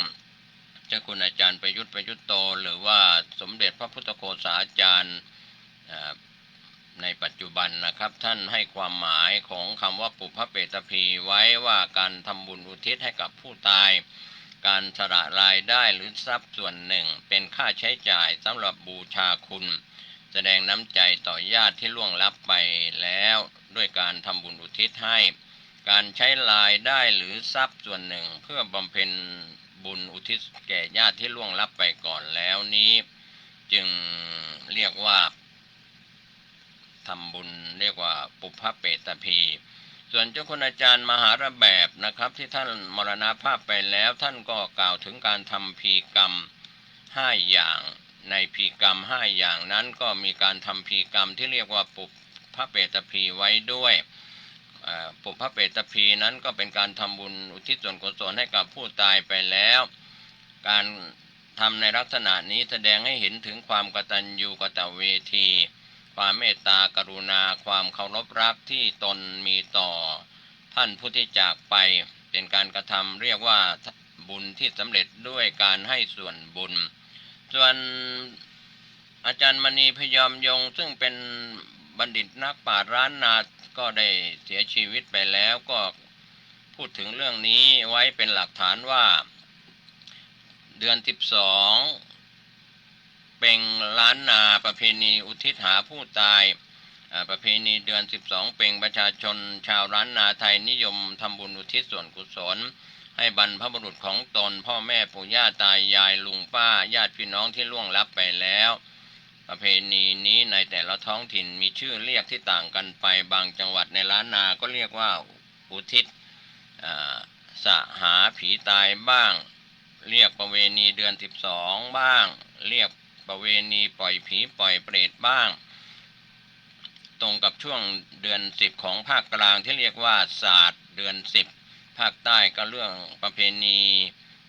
เจ้าคุณอาจารย์ประยุทธ์โตหรือว่าสมเด็จพระพุทธโฆษาจารย์ในปัจจุบันนะครับท่านให้ความหมายของคำว่าปุพพเปตพีไว้ว่าการทำบุญอุทิศให้กับผู้ตายการสละรายได้หรือทรัพย์ส่วนหนึ่งเป็นค่าใช้จ่ายสำหรับบูชาคุณแสดงน้ำใจต่อญาติที่ล่วงลับไปแล้วด้วยการทำบุญอุทิศให้การใช้รายได้หรือทรัพย์ส่วนหนึ่งเพื่อบำเพ็ญบุญอุทิศแก่ญาติที่ล่วงลับไปก่อนแล้วนี้จึงเรียกว่าทำบุญเรียกว่าปุพพเปตพีส่วนเจ้าคุณอาจารย์มหาระแบบนะครับที่ท่านมรณภาพไปแล้วท่านก็กล่าวถึงการทำพีกรรม5อย่างในพีกรรม5อย่างนั้นก็มีการทำพีกรรมที่เรียกว่าปุพพเปตพีไว้ด้วยปุพพเปตพีนั้นก็เป็นการทำบุญอุทิศส่วนกุศลให้กับผู้ตายไปแล้วการทำในลักษณะนี้แสดงให้เห็นถึงความกตัญญูกตเวทีความเมตตากรุณาความเคารพรักที่ตนมีต่อท่านผู้ที่จากไปเป็นการกระทำเรียกว่าบุญที่สำเร็จด้วยการให้ส่วนบุญส่วนอาจารย์มณีพยอมยงซึ่งเป็นบัณฑิตนักปราชญ์ล้านนาก็ได้เสียชีวิตไปแล้วก็พูดถึงเรื่องนี้ไว้เป็นหลักฐานว่าเดือน12เป็นล้านนาประเพณีอุทิศหาผู้ตายประเพณีเดือน12เป็นประชาชนชาวล้านนาไทยนิยมทำบุญอุทิศส่วนกุศลให้บรรพบุรุษของตนพ่อแม่ปู่ย่าตายายลุงป้าญาติพี่น้องที่ล่วงลับไปแล้วประเพณีนี้ในแต่ละท้องถิ่นมีชื่อเรียกที่ต่างกันไปบางจังหวัดในล้านนาก็เรียกว่าอุทิศสหาผีตายบ้างเรียกประเวณีเดือน12บ้างเรียกประเวณีปล่อยผีปล่อยเปรตบ้างตรงกับช่วงเดือน10ของภาคกลางที่เรียกว่าศาสตร์เดือน10ภาคใต้ก็เรื่องประเพณี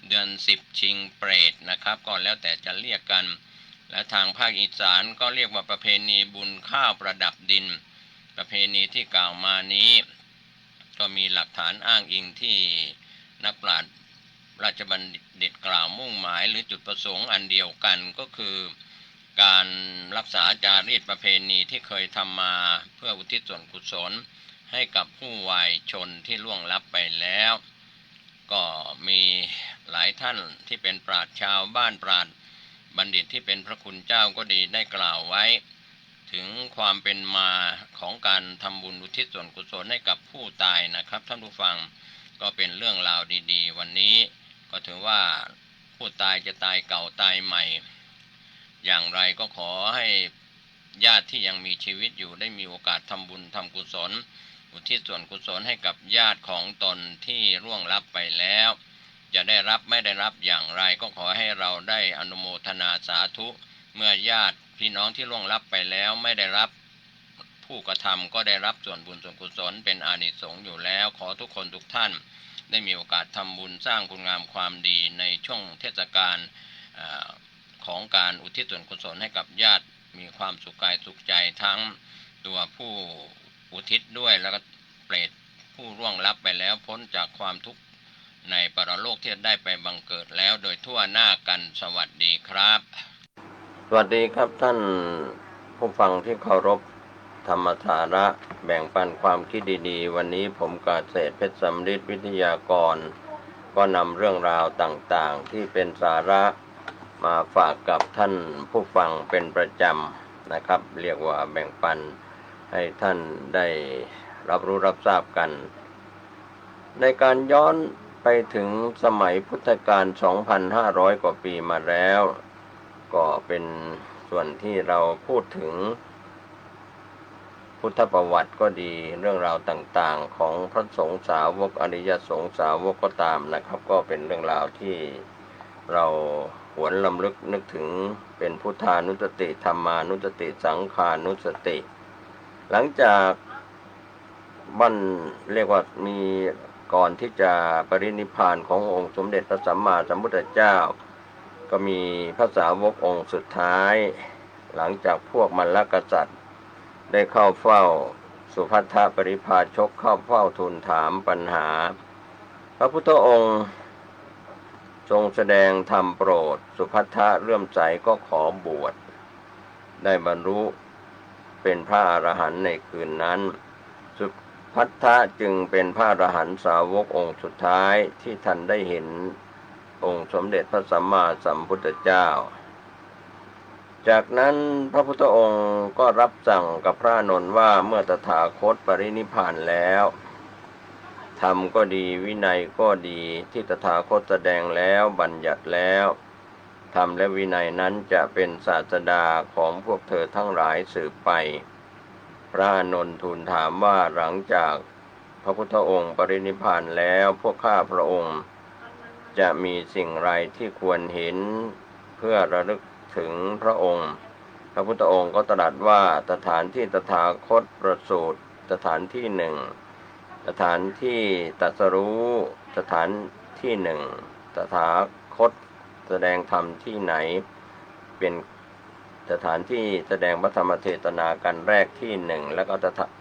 เดือน10ชิงเปรตนะครับก็แล้วแต่จะเรียกกันและทางภาคอีสานก็เรียกว่าประเพณีบุญข้าวประดับดินประเพณีที่กล่าวมานี้ก็มีหลักฐานอ้างอิงที่นักปราชญ์ราชบัณฑิตกล่าวมุ่งหมายหรือจุดประสงค์อันเดียวกันก็คือการรักษาจารีตประเพณีที่เคยทำมาเพื่ออุทิศส่วนกุศลให้กับผู้วายชนที่ล่วงลับไปแล้วก็มีหลายท่านที่เป็นปราชญ์ชาวบ้านปราชญ์บัณฑิตที่เป็นพระคุณเจ้าก็ดีได้กล่าวไว้ถึงความเป็นมาของการทำบุญอุทิศส่วนกุศลให้กับผู้ตายนะครับท่านผู้ฟังก็เป็นเรื่องราวดีๆวันนี้ก็ถือว่าผู้ตายจะตายเก่าตายใหม่อย่างไรก็ขอให้ญาติที่ยังมีชีวิตอยู่ได้มีโอกาสทำบุญทำกุศลอุทิศส่วนกุศลให้กับญาติของตนที่ร่วงลับไปแล้วจะได้รับไม่ได้รับอย่างไรก็ขอให้เราได้อนุโมทนาสาธุเมื่อญาติพี่น้องที่ล่วงลับไปแล้วไม่ได้รับผู้กระทำก็ได้รับส่วนบุญส่วนกุศลเป็นอานิสงส์อยู่แล้วขอทุกคนทุกท่านได้มีโอกาสทำบุญสร้างคุณงามความดีในช่วงเทศกาลของการอุทิศส่วนกุศลให้กับญาติมีความสุขกายสุขใจทั้งตัวผู้อุทิศด้วยแล้วก็เปรตผู้ร่วงลับไปแล้วพ้นจากความทุกข์ในปรโลกที่ได้ไปบังเกิดแล้วโดยทั่วหน้ากันสวัสดีครับสวัสดีครับท่านผู้ฟังที่เคารพธรรมสาระแบ่งปันความคิดดีๆวันนี้ผมกเกษตรเพชรสำริดวิทยากร ก็นำเรื่องราวต่างๆที่เป็นสาระมาฝากกับท่านผู้ฟังเป็นประจำนะครับเรียกว่าแบ่งปันให้ท่านได้รับรู้รับทราบกันในการย้อนไปถึงสมัยพุทธกาล 2,500 กว่าปีมาแล้วก็เป็นส่วนที่เราพูดถึงพุทธประวัติก็ดีเรื่องราวต่างๆของพระสงฆ์สาวกอริยสงฆ์สาวกก็ตามนะครับก็เป็นเรื่องราวที่เราหวนรำลึกนึกถึงเป็นพุทธานุสติธรรมานุสติสังฆานุสติหลังจากเรียกว่ามีก่อนที่จะปรินิพพานขององค์สมเด็จพระสัมมาสัมพุทธเจ้าก็มีพระสาวกองค์สุดท้ายหลังจากพวกมัลลกษัตริย์ได้เข้าเฝ้าสุภัททปริภาชกเข้าเฝ้าทูลถามปัญหาพระพุทธองค์ทรงแสดงธรรมโปรดสุภัททะเลื่อมใสก็ขอบวชได้บรรลุเป็นพระอรหันต์ในคืนนั้นสุภัททะจึงเป็นพระอรหันต์สาวกองค์สุดท้ายที่ท่านได้เห็นองค์สมเด็จพระสัมมาสัมพุทธเจ้าจากนั้นพระพุทธองค์ก็รับสั่งกับพระอานนท์ว่าเมื่อตถาคตปรินิพพานแล้วธรรมก็ดีวินัยก็ดีที่ตถาคตแสดงแล้วบัญญัติแล้วธรรมและวินัยนั้นจะเป็นศาสดาของพวกเธอทั้งหลายสืบไปพระอานนท์ทูลถามว่าหลังจากพระพุทธองค์ปรินิพพานแล้วพวกข้าพระองค์จะมีสิ่งไรที่ควรเห็นเพื่อระลึกถึงพระองค์พระพุทธองค์ก็ตรัสว่าสถานที่ตถาคตประสูติสถานที่หนึ่งสถานที่ตรัสรู้สถานที่หนึ่งตถาคตแสดงธรรมที่ไหนเป็นสถานที่แสดงพระธรรมเทศนากันแรกที่หนึ่งแล้วก็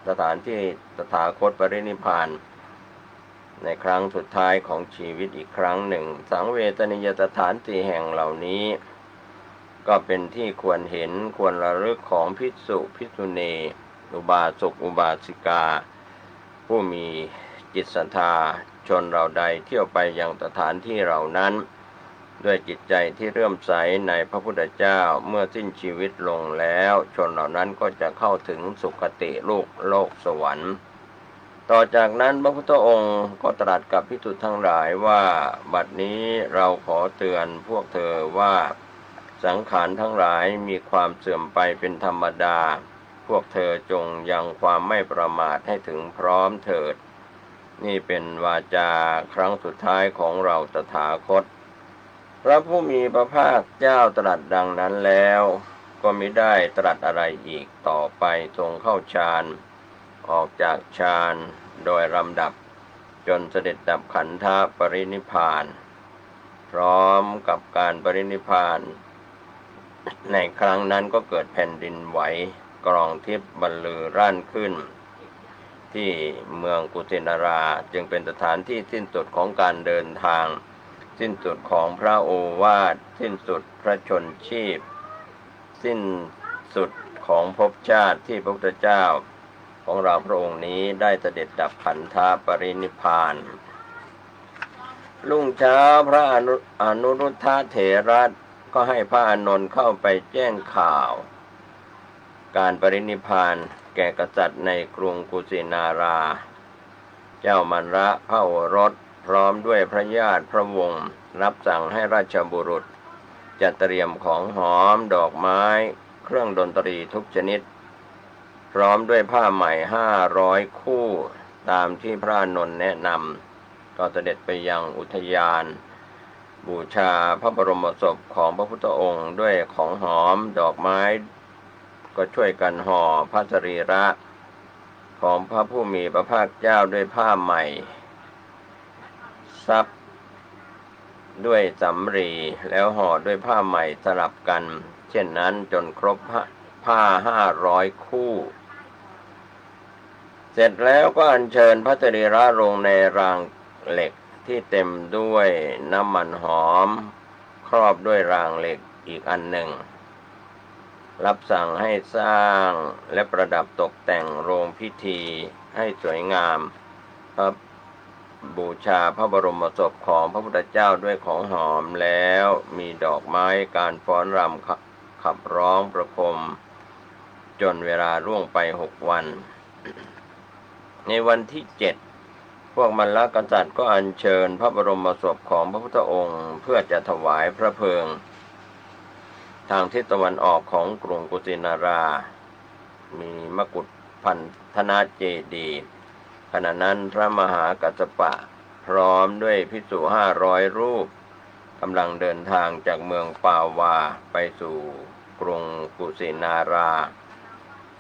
สถานที่ตถาคตปรินิพพานในครั้งสุดท้ายของชีวิตอีกครั้งหนึ่งสังเวชนียสถานที่แห่งเหล่านี้ก็เป็นที่ควรเห็นควรระลึกของภิกษุภิกษุณีอุบาสกอุบาสิกาผู้มีจิตศรัทธาชนเราใดเที่ยวไปยังสถานที่เหล่านั้นด้วยจิตใจที่เลื่อมใสในพระพุทธเจ้าเมื่อสิ้นชีวิตลงแล้วชนเหล่านั้นก็จะเข้าถึงสุคติโลกสวรรค์ต่อจากนั้นพระพุทธองค์ก็ตรัสกับภิกษุทั้งหลายว่าบัดนี้เราขอเตือนพวกเธอว่าสังขารทั้งหลายมีความเสื่อมไปเป็นธรรมดาพวกเธอจงยังความไม่ประมาทให้ถึงพร้อมเถิดนี่เป็นวาจาครั้งสุดท้ายของเราตถาคตพระผู้มีพระภาคเจ้าตรัสดังนั้นแล้วก็มิได้ตรัสอะไรอีกต่อไปทรงเข้าฌานออกจากฌานโดยลำดับจนเสด็จดับขันธปรินิพพานพร้อมกับการปรินิพพานในครั้งนั้นก็เกิดแผ่นดินไหวกรองทิพย์บรรลือรั่นขึ้นที่เมืองกุสินาราจึงเป็นสถานที่สิ้นสุดของการเดินทางสิ้นสุดของพระโอวาทสิ้นสุดพระชนชีพสิ้นสุดของภพชาติที่พระพุทธเจ้าของเราพระองค์นี้ได้เสด็จดับขันธปรินิพพานรุ่งเช้าพระอนุรุทธะเถระก็ให้พระอานนท์เข้าไปแจ้งข่าวการปรินิพพานแก่กษัตริย์ในกรุงกุสินาราเจ้ามัลละพระโอรสพร้อมด้วยพระญาติพระวงศ์รับสั่งให้ราชบุรุษจัดเตรียมของหอมดอกไม้เครื่องดนตรีทุกชนิดพร้อมด้วยผ้าใหม่500 คู่ตามที่พระอานนท์แนะนำก็เสด็จไปยังอุทยานบูชาพระบรมศพของพระพุทธองค์ด้วยของหอมดอกไม้ก็ช่วยกันห่อพระสรีระของพระผู้มีพระภาคเจ้าด้วยผ้าใหม่ซับด้วยสำลีแล้วห่อด้วยผ้าใหม่สลับกันเช่นนั้นจนครบผ้า500 คู่เสร็จแล้วก็อัญเชิญพระสรีระลงในรางเหล็กที่เต็มด้วยน้ำมันหอมครอบด้วยรางเหล็กอีกอันหนึ่งรับสั่งให้สร้างและประดับตกแต่งโรงพิธีให้สวยงามพระ บูชาพระบรมศพของพระพุทธเจ้าด้วยของหอมแล้วมีดอกไม้การฟ้อนรำขับร้องประคมจนเวลาล่วงไป6 วัน ในวันที่7พวกมัลลกษัตริย์ก็อัญเชิญพระบรมศพของพระพุทธองค์เพื่อจะถวายพระเพลิงทางทิศตะวันออกของกรุงกุสินารา มีมกุฏพันธนาเจดีย์ขณะนั้นพระมหากัสสปะพร้อมด้วยภิกษุ500 รูปกำลังเดินทางจากเมืองปาวาไปสู่กรุงกุสินารา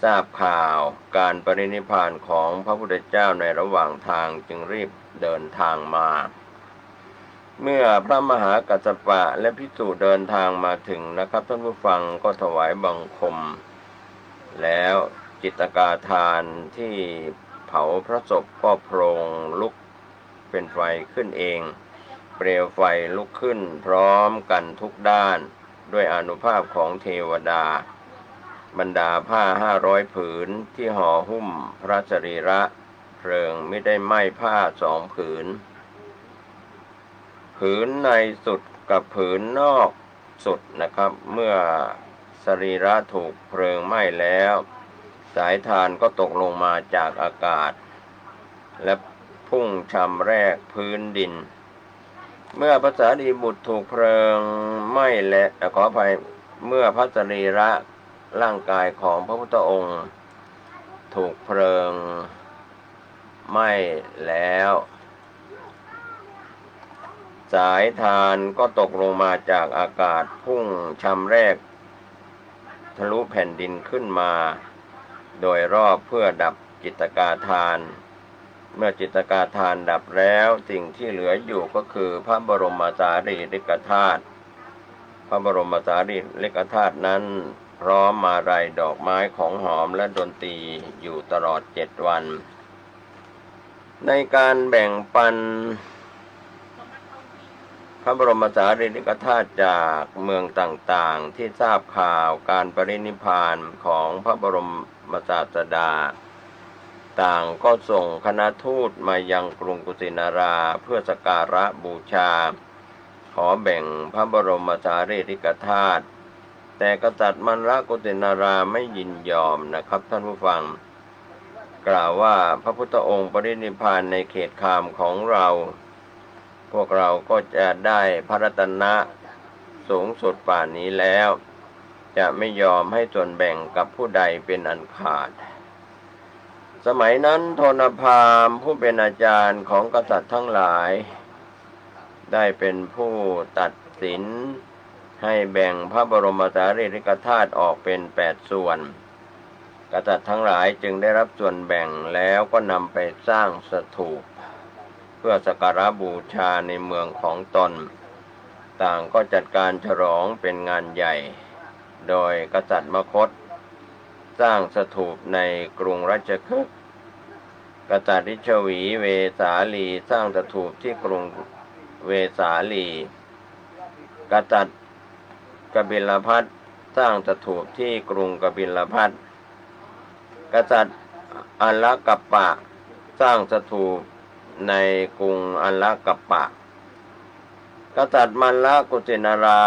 ทราบข่าวการปรินิพพานของพระพุทธเจ้าในระหว่างทางจึงรีบเดินทางมาเมื่อพระมหากัสสปะและภิกษุเดินทางมาถึงนะครับท่านผู้ฟังก็ถวายบังคมแล้วจิตกาทานที่เผาพระศพก็โพลงลุกเป็นไฟขึ้นเองเปลวไฟลุกขึ้นพร้อมกันทุกด้านด้วยอานุภาพของเทวดาบรรดาผ้า500 ผืนที่ห่อหุ้มพระสรีระเพลิงไม่ได้ไหม้ผ้า2 ผืนผืนในสุดกับผืนนอกสุดนะครับเมื่อสรีระถูกเพลิงไหม้แล้วสายทานก็ตกลงมาจากอากาศและพุ่งชำแรกพื้นดินเมื่อพระสารีบุตรถูกเพลิงไหม้และขออภัยเมื่อพระสรีระร่างกายของพระพุทธองค์ถูกเพลิงไหม้แล้วสายทานก็ตกลงมาจากอากาศพุ่งชำแรกทะลุแผ่นดินขึ้นมาโดยรอบเพื่อดับจิตกาทานเมื่อจิตกาทานดับแล้วสิ่งที่เหลืออยู่ก็คือพระบรมสารีริกธาตุพระบรมสารีริกธาตุนั้นพร้อมมาลัยดอกไม้ของหอมและดนตรีอยู่ตลอด7 วันในการแบ่งปันพระบรมสารีริกธาตุจากเมืองต่างๆที่ทราบข่าวการปรินิพพานของพระบรมศาสดาต่างก็ส่งคณะทูตมายังกรุงกุสินาราเพื่อสักการะบูชาขอแบ่งพระบรมสารีริกธาตุแต่กษัตริย์มัลลกุสินาราไม่ยินยอมนะครับท่านผู้ฟังกล่าวว่าพระพุทธองค์ปรินิพพานในเขตคามของเราพวกเราก็จะได้พระรัตนะสูงสุดป่านนี้แล้วจะไม่ยอมให้ส่วนแบ่งกับผู้ใดเป็นอันขาดสมัยนั้นโทนพราหมณ์ผู้เป็นอาจารย์ของกษัตริย์ทั้งหลายได้เป็นผู้ตัดสินให้แบ่งพระบรมสารีริกธาตุออกเป็น8 ส่วนกษัตริย์ทั้งหลายจึงได้รับส่วนแบ่งแล้วก็นำไปสร้างสถูปเพื่อสักการะบูชาในเมืองของตนต่างก็จัดการฉลองเป็นงานใหญ่โดยกษัตริย์มคธสร้างสถูปในกรุงราชคฤห์กษัตริย์ฤชวีเวสาลีสร้างสถูปที่กรุงเวสาลีกษัตริย์กบิลพัสสร้างสถูปที่กรุงกบิลพัสกษัตริย์อัลลกัปปะสร้างสถูปในกรุงอัลลกัปปะกษัตริย์มัลลกุสินารา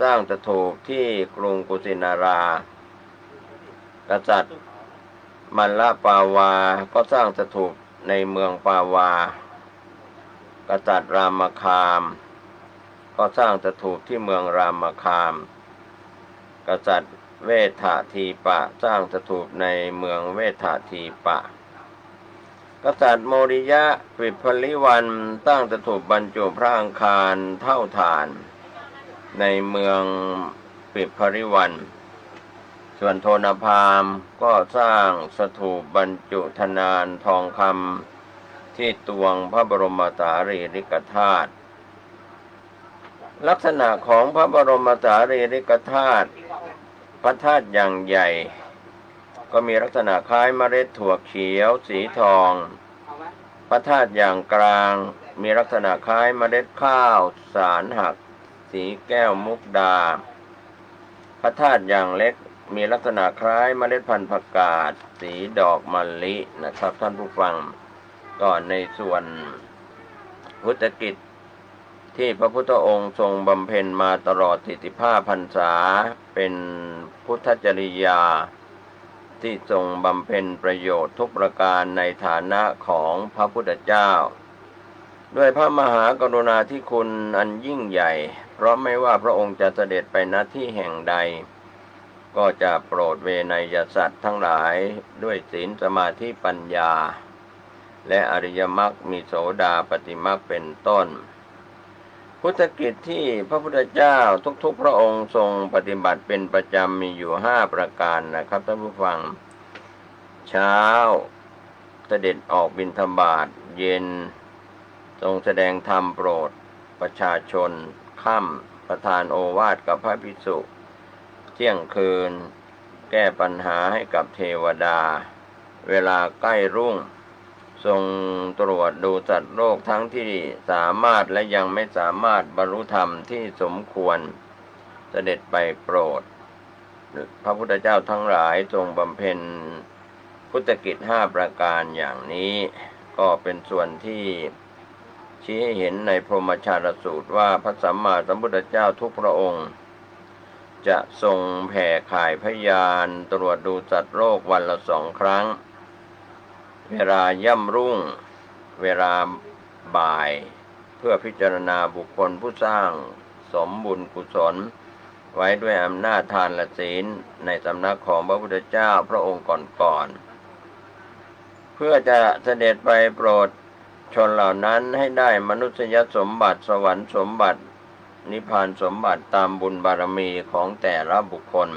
สร้างสถูปที่กรุงกุสินารากษัตริย์มัลลปาวาก็สร้างสถูปในเมืองปาวากษัตริย์รามคามก็สร้างสถูปที่เมืองรามคามกษัตริย์เวททีปะสร้างสถูปในเมืองเวททีปะกษัตริย์โมริยะปิพลิวันสร้างสถูปบรรจุพระอังคารเท่าฐานในเมืองปิพลิวันส่วนโทนพราหมณ์ก็สร้างสถูปบรรจุธนานทองคำที่ตวงพระบรมสารีริกธาตุลักษณะของพระบรมสารีริกธาตุพระธาตุอย่างใหญ่ก็มีลักษณะคล้ายเมล็ดถั่วเขียวสีทองพระธาตุอย่างกลางมีลักษณะคล้ายเมล็ดข้าวสารหักสีแก้วมุกดาพระธาตุอย่างเล็กมีลักษณะคล้ายเมล็ดพันธุ์ผักกาดสีดอกมะลินะครับท่านผู้ฟังก่อนในส่วน พุทธกิจที่พระพุทธองค์ทรงบำเพ็ญมาตลอด45 พรรษาเป็นพุทธจริยาที่ทรงบำเพ็ญประโยชน์ทุกประการในฐานะของพระพุทธเจ้าด้วยพระมหากรุณาธิคุณอันยิ่งใหญ่เพราะไม่ว่าพระองค์จะเสด็จไปณที่แห่งใดก็จะโปรดเวไนยสัตว์ทั้งหลายด้วยศีลสมาธิปัญญาและอริยมรรคมีโสดาปัตติมรรคเป็นต้นพุทธกิจที่พระพุทธเจ้าทุกๆพระองค์ทรงปฏิบัติเป็นประจำมีอยู่5 ประการนะครับท่านผู้ฟังเช้าเสด็จออกบิณฑบาตเย็นทรงแสดงธรรมโปรดประชาชนค่ำประทานโอวาทกับพระภิกษุเที่ยงคืนแก้ปัญหาให้กับเทวดาเวลาใกล้รุ่งทรงตรวจดูสัตว์โลกทั้งที่สามารถและยังไม่สามารถบรรลุธรรมที่สมควรเสด็จไปโปรดพระพุทธเจ้าทั้งหลายทรงบำเพ็ญพุทธกิจ5 ประการอย่างนี้ก็เป็นส่วนที่ชี้ให้เห็นในพรหมชาลสูตรว่าพระสัมมาสัมพุทธเจ้าทุกพระองค์จะทรงแผ่ข่ายพยานตรวจดูสัตว์โลกวันละ2 ครั้งเวลาย่ำรุ่งเวลาบ่ายเพื่อพิจารณาบุคคลผู้สร้างสมบุญกุศลไว้ด้วยอำนาจทานและศีลในสำนักของพระพุทธเจ้าพระองค์ก่อนๆเพื่อจะเสด็จไปโปรดชนเหล่านั้นให้ได้มนุษยสมบัติสวรรค์สมบัตินิพพานสมบัติตามบุญบารมีของแต่ละบุคคล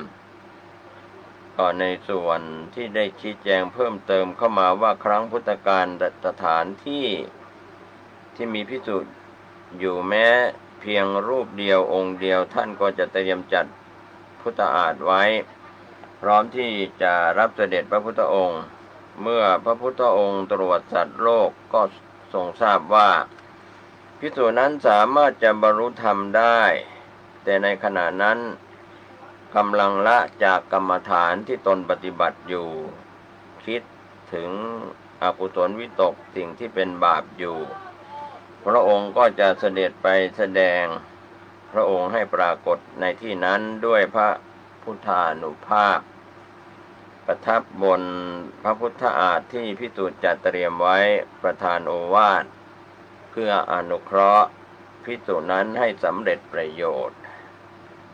ก็ในส่วนที่ได้ชี้แจงเพิ่มเติมเข้ามาว่าครั้งพุทธกาลสถานที่มีภิกษุอยู่แม้เพียงรูปเดียวองค์เดียวท่านก็จะเตรียมจัดพุทธอาฏไว้พร้อมที่จะรับเสด็จพระพุทธองค์เมื่อพระพุทธองค์ตรวจสัตว์โลกก็ทรงทราบว่าภิกษุนั้นสามารถจะบรรลุธรรมได้แต่ในขณะนั้นกำลังละจากกรรมฐานที่ตนปฏิบัติอยู่คิดถึงอกุศลวิตกสิ่งที่เป็นบาปอยู่พระองค์ก็จะเสด็จไปแสดงพระองค์ให้ปรากฏในที่นั้นด้วยพระพุทธานุภาพประทับบนพระพุทธอาฏที่ภิกษุจัดเตรียมไว้ประทานโอวาทเพื่ออนุเคราะห์ภิกษุนั้นให้สำเร็จประโยชน์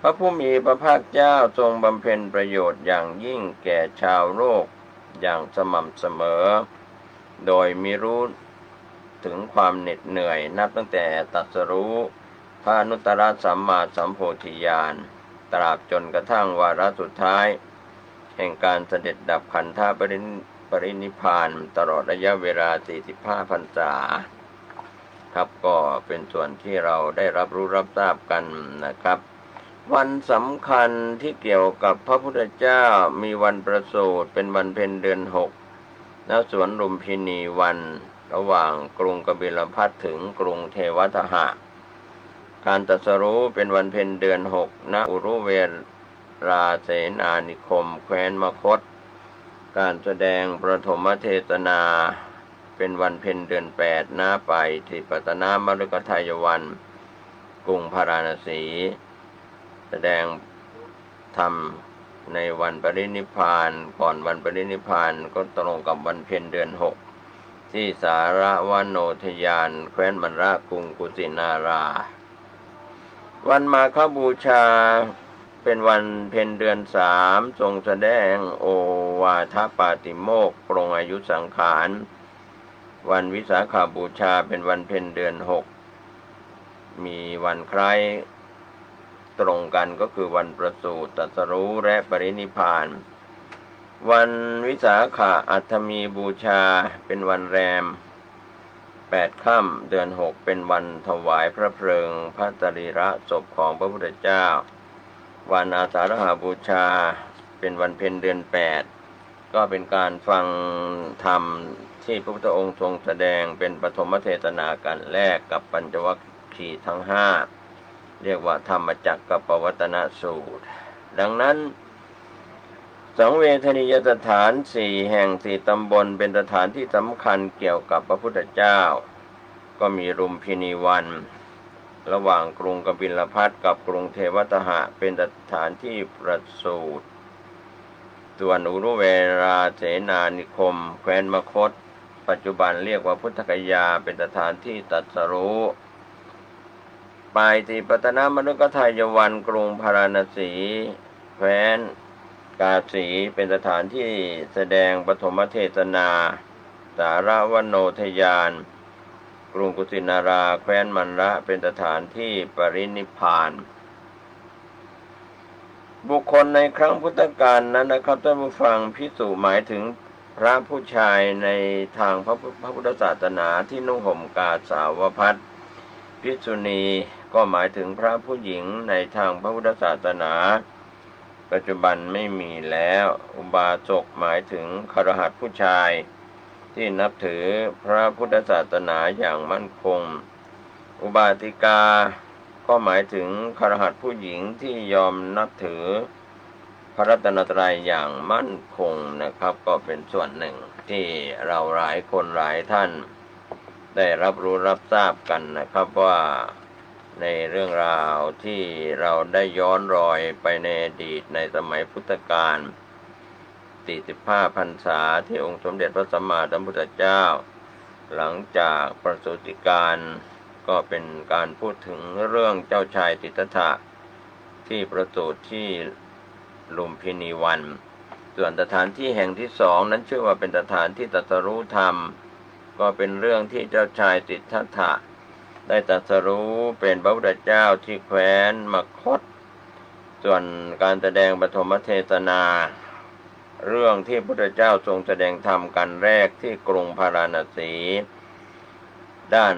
พระผู้มีพระภาคเจ้าทรงบำเพ็ญประโยชน์อย่างยิ่งแก่ชาวโลกอย่างสม่ำเสมอโดยมิรู้ถึงความเหน็ดเหนื่อยนับตั้งแต่ตรัสรู้พระอนุตตรสัมมาสัมโพธิญาณตราบจนกระทั่งวาระสุดท้ายแห่งการเสด็จดับขันธปรินิพพานตลอดระยะเวลา45 พรรษาครับก็เป็นส่วนที่เราได้รับรู้รับทราบกันนะครับวันสำคัญที่เกี่ยวกับพระพุทธเจ้ามีวันประสูติเป็นวันเพ็ญเดือน6ณสวนลุมพินีวันระหว่างกรุงกบิลพัสถึงกรุงเทวทหะการตรัสรู้เป็นวันเพ็ญเดือน6ณอุรุเวราเสนานิคมแคว้นมคธการแสดงประถมเทศนาเป็นวันเพ็ญเดือน8ณปายทิปตนามฤคทายวันกรุงพาราณสีแสดงธรรมในวันปรินิพพานก่อนวันปรินิพพานก็ตรงกับวันเพ็ญเดือน6ที่สารวโนทยานแคว้นมรกรุงกุสินาราวันมาฆบูชาเป็นวันเพ็ญเดือน3ทรงแสดงโอวาทปาติโมกข์ปรงอายุสังขารวันวิสาขบูชาเป็นวันเพ็ญเดือน6มีวันคล้ายตรงกันก็คือวันประสูติตรัสรู้และปรินิพพานวันวิสาขอัฏฐมีบูชาเป็นวันแรม8 ค่ำเดือน6เป็นวันถวายพระเพลิงพระสรีระศพของพระพุทธเจ้าวันอาสาฬหบูชาเป็นวันเพ็ญเดือน8ก็เป็นการฟังธรรมที่พระพุทธองค์ทรงแสดงเป็นปฐมเทศนากันแรกกับปัญจวัคคีย์ทั้ง5เรียกว่าธรรมจักรปวัตตนสูตรดังนั้นสังเวชนียสถาน4 แห่ง4 ตำบลเป็นสถานที่สำคัญเกี่ยวกับพระพุทธเจ้า ก็มีลุมพินีวันระหว่างกรุงกบิลพัสกับกรุงเทวตหะเป็นสถานที่ประสูติส่วนอุรุเวราเสนานิคมแคว้นมคธปัจจุบันเรียกว่าพุทธคยาเป็นสถานที่ตรัสรู้ปายติปตนมฤคทายวันกรุงพาราณสีแคว้นกาสีเป็นสถานที่แสดงปฐมเทศนาสารวโนทยานกรุงกุสินาราแคว้นมันระเป็นสถานที่ปรินิพพานบุคคลในครั้งพุทธกาลนั้นนะครับท่านผู้ฟังภิกษุหมายถึงพระผู้ชายในทางพระพุทธศาสนาที่นุ่งห่มกาสาวพัสภิกษุณีก็หมายถึงพระผู้หญิงในทางพระพุทธศาสนาปัจจุบันไม่มีแล้วอุบาสกหมายถึงคฤหัสถ์ผู้ชายที่นับถือพระพุทธศาสนาอย่างมั่นคงอุบาสิกาก็หมายถึงคฤหัสถ์ผู้หญิงที่ยอมนับถือพระรัตนตรัยอย่างมั่นคงนะครับก็เป็นส่วนหนึ่งที่เราหลายคนหลายท่านได้รับรู้รับทราบกันนะครับว่าในเรื่องราวที่เราได้ย้อนรอยไปในอดีตในสมัยพุทธกาล45 พรรษาที่องค์สมเด็จพระสัมมาสัมพุทธเจ้าหลังจากประสูติการก็เป็นการพูดถึงเรื่องเจ้าชายสิทธัตถะที่ประสูติที่ลุมพินีวันส่วนสถานที่แห่งที่สองนั้นชื่อว่าเป็นสถานที่ตรัสรู้ธรรมก็เป็นเรื่องที่เจ้าชายสิทธัตถะได้ตรัสรู้เป็นพระพุทธเจ้าที่แคว้นมคธส่วนการแสดงปฐมเทศนาเรื่องที่พระพุทธเจ้าทรงแสดงธรรมกันแรกที่กรุงพาราณสีด้าน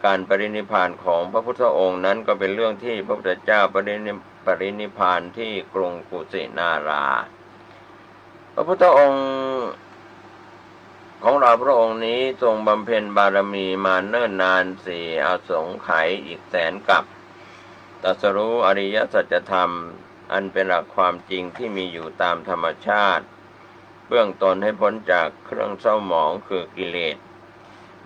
การปรินิพพานของพระพุทธองค์นั้นก็เป็นเรื่องที่พระพุทธเจ้าปรินิพพานที่กรุงกุสินาราพระพุทธองค์ของเราพระองค์นี้ทรงบำเพ็ญบารมีมาเนิ่นนานสี่อสงไขยอีกแสนกับตรัสรู้อริยสัจธรรมอันเป็นหลักความจริงที่มีอยู่ตามธรรมชาติเบื้องตนให้พ้นจากเครื่องเศร้าหมองคือกิเลส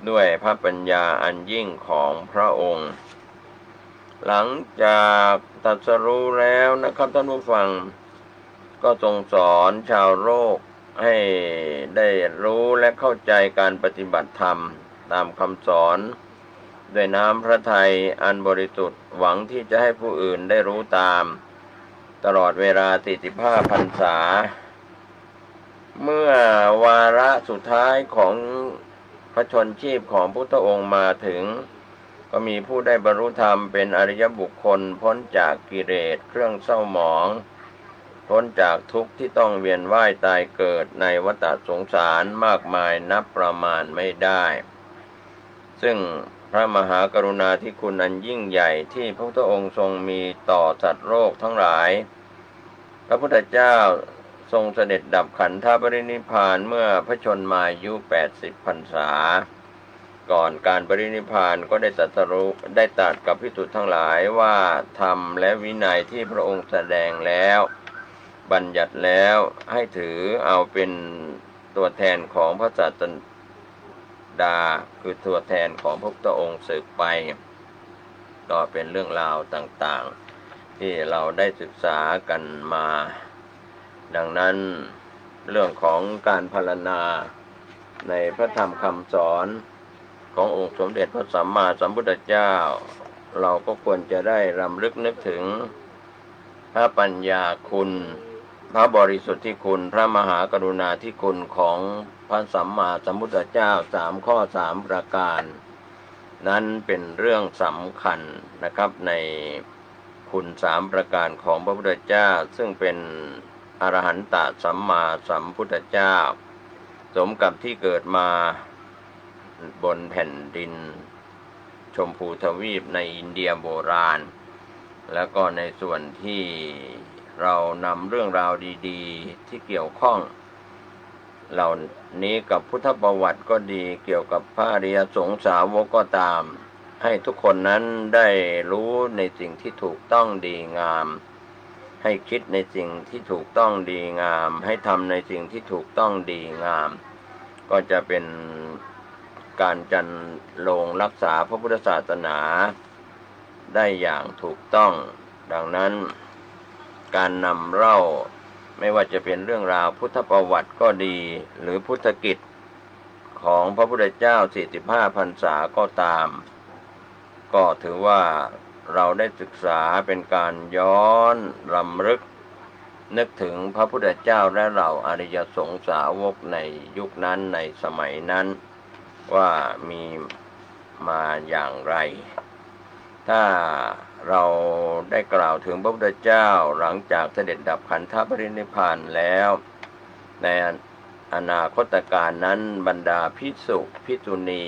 ด้วยพระปัญญาอันยิ่งของพระองค์หลังจากตรัสรู้แล้วนะครับท่านผู้ฟังก็ทรงสอนชาวโลกให้ได้รู้และเข้าใจการปฏิบัติธรรมตามคำสอนด้วยน้ำพระทัยอันบริสุทธิ์หวังที่จะให้ผู้อื่นได้รู้ตามตลอดเวลา45 พรรษาเมื่อวาระสุดท้ายของพระชนชีพของพุทธองค์มาถึงก็มีผู้ได้บรรลุธรรมเป็นอริยบุคคลพ้นจากกิเลสเครื่องเศร้าหมองพ้นจากทุกข์ที่ต้องเวียนว่ายตายเกิดในวัฏสงสารมากมายนับประมาณไม่ได้ซึ่งพระมหากรุณาธิคุณอันยิ่งใหญ่ที่พระพุทธองค์ทรงมีต่อสัตว์โลกทั้งหลายพระพุทธเจ้าทรงเสด็จดับขันธปรินิพพานเมื่อพระชนมายุ80 พรรษาก่อนการปรินิพพานก็ได้ตรัสกับภิกษุทั้งหลายว่าธรรมและวินัยที่พระองค์แสดงแล้วบัญญัติแล้วให้ถือเอาเป็นตัวแทนของพระศาสดาคือตัวแทนของพระพุทธองค์สืบไปก็เป็นเรื่องราวต่างๆที่เราได้ศึกษากันมาดังนั้นเรื่องของการพรรณนาในพระธรรมคำสอนขององค์สมเด็จพระสัมมาสัมพุทธเจ้าเราก็ควรจะได้รำลึกนึกถึงพระปัญญาคุณพระบริสุทธิคุณพระมหากรุณาธิคุณของพระสัมมาสัมพุทธเจ้า3 ข้อ 3 ประการนั้นเป็นเรื่องสำคัญนะครับในคุณ3 ประการของพระพุทธเจ้าซึ่งเป็นอรหันตสัมมาสัมพุทธเจ้าสมกับที่เกิดมาบนแผ่นดินชมพูทวีปในอินเดียโบราณแล้วก็ในส่วนที่เรานำเรื่องราวดีๆที่เกี่ยวข้องเหล่านี้กับพุทธประวัติก็ดีเกี่ยวกับพระอริยสงฆ์สาวกก็ตามให้ทุกคนนั้นได้รู้ในสิ่งที่ถูกต้องดีงามให้คิดในสิ่งที่ถูกต้องดีงามให้ทำในสิ่งที่ถูกต้องดีงามก็จะเป็น การจันลงรักษาพระพุทธศาสนาได้อย่างถูกต้อง ดังนั้นการนำเล่าไม่ว่าจะเป็นเรื่องราวพุทธประวัติก็ดีหรือพุทธกิจของพระพุทธเจ้า45พรรษาก็ตามก็ถือว่าเราได้ศึกษาเป็นการย้อนรำลึกนึกถึงพระพุทธเจ้าและเหล่าอริยสงสาวกในยุคนั้นในสมัยนั้นว่ามีมาอย่างไรถ้าเราได้กล่าวถึงพระพุทธเจ้าหลังจากเสด็จดับขันธปรินิพพานแล้วในอนาคตการนั้นบรรดาภิกษุภิกษุณี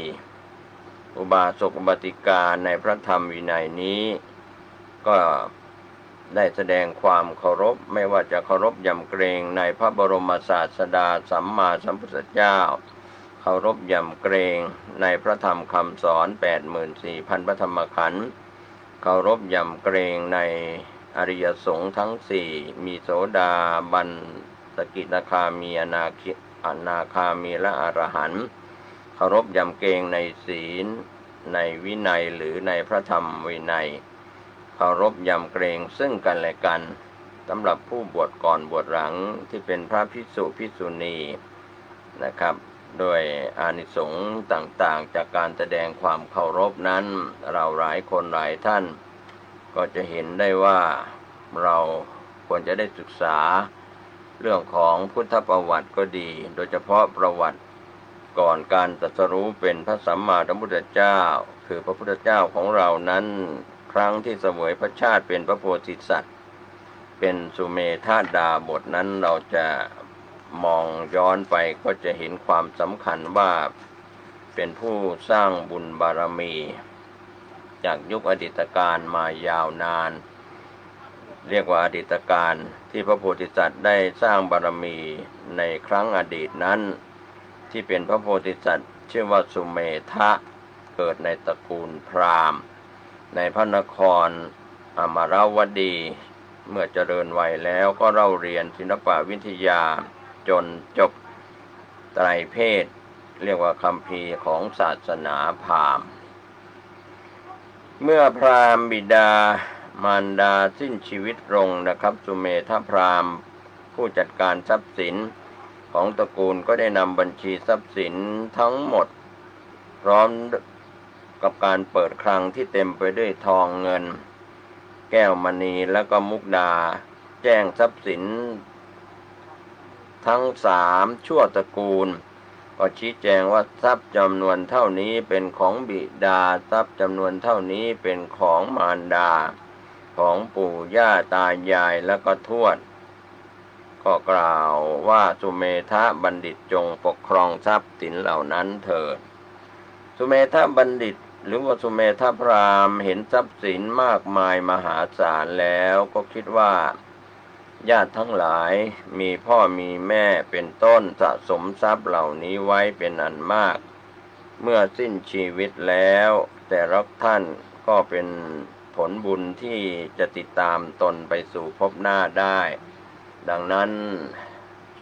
อุบาสกอุบาสิกาในพระธรรมวินัยนี้ก็ได้แสดงความเคารพไม่ว่าจะเคารพยำเกรงในพระบรมศาสดาสัมมาสัมพุทธเจ้าเคารพยำเกรงในพระธรรมคำสอน 84,000 พระธรรมขันธ์เคารพยำเกรงในอริยสงฆ์ทั้งสี่มีโสดาบันสกิทาคามีอนาคามีและอรหันต์เคารพยำเกรงในศีลในวินัยหรือในพระธรรมวินัยเคารพยำเกรงซึ่งกันและกันสำหรับผู้บวชก่อนบวชหลังที่เป็นพระภิกษุภิกษุณีนะครับโดยอานิสงส์ต่างๆจากการแสดงความเคารพนั้นเราหลายคนหลายท่านก็จะเห็นได้ว่าเราควรจะได้ศึกษาเรื่องของพุทธประวัติก็ดีโดยเฉพาะประวัติก่อนการตรัสรู้เป็นพระสัมมาสัมพุทธเจ้าคือพระพุทธเจ้าของเรานั้นครั้งที่เสวยพระชาติเป็นพระโพธิสัตว์เป็นสุเมธาดาบทนั้นเราจะมองย้อนไปก็จะเห็นความสำคัญว่าเป็นผู้สร้างบุญบารมีจากยุคอดีตการมายาวนานเรียกว่าอดีตการที่พระโพธิสัตว์ได้สร้างบารมีในครั้งอดีตนั้นที่เป็นพระโพธิสัตว์ชื่อว่าสุเมธะเกิดในตระกูลพราหมณ์ในพระนครอมรวดีเมื่อเจริญวัยแล้วก็เล่าเรียนศิลปวิทยาจนจบไตรเพศเรียกว่าคัมภีร์ของศาสนาพราหมณ์เมื่อพราหมณ์บิดามารดาสิ้นชีวิตลงนะครับสุเมธพราหมณ์ผู้จัดการทรัพย์สินของตระกูลก็ได้นำบัญชีทรัพย์สินทั้งหมดพร้อมกับการเปิดคลังที่เต็มไปด้วยทองเงินแก้วมณีและก็มุกดาแจ้งทรัพย์สินทั้ง3ชั่วตระกูลก็ชี้แจงว่าทรัพย์จำนวนเท่านี้เป็นของบิดาทรัพย์จำนวนเท่านี้เป็นของมารดาของปู่ย่าตายายและก็ทวดก็กล่าวว่าสุเมธะบัณฑิตจงปกครองทรัพย์สินเหล่านั้นเถิดสุเมธะบัณฑิตหรือว่าสุเมธพราหมณ์เห็นทรัพย์สินมากมายมหาศาลแล้วก็คิดว่าญาติทั้งหลายมีพ่อมีแม่เป็นต้นสะสมทรัพย์เหล่านี้ไว้เป็นอันมากเมื่อสิ้นชีวิตแล้วแต่ละท่านก็เป็นผลบุญที่จะติดตามตนไปสู่ภพหน้าได้ดังนั้น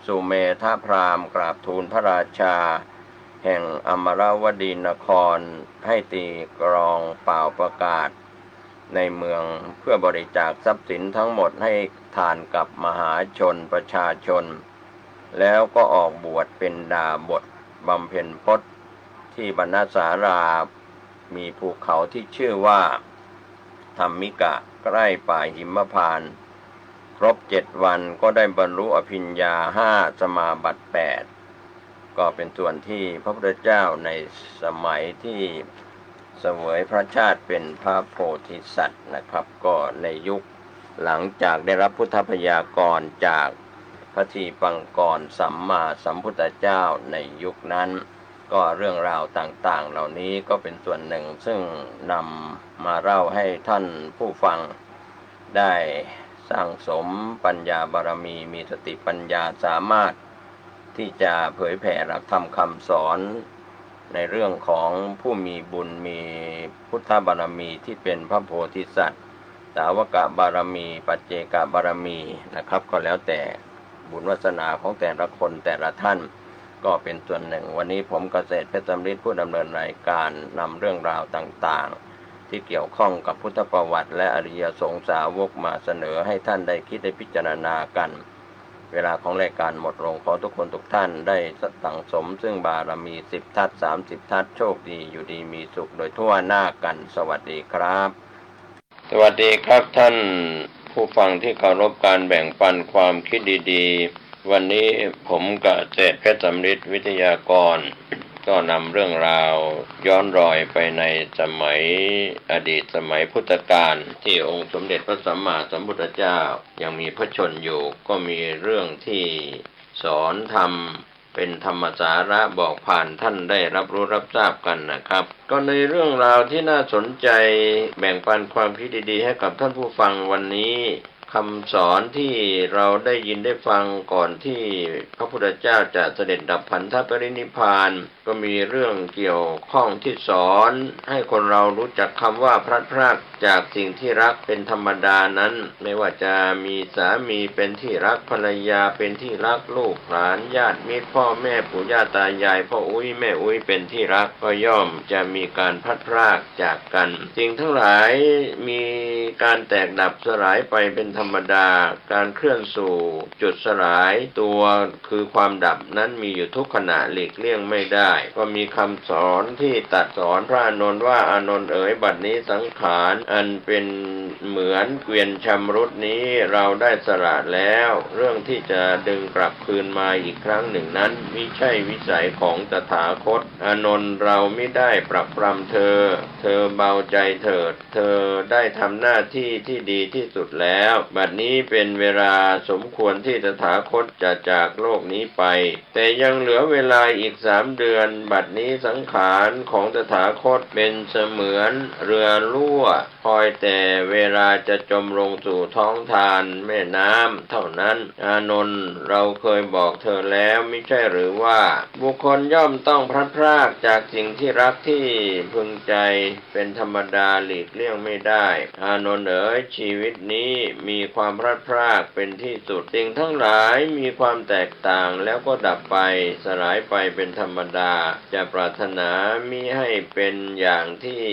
สุเมธพราหมณ์กราบทูลพระราชาแห่งอมรวดีนครให้ตีกลองเป่าประกาศในเมืองเพื่อบริจาคทรัพย์สินทั้งหมดให้ทานกับมหาชนประชาชนแล้วก็ออกบวชเป็นดาบสบำเพ็ญพจน์ที่บรรณสารามีภูเขาที่ชื่อว่าธรรมิกะใกล้ป่าหิมพานต์ครบ7 วันก็ได้บรรลุอภิญญา5สมาบัติ8ก็เป็นส่วนที่พระพุทธเจ้าในสมัยที่เสวยพระชาติเป็นพระโพธิสัตว์นะครับก็ในยุคหลังจากได้รับพุทธพยากรจากพระทีปังกรสัมมาสัมพุทธเจ้าในยุคนั้นก็เรื่องราวต่างๆเหล่านี้ก็เป็นส่วนหนึ่งซึ่งนำมาเล่าให้ท่านผู้ฟังได้สร้างสมปัญญาบารมีมีสติปัญญาสามารถที่จะเผยแผ่หลักธรรมคำสอนในเรื่องของผู้มีบุญมีพุทธบารมีที่เป็นพระโพธิสัตว์สาวกบารมีปัจเจกบารมีนะครับก็แล้วแต่บุญวาสนาของแต่ละคนแต่ละท่าน ก็เป็นส่วนหนึ่งวันนี้ผมเกษตรเพชรสำริดผู้ดำเนินรายการนำเรื่องราวต่างๆที่เกี่ยวข้องกับพุทธประวัติและอริยสงสาวกมาเสนอให้ท่านได้คิดได้พิจารณากันเวลาของรายการหมดลงขอทุกคนทุกท่านได้สั่งสมซึ่งบารมี10 ทัศ30 ทัศโชคดีอยู่ดีมีสุขโดยทั่วหน้ากันสวัสดีครับสวัสดีครับท่านผู้ฟังที่เคารพการแบ่งปันความคิดดีๆวันนี้ผมเกษตรเพชรสำริดวิทยากรก็นำเรื่องราวย้อนรอยไปในสมัยอดีตสมัยพุทธกาลที่องค์สมเด็จพระสัมมาสัมพุทธเจ้ายังมีพระชนอยู่ก็มีเรื่องที่สอนธรรมเป็นธรรมสาระบอกผ่านท่านได้รับรู้รับทราบกันนะครับก็ในเรื่องราวที่น่าสนใจแบ่งปันความคิดดีๆให้กับท่านผู้ฟังวันนี้คำสอนที่เราได้ยินได้ฟังก่อนที่พระพุทธเจ้าจะเสด็จดับขันธปรินิพพานก็มีเรื่องเกี่ยวข้องที่สอนให้คนเรารู้จักคำว่าพลัดพรากจากสิ่งที่รักเป็นธรรมดานั้นไม่ว่าจะมีสามีเป็นที่รักภรรยาเป็นที่รักลูกหลานญาติมิตรพ่อแม่ปู่ย่าตายายพ่ออุ้ยแม่อุ้ยเป็นที่รักก็ย่อมจะมีการพลัดพรากจากกันสิ่งทั้งหลายมีการแตกดับสลายไปเป็นธรรมดาการเคลื่อนสู่จุดสลายตัวคือความดับนั้นมีอยู่ทุกขณะหลีกเลี่ยงไม่ได้ก็มีคำสอนที่ตรัสสอนพระอานนท์ว่าอานนท์เอ๋ยบัดนี้สังขารอันเป็นเหมือนเกวียนชำรุดนี้เราได้สละแล้วเรื่องที่จะดึงกลับคืนมาอีกครั้งหนึ่งนั้นมิใช่วิสัยของตถาคตอานนท์เราไม่ได้ปรับปรำเธอเบาใจเถิดเธอได้ทำหน้าที่ที่ดีที่สุดแล้วบัดนี้เป็นเวลาสมควรที่ตถาคตจะจากโลกนี้ไปแต่ยังเหลือเวลาอีก3 เดือนบัดนี้สังขารของตถาคตเป็นเสมือนเรือรั่วคอยแต่เวลาจะจมลงสู่ท้องทานแม่น้ำเท่านั้นอานนท์เราเคยบอกเธอแล้วไม่ใช่หรือว่าบุคคลย่อมต้องพลัดพรากจากสิ่งที่รักที่พึงใจเป็นธรรมดาหลีกเลี่ยงไม่ได้อานนท์เอ๋ยชีวิตนี้มีความพลัดพรากเป็นที่สุดสิ่งทั้งหลายมีความแตกต่างแล้วก็ดับไปสลายไปเป็นธรรมดาจะปรารถนามิให้เป็นอย่างที่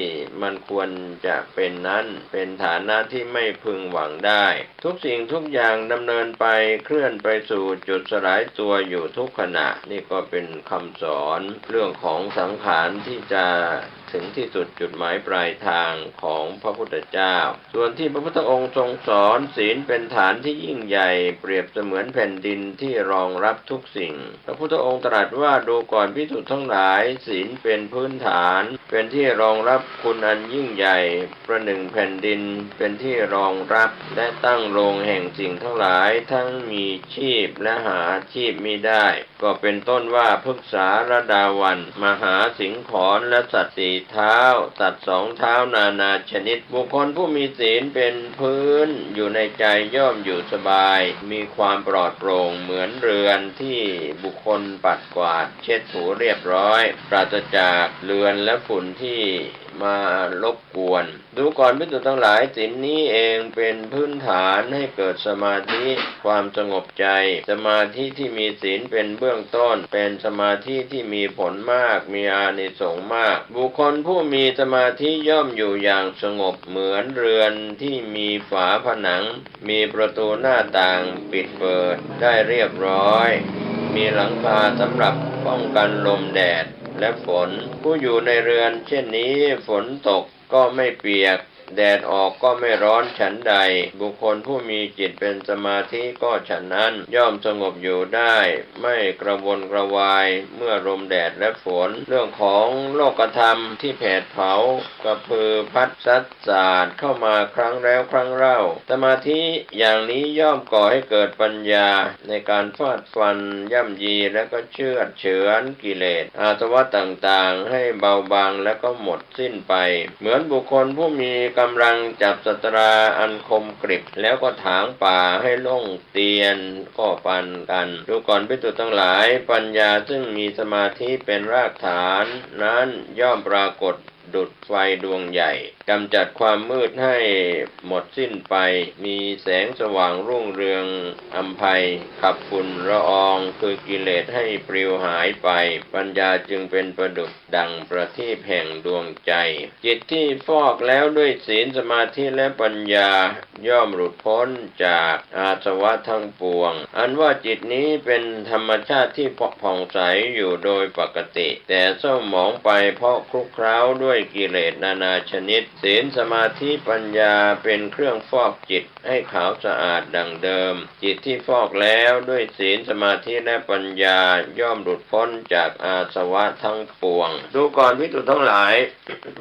มันควรจะเป็นนั้นเป็นฐานะที่ไม่พึงหวังได้ทุกสิ่งทุกอย่างดำเนินไปเคลื่อนไปสู่จุดสลายตัวอยู่ทุกขณะนี่ก็เป็นคำสอนเรื่องของสังขารที่จะถึงที่สุดจุดหมายปลายทางของพระพุทธเจ้าส่วนที่พระพุทธองค์ทรงสอนศีลเป็นฐานที่ยิ่งใหญ่เปรียบเสมือนแผ่นดินที่รองรับทุกสิ่งพระพุทธองค์ตรัสว่าดูก่อนภิกษุทั้งหลายศีลเป็นพื้นฐานเป็นที่รองรับคุณอันยิ่งใหญ่ประหนึ่งแผ่นดินเป็นที่รองรับและตั้งโรงแห่งสิ่งทั้งหลายทั้งมีชีพและหาชีพมิได้ก็เป็นต้นว่าพฤกษาระดาวันมหาสิงขรและสัตว์4 เท้าสัตว์2 เท้านานาชนิดบุคคลผู้มีศีลเป็นพื้นอยู่ในใจย่อมอยู่สบายมีความปลอดโปร่งเหมือนเรือนที่บุคคลปัดกวาดเช็ดถูเรียบร้อยปราศจากเรือนและฝุ่นที่มารบกวนดูก่อนภิกษุทั้งหลายศีลนี้เองเป็นพื้นฐานให้เกิดสมาธิความสงบใจสมาธิที่มีศีลเป็นเบื้องต้นเป็นสมาธิที่มีผลมากมีอานิสงส์มากบุคคลผู้มีสมาธิย่อมอยู่อย่างสงบเหมือนเรือนที่มีฝาผนังมีประตูหน้าต่างปิดเปิดได้เรียบร้อยมีหลังคาสำหรับป้องกันลมแดดและฝนผู้อยู่ในเรือนเช่นนี้ฝนตกก็ไม่เปียกแดดออกก็ไม่ร้อนฉันใดบุคคลผู้มีจิตเป็นสมาธิก็ฉันนั้นย่อมสงบอยู่ได้ไม่กระวนกระวายเมื่อลมแดดและฝนเรื่องของโลกธรรมที่แผดเผากระพือพัดซัดสาดเข้ามาครั้งแล้วครั้งเล่าสมาธิอย่างนี้ย่อมก่อให้เกิดปัญญาในการฟาดฟันย่ำยีและก็เชือดเฉือนกิเลสอาสวะต่างๆให้เบาบางและก็หมดสิ้นไปเหมือนบุคคลผู้มีกำลังจับสัตราอันคมกริบแล้วก็ถางป่าให้โล่งเตียนก็ปันกันดูก่อนภิกษุทั้งหลายปัญญาซึ่งมีสมาธิเป็นรากฐานนั้นย่อมปรากฏ ดุจไฟดวงใหญ่กำจัดความมืดให้หมดสิ้นไปมีแสงสว่างรุ่งเรืองอำไพขับฝุ่นละอองคือกิเลสให้ปลิวหายไปปัญญาจึงเป็นประดุจดังประทีปแห่งดวงใจจิตที่ฟอกแล้วด้วยศีลสมาธิและปัญญาย่อมหลุดพ้นจากอาสวะทั้งปวงอันว่าจิตนี้เป็นธรรมชาติที่ผ่องใสอยู่โดยปกติแต่เศร้าหมองไปเพราะคลุกเคล้าด้วยกิเลสนานาชนิดศีลสมาธิปัญญาเป็นเครื่องฟอกจิตให้ขาวสะอาดดังเดิมจิตที่ฟอกแล้วด้วยศีลสมาธิและปัญญาย่อมหลุดพ้นจากอาสวะทั้งปวงดูก่อนภิกษุทั้งหลาย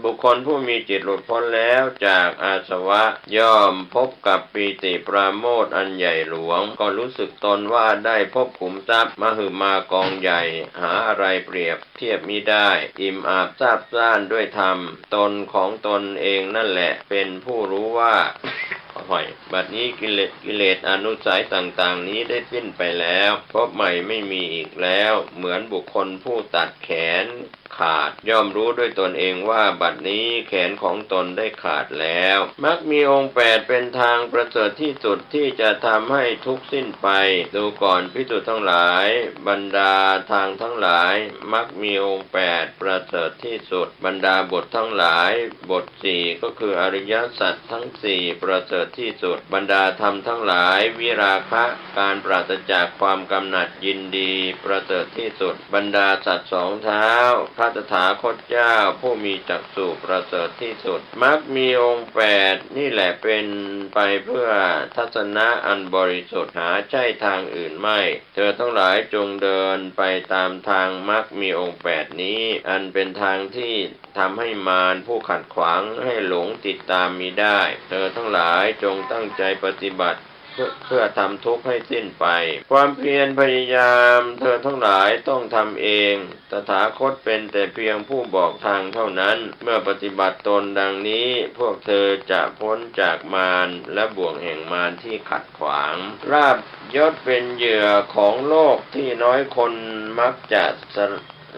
บุคคลผู้มีจิตหลุดพ้นแล้วจากอาสวะย่อมพบกับปีติปราโมทย์อันใหญ่หลวงก็รู้สึกตนว่าได้พบขุมทรัพย์มหึมากองใหญ่หาอะไรเปรียบเทียบมิได้อิ่มอาบซาบซ่านด้วยธรรมตนของตนเองนั่นแหละเป็นผู้รู้ว่าบัดนี้กิเลสอนุสัยต่างๆนี้ได้สิ้นไปแล้วพบใหม่ไม่มีอีกแล้วเหมือนบุคคลผู้ตัดแขนขาดย่อมรู้ด้วยตนเองว่าบัดนี้แขนของตนได้ขาดแล้วมักมีองค์8เป็นทางประเสริฐที่สุดที่จะทำให้ทุกข์สิ้นไปดูก่อนภิกษุทั้งหลายบรรดาทางทั้งหลายมักมีองค์8ประเสริฐที่สุดบรรดาบททั้งหลายบท4ก็คืออริยสัจทั้ง4ประเสริฐที่สุดบรรดาธรรมทั้งหลายวิราคะการปราศจากความกำหนัดยินดีประเสริฐที่สุดบรรดาสัตว์สองเท้าพระตถาคตเจ้าผู้มีจักษุประเสริฐที่สุดมักมีองค์8นี่แหละเป็นไปเพื่อทัศนะอันบริสุทธิ์หาใช่ทางอื่นไม่เธอทั้งหลายจงเดินไปตามทางมักมีองค์8นี้อันเป็นทางที่ทำให้มารผู้ขัดขวางให้หลงติดตามมิได้เธอทั้งหลายจงตั้งใจปฏิบัติเพื่อทำทุกข์ให้สิ้นไปความเพียรพยายามเธอทั้งหลายต้องทำเองตถาคตเป็นแต่เพียงผู้บอกทางเท่านั้นเมื่อปฏิบัติตนดังนี้พวกเธอจะพ้นจากมารและบ่วงแห่งมารที่ขัดขวางราบยศเป็นเหยื่อของโลกที่น้อยคนมักจะส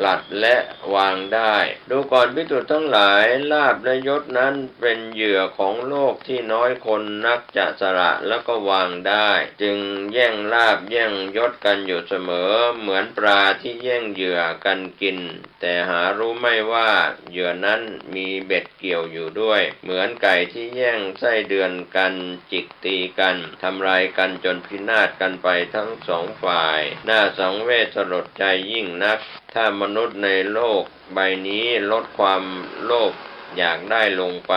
ลัดและวางได้ดูก่อนภิกษุทั้งหลายลาภและยศนั้นเป็นเหยื่อของโลกที่น้อยคนนักจะสละแล้วก็วางได้จึงแย่งลาภแย่งยศกันอยู่เสมอเหมือนปลาที่แย่งเหยื่อกันกินแต่หารู้ไม่ว่าเหยื่อนั้นมีเบ็ดเกี่ยวอยู่ด้วยเหมือนไก่ที่แย่งไส้เดือนกันจิกตีกันทำลายกันจนพินาศกันไปทั้งสองฝ่ายน่าสังเวชสลดใจยิ่งนักถ้ามนุษย์ในโลกใบนี้ลดความโลภอยากได้ลงไป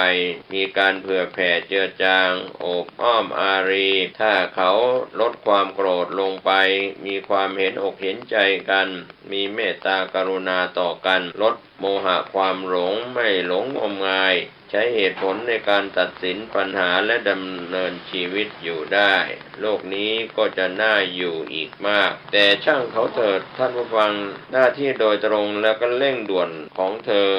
มีการเผื่อแผ่เจือจางโอบอ้อมอารีถ้าเขาลดความโกรธลงไปมีความเห็นอกเห็นใจกันมีเมตตากรุณาต่อกันลดโมหะความหลงไม่หลงงมงายใช้เหตุผลในการตัดสินปัญหาและดำเนินชีวิตอยู่ได้โลกนี้ก็จะน่าอยู่อีกมากแต่ช่างเขาเถิดท่านผู้ฟังหน้าที่โดยตรงและก็เร่งด่วนของเธอ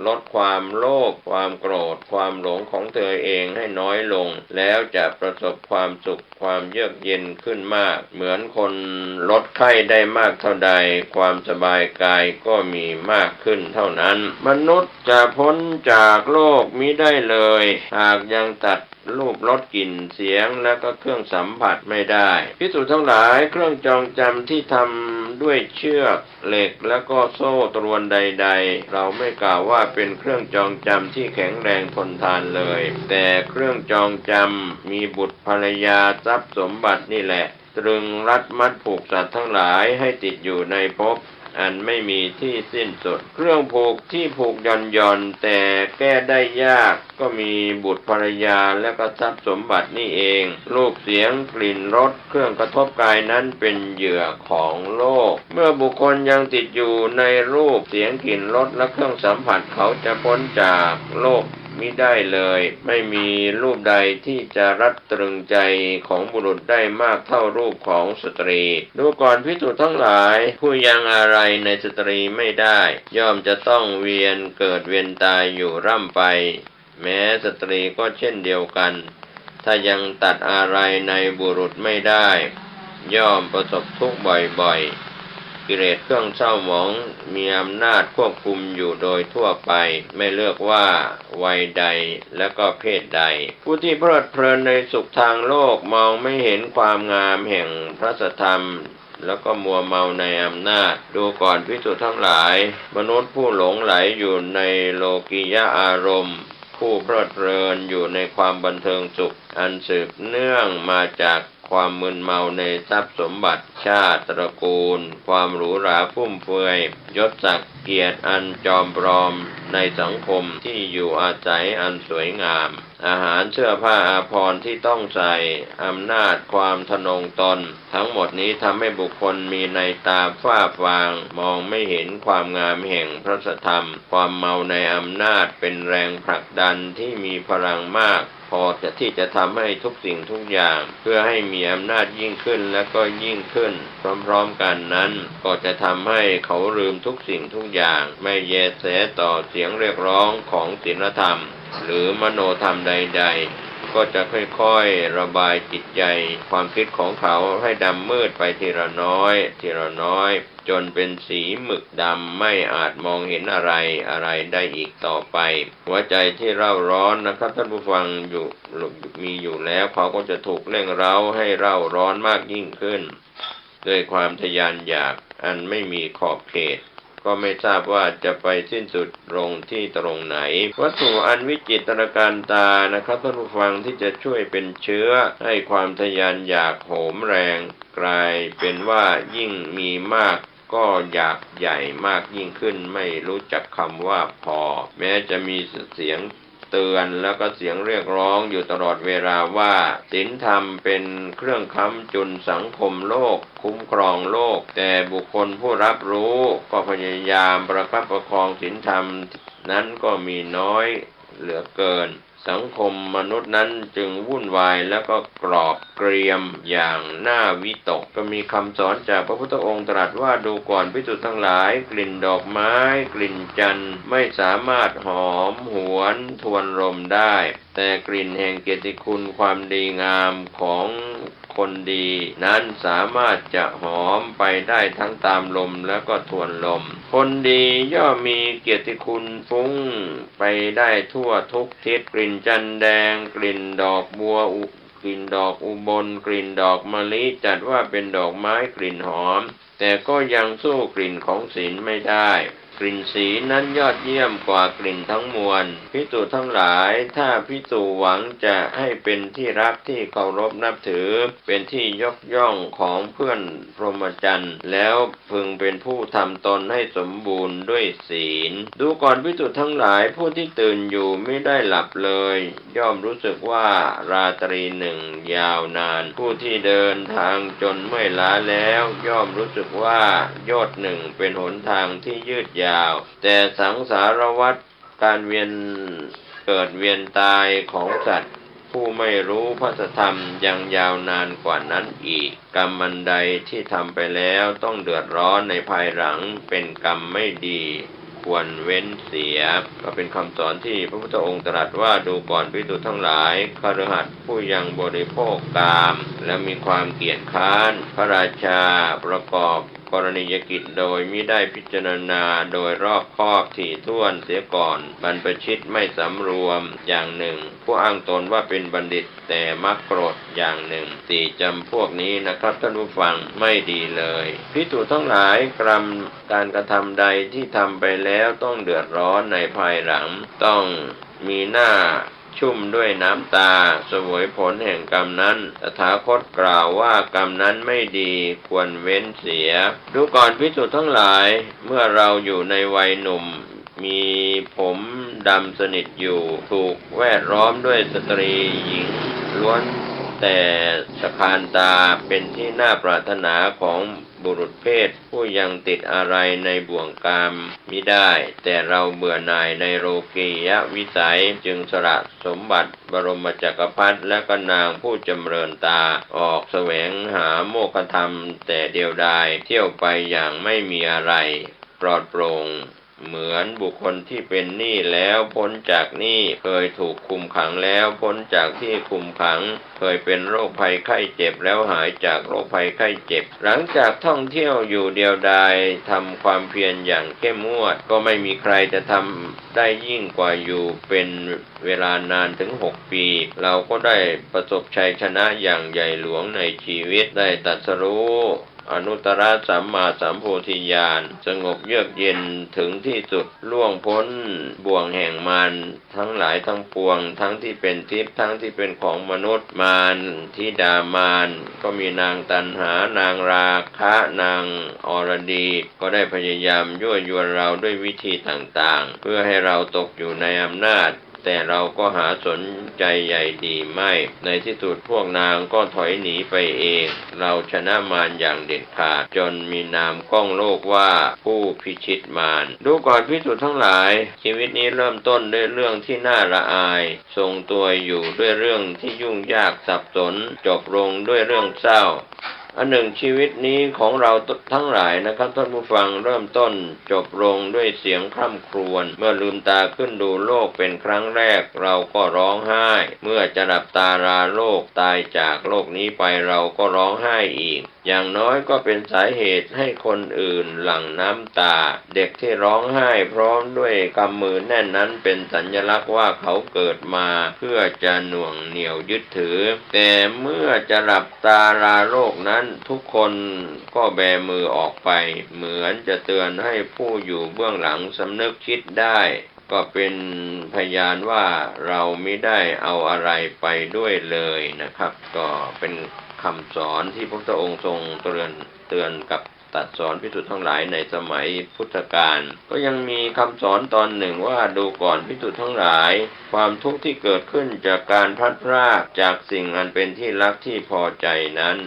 ลดความโลภความโกรธความหลงของเธอเองให้น้อยลงแล้วจะประสบความสุขความเยือกเย็นขึ้นมากเหมือนคนลดไข้ได้มากเท่าใดความสบายกายก็มีมากขึ้นเท่านั้นมนุษย์จะพ้นจากโลกมิได้เลยหากยังตัดรูปรสกลิ่นเสียงและก็เครื่องสัมผัสไม่ได้ภิกษุทั้งหลายเครื่องจองจำที่ทำด้วยเชือกเหล็กแล้วก็โซ่ตรวนใดๆเราไม่กล่าวว่าเป็นเครื่องจองจำที่แข็งแรงทนทานเลยแต่เครื่องจองจำมีบุตรภรรยาทรัพย์สมบัตินี่แหละตรึงรัดมัดผูกสัตว์ทั้งหลายให้ติดอยู่ในภพอันไม่มีที่สิ้นสุดเครื่องผูกที่ผูกหย่อนแต่แก้ได้ยากก็มีบุตรภรรยาและก็ทรัพย์สมบัตินี่เองรูปเสียงกลิ่นรสเครื่องกระทบกายนั้นเป็นเหยื่อของโลกเมื่อบุคคลยังติดอยู่ในรูปเสียงกลิ่นรสและเครื่องสัมผัสเขาจะพ้นจากโลกมิได้เลยไม่มีรูปใดที่จะรัดตรึงใจของบุรุษได้มากเท่ารูปของสตรีดูก่อนภิกษุทั้งหลายผู้ยังอะไรในสตรีไม่ได้ย่อมจะต้องเวียนเกิดเวียนตายอยู่ร่ำไปแม้สตรีก็เช่นเดียวกันถ้ายังตัดอะไรในบุรุษไม่ได้ย่อมประสบทุกข์บ่อยๆ กิเลสเครื่องเศร้าหมองมีอำนาจควบคุมอยู่โดยทั่วไปไม่เลือกว่าวัยใดและก็เพศใดผู้ที่เพลิดเพลินในสุขทางโลกมองไม่เห็นความงามแห่งพระสัทธรรมแล้วก็มัวเมาในอำนาจดูก่อนภิกษุทั้งหลายมนุษย์ผู้หลงไหลอยู่ในโลกียอารมณ์ผู้เพลิดเพลินอยู่ในความบันเทิงสุขอันสืบเนื่องมาจากความมึนเมาในทรัพย์สมบัติชาติตระกูลความหรูหราฟุ่มเฟือยยศศักดิ์เกียรติอันจอมปลอมในสังคมที่อยู่อาศัยอันสวยงามอาหารเสื้อผ้าอาภรณ์ที่ต้องใส่อำนาจความทะนงตนทั้งหมดนี้ทำให้บุคคลมีในตาฝ้าฟางมองไม่เห็นความงามแห่งพระสัทธรรมความเมาในอำนาจเป็นแรงผลักดันที่มีพลังมากพอที่จะทำให้ทุกสิ่งทุกอย่างเพื่อให้มีอำนาจยิ่งขึ้นและก็ยิ่งขึ้นพร้อมๆกันนั้นก็จะทำให้เขาลืมทุกสิ่งทุกอย่างไม่แยแสต่อเสียงเรียกร้องของศีลธรรมหรือมโนธรรมใดๆก็จะค่อยๆระบายจิตใจความคิดของเขาให้ดำมืดไปทีละน้อยจนเป็นสีหมึกดำไม่อาจมองเห็นอะไรได้อีกต่อไปหัวใจที่เร่าร้อนนะครับท่านผู้ฟังมีอยู่แล้วเขาก็จะถูกเร่งเร้าให้เร่าร้อนมากยิ่งขึ้นด้วยความทยานอยากอันไม่มีขอบเขตก็ไม่ทราบว่าจะไปสิ้นสุดลงที่ตรงไหนวัตถุอันวิจิตรการตานะครับท่านผู้ฟังที่จะช่วยเป็นเชื้อให้ความทยานอยากโหมแรงกลายเป็นว่ายิ่งมีมากก็อยากใหญ่มากยิ่งขึ้นไม่รู้จักคำว่าพอแม้จะมีเสียงเตือนแล้วก็เสียงเรียกร้องอยู่ตลอดเวลาว่าศีลธรรมเป็นเครื่องค้ำจุนสังคมโลกคุ้มครองโลกแต่บุคคลผู้รับรู้ก็พยายามประคับประคองศีลธรรมนั้นก็มีน้อยเหลือเกินสังคมมนุษย์นั้นจึงวุ่นวายแล้วก็กรอบเกรียมอย่างน่าวิตกก็มีคำสอนจากพระพุทธองค์ตรัสว่าดูก่อนภิกษุทั้งหลายกลิ่นดอกไม้กลิ่นจันทร์ไม่สามารถหอมหวนทวนลมได้แต่กลิ่นแห่งเกียรติคุณความดีงามของคนดีนั้นสามารถจะหอมไปได้ทั้งตามลมแล้วก็ทวนลมคนดีย่อมมีเกียรติคุณฟุ้งไปได้ทั่วทุกทิศกลิ่นจันแดงกลิ่นดอกบัวกลิ่นดอกอุบลกลิ่นดอกมะลิจัดว่าเป็นดอกไม้กลิ่นหอมแต่ก็ยังสู้กลิ่นของศีลไม่ได้กลิ่นศีลนั้นยอดเยี่ยมกว่ากลิ่นทั้งมวลภิกษุทั้งหลายถ้าภิกษุหวังจะให้เป็นที่รักที่เคารพนับถือเป็นที่ยกย่องของเพื่อนพรหมจรรย์แล้วพึงเป็นผู้ทำตนให้สมบูรณ์ด้วยศีลดูก่อนภิกษุทั้งหลายผู้ที่ตื่นอยู่ไม่ได้หลับเลยย่อมรู้สึกว่าราตรีหนึ่งยาวนานผู้ที่เดินทางจนเมื่อยล้าแล้วย่อมรู้สึกว่าโยชน์หนึ่งเป็นหนทางที่ยืดยาวแต่สังสารวัฏการเวียนเกิดเวียนตายของสัตว์ผู้ไม่รู้พระธรรมยังยาวนานกว่านั้นอีกกรรมอันใดที่ทำไปแล้วต้องเดือดร้อนในภายหลังเป็นกรรมไม่ดีควรเว้นเสียก็เป็นคำสอนที่พระพุทธองค์ตรัสว่าดูก่อนภิกษุทั้งหลายคฤหัสถ์ผู้ยังบริโภคกามและมีความเกียจคร้านพระราชาประกอบกรณียกิจโดยมิได้พิจารณาโดยรอบคอบถี่ถ้วนเสียก่อนบรรพชิตไม่สำรวมอย่างหนึ่งผู้อ้างตนว่าเป็นบัณฑิตแต่มักโกรธอย่างหนึ่งสี่จำพวกนี้นะครับท่านผู้ฟังไม่ดีเลยภิกษุทั้งหลายกรรมการกระทำใดที่ทำไปแล้วต้องเดือดร้อนในภายหลังต้องมีหน้าชุ่มด้วยน้ำตาเสวยผลแห่งกรรมนั้นตถาคตกล่าวว่ากรรมนั้นไม่ดีควรเว้นเสียดูก่อนภิกษุทั้งหลายเมื่อเราอยู่ในวัยหนุ่มมีผมดำสนิทอยู่ถูกแวดล้อมด้วยสตรีหญิงล้วนแต่สะพานตาเป็นที่น่าปรารถนาของบุรุษเพศผู้ยังติดอะไรในบ่วงกามมิได้แต่เราเบื่อหน่ายในโลกียวิสัยจึงสละสมบัติบรมจักรพรรดิและก็นางผู้จำเริญตาออกแสวงหาโมฆะธรรมแต่เดียวดายเที่ยวไปอย่างไม่มีอะไรปลอดโปร่ง เหมือนบุคคลที่เป็นหนี้แล้วพ้นจากหนี้เคยถูกคุมขังแล้วพ้นจากที่คุมขังเคยเป็นโรคภัยไข้เจ็บแล้วหายจากโรคภัยไข้เจ็บหลังจากท่องเที่ยวอยู่เดียวดายทำความเพียรอย่างเข้มงวดก็ไม่มีใครจะทำได้ยิ่งกว่าอยู่เป็นเวลานานถึง6 ปีเราก็ได้ประสบชัยชนะอย่างใหญ่หลวงในชีวิตได้ตรัสรู้อนุตตรสัมมาสัมโพธิญาณสงบเยือกเย็นถึงที่สุดล่วงพ้นบ่วงแห่งมารทั้งหลายทั้งปวงทั้งที่เป็นทิพย์ทั้งที่เป็นของมนุษย์มารธิดามารก็มีนางตัณหานางราคะนางอรดีก็ได้พยายามยั่วยวนเราด้วยวิธีต่างๆเพื่อให้เราตกอยู่ในอำนาจแต่เราก็หาสนใจใหญ่ดีไม่ในที่สุดพวกนางก็ถอยหนีไปเองเราชนะมารอย่างเด็ดขาดจนมีนามก้องโลกว่าผู้พิชิตมารดูก่อนภิกษุทั้งหลายชีวิตนี้เริ่มต้นด้วยเรื่องที่น่าละอายทรงตัวอยู่ด้วยเรื่องที่ยุ่งยากสับสนจบลงด้วยเรื่องเศร้าอันหนึ่งชีวิตนี้ของเราทั้งหลายนะครับท่านผู้ฟังเริ่มต้นจบลงด้วยเสียงคร่ำครวญเมื่อลืมตาขึ้นดูโลกเป็นครั้งแรกเราก็ร้องไห้เมื่อจะหลับตาลาโลกตายจากโลกนี้ไปเราก็ร้องไห้อีกอย่างน้อยก็เป็นสาเหตุให้คนอื่นหลั่งน้ำตาเด็กที่ร้องไห้พร้อมด้วยกำมือแน่นนั้นเป็นสัญลักษณ์ว่าเขาเกิดมาเพื่อจะหน่วงเหนี่ยวยึดถือแต่เมื่อจะหลับตาลาโลกนั้นทุกคนก็แบมือออกไปเหมือนจะเตือนให้ผู้อยู่เบื้องหลังสำนึกคิดได้ก็เป็นพยานว่าเราไม่ได้เอาอะไรไปด้วยเลยนะครับก็เป็นคำสอนที่พระพุทธองค์ทรงเตือนกับตรัสสอนภิกษุทั้งหลายในสมัยพุทธกาลก็ยังมีคำสอนตอนหนึ่งว่าดูก่อนภิกษุทั้งหลายความทุกข์ที่เกิดขึ้นจากการพลัดพรากจากสิ่งอันเป็นที่รักที่พอใจนั้น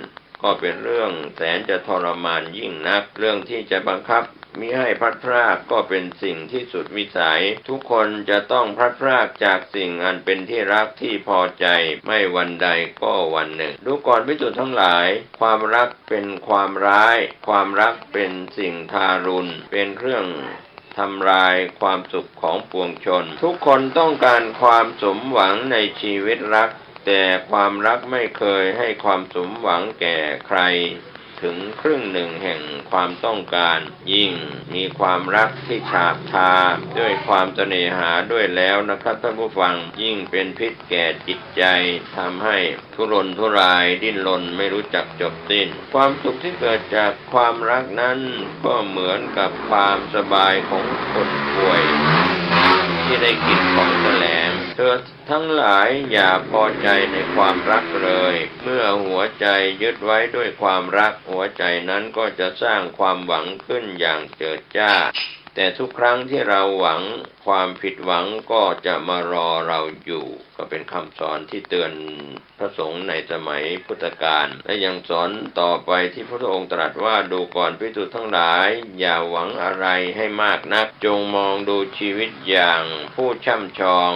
ก็เป็นเรื่องแสนจะทรมานยิ่งนักเรื่องที่จะบังคับมิให้พลัดพรากก็เป็นสิ่งที่สุดวิสัยทุกคนจะต้องพลัดพรากจากสิ่งอันเป็นที่รักที่พอใจไม่วันใดก็วันหนึ่งดูก่อนภิกษุทั้งหลายความรักเป็นความร้ายความรักเป็นสิ่งทารุณเป็นเครื่องทำลายความสุขของปวงชนทุกคนต้องการความสมหวังในชีวิตรักแต่ความรักไม่เคยให้ความสมหวังแก่ใครถึงครึ่งหนึ่งแห่งความต้องการยิ่งมีความรักที่ฉาบทาด้วยความเสน่หาด้วยแล้วนะครับท่านผู้ฟังยิ่งเป็นพิษแก่จิตใจทำให้ทุรนทุรายดิ้นรนไม่รู้จักจบสิ้นความสุขที่เกิดจากความรักนั้นก็เหมือนกับความสบายของคนป่วยที่ได้กินของแสลงเธอทั้งหลายอย่าพอใจในความรักเลยเมื่อหัวใจยึดไว้ด้วยความรักหัวใจนั้นก็จะสร้างความหวังขึ้นอย่างเจิดจ้าแต่ทุกครั้งที่เราหวังความผิดหวังก็จะมารอเราอยู่ก็เป็นคำสอนที่เตือนพระสงฆ์ในสมัยพุทธกาลและยังสอนต่อไปที่พระองค์ตรัสว่าดูก่อนภิกษุทั้งหลายอย่าหวังอะไรให้มากนักจงมองดูชีวิตอย่างผู้ช่ำชอง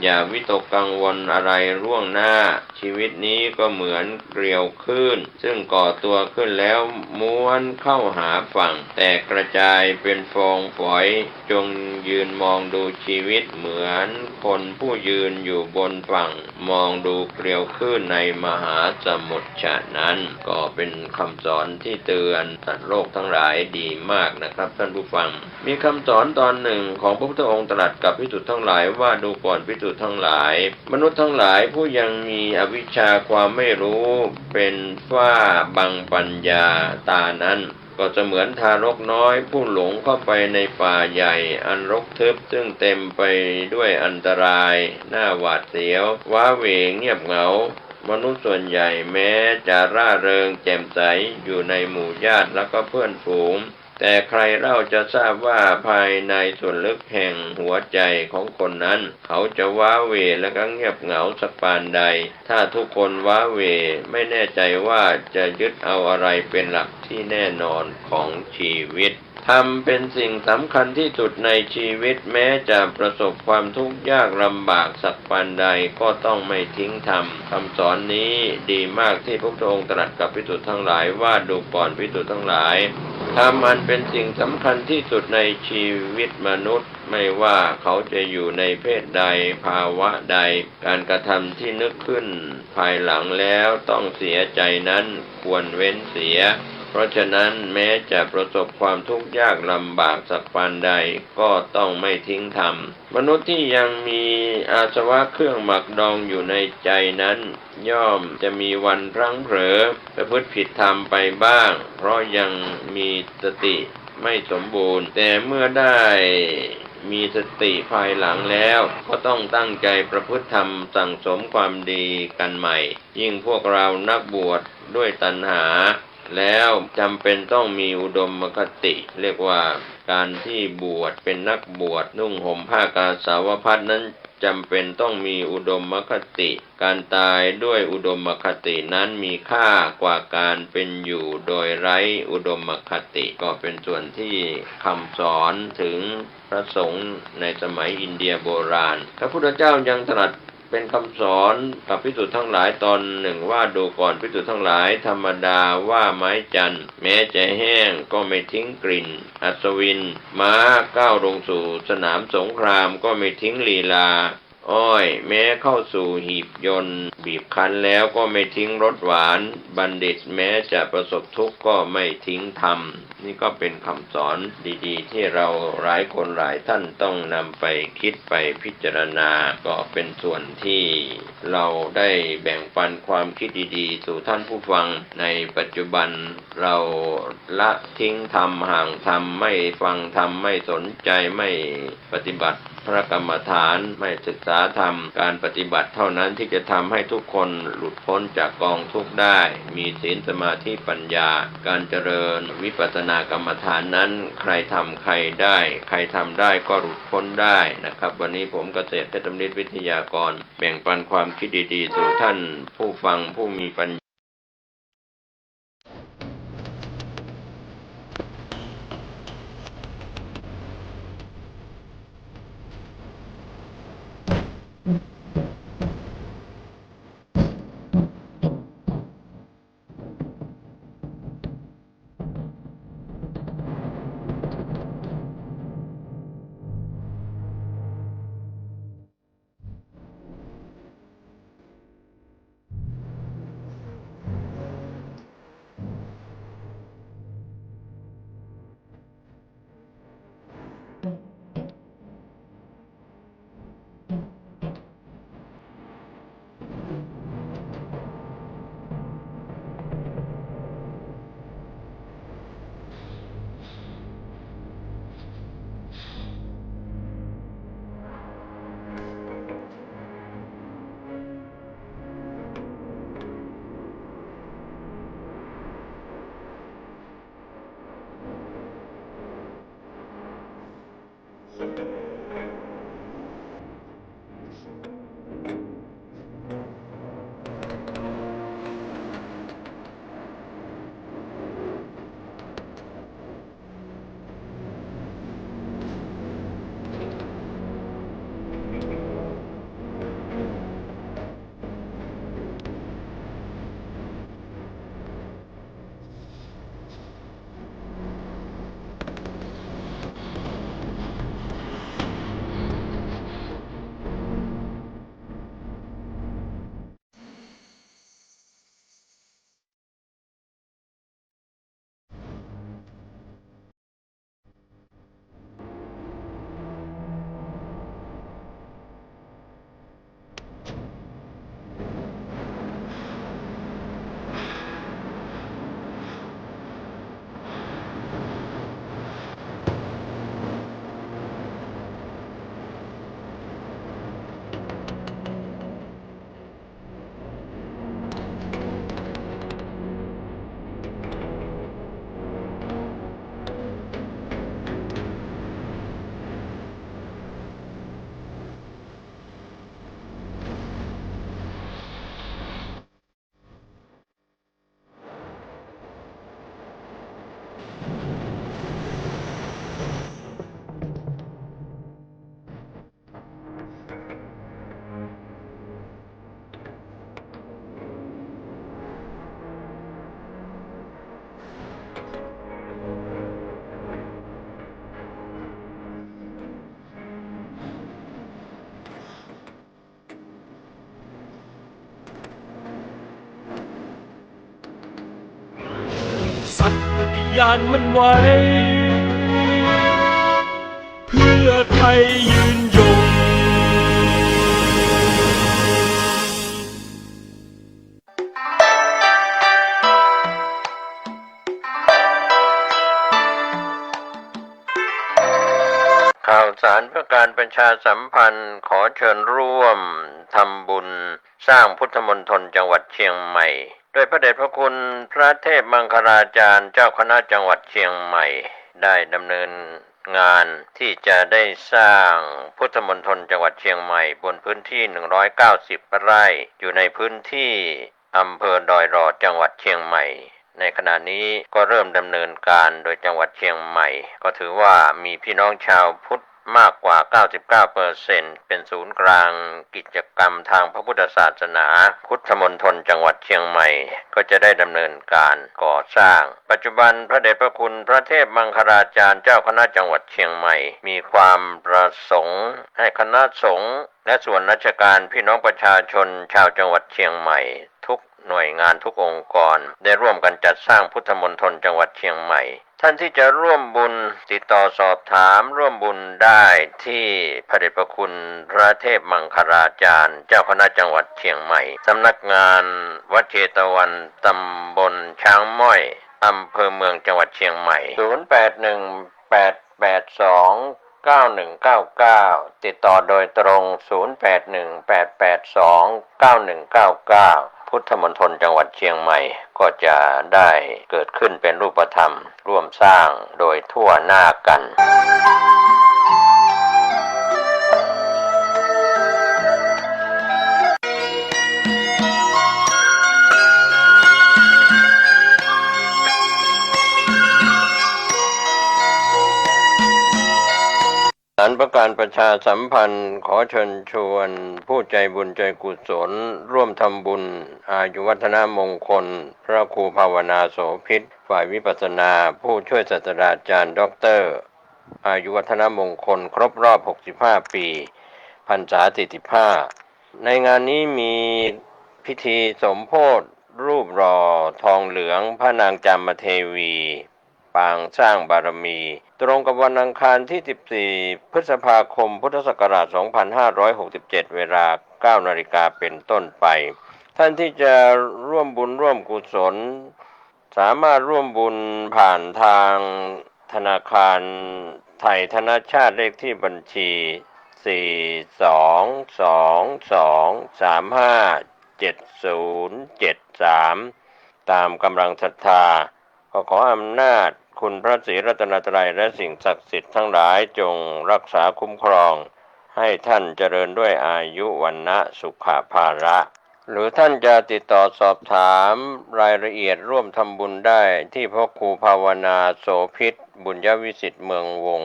อย่าวิตกกังวลอะไรล่วงหน้าชีวิตนี้ก็เหมือนเกลียวคลื่นซึ่งก่อตัวขึ้นแล้วม้วนเข้าหาฝั่งแตกกระจายเป็นฟองฝอยจงยืนมองดูชีวิตเหมือนคนผู้ยืนอยู่บนฝั่งมองดูเกลียวคลื่นในมหาสมุทรฉะนั้นก็เป็นคำสอนที่เตือนสัตว์โลกทั้งหลายดีมากนะครับท่านผู้ฟังมีคำสอนตอนหนึ่งของพระพุทธองค์ตรัสกับภิกษุทั้งหลายว่าดูก่อนภิกษุทั้งหลายมนุษย์ทั้งหลายผู้ยังมีอวิชชาความไม่รู้เป็นฝ้าบังปัญญาตานั้นก็จะเหมือนทารกน้อยผู้หลงเข้าไปในป่าใหญ่อันรกทึบซึ่งเต็มไปด้วยอันตรายน่าหวาดเสียวว้าเหวเงียบเหงามนุษย์ส่วนใหญ่แม้จะร่าเริงแจ่มใสอยู่ในหมู่ญาติและก็เพื่อนฝูงแต่ใครเล่าจะทราบว่าภายในส่วนลึกแห่งหัวใจของคนนั้นเขาจะว้าเหวและก็เงียบเหงาสักปานใดถ้าทุกคนว้าเหวไม่แน่ใจว่าจะยึดเอาอะไรเป็นหลักที่แน่นอนของชีวิตธรรมเป็นสิ่งสำคัญที่สุดในชีวิตแม้จะประสบความทุกข์ยากลำบากสักปานใดก็ต้องไม่ทิ้งธรรมคำสอนนี้ดีมากที่พระพุทธองค์ตรัสกับภิกษุทั้งหลายว่าดูก่อนภิกษุทั้งหลาย ธรรมอันเป็นสิ่งสำคัญที่สุดในชีวิตมนุษย์ไม่ว่าเขาจะอยู่ในเพศใดภาวะใดการกระทำที่นึกขึ้นภายหลังแล้วต้องเสียใจนั้นควรเว้นเสียเพราะฉะนั้นแม้จะประสบความทุกข์ยากลำบากสักปานใดก็ต้องไม่ทิ้งธรรมมนุษย์ที่ยังมีอาสวะเครื่องหมักดองอยู่ในใจนั้นย่อมจะมีวันพลั้งเผลอประพฤติผิดธรรมไปบ้างเพราะยังมีสติไม่สมบูรณ์แต่เมื่อได้มีสติภายหลังแล้วก็ต้องตั้งใจประพฤติธรรมสั่งสมความดีกันใหม่ยิ่งพวกเรานักบวชด้วยตัณหาแล้วจำเป็นต้องมีอุดมคติเรียกว่าการที่บวชเป็นนักบวชนุ่งห่มผ้ากาสาวพัสนั้นจำเป็นต้องมีอุดมคติการตายด้วยอุดมคตินั้นมีค่ากว่าการเป็นอยู่โดยไร้อุดมคติก็เป็นส่วนที่คำสอนถึงพระสงฆ์ในสมัยอินเดียโบราณพระพุทธเจ้ายังตรัสเป็นคำสอนกับภิกษุทั้งหลายตอนหนึ่งว่าดูก่อนภิกษุทั้งหลายธรรมดาว่าไม้จันทร์แม้จะแห้งก็ไม่ทิ้งกลิ่นอัศวินม้าก้าวลงสู่สนามสงครามก็ไม่ทิ้งลีลาอ้อยแม้เข้าสู่หีบยนต์บีบคั้นแล้วก็ไม่ทิ้งรสหวานบัณฑิตแม้จะประสบทุกข์ก็ไม่ทิ้งธรรมนี่ก็เป็นคำสอนดีๆที่เราหลายคนหลายท่านต้องนำไปคิดไปพิจารณาก็เป็นส่วนที่เราได้แบ่งปันความคิดดีๆสู่ท่านผู้ฟังในปัจจุบันเราละทิ้งธรรมห่างธรรมไม่ฟังธรรมไม่สนใจไม่ปฏิบัติพระกรรมฐานไม่ศึกษาธรรมการปฏิบัติเท่านั้นที่จะทำให้ทุกคนหลุดพ้นจากกองทุกข์ได้มีศีลสมาธิปัญญาการเจริญวิปัสสนากรรมฐานนั้นใครทำใครได้ใครทำได้ก็หลุดพ้นได้นะครับวันนี้ผมเกษตรเพชรนิตวิทยากรแบ่งปันความคิดดีๆสู่ท่านผู้ฟังผู้มีปัญญา ยานมันไว้ เพื่อไทยยืนยง ข่าวสารเพื่อการประชาสัมพันธ์ขอเชิญร่วมทำบุญสร้างพุทธมณฑลจังหวัดเชียงใหม่โดยพระเดชพระคุณพระเทพมังคลาจารย์เจ้าคณะจังหวัดเชียงใหม่ได้ดำเนินงานที่จะได้สร้างพุทธมณฑลจังหวัดเชียงใหม่บนพื้นที่190 ไร่อยู่ในพื้นที่อำเภอดอยรอดจังหวัดเชียงใหม่ในขณะนี้ก็เริ่มดำเนินการโดยจังหวัดเชียงใหม่ก็ถือว่ามีพี่น้องชาวพุทธมากกว่า 99% เป็นศูนย์กลางกิจกรรมทางพระพุทธศาสนาพุทธมณฑลจังหวัดเชียงใหม่ก็จะได้ดำเนินการก่อสร้างปัจจุบันพระเดชพระคุณพระเทพมังคลาจารย์เจ้าคณะจังหวัดเชียงใหม่มีความประสงค์ให้คณะสงฆ์และส่วนราชการพี่น้องประชาชนชาวจังหวัดเชียงใหม่ทุกหน่วยงานทุกองค์กรได้ร่วมกันจัดสร้างพุทธมณฑลจังหวัดเชียงใหม่ท่านที่จะร่วมบุญติดต่อสอบถามร่วมบุญได้ที่พระเดชพระคุณพระเทพมังคลาจารย์เจ้าคณะจังหวัดเชียงใหม่สำนักงานวัดเชตวันตำบลช้างม้อยอำเภอเมืองจังหวัดเชียงใหม่0818829199ติดต่อโดยตรง0818829199พุทธมณฑลจังหวัดเชียงใหม่ก็จะได้เกิดขึ้นเป็นรูปธรรมร่วมสร้างโดยทั่วหน้ากันสารประการประชาสัมพันธ์ขอเชิญชวนผู้ใจบุญใจกุศลร่วมทำบุญอายุวัฒนมงคลพระครูภาวนาโสภิตฝ่ายวิปัสสนาผู้ช่วยศาสตราจารย์ดร.อายุวัฒนมงคลครบรอบ65 ปีพรรษา45ในงานนี้มีพิธีสมโภชรูปหล่อทองเหลืองพระนางจามเทวีปางสร้างบารมีตรงกับวันอังคารที่14พฤษภาคมพุทธศักราช2567เวลา 9 นาฬิกาเป็นต้นไปท่านที่จะร่วมบุญร่วมกุศลสามารถร่วมบุญผ่านทางธนาคารไทยธนชาติเลขที่บัญชี422235773ตามกำลังศรัทธาขออำนาจคุณพระศรีรัตนตรัยและสิ่งศักดิ์สิทธิ์ทั้งหลายจงรักษาคุ้มครองให้ท่านเจริญด้วยอายุวันนะสุขภาระหรือท่านจะติดต่อสอบถามรายละเอียดร่วมทำบุญได้ที่พระครูภาวนาโสภิตบุญยวิสิทธิ์เมืองวง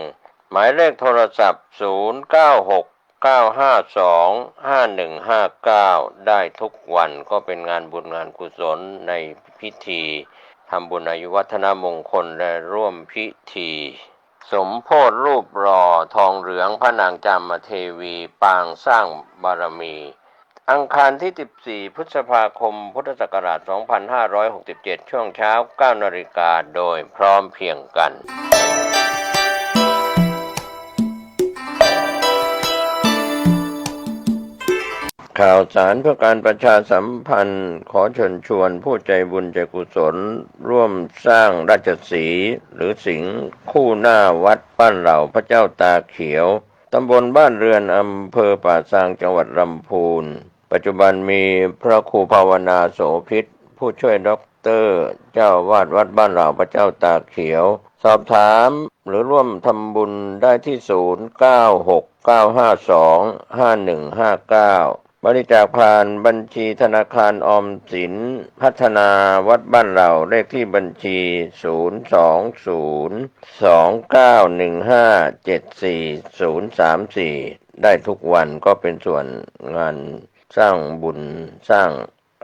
หมายเลขโทรศัพท์0969525159ได้ทุกวันก็เป็นงานบุญงานกุศลในพิธีทำบุญอายุวัฒนมงคลและร่วมพิธีสมโภชรูปหล่อทองเหลืองพระนางจามเทวีปางสร้างบารมีอังคารที่14พฤษภาคมพุทธศักราช2567ช่วงเช้า 9 นาฬิกาโดยพร้อมเพรียงกันข่าวสารเพื่อการประชาสัมพันธ์ขอเชิญชวนผู้ใจบุญใจกุศลร่วมสร้างราชสีห์หรือสิงห์คู่หน้าวัดบ้านเหล่าพระเจ้าตาเขียวตำบลบ้านเรือนอำเภอป่าซางจังหวัดลำพูนปัจจุบันมีพระครูภาวนาโสภิตผู้ช่วยด็อกเตอร์เจ้าวาดวัดบ้านเหล่าพระเจ้าตาเขียวสอบถามหรือร่วมทำบุญได้ที่0969525159บริจาคผ่านบัญชีธนาคารออมสินพัฒนาวัดบ้านเราเลขที่บัญชี02029157434ได้ทุกวันก็เป็นส่วนงานสร้างบุญสร้าง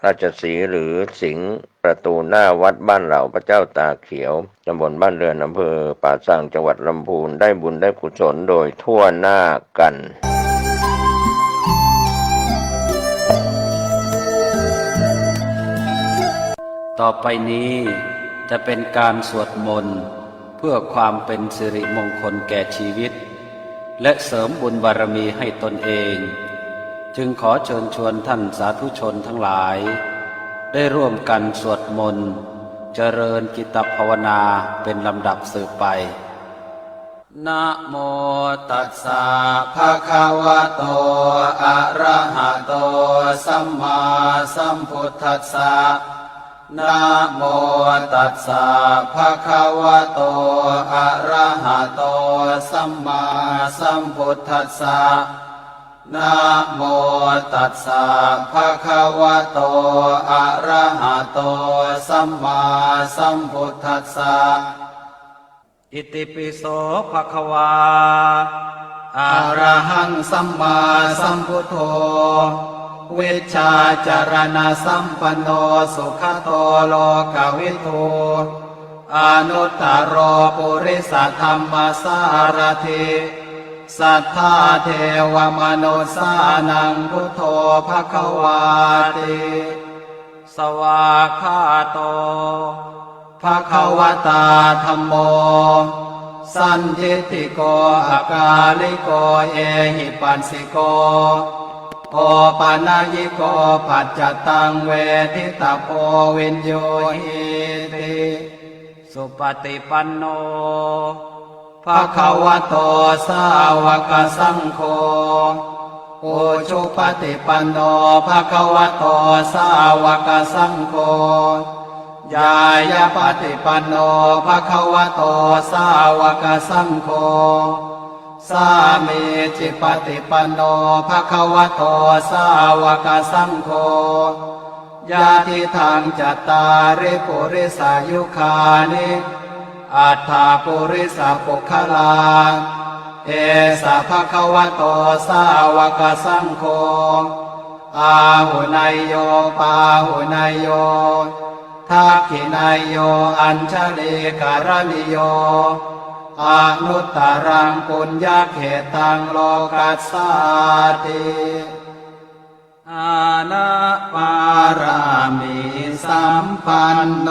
ราชสีห์หรือสิงห์ประตูหน้าวัดบ้านเหล่าพระเจ้าตาเขียวตำบลบ้านเรือนอำเภอป่าซางจังหวัดลำพูนได้บุญได้กุศลโดยทั่วหน้ากันต่อไปนี้ แต่เป็นการสวดมนต์เพื่อความเป็นสิริมงคลแก่ชีวิตและเสริมบุญบารมีให้ตนเองจึงขอเชิญชวนท่านสาธุชนทั้งหลายได้ร่วมกันสวดมนต์เจริญจิตภาวนาเป็นลำดับสืบไปนะโมตัสสะภะคะวะโตอะระหะโตสัมมาสัมพุทธัสสะนะโมตัสสะภะคะวะโตอะระหะโตสัมมาสัมพุทธัสสะนะโมตัสสะภะคะวะโตอะระหะโตสัมมาสัมพุทธัสสะอิติปิโสภะคะวาอะระหังสัมมาสัมพุทโธเวชชาจารณะสัมปันโนสุขโตโลกวิทูอนุตตรปุริสธรรมสารถิสัทธาเทวมนุสานังพุทโธภควาติสวากขาโตภควตาธัมโมสันทิฏฐิโกอากาลิโกเอหิปัสสิโกโอปานายิโกปัจจตังเวทิตาโพวินโยหิติสุปฏิปันโนภควโตสาวกสังโฆอุชุปฏิปันโนภควโตสาวกสังโฆญายปฏิปันโนภควโตสาวกสังโฆสามีจิปฏิปันโนภควโตสาวกสังโฆญาติทางจัตตาริปุริสายุคานิอัฏฐาปุริสปุคลาเอสะภควโตสาวกสังโฆอาหุนายโยปาหุนายโยทักขินายโยอัญชลีการณิโยอนุตตรังปุญญเขตังโลกัสสาติอานาปารามิสัมปันโน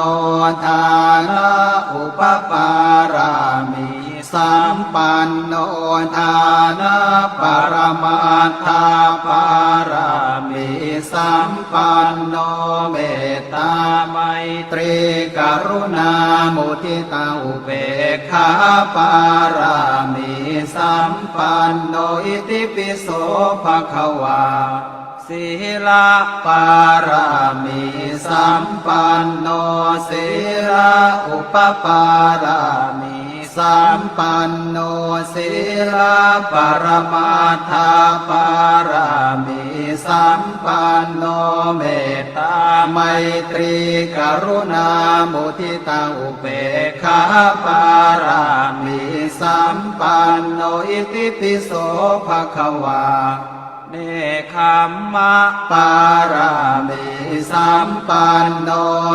ทานะอุปปารามิสัมปันโนทานะปรมาทาปารามิสัมปันโนเมตตาไมตรีกรุณามุทิตาอุเบกขาปารามิสัมปันโนอิติปิโสภควาศีลปารามิสัมปันโนศีลอุปปารามิสัมปันโนศีลปรมาทาปารามิสัมปันโนเมตตาไมตรีกรุณามุทิตาอุเบกขาปารามิสัมปันโนอิติปิโสภควาเนคขมมะปารามิสัมปันโน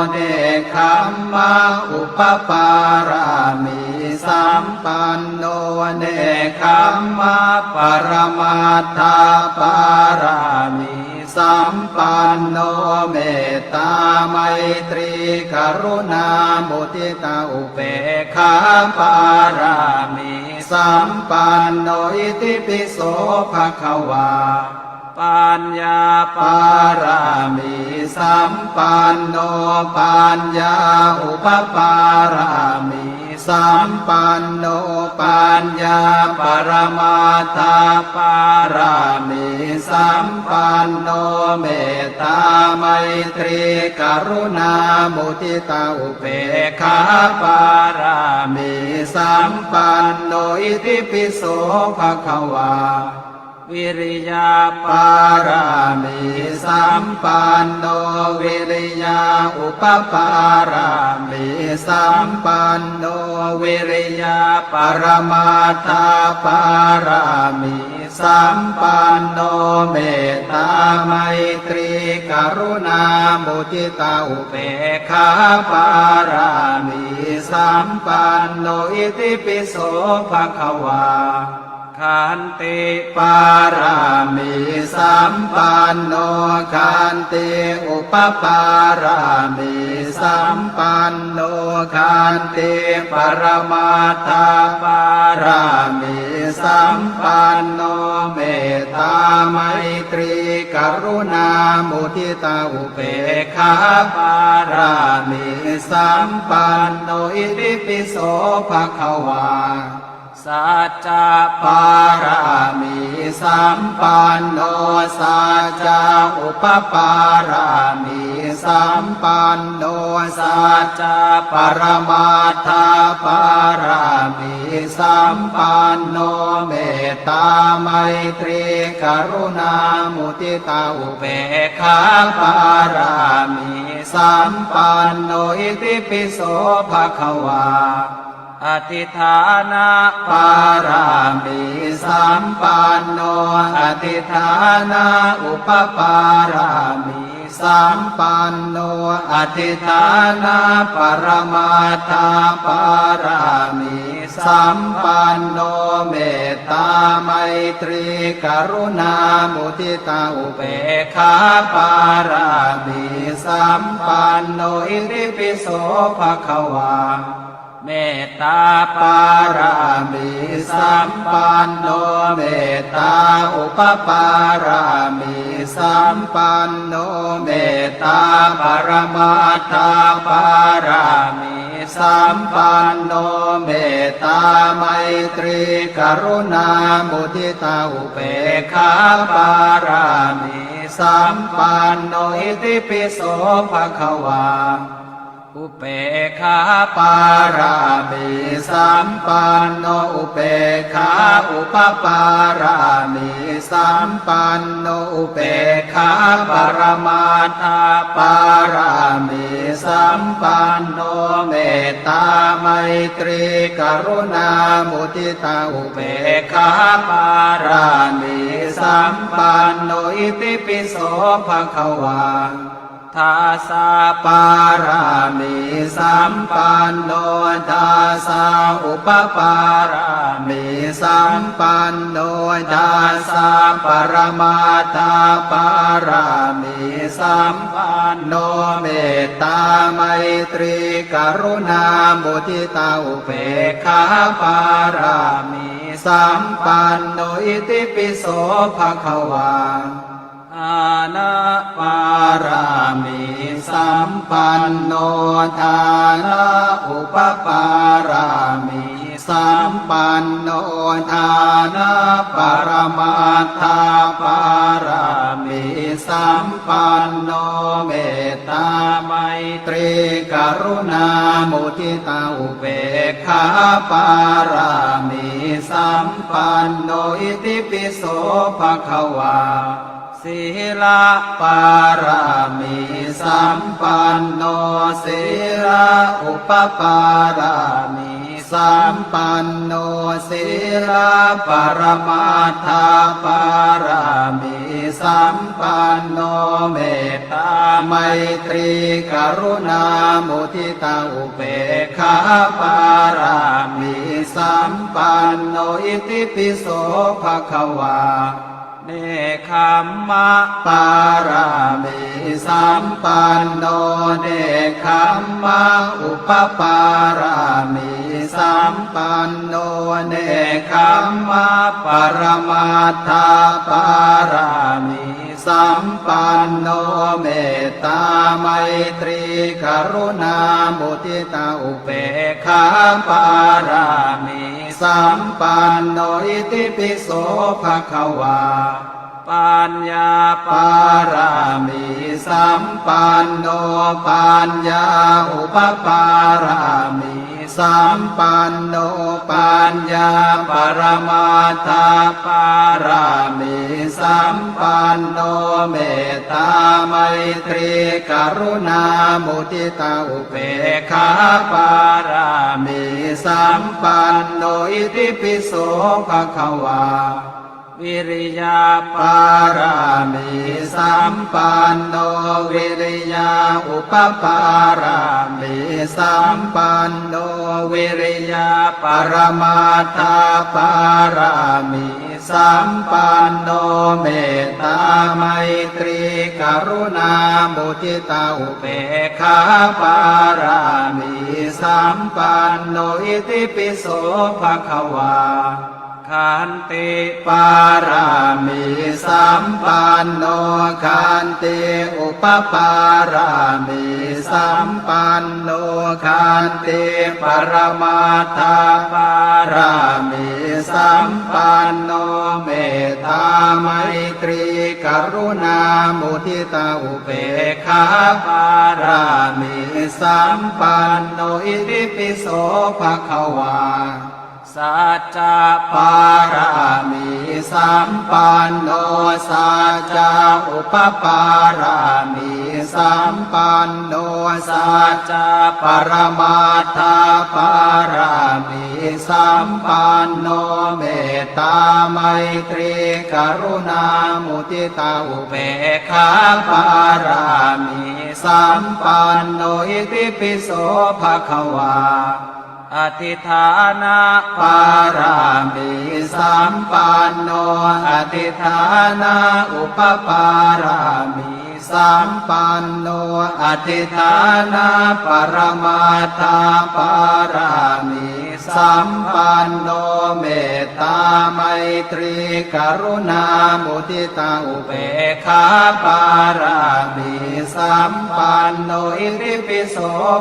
เนคขมมะอุปปารามิสัมปันโนเนคขมมะปรมาทาปารามิสัมปันโนเมตตาไมตรีกรุณามุทิตาอุเบกขาปารามิสัมปันโนอิติปิโสภควาปัญญาปารามิสัมปันโนปัญญาอุปปารามิสัมปันโนปัญญาปรมาทาปารามิสัมปันโนเมตตาไมตรีกรุณามุทิตาอุเบกขาปารามิสัมปันโนอิติปิโสภควาวิริยาปารามิสัมปันโนวิริยาอุปปารามิสัมปันโนวิริยาปรมาทาปารามิสัมปันโนเมตตาไมตรีกรุณามุทิตาอุเบกขาปารามิสัมปันโนอิติปิโสภควา ขันติปารามิสัมปันโนขันติอุปปารามิสัมปันโนขันติปรมาทาปารามิสัมปันโนเมตตาไมตรีกรุณามุทิตาอุเบกขาปารามิสัมปันโนอิติปิโสภควาสัจจะปารามิสัมปันโนสัจจะอุปปารามิสัมปันโนสัจจะปรมาทาปารามิสัมปันโนเมตตาไมตรีกรุณามุทิตาอุเบกขาปารามิสัมปันโนอิติปิโสภควาอธิฐานะปารามิสัมปันโนอธิฐานะอุปปารามิสัมปันโนอธิฐานะปรมาทาปารามิสัมปันโนเมตตาไมตรีกรุณามุทิตาอุเบกขาปารามิสัมปันโนอิติปิโสภควาเมตตาปารามิสัมปันโนเมตตาอุปปารามิสัมปันโนเมตตาปรมาทาปารามิสัมปันโนเมตตาไมตรีกรุณามุทิตาอุเบกขาปารามิสัมปันโนอิติปิโสภควาอุเบกขาปารามิสัมปันโนอุเบกขาอุปปารามิสัมปันโนอุเบกขาปรมาทาปารามิสัมปันโนเมตตาไมตรีกรุณามุทิตาอุเบกขาปารามิสัมปันโนอิติปิโสภควาทาสาปารามิสัมปันโนทาสาอุปปารามิสัมปันโนทาสาปรมาทาปารามิสัมปันโนเมตตาไมตรีกรุณามุทิตาอุเบกขาปารามิสัมปันโนอิติปิโสภควาอานะปารามิสัมปันโนทานะอุปปารามิสัมปันโนทานะปรมาทาปารามิสัมปันโนเมตตาไมตรีกรุณามุทิตาอุเบกขาปารามิสัมปันโนอิติปิโสภควาศีลปารามิสัมปันโนศีลอุปปารามิสัมปันโนศีลปรมาทาปารามิสัมปันโนเมตตาไมตรีกรุณามุทิตาอุเบกขาปารามิสัมปันโนอิติปิโสภควาเนคขมมะปารามิสัมปันโนเนคขมมะอุปปารามิสัมปันโนเนคขมมะปรมาทาปารามิสัมปันโนเมตตาไมตรีกรุณามุทิตาอุเบกขาปารามิสัมปันโนอิติปิโสภควาปัญญาปารามิสัมปันโนปัญญาอุปปารามิสัมปันโนปัญญาปรมาทาปารามิสัมปันโนเมตตาไมตรีกรุณามุทิตาอุเบกขาปารามิสัมปันโนอิติปิโสภควา วิริยาปารามิสัมปันโนวิริยาอุปปารามิสัมปันโนวิริยาปรมาทาปารามิสัมปันโนเมตตาไมตรีกรุณามุทิตาอุเบกขาปารามิสัมปันโนอิติปิโสภควาขันติปารามิสัมปันโนขันติอุปปารามิสัมปันโนขันติปรมาทาปารามิสัมปันโนเมตตาไมตรีกรุณามุทิตาอุเบกขาปารามิสัมปันโนอิติปิโสภควาสัจจะปารามิสัมปันโนสัจจะอุปปารามิสัมปันโนสัจจะปรมาทาปารามิสัมปันโนเมตตาไมตรีกรุณามุทิตาอุเบกขาปารามิสัมปันโนอิติปิโสภควาอธิฐานะปารามิสัมปันโนอธิฐานะอุปปารามิสัมปันโนอธิฐานะปรมาทาปารามิสัมปันโนเมตตาไมตรีกรุณามุทิตาอุเบกขาปารามิสัมปันโนอิติปิโส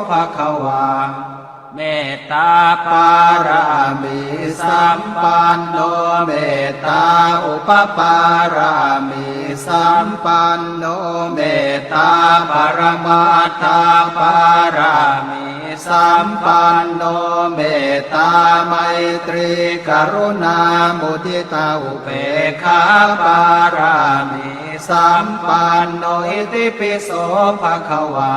ภควาเมตตาปารามิสัมปันโนเมตตาอุปปารามิสัมปันโนเมตตาปรมาทาปารามิสัมปันโนเมตตาไมตรีกรุณามุทิตาอุเบกขาปารามิสัมปันโนอิติปิโสภควา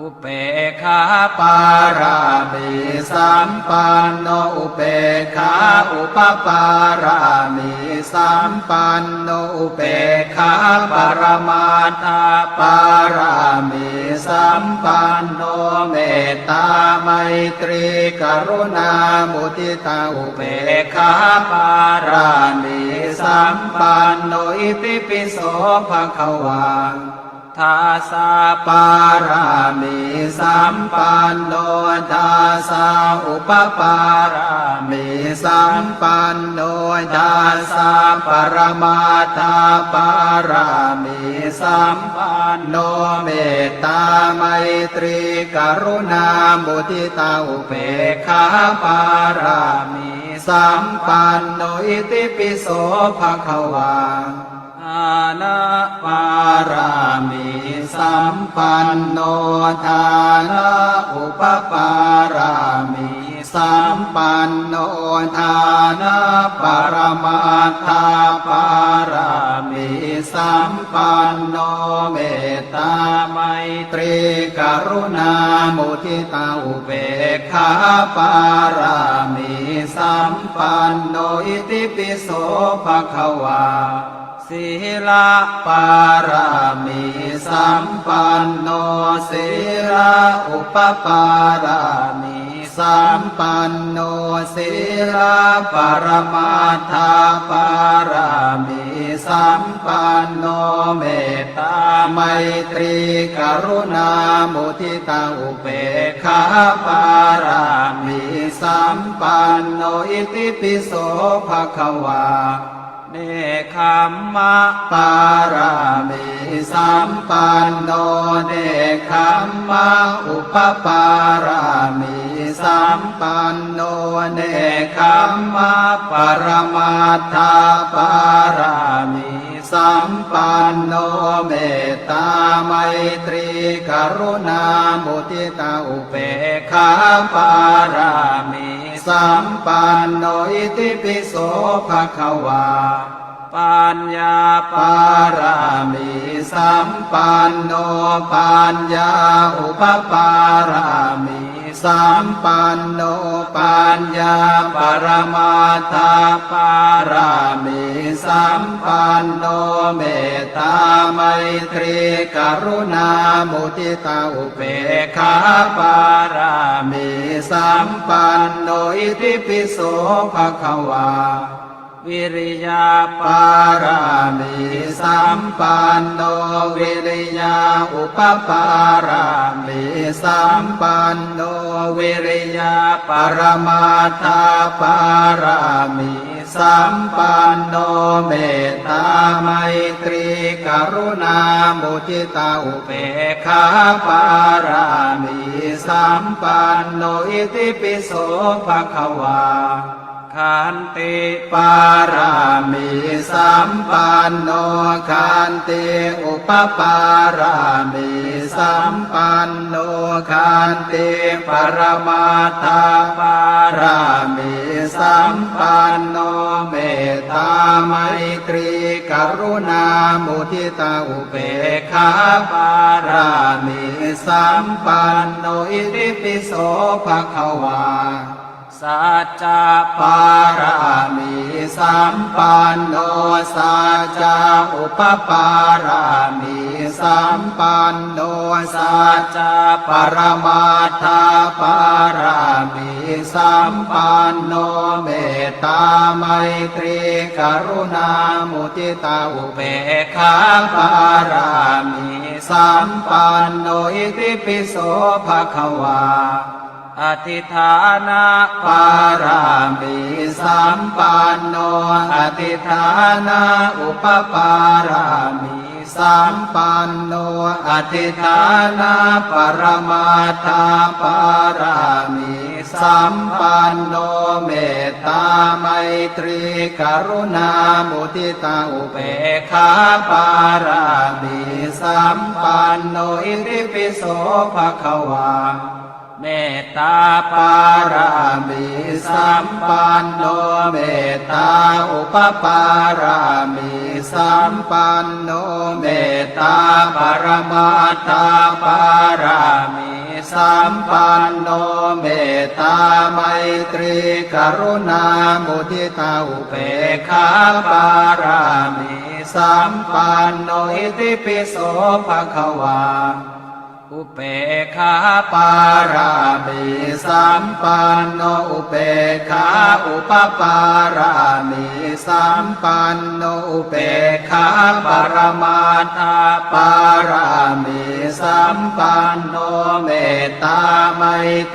อุเบกขาปารามิสัมปันโนอุเบกขาอุปปารามิสัมปันโนอุเบกขาปรมาทาปารามิสัมปันโนเมตตาไมตรีกรุณามุทิตาอุเบกขาปารามิสัมปันโนอิติปิโสภควาทาสาปารามิสัมปันโนทาสาอุปปารามิสัมปันโนทาสาปรมาทาปารามิสัมปันโนเมตตาไมตรีกรุณามุทิตาอุเบกขาปารามิสัมปันโนอิติปิโสภควาอานะปารามิสัมปันโนทานะอุปปารามิสัมปันโนทานะปรมาทาปารามิสัมปันโนเมตตาไมตรีกรุณามุทิตาอุเบกขาปารามิสัมปันโนอิติปิโสภควาศีลปารามิสัมปันโนศีลอุปปารามิสัมปันโนศีลปรมาทาปารามิสัมปันโนเมตตาไมตรีกรุณามุทิตาอุเบกขาปารามิสัมปันโนอิติปิโสภควาเนคขมมะปารามิสัมปันโนเนคขมมะอุปปารามิสัมปันโนเนคขมมะปรมาทาปารามิสัมปันโนเมตตาไมตรีกรุณามุทิตาอุเบกขาปารามิสัมปันโนอิติปิโสภควาปัญญาปารามิสัมปันโนปัญญาอุปปารามิ สัมปันโนปัญญาปรมาทาปารามิสัมปันโนเมตตาไมตรีกรุณามุทิตาอุเบกขาปารามิสัมปันโนอิติปิโสภควาวิริยาปารามิสัมปันโนวิริยาอุปปารามิสัมปันโนวิริยาปรมาทาปารามิสัมปันโนเมตตาไมตรีกรุณามุทิตาอุเบกขาปารามิสัมปันโนอิติปิโสภควาขันติปารามิสัมปันโนขันติอุปปารามิสัมปันโนขันติปรมาทาปารามิสัมปันโนเมตตาไมตรีกรุณามุทิตาอุเบกขาปารามิสัมปันโนอิติปิโสภควาสัจจะปารามิสัมปันโนสัจจะอุปปารามิสัมปันโนสัจจะปรมาทาปารามิสัมปันโนเมตตาไมตรีกรุณามุทิตาอุเบกขาปารามิสัมปันโนอิติปิโสภควาอธิฐานะปารามิสัมปันโนอธิฐานะอุปปารามิสัมปันโนอธิฐานะปรมาทาปารามิสัมปันโนเมตตาไมตรีกรุณามุทิตาอุเบกขาปารามิสัมปันโนอิติปิโสภควาเมตตาปารามิสัมปันโนเมตตาอุปปารามิสัมปันโนเมตตาปรมาทาปารามิสัมปันโนเมตตาไมตรีกรุณามุทิตาอุเบกขาปารามิสัมปันโนอิติปิโสภควาอุเบกขาปารามิสัมปันโนอุเบกขาอุปปารามิสัมปันโนอุเบกขาปรมาทาปารามิสัมปันโนเมตตาไม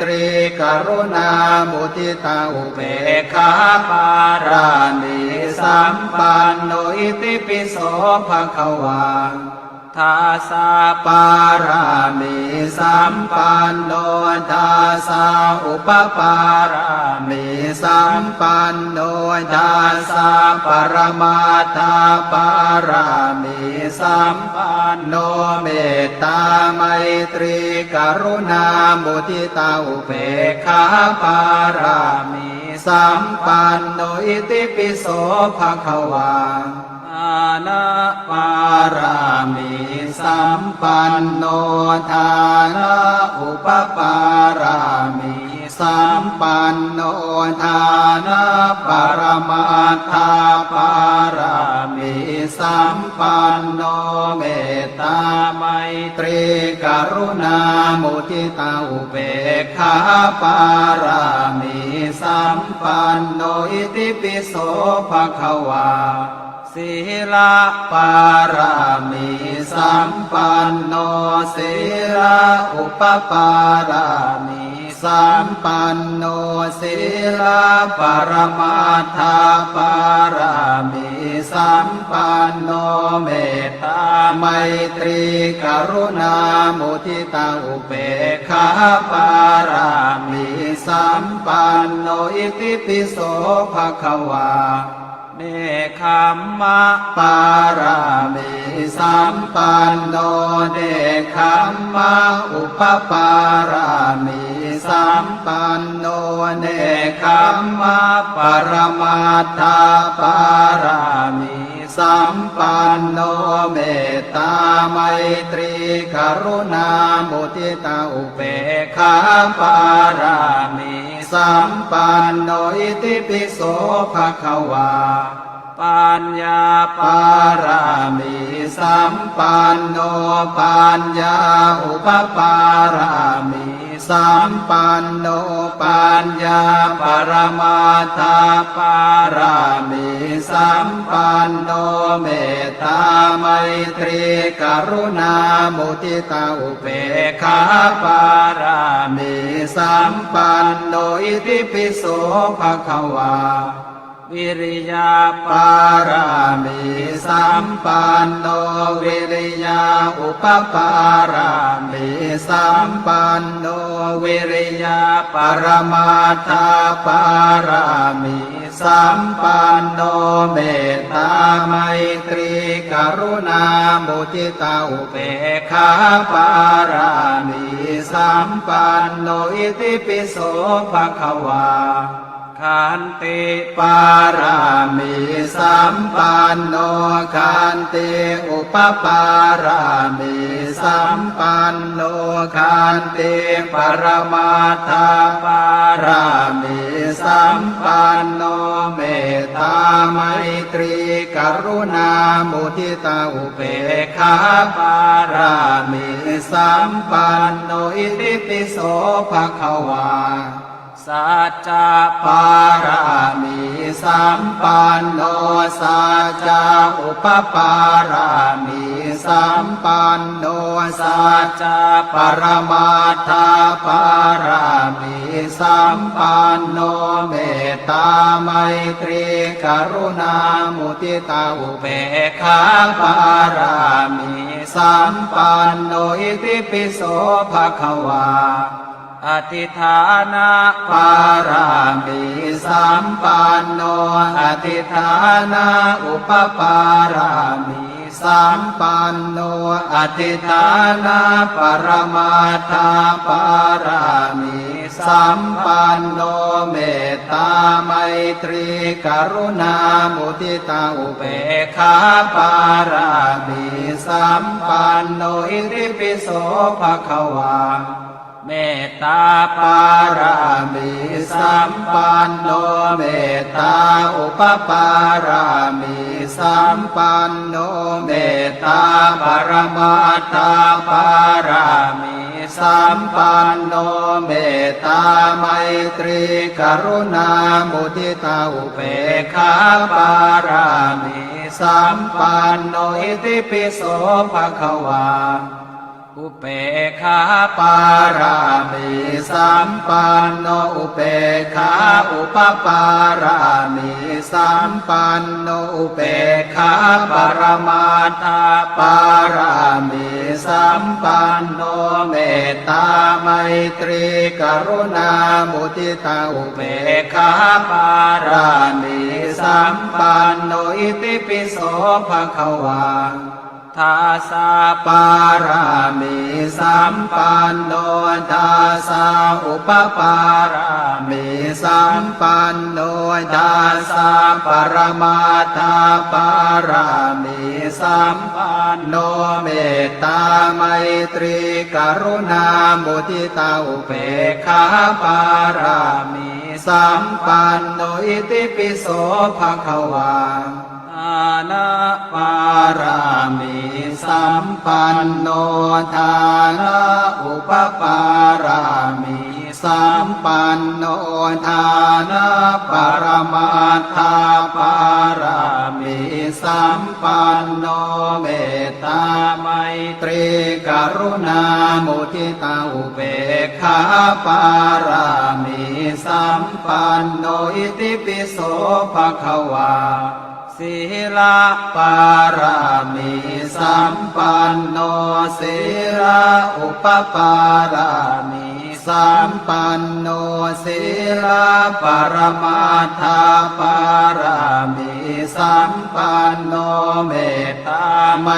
ตรีกรุณามุทิตาอุเบกขาปารามิสัมปันโนอิติปิโสภควาทาสาปารามิสัมปันโนทาสาอุปปารามิสัมปันโนทาสาปรมาทาปารามิสัมปันโนเมตตาไมตรีกรุณามุทิตาอุเบกขาปารามิสัมปันโนอิติปิโสภควาอานะปารามิสัมปันโนทานะอุปปารามิสัมปันโนทานะปรมาทาปารามิสัมปันโนเมตตาไมตรีกรุณามุทิตาอุเบกขาปารามิสัมปันโนอิติปิโสภควาศีลปารามิสัมปันโนศีลอุปปารามิสัมปันโนศีลปรมาทาปารามิสัมปันโนเมตตาไมตรีกรุณามุทิตาอุเบกขาปารามิสัมปันโนอิติปิโสภควาเนคขมมะปารามิสัมปันโนเนคขมมะอุปปารามิสัมปันโนเนคขมมะปรมาทาปารามิ สัมปันโนเมตตาไมตรีกรุณามุทิตาอุเบกขาปารามิสัมปันโนอิติปิโสภควาปัญญาปารามิสัมปันโนปัญญาอุปปารามิสัมปันโนปัญญาปรมาทาปารามิสัมปันโนเมตตาไมตรีกรุณามุทิตาอุเบกขาปารามิสัมปันโนอิติปิโสภควาวิริยาปารามิสัมปันโนวิริยาอุปปารามิสัมปันโนวิริยาปรมาทาปารามิสัมปันโนเมตตาไมตรีกรุณามุทิตาอุเบกขาปารามิสัมปันโนอิติปิโสภควาขันติปารามิสัมปันโนขันติอุปปารามิสัมปันโนขันติปรมาทาปารามิสัมปันโนเมตตาไมตรีกรุณามุทิตาอุเบกขาปารามิสัมปันโนอิติปิโสภควาสัจจะปารามิสัมปันโนสัจจะอุปปารามิสัมปันโนสัจจะปรมาทาปารามิสัมปันโนเมตตาไมตรีกรุณามุทิตาอุเบกขาปารามิสัมปันโนอิติปิโสภควาอธิฐานะปารามิสัมปันโนอธิฐานะอุปปารามิสัมปันโนอธิฐานะปรมาทาปารามิสัมปันโนเมตตาไมตรีกรุณามุทิตาอุเบกขาปารามิสัมปันโนอิติปิโสภควาเมตตาปารามิสัมปันโนเมตตาอุปปารามิสัมปันโนเมตตาปรมาทาปารามิสัมปันโนเมตตาไมตรีกรุณามุทิตาอุเบกขาปารามิสัมปันโนอิติปิโสภควาอุเบกขาปารามิสัมปันโนอุเบกขาอุปปารามิสัมปันโนอุเบกขาปรมาทาปารามิสัมปันโนเมตตาไมตรีกรุณามุทิตาอุเบกขาปารามิสัมปันโนอิติปิโสภควาทาสาปารามิสัมปันโนทาสาอุปปารามิสัมปันโนทาสาปรมาทาปารามิสัมปันโนเมตตาไมตรีกรุณามุทิตาอุเบกขาปารามิสัมปันโนอิติปิโสภควาอานะปารามิสัมปันโนทานะอุปปารามิสัมปันโนทานะปรมาทาปารามิสัมปันโนเมตตาไมตรีกรุณามุทิตาอุเบกขาปารามิสัมปันโนอิติปิโสภควาศีลปารามิสัมปันโนศีลอุปปารามิสัมปันโนศีลปรมาทาปารามิสัมปันโนเมตตาไม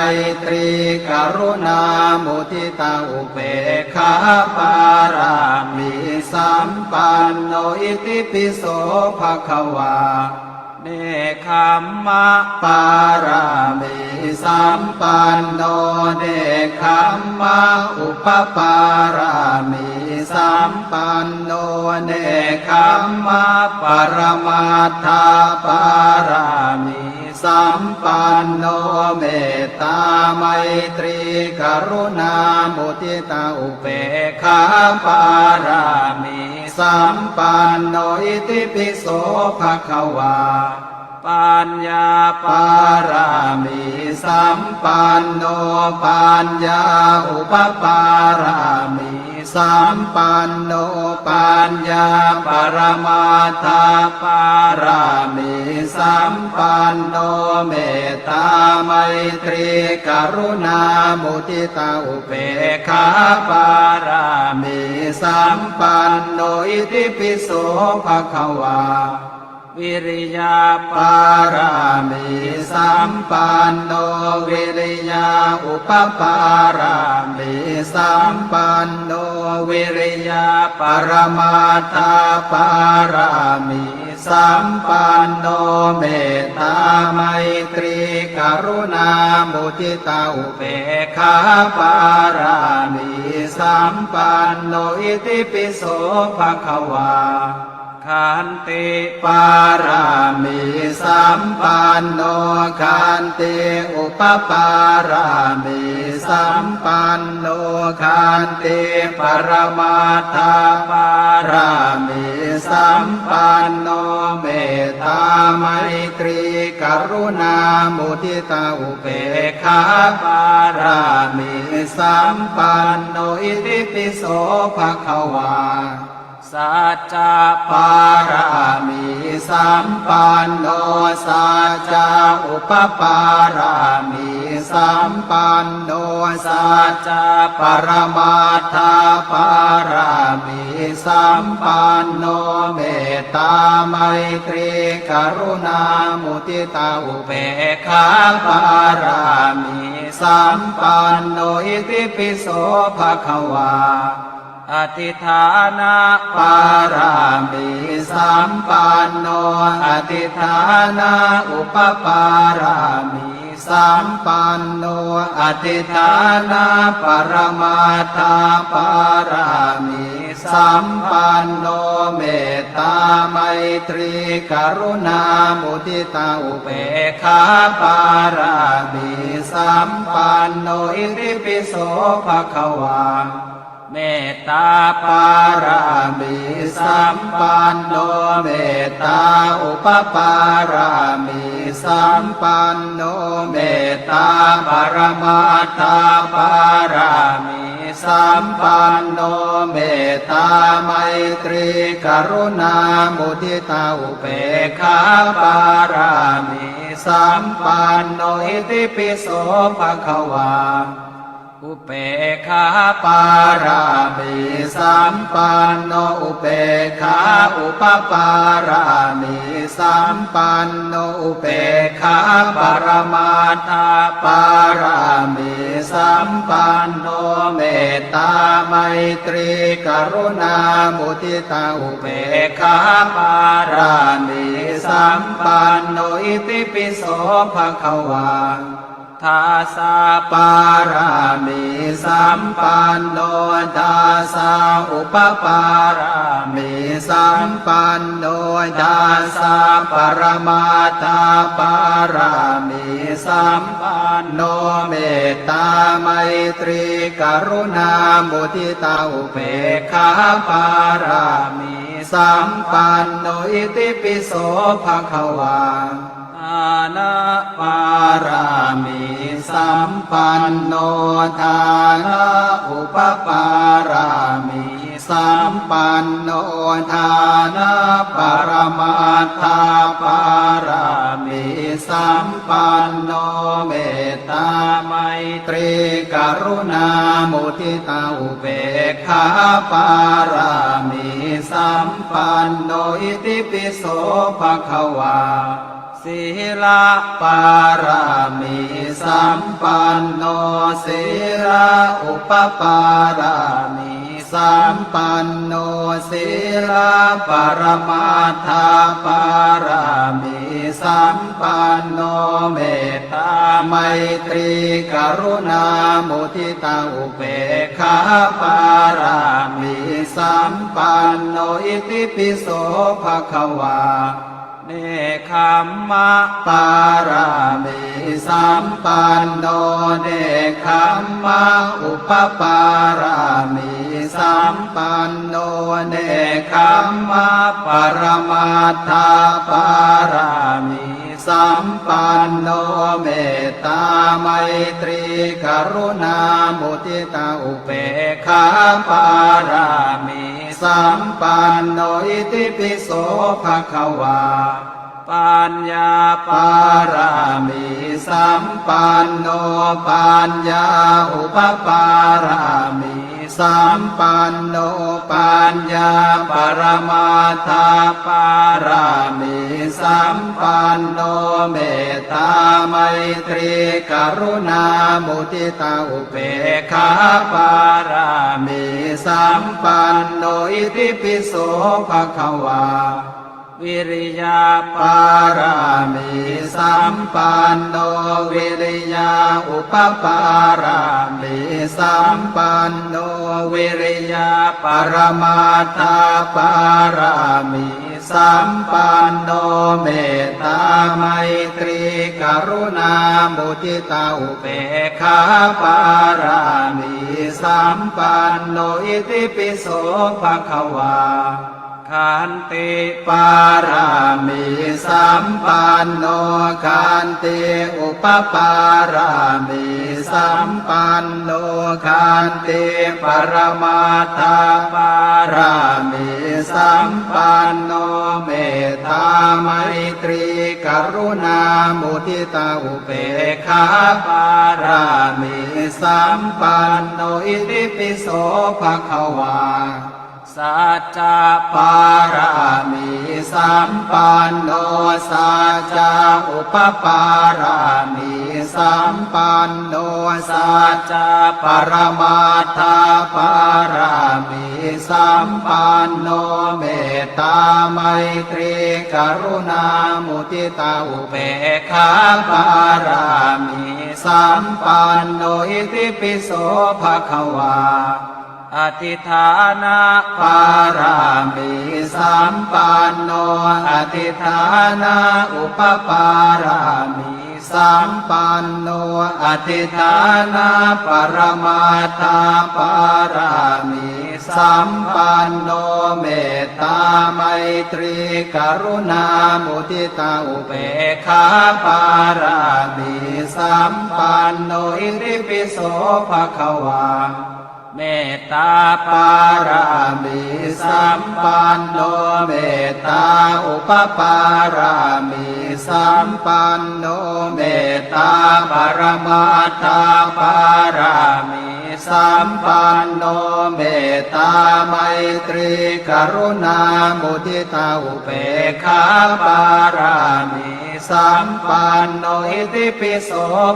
ตรีกรุณามุทิตาอุเบกขาปารามิสัมปันโนอิติปิโสภควา เนคขมมะปารามิสัมปันโนเนคขมมะอุปปารามิสัมปันโนเนคขมมะปรมัตถปารามิสัมปันโนเมตตาไมตรีกรุณามุทิตาอุเบกขาปารามิสัมปันโนอิติปิโสภควาปัญญาปารามิสัมปันโนปัญญาอุปปารามิสัมปันโนปัญญาปรมาทาปารามิสัมปันโนเมตตาไมตรีกรุณามุทิตาอุเบกขาปารามิสัมปันโนอิติปิโสภควาวิริยาปารามิสัมปันโนวิริยาอุปปารามิสัมปันโนวิริยาปรมาทาปารามิสัมปันโนเมตตาไมตรีกรุณามุทิตาอุเบกขาปารามิสัมปันโนอิติปิโสภควาขันติปารามิสัมปันโนขันติอุปปารามิสัมปันโนขันติปรมาทาปารามิสัมปันโนเมตตาไมตรีกรุณามุทิตาอุเบกขาปารามิสัมปันโนอิติปิโสภควาสัจจะปารามิสัมปันโนสัจจะอุปปารามิสัมปันโนสัจจะปรมัตถปารามิสัมปันโนเมตตาไมตรีกรุณามุทิตาอุเบกขาปารามิสัมปันโนอิติปิโสภควาอธิฐานะปารามิสัมปันโนอธิฐานะอุปปารามิสัมปันโนอธิฐานะปรมาทาปารามิสัมปันโนเมตตาไมตรีกรุณามุทิตาอุเบกขาปารามิสัมปันโนอิติปิโสภควาเมตตาปารามิสัมปันโนเมตตาอุปปารามิสัมปันโนเมตตาปรมาทาปารามิสัมปันโนเมตตาไมตรีกรุณามุทิตาอุเบกขาปารามิสัมปันโนอิติปิโสภควาอุเบกขาปารามิสัมปันโนอุเบกขาอุปปารามิสัมปันโนอุเบกขาปรมาทาปารามิสัมปันโนเมตตาไมตรีกรุณามุทิตาอุเบกขาปารามิสัมปันโนอิติปิโสภควาทาสาปารามิสัมปันโนทาสาอุปปารามิสัมปันโนทาสาปรมาทาปารามิสัมปันโนเมตตาไมตรีกรุณามุทิตาอุเบกขาปารามิสัมปันโนอิติปิโสภควาอานะปารามิสัมปันโนทานะอุปปารามิสัมปันโนทานะปรมาทาปารามิสัมปันโนเมตตาไมตรีกรุณามุทิตาอุเบกขาปารามิสัมปันโนอิติปิโสภควาศีลปารามิสัมปันโนศีลอุปปารามิสัมปันโนศีลปรมาทาปารามิ สัมปันโนเมตตาไมตรีกรุณามุทิตาอุเบกขาปารามิสัมปันโนอิติปิโสภควาเนคขมมะปารามิสัมปันโนเนคขมมะอุปปารามิสัมปันโนเนคขมมะปรมัตถปารามิสัมปันโนเมตตาไมตรีกรุณามุทิตาอุเบกขาปารามิสัมปันโนอิติปิโสภควาปัญญาปารามิสัมปันโนปัญญาอุปปารามิสัมปันโนปัญญาปรมัตถปารามิสัมปันโนเมตตาไมตรีกรุณามุทิตาอุเบกขาปารามิสัมปันโนอิติปิโสภควาวิริยาปารามิสัมปันโนวิริยาอุปปารามิสัมปันโนวิริยาปรมัตถปารามิสัมปันโนเมตตาไมตรีกรุณามุทิตาอุเบกขาปารามิสัมปันโนอิติปิโสภควาขันติปารามิสัมปันโนขันติอุปปารามิสัมปันโนขันติปรมัตถปารามิสัมปันโนเมตตาไมตรีกรุณามุทิตาอุเบกขาปารามิสัมปันโนอิติปิโสภควาสัจจะปารามิสัมปันโนสัจจะอุปปารามิสัมปันโนสัจจะปรมัตถปารามิสัมปันโนเมตตาไมตรีกรุณามุทิตาอุเบกขาปารามิสัมปันโนอิติปิโสภควาอธิฐานะปารามิสัมปันโนอธิฐานะอุปปารามิสัมปันโนอธิฐานะปรมัตถปารามิสัมปันโนเมตตาไมตรีกรุณามุทิตาอุเบกขาปารามิสัมปันโนอิติปิโสภควาเมตตาปารามิสัมปันโนเมตตาอุปปารามิสัมปันโนเมตตาปรมัตถปารามิสัมปันโนเมตตาไมตรีกรุณามุทิตาอุเบกขาปารามิสัมปันโนอิติปิโส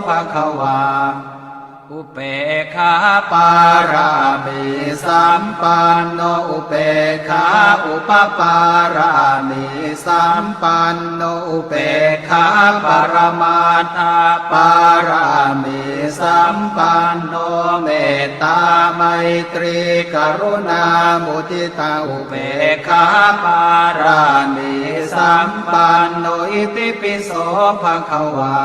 ภควาอุเบกขาปารามิสัมปันโนอุเบกขาอุปปารามิสัมปันโนอุเบกขาปรมัตถปารามิสัมปันโนเมตตาไมตรีกรุณามุทิตาอุเบกขาปารามิสัมปันโนอิติปิโสภควา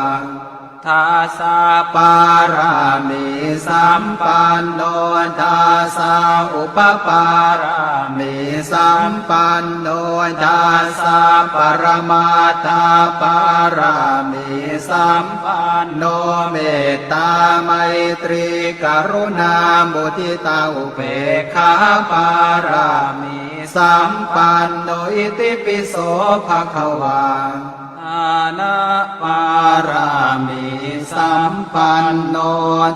ทาสาปารามิสัมปันโนทาสาอุปปารามิสัมปันโนทาสาปรมัตถปารามิสัมปันโนเมตตาไมตรีกรุณามุทิตาอุเบกขาปารามิสัมปันโนอิติปิโสภควาอานะปารามิสัมปันโน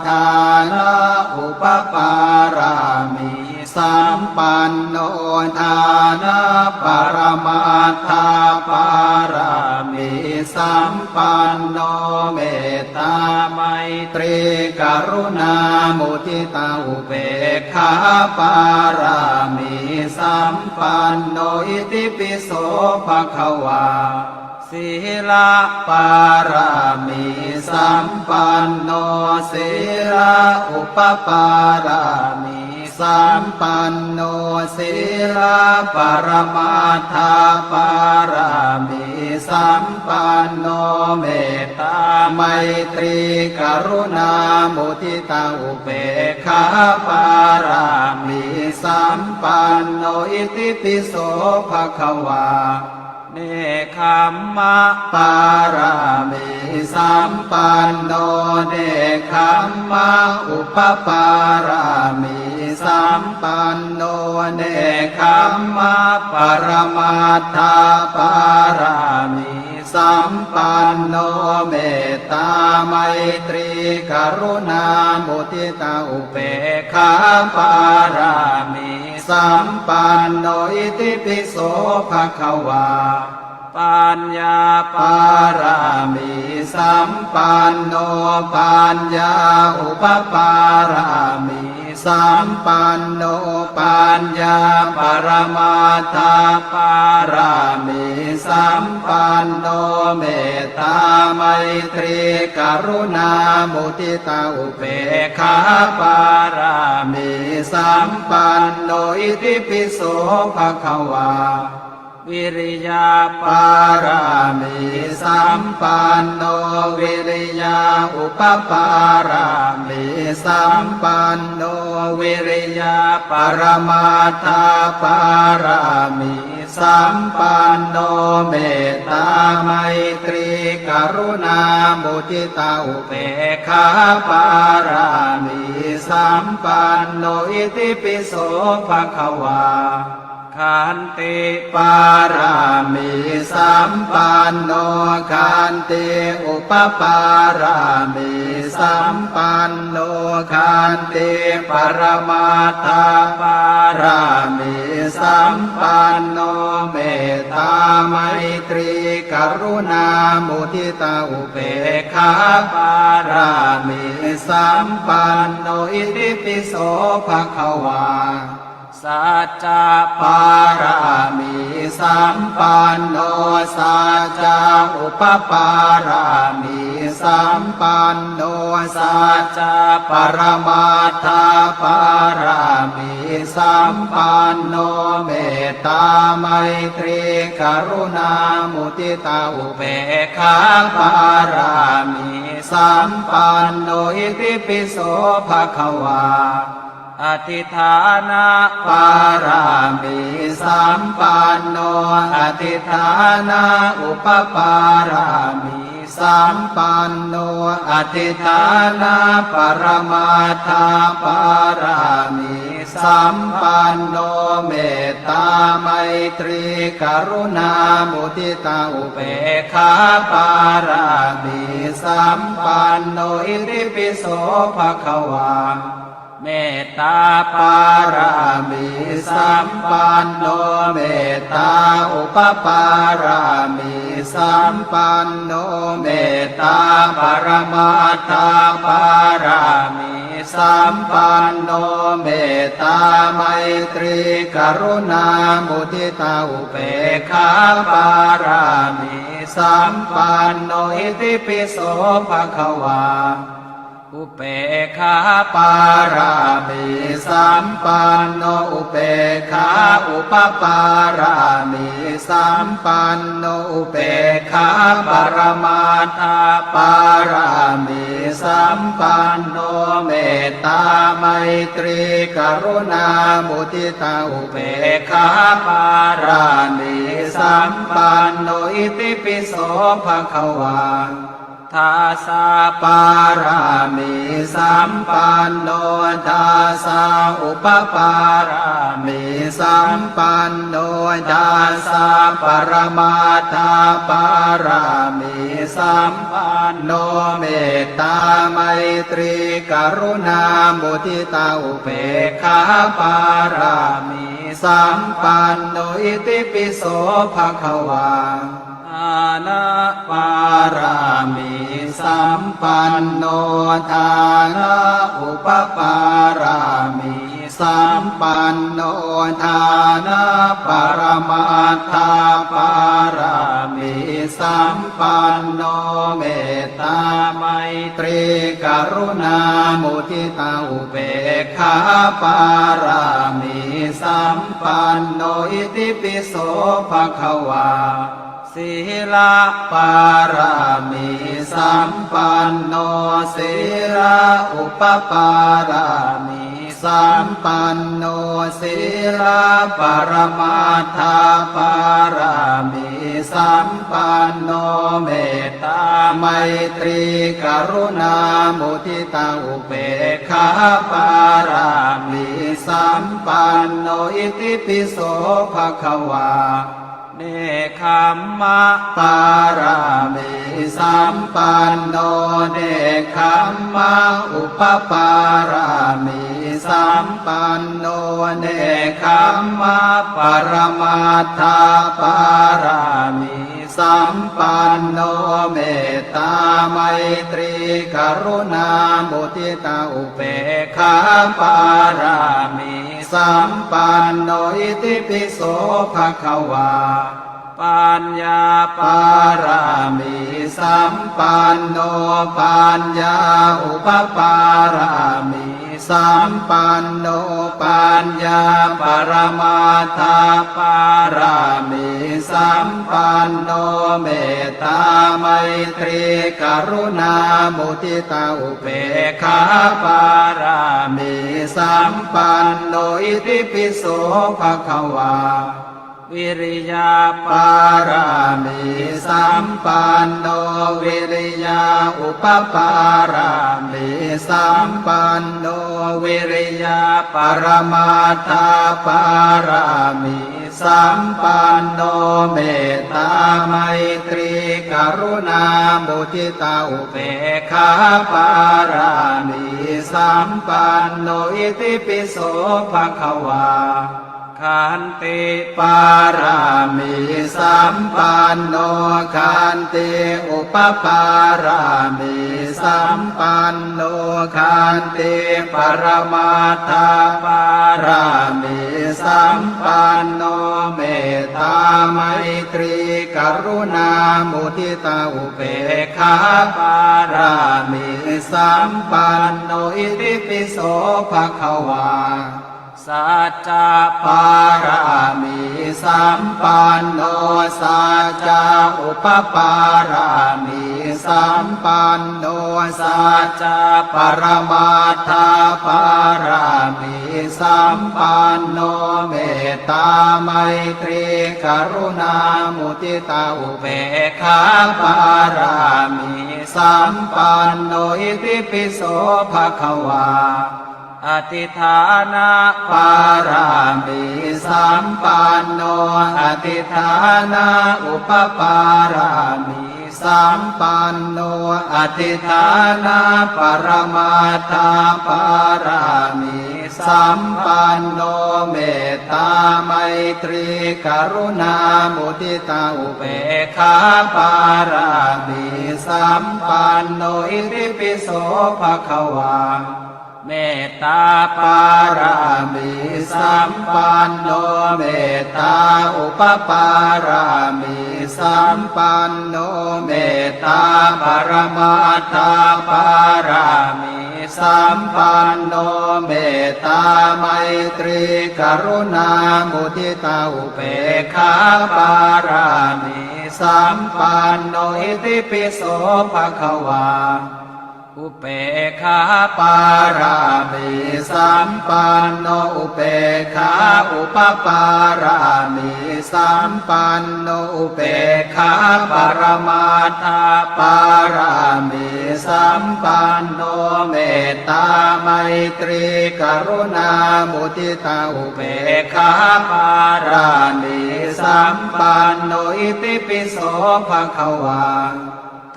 ทานะอุปปารามิสัมปันโนทานะปรมัตถปารามิสัมปันโนเมตตาไมตรีกรุณามุทิตาอุเบกขาปารามิสัมปันโนอิติปิโสภควา ศีลปารามีสัมปันโนศีลอุปปารามีสัมปันโนศีลปรมาทาปารามีสัมปันโนเมตตาไมตรีกรุณามุทิตาอุเบกขาปารามีสัมปันโนอิติปิโสภควาเนคขมมะปารามีสัมปันโนเนคขมมะอุปปารามีสัมปันโนเนคขมมะปรมาทาปารามีสัมปันโนเมตตาไมตรีกรุณามุทิตาอุเบกขาปารามีสัมปันโนอิติปิโสภควาปัญญาปารามีสัมปันโนปัญญาอุปปารามีสัมปันโนปัญญาปรมาทาปารามีสัมปันโนเมตตาไมตรีกรุณามุทิตาอุเบกขาปารามีสัมปันโนอิติปิโสภควาวิริยาปารามีสัมปันโนวิริยาอุปปารามีสัมปันโนวิริยาปรมาทาปารามีสัมปันโนเมตตาไมตรีกรุณามุทิตาอุเบกขาปารามีสัมปันโนอิติปิโสภควาขันติปารามีสัมปันโนขันติอุปปารามีสัมปันโนขันติปรมาทาปารามีสัมปันโนเมตตาไมตรีกรุณามุทิตาอุเบกขาปารามีสัมปันโนอิติปิโสภควาสัจจะปารามีสัมปันโนสัจจะอุปปารามีสัมปันโนสัจจะปรมาทาปารามีสัมปันโนเมตตาไมตรีกรุณามุทิตาอุเบกขาปารามีสัมปันโนอิติปิโสภควาอธิฐานะปารามีสัมปันโนอธิฐานะอุปปารามีสัมปันโนอธิฐานะปรมาทาปารามีสัมปันโนเมตตาไมตรีกรุณามุทิตาอุเบกขาปารามีสัมปันโนอิติปิโสภควาเมตตาปารามีสัมปันโนเมตตาอุปปารามีสัมปันโนเมตตาปรมาทาปารามีสัมปันโนเมตตาไมตรีกรุณามุทิตาอุเบกขาปารามีสัมปันโนอิติปิโสภควาอุเบกขาปารามีสัมปันโนอุเบกขาอุปปารามีสัมปันโนอุเบกขาปรมาทาปารามีสัมปันโนเมตตาไมตรีกรุณามุทิตาอุเบกขาปารามีสัมปันโนอิติปิโสภควาทาสาปารามีสัมปันโนทาสาอุปปารามีสัมปันโนทาสาปรมาทาปารามีสัมปันโนเมตตาไมตรีกรุณามุทิตาอุเบกขาปารามีสัมปันโนอิติปิโสภควาอานะปารามีสัมปันโนทานะอุปปารามี สัมปันโนทานะปรมาทาปารามิสัมปันโนเมตตาไมตรีกรุณามุทิตาอุเบกขาปารามิสัมปันโนอิติปิโสภควาศีลปารามิสัมปันโนศีลอุปปารามิสัมปันโนศีลปรมาทาปารามิสัมปันโนเมตตาไมตรีกรุณามุทิตาอุเบกขาปารามิสัมปันโนอิติปิโสภควาเนคขมมะปารามิสัมปันโนเนคขมมะอุปปารามิสัมปันโนเนคขมมะปรมาทาปารามิสัมปันโนเมตตาไมตรีกรุณามุทิตาอุเบกขาปารามิสัมปันโนอิติปิโสภควาปัญญาปารามิสัมปันโนปัญญาอุปปารามิสัมปันโนปัญญาปรมาทาปารามิสัมปันโนเมตตาไมตรีกรุณามุทิตาอุเบกขาปารามิสัมปันโนอิติปิโสภควาวิริยาปารามิสัมปันโนวิริยาอุปปารามิสัมปันโนวิริยาปรมาทาปารามิสัมปันโนเมตตาไมตรีกรุณามุทิตาอุเบกขาปารามิสัมปันโนอิติปิโสภควาขันติปารามิสัมปันโนขันติอุปปารามิสัมปันโนขันติปรมาทาปารามิสัมปันโนเมตตาไมตรีกรุณามุทิตาอุเบกขาปารามิสัมปันโนอิติปิโสภควาสัจจะปารามิสัมปันโนสัจจะอุปปารามิสัมปันโนสัจจะปรมาทาปารามิสัมปันโนเมตตาไมตรีกรุณามุทิตาอุเบกขาปารามิสัมปันโนอิติปิโสภควาอธิฐานะปารามิสัมปันโนอธิฐานะอุปปารามิสัมปันโนอธิฐานะปรมาทาปารามิสัมปันโนเมตตาไมตรีกรุณามุทิตาอุเบกขาปารามิสัมปันโนอิติปิโสภควาเมตตาปารามิสัมปันโนเมตตาอุปปารามิสัมปันโนเมตตาปรมาทาปารามิสัมปันโนเมตตาไมตรีกรุณามุทิตาอุเบกขาปารามิสัมปันโนอิติปิโสภควาอุเบกขาปารามิสัมปันโนอุเบกขาอุปปารามิสัมปันโนอุเบกขาปรมาทาปารามิสัมปันโนเมตตาไมตรีกรุณามุทิตาอุเบกขาปารามิสัมปันโนอิติปิโสภควา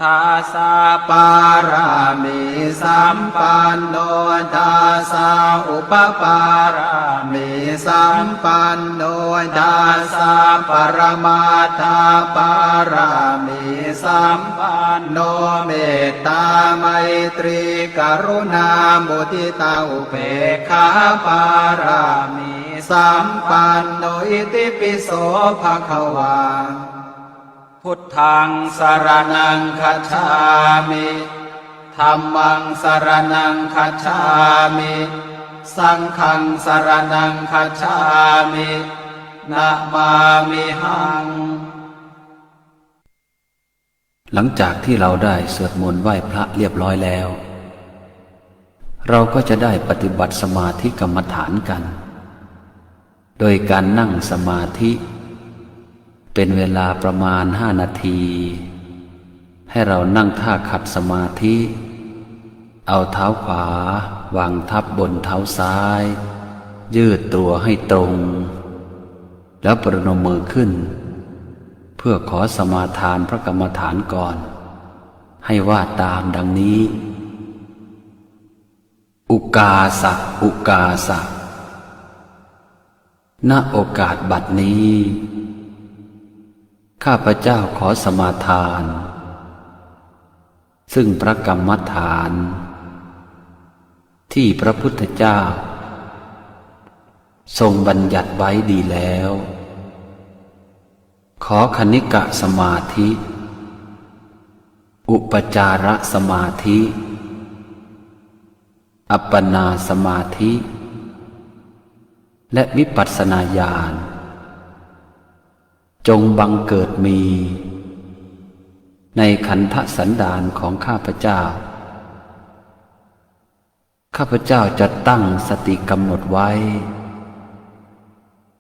ทาสาปารามิสัมปันโนทาสาอุปปารามิสัมปันโนทาสาปรมาทาปารามิสัมปันโนเมตตาไมตรีกรุณามุทิตาอุเบกขาปารามิสัมปันโนอิติปิโสภควาพุทธังสรณังคัจฉามิธัมมังสรณังคัจฉามิสังฆังสรณังคัจฉามินะมามิหังหลังจากที่เราได้สวดมนต์ไหว้พระเรียบร้อยแล้วเราก็จะได้ปฏิบัติสมาธิกรรมฐานกันโดยการนั่งสมาธิเป็นเวลาประมาณ5 นาทีให้เรานั่งท่าขัดสมาธิเอาเท้าขวาวางทับบนเท้าซ้ายยืดตัวให้ตรงแล้วประนมมือขึ้นเพื่อขอสมาทานพระกรรมฐานก่อนให้ว่าตามดังนี้อุกาสะอุกาสะณโอกาสบัดนี้ข้าพเจ้าขอสมาทานซึ่งพระกรรมฐานที่พระพุทธเจ้าทรงบัญญัติไว้ดีแล้วขอคณิกะสมาธิอุปจารสมาธิอัปปนาสมาธิและวิปัสสนาญาณจงบังเกิดมีในขันธสันดานของข้าพเจ้าข้าพเจ้าจะตั้งสติกำหนดไว้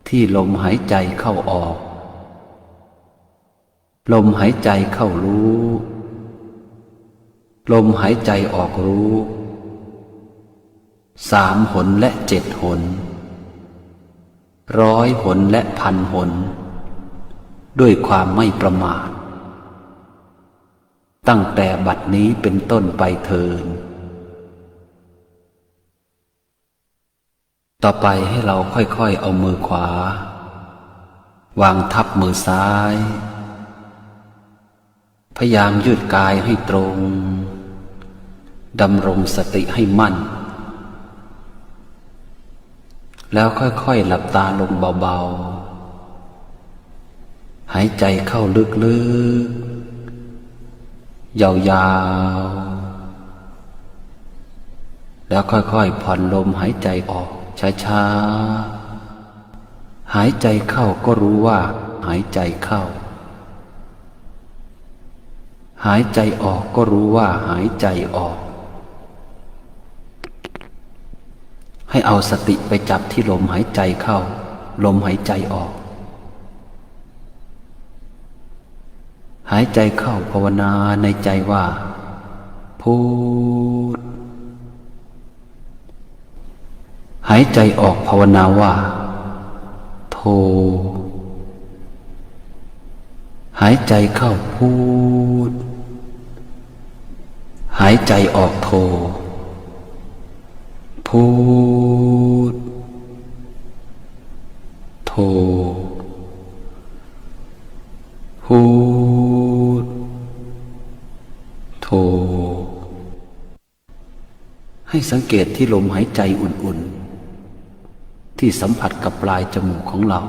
ที่ลมหายใจเข้าออกลมหายใจเข้ารู้ลมหายใจออกรู้3 หนและ7 หน100 หนและ1,000 หนด้วยความไม่ประมาทตั้งแต่บัดนี้เป็นต้นไปเถิดต่อไปให้เราค่อยๆเอามือขวาวางทับมือซ้ายพยายามยืดกายให้ตรงดำรงสติให้มั่นแล้วค่อยๆหลับตาลงเบาๆหายใจเข้าลึกๆยาวๆแล้วค่อยๆผ่อนลมหายใจออกช้าๆหายใจเข้าก็รู้ว่าหายใจเข้าหายใจออกก็รู้ว่าหายใจออกให้เอาสติไปจับที่ลมหายใจเข้าลมหายใจออกหายใจเข้าภาวนาในใจว่าพุทธหายใจออกภาวนาว่าโธหายใจเข้าพุทธหายใจออกโธพุทธโธพุทธโธให้สังเกตที่ลมหายใจอุ่นๆที่สัมผัสกับปลายจมูกของเรา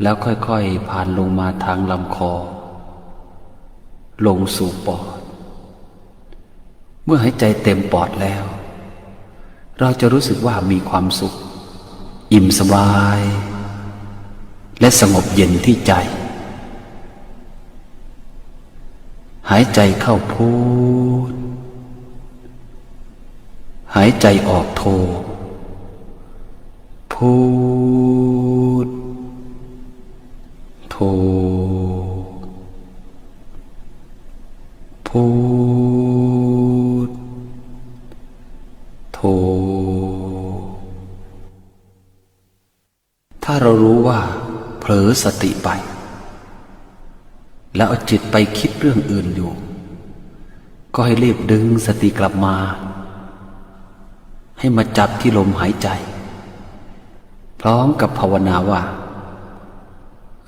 แล้วค่อยๆผ่านลงมาทางลำคอลงสู่ปอดเมื่อหายใจเต็มปอดแล้วเราจะรู้สึกว่ามีความสุขอิ่มสบายและสงบเย็นที่ใจหายใจเข้าพุทธหายใจออกโธพุทธโธพุทธโธถ้าเรารู้ว่าเผลอสติไป แล้วเอาจิตไปคิดเรื่องอื่นอยู่ก็ให้รีบดึงสติกลับมาให้มาจับที่ลมหายใจพร้อมกับภาวนาว่า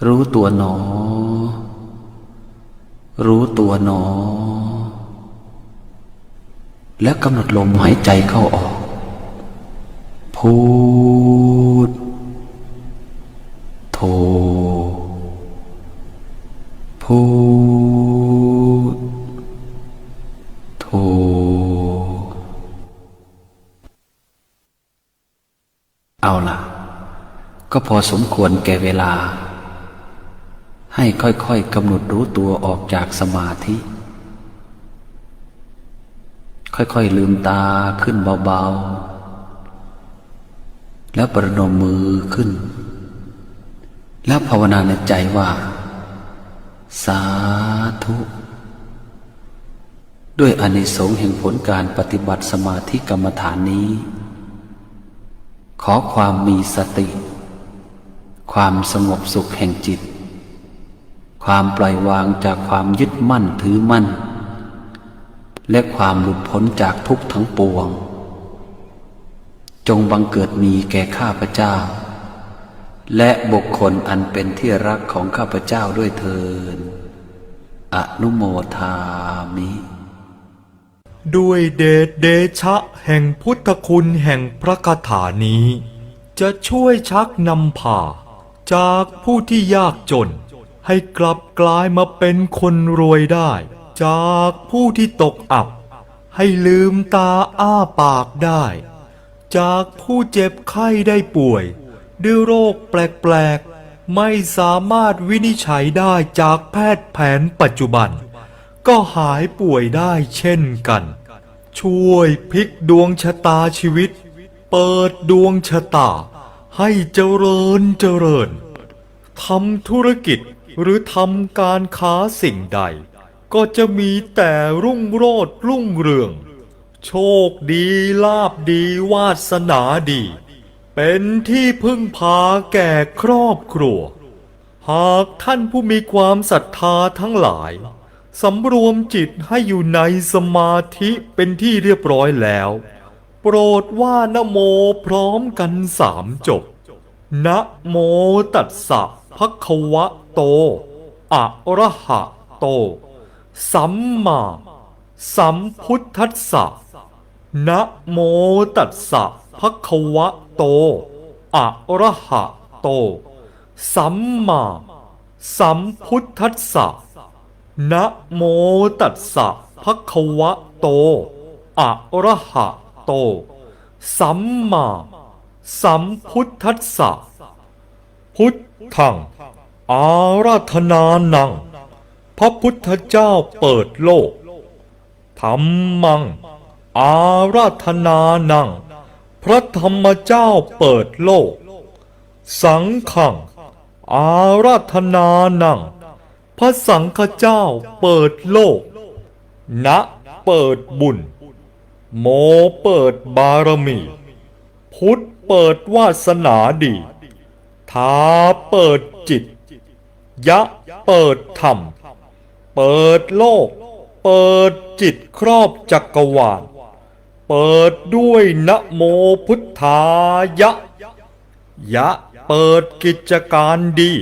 รู้ตัวหนอรู้ตัวหนอแล้วกำหนดลมหายใจเข้าออกพูดโธพูดโธเอาล่ะก็พอสมควรแก่เวลาให้ค่อยๆกำหนดรู้ตัวออกจากสมาธิค่อยๆลืมตาขึ้นเบาๆแล้วประนมมือขึ้นแล้วภาวนาในใจว่าสาธุด้วยอานิสงส์แห่งผลการปฏิบัติสมาธิกรรมฐานนี้ขอความมีสติความสงบสุขแห่งจิตความปล่อยวางจากความยึดมั่นถือมั่นและความหลุดพ้นจากทุกข์ทั้งปวงจงบังเกิดมีแก่ข้าพเจ้าและบุคคลอันเป็นที่รักของข้าพเจ้าด้วยเถิดอนุโมทามิ ด้วยเดชเดชะแห่งพุทธคุณแห่งพระคาถานี้จะช่วยชักนำพาจากผู้ที่ยากจนให้กลับกลายมาเป็นคนรวยได้จากผู้ที่ตกอับให้ลืมตาอ้าปากได้จากผู้เจ็บไข้ได้ป่วยด้วยโรคแปลกๆไม่สามารถวินิจฉัยได้จากแพทย์แผนปัจจุบันก็หายป่วยได้เช่นกันช่วยพลิกดวงชะตาชีวิตเปิดดวงชะตาให้เจริญทำธุรกิจหรือทำการค้าสิ่งใดก็จะมีแต่รุ่งโรจน์รุ่งเรืองโชคดีลาภดีวาสนาดีเป็นที่พึ่งพาแก่ครอบครัวหากท่านผู้มีความศรัทธาทั้งหลายสำรวมจิตให้อยู่ในสมาธิเป็นที่เรียบร้อยแล้วโปรดว่านะโมพร้อมกัน3 จบนะโมตัสสะภะคะวะโตอะระหะโตสัมมาสัมพุทธัสสะนะโมตัสสะภะคะวะโตอะระหะโตสัมมาสัมพุทธัสสะนะโมตัสสะภะคะวะโตอะระหะโตสัมมาสัมพุทธัสสะพุทธังอาราธนานังพระพุทธเจ้าเปิดโลกธัมมังอาราธนานังพระธรรมเจ้าเปิดโลกสังฆังอาราธนานังพระสังฆเจ้าเปิดโลกนะเปิดบุญโมเปิดบารมีพุทธเปิดวาสนาดีทาเปิดจิตยะเปิดธรรมเปิดโลกเปิดจิตครอบจักรวาลเปิดด้วยนะโมพุทธายะยะเปิดกิจการดี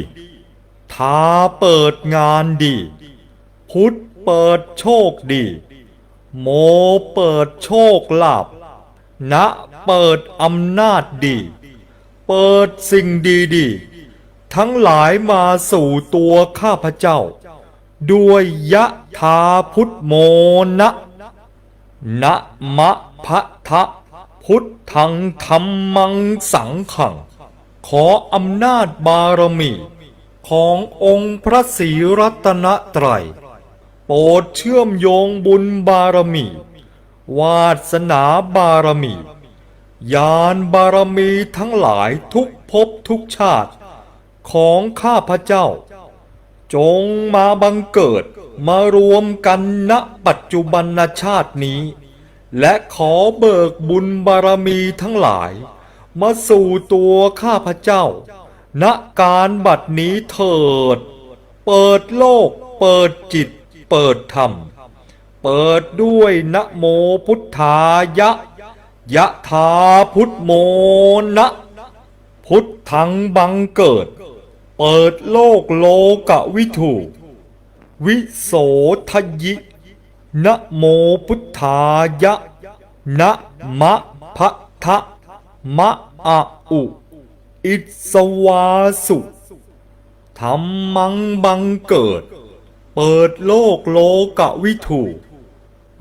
ทาเปิดงานดีพุทธเปิดโชคดีโมเปิดโชคลาภนะเปิดอำนาจดีเปิดสิ่งดีๆทั้งหลายมาสู่ตัวข้าพเจ้าด้วยยะทาพุทโมนะนะมะพะทะพุทธังธัมมังสังฆังขออำนาจบารมีขององค์พระศรีรัตนตรัยโปรดเชื่อมโยงบุญบารมีวาสนาบารมีญาณบารมีทั้งหลายทุกภพทุกชาติของข้าพเจ้าจงมาบังเกิดมารวมกันณปัจจุบันชาตินี้และขอเบิกบุญบารมีทั้งหลายมาสู่ตัวข้าพเจ้าณการบัดนี้เถิดเปิดโลก เปิดจิตเปิดธรรมเปิดด้วยนะโมพุทธายะยะถาพุทโมนะพุทธังบังเกิดเปิดโลกโลกวิถูวิโสทยินะโมพุทธายะนะมะพะทะมะอะอุอิสวาสุธรรมังบังเกิดเปิดโลกโลกวิถู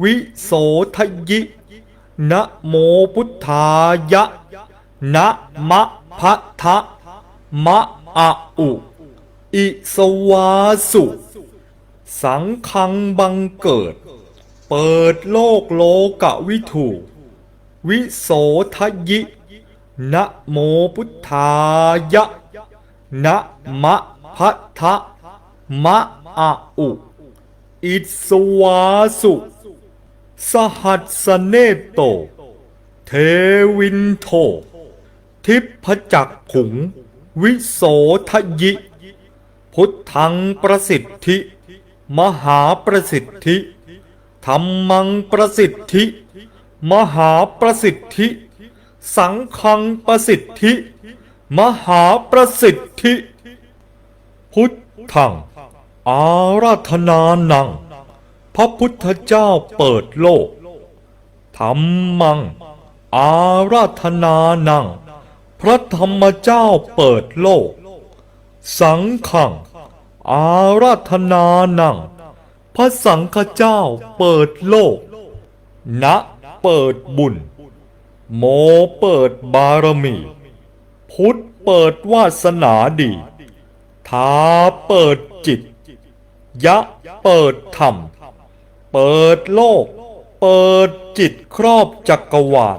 วิโสทยินะโมพุทธายะนะมะพะทะมะอะอุอิสวาสุสังฆังบังเกิดเปิดโลกโลกวิถูวิโสทยินะโมพุทธายะนะมะพะทะมะอะอุอิสวาสุสหัสสเนโตเทวินโททิพจักขุงวิโสทยิพุทธังประสิทธิมหาประสิทธิธัมมังประสิทธิมหาประสิทธิสังฆังประสิทธิมหาประสิทธิพุทธังอาราธนานังพระพุทธเจ้าเปิดโลกธัมมังอาราธนานังพระธรรมเจ้าเปิดโลกสังฆังอาราธนานังพระสังฆเจ้าเปิดโลกนะเปิดบุญโมเปิดบารมีพุทธเปิดวาสนาดีทาเปิดจิตยะเปิดธรรมเปิดโลกเปิดจิตครอบจักรวาล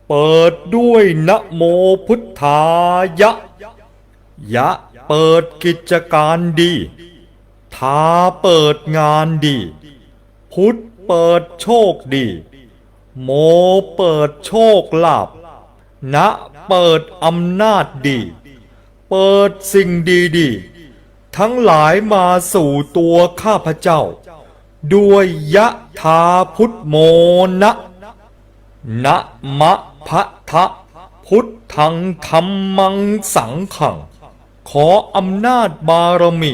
เปิดด้วยนะโมพุทธายะยะเปิดกิจการดีทาเปิดงานดีพุทธเปิดโชคดีโมเปิดโชคลาภนะเปิดอำนาจดีเปิดสิ่งดีๆทั้งหลายมาสู่ตัวข้าพเจ้าด้วยยะถาพุทโมนะนะมะพะทะพุทธังธัมมังสังฆังขออำนาจบารมี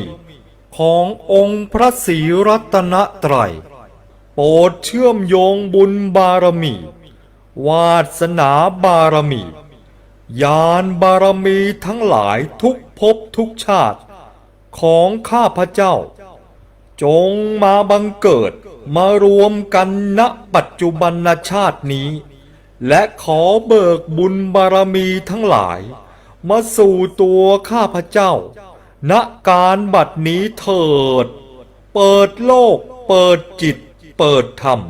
ขององค์พระศรีรัตนตรัยโปรดเชื่อมโยงบุญบารมีวาสนาบารมีญาณบารมีทั้งหลายทุกภพทุกชาติของข้าพเจ้าจงมาบังเกิดมารวมกันณปัจจุบันชาตินี้และขอเบิกบุญบารมีทั้งหลายมาสู่ตัวข้าพเจ้าณการบัดนี้เถิดเปิดโลกเปิดจิตเปิดธรรม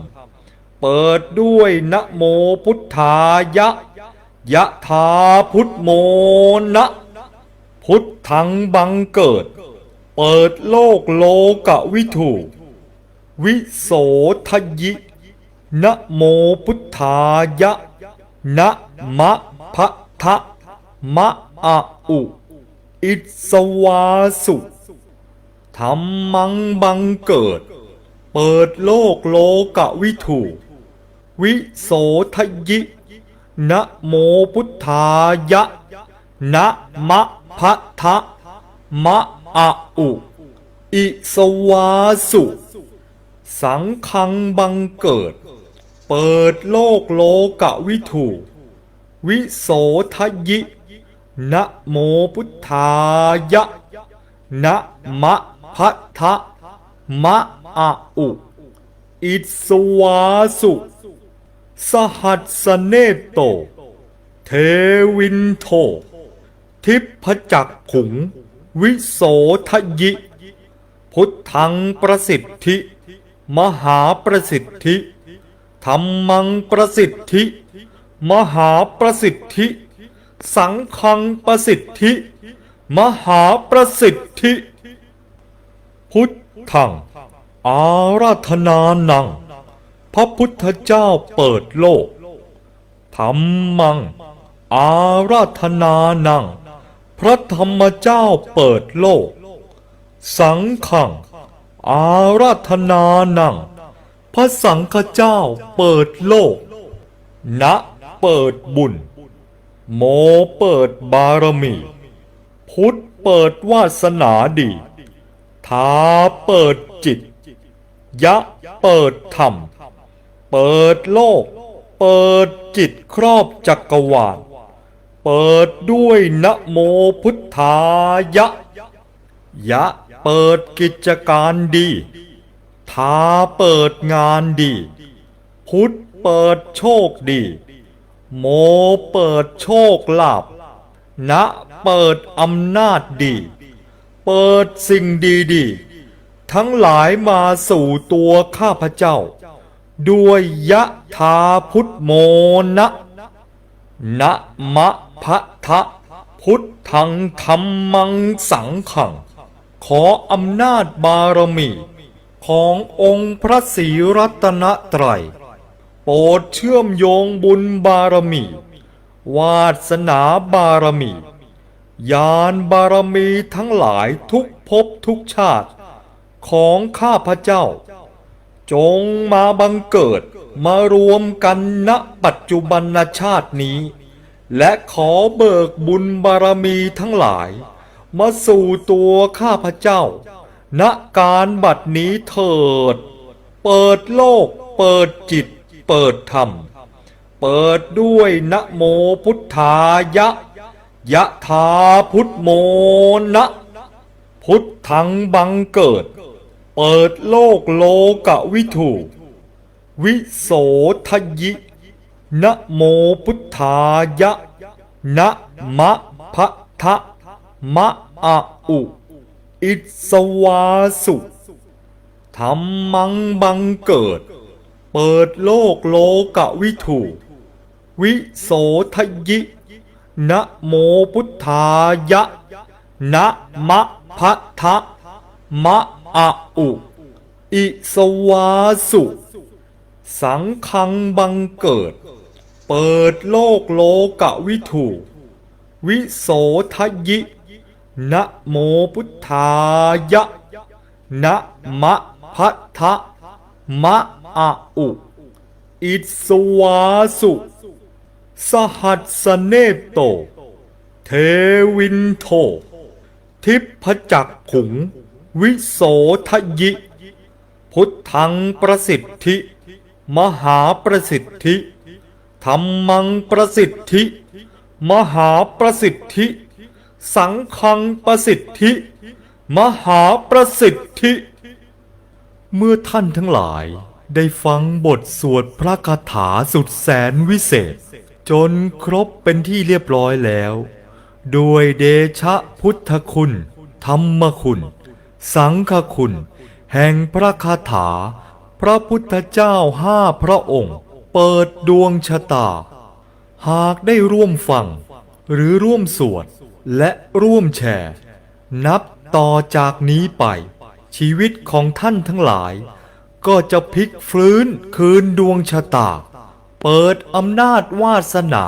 เปิดด้วยนะโมพุทธายะยะถาพุทโมนะพุทธังบังเกิดเปิดโลกโลกวิถูวิโสทยินะโมพุทธายะนะมะพะทะมะอะอุอิสวาสุธัมมังบังเกิดเปิดโลกโลกวิถูวิโสทยินะโมพุทธายะนะมะพะทะมะอะอุอิสวาสุสังฆังบังเกิดเปิดโลกโลกวิถูวิโสทยินะโมพุทธายะนะมะพะทะมะอะอุอิสวาสุสหัสสเนโตเทวินโททิพจักขุงวิโสทยิพุทธังประสิทธิมหาประสิทธิธัมมังประสิทธิมหาประสิทธิสังฆังประสิทธิมหาประสิทธิพุทธังอาราธนานังพระพุทธเจ้าเปิดโลกธัมมังอาราธนานังพระธรรมเจ้าเปิดโลกสังฆัง อาราธนานังพระสังฆเจ้าเปิดโลกนะเปิดบุญโมเปิดบารมีพุทธเปิดวาสนาดีทาเปิดจิตยะเปิดธรรมเปิดโลกเปิดจิตครอบจักรวาลเปิดด้วยนะโมพุทธายะยะเปิดกิจการดีทาเปิดงานดีพุทธเปิดโชคดีโมเปิดโชคลาภนะเปิดอำนาจดีเปิดสิ่งดีๆทั้งหลายมาสู่ตัวข้าพเจ้าด้วยยะทาพุทโมนะนะมะพะทะพุทธังธัมมังสังฆังขออำนาจบารมีขององค์พระศรีรัตนตรัยโปรดเชื่อมโยงบุญบารมีวาสนาบารมีญาณบารมีทั้งหลายทุกภพทุกชาติของข้าพเจ้าจงมาบังเกิดมารวมกันณปัจจุบันชาตินี้และขอเบิกบุญบารมีทั้งหลายมาสู่ตัวข้าพเจ้าณการบัดนี้เถิดเปิดโลกเปิดจิตเปิดธรรมเปิดด้วยนะโมพุทธายะยะทาพุทโมนะพุทธังบังเกิดเปิดโลกโลกวิถูวิโสทยินะโมพุทธายะนะมะพะทะมะอะอุอิสวาสุธัมมังบังเกิดเปิดโลกโลกวิถูวิโสทยินะโมพุทธายะนะมะพะทะมะอะอุอิสวาสุสังฆังบังเกิดเปิดโลกโลกวิถูวิโสทยินะโมพุทธายะนะมะพะทะมะอะอุอิสวาสุสหัสสเนโตเทวินโททิพจักขุงวิโสทยิพุทธังประสิทธิมหาประสิทธิธัมมังประสิทธิมหาประสิทธิสังฆังประสิทธิมหาประสิทธิเมื่อท่านทั้งหลายได้ฟังบทสวดพระคาถาสุดแสนวิเศษจนครบเป็นที่เรียบร้อยแล้วด้วยเดชะพุทธคุณธรรมคุณสังฆคุณแห่งพระคาถาพระพุทธเจ้า5 พระองค์เปิดดวงชะตาหากได้ร่วมฟังหรือร่วมสวดและร่วมแชร์นับต่อจากนี้ไปชีวิตของท่านทั้งหลายก็จะพลิกฟื้นคืนดวงชะตาเปิดอำนาจวาสนา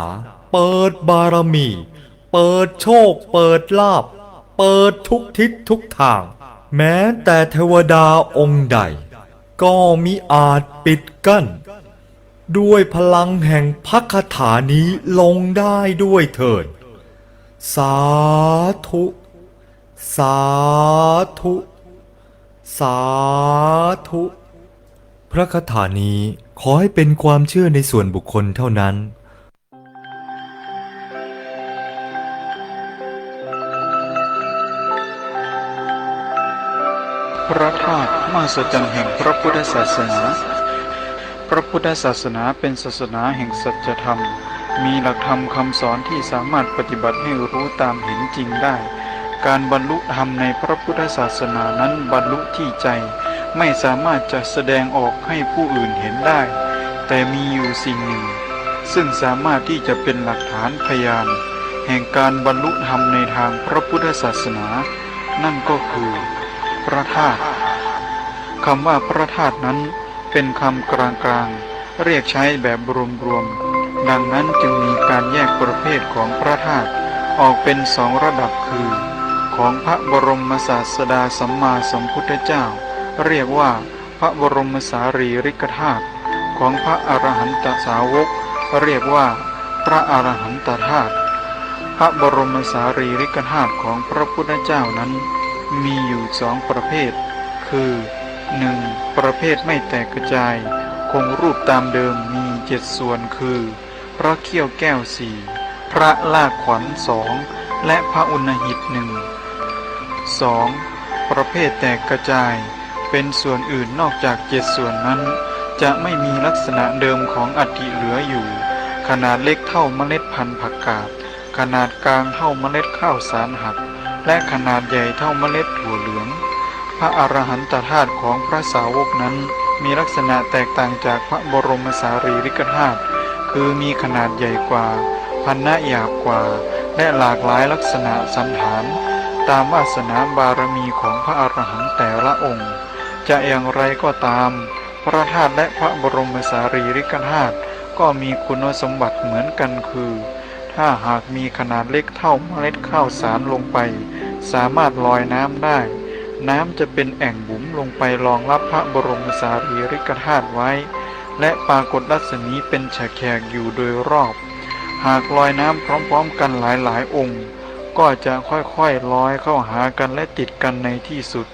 เปิดบารมีเปิดโชคเปิดลาภเปิดทุกทิศทุกทางแม้แต่เทวดาองค์ใดก็มิอาจปิดกั้นด้วยพลังแห่งพระคาถานี้ลงได้ด้วยเถิดสาธุสาธุสาธุพระคาถานี้ขอให้เป็นความเชื่อในส่วนบุคคลเท่านั้นพระธาตุมหัศจรรย์แห่งพระพุทธศาสนาพระพุทธศาสนาเป็นศาสนาแห่งสัจธรรมมีหลักธรรมคำสอนที่สามารถปฏิบัติให้รู้ตามเห็นจริงได้การบรรลุธรรมในพระพุทธศาสนานั้นบรรลุที่ใจไม่สามารถจะแสดงออกให้ผู้อื่นเห็นได้แต่มีอยู่สิ่งหนึ่งซึ่งสามารถที่จะเป็นหลักฐานพยานแห่งการบรรลุธรรมในทางพระพุทธศาสนานั่นก็คือพระธาตุคำว่าพระธาตุนั้นเป็นคำกลางๆเรียกใช้แบบรวมๆดังนั้นจึงมีการแยกประเภทของพระธาตุออกเป็น2 ระดับคือของพระบรมศาสดาสัมมาสัมพุทธเจ้า เรียกว่าพระบรมสารีริกธาตุของพระอรหันตสาวกเรียกว่าพระอรหันตธาตุพระบรมสารีริกธาตุของพระพุทธเจ้านั้นมีอยู่สองประเภทคือ 1. ประเภทไม่แตกกระจายคงรูปตามเดิมมี7ส่วนคือพระเขี้ยวแก้ว4พระลากขวัญ2และพระอุณหิต2. ประเภทแตกกระจายเป็นส่วนอื่นนอกจาก7ส่วนนั้นจะไม่มีลักษณะเดิมของอัฐิเหลืออยู่ขนาดเล็กเท่าเมล็ดพันธุ์ผักกาดขนาดกลางเท่าเมล็ดข้าวสารหักและขนาดใหญ่เท่าเมล็ดถั่วเหลืองพระอรหันตธาตุของพระสาวกนั้นมีลักษณะแตกต่างจากพระบรมสารีริกธาตุคือมีขนาดใหญ่กว่าพรรณะหยาบกว่าและหลากหลายลักษณะสันฐานตามวาสนาบารมีของพระอรหันต์แต่ละองค์จะอย่างไรก็ตามพระธาตุและพระบรมสารีริกธาตุก็มีคุณสมบัติเหมือนกันคือถ้าหากมีขนาดเล็กเท่าเมล็ดข้าวสารลงไปสามารถลอยน้ำได้น้ำจะเป็นแอ่งบุ๋มลงไปรองรับพระบรมสารีริกธาตุไว้และปรากฏรัศมีเป็นแฉกๆอยู่โดยรอบหากลอยน้ำพร้อมๆกันหลายๆองค์ก็จะค่อยๆลอยเข้าหากันและติดกันในที่สุด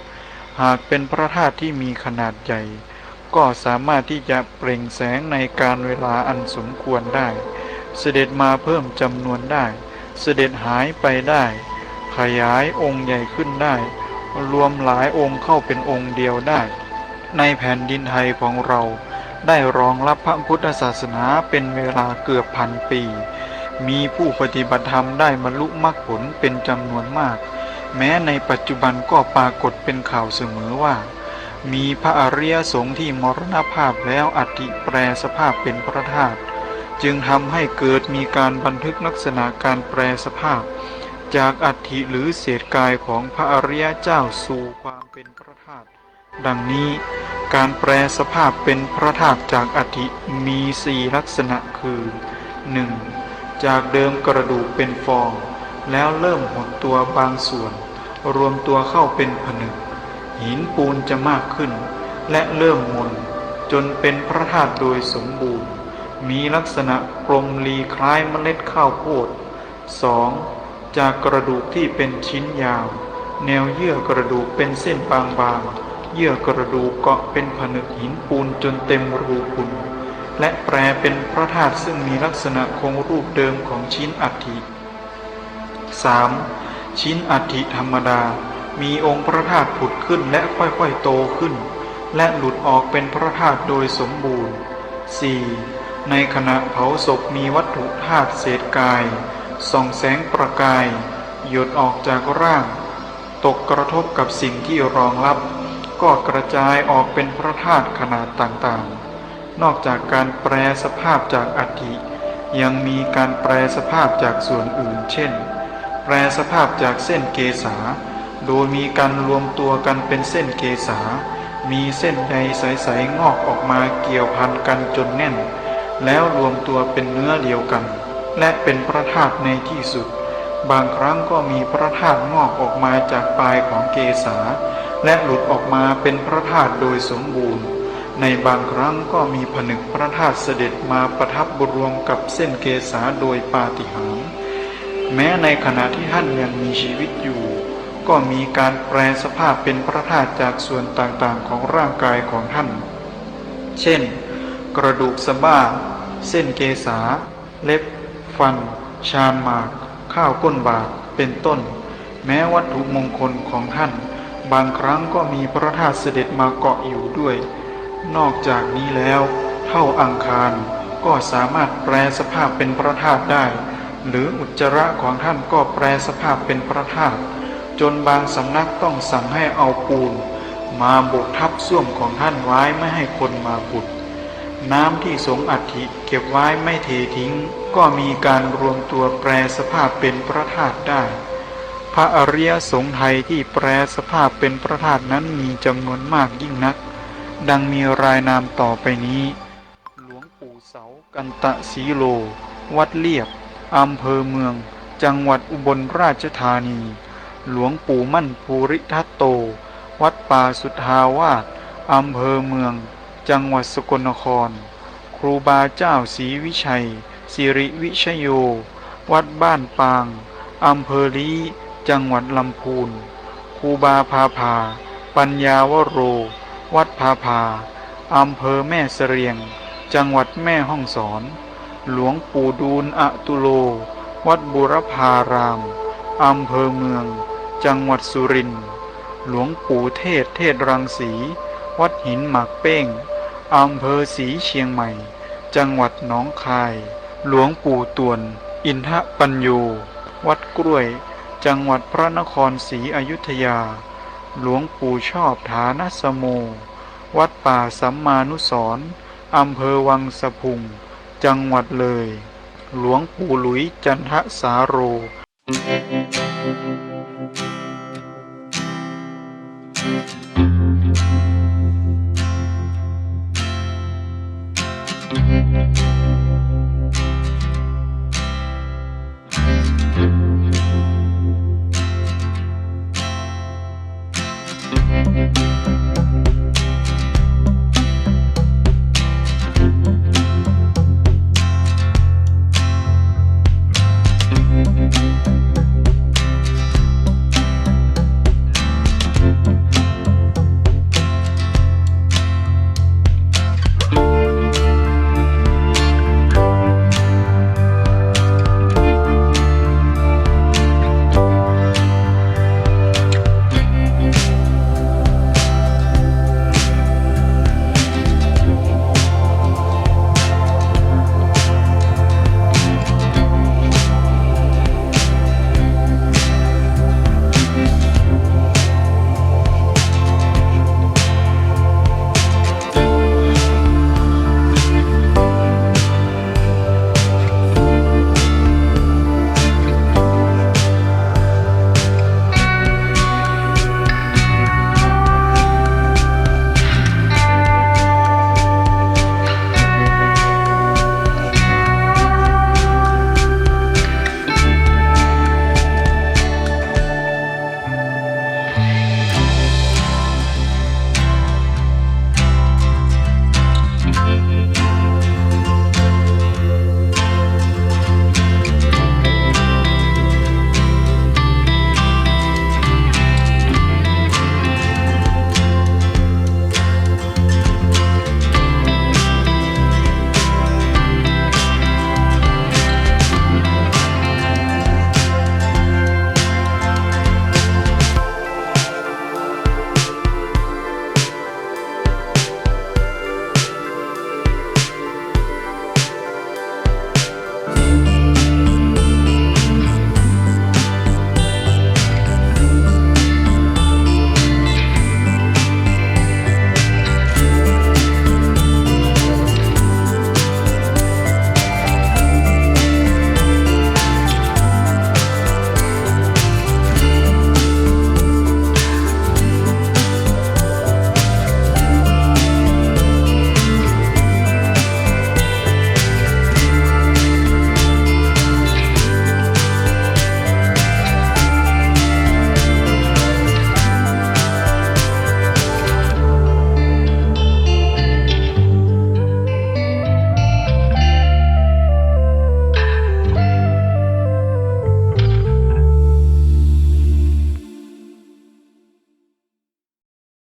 หากเป็นพระธาตุที่มีขนาดใหญ่ก็สามารถที่จะเปล่งแสงในการเวลาอันสมควรได้เสด็จมาเพิ่มจำนวนได้เสด็จหายไปได้ขยายองค์ใหญ่ขึ้นได้รวมหลายองค์เข้าเป็นองค์เดียวได้ในแผ่นดินไทยของเราได้รองรับพระพุทธศาสนาเป็นเวลาเกือบ1,000 ปีมีผู้ปฏิบัติธรรมได้บรรลุมรรคผลเป็นจำนวนมากแม้ในปัจจุบันก็ปรากฏเป็นข่าวเสมอว่ามีพระอริยสงฆ์ที่มรณภาพแล้วอัฐิแปรสภาพเป็นพระธาตุจึงทำให้เกิดมีการบันทึกลักษณะการแปรสภาพจากอัฐิหรือเศษกายของพระอริยเจ้าสู่ความเป็นพระธาตุดังนี้การแปรสภาพเป็นพระธาตุจากอัฐิมี4ลักษณะคือ 1. จากเดิมกระดูกเป็นฟองแล้วเริ่มหดตัวบางส่วนรวมตัวเข้าเป็นผนึกหินปูนจะมากขึ้นและเริ่มมนจนเป็นพระธาตุโดยสมบูรณ์มีลักษณะกลมลีคล้ายเมล็ดข้าวโพด 2. จากกระดูกที่เป็นชิ้นยาวแนวเยื่อกระดูกเป็นเส้นบางๆเยื่อกระดูกเกาะเป็นผนึกหินปูนจนเต็มรูพุนและแปรเป็นพระธาตุซึ่งมีลักษณะคงรูปเดิมของชิ้นอัฐิ 3. ชิ้นอัฐิธรรมดามีองค์พระธาตุผุดขึ้นและค่อยๆโตขึ้นและหลุดออกเป็นพระธาตุโดยสมบูรณ์ 4. ในขณะเผาศพมีวัตถุธาตุเศษกายส่องแสงประกายหยดออกจากร่างตกกระทบกับสิ่งที่รองรับก็กระจายออกเป็นพระธาตุขนาดต่างๆนอกจากการแปรสภาพจากอัฐิยังมีการแปรสภาพจากส่วนอื่นเช่นแปรสภาพจากเส้นเกษาโดยมีการรวมตัวกันเป็นเส้นเกษามีเส้นใยใสๆงอกออกมาเกี่ยวพันกันจนแน่นแล้วรวมตัวเป็นเนื้อเดียวกันและเป็นพระธาตุในที่สุดบางครั้งก็มีพระธาตุงอกออกมาจากปลายของเกษาและหลุดออกมาเป็นพระธาตุโดยสมบูรณ์ในบางครั้งก็มีผนึกพระธาตุเสด็จมาประทับรวมกับเส้นเกษาโดยปาฏิหาริย์แม้ในขณะที่ท่านยังมีชีวิตอยู่ก็มีการแปรสภาพเป็นพระธาตุจากส่วนต่างๆของร่างกายของท่านเช่นกระดูกสะบ้าเส้นเกษาเล็บฟันชานหมากข้าวก้นบาทเป็นต้นแม้วัตถุมงคลของท่านบางครั้งก็มีพระธาตุเสด็จมาเกาะอยู่ด้วยนอกจากนี้แล้วเท่าอังคารก็สามารถแปรสภาพเป็นพระธาตุได้หรืออุจจาระของท่านก็แปรสภาพเป็นพระธาตุจนบางสำนักต้องสั่งให้เอาปูนมาโบกทับส้วมของท่านไว้ไม่ให้คนมาขุดน้ำที่สงอัฐิเก็บไว้ไม่เททิ้งก็มีการรวมตัวแปรสภาพเป็นพระธาตุได้พระอริยสงฆ์ไทยที่แปรสภาพเป็นพระธาตุนั้นมีจำนวนมากยิ่งนักดังมีรายนามต่อไปนี้หลวงปู่เสากันตะสีโลวัดเลียบอำเภอเมืองจังหวัดอุบลราชธานีหลวงปู่มั่นภูริทัตโตวัดป่าสุทธาวาส อำเภอเมืองจังหวัดสกลนคร ครูบาเจ้าศรีวิชัยสิริวิชโย วัดบ้านปางอำเภอลี้จังหวัดลำพูน ครูบาพาภาปัญญาวโร วัดพาภาอำเภอแม่เสรียงจังหวัดแม่ฮ่องสอน หลวงปู่ดูลอตุโล วัดบุรพารามอำเภอเมืองจังหวัดสุรินทร์ หลวงปู่เทศเทศรังสี วัดหินหมากเป้งอำเภอศรีเชียงใหม่ จังหวัดหนองคาย หลวงปู่ต่วน อินทปัญโย วัดกล้วย จังหวัดพระนครศรีอยุธยา หลวงปู่ชอบฐานสโม วัดป่าสัมมานุสรณ์อำเภอวังสะพุง จังหวัดเลย หลวงปู่หลุยจันทสาโร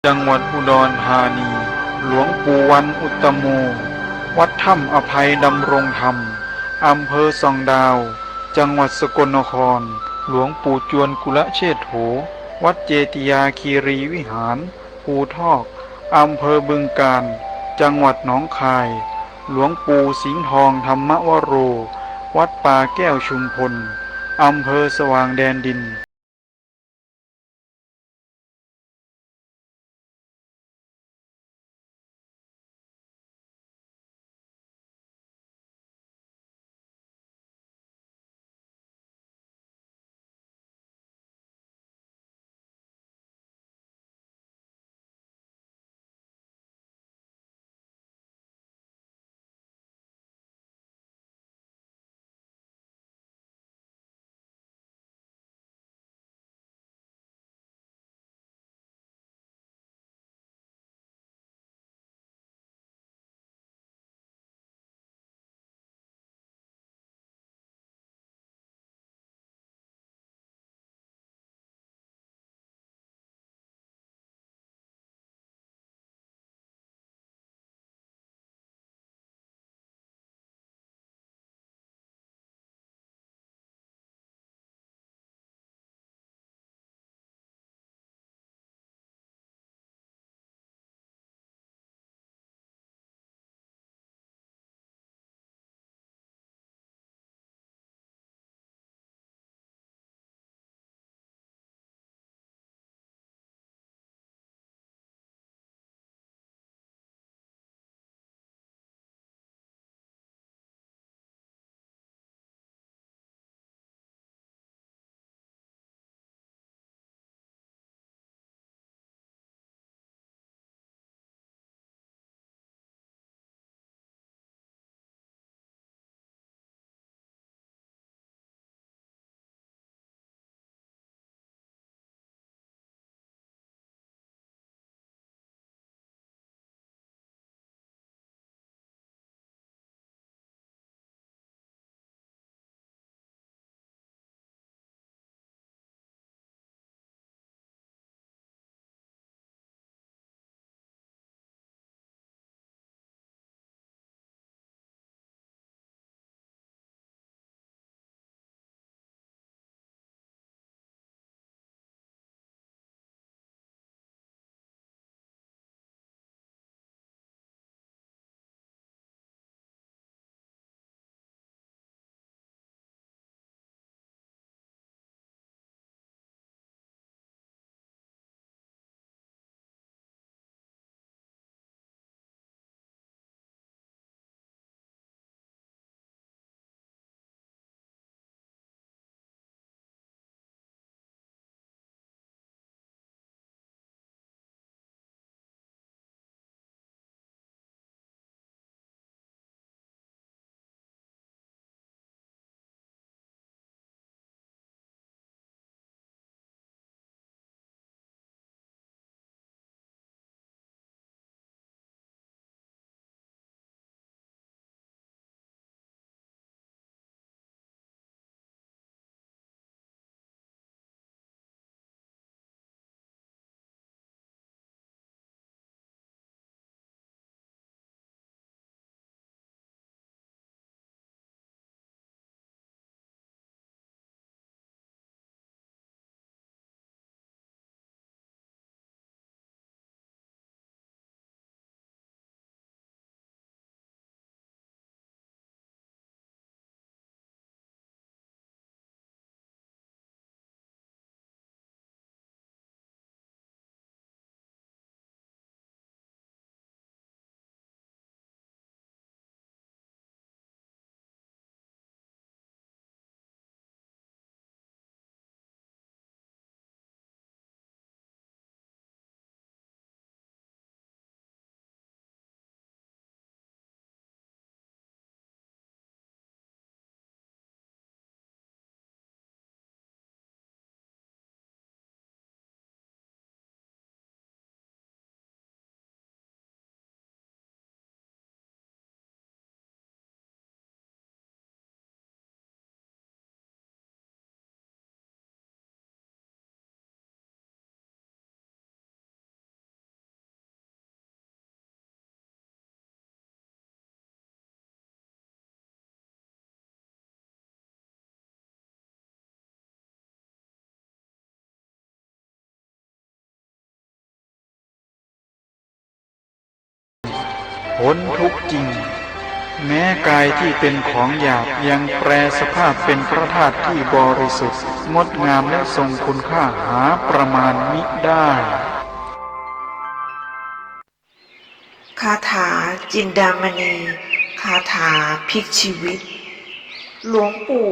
จังหวัดอุดรธานี หลวงปู่วันอุตโม วัดถ้ำอภัยดำรงธรรมอำเภอส่องดาว จังหวัดสกลนคร หลวงปู่จวนกุลเชษโถ วัดเจติยาคีรีวิหาร ภูทอกอำเภอบึงกาฬ จังหวัดหนองคาย หลวงปู่สิงห์ทองธรรมวโร วัดป่าแก้วชุมพลอำเภอสว่างแดนดิน พ้นทุกข์จริงแม้กายที่เป็นของหยาบยังแปรสภาพเป็นพระธาตุที่บริสุทธิ์งดงามและทรงคุณค่าหาประมาณมิได้คาถาจินดามณีคาถาพลิกชีวิตหลวงปู่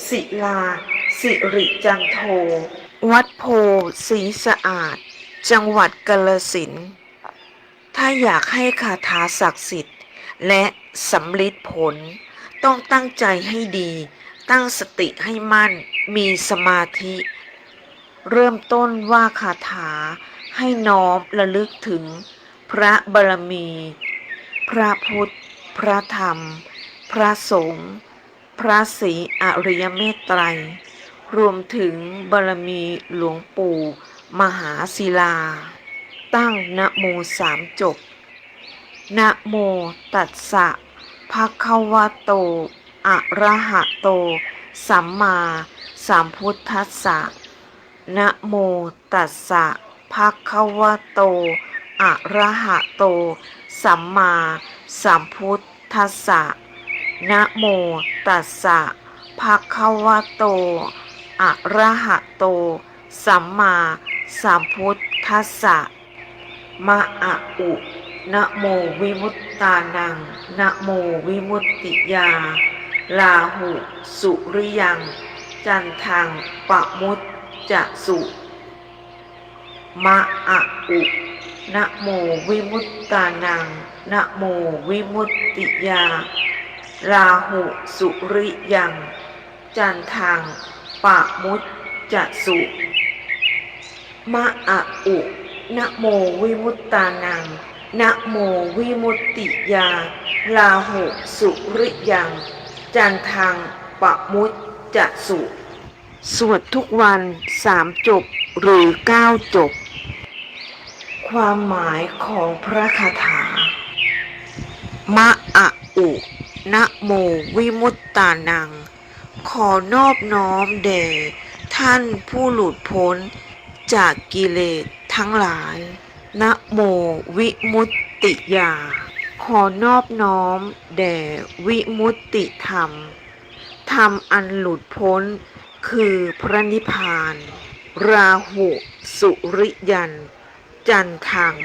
ศิลาสิริจันโทวัดโพศรีสะอาดจังหวัดกาฬสินธุ์ถ้าอยากให้คาถาศักดิ์สิทธิ์และสำลิดผลต้องตั้งใจให้ดีตั้งสติให้มั่นมีสมาธิเริ่มต้นว่าคาถาให้น้อมระลึกถึงพระบารมี พระพุทธพระธรรมพระสงฆ์พระศรีอริยเมตไตรรวมถึงบารมีหลวงปู่มหาศิลาตั้งนะโม3 จบนะโมตัสสะภะคะวะโตอะระหะโตสัมมาสัมพุทธัสสะนะโมตัสสะภะคะวะโตอะระหะโตสัมมาสัมพุทธัสสะนะโมตัสสะภะคะวะโตอะระหะโตสัมมาสัมพุทธัสสะมะอะอุนะโมวิมุตตานังนะโมวิมุตติยาลาหุสุริยังจันทังปะมุตจะสุมะอะอุนะโมวิมุตตานังนะโมวิมุตติยาลาหุสุริยังจันทังปะมุตจะสุมะอะอุนะโมวิมุตตานังนะโมวิมุตติยาลาหุสุริยังจันทังปะมุตจะสุสวดทุกวัน3 จบหรือ9 จบความหมายของพระคาถามะอะอุนะโมวิมุตตานังขอนอบน้อมแด่ท่านผู้หลุดพ้นจากกิเลสทั้งหลายนะโมวิมุตติยาขอนอบน้อมแด่วิมุตติธรรมธรรมอันหลุดพ้นคือพระนิพพานราหุสุริยันจันทัง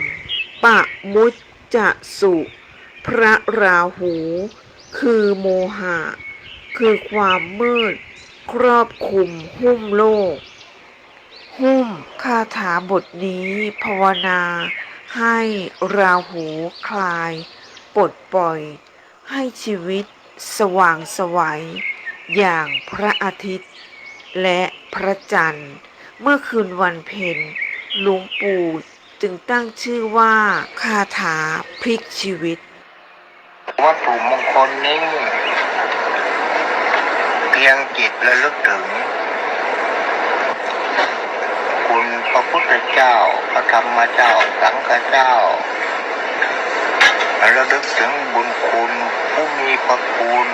ปะมุตจะสุพระราหูคือโมหะคือความมืดครอบคลุมหุ้มโลกหุ้มคาถาบทนี้ภาวนาให้ราหูคลายปลดปล่อยให้ชีวิตสว่างไสวอย่างพระอาทิตย์และพระจันทร์เมื่อคืนวันเพ็ญหลวงปู่จึงตั้งชื่อว่าคาถาพลิกชีวิตวัตถุมงคลนี้เพียงจิตระลึกถึงคุณพระพุทธเจ้าพระธรรมเจ้าสังฆเจ้าระลึกถึงบุญคุณผู้มีพระคุณ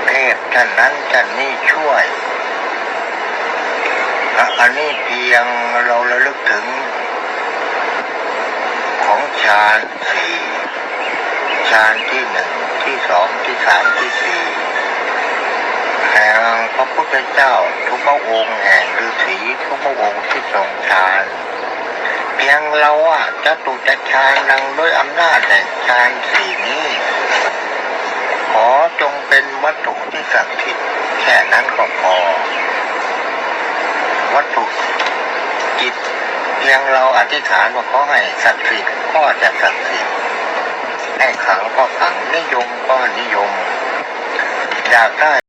เทพท่านนั้นท่านนี้ช่วยอันนี้เพียงเราระลึกถึงของฌาน4ฌานที่1ที่2ที่3ที่4แห่งพระพุทธเจ้าทุกพระองค์แห่งฤาษีทุกพระองค์ที่ทรงฌานเพียงเราจะตุจฌานดังด้วยอำนาจแห่งฌาน4นี้ขอจงเป็นวัตถุที่ศักดิ์สิทธิ์แค่นั้นก็พอวัตถุจิตเพียงเราอธิษฐานว่าขอให้ศักดิ์สิทธิ์ก็จะศักดิ์สิทธิ์ให้ขังก็ขังนิยมก็นิยมอยากได้